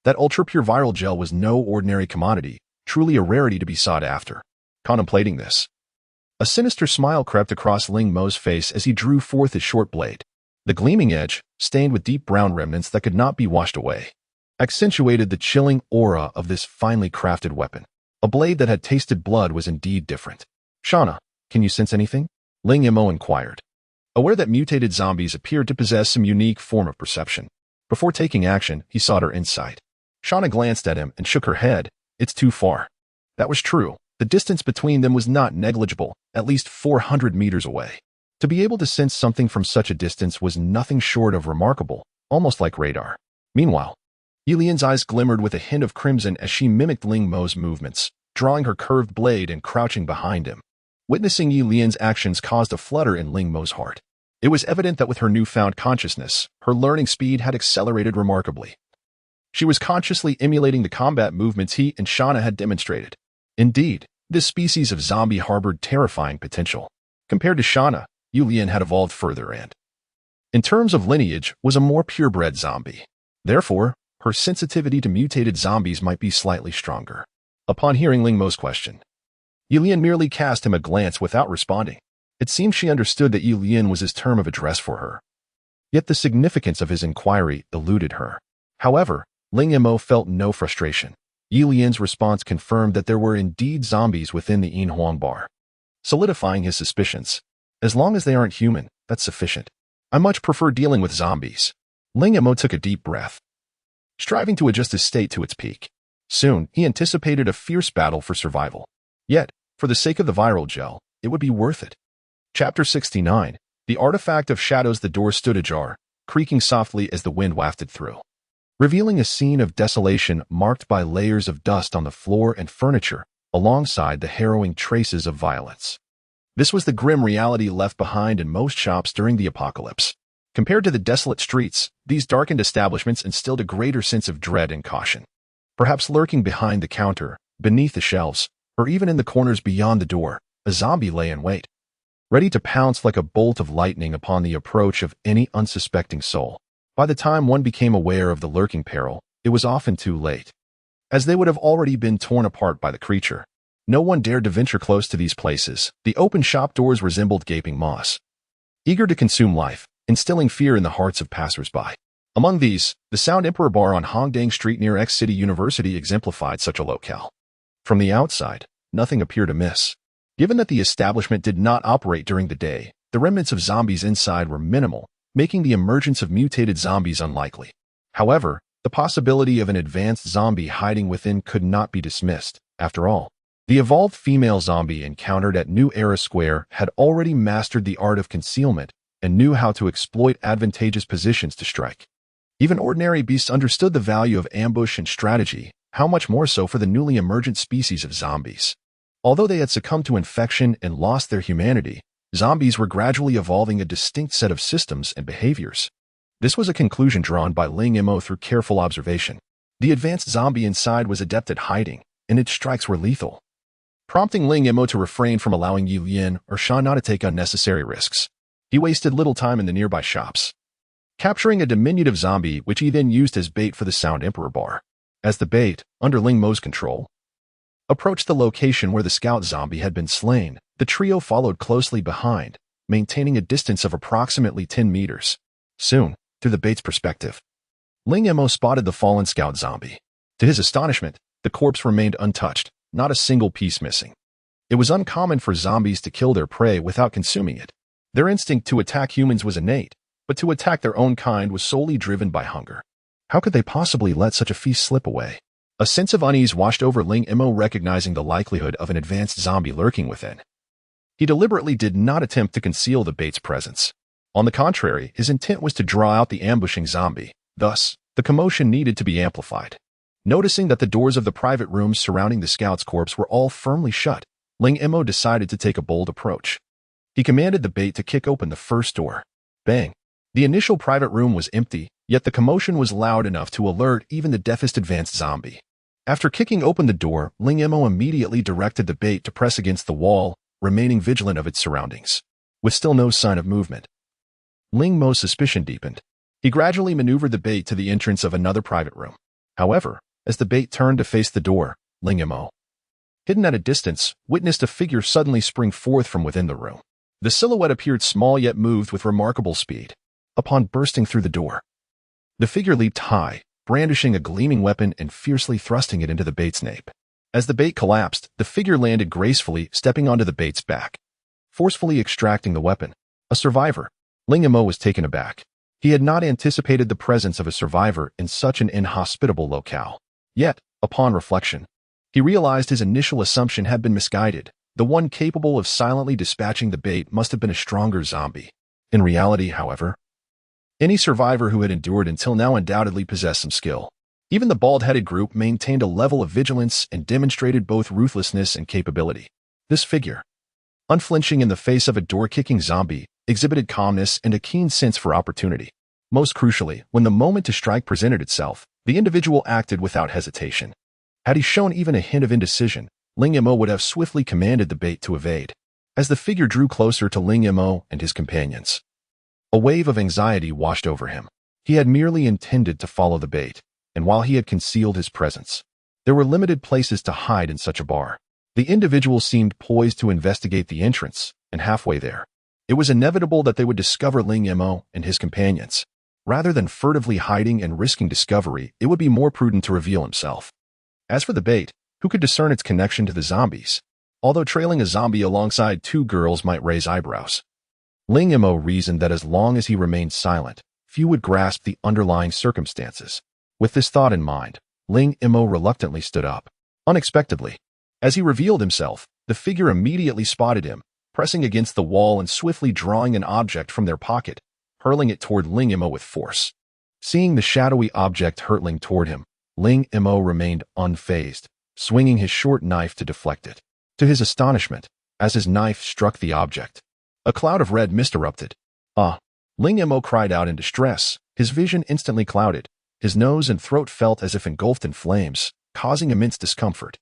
[SPEAKER 1] That ultra-pure viral gel was no ordinary commodity, truly a rarity to be sought after. Contemplating this, a sinister smile crept across Ling Mo's face as he drew forth his short blade. The gleaming edge, stained with deep brown remnants that could not be washed away, accentuated the chilling aura of this finely crafted weapon. A blade that had tasted blood was indeed different. Shana, can you sense anything? Ling Mo inquired, aware that mutated zombies appeared to possess some unique form of perception. Before taking action, he sought her insight. Shana glanced at him and shook her head. It's too far. That was true. The distance between them was not negligible, at least 400 meters away. To be able to sense something from such a distance was nothing short of remarkable, almost like radar. Meanwhile, Ye Lian's eyes glimmered with a hint of crimson as she mimicked Ling Mo's movements, drawing her curved blade and crouching behind him. Witnessing Ye Lian's actions caused a flutter in Ling Mo's heart. It was evident that with her newfound consciousness, her learning speed had accelerated remarkably. She was consciously emulating the combat movements he and Shana had demonstrated. Indeed, this species of zombie harbored terrifying potential. Compared to Shana, Ye Lian had evolved further and, in terms of lineage, was a more purebred zombie. Therefore, her sensitivity to mutated zombies might be slightly stronger. Upon hearing Ling Mo's question, Ye Lian merely cast him a glance without responding. It seemed she understood that Ye Lian was his term of address for her. Yet the significance of his inquiry eluded her. However, Ling Mo felt no frustration. Ye Lian's response confirmed that there were indeed zombies within the In Huang bar, solidifying his suspicions. As long as they aren't human, that's sufficient. I much prefer dealing with zombies. Ling Mo took a deep breath, striving to adjust his state to its peak. Soon, he anticipated a fierce battle for survival. Yet, for the sake of the viral gel, it would be worth it. Chapter 69. The Artifact of Shadows. The door stood ajar, creaking softly as the wind wafted through, revealing a scene of desolation marked by layers of dust on the floor and furniture, alongside the harrowing traces of violence. This was the grim reality left behind in most shops during the apocalypse. Compared to the desolate streets, these darkened establishments instilled a greater sense of dread and caution. Perhaps lurking behind the counter, beneath the shelves, or even in the corners beyond the door, a zombie lay in wait, ready to pounce like a bolt of lightning upon the approach of any unsuspecting soul. By the time one became aware of the lurking peril, it was often too late, as they would have already been torn apart by the creature. No one dared to venture close to these places. The open shop doors resembled gaping maws, eager to consume life, instilling fear in the hearts of passers-by. Among these, the Sound Emperor Bar on Hongdang Street near X-City University exemplified such a locale. From the outside, nothing appeared amiss. Given that the establishment did not operate during the day, the remnants of zombies inside were minimal, making the emergence of mutated zombies unlikely. However, the possibility of an advanced zombie hiding within could not be dismissed. After all, the evolved female zombie encountered at New Era Square had already mastered the art of concealment and knew how to exploit advantageous positions to strike. Even ordinary beasts understood the value of ambush and strategy, how much more so for the newly emergent species of zombies. Although they had succumbed to infection and lost their humanity, zombies were gradually evolving a distinct set of systems and behaviors. This was a conclusion drawn by Ling Mo through careful observation. The advanced zombie inside was adept at hiding, and its strikes were lethal, prompting Ling Mo to refrain from allowing Ye Lian or Shana to take unnecessary risks. He wasted little time in the nearby shops, capturing a diminutive zombie which he then used as bait for the Sound Emperor bar. As the bait, under Ling Mo's control, approached the location where the scout zombie had been slain, the trio followed closely behind, maintaining a distance of approximately 10 meters. Soon, through the bait's perspective, Ling Mo spotted the fallen scout zombie. To his astonishment, the corpse remained untouched, not a single piece missing. It was uncommon for zombies to kill their prey without consuming it. Their instinct to attack humans was innate, but to attack their own kind was solely driven by hunger. How could they possibly let such a feast slip away? A sense of unease washed over Ling Mo, recognizing the likelihood of an advanced zombie lurking within. He deliberately did not attempt to conceal the bait's presence. On the contrary, his intent was to draw out the ambushing zombie. Thus, the commotion needed to be amplified. Noticing that the doors of the private rooms surrounding the scout's corpse were all firmly shut, Ling Mo decided to take a bold approach. He commanded the bait to kick open the first door. Bang! The initial private room was empty, yet the commotion was loud enough to alert even the deafest advanced zombie. After kicking open the door, Ling Mo immediately directed the bait to press against the wall, remaining vigilant of its surroundings. With still no sign of movement, Ling Mo's suspicion deepened. He gradually maneuvered the bait to the entrance of another private room. However, as the bait turned to face the door, Ling Mo, hidden at a distance, witnessed a figure suddenly spring forth from within the room. The silhouette appeared small yet moved with remarkable speed. Upon bursting through the door, the figure leaped high, brandishing a gleaming weapon and fiercely thrusting it into the bait's nape. As the bait collapsed, the figure landed gracefully, stepping onto the bait's back, forcefully extracting the weapon. A survivor. Ling Mo was taken aback. He had not anticipated the presence of a survivor in such an inhospitable locale. Yet, upon reflection, he realized his initial assumption had been misguided. The one capable of silently dispatching the bait must have been a stronger zombie. In reality, however, any survivor who had endured until now undoubtedly possessed some skill. Even the bald-headed group maintained a level of vigilance and demonstrated both ruthlessness and capability. This figure, unflinching in the face of a door-kicking zombie, exhibited calmness and a keen sense for opportunity. Most crucially, when the moment to strike presented itself, the individual acted without hesitation. Had he shown even a hint of indecision, Ling Mo would have swiftly commanded the bait to evade. As the figure drew closer to Ling Mo and his companions, a wave of anxiety washed over him. He had merely intended to follow the bait, and while he had concealed his presence, there were limited places to hide in such a bar. The individual seemed poised to investigate the entrance, and halfway there, it was inevitable that they would discover Ling Mo and his companions. Rather than furtively hiding and risking discovery, it would be more prudent to reveal himself. As for the bait, who could discern its connection to the zombies? Although trailing a zombie alongside two girls might raise eyebrows, Ling Mo reasoned that as long as he remained silent, few would grasp the underlying circumstances. With this thought in mind, Ling Mo reluctantly stood up. Unexpectedly, as he revealed himself, the figure immediately spotted him, pressing against the wall and swiftly drawing an object from their pocket, hurling it toward Ling Mo with force. Seeing the shadowy object hurtling toward him, Ling Mo remained unfazed, swinging his short knife to deflect it. To his astonishment, as his knife struck the object, a cloud of red mist erupted. Ah! Ling Mo cried out in distress, his vision instantly clouded. His nose and throat felt as if engulfed in flames, causing immense discomfort.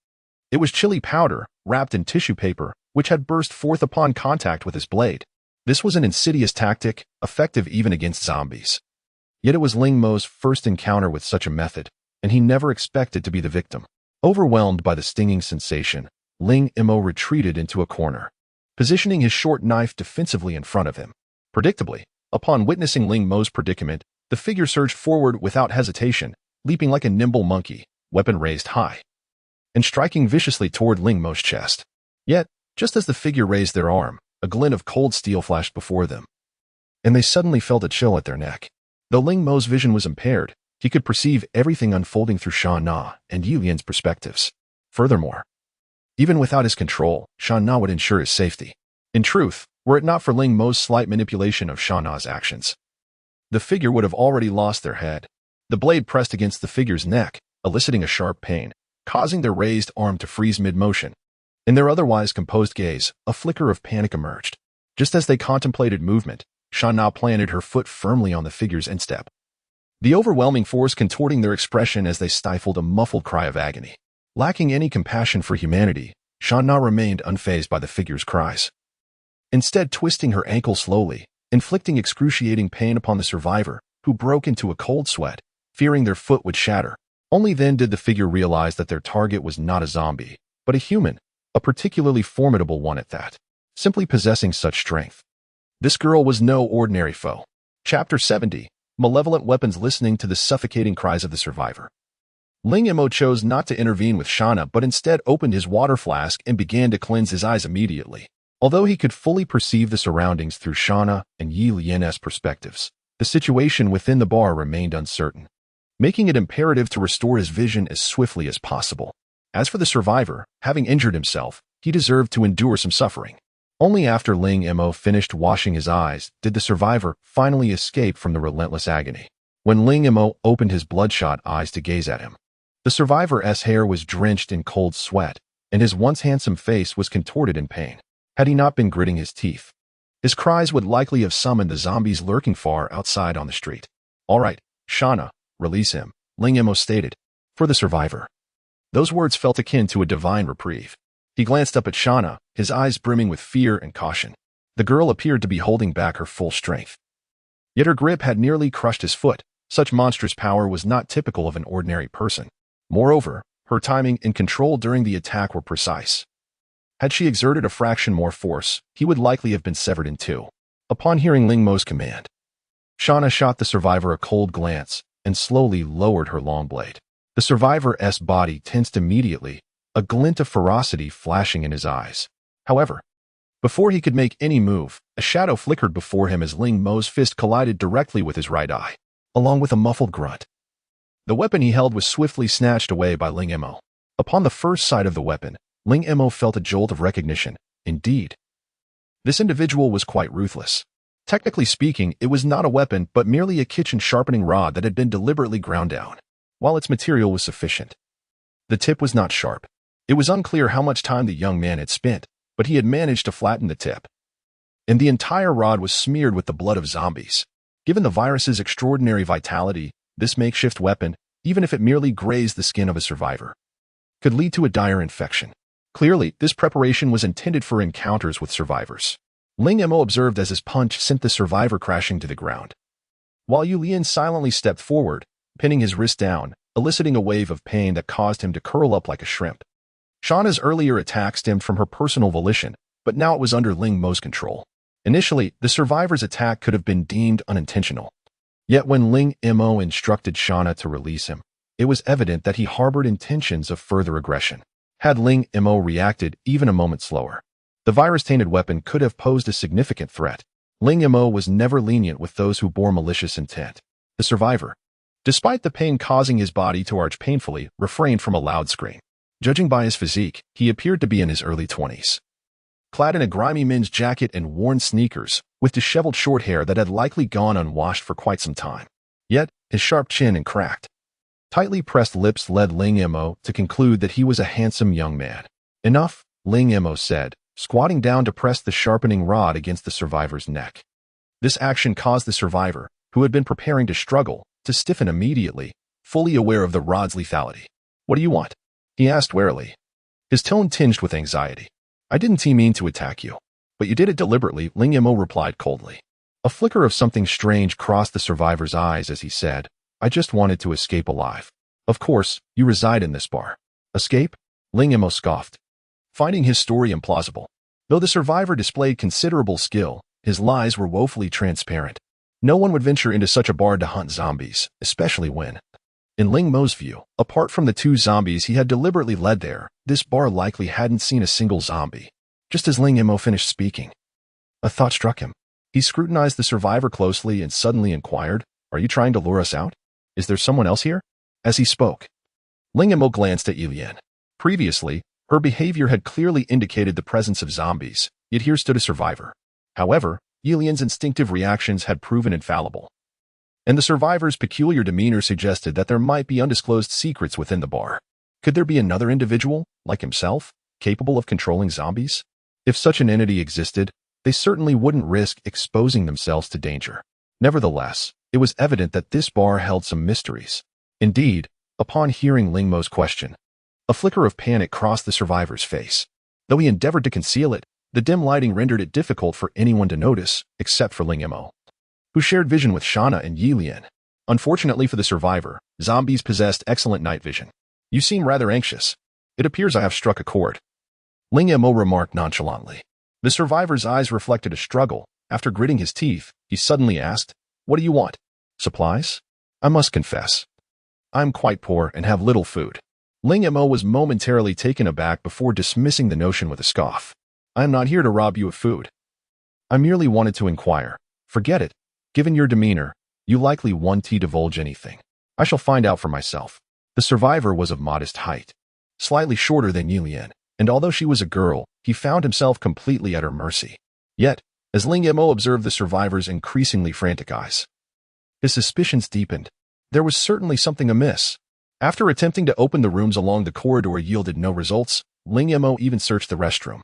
[SPEAKER 1] It was chili powder, wrapped in tissue paper, which had burst forth upon contact with his blade. This was an insidious tactic, effective even against zombies. Yet it was Ling Mo's first encounter with such a method, and he never expected to be the victim. Overwhelmed by the stinging sensation, Ling Mo retreated into a corner, positioning his short knife defensively in front of him. Predictably, upon witnessing Ling Mo's predicament, the figure surged forward without hesitation, leaping like a nimble monkey, weapon raised high, and striking viciously toward Ling Mo's chest. Yet, just as the figure raised their arm, a glint of cold steel flashed before them, and they suddenly felt a chill at their neck. Though Ling Mo's vision was impaired, he could perceive everything unfolding through Shana and Ye Lian's perspectives. Furthermore, even without his control, Shana would ensure his safety. In truth, were it not for Ling Mo's slight manipulation of Shana's actions, the figure would have already lost their head. The blade pressed against the figure's neck, eliciting a sharp pain, causing their raised arm to freeze mid-motion. In their otherwise composed gaze, a flicker of panic emerged. Just as they contemplated movement, Shana planted her foot firmly on the figure's instep, the overwhelming force contorting their expression as they stifled a muffled cry of agony. Lacking any compassion for humanity, Shana remained unfazed by the figure's cries. Instead, twisting her ankle slowly, inflicting excruciating pain upon the survivor, who broke into a cold sweat, fearing their foot would shatter. Only then did the figure realize that their target was not a zombie, but a human, a particularly formidable one at that, simply possessing such strength. This girl was no ordinary foe. Chapter 70. Malevolent Weapons. Listening to the suffocating cries of the survivor, Ling Mo chose not to intervene with Shana but instead opened his water flask and began to cleanse his eyes immediately. Although he could fully perceive the surroundings through Shana and Ye Lian's perspectives, the situation within the bar remained uncertain, making it imperative to restore his vision as swiftly as possible. As for the survivor, having injured himself, he deserved to endure some suffering. Only after Ling Mo finished washing his eyes did the survivor finally escape from the relentless agony. When Ling Mo opened his bloodshot eyes to gaze at him, the survivor's hair was drenched in cold sweat, and his once handsome face was contorted in pain. Had he not been gritting his teeth, his cries would likely have summoned the zombies lurking far outside on the street. "All right, Shana, release him," Ling Mo stated. For the survivor, those words felt akin to a divine reprieve. He glanced up at Shana, his eyes brimming with fear and caution. The girl appeared to be holding back her full strength. Yet her grip had nearly crushed his foot. Such monstrous power was not typical of an ordinary person. Moreover, her timing and control during the attack were precise. Had she exerted a fraction more force, he would likely have been severed in two. Upon hearing Ling Mo's command, Shana shot the survivor a cold glance and slowly lowered her long blade. The survivor's body tensed immediately, a glint of ferocity flashing in his eyes. However, before he could make any move, a shadow flickered before him as Ling Mo's fist collided directly with his right eye, along with a muffled grunt. The weapon he held was swiftly snatched away by Ling Mo. Upon the first sight of the weapon, Ling Mo felt a jolt of recognition. Indeed, this individual was quite ruthless. Technically speaking, it was not a weapon but merely a kitchen sharpening rod that had been deliberately ground down. While its material was sufficient, the tip was not sharp. It was unclear how much time the young man had spent, but he had managed to flatten the tip, and the entire rod was smeared with the blood of zombies. Given the virus's extraordinary vitality, this makeshift weapon, even if it merely grazed the skin of a survivor, could lead to a dire infection. Clearly, this preparation was intended for encounters with survivors. Ling Mo observed as his punch sent the survivor crashing to the ground, while Ye Lian silently stepped forward, pinning his wrist down, eliciting a wave of pain that caused him to curl up like a shrimp. Shana's earlier attack stemmed from her personal volition, but now it was under Ling Mo's control. Initially, the survivor's attack could have been deemed unintentional. Yet when Ling Mo instructed Shana to release him, it was evident that he harbored intentions of further aggression. Had Ling Mo reacted even a moment slower, the virus-tainted weapon could have posed a significant threat. Ling Mo was never lenient with those who bore malicious intent. The survivor, despite the pain causing his body to arch painfully, refrained from a loud scream. Judging by his physique, he appeared to be in his early 20s. Clad in a grimy men's jacket and worn sneakers, with disheveled short hair that had likely gone unwashed for quite some time. Yet, his sharp chin and cracked, tightly pressed lips led Ling Mo to conclude that he was a handsome young man. "Enough," Ling Mo said, squatting down to press the sharpening rod against the survivor's neck. This action caused the survivor, who had been preparing to struggle, to stiffen immediately, fully aware of the rod's lethality. "What do you want?" he asked warily, his tone tinged with anxiety. "I didn't mean to attack you, but you did it deliberately," Ling Mo replied coldly. A flicker of something strange crossed the survivor's eyes as he said, "I just wanted to escape alive." "Of course, you reside in this bar." "Escape?" Ling Mo scoffed, finding his story implausible. Though the survivor displayed considerable skill, his lies were woefully transparent. No one would venture into such a bar to hunt zombies, especially when, in Ling Mo's view, apart from the two zombies he had deliberately led there, this bar likely hadn't seen a single zombie. Just as Ling Mo finished speaking, a thought struck him. He scrutinized the survivor closely and suddenly inquired, "Are you trying to lure us out? Is there someone else here?" As he spoke, Ling Mo glanced at Ye Lian. Previously, her behavior had clearly indicated the presence of zombies, yet here stood a survivor. However, Ye Lian's instinctive reactions had proven infallible, and the survivor's peculiar demeanor suggested that there might be undisclosed secrets within the bar. Could there be another individual, like himself, capable of controlling zombies? If such an entity existed, they certainly wouldn't risk exposing themselves to danger. Nevertheless, it was evident that this bar held some mysteries. Indeed, upon hearing Ling Mo's question, a flicker of panic crossed the survivor's face. Though he endeavored to conceal it, the dim lighting rendered it difficult for anyone to notice, except for Ling Mo, who shared vision with Shana and Ye Lian. Unfortunately for the survivor, zombies possessed excellent night vision. You seem rather anxious. It appears I have struck a chord. Ling Mo remarked nonchalantly. The survivor's eyes reflected a struggle. After gritting his teeth, he suddenly asked, "What do you want? Supplies? I must confess, I'm quite poor and have little food." Ling Mo was momentarily taken aback before dismissing the notion with a scoff. "I am not here to rob you of food. I merely wanted to inquire. Forget it. Given your demeanor, you likely won't divulge anything. I shall find out for myself." The survivor was of modest height, slightly shorter than Ye Lian, and although she was a girl, he found himself completely at her mercy. Yet, as Ling Mo observed the survivor's increasingly frantic eyes, his suspicions deepened. There was certainly something amiss. After attempting to open the rooms along the corridor yielded no results, Ling Mo even searched the restroom.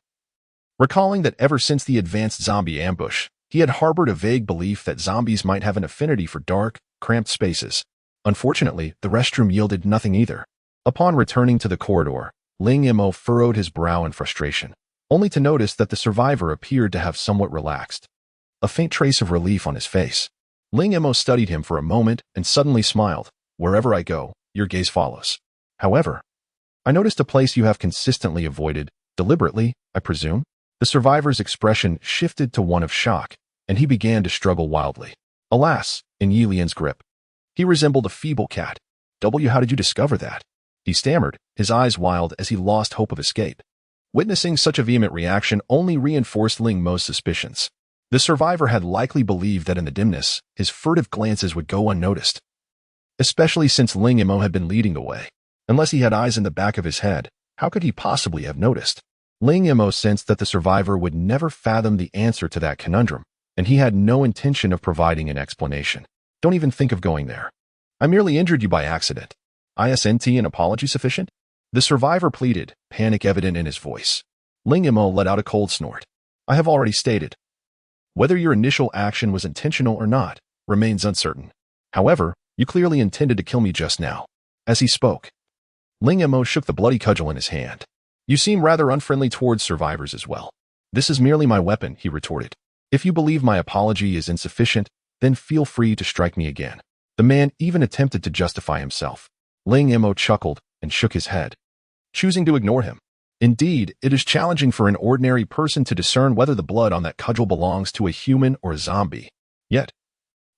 [SPEAKER 1] Recalling that ever since the advanced zombie ambush, he had harbored a vague belief that zombies might have an affinity for dark, cramped spaces. Unfortunately, the restroom yielded nothing either. Upon returning to the corridor, Ling Mo furrowed his brow in frustration, only to notice that the survivor appeared to have somewhat relaxed. A faint trace of relief on his face. Ling Mo studied him for a moment and suddenly smiled. "Wherever I go, your gaze follows. However, I noticed a place you have consistently avoided, deliberately, I presume." The survivor's expression shifted to one of shock, and he began to struggle wildly. Alas, in Ye Lian's grip, he resembled a feeble cat. How did you discover that?" he stammered, his eyes wild as he lost hope of escape. Witnessing such a vehement reaction only reinforced Ling Mo's suspicions. The survivor had likely believed that in the dimness, his furtive glances would go unnoticed, especially since Ling Mo had been leading the way. Unless he had eyes in the back of his head, how could he possibly have noticed? Ling Mo sensed that the survivor would never fathom the answer to that conundrum, and he had no intention of providing an explanation. "Don't even think of going there. I merely injured you by accident. Isn't an apology sufficient?" The survivor pleaded, panic evident in his voice. Ling Mo let out a cold snort. "I have already stated. Whether your initial action was intentional or not remains uncertain. However, you clearly intended to kill me just now." As he spoke, Ling Mo shook the bloody cudgel in his hand. "You seem rather unfriendly towards survivors as well." "This is merely my weapon," he retorted. "If you believe my apology is insufficient, then feel free to strike me again." The man even attempted to justify himself. Ling Mo chuckled and shook his head, choosing to ignore him. Indeed, it is challenging for an ordinary person to discern whether the blood on that cudgel belongs to a human or a zombie. Yet,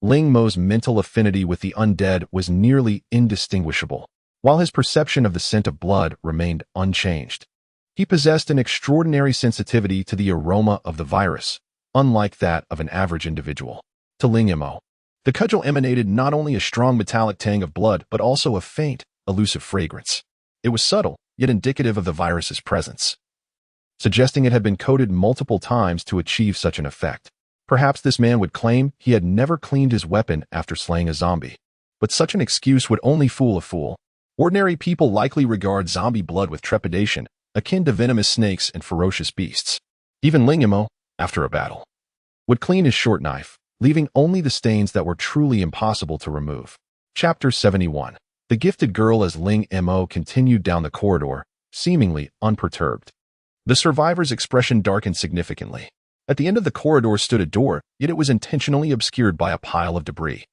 [SPEAKER 1] Ling Mo's mental affinity with the undead was nearly indistinguishable, while his perception of the scent of blood remained unchanged. He possessed an extraordinary sensitivity to the aroma of the virus, unlike that of an average individual. To Ling Mo, the cudgel emanated not only a strong metallic tang of blood but also a faint, elusive fragrance. It was subtle, yet indicative of the virus's presence, suggesting it had been coated multiple times to achieve such an effect. Perhaps this man would claim he had never cleaned his weapon after slaying a zombie. But such an excuse would only fool a fool. Ordinary people likely regard zombie blood with trepidation, akin to venomous snakes and ferocious beasts. Even Ling Mo, after a battle, would clean his short knife, leaving only the stains that were truly impossible to remove. Chapter 71. The Gifted Girl. As Ling Mo continued down the corridor, seemingly unperturbed, the survivor's expression darkened significantly. At the end of the corridor stood a door, yet it was intentionally obscured by a pile of debris,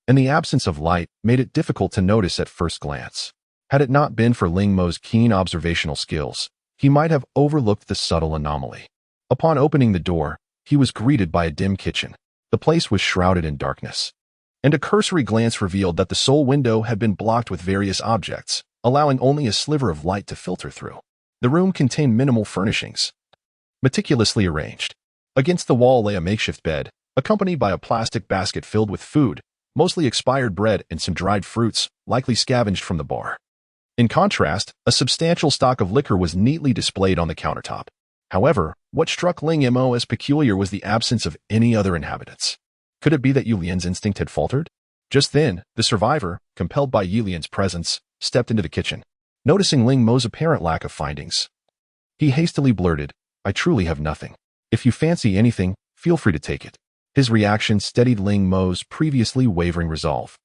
[SPEAKER 1] and the absence of light made it difficult to notice at first glance. Had it not been for Ling Mo's keen observational skills, he might have overlooked the subtle anomaly. Upon opening the door, he was greeted by a dim kitchen. The place was shrouded in darkness, and a cursory glance revealed that the sole window had been blocked with various objects, allowing only a sliver of light to filter through. The room contained minimal furnishings, meticulously arranged. Against the wall lay a makeshift bed, accompanied by a plastic basket filled with food, mostly expired bread and some dried fruits, likely scavenged from the bar. In contrast, a substantial stock of liquor was neatly displayed on the countertop. However, what struck Ling Mo as peculiar was the absence of any other inhabitants. Could it be that Ye Lian's instinct had faltered? Just then, the survivor, compelled by Ye Lian's presence, stepped into the kitchen. Noticing Ling Mo's apparent lack of findings, he hastily blurted, "I truly have nothing. If you fancy anything, feel free to take it." His reaction steadied Ling Mo's previously wavering resolve.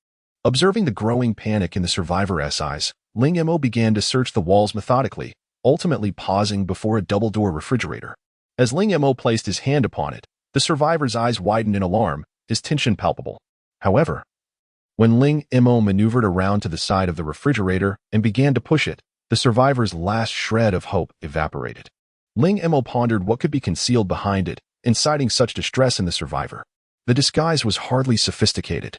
[SPEAKER 1] Observing the growing panic in the survivor's eyes, Ling Mo began to search the walls methodically, ultimately pausing before a double-door refrigerator. As Ling Mo placed his hand upon it, the survivor's eyes widened in alarm, his tension palpable. However, When Ling Mo maneuvered around to the side of the refrigerator and began to push it, the survivor's last shred of hope evaporated. Ling Mo pondered what could be concealed behind it, inciting such distress in the survivor. The disguise was hardly sophisticated.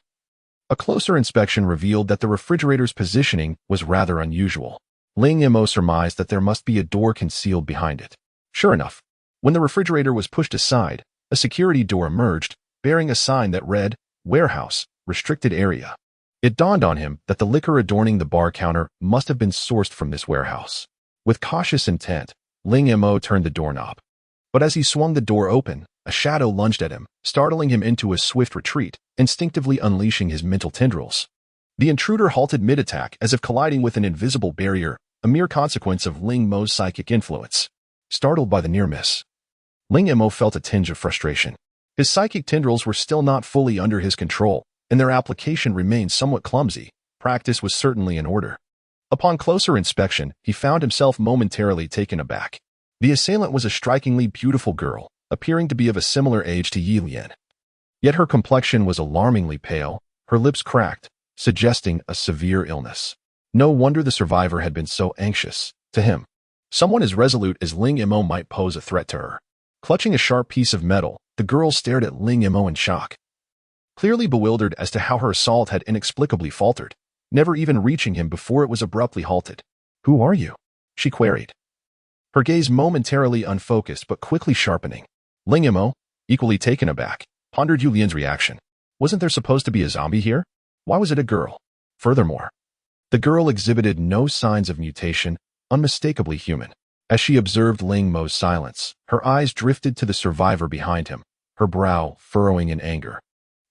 [SPEAKER 1] A closer inspection revealed that the refrigerator's positioning was rather unusual. Ling Mo surmised that there must be a door concealed behind it. Sure enough, when the refrigerator was pushed aside, a security door emerged, bearing a sign that read, "Warehouse, Restricted Area." It dawned on him that the liquor adorning the bar counter must have been sourced from this warehouse. With cautious intent, Ling Mo turned the doorknob. But as he swung the door open, a shadow lunged at him, startling him into a swift retreat, instinctively unleashing his mental tendrils. The intruder halted mid-attack as if colliding with an invisible barrier, a mere consequence of Ling Mo's psychic influence. Startled by the near miss, Ling Mo felt a tinge of frustration. His psychic tendrils were still not fully under his control, and their application remained somewhat clumsy. Practice was certainly in order. Upon closer inspection, he found himself momentarily taken aback. The assailant was a strikingly beautiful girl, appearing to be of a similar age to Ye Lian. Yet her complexion was alarmingly pale, her lips cracked, suggesting a severe illness. No wonder the survivor had been so anxious. To him, someone as resolute as Ling Mo might pose a threat to her. Clutching a sharp piece of metal, the girl stared at Ling Mo in shock. Clearly bewildered as to how her assault had inexplicably faltered, never even reaching him before it was abruptly halted. "Who are you?" she queried. Her gaze momentarily unfocused but quickly sharpening. Ling Mo, equally taken aback, pondered Ye Lian's reaction. Wasn't there supposed to be a zombie here? Why was it a girl? Furthermore, the girl exhibited no signs of mutation, unmistakably human. As she observed Ling Mo's silence, her eyes drifted to the survivor behind him, her brow furrowing in anger,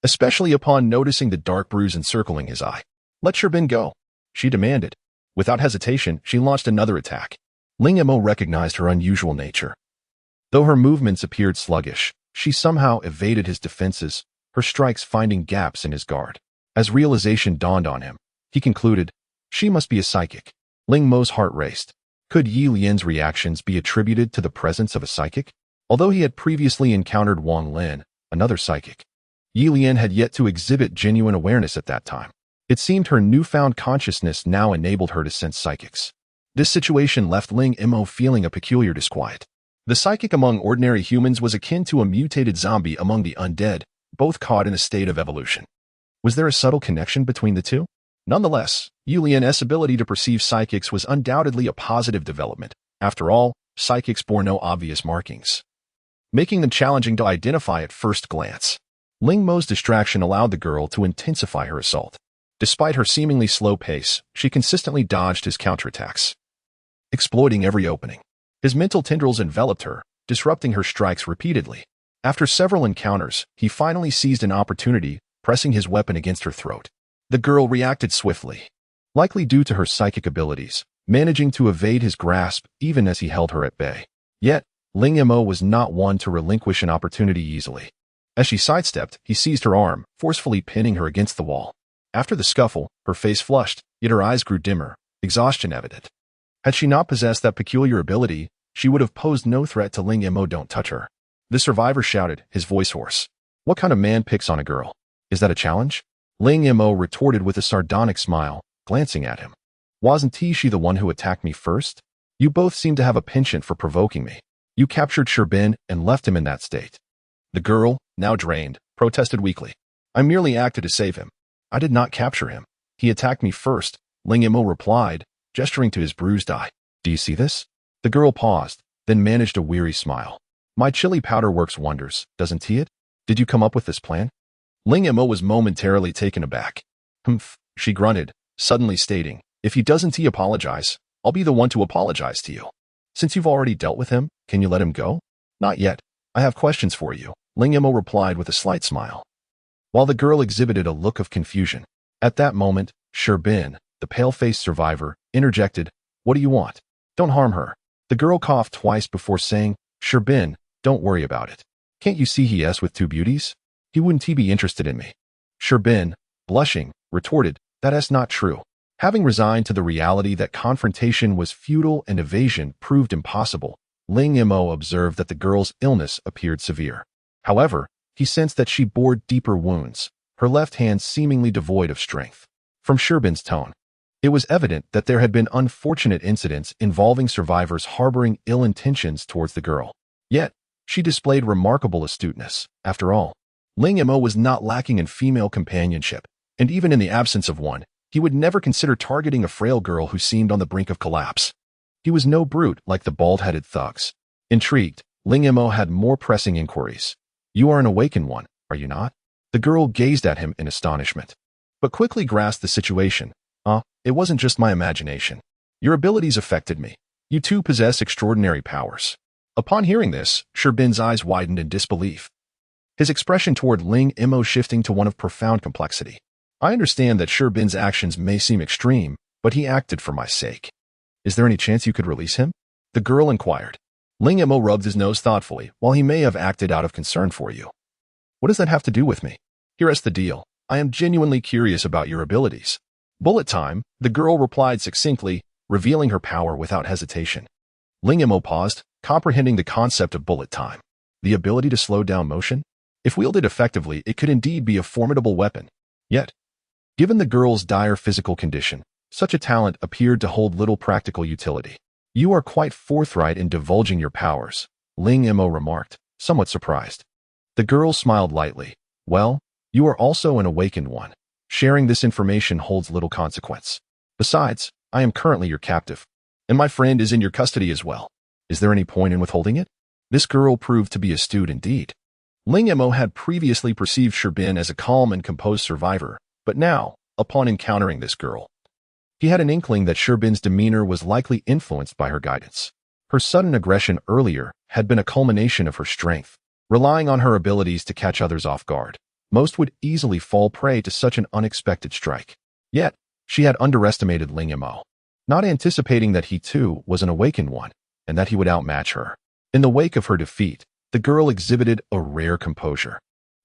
[SPEAKER 1] especially upon noticing the dark bruise encircling his eye. "Let Sherbin go," she demanded. Without hesitation, she launched another attack. Ling Mo recognized her unusual nature. Though her movements appeared sluggish, she somehow evaded his defenses, her strikes finding gaps in his guard. As realization dawned on him, he concluded, she must be a psychic. Ling Mo's heart raced. Could Ye Lian's reactions be attributed to the presence of a psychic? Although he had previously encountered Wang Lin, another psychic, Ye Lian had yet to exhibit genuine awareness at that time. It seemed her newfound consciousness now enabled her to sense psychics. This situation left Ling Mo feeling a peculiar disquiet. The psychic among ordinary humans was akin to a mutated zombie among the undead, both caught in a state of evolution. Was there a subtle connection between the two? Nonetheless, Ye Lian's ability to perceive psychics was undoubtedly a positive development. After all, psychics bore no obvious markings, making them challenging to identify at first glance. Ling Mo's distraction allowed the girl to intensify her assault. Despite her seemingly slow pace, she consistently dodged his counterattacks, exploiting every opening. His mental tendrils enveloped her, disrupting her strikes repeatedly. After several encounters, he finally seized an opportunity, pressing his weapon against her throat. The girl reacted swiftly, likely due to her psychic abilities, managing to evade his grasp even as he held her at bay. Yet, Ling Mo was not one to relinquish an opportunity easily. As she sidestepped, he seized her arm, forcefully pinning her against the wall. After the scuffle, her face flushed, yet her eyes grew dimmer, exhaustion evident. Had she not possessed that peculiar ability, she would have posed no threat to Ling Mo. "Don't touch her." The survivor shouted, his voice hoarse. "What kind of man picks on a girl? Is that a challenge?" Ling Mo retorted with a sardonic smile, glancing at him. "Wasn't she the one who attacked me first? You both seem to have a penchant for provoking me. You captured Sherbin and left him in that state." The girl, now drained, protested weakly. "I merely acted to save him. I did not capture him. He attacked me first," Ling Mo replied, gesturing to his bruised eye. "Do you see this?" The girl paused, then managed a weary smile. "My chili powder works wonders, doesn't it? Did you come up with this plan?" Ling Mo was momentarily taken aback. "Humph," she grunted, suddenly stating, "If he doesn't apologize, I'll be the one to apologize to you. Since you've already dealt with him, can you let him go?" "Not yet. I have questions for you," Ling Mo replied with a slight smile, while the girl exhibited a look of confusion. At that moment, Sherbin, the pale-faced survivor, interjected, "What do you want? Don't harm her." The girl coughed twice before saying, "Sherbin, don't worry about it. Can't you see he is with two beauties? He wouldn't be interested in me." Sherbin, blushing, retorted, "That's not true." Having resigned to the reality that confrontation was futile and evasion proved impossible, Ling Mo observed that the girl's illness appeared severe. However, he sensed that she bore deeper wounds, her left hand seemingly devoid of strength. From Sherbin's tone, it was evident that there had been unfortunate incidents involving survivors harboring ill intentions towards the girl. Yet, she displayed remarkable astuteness. After all, Ling Mo was not lacking in female companionship, and even in the absence of one, he would never consider targeting a frail girl who seemed on the brink of collapse. He was no brute like the bald-headed thugs. Intrigued, Ling Mo had more pressing inquiries. "You are an awakened one, are you not?" The girl gazed at him in astonishment, but quickly grasped the situation. It wasn't just my imagination. Your abilities affected me. You too possess extraordinary powers." Upon hearing this, Sherbin's eyes widened in disbelief, his expression toward Ling Mo shifting to one of profound complexity. "I understand that Sherbin's actions may seem extreme, but he acted for my sake. Is there any chance you could release him?" The girl inquired. Ling Mo rubbed his nose thoughtfully. "While he may have acted out of concern for you, what does that have to do with me? Here's the deal. I am genuinely curious about your abilities." "Bullet time," the girl replied succinctly, revealing her power without hesitation. Ling Mo paused, comprehending the concept of bullet time. The ability to slow down motion? If wielded effectively, it could indeed be a formidable weapon. Yet, given the girl's dire physical condition, such a talent appeared to hold little practical utility. "You are quite forthright in divulging your powers," Ling Mo remarked, somewhat surprised. The girl smiled lightly. "Well, you are also an awakened one. Sharing this information holds little consequence. Besides, I am currently your captive, and my friend is in your custody as well. Is there any point in withholding it?" This girl proved to be astute indeed. Ling Mo had previously perceived Sherbin as a calm and composed survivor, but now, upon encountering this girl, he had an inkling that Sherbin's demeanor was likely influenced by her guidance. Her sudden aggression earlier had been a culmination of her strength. Relying on her abilities to catch others off guard, most would easily fall prey to such an unexpected strike. Yet, she had underestimated Ling Mo, not anticipating that he too was an awakened one, and that he would outmatch her. In the wake of her defeat, the girl exhibited a rare composure,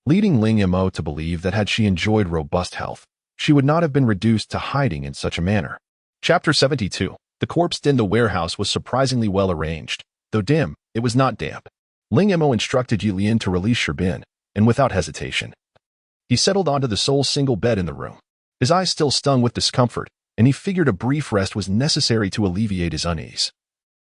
[SPEAKER 1] leading Ling Mo to believe that had she enjoyed robust health, she would not have been reduced to hiding in such a manner. Chapter 72. The corpse in the warehouse was surprisingly well arranged. Though dim, it was not damp. Ling Mo instructed Ye Lian to release Sherbin, and without hesitation, he settled onto the sole single bed in the room. His eyes still stung with discomfort, and he figured a brief rest was necessary to alleviate his unease.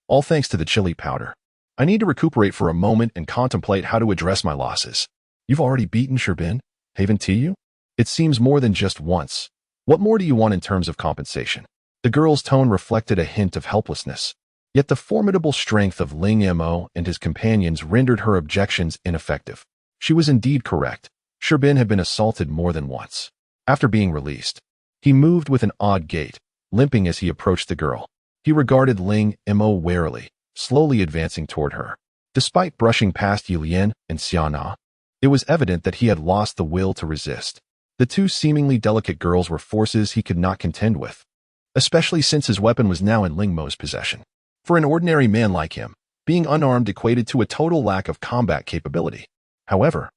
[SPEAKER 1] "All thanks to the chili powder. I need to recuperate for a moment and contemplate how to address my losses." "You've already beaten Sherbin? Haven't you? It seems more than just once. What more do you want in terms of compensation?" The girl's tone reflected a hint of helplessness. Yet the formidable strength of Ling Mo and his companions rendered her objections ineffective. She was indeed correct. Sherbin had been assaulted more than once. After being released, he moved with an odd gait, limping as he approached the girl. He regarded Ling Mo warily, slowly advancing toward her. Despite brushing past Ye Lian and Shana, it was evident that he had lost the will to resist. The two seemingly delicate girls were forces he could not contend with, especially since his weapon was now in Ling Mo's possession. For an ordinary man like him, being unarmed equated to a total lack of combat capability. However,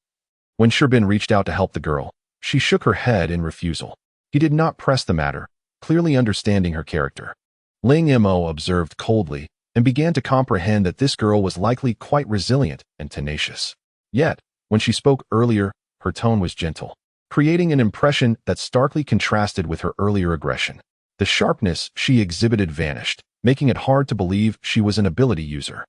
[SPEAKER 1] when Sherbin reached out to help the girl, she shook her head in refusal. He did not press the matter, clearly understanding her character. Ling Mo observed coldly and began to comprehend that this girl was likely quite resilient and tenacious. Yet, when she spoke earlier, her tone was gentle, creating an impression that starkly contrasted with her earlier aggression. The sharpness she exhibited vanished, making it hard to believe she was an ability user.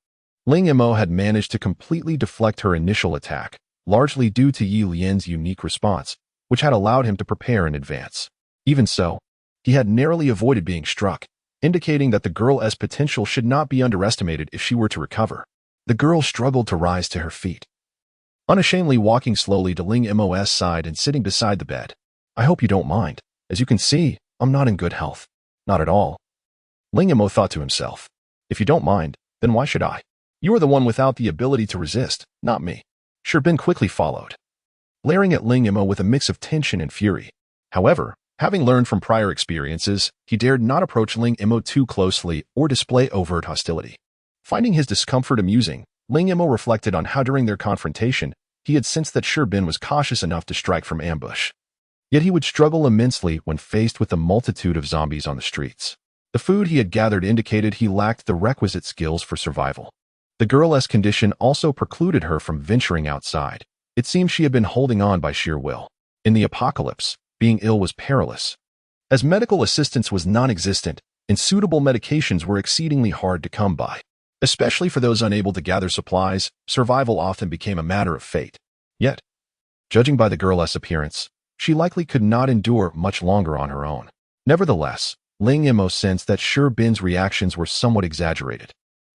[SPEAKER 1] Ling Mo had managed to completely deflect her initial attack, largely due to Ye Lian's unique response, which had allowed him to prepare in advance. Even so, he had narrowly avoided being struck, indicating that the girl's potential should not be underestimated if she were to recover. The girl struggled to rise to her feet, unashamedly walking slowly to Ling Mo's side and sitting beside the bed. "I hope you don't mind. As you can see, I'm not in good health." "Not at all." Ling Mo thought to himself. "If you don't mind, then why should I? You are the one without the ability to resist, not me." Sherbin quickly followed, glaring at Ling Mo with a mix of tension and fury. However, having learned from prior experiences, he dared not approach Ling Mo too closely or display overt hostility. Finding his discomfort amusing, Ling Mo reflected on how during their confrontation, he had sensed that Sherbin was cautious enough to strike from ambush. Yet he would struggle immensely when faced with the multitude of zombies on the streets. The food he had gathered indicated he lacked the requisite skills for survival. The girl's condition also precluded her from venturing outside. It seemed she had been holding on by sheer will. In the apocalypse, being ill was perilous. As medical assistance was non-existent, and suitable medications were exceedingly hard to come by. Especially for those unable to gather supplies, survival often became a matter of fate. Yet, judging by the girl's appearance, she likely could not endure much longer on her own. Nevertheless, Ling Mo sensed that Bin's reactions were somewhat exaggerated,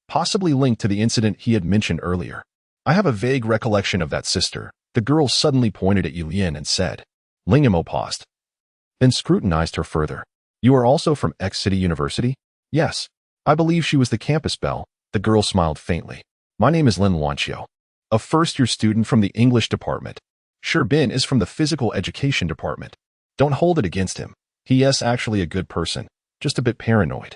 [SPEAKER 1] possibly linked to the incident he had mentioned earlier. I have a vague recollection of that sister. The girl suddenly pointed at Ye Lian and said. Ling Mo paused, then scrutinized her further. You are also from X City University? Yes. I believe she was the campus belle. The girl smiled faintly. My name is Lin Wanxiu, a first-year student from the English department. Bin is from the physical education department. Don't hold it against him. He is actually a good person, just a bit paranoid.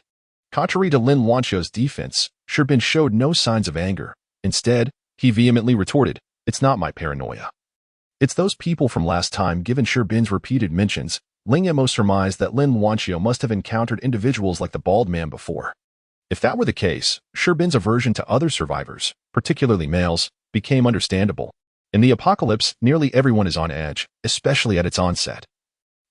[SPEAKER 1] Contrary to Lin Wanxiu's defense, Bin showed no signs of anger. Instead, he vehemently retorted, it's not my paranoia. It's those people from last time. Given Bin's repeated mentions, Ling Mo surmised that Lin Wanxiu must have encountered individuals like the bald man before. If that were the case, Bin's aversion to other survivors, particularly males, became understandable. In the apocalypse, nearly everyone is on edge, especially at its onset.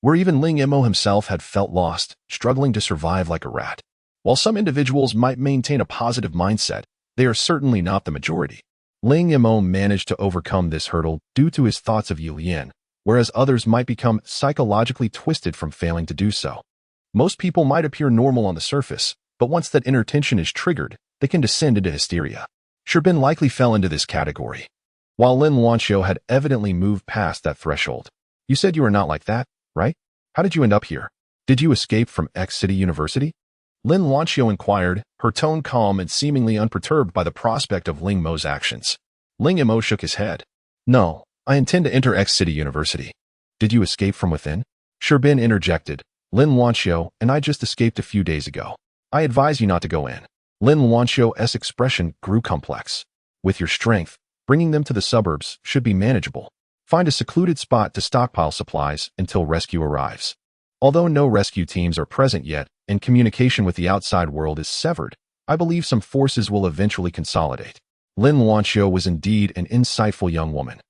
[SPEAKER 1] Where even Ling Mo himself had felt lost, struggling to survive like a rat. While some individuals might maintain a positive mindset, they are certainly not the majority. Ling Mo managed to overcome this hurdle due to his thoughts of Ye Lian, whereas others might become psychologically twisted from failing to do so. Most people might appear normal on the surface, but once that inner tension is triggered, they can descend into hysteria. Bin likely fell into this category. While Lin Wanxiu had evidently moved past that threshold. You said you were not like that, right? How did you end up here? Did you escape from X City University? Lin Wanxiu inquired, her tone calm and seemingly unperturbed by the prospect of Ling Mo's actions. Ling Mo shook his head. No, I intend to enter X City University. Did you escape from within? Bin interjected. Lin Wanxiu and I just escaped a few days ago. I advise you not to go in. Lin Wanxiu's expression grew complex. With your strength, bringing them to the suburbs should be manageable. Find a secluded spot to stockpile supplies until rescue arrives. Although no rescue teams are present yet, and communication with the outside world is severed, I believe some forces will eventually consolidate. Lin Wanxiu was indeed an insightful young woman.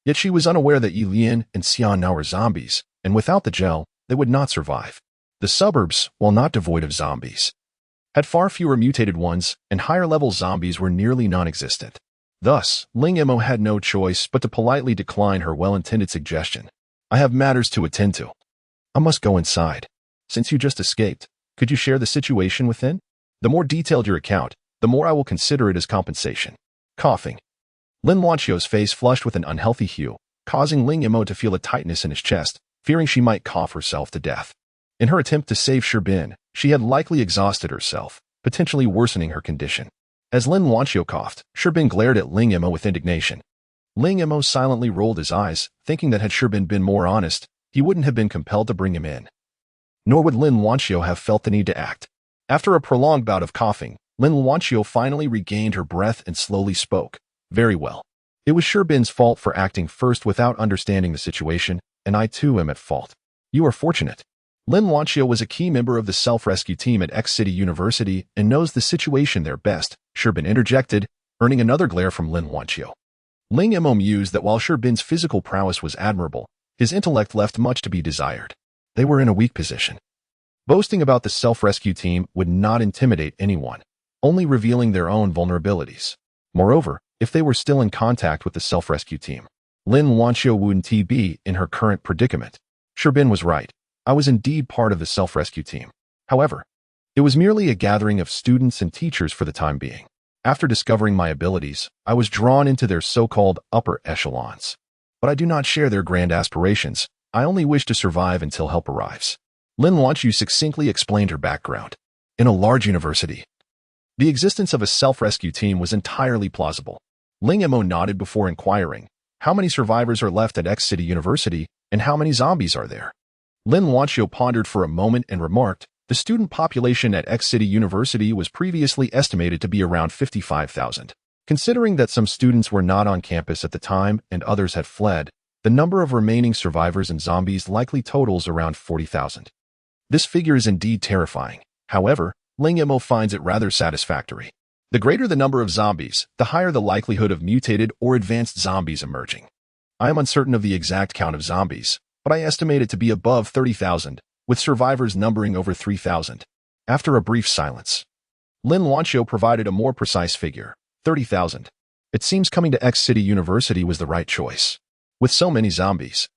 [SPEAKER 1] Yet she was unaware that Ye Lian and Xian now were zombies, and without the gel, they would not survive. The suburbs, while not devoid of zombies, had far fewer mutated ones, and higher-level zombies were nearly non-existent. Thus, Ling Mo had no choice but to politely decline her well-intended suggestion. I have matters to attend to. I must go inside. Since you just escaped, could you share the situation within? The more detailed your account, the more I will consider it as compensation. Coughing. Lin Wanxiu's face flushed with an unhealthy hue, causing Ling Mo to feel a tightness in his chest, fearing she might cough herself to death. In her attempt to save Bin, she had likely exhausted herself, potentially worsening her condition. As Lin Wanxiu coughed, Bin glared at Ling Mo with indignation. Ling Mo silently rolled his eyes, thinking that had Bin been more honest, he wouldn't have been compelled to bring him in. Nor would Lin Wanxiu have felt the need to act. After a prolonged bout of coughing, Lin Wanxiu finally regained her breath and slowly spoke. Very well. It was Bin's fault for acting first without understanding the situation, and I too am at fault. You are fortunate. Lin Wanxiu was a key member of the self-rescue team at X City University and knows the situation there best, Bin interjected, earning another glare from Lin Wanxiu. Ling Mo mused that while Bin's physical prowess was admirable, his intellect left much to be desired. They were in a weak position. Boasting about the self-rescue team would not intimidate anyone, only revealing their own vulnerabilities. Moreover, if they were still in contact with the self-rescue team, Lin Wanxiu wouldn't be in her current predicament. Bin was right. I was indeed part of the self-rescue team. However, it was merely a gathering of students and teachers for the time being. After discovering my abilities, I was drawn into their so-called upper echelons. But I do not share their grand aspirations. I only wish to survive until help arrives. Lin Wanxiu succinctly explained her background. In a large university, the existence of a self-rescue team was entirely plausible. Ling Mo nodded before inquiring, how many survivors are left at X City University, and how many zombies are there? Lin Wanxiu pondered for a moment and remarked, the student population at X City University was previously estimated to be around 55,000. Considering that some students were not on campus at the time and others had fled, the number of remaining survivors and zombies likely totals around 40,000. This figure is indeed terrifying. However, Ling Mo finds it rather satisfactory. The greater the number of zombies, the higher the likelihood of mutated or advanced zombies emerging. I am uncertain of the exact count of zombies, but I estimate it to be above 30,000, with survivors numbering over 3,000. After a brief silence, Lin Wanqiu provided a more precise figure, 30,000. It seems coming to X City University was the right choice. With so many zombies,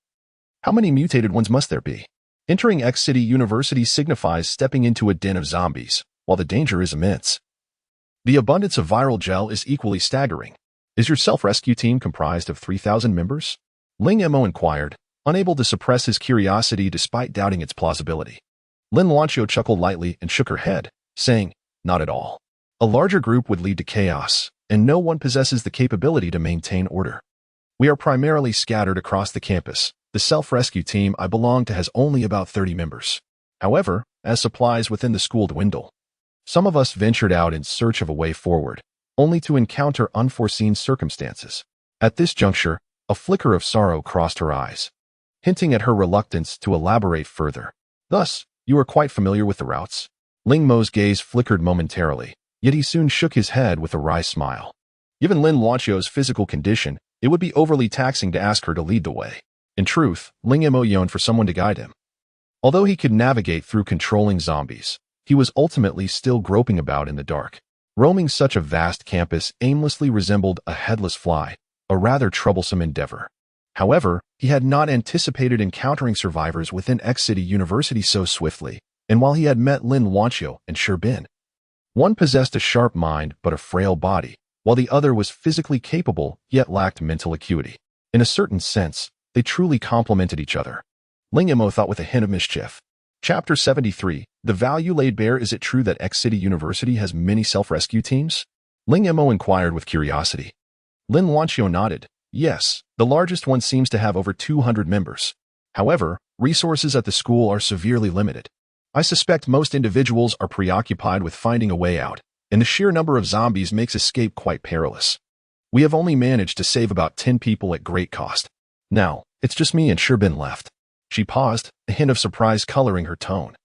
[SPEAKER 1] how many mutated ones must there be? Entering X City University signifies stepping into a den of zombies, while the danger is immense. The abundance of viral gel is equally staggering. Is your self-rescue team comprised of 3,000 members? Ling Mo inquired, unable to suppress his curiosity despite doubting its plausibility. Lin Wanqiu chuckled lightly and shook her head, saying, "Not at all. A larger group would lead to chaos, and no one possesses the capability to maintain order. We are primarily scattered across the campus. The self-rescue team I belong to has only about 30 members. However, as supplies within the school dwindle, some of us ventured out in search of a way forward, only to encounter unforeseen circumstances." At this juncture, a flicker of sorrow crossed her eyes, hinting at her reluctance to elaborate further. "Thus, you are quite familiar with the routes?" Ling Mo's gaze flickered momentarily, yet he soon shook his head with a wry smile. Given Lin Wanqiu's physical condition, it would be overly taxing to ask her to lead the way. In truth, Ling Mo yearned for someone to guide him. Although he could navigate through controlling zombies, he was ultimately still groping about in the dark. Roaming such a vast campus aimlessly resembled a headless fly, a rather troublesome endeavor. However, he had not anticipated encountering survivors within X City University so swiftly, and while he had met Lin Wanqiu and Sherbin, one possessed a sharp mind but a frail body, while the other was physically capable yet lacked mental acuity. In a certain sense, they truly complemented each other. Ling Mo thought with a hint of mischief. Chapter 73, The Value Laid Bare. Is it true that X City University has many self-rescue teams? Ling Mo inquired with curiosity. Lin Wanqiu nodded. Yes, the largest one seems to have over 200 members. However, resources at the school are severely limited. I suspect most individuals are preoccupied with finding a way out, and the sheer number of zombies makes escape quite perilous. We have only managed to save about 10 people at great cost. Now, it's just me and Sherbin left." She paused, a hint of surprise coloring her tone.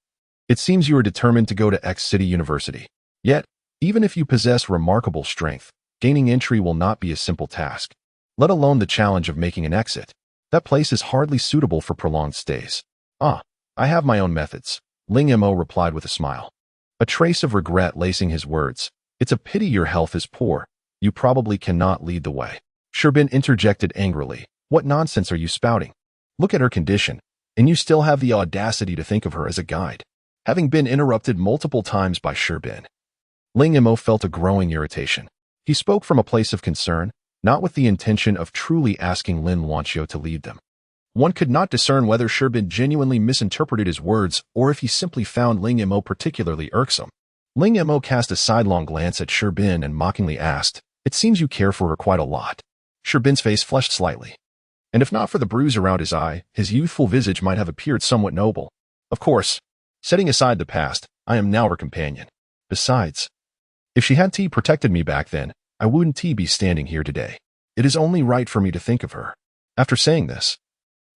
[SPEAKER 1] "It seems you are determined to go to X City University. Yet, even if you possess remarkable strength, gaining entry will not be a simple task, let alone the challenge of making an exit. That place is hardly suitable for prolonged stays." "Ah, I have my own methods," Ling Mo replied with a smile, a trace of regret lacing his words. "It's a pity your health is poor. You probably cannot lead the way." Sherbin interjected angrily. "What nonsense are you spouting? Look at her condition, and you still have the audacity to think of her as a guide." Having been interrupted multiple times by Sherbin, Ling Mo felt a growing irritation. He spoke from a place of concern, not with the intention of truly asking Lin Wanqiu to lead them. One could not discern whether Sherbin genuinely misinterpreted his words or if he simply found Ling Mo particularly irksome. Ling Mo cast a sidelong glance at Sherbin and mockingly asked, "It seems you care for her quite a lot." Sherbin's face flushed slightly, and if not for the bruise around his eye, his youthful visage might have appeared somewhat noble. "Of course, setting aside the past, I am now her companion. Besides, if she had protected me back then, I wouldn't be standing here today. It is only right for me to think of her." After saying this,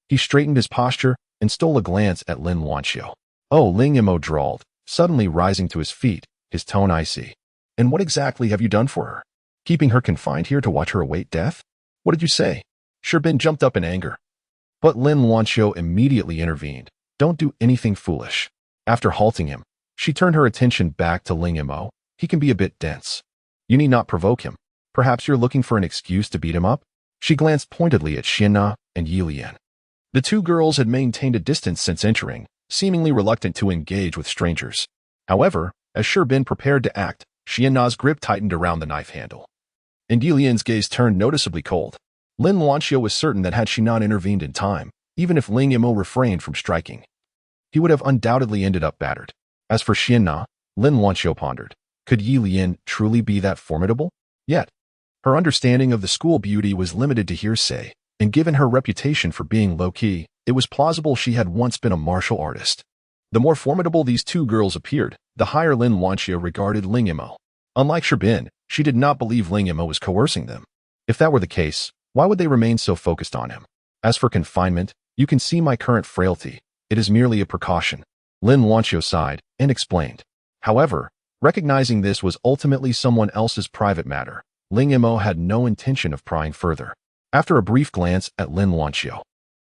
[SPEAKER 1] he straightened his posture and stole a glance at Lin Wanqiu. "Oh," Ling Mo drawled, suddenly rising to his feet, his tone icy. "And what exactly have you done for her? Keeping her confined here to watch her await death? What did you say?" Sherbin jumped up in anger, but Lin Wanqiu immediately intervened. "Don't do anything foolish." After halting him, she turned her attention back to Ling Mo. "He can be a bit dense. You need not provoke him. Perhaps you're looking for an excuse to beat him up?" She glanced pointedly at Shana and Ye Lian. The two girls had maintained a distance since entering, seemingly reluctant to engage with strangers. However, as Sherbin prepared to act, Shana's grip tightened around the knife handle, and Ye Lian's gaze turned noticeably cold. Lin Wanqiu was certain that had she not intervened in time, even if Ling Mo refrained from striking, he would have undoubtedly ended up battered. As for Shana, Lin Wanqiu pondered, could Ye Lian truly be that formidable? Yet, her understanding of the school beauty was limited to hearsay, and given her reputation for being low-key, it was plausible she had once been a martial artist. The more formidable these two girls appeared, the higher Lin Wanqiu regarded Ling Mo. Unlike Sherbin, she did not believe Ling Mo was coercing them. If that were the case, why would they remain so focused on him? As for confinement, you can see my current frailty. It is merely a precaution. Lin Wanqiu sighed and explained. However, recognizing this was ultimately someone else's private matter, Ling Mo had no intention of prying further. After a brief glance at Lin Wanqiu,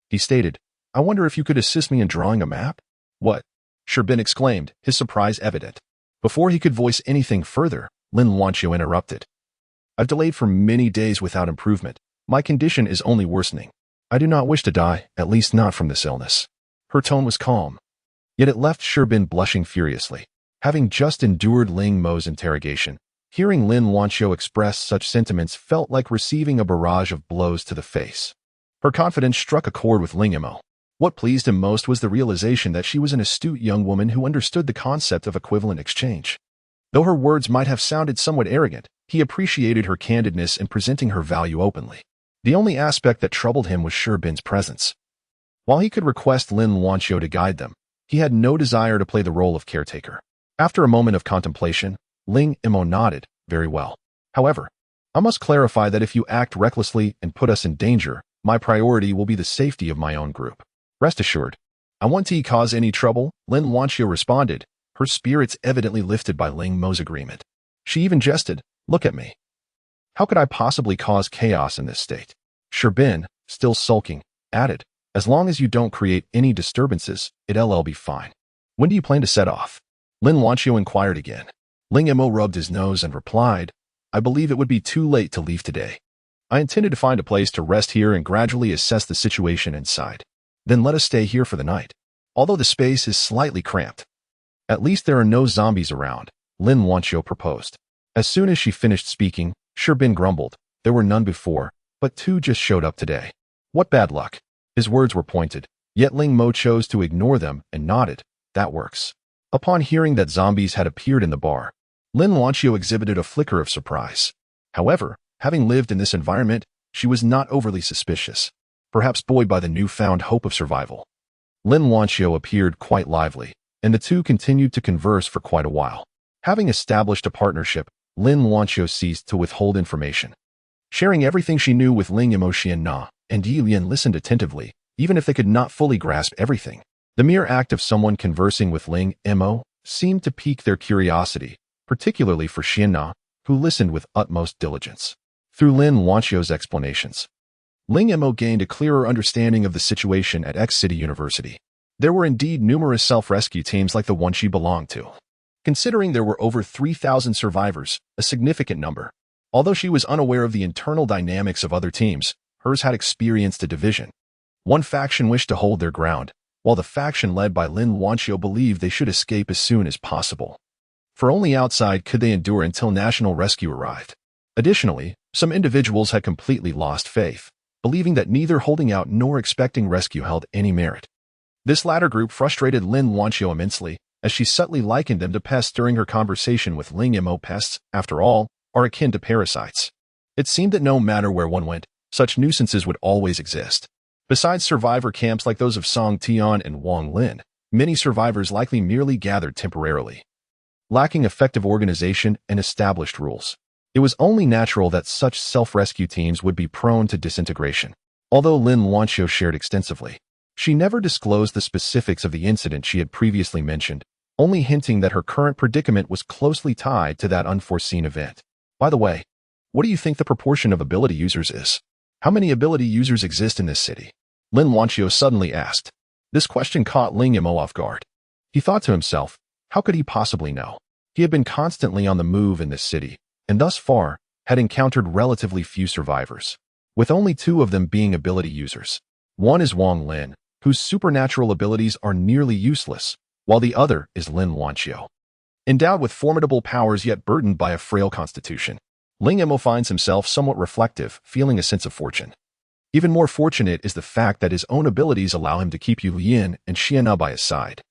[SPEAKER 1] he stated, I wonder if you could assist me in drawing a map? What? Sherbin exclaimed, his surprise evident. Before he could voice anything further, Lin Wanqiu interrupted. I've delayed for many days without improvement. My condition is only worsening. I do not wish to die, at least not from this illness. Her tone was calm. Yet it left Sherbin blushing furiously. Having just endured Ling Mo's interrogation, hearing Lin Wanqiu express such sentiments felt like receiving a barrage of blows to the face. Her confidence struck a chord with Ling Mo. What pleased him most was the realization that she was an astute young woman who understood the concept of equivalent exchange. Though her words might have sounded somewhat arrogant, he appreciated her candidness in presenting her value openly. The only aspect that troubled him was Sherbin's presence. While he could request Lin Wanqiu to guide them, he had no desire to play the role of caretaker. After a moment of contemplation, Ling Mo nodded, very well. However, I must clarify that if you act recklessly and put us in danger, my priority will be the safety of my own group. Rest assured, I won't cause any trouble, Lin Wanqiu responded, her spirits evidently lifted by Ling Mo's agreement. She even jested, look at me. How could I possibly cause chaos in this state? Sherbin, still sulking, added, as long as you don't create any disturbances, it'll be fine. When do you plan to set off? Lin Wanqiu inquired again. Ling Mo rubbed his nose and replied, I believe it would be too late to leave today. I intended to find a place to rest here and gradually assess the situation inside. Then let us stay here for the night. Although the space is slightly cramped. At least there are no zombies around, Lin Wanqiu proposed. As soon as she finished speaking, Sherbin grumbled, there were none before, but 2 just showed up today. What bad luck. His words were pointed, yet Ling Mo chose to ignore them and nodded, that works. Upon hearing that zombies had appeared in the bar, Lin Wanqiu exhibited a flicker of surprise. However, having lived in this environment, she was not overly suspicious, perhaps buoyed by the newfound hope of survival. Lin Wanqiu appeared quite lively, and the 2 continued to converse for quite a while. Having established a partnership, Lin Wanqiu ceased to withhold information. Sharing everything she knew with Ling Mo, Shana and Ye Lian listened attentively, even if they could not fully grasp everything. The mere act of someone conversing with Ling Mo seemed to pique their curiosity, particularly for Shana, who listened with utmost diligence. Through Lin Wanqiu's explanations, Ling Mo gained a clearer understanding of the situation at X City University. There were indeed numerous self-rescue teams like the one she belonged to. Considering there were over 3,000 survivors, a significant number. Although she was unaware of the internal dynamics of other teams, hers had experienced a division. One faction wished to hold their ground, while the faction led by Lin Wanqiu believed they should escape as soon as possible. For only outside could they endure until national rescue arrived. Additionally, some individuals had completely lost faith, believing that neither holding out nor expecting rescue held any merit. This latter group frustrated Lin Wanqiu immensely, as she subtly likened them to pests during her conversation with Ling Mo. Pests, after all, are akin to parasites. It seemed that no matter where one went, such nuisances would always exist. Besides survivor camps like those of Song Tian and Wang Lin, many survivors likely merely gathered temporarily. Lacking effective organization and established rules, it was only natural that such self-rescue teams would be prone to disintegration. Although Lin Wanqiu shared extensively, she never disclosed the specifics of the incident she had previously mentioned, only hinting that her current predicament was closely tied to that unforeseen event. By the way, what do you think the proportion of ability users is? How many ability users exist in this city? Lin Wanqiu suddenly asked. This question caught Ling Mo off guard. He thought to himself, how could he possibly know? He had been constantly on the move in this city, and thus far, had encountered relatively few survivors, with only 2 of them being ability users. One is Wang Lin, whose supernatural abilities are nearly useless, while the other is Lin Wanqiu. Endowed with formidable powers yet burdened by a frail constitution, Ling Mo finds himself somewhat reflective, feeling a sense of fortune. Even more fortunate is the fact that his own abilities allow him to keep Ye Lian and Shana by his side.